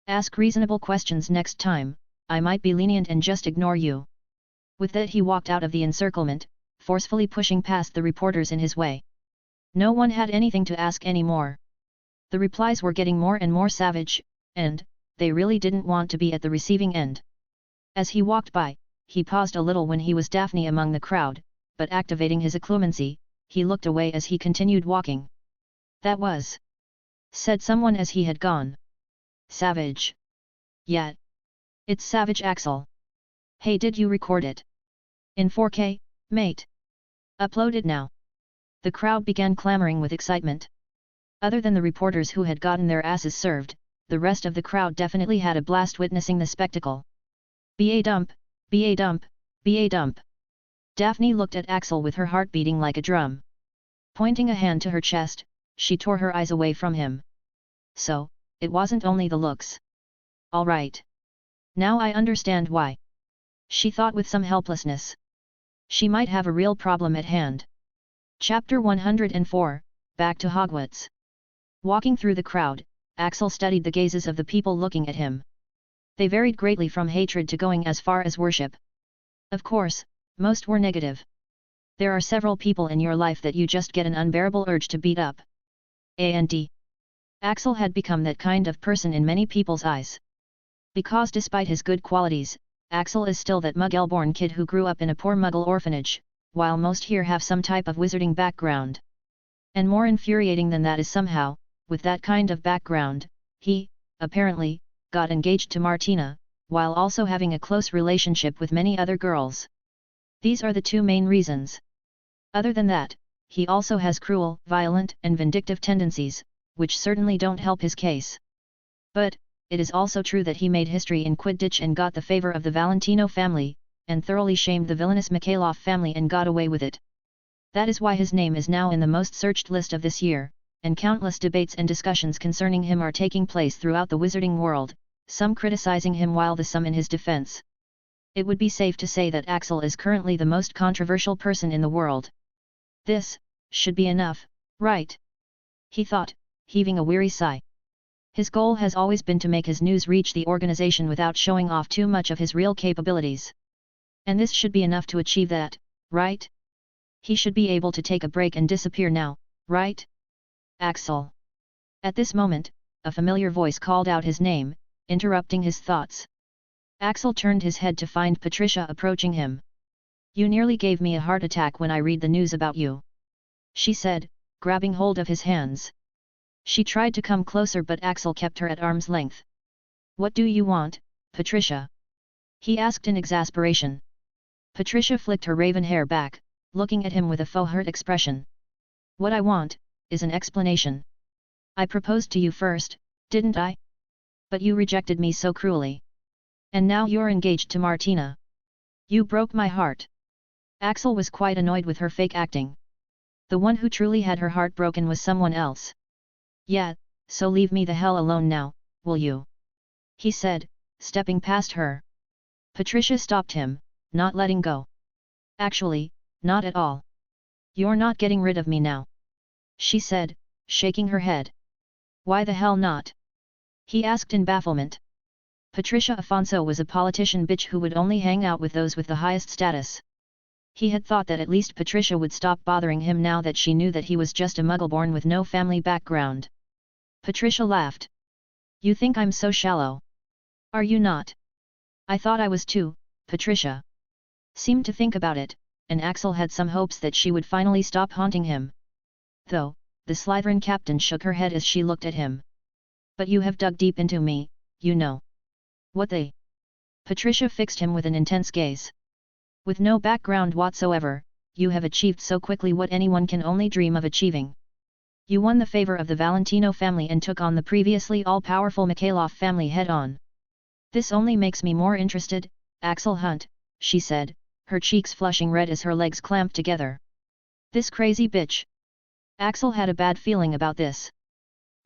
Speaker 1: Ask reasonable questions next time, I might be lenient and just ignore you. With that he walked out of the encirclement, forcefully pushing past the reporters in his way. No one had anything to ask anymore. The replies were getting more and more savage, and they really didn't want to be at the receiving end. As he walked by, he paused a little when he was Daphne among the crowd, but activating his occlumency, he looked away as he continued walking. That was, said someone as he had gone. Savage. Yeah. It's savage, Axel. Hey, did you record it? In 4K, mate? Upload it now. The crowd began clamoring with excitement. Other than the reporters who had gotten their asses served, the rest of the crowd definitely had a blast witnessing the spectacle. Ba dump, ba dump, ba dump. Daphne looked at Axel with her heart beating like a drum. Pointing a hand to her chest, she tore her eyes away from him. So, it wasn't only the looks. All right. Now I understand why. She thought with some helplessness. She might have a real problem at hand. Chapter 104, Back to Hogwarts. Walking through the crowd, Axel studied the gazes of the people looking at him. They varied greatly from hatred to going as far as worship. Of course, most were negative. There are several people in your life that you just get an unbearable urge to beat up. And Axel had become that kind of person in many people's eyes. Because despite his good qualities, Axel is still that Muggle-born kid who grew up in a poor Muggle orphanage, while most here have some type of wizarding background. And more infuriating than that is somehow, with that kind of background, he, apparently, got engaged to Martina, while also having a close relationship with many other girls. These are the two main reasons. Other than that, he also has cruel, violent and vindictive tendencies, which certainly don't help his case. But, it is also true that he made history in Quidditch and got the favor of the Valentino family, and thoroughly shamed the villainous Mikhailov family and got away with it. That is why his name is now in the most searched list of this year, and countless debates and discussions concerning him are taking place throughout the wizarding world, some criticizing him while some in his defense. It would be safe to say that Axel is currently the most controversial person in the world. This should be enough, right? He thought, heaving a weary sigh. His goal has always been to make his news reach the organization without showing off too much of his real capabilities. And this should be enough to achieve that, right? He should be able to take a break and disappear now, right? Axel. At this moment, a familiar voice called out his name, interrupting his thoughts. Axel turned his head to find Patricia approaching him. You nearly gave me a heart attack when I read the news about you. She said, grabbing hold of his hands. She tried to come closer but Axel kept her at arm's length. What do you want, Patricia? He asked in exasperation. Patricia flicked her raven hair back, looking at him with a faux hurt expression. What I want, is an explanation. I proposed to you first, didn't I? But you rejected me so cruelly. And now you're engaged to Martina. You broke my heart. Axel was quite annoyed with her fake acting. The one who truly had her heart broken was someone else. Yeah, so leave me the hell alone now, will you? He said, stepping past her. Patricia stopped him, not letting go. Actually, not at all. You're not getting rid of me now, she said, shaking her head. Why the hell not? He asked in bafflement. Patricia Afonso was a politician bitch who would only hang out with those with the highest status. He had thought that at least Patricia would stop bothering him now that she knew that he was just a muggle born with no family background. Patricia laughed. You think I'm so shallow? Are you not? I thought I was too, Patricia seemed to think about it, and Axel had some hopes that she would finally stop haunting him. Though, the Slytherin captain shook her head as she looked at him. But you have dug deep into me, you know. What they? Patricia fixed him with an intense gaze. With no background whatsoever, you have achieved so quickly what anyone can only dream of achieving. You won the favor of the Valentino family and took on the previously all-powerful Mikhailov family head-on. This only makes me more interested, Axel Hunt, she said, her cheeks flushing red as her legs clamped together. This crazy bitch. Axel had a bad feeling about this.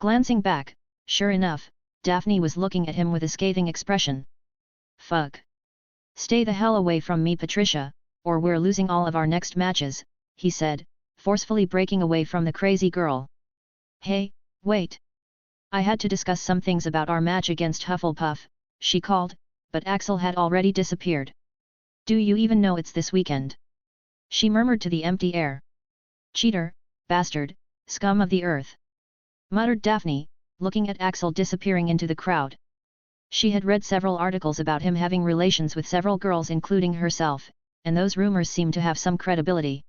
Speaker 1: Glancing back, sure enough, Daphne was looking at him with a scathing expression. Fuck. Stay the hell away from me, Patricia, or we're losing all of our next matches, he said, forcefully breaking away from the crazy girl. Hey, wait. I had to discuss some things about our match against Hufflepuff, she called, but Axel had already disappeared. Do you even know it's this weekend? She murmured to the empty air. Cheater, bastard, scum of the earth, muttered Daphne, looking at Axel disappearing into the crowd. She had read several articles about him having relations with several girls including herself, and those rumors seemed to have some credibility.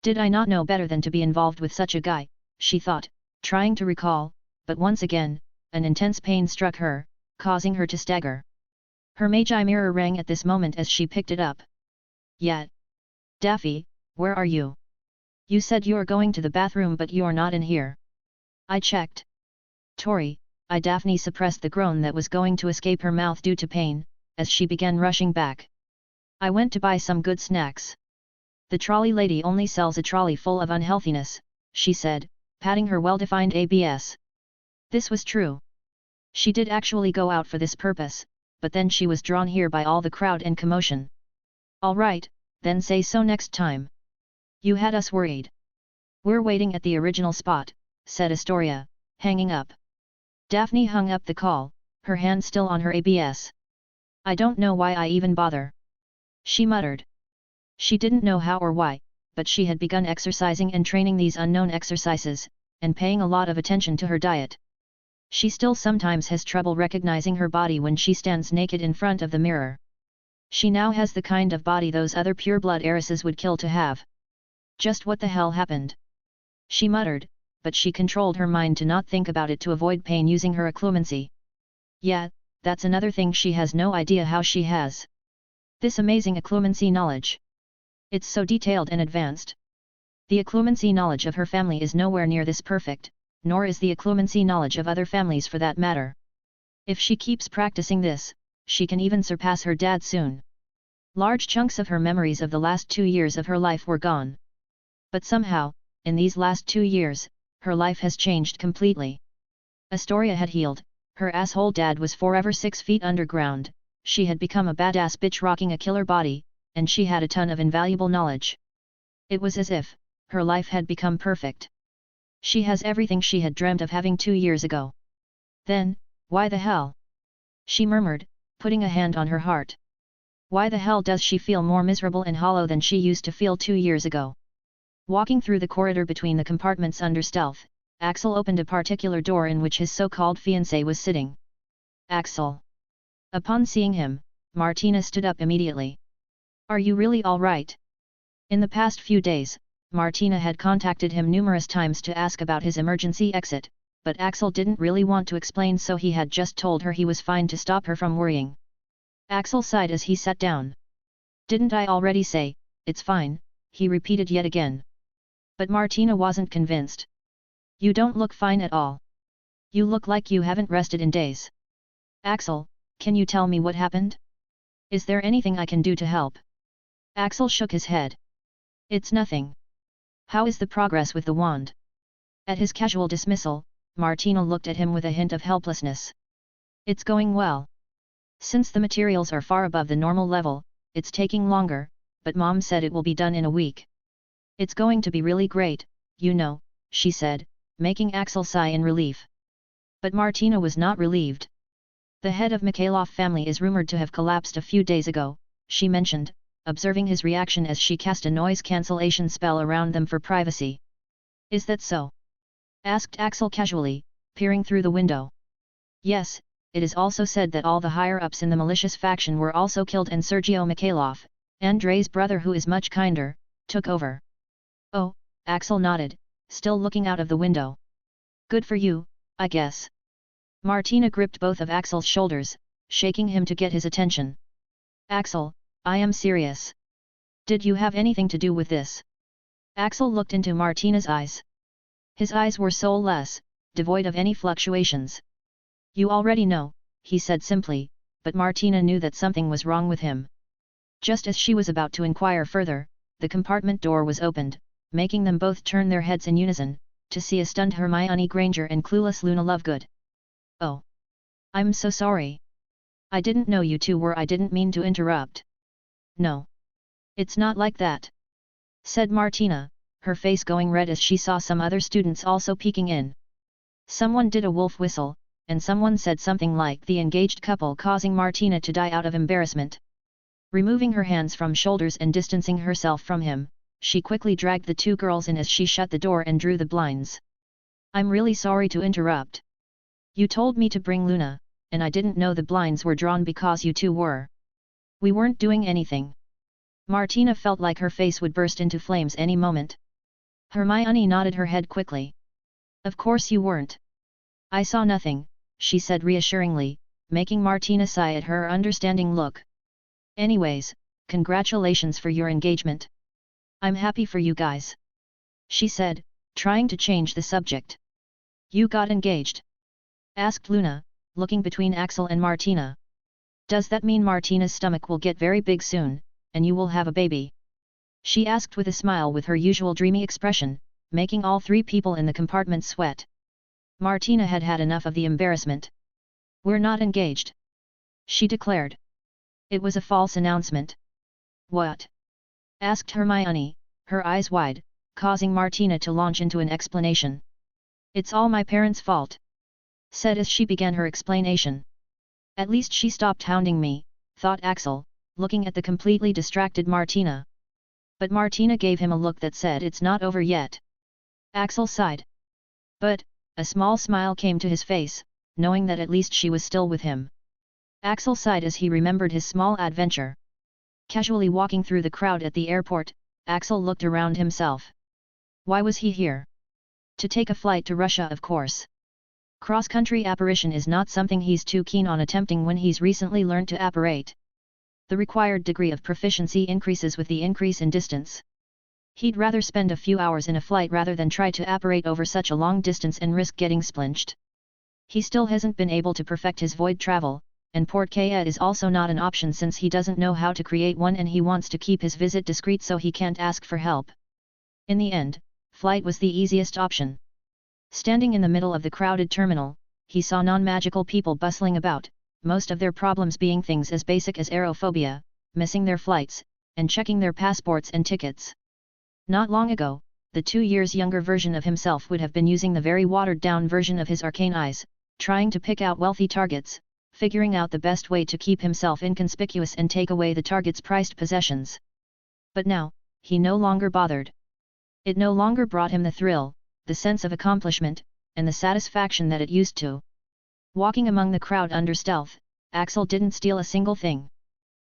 Speaker 1: Did I not know better than to be involved with such a guy, she thought, trying to recall, but once again, an intense pain struck her, causing her to stagger. Her magi mirror rang at this moment as she picked it up. Yet. Daffy, where are you? You said you're going to the bathroom but you're not in here. I checked. Tori, Daphne suppressed the groan that was going to escape her mouth due to pain, as she began rushing back. I went to buy some good snacks. The trolley lady only sells a trolley full of unhealthiness, she said, patting her well-defined abs. This was true. She did actually go out for this purpose, but then she was drawn here by all the crowd and commotion. All right, then say so next time. You had us worried. We're waiting at the original spot, said Astoria, hanging up. Daphne hung up the call, her hand still on her abs. I don't know why I even bother. She muttered. She didn't know how or why, but she had begun exercising and training these unknown exercises, and paying a lot of attention to her diet. She still sometimes has trouble recognizing her body when she stands naked in front of the mirror. She now has the kind of body those other pure-blood heiresses would kill to have. Just what the hell happened? She muttered, but she controlled her mind to not think about it to avoid pain using her occlumency. Yeah, that's another thing she has no idea how she has. This amazing occlumency knowledge. It's so detailed and advanced. The occlumency knowledge of her family is nowhere near this perfect, nor is the occlumency knowledge of other families for that matter. If she keeps practicing this, she can even surpass her dad soon. Large chunks of her memories of the last 2 years of her life were gone. But somehow, in these last 2 years, her life has changed completely. Astoria had healed, her asshole dad was forever 6 feet underground, she had become a badass bitch rocking a killer body, and she had a ton of invaluable knowledge. It was as if her life had become perfect. She has everything she had dreamt of having 2 years ago. Then, why the hell? She murmured, putting a hand on her heart. Why the hell does she feel more miserable and hollow than she used to feel 2 years ago? Walking through the corridor between the compartments under stealth, Axel opened a particular door in which his so-called fiancé was sitting. Axel. Upon seeing him, Martina stood up immediately. Are you really all right? In the past few days, Martina had contacted him numerous times to ask about his emergency exit, but Axel didn't really want to explain, so he had just told her he was fine to stop her from worrying. Axel sighed as he sat down. Didn't I already say, it's fine, he repeated yet again. But Martina wasn't convinced. You don't look fine at all. You look like you haven't rested in days. Axel, can you tell me what happened? Is there anything I can do to help? Axel shook his head. It's nothing. How is the progress with the wand? At his casual dismissal, Martina looked at him with a hint of helplessness. It's going well. Since the materials are far above the normal level, it's taking longer, but Mom said it will be done in a week. It's going to be really great, you know, she said, making Axel sigh in relief. But Martina was not relieved. The head of Mikhailov family is rumored to have collapsed a few days ago, she mentioned, observing his reaction as she cast a noise cancellation spell around them for privacy. Is that so? Asked Axel casually, peering through the window. Yes, it is also said that all the higher-ups in the malicious faction were also killed and Sergio Mikhailov, Andrei's brother who is much kinder, took over. Oh, Axel nodded, still looking out of the window. Good for you, I guess. Martina gripped both of Axel's shoulders, shaking him to get his attention. Axel, I am serious. Did you have anything to do with this? Axel looked into Martina's eyes. His eyes were soulless, devoid of any fluctuations. You already know, he said simply, but Martina knew that something was wrong with him. Just as she was about to inquire further, the compartment door was opened, making them both turn their heads in unison, to see a stunned Hermione Granger and clueless Luna Lovegood. Oh. I'm so sorry. I didn't know you two were. I didn't mean to interrupt. No. It's not like that. Said Martina, her face going red as she saw some other students also peeking in. Someone did a wolf whistle, and someone said something like the engaged couple, causing Martina to die out of embarrassment. Removing her hands from shoulders and distancing herself from him, she quickly dragged the two girls in as she shut the door and drew the blinds. I'm really sorry to interrupt. You told me to bring Luna, and I didn't know the blinds were drawn because you two were. We weren't doing anything. Martina felt like her face would burst into flames any moment. Hermione nodded her head quickly. Of course you weren't. I saw nothing, she said reassuringly, making Martina sigh at her understanding look. Anyways, congratulations for your engagement. I'm happy for you guys. She said, trying to change the subject. You got engaged? Asked Luna, looking between Axel and Martina. Does that mean Martina's stomach will get very big soon, and you will have a baby? She asked with a smile with her usual dreamy expression, making all three people in the compartment sweat. Martina had had enough of the embarrassment. We're not engaged, she declared. It was a false announcement. What? Asked Hermione, her eyes wide, causing Martina to launch into an explanation. It's all my parents' fault, said as she began her explanation. At least she stopped hounding me, thought Axel, looking at the completely distracted Martina. But Martina gave him a look that said it's not over yet. Axel sighed. But, a small smile came to his face, knowing that at least she was still with him. Axel sighed as he remembered his small adventure. Casually walking through the crowd at the airport, Axel looked around himself. Why was he here? To take a flight to Russia, of course. Cross-country apparition is not something he's too keen on attempting when he's recently learned to apparate. The required degree of proficiency increases with the increase in distance. He'd rather spend a few hours in a flight rather than try to apparate over such a long distance and risk getting splinched. He still hasn't been able to perfect his void travel, and Portkaya is also not an option since he doesn't know how to create one and he wants to keep his visit discreet so he can't ask for help. In the end, flight was the easiest option. Standing in the middle of the crowded terminal, he saw non-magical people bustling about, most of their problems being things as basic as aerophobia, missing their flights, and checking their passports and tickets. Not long ago, the 2 years younger version of himself would have been using the very watered-down version of his arcane eyes, trying to pick out wealthy targets, figuring out the best way to keep himself inconspicuous and take away the target's prized possessions. But now, he no longer bothered. It no longer brought him the thrill, the sense of accomplishment, and the satisfaction that it used to. Walking among the crowd under stealth, Axel didn't steal a single thing.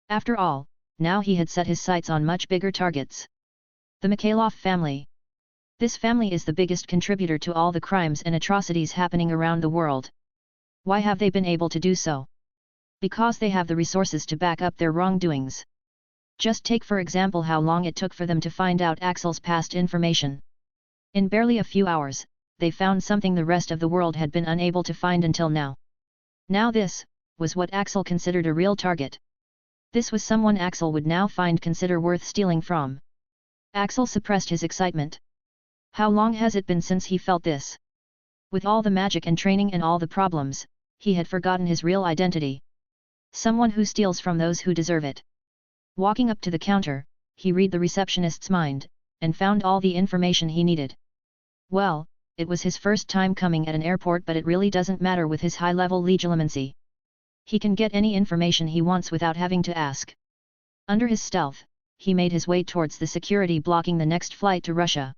Speaker 1: After all, now he had set his sights on much bigger targets. The Mikhailov family. This family is the biggest contributor to all the crimes and atrocities happening around the world. Why have they been able to do so? Because they have the resources to back up their wrongdoings. Just take for example how long it took for them to find out Axel's past information. In barely a few hours, they found something the rest of the world had been unable to find until now. Now this was what Axel considered a real target. This was someone Axel would now consider worth stealing from. Axel suppressed his excitement. How long has it been since he felt this? With all the magic and training and all the problems, he had forgotten his real identity. Someone who steals from those who deserve it. Walking up to the counter, he read the receptionist's mind, and found all the information he needed. Well, it was his first time coming at an airport, but it really doesn't matter with his high-level legitimacy. He can get any information he wants without having to ask. Under his stealth, he made his way towards the security blocking the next flight to Russia.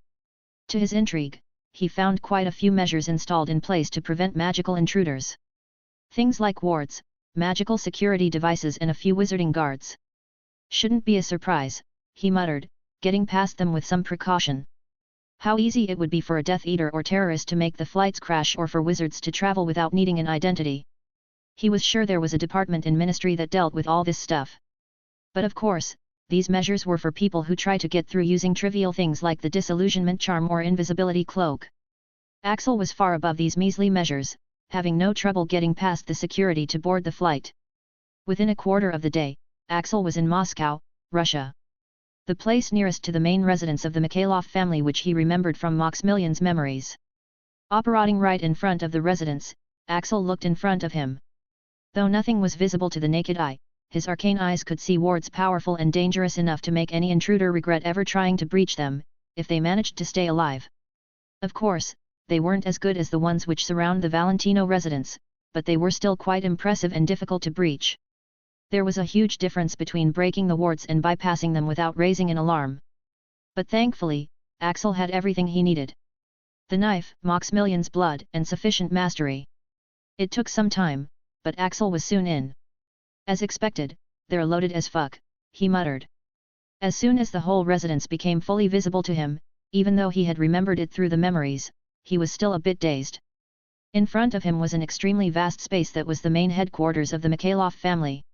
Speaker 1: To his intrigue, he found quite a few measures installed in place to prevent magical intruders. Things like wards, magical security devices and a few wizarding guards. Shouldn't be a surprise, he muttered, getting past them with some precaution. How easy it would be for a Death Eater or terrorist to make the flights crash, or for wizards to travel without needing an identity. He was sure there was a department in Ministry that dealt with all this stuff. But of course, these measures were for people who try to get through using trivial things like the disillusionment charm or invisibility cloak. Axel was far above these measly measures, having no trouble getting past the security to board the flight. Within a quarter of the day, Axel was in Moscow, Russia. The place nearest to the main residence of the Mikhailov family, which he remembered from Maximilian's memories. Operating right in front of the residence, Axel looked in front of him. Though nothing was visible to the naked eye, his arcane eyes could see wards powerful and dangerous enough to make any intruder regret ever trying to breach them, if they managed to stay alive. Of course, they weren't as good as the ones which surround the Valentino residence, but they were still quite impressive and difficult to breach. There was a huge difference between breaking the wards and bypassing them without raising an alarm. But thankfully, Axel had everything he needed. The knife, Maximilian's blood, and sufficient mastery. It took some time, but Axel was soon in. As expected, they're loaded as fuck, he muttered. As soon as the whole residence became fully visible to him, even though he had remembered it through the memories, he was still a bit dazed. In front of him was an extremely vast space that was the main headquarters of the Mikhailov family.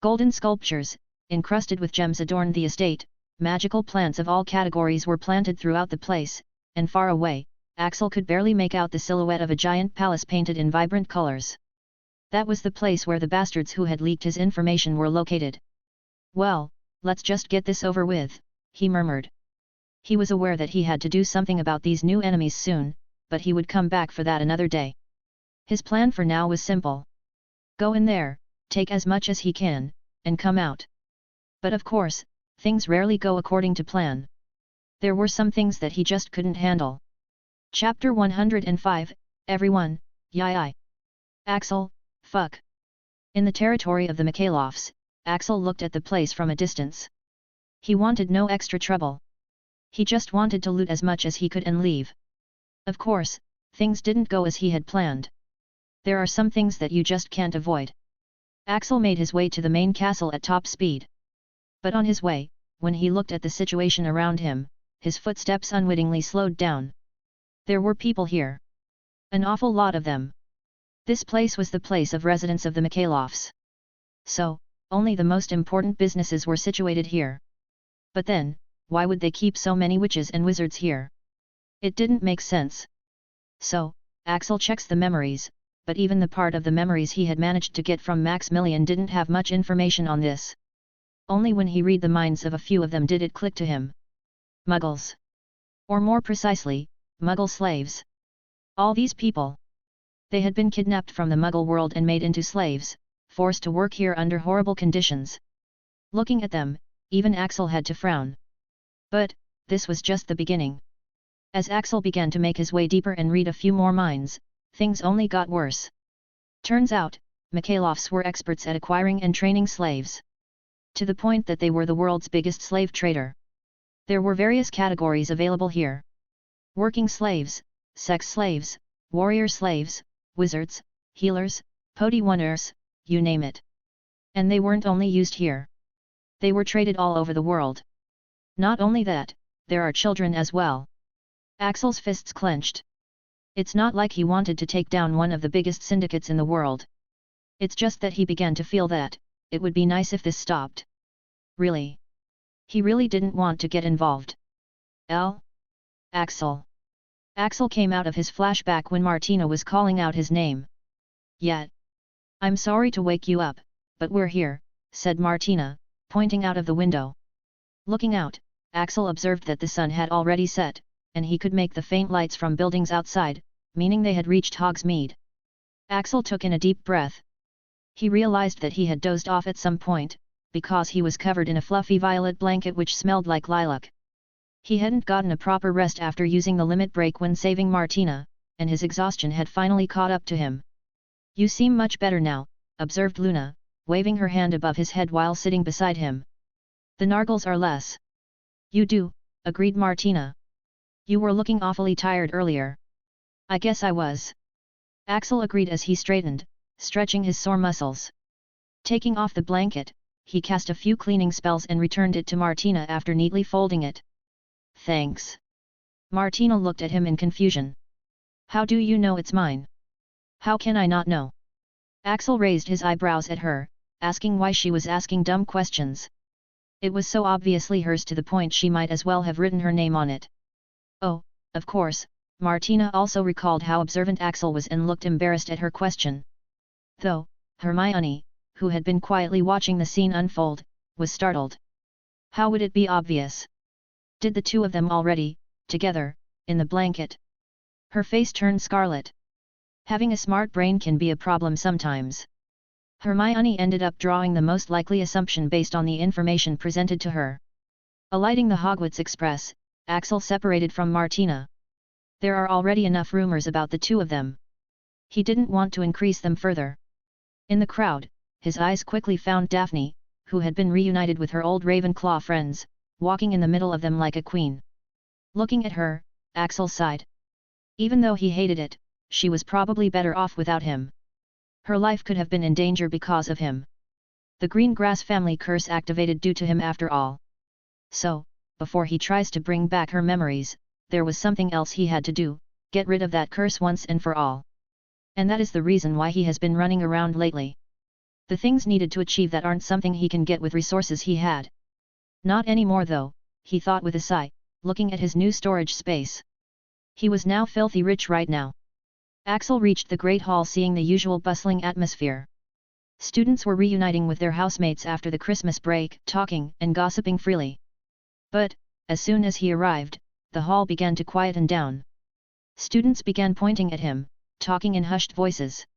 Speaker 1: Golden sculptures, encrusted with gems, adorned the estate, magical plants of all categories were planted throughout the place, and far away, Axel could barely make out the silhouette of a giant palace painted in vibrant colors. That was the place where the bastards who had leaked his information were located. Well, let's just get this over with, he murmured. He was aware that he had to do something about these new enemies soon, but he would come back for that another day. His plan for now was simple. Go in there, take as much as he can, and come out. But of course, things rarely go according to plan. There were some things that he just couldn't handle. Chapter 105, Everyone, Yai. Axel, fuck. In the territory of the Mikhailovs, Axel looked at the place from a distance. He wanted no extra trouble. He just wanted to loot as much as he could and leave. Of course, things didn't go as he had planned. There are some things that you just can't avoid. Axel made his way to the main castle at top speed. But on his way, when he looked at the situation around him, his footsteps unwittingly slowed down. There were people here. An awful lot of them. This place was the place of residence of the Mikhailovs. So, only the most important businesses were situated here. But then, why would they keep so many witches and wizards here? It didn't make sense. So, Axel checks the memories, but even the part of the memories he had managed to get from Maximilian didn't have much information on this. Only when he read the minds of a few of them did it click to him. Muggles. Or more precisely, Muggle slaves. All these people. They had been kidnapped from the Muggle world and made into slaves, forced to work here under horrible conditions. Looking at them, even Axel had to frown. But, this was just the beginning. As Axel began to make his way deeper and read a few more minds, things only got worse. Turns out, Mikhailovs were experts at acquiring and training slaves. To the point that they were the world's biggest slave trader. There were various categories available here. Working slaves, sex slaves, warrior slaves, wizards, healers, potioners, you name it. And they weren't only used here. They were traded all over the world. Not only that, there are children as well. Axel's fists clenched. It's not like he wanted to take down one of the biggest syndicates in the world. It's just that he began to feel that, it would be nice if this stopped. Really? He really didn't want to get involved. Axel. Axel came out of his flashback when Martina was calling out his name. Yet. I'm sorry to wake you up, but we're here, said Martina, pointing out of the window. Looking out, Axel observed that the sun had already set, and he could make the faint lights from buildings outside, meaning they had reached Hogsmeade. Axel took in a deep breath. He realized that he had dozed off at some point, because he was covered in a fluffy violet blanket which smelled like lilac. He hadn't gotten a proper rest after using the limit break when saving Martina, and his exhaustion had finally caught up to him. You seem much better now, observed Luna, waving her hand above his head while sitting beside him. The nargles are less. You do, agreed Martina. You were looking awfully tired earlier. I guess I was. Axel agreed as he straightened, stretching his sore muscles. Taking off the blanket, he cast a few cleaning spells and returned it to Martina after neatly folding it. Thanks. Martina looked at him in confusion. How do you know it's mine? How can I not know? Axel raised his eyebrows at her, asking why she was asking dumb questions. It was so obviously hers to the point she might as well have written her name on it. Oh, of course, Martina also recalled how observant Axel was and looked embarrassed at her question. Though, Hermione, who had been quietly watching the scene unfold, was startled. How would it be obvious? Did the two of them already, together, in the blanket? Her face turned scarlet. Having a smart brain can be a problem sometimes. Hermione ended up drawing the most likely assumption based on the information presented to her. Alighting the Hogwarts Express, Axel separated from Martina. There are already enough rumors about the two of them. He didn't want to increase them further. In the crowd, his eyes quickly found Daphne, who had been reunited with her old Ravenclaw friends, walking in the middle of them like a queen. Looking at her, Axel sighed. Even though he hated it, she was probably better off without him. Her life could have been in danger because of him. The Greengrass family curse activated due to him after all. So, before he tries to bring back her memories, there was something else he had to do, get rid of that curse once and for all. And that is the reason why he has been running around lately. The things needed to achieve that aren't something he can get with resources he had. Not anymore though, he thought with a sigh, looking at his new storage space. He was now filthy rich right now. Axel reached the Great Hall seeing the usual bustling atmosphere. Students were reuniting with their housemates after the Christmas break, talking and gossiping freely. But, as soon as he arrived, the hall began to quieten down. Students began pointing at him, talking in hushed voices.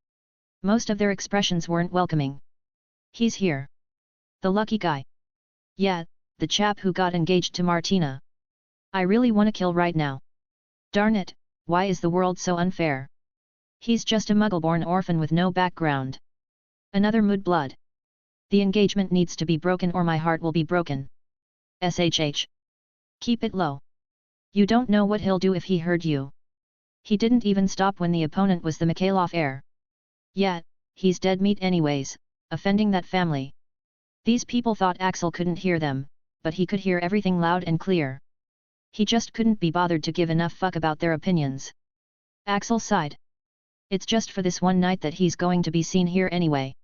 Speaker 1: Most of their expressions weren't welcoming. He's here. The lucky guy. Yeah, the chap who got engaged to Martina. I really wanna kill right now. Darn it, why is the world so unfair? He's just a muggle-born orphan with no background. Another mudblood. The engagement needs to be broken or my heart will be broken. SHH. Keep it low. You don't know what he'll do if he heard you. He didn't even stop when the opponent was the Mikhailov heir. Yeah, he's dead meat anyways, offending that family. These people thought Axel couldn't hear them, but he could hear everything loud and clear. He just couldn't be bothered to give enough fuck about their opinions. Axel sighed. It's just for this one night that he's going to be seen here anyway.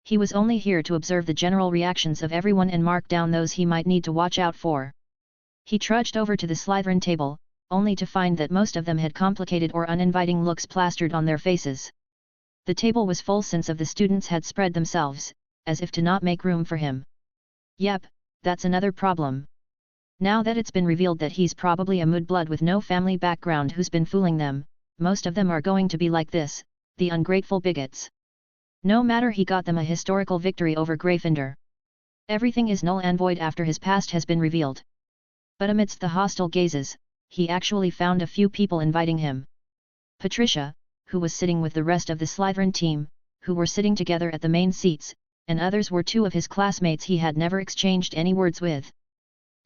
Speaker 1: He was only here to observe the general reactions of everyone and mark down those he might need to watch out for. He trudged over to the Slytherin table, only to find that most of them had complicated or uninviting looks plastered on their faces. The table was full since of the students had spread themselves, as if to not make room for him. Yep, that's another problem. Now that it's been revealed that he's probably a mudblood with no family background who's been fooling them, most of them are going to be like this, the ungrateful bigots. No matter he got them a historical victory over Gryffindor. Everything is null and void after his past has been revealed. But amidst the hostile gazes, he actually found a few people inviting him. Patricia, who was sitting with the rest of the Slytherin team, who were sitting together at the main seats, and others were two of his classmates he had never exchanged any words with.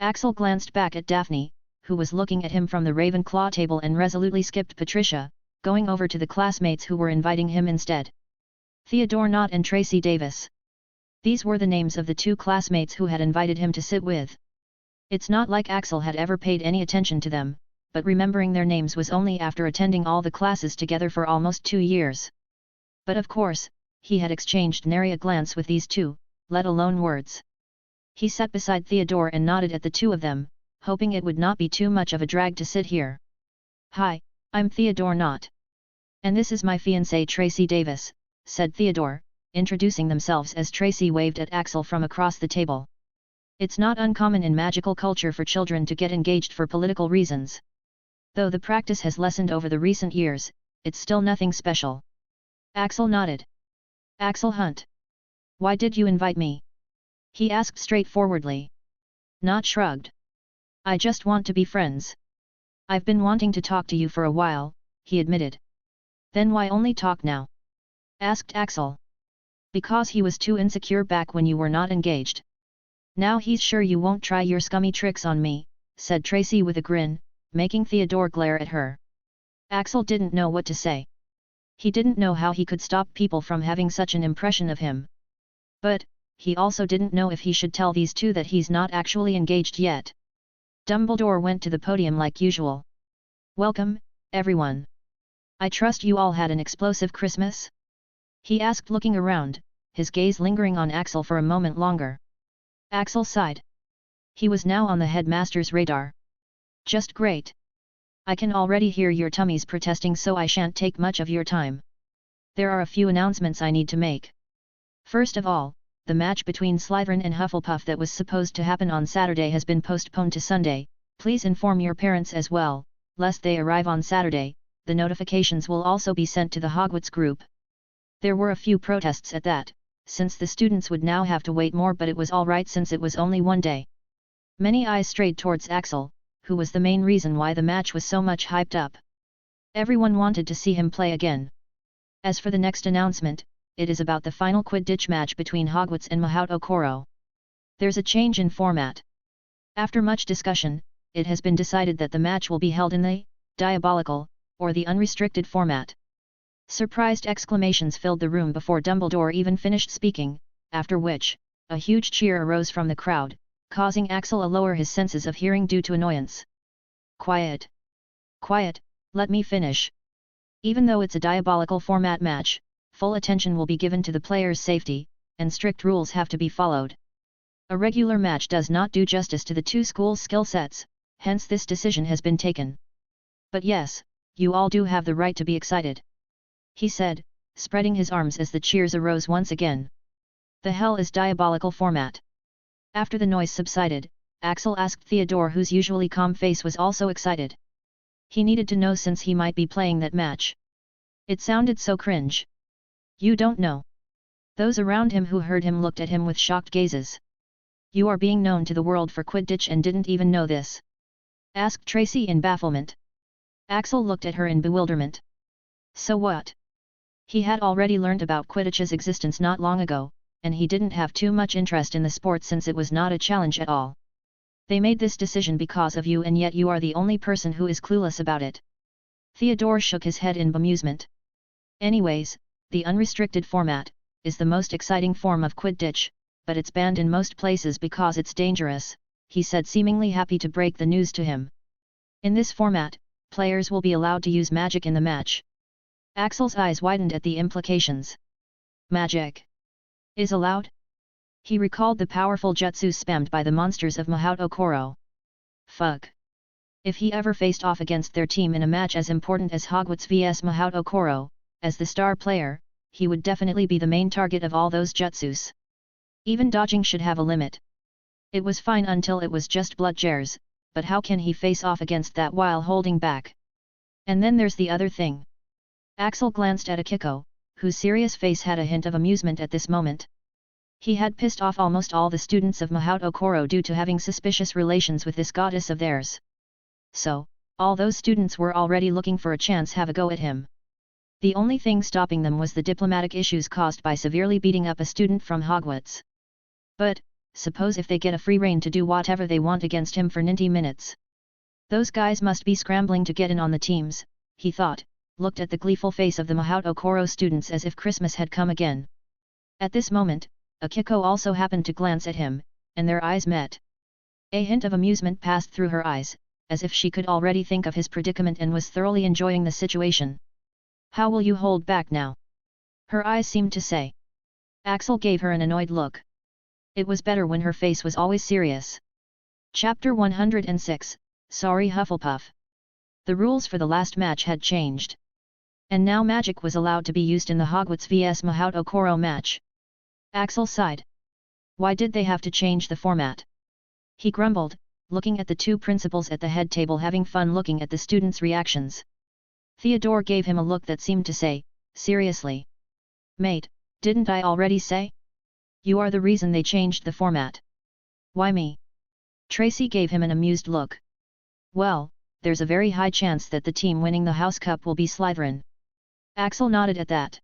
Speaker 1: Axel glanced back at Daphne, who was looking at him from the Ravenclaw table and resolutely skipped Patricia, going over to the classmates who were inviting him instead. Theodore Knott and Tracy Davis. These were the names of the two classmates who had invited him to sit with. It's not like Axel had ever paid any attention to them, but remembering their names was only after attending all the classes together for almost 2 years. But of course, he had exchanged nary a glance with these two, let alone words. He sat beside Theodore and nodded at the two of them, hoping it would not be too much of a drag to sit here. Hi, I'm Theodore Knott. And this is my fiancée Tracy Davis, said Theodore, introducing themselves as Tracy waved at Axel from across the table. It's not uncommon in magical culture for children to get engaged for political reasons. Though the practice has lessened over the recent years, it's still nothing special. Axel nodded. Axel Hunt. Why did you invite me? He asked straightforwardly. Knott shrugged. I just want to be friends. I've been wanting to talk to you for a while, he admitted. Then why only talk now? Asked Axel. Because he was too insecure back when you were not engaged. Now he's sure you won't try your scummy tricks on me, said Tracy with a grin, making Theodore glare at her. Axel didn't know what to say. He didn't know how he could stop people from having such an impression of him. But, he also didn't know if he should tell these two that he's not actually engaged yet. Dumbledore went to the podium like usual. Welcome, everyone. I trust you all had an explosive Christmas? He asked looking around, his gaze lingering on Axel for a moment longer. Axel sighed. He was now on the headmaster's radar. Just great. I can already hear your tummies protesting, so I shan't take much of your time. There are a few announcements I need to make. First of all, the match between Slytherin and Hufflepuff that was supposed to happen on Saturday has been postponed to Sunday. Please inform your parents as well, lest they arrive on Saturday. The notifications will also be sent to the Hogwarts group. There were a few protests at that, since the students would now have to wait more, but it was alright since it was only one day. Many eyes strayed towards Axel, who was the main reason why the match was so much hyped up. Everyone wanted to see him play again. As for the next announcement, it is about the final Quidditch match between Hogwarts and Mahout Okoro. There's a change in format. After much discussion, it has been decided that the match will be held in the diabolical, or the unrestricted format. Surprised exclamations filled the room before Dumbledore even finished speaking, after which, a huge cheer arose from the crowd, causing Axel to lower his senses of hearing due to annoyance. Quiet! Quiet, let me finish. Even though it's a diabolical format match, full attention will be given to the players' safety, and strict rules have to be followed. A regular match does not do justice to the two schools' skill sets, hence this decision has been taken. But yes, you all do have the right to be excited, he said, spreading his arms as the cheers arose once again. The hell is diabolical format? After the noise subsided, Axel asked Theodore, whose usually calm face was also excited. He needed to know since he might be playing that match. It sounded so cringe. You don't know. Those around him who heard him looked at him with shocked gazes. You are being known to the world for Quidditch and didn't even know this? Asked Tracy in bafflement. Axel looked at her in bewilderment. So what? He had already learned about Quidditch's existence not long ago, and he didn't have too much interest in the sport since it was not a challenge at all. They made this decision because of you, and yet you are the only person who is clueless about it. Theodore shook his head in bemusement. Anyways, the unrestricted format is the most exciting form of Quidditch, but it's banned in most places because it's dangerous, he said, seemingly happy to break the news to him. In this format, players will be allowed to use magic in the match. Axel's eyes widened at the implications. Magic is allowed? He recalled the powerful jutsu spammed by the monsters of Mahout Okoro. Fuck. If he ever faced off against their team in a match as important as Hogwarts vs Mahout Okoro, as the star player, he would definitely be the main target of all those jutsus. Even dodging should have a limit. It was fine until it was just Bludgears, but how can he face off against that while holding back? And then there's the other thing. Axel glanced at Akiko, whose serious face had a hint of amusement at this moment. He had pissed off almost all the students of Mahout Okoro due to having suspicious relations with this goddess of theirs. So, all those students were already looking for a chance have a go at him. The only thing stopping them was the diplomatic issues caused by severely beating up a student from Hogwarts. But, suppose if they get a free rein to do whatever they want against him for 90 minutes. Those guys must be scrambling to get in on the teams, he thought, looked at the gleeful face of the Mahout Okoro students as if Christmas had come again. At this moment, Akiko also happened to glance at him, and their eyes met. A hint of amusement passed through her eyes, as if she could already think of his predicament and was thoroughly enjoying the situation. How will you hold back now? Her eyes seemed to say. Axel gave her an annoyed look. It was better when her face was always serious. Chapter 106, Sorry Hufflepuff. The rules for the last match had changed. And now magic was allowed to be used in the Hogwarts vs Mahout Okoro match. Axel sighed. Why did they have to change the format? He grumbled, looking at the two principals at the head table having fun looking at the students' reactions. Theodore gave him a look that seemed to say, seriously. Mate, didn't I already say? You are the reason they changed the format. Why me? Tracy gave him an amused look. Well, there's a very high chance that the team winning the House Cup will be Slytherin. Axel nodded at that.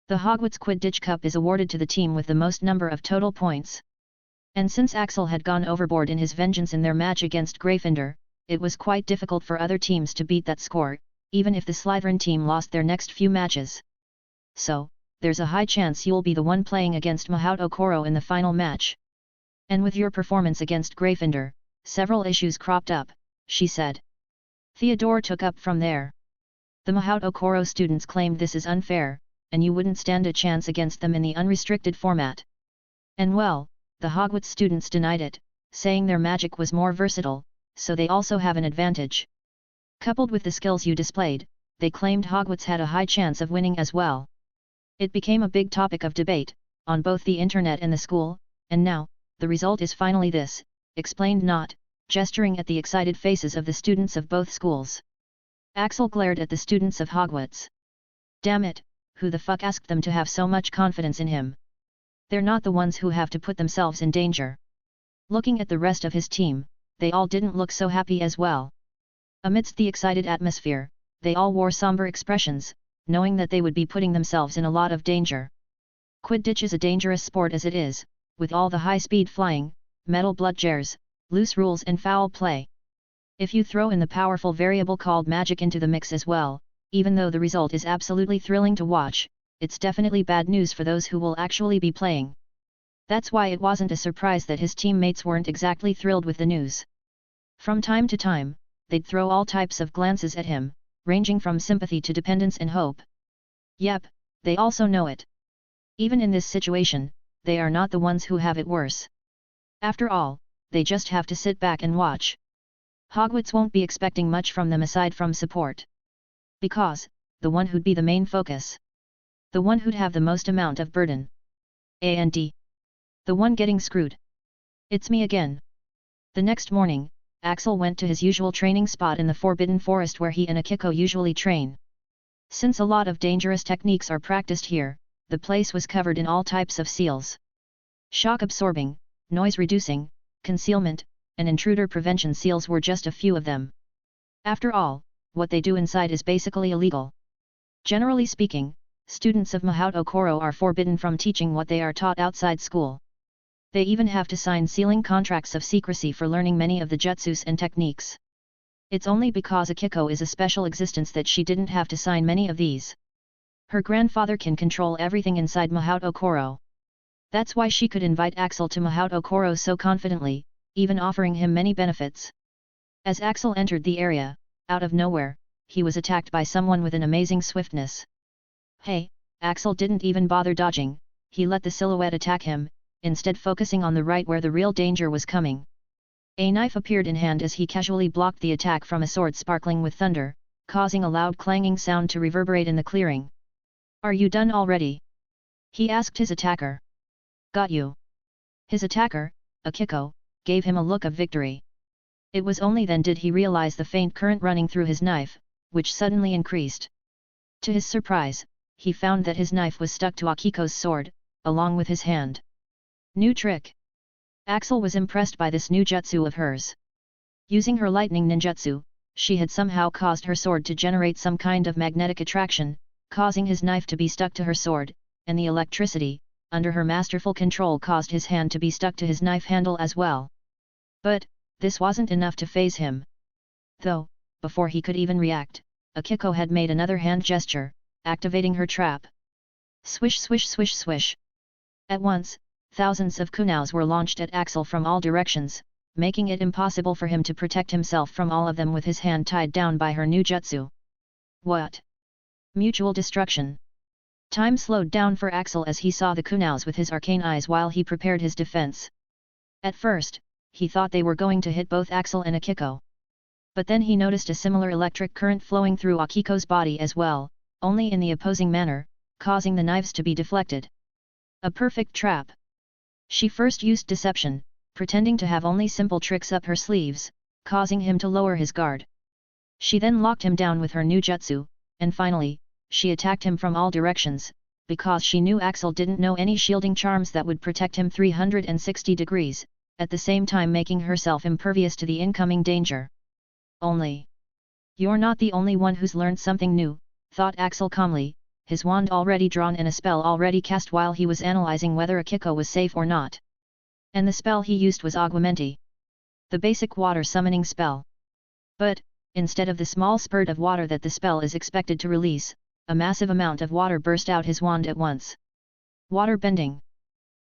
Speaker 1: The Hogwarts Quidditch Cup is awarded to the team with the most number of total points. And since Axel had gone overboard in his vengeance in their match against Gryffindor, it was quite difficult for other teams to beat that score, even if the Slytherin team lost their next few matches. So, there's a high chance you'll be the one playing against Mahout Okoro in the final match. And with your performance against Gryffindor, several issues cropped up, she said. Theodore took up from there. The Mahout Okoro students claimed this is unfair, and you wouldn't stand a chance against them in the unrestricted format. And well, the Hogwarts students denied it, saying their magic was more versatile, so they also have an advantage. Coupled with the skills you displayed, they claimed Hogwarts had a high chance of winning as well. It became a big topic of debate, on both the internet and the school, and now, the result is finally this, explained Nott, gesturing at the excited faces of the students of both schools. Axel glared at the students of Hogwarts. Damn it, who the fuck asked them to have so much confidence in him? They're not the ones who have to put themselves in danger. Looking at the rest of his team, they all didn't look so happy as well. Amidst the excited atmosphere, they all wore somber expressions, knowing that they would be putting themselves in a lot of danger. Quidditch is a dangerous sport as it is, with all the high-speed flying, metal bludgeons, loose rules and foul play. If you throw in the powerful variable called magic into the mix as well, even though the result is absolutely thrilling to watch, it's definitely bad news for those who will actually be playing. That's why it wasn't a surprise that his teammates weren't exactly thrilled with the news. From time to time, they'd throw all types of glances at him, ranging from sympathy to dependence and hope. Yep, they also know it. Even in this situation, they are not the ones who have it worse. After all, they just have to sit back and watch. Hogwarts won't be expecting much from them aside from support. Because, the one who'd be the main focus. The one who'd have the most amount of burden. And the one getting screwed. It's me again. The next morning, Axel went to his usual training spot in the Forbidden Forest where he and Akiko usually train. Since a lot of dangerous techniques are practiced here, the place was covered in all types of seals. Shock absorbing, noise reducing, concealment, and intruder prevention seals were just a few of them. After all, what they do inside is basically illegal. Generally speaking, students of Mahout Okoro are forbidden from teaching what they are taught outside school. They even have to sign sealing contracts of secrecy for learning many of the jutsus and techniques. It's only because Akiko is a special existence that she didn't have to sign many of these. Her grandfather can control everything inside Mahout Okoro. That's why she could invite Axel to Mahout Okoro so confidently, even offering him many benefits. As Axel entered the area, out of nowhere, he was attacked by someone with an amazing swiftness. Hey, Axel didn't even bother dodging, he let the silhouette attack him, instead focusing on the right where the real danger was coming. A knife appeared in hand as he casually blocked the attack from a sword sparkling with thunder, causing a loud clanging sound to reverberate in the clearing. Are you done already? He asked his attacker. Got you. His attacker, Akiko, gave him a look of victory. It was only then did he realize the faint current running through his knife, which suddenly increased. To his surprise, he found that his knife was stuck to Akiko's sword, along with his hand. New trick. Axel was impressed by this new jutsu of hers. Using her lightning ninjutsu, she had somehow caused her sword to generate some kind of magnetic attraction, causing his knife to be stuck to her sword, and the electricity, under her masterful control, caused his hand to be stuck to his knife handle as well. But, this wasn't enough to faze him. Though, before he could even react, Akiko had made another hand gesture, activating her trap. Swish swish swish swish. At once, thousands of kunais were launched at Axel from all directions, making it impossible for him to protect himself from all of them with his hand tied down by her new jutsu. What? Mutual destruction. Time slowed down for Axel as he saw the kunais with his arcane eyes while he prepared his defense. At first, he thought they were going to hit both Axel and Akiko. But then he noticed a similar electric current flowing through Akiko's body as well, only in the opposing manner, causing the knives to be deflected. A perfect trap. She first used deception, pretending to have only simple tricks up her sleeves, causing him to lower his guard. She then locked him down with her new jutsu, and finally, she attacked him from all directions, because she knew Axel didn't know any shielding charms that would protect him 360 degrees, at the same time making herself impervious to the incoming danger. Only. You're not the only one who's learned something new, thought Axel calmly, his wand already drawn and a spell already cast while he was analyzing whether Akiko was safe or not. And the spell he used was Aguamenti, the basic water summoning spell. But, instead of the small spurt of water that the spell is expected to release, a massive amount of water burst out his wand at once. Water bending.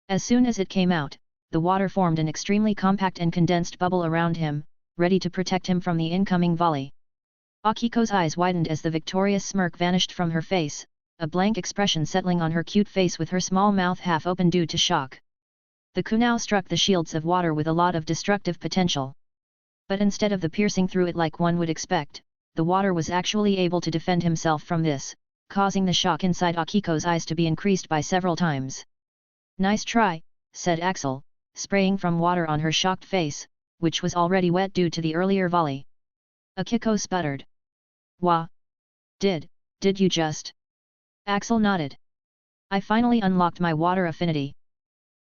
Speaker 1: As soon as it came out, the water formed an extremely compact and condensed bubble around him, ready to protect him from the incoming volley. Akiko's eyes widened as the victorious smirk vanished from her face, a blank expression settling on her cute face with her small mouth half open due to shock. The kunao struck the shields of water with a lot of destructive potential. But instead of the piercing through it like one would expect, the water was actually able to defend himself from this, causing the shock inside Akiko's eyes to be increased by several times. Nice try, said Axel, spraying from water on her shocked face, which was already wet due to the earlier volley. Akiko sputtered. Wah! Did you just? Axel nodded. I finally unlocked my water affinity.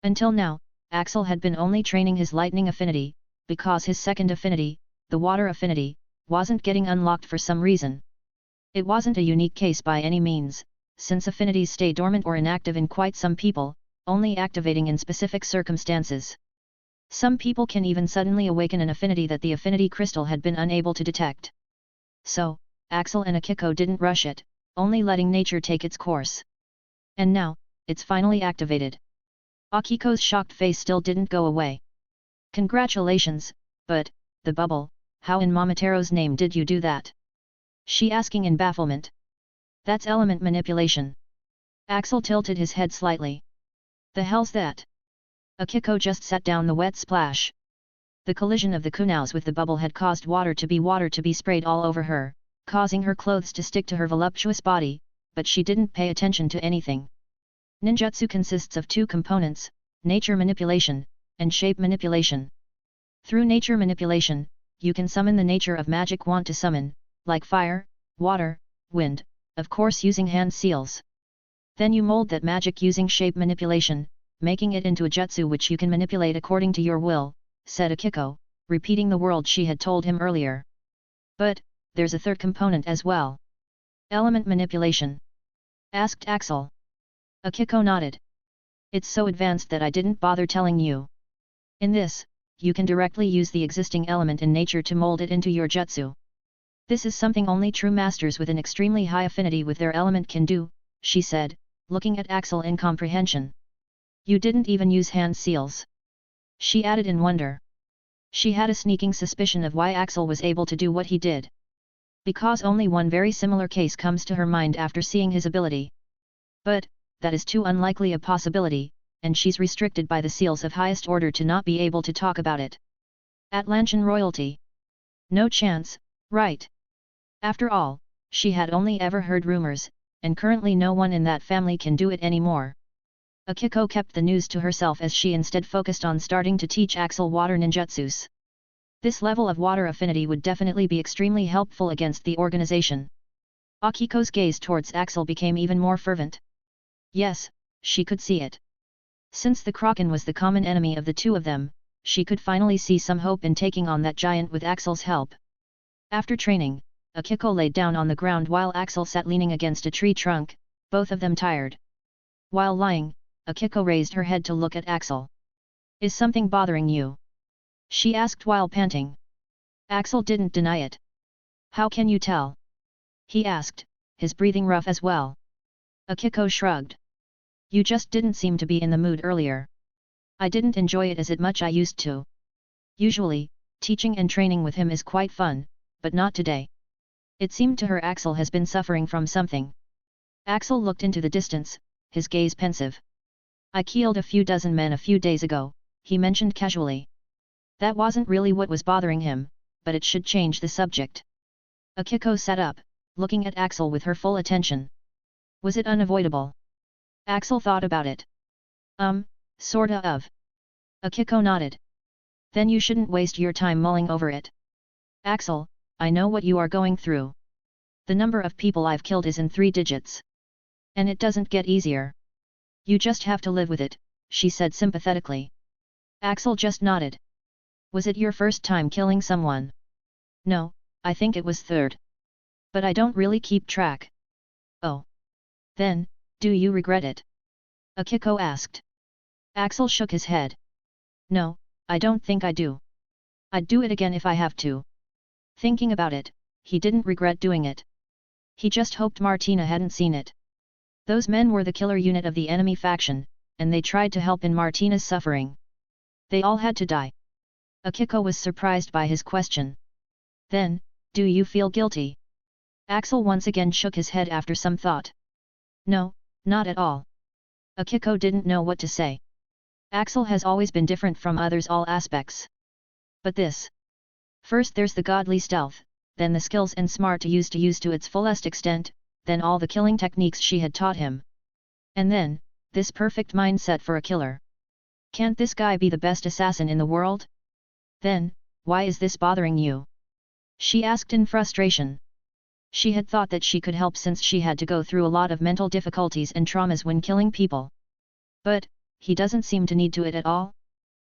Speaker 1: Until now, Axel had been only training his lightning affinity, because his second affinity, the water affinity, wasn't getting unlocked for some reason. It wasn't a unique case by any means, since affinities stay dormant or inactive in quite some people, only activating in specific circumstances. Some people can even suddenly awaken an affinity that the affinity crystal had been unable to detect. So, Axel and Akiko didn't rush it, only letting nature take its course. And now, it's finally activated. Akiko's shocked face still didn't go away. Congratulations, but, the bubble, how in Momotaro's name did you do that? She asking in bafflement. That's element manipulation. Axel tilted his head slightly. The hell's that? Akiko just set down the wet splash. The collision of the kunaos with the bubble had caused water to be sprayed all over her, causing her clothes to stick to her voluptuous body, but she didn't pay attention to anything. Ninjutsu consists of two components, nature manipulation, and shape manipulation. Through nature manipulation, you can summon the nature of magic want to summon, like fire, water, wind, of course using hand seals. Then you mold that magic using shape manipulation, making it into a jutsu which you can manipulate according to your will, said Akiko, repeating the world she had told him earlier. But, there's a third component as well. Element manipulation? Asked Axel. Akiko nodded. It's so advanced that I didn't bother telling you. In this, you can directly use the existing element in nature to mold it into your jutsu. This is something only true masters with an extremely high affinity with their element can do, she said, looking at Axel in comprehension. You didn't even use hand seals. She added in wonder. She had a sneaking suspicion of why Axel was able to do what he did. Because only one very similar case comes to her mind after seeing his ability. But, that is too unlikely a possibility, and she's restricted by the seals of highest order to not be able to talk about it. Atlantean royalty. No chance, right? After all, she had only ever heard rumors, and currently no one in that family can do it anymore. Akiko kept the news to herself as she instead focused on starting to teach Axel water ninjutsus. This level of water affinity would definitely be extremely helpful against the organization. Akiko's gaze towards Axel became even more fervent. Yes, she could see it. Since the Kraken was the common enemy of the two of them, she could finally see some hope in taking on that giant with Axel's help. After training, Akiko laid down on the ground while Axel sat leaning against a tree trunk, both of them tired. While lying, Akiko raised her head to look at Axel. Is something bothering you? She asked while panting. Axel didn't deny it. How can you tell? He asked, his breathing rough as well. Akiko shrugged. You just didn't seem to be in the mood earlier. I didn't enjoy it as much I used to. Usually, teaching and training with him is quite fun, but not today. It seemed to her Axel has been suffering from something. Axel looked into the distance, his gaze pensive. I killed a few dozen men a few days ago, he mentioned casually. That wasn't really what was bothering him, but it should change the subject. Akiko sat up, looking at Axel with her full attention. Was it unavoidable? Axel thought about it. Sorta of. Akiko nodded. Then you shouldn't waste your time mulling over it. Axel, I know what you are going through. The number of people I've killed is in 3 digits. And it doesn't get easier. You just have to live with it, she said sympathetically. Axel just nodded. Was it your first time killing someone? No, I think it was third. But I don't really keep track. Oh. Then, do you regret it? Akiko asked. Axel shook his head. No, I don't think I do. I'd do it again if I have to. Thinking about it, he didn't regret doing it. He just hoped Martina hadn't seen it. Those men were the killer unit of the enemy faction, and they tried to help in Martina's suffering. They all had to die. Akiko was surprised by his question. Then, do you feel guilty? Axel once again shook his head after some thought. No, not at all. Akiko didn't know what to say. Axel has always been different from others all aspects. But this. First there's the godly stealth, then the skills and smart to use to its fullest extent, then all the killing techniques she had taught him. And then, this perfect mindset for a killer. Can't this guy be the best assassin in the world? Then, why is this bothering you? She asked in frustration. She had thought that she could help since she had to go through a lot of mental difficulties and traumas when killing people. But, he doesn't seem to need to it at all.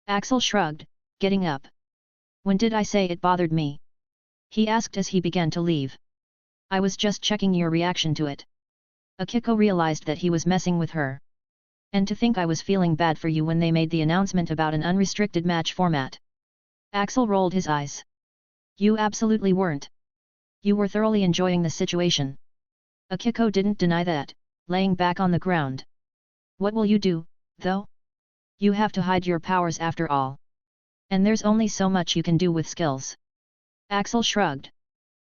Speaker 1: Axel shrugged, getting up. When did I say it bothered me? He asked as he began to leave. I was just checking your reaction to it. Akiko realized that he was messing with her. And to think I was feeling bad for you when they made the announcement about an unrestricted match format. Axel rolled his eyes. You absolutely weren't. You were thoroughly enjoying the situation. Akiko didn't deny that, laying back on the ground. What will you do, though? You have to hide your powers after all. And there's only so much you can do with skills. Axel shrugged.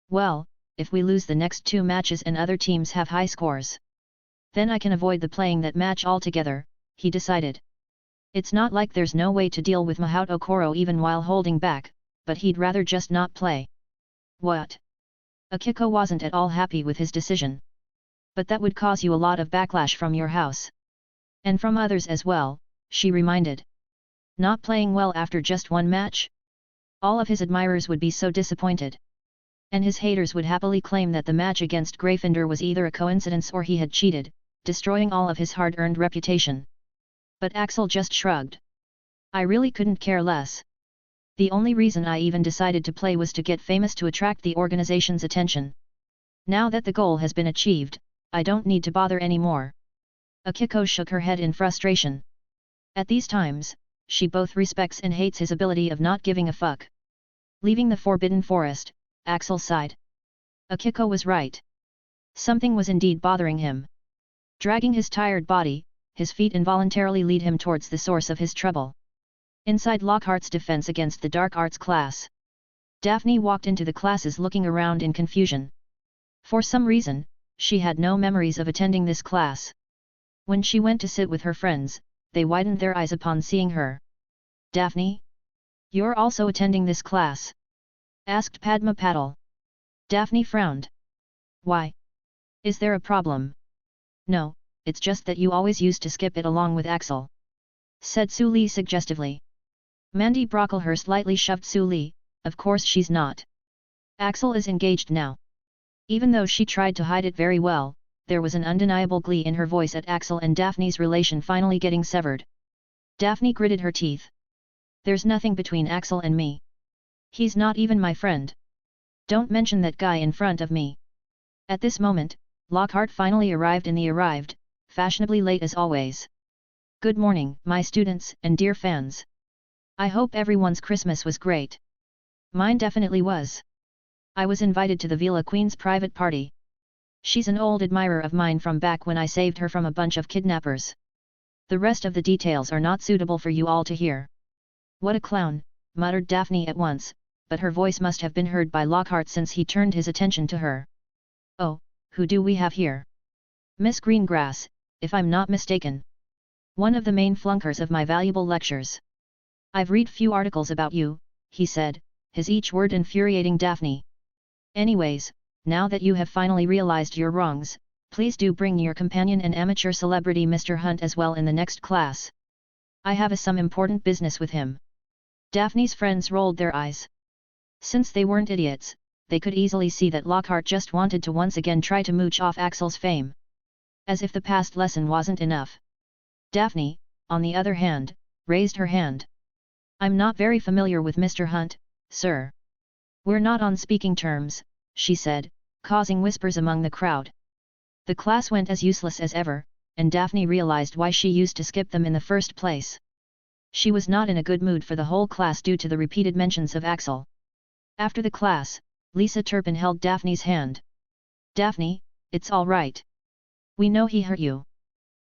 Speaker 1: Well, if we lose the next 2 matches and other teams have high scores, then I can avoid the playing that match altogether, he decided. It's not like there's no way to deal with Mahout Okoro even while holding back, but he'd rather just not play. What? Akiko wasn't at all happy with his decision. But that would cause you a lot of backlash from your house. And from others as well, she reminded. Not playing well after just 1 match? All of his admirers would be so disappointed. And his haters would happily claim that the match against Gryffindor was either a coincidence or he had cheated, destroying all of his hard-earned reputation. But Axel just shrugged. I really couldn't care less. The only reason I even decided to play was to get famous to attract the organization's attention. Now that the goal has been achieved, I don't need to bother anymore. Akiko shook her head in frustration. At these times, she both respects and hates his ability of not giving a fuck. Leaving the Forbidden Forest, Axel sighed. Akiko was right. Something was indeed bothering him. Dragging his tired body, his feet involuntarily lead him towards the source of his trouble. Inside Lockhart's defense against the dark arts class. Daphne walked into the classes looking around in confusion. For some reason, she had no memories of attending this class. When she went to sit with her friends, they widened their eyes upon seeing her. Daphne? You're also attending this class? Asked Padma Patil. Daphne frowned. Why? Is there a problem? No, it's just that you always used to skip it along with Axel. Said Su Li suggestively. Mandy Brocklehurst lightly shoved Su Li, of course she's not. Axel is engaged now. Even though she tried to hide it very well, there was an undeniable glee in her voice at Axel and Daphne's relation finally getting severed. Daphne gritted her teeth. There's nothing between Axel and me. He's not even my friend. Don't mention that guy in front of me. At this moment, Lockhart finally arrived fashionably late as always. Good morning, my students and dear fans. I hope everyone's Christmas was great. Mine definitely was. I was invited to the Vila Queen's private party. She's an old admirer of mine from back when I saved her from a bunch of kidnappers. The rest of the details are not suitable for you all to hear. What a clown, muttered Daphne at once, but her voice must have been heard by Lockhart since he turned his attention to her. Oh, who do we have here? Miss Greengrass, if I'm not mistaken. One of the main flunkers of my valuable lectures. I've read few articles about you, he said, his each word infuriating Daphne. Anyways, now that you have finally realized your wrongs, please do bring your companion and amateur celebrity Mr. Hunt as well in the next class. I have some important business with him. Daphne's friends rolled their eyes. Since they weren't idiots, they could easily see that Lockhart just wanted to once again try to mooch off Axel's fame. As if the past lesson wasn't enough. Daphne, on the other hand, raised her hand. I'm not very familiar with Mr. Hunt, sir. We're not on speaking terms, she said, causing whispers among the crowd. The class went as useless as ever, and Daphne realized why she used to skip them in the first place. She was not in a good mood for the whole class due to the repeated mentions of Axel. After the class, Lisa Turpin held Daphne's hand. Daphne, it's all right. We know he hurt you.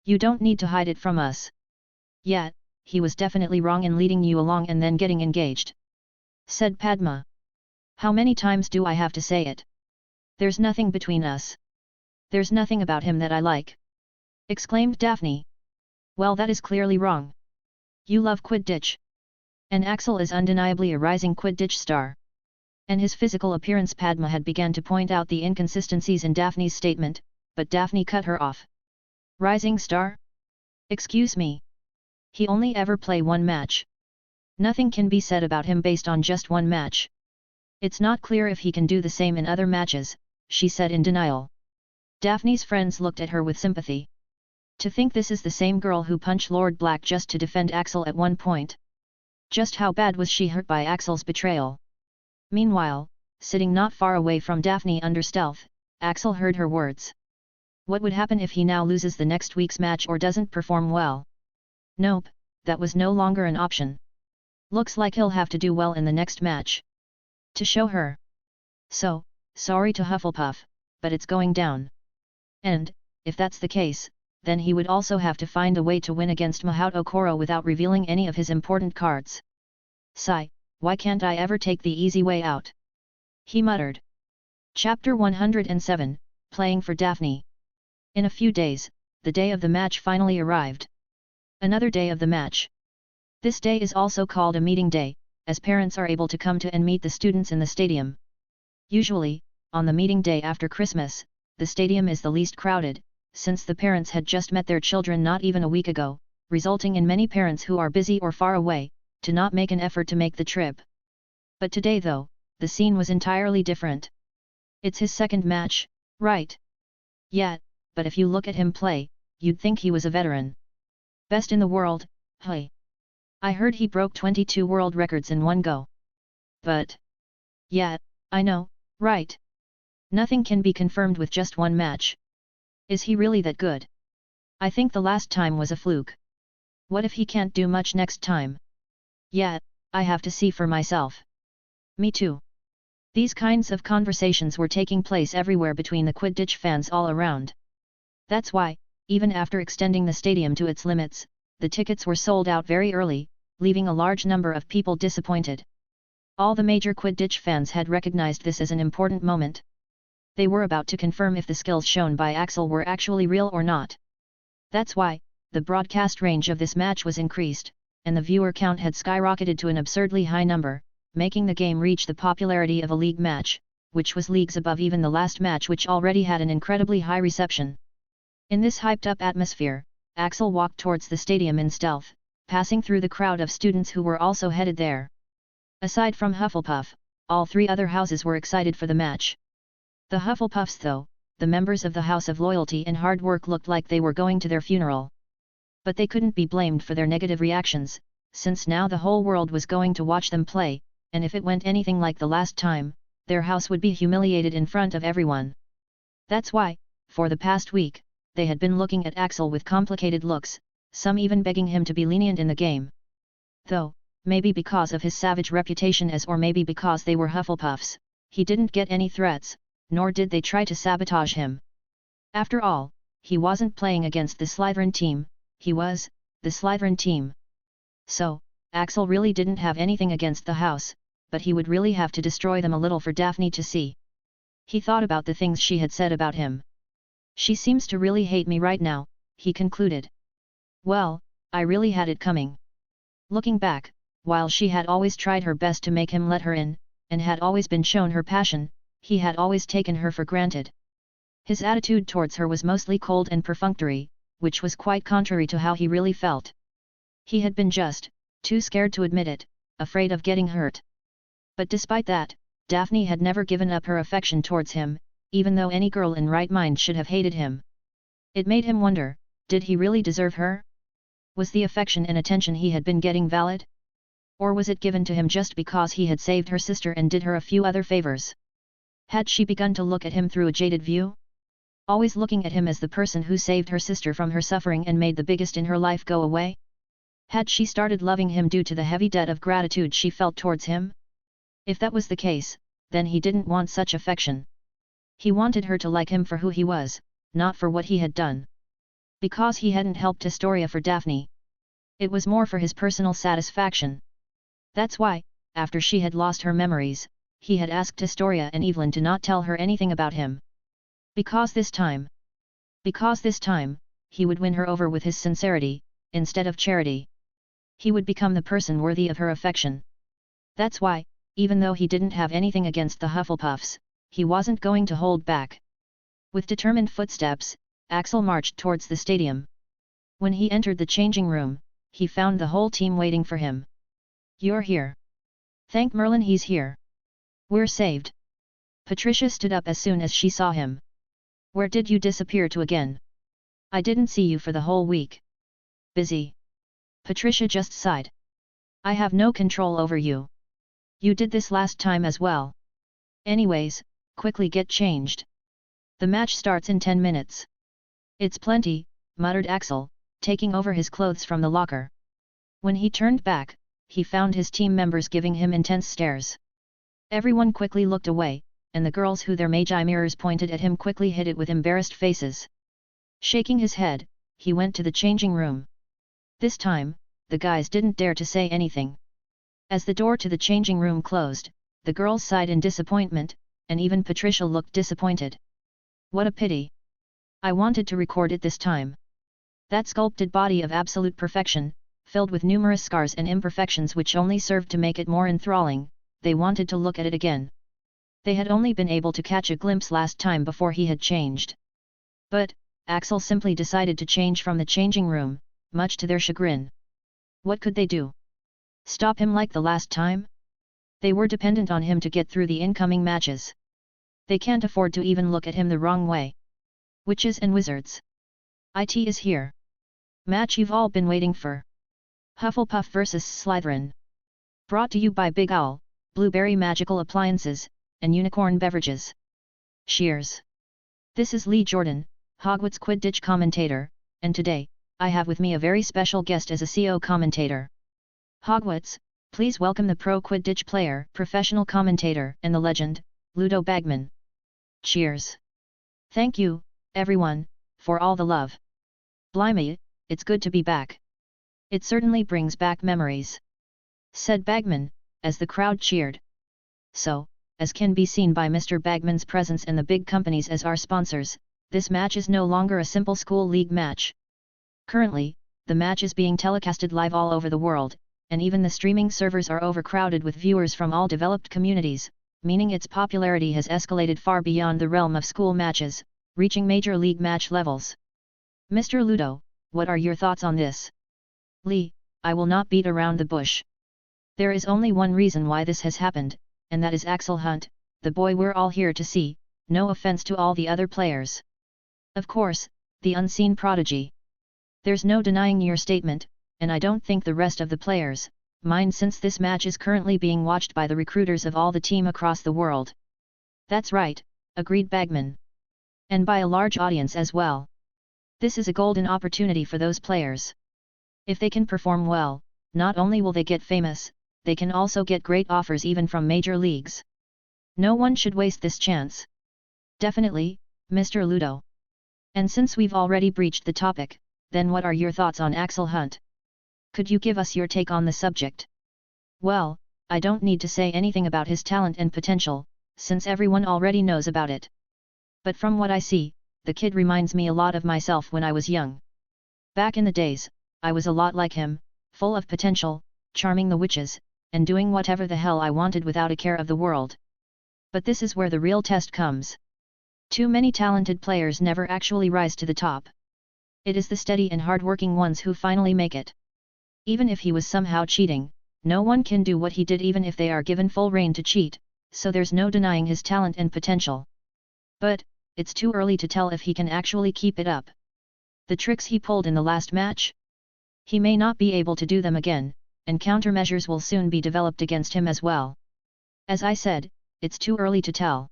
Speaker 1: You don't need to hide it from us. Yet, he was definitely wrong in leading you along and then getting engaged. Said Padma. How many times do I have to say it? There's nothing between us. There's nothing about him that I like. Exclaimed Daphne. Well, that is clearly wrong. You love Quidditch. And Axel is undeniably a rising Quidditch star. And his physical appearance. Padma had begun to point out the inconsistencies in Daphne's statement, but Daphne cut her off. Rising star? Excuse me. He only ever play one match. Nothing can be said about him based on just one match. It's not clear if he can do the same in other matches, she said in denial. Daphne's friends looked at her with sympathy. To think this is the same girl who punched Lord Black just to defend Axel at one point. Just how bad was she hurt by Axel's betrayal? Meanwhile, sitting not far away from Daphne under stealth, Axel heard her words. What would happen if he now loses the next week's match or doesn't perform well? Nope, that was no longer an option. Looks like he'll have to do well in the next match. To show her. So, sorry to Hufflepuff, but it's going down. And, if that's the case, then he would also have to find a way to win against Mahout Okoro without revealing any of his important cards. Sigh, why can't I ever take the easy way out? He muttered. Chapter 107, Playing for Daphne. In a few days, the day of the match finally arrived. Another day of the match. This day is also called a meeting day, as parents are able to come to and meet the students in the stadium. Usually, on the meeting day after Christmas, the stadium is the least crowded, since the parents had just met their children not even a week ago, resulting in many parents who are busy or far away, to not make an effort to make the trip. But today though, the scene was entirely different. It's his second match, right? Yeah, but if you look at him play, you'd think he was a veteran. Best in the world, hey. I heard he broke 22 world records in one go. But... yeah, I know, right? Nothing can be confirmed with just one match. Is he really that good? I think the last time was a fluke. What if he can't do much next time? Yeah, I have to see for myself. Me too. These kinds of conversations were taking place everywhere between the Quidditch fans all around. That's why, even after extending the stadium to its limits, the tickets were sold out very early, leaving a large number of people disappointed. All the major Quidditch fans had recognized this as an important moment. They were about to confirm if the skills shown by Axel were actually real or not. That's why, the broadcast range of this match was increased, and the viewer count had skyrocketed to an absurdly high number, making the game reach the popularity of a league match, which was leagues above even the last match, which already had an incredibly high reception. In this hyped-up atmosphere, Axel walked towards the stadium in stealth, passing through the crowd of students who were also headed there. Aside from Hufflepuff, all three other houses were excited for the match. The Hufflepuffs though, the members of the House of Loyalty and Hard Work, looked like they were going to their funeral. But they couldn't be blamed for their negative reactions, since now the whole world was going to watch them play, and if it went anything like the last time, their house would be humiliated in front of everyone. That's why, for the past week, they had been looking at Axel with complicated looks, some even begging him to be lenient in the game. Though, maybe because of his savage reputation or maybe because they were Hufflepuffs, he didn't get any threats, nor did they try to sabotage him. After all, he wasn't playing against the Slytherin team, he was the Slytherin team. So, Axel really didn't have anything against the house, but he would really have to destroy them a little for Daphne to see. He thought about the things she had said about him. She seems to really hate me right now, he concluded. Well, I really had it coming. Looking back, while she had always tried her best to make him let her in, and had always been shown her passion, he had always taken her for granted. His attitude towards her was mostly cold and perfunctory, which was quite contrary to how he really felt. He had been just too scared to admit it, afraid of getting hurt. But despite that, Daphne had never given up her affection towards him, even though any girl in right mind should have hated him. It made him wonder, did he really deserve her? Was the affection and attention he had been getting valid? Or was it given to him just because he had saved her sister and did her a few other favors? Had she begun to look at him through a jaded view? Always looking at him as the person who saved her sister from her suffering and made the biggest in her life go away? Had she started loving him due to the heavy debt of gratitude she felt towards him? If that was the case, then he didn't want such affection. He wanted her to like him for who he was, not for what he had done. Because he hadn't helped Astoria for Daphne. It was more for his personal satisfaction. That's why, after she had lost her memories, he had asked Astoria and Evelyn to not tell her anything about him. Because this time, he would win her over with his sincerity, instead of charity. He would become the person worthy of her affection. That's why, even though he didn't have anything against the Hufflepuffs, he wasn't going to hold back. With determined footsteps, Axel marched towards the stadium. When he entered the changing room, he found the whole team waiting for him. "You're here. Thank Merlin he's here. We're saved." Patricia stood up as soon as she saw him. "Where did you disappear to again? I didn't see you for the whole week." "Busy." Patricia just sighed. "I have no control over you. You did this last time as well. Anyways, quickly get changed. The match starts in 10 minutes. "It's plenty," muttered Axel, taking over his clothes from the locker. When he turned back, he found his team members giving him intense stares. Everyone quickly looked away, and the girls who their magi mirrors pointed at him quickly hid it with embarrassed faces. Shaking his head, he went to the changing room. This time, the guys didn't dare to say anything. As the door to the changing room closed, the girls sighed in disappointment, and even Patricia looked disappointed. "What a pity. I wanted to record it this time." That sculpted body of absolute perfection, filled with numerous scars and imperfections which only served to make it more enthralling, they wanted to look at it again. They had only been able to catch a glimpse last time before he had changed. But, Axel simply decided to change from the changing room, much to their chagrin. What could they do? Stop him like the last time? They were dependent on him to get through the incoming matches. They can't afford to even look at him the wrong way. Witches and wizards. It is here. Match you've all been waiting for. Hufflepuff vs Slytherin. Brought to you by Big Owl, Blueberry Magical Appliances, and Unicorn Beverages. Cheers. This is Lee Jordan, Hogwarts Quidditch commentator, and today, I have with me a very special guest as a CO commentator. Hogwarts, please welcome the pro Quidditch player, professional commentator, and the legend, Ludo Bagman. Cheers. Thank you, everyone, for all the love. Blimey, it's good to be back. It certainly brings back memories," said Bagman, as the crowd cheered. "So, as can be seen by Mr. Bagman's presence and the big companies as our sponsors, this match is no longer a simple school league match. Currently, the match is being telecasted live all over the world, and even the streaming servers are overcrowded with viewers from all developed communities, meaning its popularity has escalated far beyond the realm of school matches, reaching major league match levels. Mr. Ludo, what are your thoughts on this?" "Lee, I will not beat around the bush. There is only one reason why this has happened, and that is Axel Hunt, the boy we're all here to see, no offense to all the other players. Of course, the unseen prodigy. There's no denying your statement, and I don't think the rest of the players mind since this match is currently being watched by the recruiters of all the team across the world." "That's right," agreed Bagman. "And by a large audience as well. This is a golden opportunity for those players. If they can perform well, not only will they get famous, they can also get great offers even from major leagues. No one should waste this chance." "Definitely, Mr. Ludo. And since we've already breached the topic, then what are your thoughts on Axel Hunt? Could you give us your take on the subject?" "Well, I don't need to say anything about his talent and potential, since everyone already knows about it. But from what I see, the kid reminds me a lot of myself when I was young. Back in the days, I was a lot like him, full of potential, charming the witches, and doing whatever the hell I wanted without a care of the world. But this is where the real test comes. Too many talented players never actually rise to the top. It is the steady and hard-working ones who finally make it. Even if he was somehow cheating, no one can do what he did even if they are given full rein to cheat, so there's no denying his talent and potential. But, it's too early to tell if he can actually keep it up. The tricks he pulled in the last match? He may not be able to do them again, and countermeasures will soon be developed against him as well. As I said, it's too early to tell.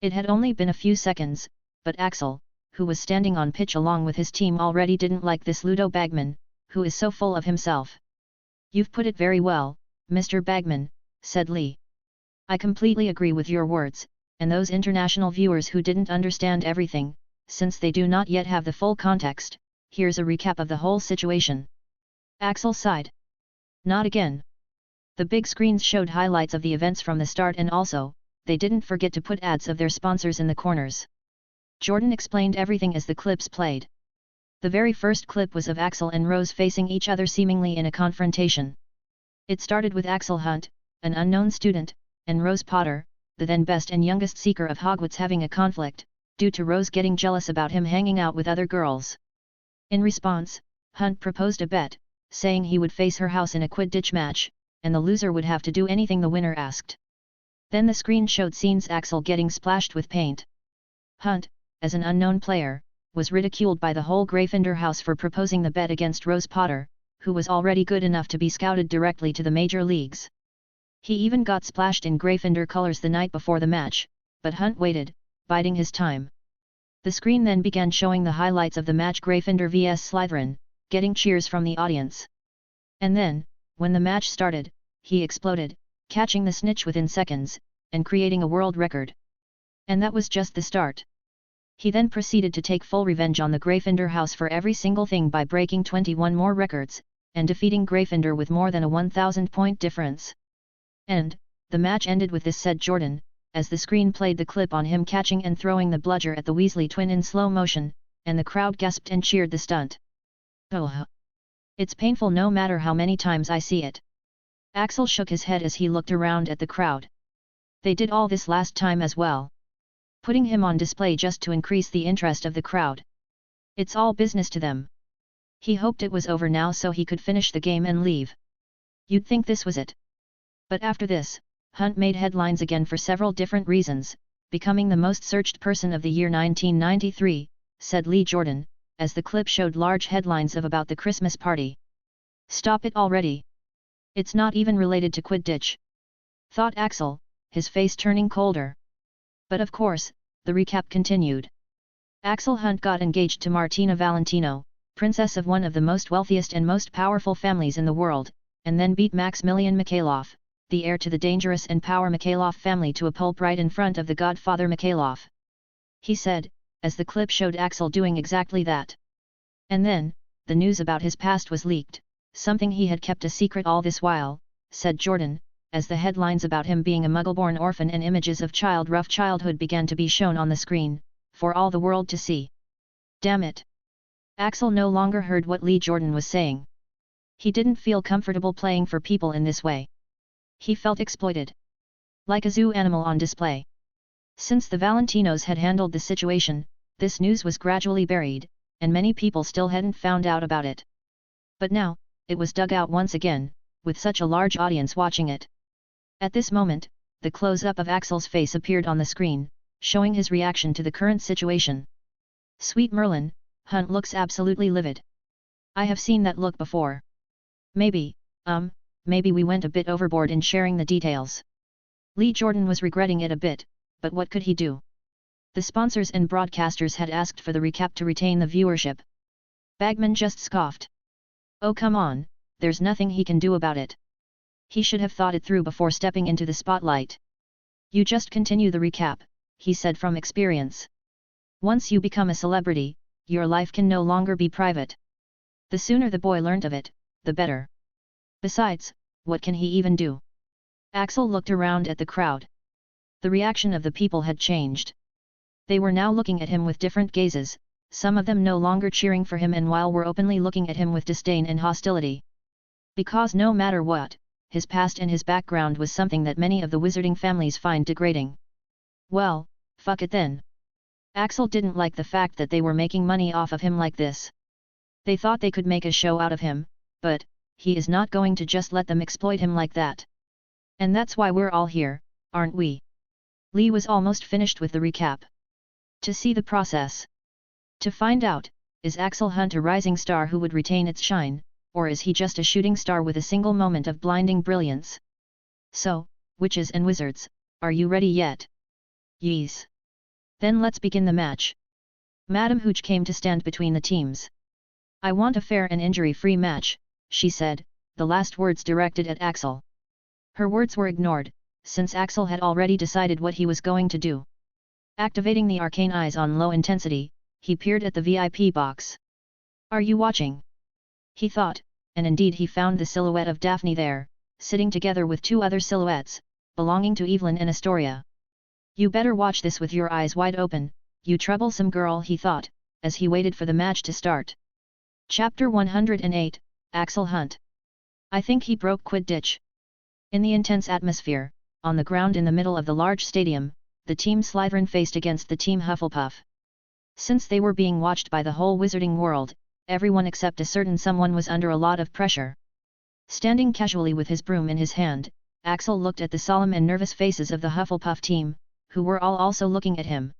Speaker 1: It had only been a few seconds, but Axel, who was standing on pitch along with his team already didn't like this Ludo Bagman, who is so full of himself. You've put it very well, Mr. Bagman, said Lee. I completely agree with your words, and those international viewers who didn't understand everything, since they do not yet have the full context, here's a recap of the whole situation. Axel sighed. Not again. The big screens showed highlights of the events from the start, and also, they didn't forget to put ads of their sponsors in the corners. Jordan explained everything as the clips played. The very first clip was of Axel and Rose facing each other seemingly in a confrontation. It started with Axel Hunt, an unknown student, and Rose Potter, the then best and youngest seeker of Hogwarts, having a conflict, due to Rose getting jealous about him hanging out with other girls. In response, Hunt proposed a bet, saying he would face her house in a Quidditch match, and the loser would have to do anything the winner asked. Then the screen showed scenes Axel getting splashed with paint. Hunt, as an unknown player, was ridiculed by the whole Gryffindor house for proposing the bet against Rose Potter, who was already good enough to be scouted directly to the major leagues. He even got splashed in Gryffindor colors the night before the match, but Hunt waited, biding his time. The screen then began showing the highlights of the match Gryffindor vs Slytherin, getting cheers from the audience. And then, when the match started, he exploded, catching the snitch within seconds, and creating a world record. And that was just the start. He then proceeded to take full revenge on the Gryffindor house for every single thing by breaking 21 more records, and defeating Gryffindor with more than a 1,000-point difference. And, the match ended with this, said Jordan, as the screen played the clip on him catching and throwing the bludger at the Weasley twin in slow motion, and the crowd gasped and cheered the stunt. Oh! It's painful no matter how many times I see it. Axel shook his head as he looked around at the crowd. They did all this last time as well. Putting him on display just to increase the interest of the crowd. It's all business to them. He hoped it was over now so he could finish the game and leave. You'd think this was it. But after this, Hunt made headlines again for several different reasons, becoming the most searched person of the year 1993, said Lee Jordan, as the clip showed large headlines of about the Christmas party. Stop it already. It's not even related to Quidditch. Thought Axel, his face turning colder. But of course, the recap continued. Axel Hunt got engaged to Martina Valentino, princess of one of the most wealthiest and most powerful families in the world, and then beat Maximilian Mikhailov, the heir to the dangerous and power Mikhailov family, to a pulp right in front of the godfather Mikhailov. He said, as the clip showed Axel doing exactly that. And then, the news about his past was leaked, something he had kept a secret all this while, said Jordan, as the headlines about him being a Muggle-born orphan and images of rough childhood began to be shown on the screen, for all the world to see. Damn it! Axel no longer heard what Lee Jordan was saying. He didn't feel comfortable playing for people in this way. He felt exploited. Like a zoo animal on display. Since the Valentinos had handled the situation, this news was gradually buried, and many people still hadn't found out about it. But now, it was dug out once again, with such a large audience watching it. At this moment, the close-up of Axel's face appeared on the screen, showing his reaction to the current situation. Sweet Merlin, Hunt looks absolutely livid. I have seen that look before. Maybe we went a bit overboard in sharing the details. Lee Jordan was regretting it a bit, but what could he do? The sponsors and broadcasters had asked for the recap to retain the viewership. Bagman just scoffed. Oh come on, there's nothing he can do about it. He should have thought it through before stepping into the spotlight. You just continue the recap, he said from experience. Once you become a celebrity, your life can no longer be private. The sooner the boy learnt of it, the better. Besides, what can he even do? Axel looked around at the crowd. The reaction of the people had changed. They were now looking at him with different gazes, some of them no longer cheering for him and while were openly looking at him with disdain and hostility. Because no matter what, his past and his background was something that many of the wizarding families find degrading. Well, fuck it then. Axel didn't like the fact that they were making money off of him like this. They thought they could make a show out of him, but he is not going to just let them exploit him like that. And that's why we're all here, aren't we? Lee was almost finished with the recap. To see the process. To find out, is Axel Hunt a rising star who would retain its shine, or is he just a shooting star with a single moment of blinding brilliance? So, witches and wizards, are you ready yet? Yes. Then let's begin the match. Madame Hooch came to stand between the teams. I want a fair and injury-free match, she said, the last words directed at Axel. Her words were ignored, since Axel had already decided what he was going to do. Activating the arcane eyes on low intensity, he peered at the VIP box. Are you watching? He thought, and indeed he found the silhouette of Daphne there, sitting together with two other silhouettes, belonging to Evelyn and Astoria. You better watch this with your eyes wide open, you troublesome girl, he thought, as he waited for the match to start. Chapter 108, Axel Hunt. I think he broke Quidditch. In the intense atmosphere, on the ground in the middle of the large stadium, the Team Slytherin faced against the Team Hufflepuff. Since they were being watched by the whole wizarding world, everyone except a certain someone was under a lot of pressure. Standing casually with his broom in his hand, Axel looked at the solemn and nervous faces of the Hufflepuff team, who were all also looking at him.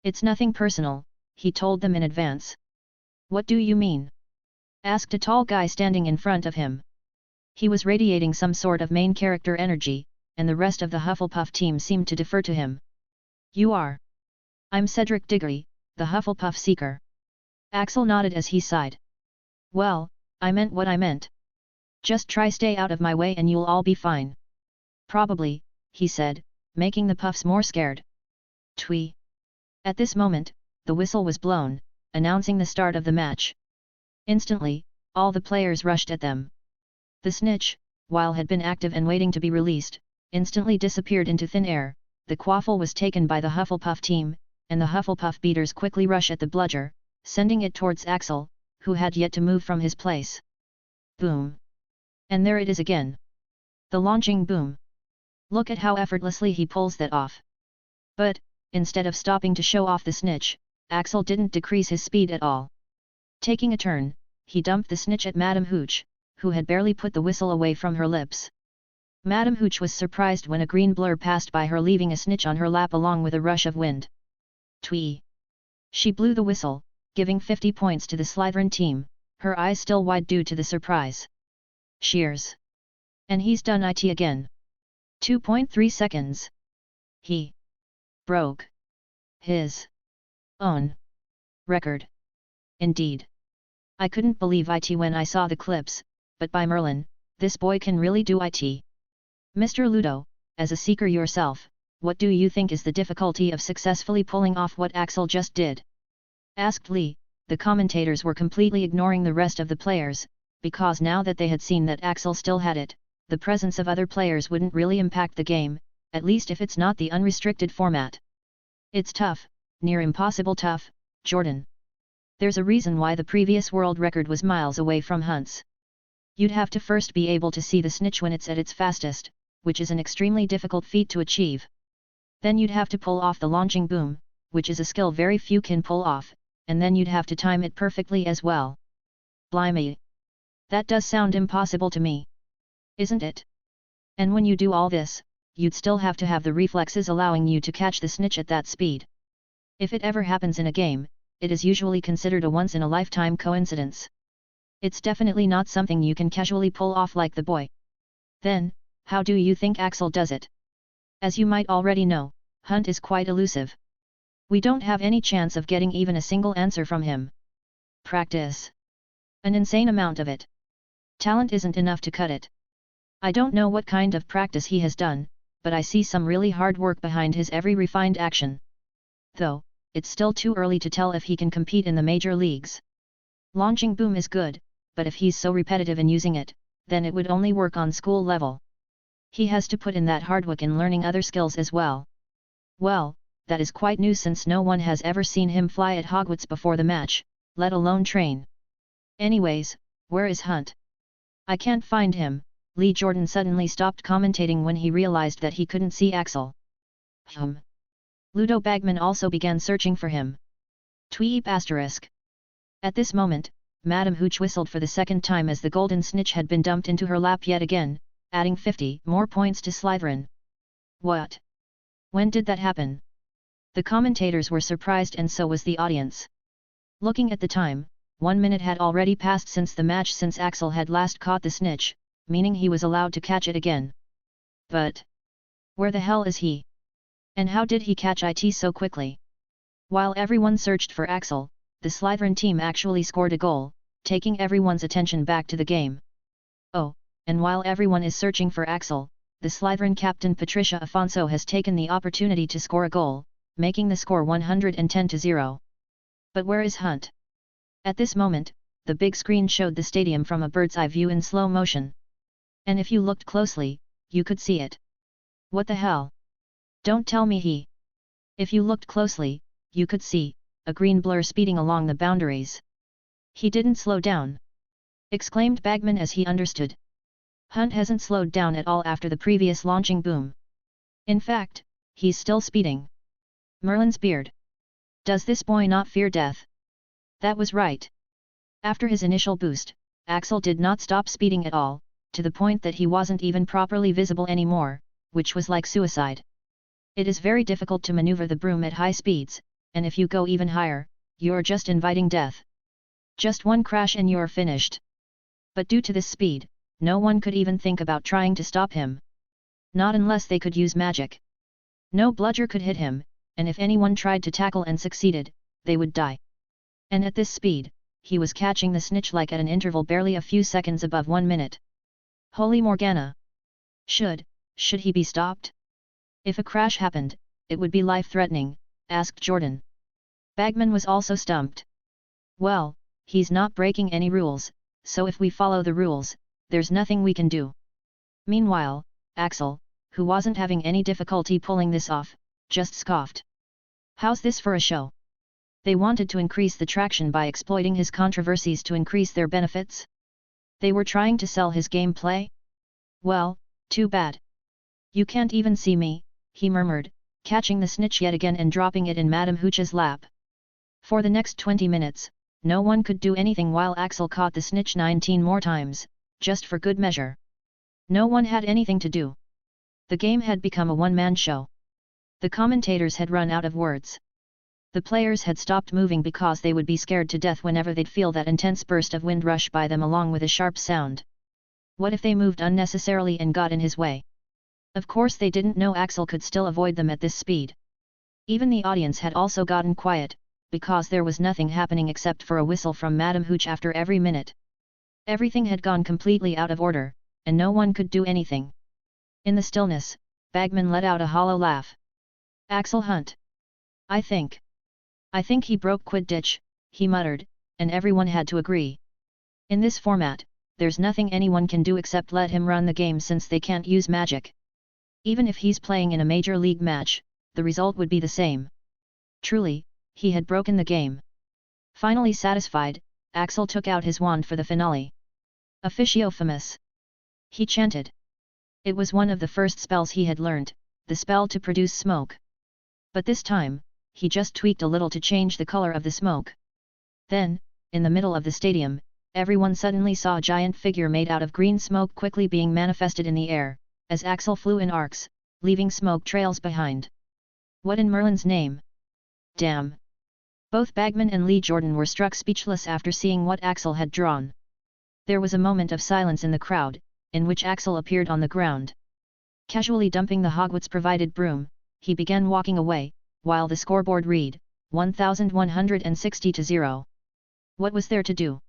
Speaker 1: It's nothing personal, he told them in advance. What do you mean? Asked a tall guy standing in front of him. He was radiating some sort of main character energy, and the rest of the Hufflepuff team seemed to defer to him. You are? I'm Cedric Diggory, the Hufflepuff Seeker. Axel nodded as he sighed. Well, I meant what I meant. Just try stay out of my way and you'll all be fine. Probably, he said, making the Puffs more scared. Twee. At this moment, the whistle was blown, announcing the start of the match. Instantly, all the players rushed at them. The snitch, while had been active and waiting to be released, instantly disappeared into thin air. The quaffle was taken by the Hufflepuff team, and the Hufflepuff beaters quickly rush at the bludger, sending it towards Axel, who had yet to move from his place. Boom! And there it is again. The launching boom. Look at how effortlessly he pulls that off. But, instead of stopping to show off the snitch, Axel didn't decrease his speed at all. Taking a turn, he dumped the snitch at Madame Hooch, who had barely put the whistle away from her lips. Madame Hooch was surprised when a green blur passed by her, leaving a snitch on her lap along with a rush of wind. Twee! She blew the whistle, giving 50 points to the Slytherin team, her eyes still wide due to the surprise. Cheers! And he's done it again. 2.3 seconds. He broke his own record. Indeed. I couldn't believe it when I saw the clips, but by Merlin, this boy can really do it. Mr. Ludo, as a seeker yourself, what do you think is the difficulty of successfully pulling off what Axel just did? Asked Lee. The commentators were completely ignoring the rest of the players, because now that they had seen that Axel still had it, the presence of other players wouldn't really impact the game, at least if it's not the unrestricted format. It's tough, near impossible tough, Jordan. There's a reason why the previous world record was miles away from Hunt's. You'd have to first be able to see the snitch when it's at its fastest, which is an extremely difficult feat to achieve. Then you'd have to pull off the launching boom, which is a skill very few can pull off, and then you'd have to time it perfectly as well. Blimey! That does sound impossible to me. Isn't it? And when you do all this, you'd still have to have the reflexes allowing you to catch the snitch at that speed. If it ever happens in a game, it is usually considered a once-in-a-lifetime coincidence. It's definitely not something you can casually pull off like the boy. Then, how do you think Axel does it? As you might already know, Hunt is quite elusive. We don't have any chance of getting even a single answer from him. Practice. An insane amount of it. Talent isn't enough to cut it. I don't know what kind of practice he has done, but I see some really hard work behind his every refined action. Though, it's still too early to tell if he can compete in the major leagues. Launching boom is good, but if he's so repetitive in using it, then it would only work on school level. He has to put in that hard work in learning other skills as well. Well, that is quite new since no one has ever seen him fly at Hogwarts before the match, let alone train. Anyways, where is Hunt? I can't find him. Lee Jordan suddenly stopped commentating when he realized that he couldn't see Axel. Ludo Bagman also began searching for him. Tweep asterisk. At this moment, Madame Hooch whistled for the second time as the golden snitch had been dumped into her lap yet again, adding 50 more points to Slytherin. What? When did that happen? The commentators were surprised and so was the audience. Looking at the time, 1 minute had already passed since the match since Axel had last caught the snitch, meaning he was allowed to catch it again. But where the hell is he? And how did he catch it so quickly? While everyone searched for Axel, the Slytherin team actually scored a goal, taking everyone's attention back to the game. Oh, and while everyone is searching for Axel, the Slytherin captain Patricia Afonso has taken the opportunity to score a goal, making the score 110-0. But where is Hunt? At this moment, the big screen showed the stadium from a bird's eye view in slow motion. And if you looked closely, you could see it. What the hell? Don't tell me he. If you looked closely, you could see a green blur speeding along the boundaries. He didn't slow down, exclaimed Bagman as he understood. Hunt hasn't slowed down at all after the previous launching boom. In fact, he's still speeding. Merlin's beard. Does this boy not fear death? That was right. After his initial boost, Axel did not stop speeding at all, to the point that he wasn't even properly visible anymore, which was like suicide. It is very difficult to maneuver the broom at high speeds, and if you go even higher, you're just inviting death. Just one crash and you're finished. But due to this speed, no one could even think about trying to stop him. Not unless they could use magic. No bludger could hit him, and if anyone tried to tackle and succeeded, they would die. And at this speed, he was catching the snitch like at an interval barely a few seconds above 1 minute. Holy Morgana! Should he be stopped? If a crash happened, it would be life-threatening, asked Jordan. Bagman was also stumped. Well, he's not breaking any rules, so if we follow the rules, there's nothing we can do. Meanwhile, Axel, who wasn't having any difficulty pulling this off, just scoffed. How's this for a show? They wanted to increase the traction by exploiting his controversies to increase their benefits? They were trying to sell his gameplay? Well, too bad. You can't even see me, he murmured, catching the snitch yet again and dropping it in Madame Hooch's lap. For the next 20 minutes, no one could do anything while Axel caught the snitch 19 more times, just for good measure. No one had anything to do. The game had become a one-man show. The commentators had run out of words. The players had stopped moving because they would be scared to death whenever they'd feel that intense burst of wind rush by them along with a sharp sound. What if they moved unnecessarily and got in his way? Of course they didn't know Axel could still avoid them at this speed. Even the audience had also gotten quiet, because there was nothing happening except for a whistle from Madame Hooch after every minute. Everything had gone completely out of order, and no one could do anything. In the stillness, Bagman let out a hollow laugh. Axel Hunt. I think he broke Quidditch, he muttered, and everyone had to agree. In this format, there's nothing anyone can do except let him run the game since they can't use magic. Even if he's playing in a major league match, the result would be the same. Truly, he had broken the game. Finally satisfied, Axel took out his wand for the finale. Officio Famus. He chanted. It was one of the first spells he had learned, the spell to produce smoke. But this time, he just tweaked a little to change the color of the smoke. Then, in the middle of the stadium, everyone suddenly saw a giant figure made out of green smoke quickly being manifested in the air, as Axel flew in arcs, leaving smoke trails behind. What in Merlin's name? Damn! Both Bagman and Lee Jordan were struck speechless after seeing what Axel had drawn. There was a moment of silence in the crowd, in which Axel appeared on the ground. Casually dumping the Hogwarts-provided broom, he began walking away, while the scoreboard read, 1160-0. What was there to do?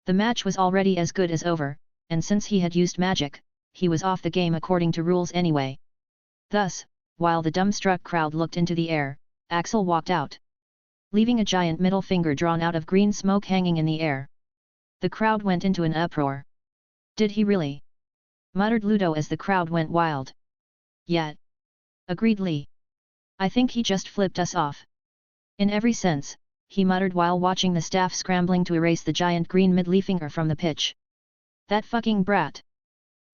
Speaker 1: The match was already as good as over, and since he had used magic, he was off the game according to rules anyway. Thus, while the dumbstruck crowd looked into the air, Axel walked out, leaving a giant middle finger drawn out of green smoke hanging in the air. The crowd went into an uproar. Did he really? Muttered Ludo as the crowd went wild. Yeah. Agreed Lee. I think he just flipped us off. In every sense, he muttered while watching the staff scrambling to erase the giant green middle finger from the pitch. That fucking brat!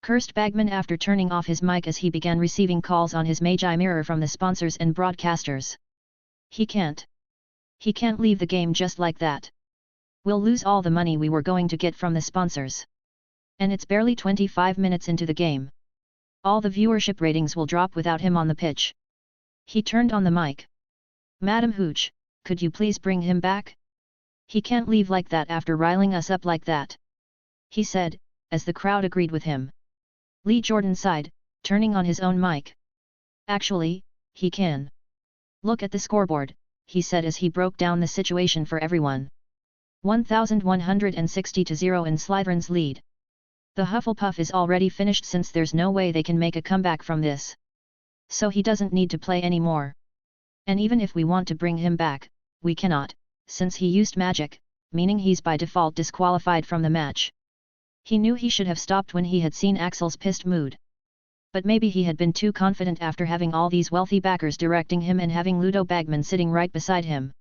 Speaker 1: Cursed Bagman after turning off his mic as he began receiving calls on his Magi mirror from the sponsors and broadcasters. He can't leave the game just like that. We'll lose all the money we were going to get from the sponsors. And it's barely 25 minutes into the game. All the viewership ratings will drop without him on the pitch. He turned on the mic. Madam Hooch, could you please bring him back? He can't leave like that after riling us up like that, he said, as the crowd agreed with him. Lee Jordan sighed, turning on his own mic. Actually, he can. Look at the scoreboard, he said as he broke down the situation for everyone. 1160-0 in Slytherin's lead. The Hufflepuff is already finished since there's no way they can make a comeback from this. So he doesn't need to play anymore. And even if we want to bring him back, we cannot, since he used magic, meaning he's by default disqualified from the match. He knew he should have stopped when he had seen Axel's pissed mood. But maybe he had been too confident after having all these wealthy backers directing him and having Ludo Bagman sitting right beside him.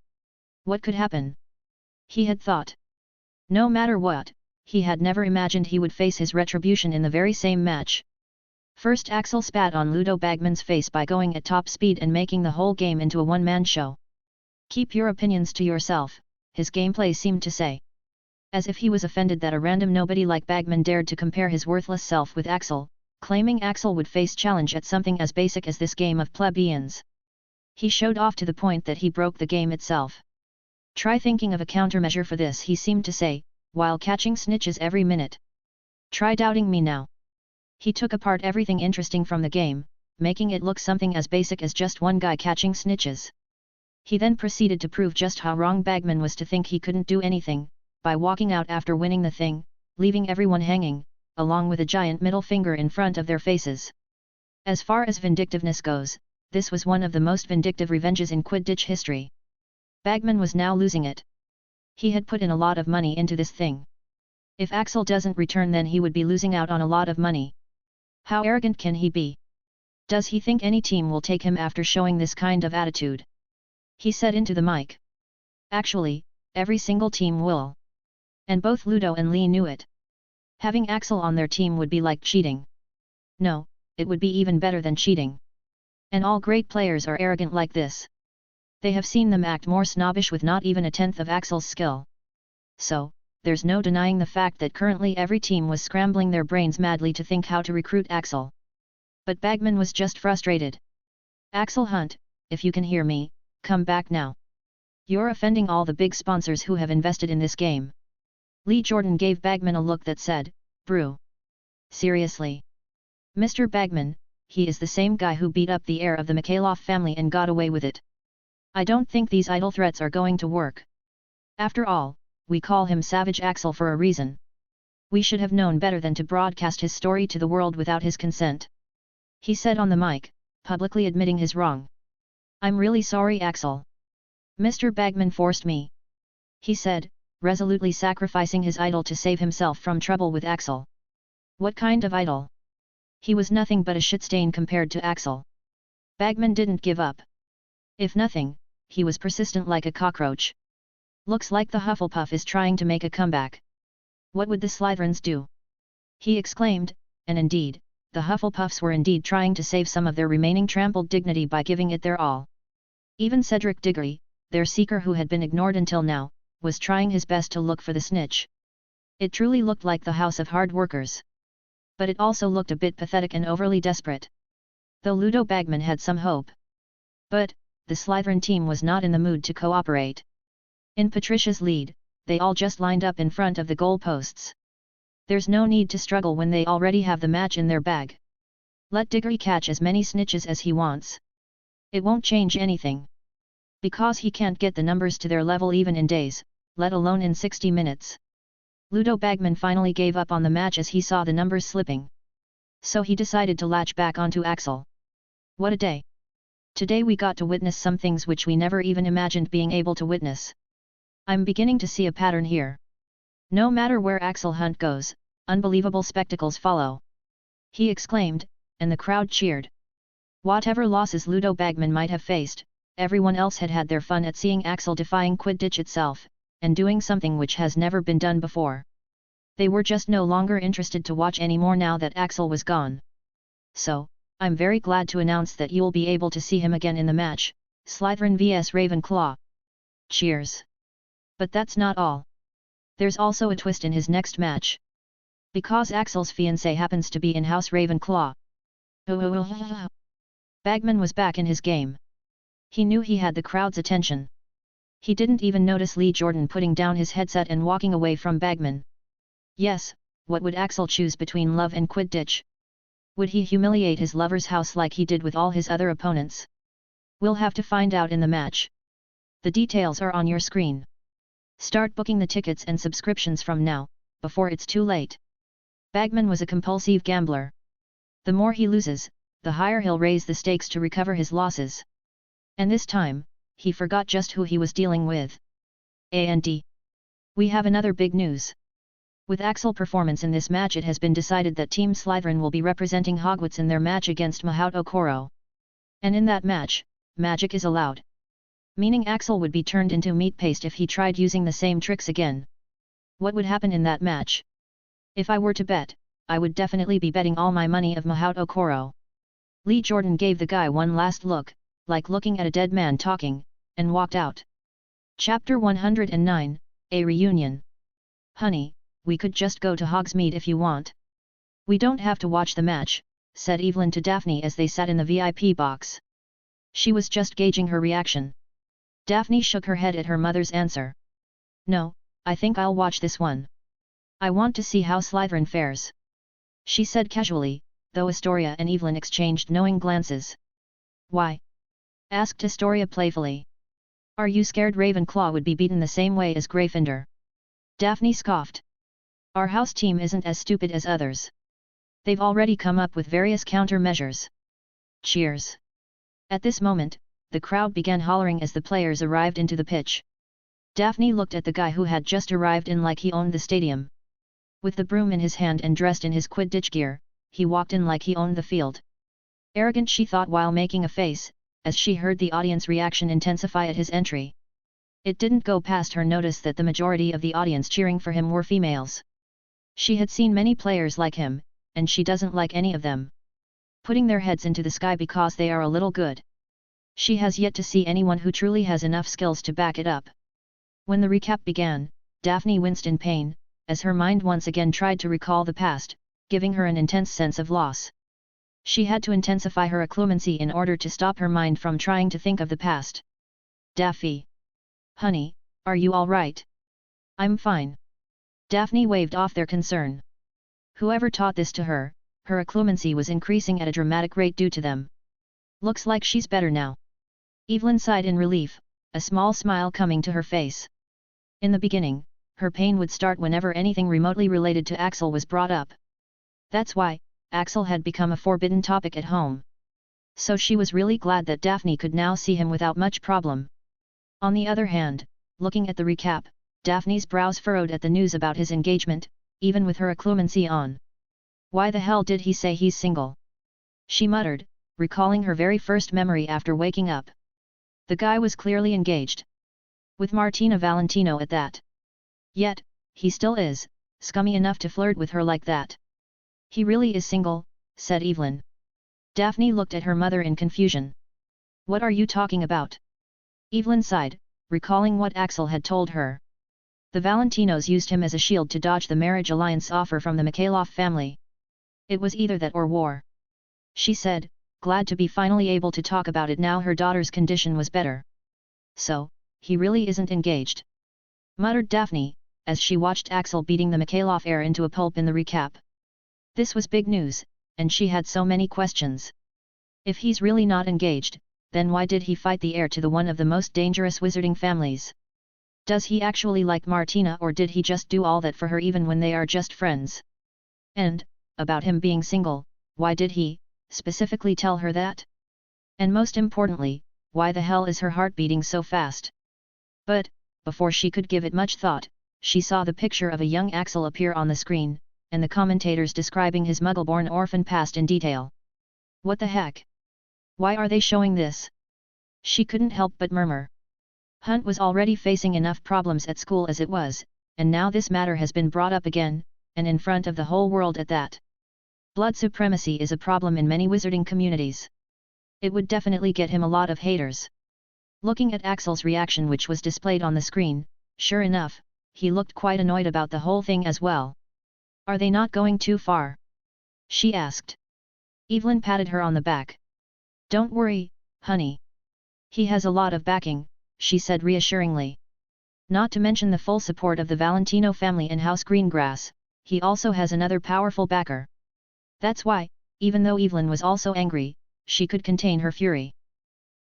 Speaker 1: What could happen? He had thought. No matter what, he had never imagined he would face his retribution in the very same match. First Axel spat on Ludo Bagman's face by going at top speed and making the whole game into a one-man show. Keep your opinions to yourself, his gameplay seemed to say. As if he was offended that a random nobody like Bagman dared to compare his worthless self with Axel, claiming Axel would face challenge at something as basic as this game of plebeians. He showed off to the point that he broke the game itself. Try thinking of a countermeasure for this, he seemed to say, while catching snitches every minute. Try doubting me now. He took apart everything interesting from the game, making it look something as basic as just one guy catching snitches. He then proceeded to prove just how wrong Bagman was to think he couldn't do anything, by walking out after winning the thing, leaving everyone hanging, along with a giant middle finger in front of their faces. As far as vindictiveness goes, this was one of the most vindictive revenges in Quidditch history. Bagman was now losing it. He had put in a lot of money into this thing. If Axel doesn't return, then he would be losing out on a lot of money. How arrogant can he be? Does he think any team will take him after showing this kind of attitude? He said into the mic. Actually, every single team will. And both Ludo and Lee knew it. Having Axel on their team would be like cheating. No, it would be even better than cheating. And all great players are arrogant like this. They have seen them act more snobbish with not even a tenth of Axel's skill. So, there's no denying the fact that currently every team was scrambling their brains madly to think how to recruit Axel. But Bagman was just frustrated. Axel Hunt, if you can hear me, come back now. You're offending all the big sponsors who have invested in this game. Lee Jordan gave Bagman a look that said, "Brew. Seriously? Mr. Bagman, he is the same guy who beat up the heir of the Mikhailov family and got away with it. I don't think these idle threats are going to work. After all, we call him Savage Axel for a reason. We should have known better than to broadcast his story to the world without his consent." He said on the mic, publicly admitting his wrong. "I'm really sorry, Axel. Mr. Bagman forced me," he said, resolutely sacrificing his idol to save himself from trouble with Axel. What kind of idol? He was nothing but a shitstain compared to Axel. Bagman didn't give up. If nothing, he was persistent like a cockroach. Looks like the Hufflepuff is trying to make a comeback. What would the Slytherins do? He exclaimed, and indeed, the Hufflepuffs were indeed trying to save some of their remaining trampled dignity by giving it their all. Even Cedric Diggory, their seeker who had been ignored until now, was trying his best to look for the snitch. It truly looked like the house of hard workers. But it also looked a bit pathetic and overly desperate. Though Ludo Bagman had some hope. But, the Slytherin team was not in the mood to cooperate. In Patricia's lead, they all just lined up in front of the goal posts. There's no need to struggle when they already have the match in their bag. Let Diggory catch as many snitches as he wants. It won't change anything. Because he can't get the numbers to their level even in days, let alone in 60 minutes. Ludo Bagman finally gave up on the match as he saw the numbers slipping. So he decided to latch back onto Axel. What a day! Today we got to witness some things which we never even imagined being able to witness. I'm beginning to see a pattern here. No matter where Axel Hunt goes, unbelievable spectacles follow. He exclaimed, and the crowd cheered. Whatever losses Ludo Bagman might have faced, everyone else had had their fun at seeing Axel defying Quidditch itself, and doing something which has never been done before. They were just no longer interested to watch anymore now that Axel was gone. So, I'm very glad to announce that you'll be able to see him again in the match, Slytherin vs Ravenclaw. Cheers. But that's not all. There's also a twist in his next match. Because Axel's fiancée happens to be in House Ravenclaw. Bagman was back in his game. He knew he had the crowd's attention. He didn't even notice Lee Jordan putting down his headset and walking away from Bagman. Yes, what would Axel choose between love and Quidditch? Would he humiliate his lover's house like he did with all his other opponents? We'll have to find out in the match. The details are on your screen. Start booking the tickets and subscriptions from now, before it's too late. Bagman was a compulsive gambler. The more he loses, the higher he'll raise the stakes to recover his losses. And this time, he forgot just who he was dealing with. And we have another big news. With Axel's performance in this match, it has been decided that Team Slytherin will be representing Hogwarts in their match against Mahout Okoro. And in that match, magic is allowed. Meaning Axel would be turned into meat paste if he tried using the same tricks again. What would happen in that match? If I were to bet, I would definitely be betting all my money of Mahout Okoro. Lee Jordan gave the guy one last look, like looking at a dead man talking, and walked out. Chapter 109, A Reunion. Honey, we could just go to Hogsmeade if you want. We don't have to watch the match, said Evelyn to Daphne as they sat in the VIP box. She was just gauging her reaction. Daphne shook her head at her mother's answer. No, I think I'll watch this one. I want to see how Slytherin fares. She said casually, though Astoria and Evelyn exchanged knowing glances. Why? Asked Astoria playfully. Are you scared Ravenclaw would be beaten the same way as Gryffindor? Daphne scoffed. Our house team isn't as stupid as others. They've already come up with various countermeasures. Cheers. At this moment, the crowd began hollering as the players arrived into the pitch. Daphne looked at the guy who had just arrived in like he owned the stadium. With the broom in his hand and dressed in his Quidditch gear, he walked in like he owned the field. Arrogant, she thought while making a face, as she heard the audience reaction intensify at his entry. It didn't go past her notice that the majority of the audience cheering for him were females. She had seen many players like him, and she doesn't like any of them putting their heads into the sky because they are a little good. She has yet to see anyone who truly has enough skills to back it up. When the recap began, Daphne winced in pain, as her mind once again tried to recall the past, giving her an intense sense of loss. She had to intensify her occlumency in order to stop her mind from trying to think of the past. Daffy. Honey, are you all right? I'm fine. Daphne waved off their concern. Whoever taught this to her, her occlumency was increasing at a dramatic rate due to them. Looks like she's better now. Evelyn sighed in relief, a small smile coming to her face. In the beginning, her pain would start whenever anything remotely related to Axel was brought up. That's why, Axel had become a forbidden topic at home. So she was really glad that Daphne could now see him without much problem. On the other hand, looking at the recap, Daphne's brows furrowed at the news about his engagement, even with her occlumency on. Why the hell did he say he's single? She muttered, recalling her very first memory after waking up. The guy was clearly engaged. With Martina Valentino at that. Yet, he still is, scummy enough to flirt with her like that. He really is single, said Evelyn. Daphne looked at her mother in confusion. What are you talking about? Evelyn sighed, recalling what Axel had told her. The Valentinos used him as a shield to dodge the marriage alliance offer from the Mikhailov family. It was either that or war. She said, glad to be finally able to talk about it now her daughter's condition was better. So, he really isn't engaged. Muttered Daphne, as she watched Axel beating the Mikhailov heir into a pulp in the recap. This was big news, and she had so many questions. If he's really not engaged, then why did he fight the heir to the one of the most dangerous wizarding families? Does he actually like Martina, or did he just do all that for her even when they are just friends? And, about him being single, why did he, specifically tell her that? And most importantly, why the hell is her heart beating so fast? But, before she could give it much thought, she saw the picture of a young Axel appear on the screen, and the commentators describing his muggle-born orphan past in detail. What the heck? Why are they showing this? She couldn't help but murmur. Hunt was already facing enough problems at school as it was, and now this matter has been brought up again, and in front of the whole world at that. Blood supremacy is a problem in many wizarding communities. It would definitely get him a lot of haters. Looking at Axel's reaction, which was displayed on the screen, sure enough, he looked quite annoyed about the whole thing as well. Are they not going too far? She asked. Evelyn patted her on the back. Don't worry, honey. He has a lot of backing, she said reassuringly. Not to mention the full support of the Valentino family in House Greengrass, he also has another powerful backer. That's why, even though Evelyn was also angry, she could contain her fury.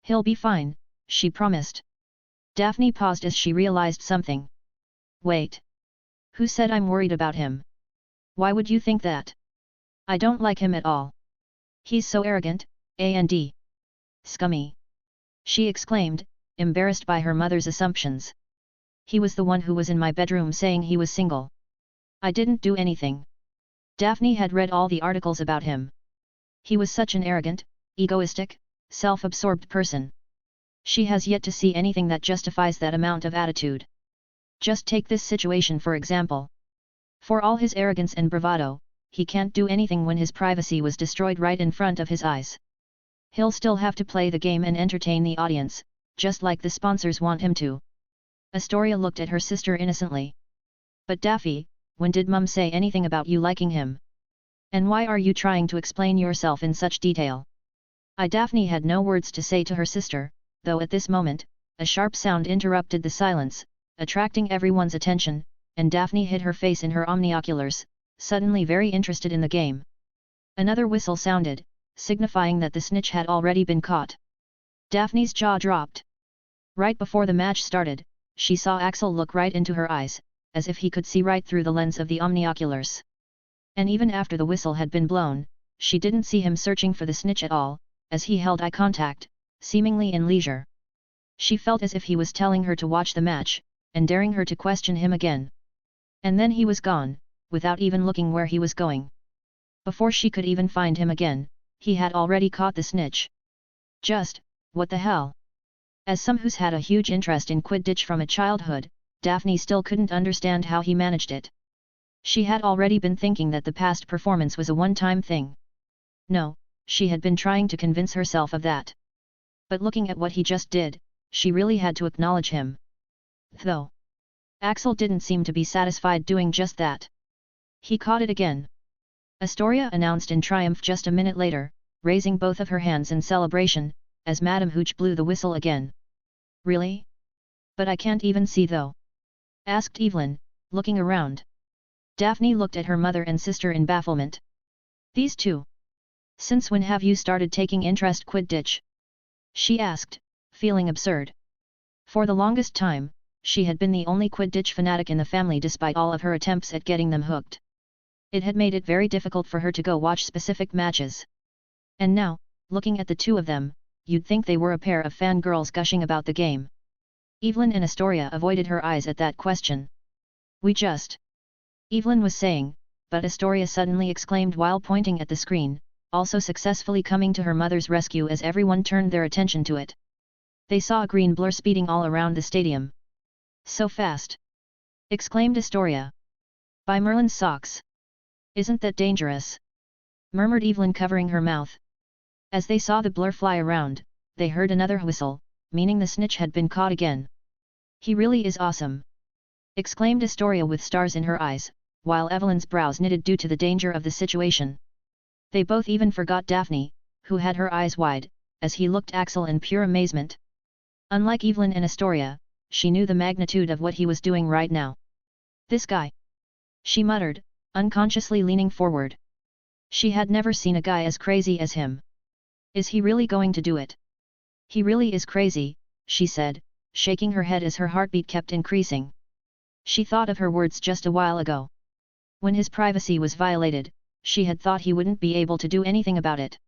Speaker 1: He'll be fine, she promised. Daphne paused as she realized something. Wait. Who said I'm worried about him? Why would you think that? I don't like him at all. He's so arrogant, and scummy. She exclaimed, embarrassed by her mother's assumptions. He was the one who was in my bedroom saying he was single. I didn't do anything. Daphne had read all the articles about him. He was such an arrogant, egoistic, self-absorbed person. She has yet to see anything that justifies that amount of attitude. Just take this situation for example. For all his arrogance and bravado, he can't do anything when his privacy was destroyed right in front of his eyes. He'll still have to play the game and entertain the audience, just like the sponsors want him to. Astoria looked at her sister innocently. But Daffy, when did Mum say anything about you liking him? And why are you trying to explain yourself in such detail? Daphne had no words to say to her sister, though at this moment, a sharp sound interrupted the silence, attracting everyone's attention, and Daphne hid her face in her omnioculars, suddenly very interested in the game. Another whistle sounded, signifying that the snitch had already been caught. Daphne's jaw dropped. Right before the match started, she saw Axel look right into her eyes, as if he could see right through the lens of the omnioculars. And even after the whistle had been blown, she didn't see him searching for the snitch at all, as he held eye contact, seemingly in leisure. She felt as if he was telling her to watch the match, and daring her to question him again. And then he was gone, without even looking where he was going. Before she could even find him again, he had already caught the snitch. Just, what the hell? As some who's had a huge interest in Quidditch from a childhood, Daphne still couldn't understand how he managed it. She had already been thinking that the past performance was a one-time thing. No, she had been trying to convince herself of that. But looking at what he just did, she really had to acknowledge him. Though Axel didn't seem to be satisfied doing just that. He caught it again. Astoria announced in triumph just a minute later, raising both of her hands in celebration, as Madame Hooch blew the whistle again. Really? But I can't even see though. Asked Evelyn, looking around. Daphne looked at her mother and sister in bafflement. These two? Since when have you started taking interest Quidditch? She asked, feeling absurd. For the longest time, she had been the only Quidditch fanatic in the family despite all of her attempts at getting them hooked. It had made it very difficult for her to go watch specific matches. And now, looking at the two of them, you'd think they were a pair of fangirls gushing about the game. Evelyn and Astoria avoided her eyes at that question. We just... Evelyn was saying, but Astoria suddenly exclaimed while pointing at the screen, also successfully coming to her mother's rescue as everyone turned their attention to it. They saw a green blur speeding all around the stadium. So fast! Exclaimed Astoria. By Merlin's socks! Isn't that dangerous? Murmured Evelyn covering her mouth. As they saw the blur fly around, they heard another whistle, meaning the snitch had been caught again. He really is awesome! Exclaimed Astoria with stars in her eyes, while Evelyn's brows knitted due to the danger of the situation. They both even forgot Daphne, who had her eyes wide, as he looked at Axel in pure amazement. Unlike Evelyn and Astoria, she knew the magnitude of what he was doing right now. This guy! She muttered, unconsciously leaning forward. She had never seen a guy as crazy as him. Is he really going to do it? He really is crazy, she said, shaking her head as her heartbeat kept increasing. She thought of her words just a while ago. When his privacy was violated, she had thought he wouldn't be able to do anything about it.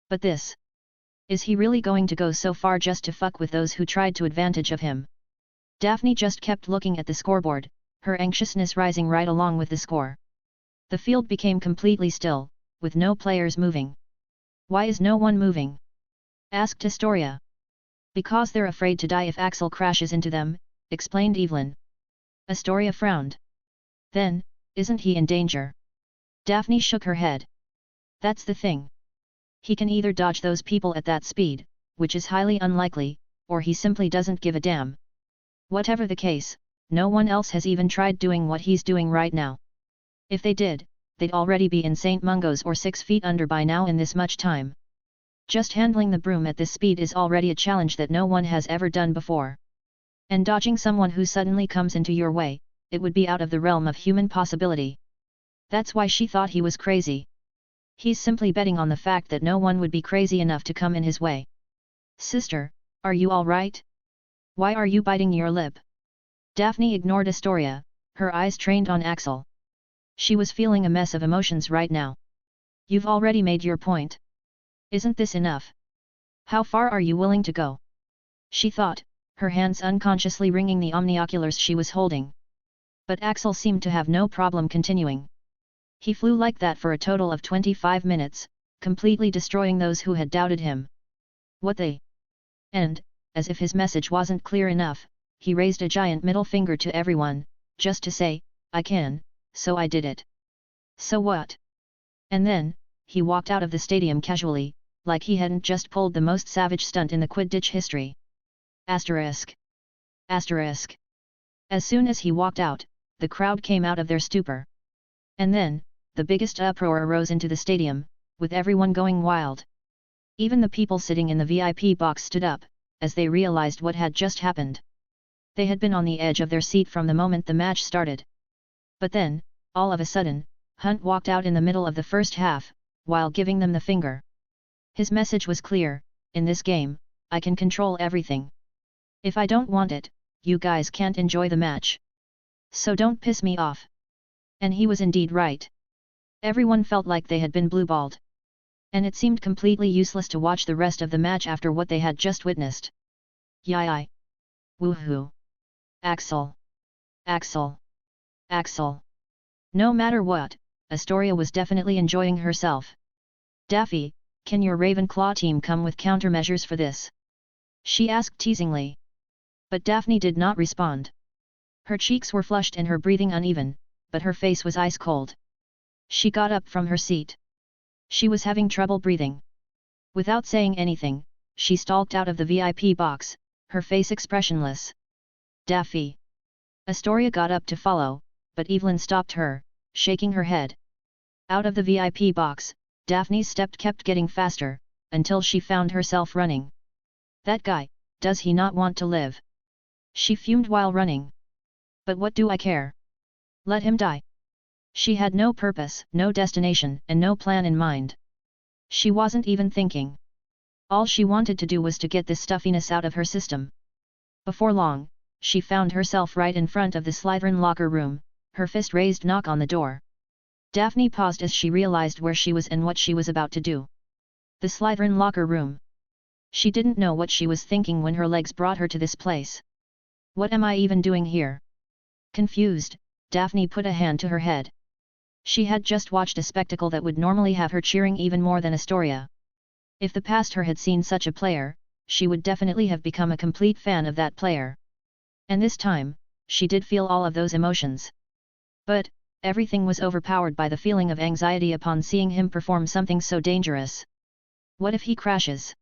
Speaker 1: But this... Is he really going to go so far just to fuck with those who tried to advantage of him? Daphne just kept looking at the scoreboard, her anxiousness rising right along with the score. The field became completely still, with no players moving. Why is no one moving? Asked Astoria. Because they're afraid to die if Axel crashes into them, explained Evelyn. Astoria frowned. Then, isn't he in danger? Daphne shook her head. That's the thing. He can either dodge those people at that speed, which is highly unlikely, or he simply doesn't give a damn. Whatever the case, no one else has even tried doing what he's doing right now. If they did, they'd already be in St. Mungo's or 6 feet under by now in this much time. Just handling the broom at this speed is already a challenge that no one has ever done before. And dodging someone who suddenly comes into your way, it would be out of the realm of human possibility. That's why she thought he was crazy. He's simply betting on the fact that no one would be crazy enough to come in his way. Sister, are you alright? Why are you biting your lip? Daphne ignored Astoria, her eyes trained on Axel. She was feeling a mess of emotions right now. You've already made your point. Isn't this enough? How far are you willing to go? She thought, her hands unconsciously wringing the omnioculars she was holding. But Axel seemed to have no problem continuing. He flew like that for a total of 25 minutes, completely destroying those who had doubted him. What they? And, as if his message wasn't clear enough, he raised a giant middle finger to everyone, just to say, I can, so I did it. So what? And then, he walked out of the stadium casually, like he hadn't just pulled the most savage stunt in the Quidditch history. Asterisk. Asterisk. As soon as he walked out, the crowd came out of their stupor. And then, the biggest uproar arose into the stadium, with everyone going wild. Even the people sitting in the VIP box stood up, as they realized what had just happened. They had been on the edge of their seat from the moment the match started. But then, all of a sudden, Hunt walked out in the middle of the first half, while giving them the finger. His message was clear, in this game, I can control everything. If I don't want it, you guys can't enjoy the match. So don't piss me off. And he was indeed right. Everyone felt like they had been blueballed. And it seemed completely useless to watch the rest of the match after what they had just witnessed. Yai. Woohoo. Axel. Axel. Axel. No matter what, Astoria was definitely enjoying herself. Daffy, can your Ravenclaw team come with countermeasures for this? She asked teasingly. But Daphne did not respond. Her cheeks were flushed and her breathing uneven, but her face was ice cold. She got up from her seat. She was having trouble breathing. Without saying anything, she stalked out of the VIP box, her face expressionless. Daffy. Astoria got up to follow, but Evelyn stopped her, shaking her head. Out of the VIP box, Daphne's step kept getting faster, until she found herself running. That guy, does he not want to live? She fumed while running. But what do I care? Let him die. She had no purpose, no destination, and no plan in mind. She wasn't even thinking. All she wanted to do was to get this stuffiness out of her system. Before long, she found herself right in front of the Slytherin locker room, her fist raised knock on the door. Daphne paused as she realized where she was and what she was about to do. The Slytherin locker room. She didn't know what she was thinking when her legs brought her to this place. What am I even doing here? Confused, Daphne put a hand to her head. She had just watched a spectacle that would normally have her cheering even more than Astoria. If the past her had seen such a player, she would definitely have become a complete fan of that player. And this time, she did feel all of those emotions. But, everything was overpowered by the feeling of anxiety upon seeing him perform something so dangerous. What if he crashes?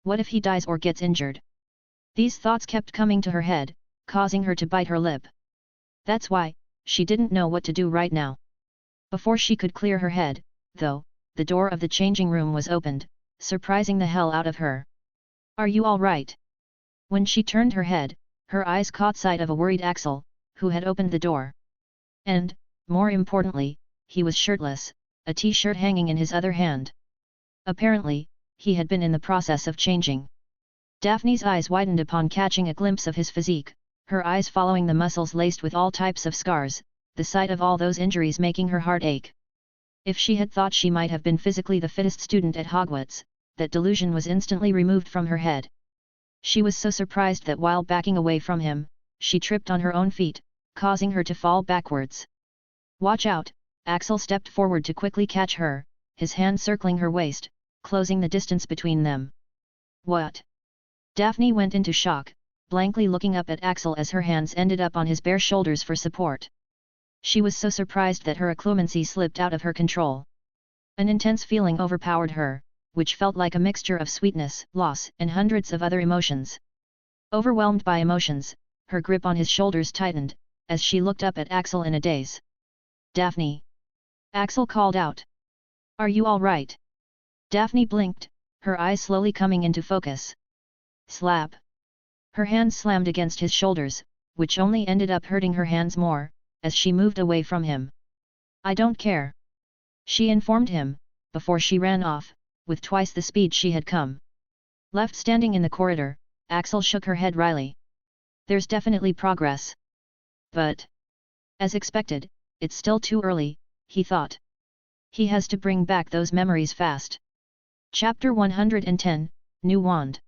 Speaker 1: What if he dies or gets injured? These thoughts kept coming to her head, causing her to bite her lip. That's why, she didn't know what to do right now. Before she could clear her head, though, the door of the changing room was opened, surprising the hell out of her. Are you all right? When she turned her head, her eyes caught sight of a worried Axel, who had opened the door. And, more importantly, he was shirtless, a t-shirt hanging in his other hand. Apparently, he had been in the process of changing. Daphne's eyes widened upon catching a glimpse of his physique, her eyes following the muscles laced with all types of scars, the sight of all those injuries making her heart ache. If she had thought she might have been physically the fittest student at Hogwarts, that delusion was instantly removed from her head. She was so surprised that while backing away from him, she tripped on her own feet, causing her to fall backwards. Watch out! Axel stepped forward to quickly catch her, his hand circling her waist, closing the distance between them. What? Daphne went into shock, blankly looking up at Axel as her hands ended up on his bare shoulders for support. She was so surprised that her acclumency slipped out of her control. An intense feeling overpowered her, which felt like a mixture of sweetness, loss, and hundreds of other emotions. Overwhelmed by emotions, her grip on his shoulders tightened, as she looked up at Axel in a daze. Daphne! Axel called out. Are you all right? Daphne blinked, her eyes slowly coming into focus. Slap! Her hands slammed against his shoulders, which only ended up hurting her hands more, as she moved away from him. "I don't care," she informed him, before she ran off, with twice the speed she had come. Left standing in the corridor, Axel shook her head wryly. There's definitely progress. But, as expected, it's still too early, he thought. He has to bring back those memories fast. Chapter 110, New Wand.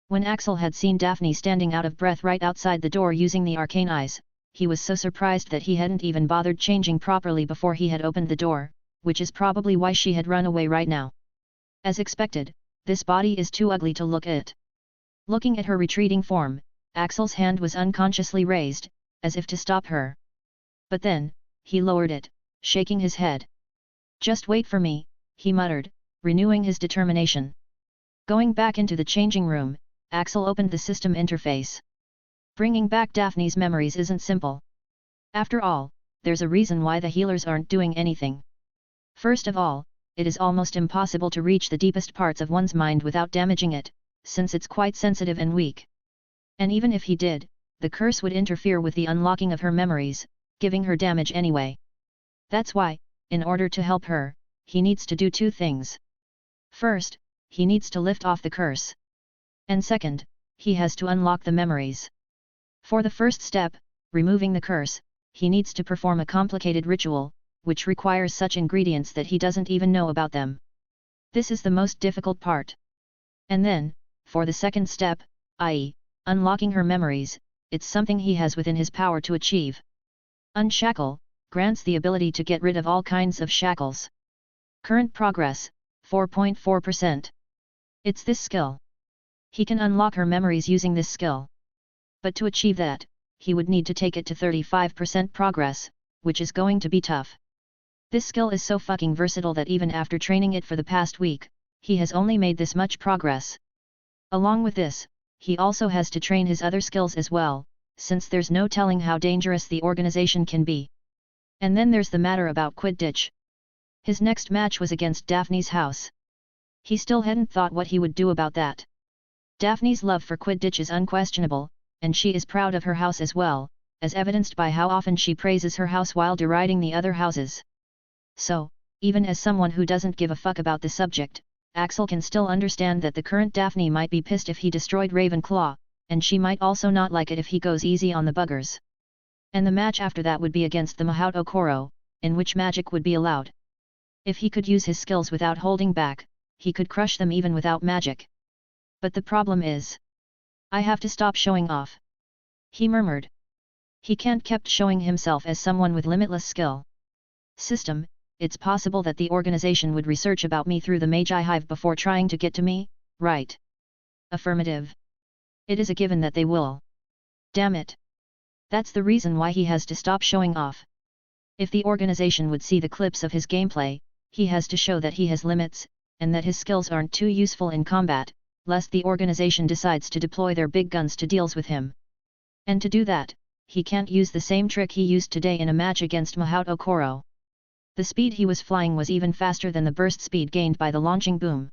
Speaker 1: When Axel had seen Daphne standing out of breath right outside the door using the arcane eyes, he was so surprised that he hadn't even bothered changing properly before he had opened the door, which is probably why she had run away right now. As expected, this body is too ugly to look at. Looking at her retreating form, Axel's hand was unconsciously raised, as if to stop her. But then, he lowered it, shaking his head. "Just wait for me," he muttered, renewing his determination. Going back into the changing room, Axel opened the system interface. Bringing back Daphne's memories isn't simple. After all, there's a reason why the healers aren't doing anything. First of all, it is almost impossible to reach the deepest parts of one's mind without damaging it, since it's quite sensitive and weak. And even if he did, the curse would interfere with the unlocking of her memories, giving her damage anyway. That's why, in order to help her, he needs to do two things. First, he needs to lift off the curse. And second, he has to unlock the memories. For the first step, removing the curse, he needs to perform a complicated ritual, which requires such ingredients that he doesn't even know about them. This is the most difficult part. And then, for the second step, i.e., unlocking her memories, it's something he has within his power to achieve. Unshackle grants the ability to get rid of all kinds of shackles. Current progress, 4.4%. It's this skill. He can unlock her memories using this skill. But to achieve that, he would need to take it to 35% progress, which is going to be tough. This skill is so fucking versatile that even after training it for the past week, he has only made this much progress. Along with this, he also has to train his other skills as well, since there's no telling how dangerous the organization can be. And then there's the matter about Quidditch. His next match was against Daphne's house. He still hadn't thought what he would do about that. Daphne's love for Quidditch is unquestionable, and she is proud of her house as well, as evidenced by how often she praises her house while deriding the other houses. So, even as someone who doesn't give a fuck about the subject, Axel can still understand that the current Daphne might be pissed if he destroyed Ravenclaw, and she might also not like it if he goes easy on the buggers. And the match after that would be against the Mahout Okoro, in which magic would be allowed. If he could use his skills without holding back, he could crush them even without magic. But the problem is, I have to stop showing off, he murmured. He can't keep showing himself as someone with limitless skill. System, it's possible that the organization would research about me through the Magi Hive before trying to get to me, right? Affirmative. It is a given that they will. Damn it. That's the reason why he has to stop showing off. If the organization would see the clips of his gameplay, he has to show that he has limits, and that his skills aren't too useful in combat, lest the organization decides to deploy their big guns to deals with him. And to do that, he can't use the same trick he used today in a match against Mahout Okoro. The speed he was flying was even faster than the burst speed gained by the launching boom.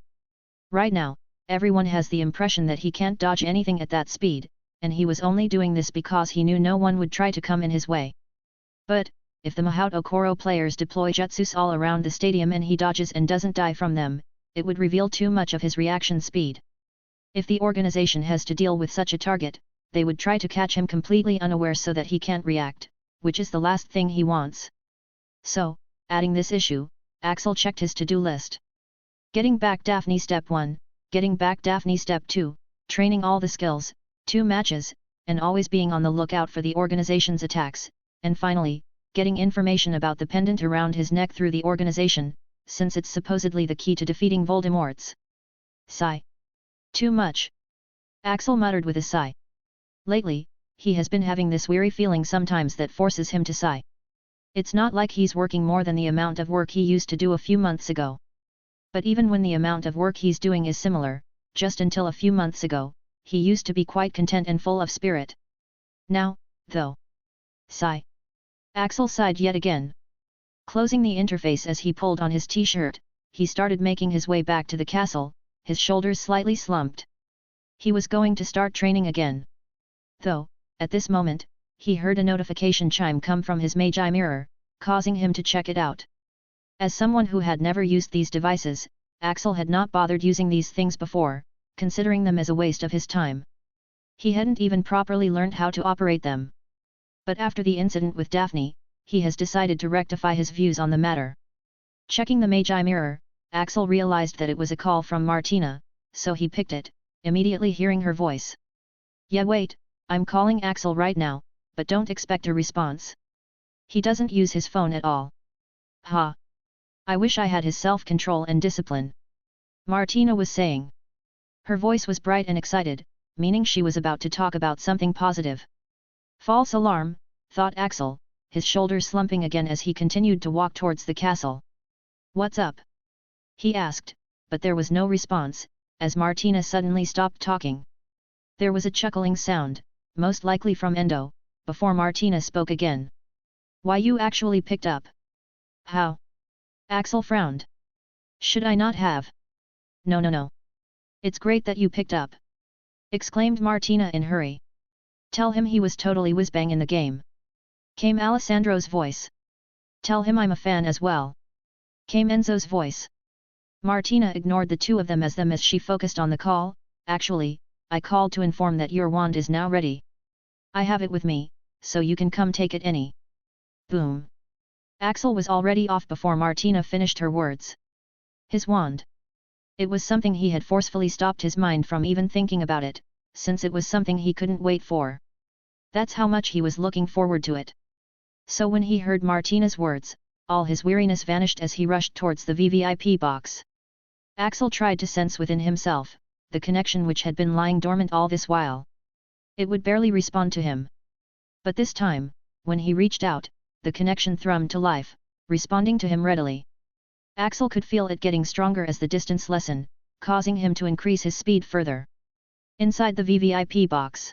Speaker 1: Right now, everyone has the impression that he can't dodge anything at that speed, and he was only doing this because he knew no one would try to come in his way. But, if the Mahout Okoro players deploy jutsus all around the stadium and he dodges and doesn't die from them, it would reveal too much of his reaction speed. If the organization has to deal with such a target, they would try to catch him completely unaware so that he can't react, which is the last thing he wants. So, adding this issue, Axel checked his to-do list. Getting back Daphne Step 1, getting back Daphne Step 2, training all the skills, 2 matches, and always being on the lookout for the organization's attacks, and finally, getting information about the pendant around his neck through the organization, since it's supposedly the key to defeating Voldemort's. Sigh. Too much. Axel muttered with a sigh. Lately, he has been having this weary feeling sometimes that forces him to sigh. It's not like he's working more than the amount of work he used to do a few months ago. But even when the amount of work he's doing is similar, just until a few months ago, he used to be quite content and full of spirit. Now, though. Sigh. Axel sighed yet again. Closing the interface as he pulled on his t-shirt, he started making his way back to the castle, his shoulders slightly slumped. He was going to start training again, though, at this moment, he heard a notification chime come from his Magi mirror, causing him to check it out. As someone who had never used these devices, Axel had not bothered using these things before, considering them as a waste of his time. He hadn't even properly learned how to operate them. But after the incident with Daphne, he has decided to rectify his views on the matter. Checking the Magi mirror, Axel realized that it was a call from Martina, so he picked it, immediately hearing her voice. "Yeah, wait, I'm calling Axel right now, but don't expect a response. He doesn't use his phone at all. Ha! I wish I had his self-control and discipline," Martina was saying. Her voice was bright and excited, meaning she was about to talk about something positive. False alarm, thought Axel, his shoulders slumping again as he continued to walk towards the castle. "What's up?" he asked, but there was no response, as Martina suddenly stopped talking. There was a chuckling sound, most likely from Endo, before Martina spoke again. "Why, you actually picked up? How?" Axel frowned. "Should I not have?" No. It's great that you picked up," exclaimed Martina in hurry. "Tell him he was totally whiz-bang in the game," came Alessandro's voice. "Tell him I'm a fan as well," came Enzo's voice. Martina ignored the two of them as she focused on the call. "Actually, I called to inform that your wand is now ready. I have it with me, so you can come take it any." Boom! Axel was already off before Martina finished her words. His wand. It was something he had forcefully stopped his mind from even thinking about it, since it was something he couldn't wait for. That's how much he was looking forward to it. So when he heard Martina's words, all his weariness vanished as he rushed towards the VVIP box. Axel tried to sense within himself the connection which had been lying dormant all this while. It would barely respond to him. But this time, when he reached out, the connection thrummed to life, responding to him readily. Axel could feel it getting stronger as the distance lessened, causing him to increase his speed further. "Inside the VVIP box.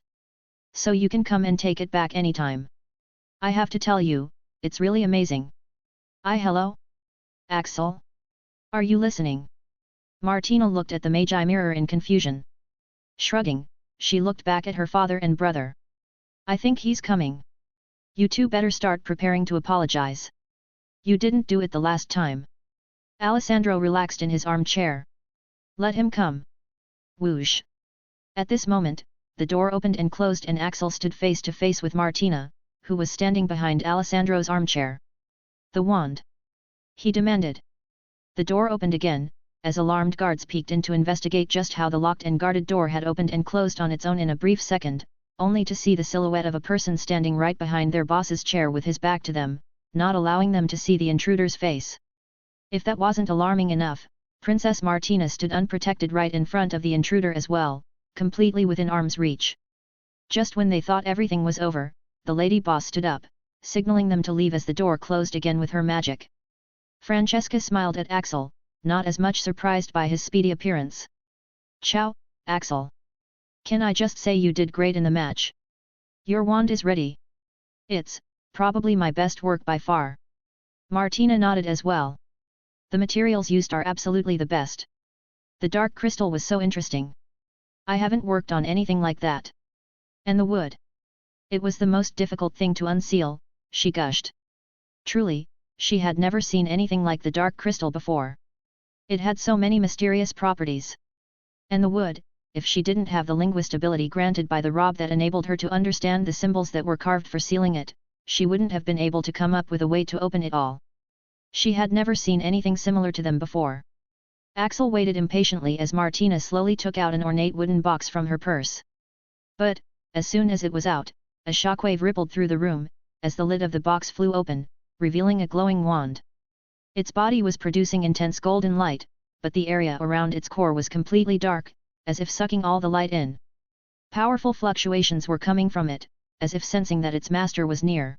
Speaker 1: So you can come and take it back anytime. I have to tell you, it's really amazing." Hello? Axel? Are you listening?" Martina looked at the Magi mirror in confusion. Shrugging, she looked back at her father and brother. "I think he's coming. You two better start preparing to apologize. You didn't do it the last time." Alessandro relaxed in his armchair. "Let him come." Whoosh! At this moment, the door opened and closed and Axel stood face to face with Martina, who was standing behind Alessandro's armchair. "The wand?" he demanded. The door opened again, as alarmed guards peeked in to investigate just how the locked and guarded door had opened and closed on its own in a brief second, only to see the silhouette of a person standing right behind their boss's chair with his back to them, not allowing them to see the intruder's face. If that wasn't alarming enough, Princess Martina stood unprotected right in front of the intruder as well, completely within arm's reach. Just when they thought everything was over, the lady boss stood up, signaling them to leave as the door closed again with her magic. Francesca smiled at Axel, not as much surprised by his speedy appearance. "Ciao, Axel. Can I just say you did great in the match? Your wand is ready." "It's probably my best work by far." Martina nodded as well. "The materials used are absolutely the best. The dark crystal was so interesting. I haven't worked on anything like that. And the wood. It was the most difficult thing to unseal," she gushed. Truly, she had never seen anything like the dark crystal before. It had so many mysterious properties. And the wood, if she didn't have the linguist ability granted by the rob that enabled her to understand the symbols that were carved for sealing it, she wouldn't have been able to come up with a way to open it all. She had never seen anything similar to them before. Axel waited impatiently as Martina slowly took out an ornate wooden box from her purse. But, as soon as it was out, a shockwave rippled through the room, as the lid of the box flew open, revealing a glowing wand. Its body was producing intense golden light, but the area around its core was completely dark, as if sucking all the light in. Powerful fluctuations were coming from it, as if sensing that its master was near.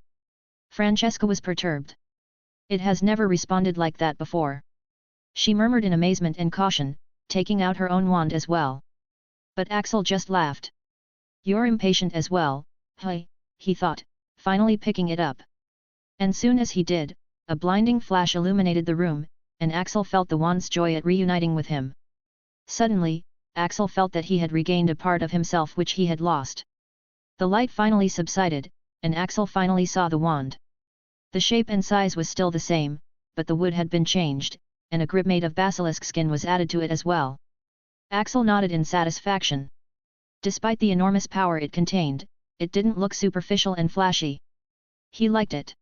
Speaker 1: Francesca was perturbed. "It has never responded like that before," she murmured in amazement and caution, taking out her own wand as well. But Axel just laughed. "You're impatient as well, huh?" he thought, finally picking it up. And soon as he did, a blinding flash illuminated the room, and Axel felt the wand's joy at reuniting with him. Suddenly, Axel felt that he had regained a part of himself which he had lost. The light finally subsided, and Axel finally saw the wand. The shape and size was still the same, but the wood had been changed, and a grip made of basilisk skin was added to it as well. Axel nodded in satisfaction. Despite the enormous power it contained, it didn't look superficial and flashy. He liked it.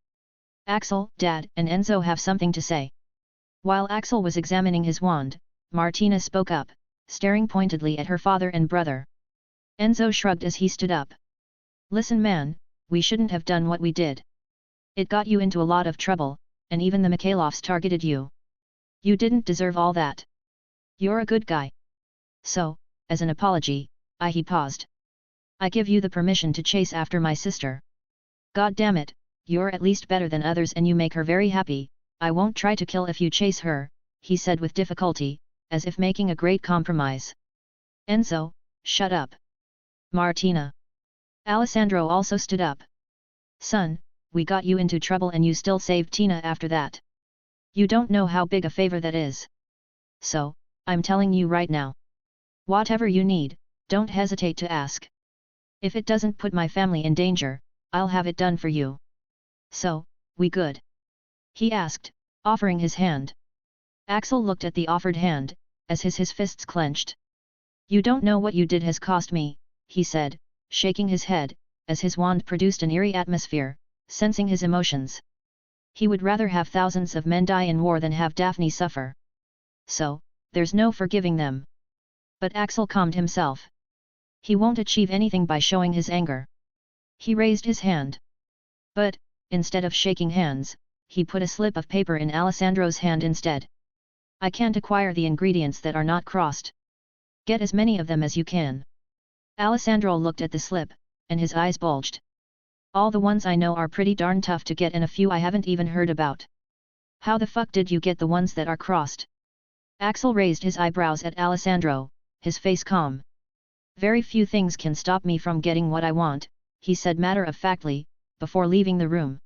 Speaker 1: Axel, Dad, and Enzo have something to say. While Axel was examining his wand, Martina spoke up, staring pointedly at her father and brother. Enzo shrugged as he stood up. Listen man, we shouldn't have done what we did. It got you into a lot of trouble, and even the Mikhailovs targeted you. You didn't deserve all that. You're a good guy. So, as an apology, he paused. I give you the permission to chase after my sister. God damn it, you're at least better than others and you make her very happy. I won't try to kill if you chase her, he said with difficulty, as if making a great compromise. Enzo, shut up. Martina. Alessandro also stood up. Son, we got you into trouble and you still saved Tina after that. You don't know how big a favor that is. So, I'm telling you right now. Whatever you need, don't hesitate to ask. If it doesn't put my family in danger, I'll have it done for you. So, we good? He asked, offering his hand. Axel looked at the offered hand, as his fists clenched. You don't know what you did has cost me, he said, shaking his head, as his wand produced an eerie atmosphere, sensing his emotions. He would rather have thousands of men die in war than have Daphne suffer. So, there's no forgiving them. But Axel calmed himself. He won't achieve anything by showing his anger. He raised his hand. But, instead of shaking hands, he put a slip of paper in Alessandro's hand instead. I can't acquire the ingredients that are not crossed. Get as many of them as you can. Alessandro looked at the slip, and his eyes bulged. All the ones I know are pretty darn tough to get and a few I haven't even heard about. How the fuck did you get the ones that are crossed? Axel raised his eyebrows at Alessandro, his face calm. Very few things can stop me from getting what I want, he said matter-of-factly, before leaving the room.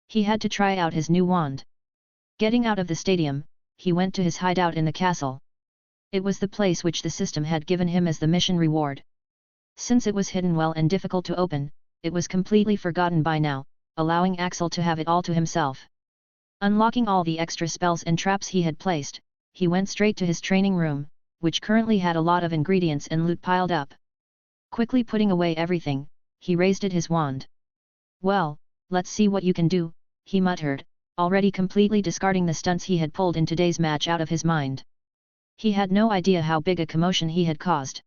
Speaker 1: He had to try out his new wand. Getting out of the stadium, he went to his hideout in the castle. It was the place which the system had given him as the mission reward. Since it was hidden well and difficult to open, it was completely forgotten by now, allowing Axel to have it all to himself. Unlocking all the extra spells and traps he had placed, he went straight to his training room, which currently had a lot of ingredients and loot piled up. Quickly putting away everything, he raised his wand. Well, let's see what you can do, he muttered, already completely discarding the stunts he had pulled in today's match out of his mind. He had no idea how big a commotion he had caused.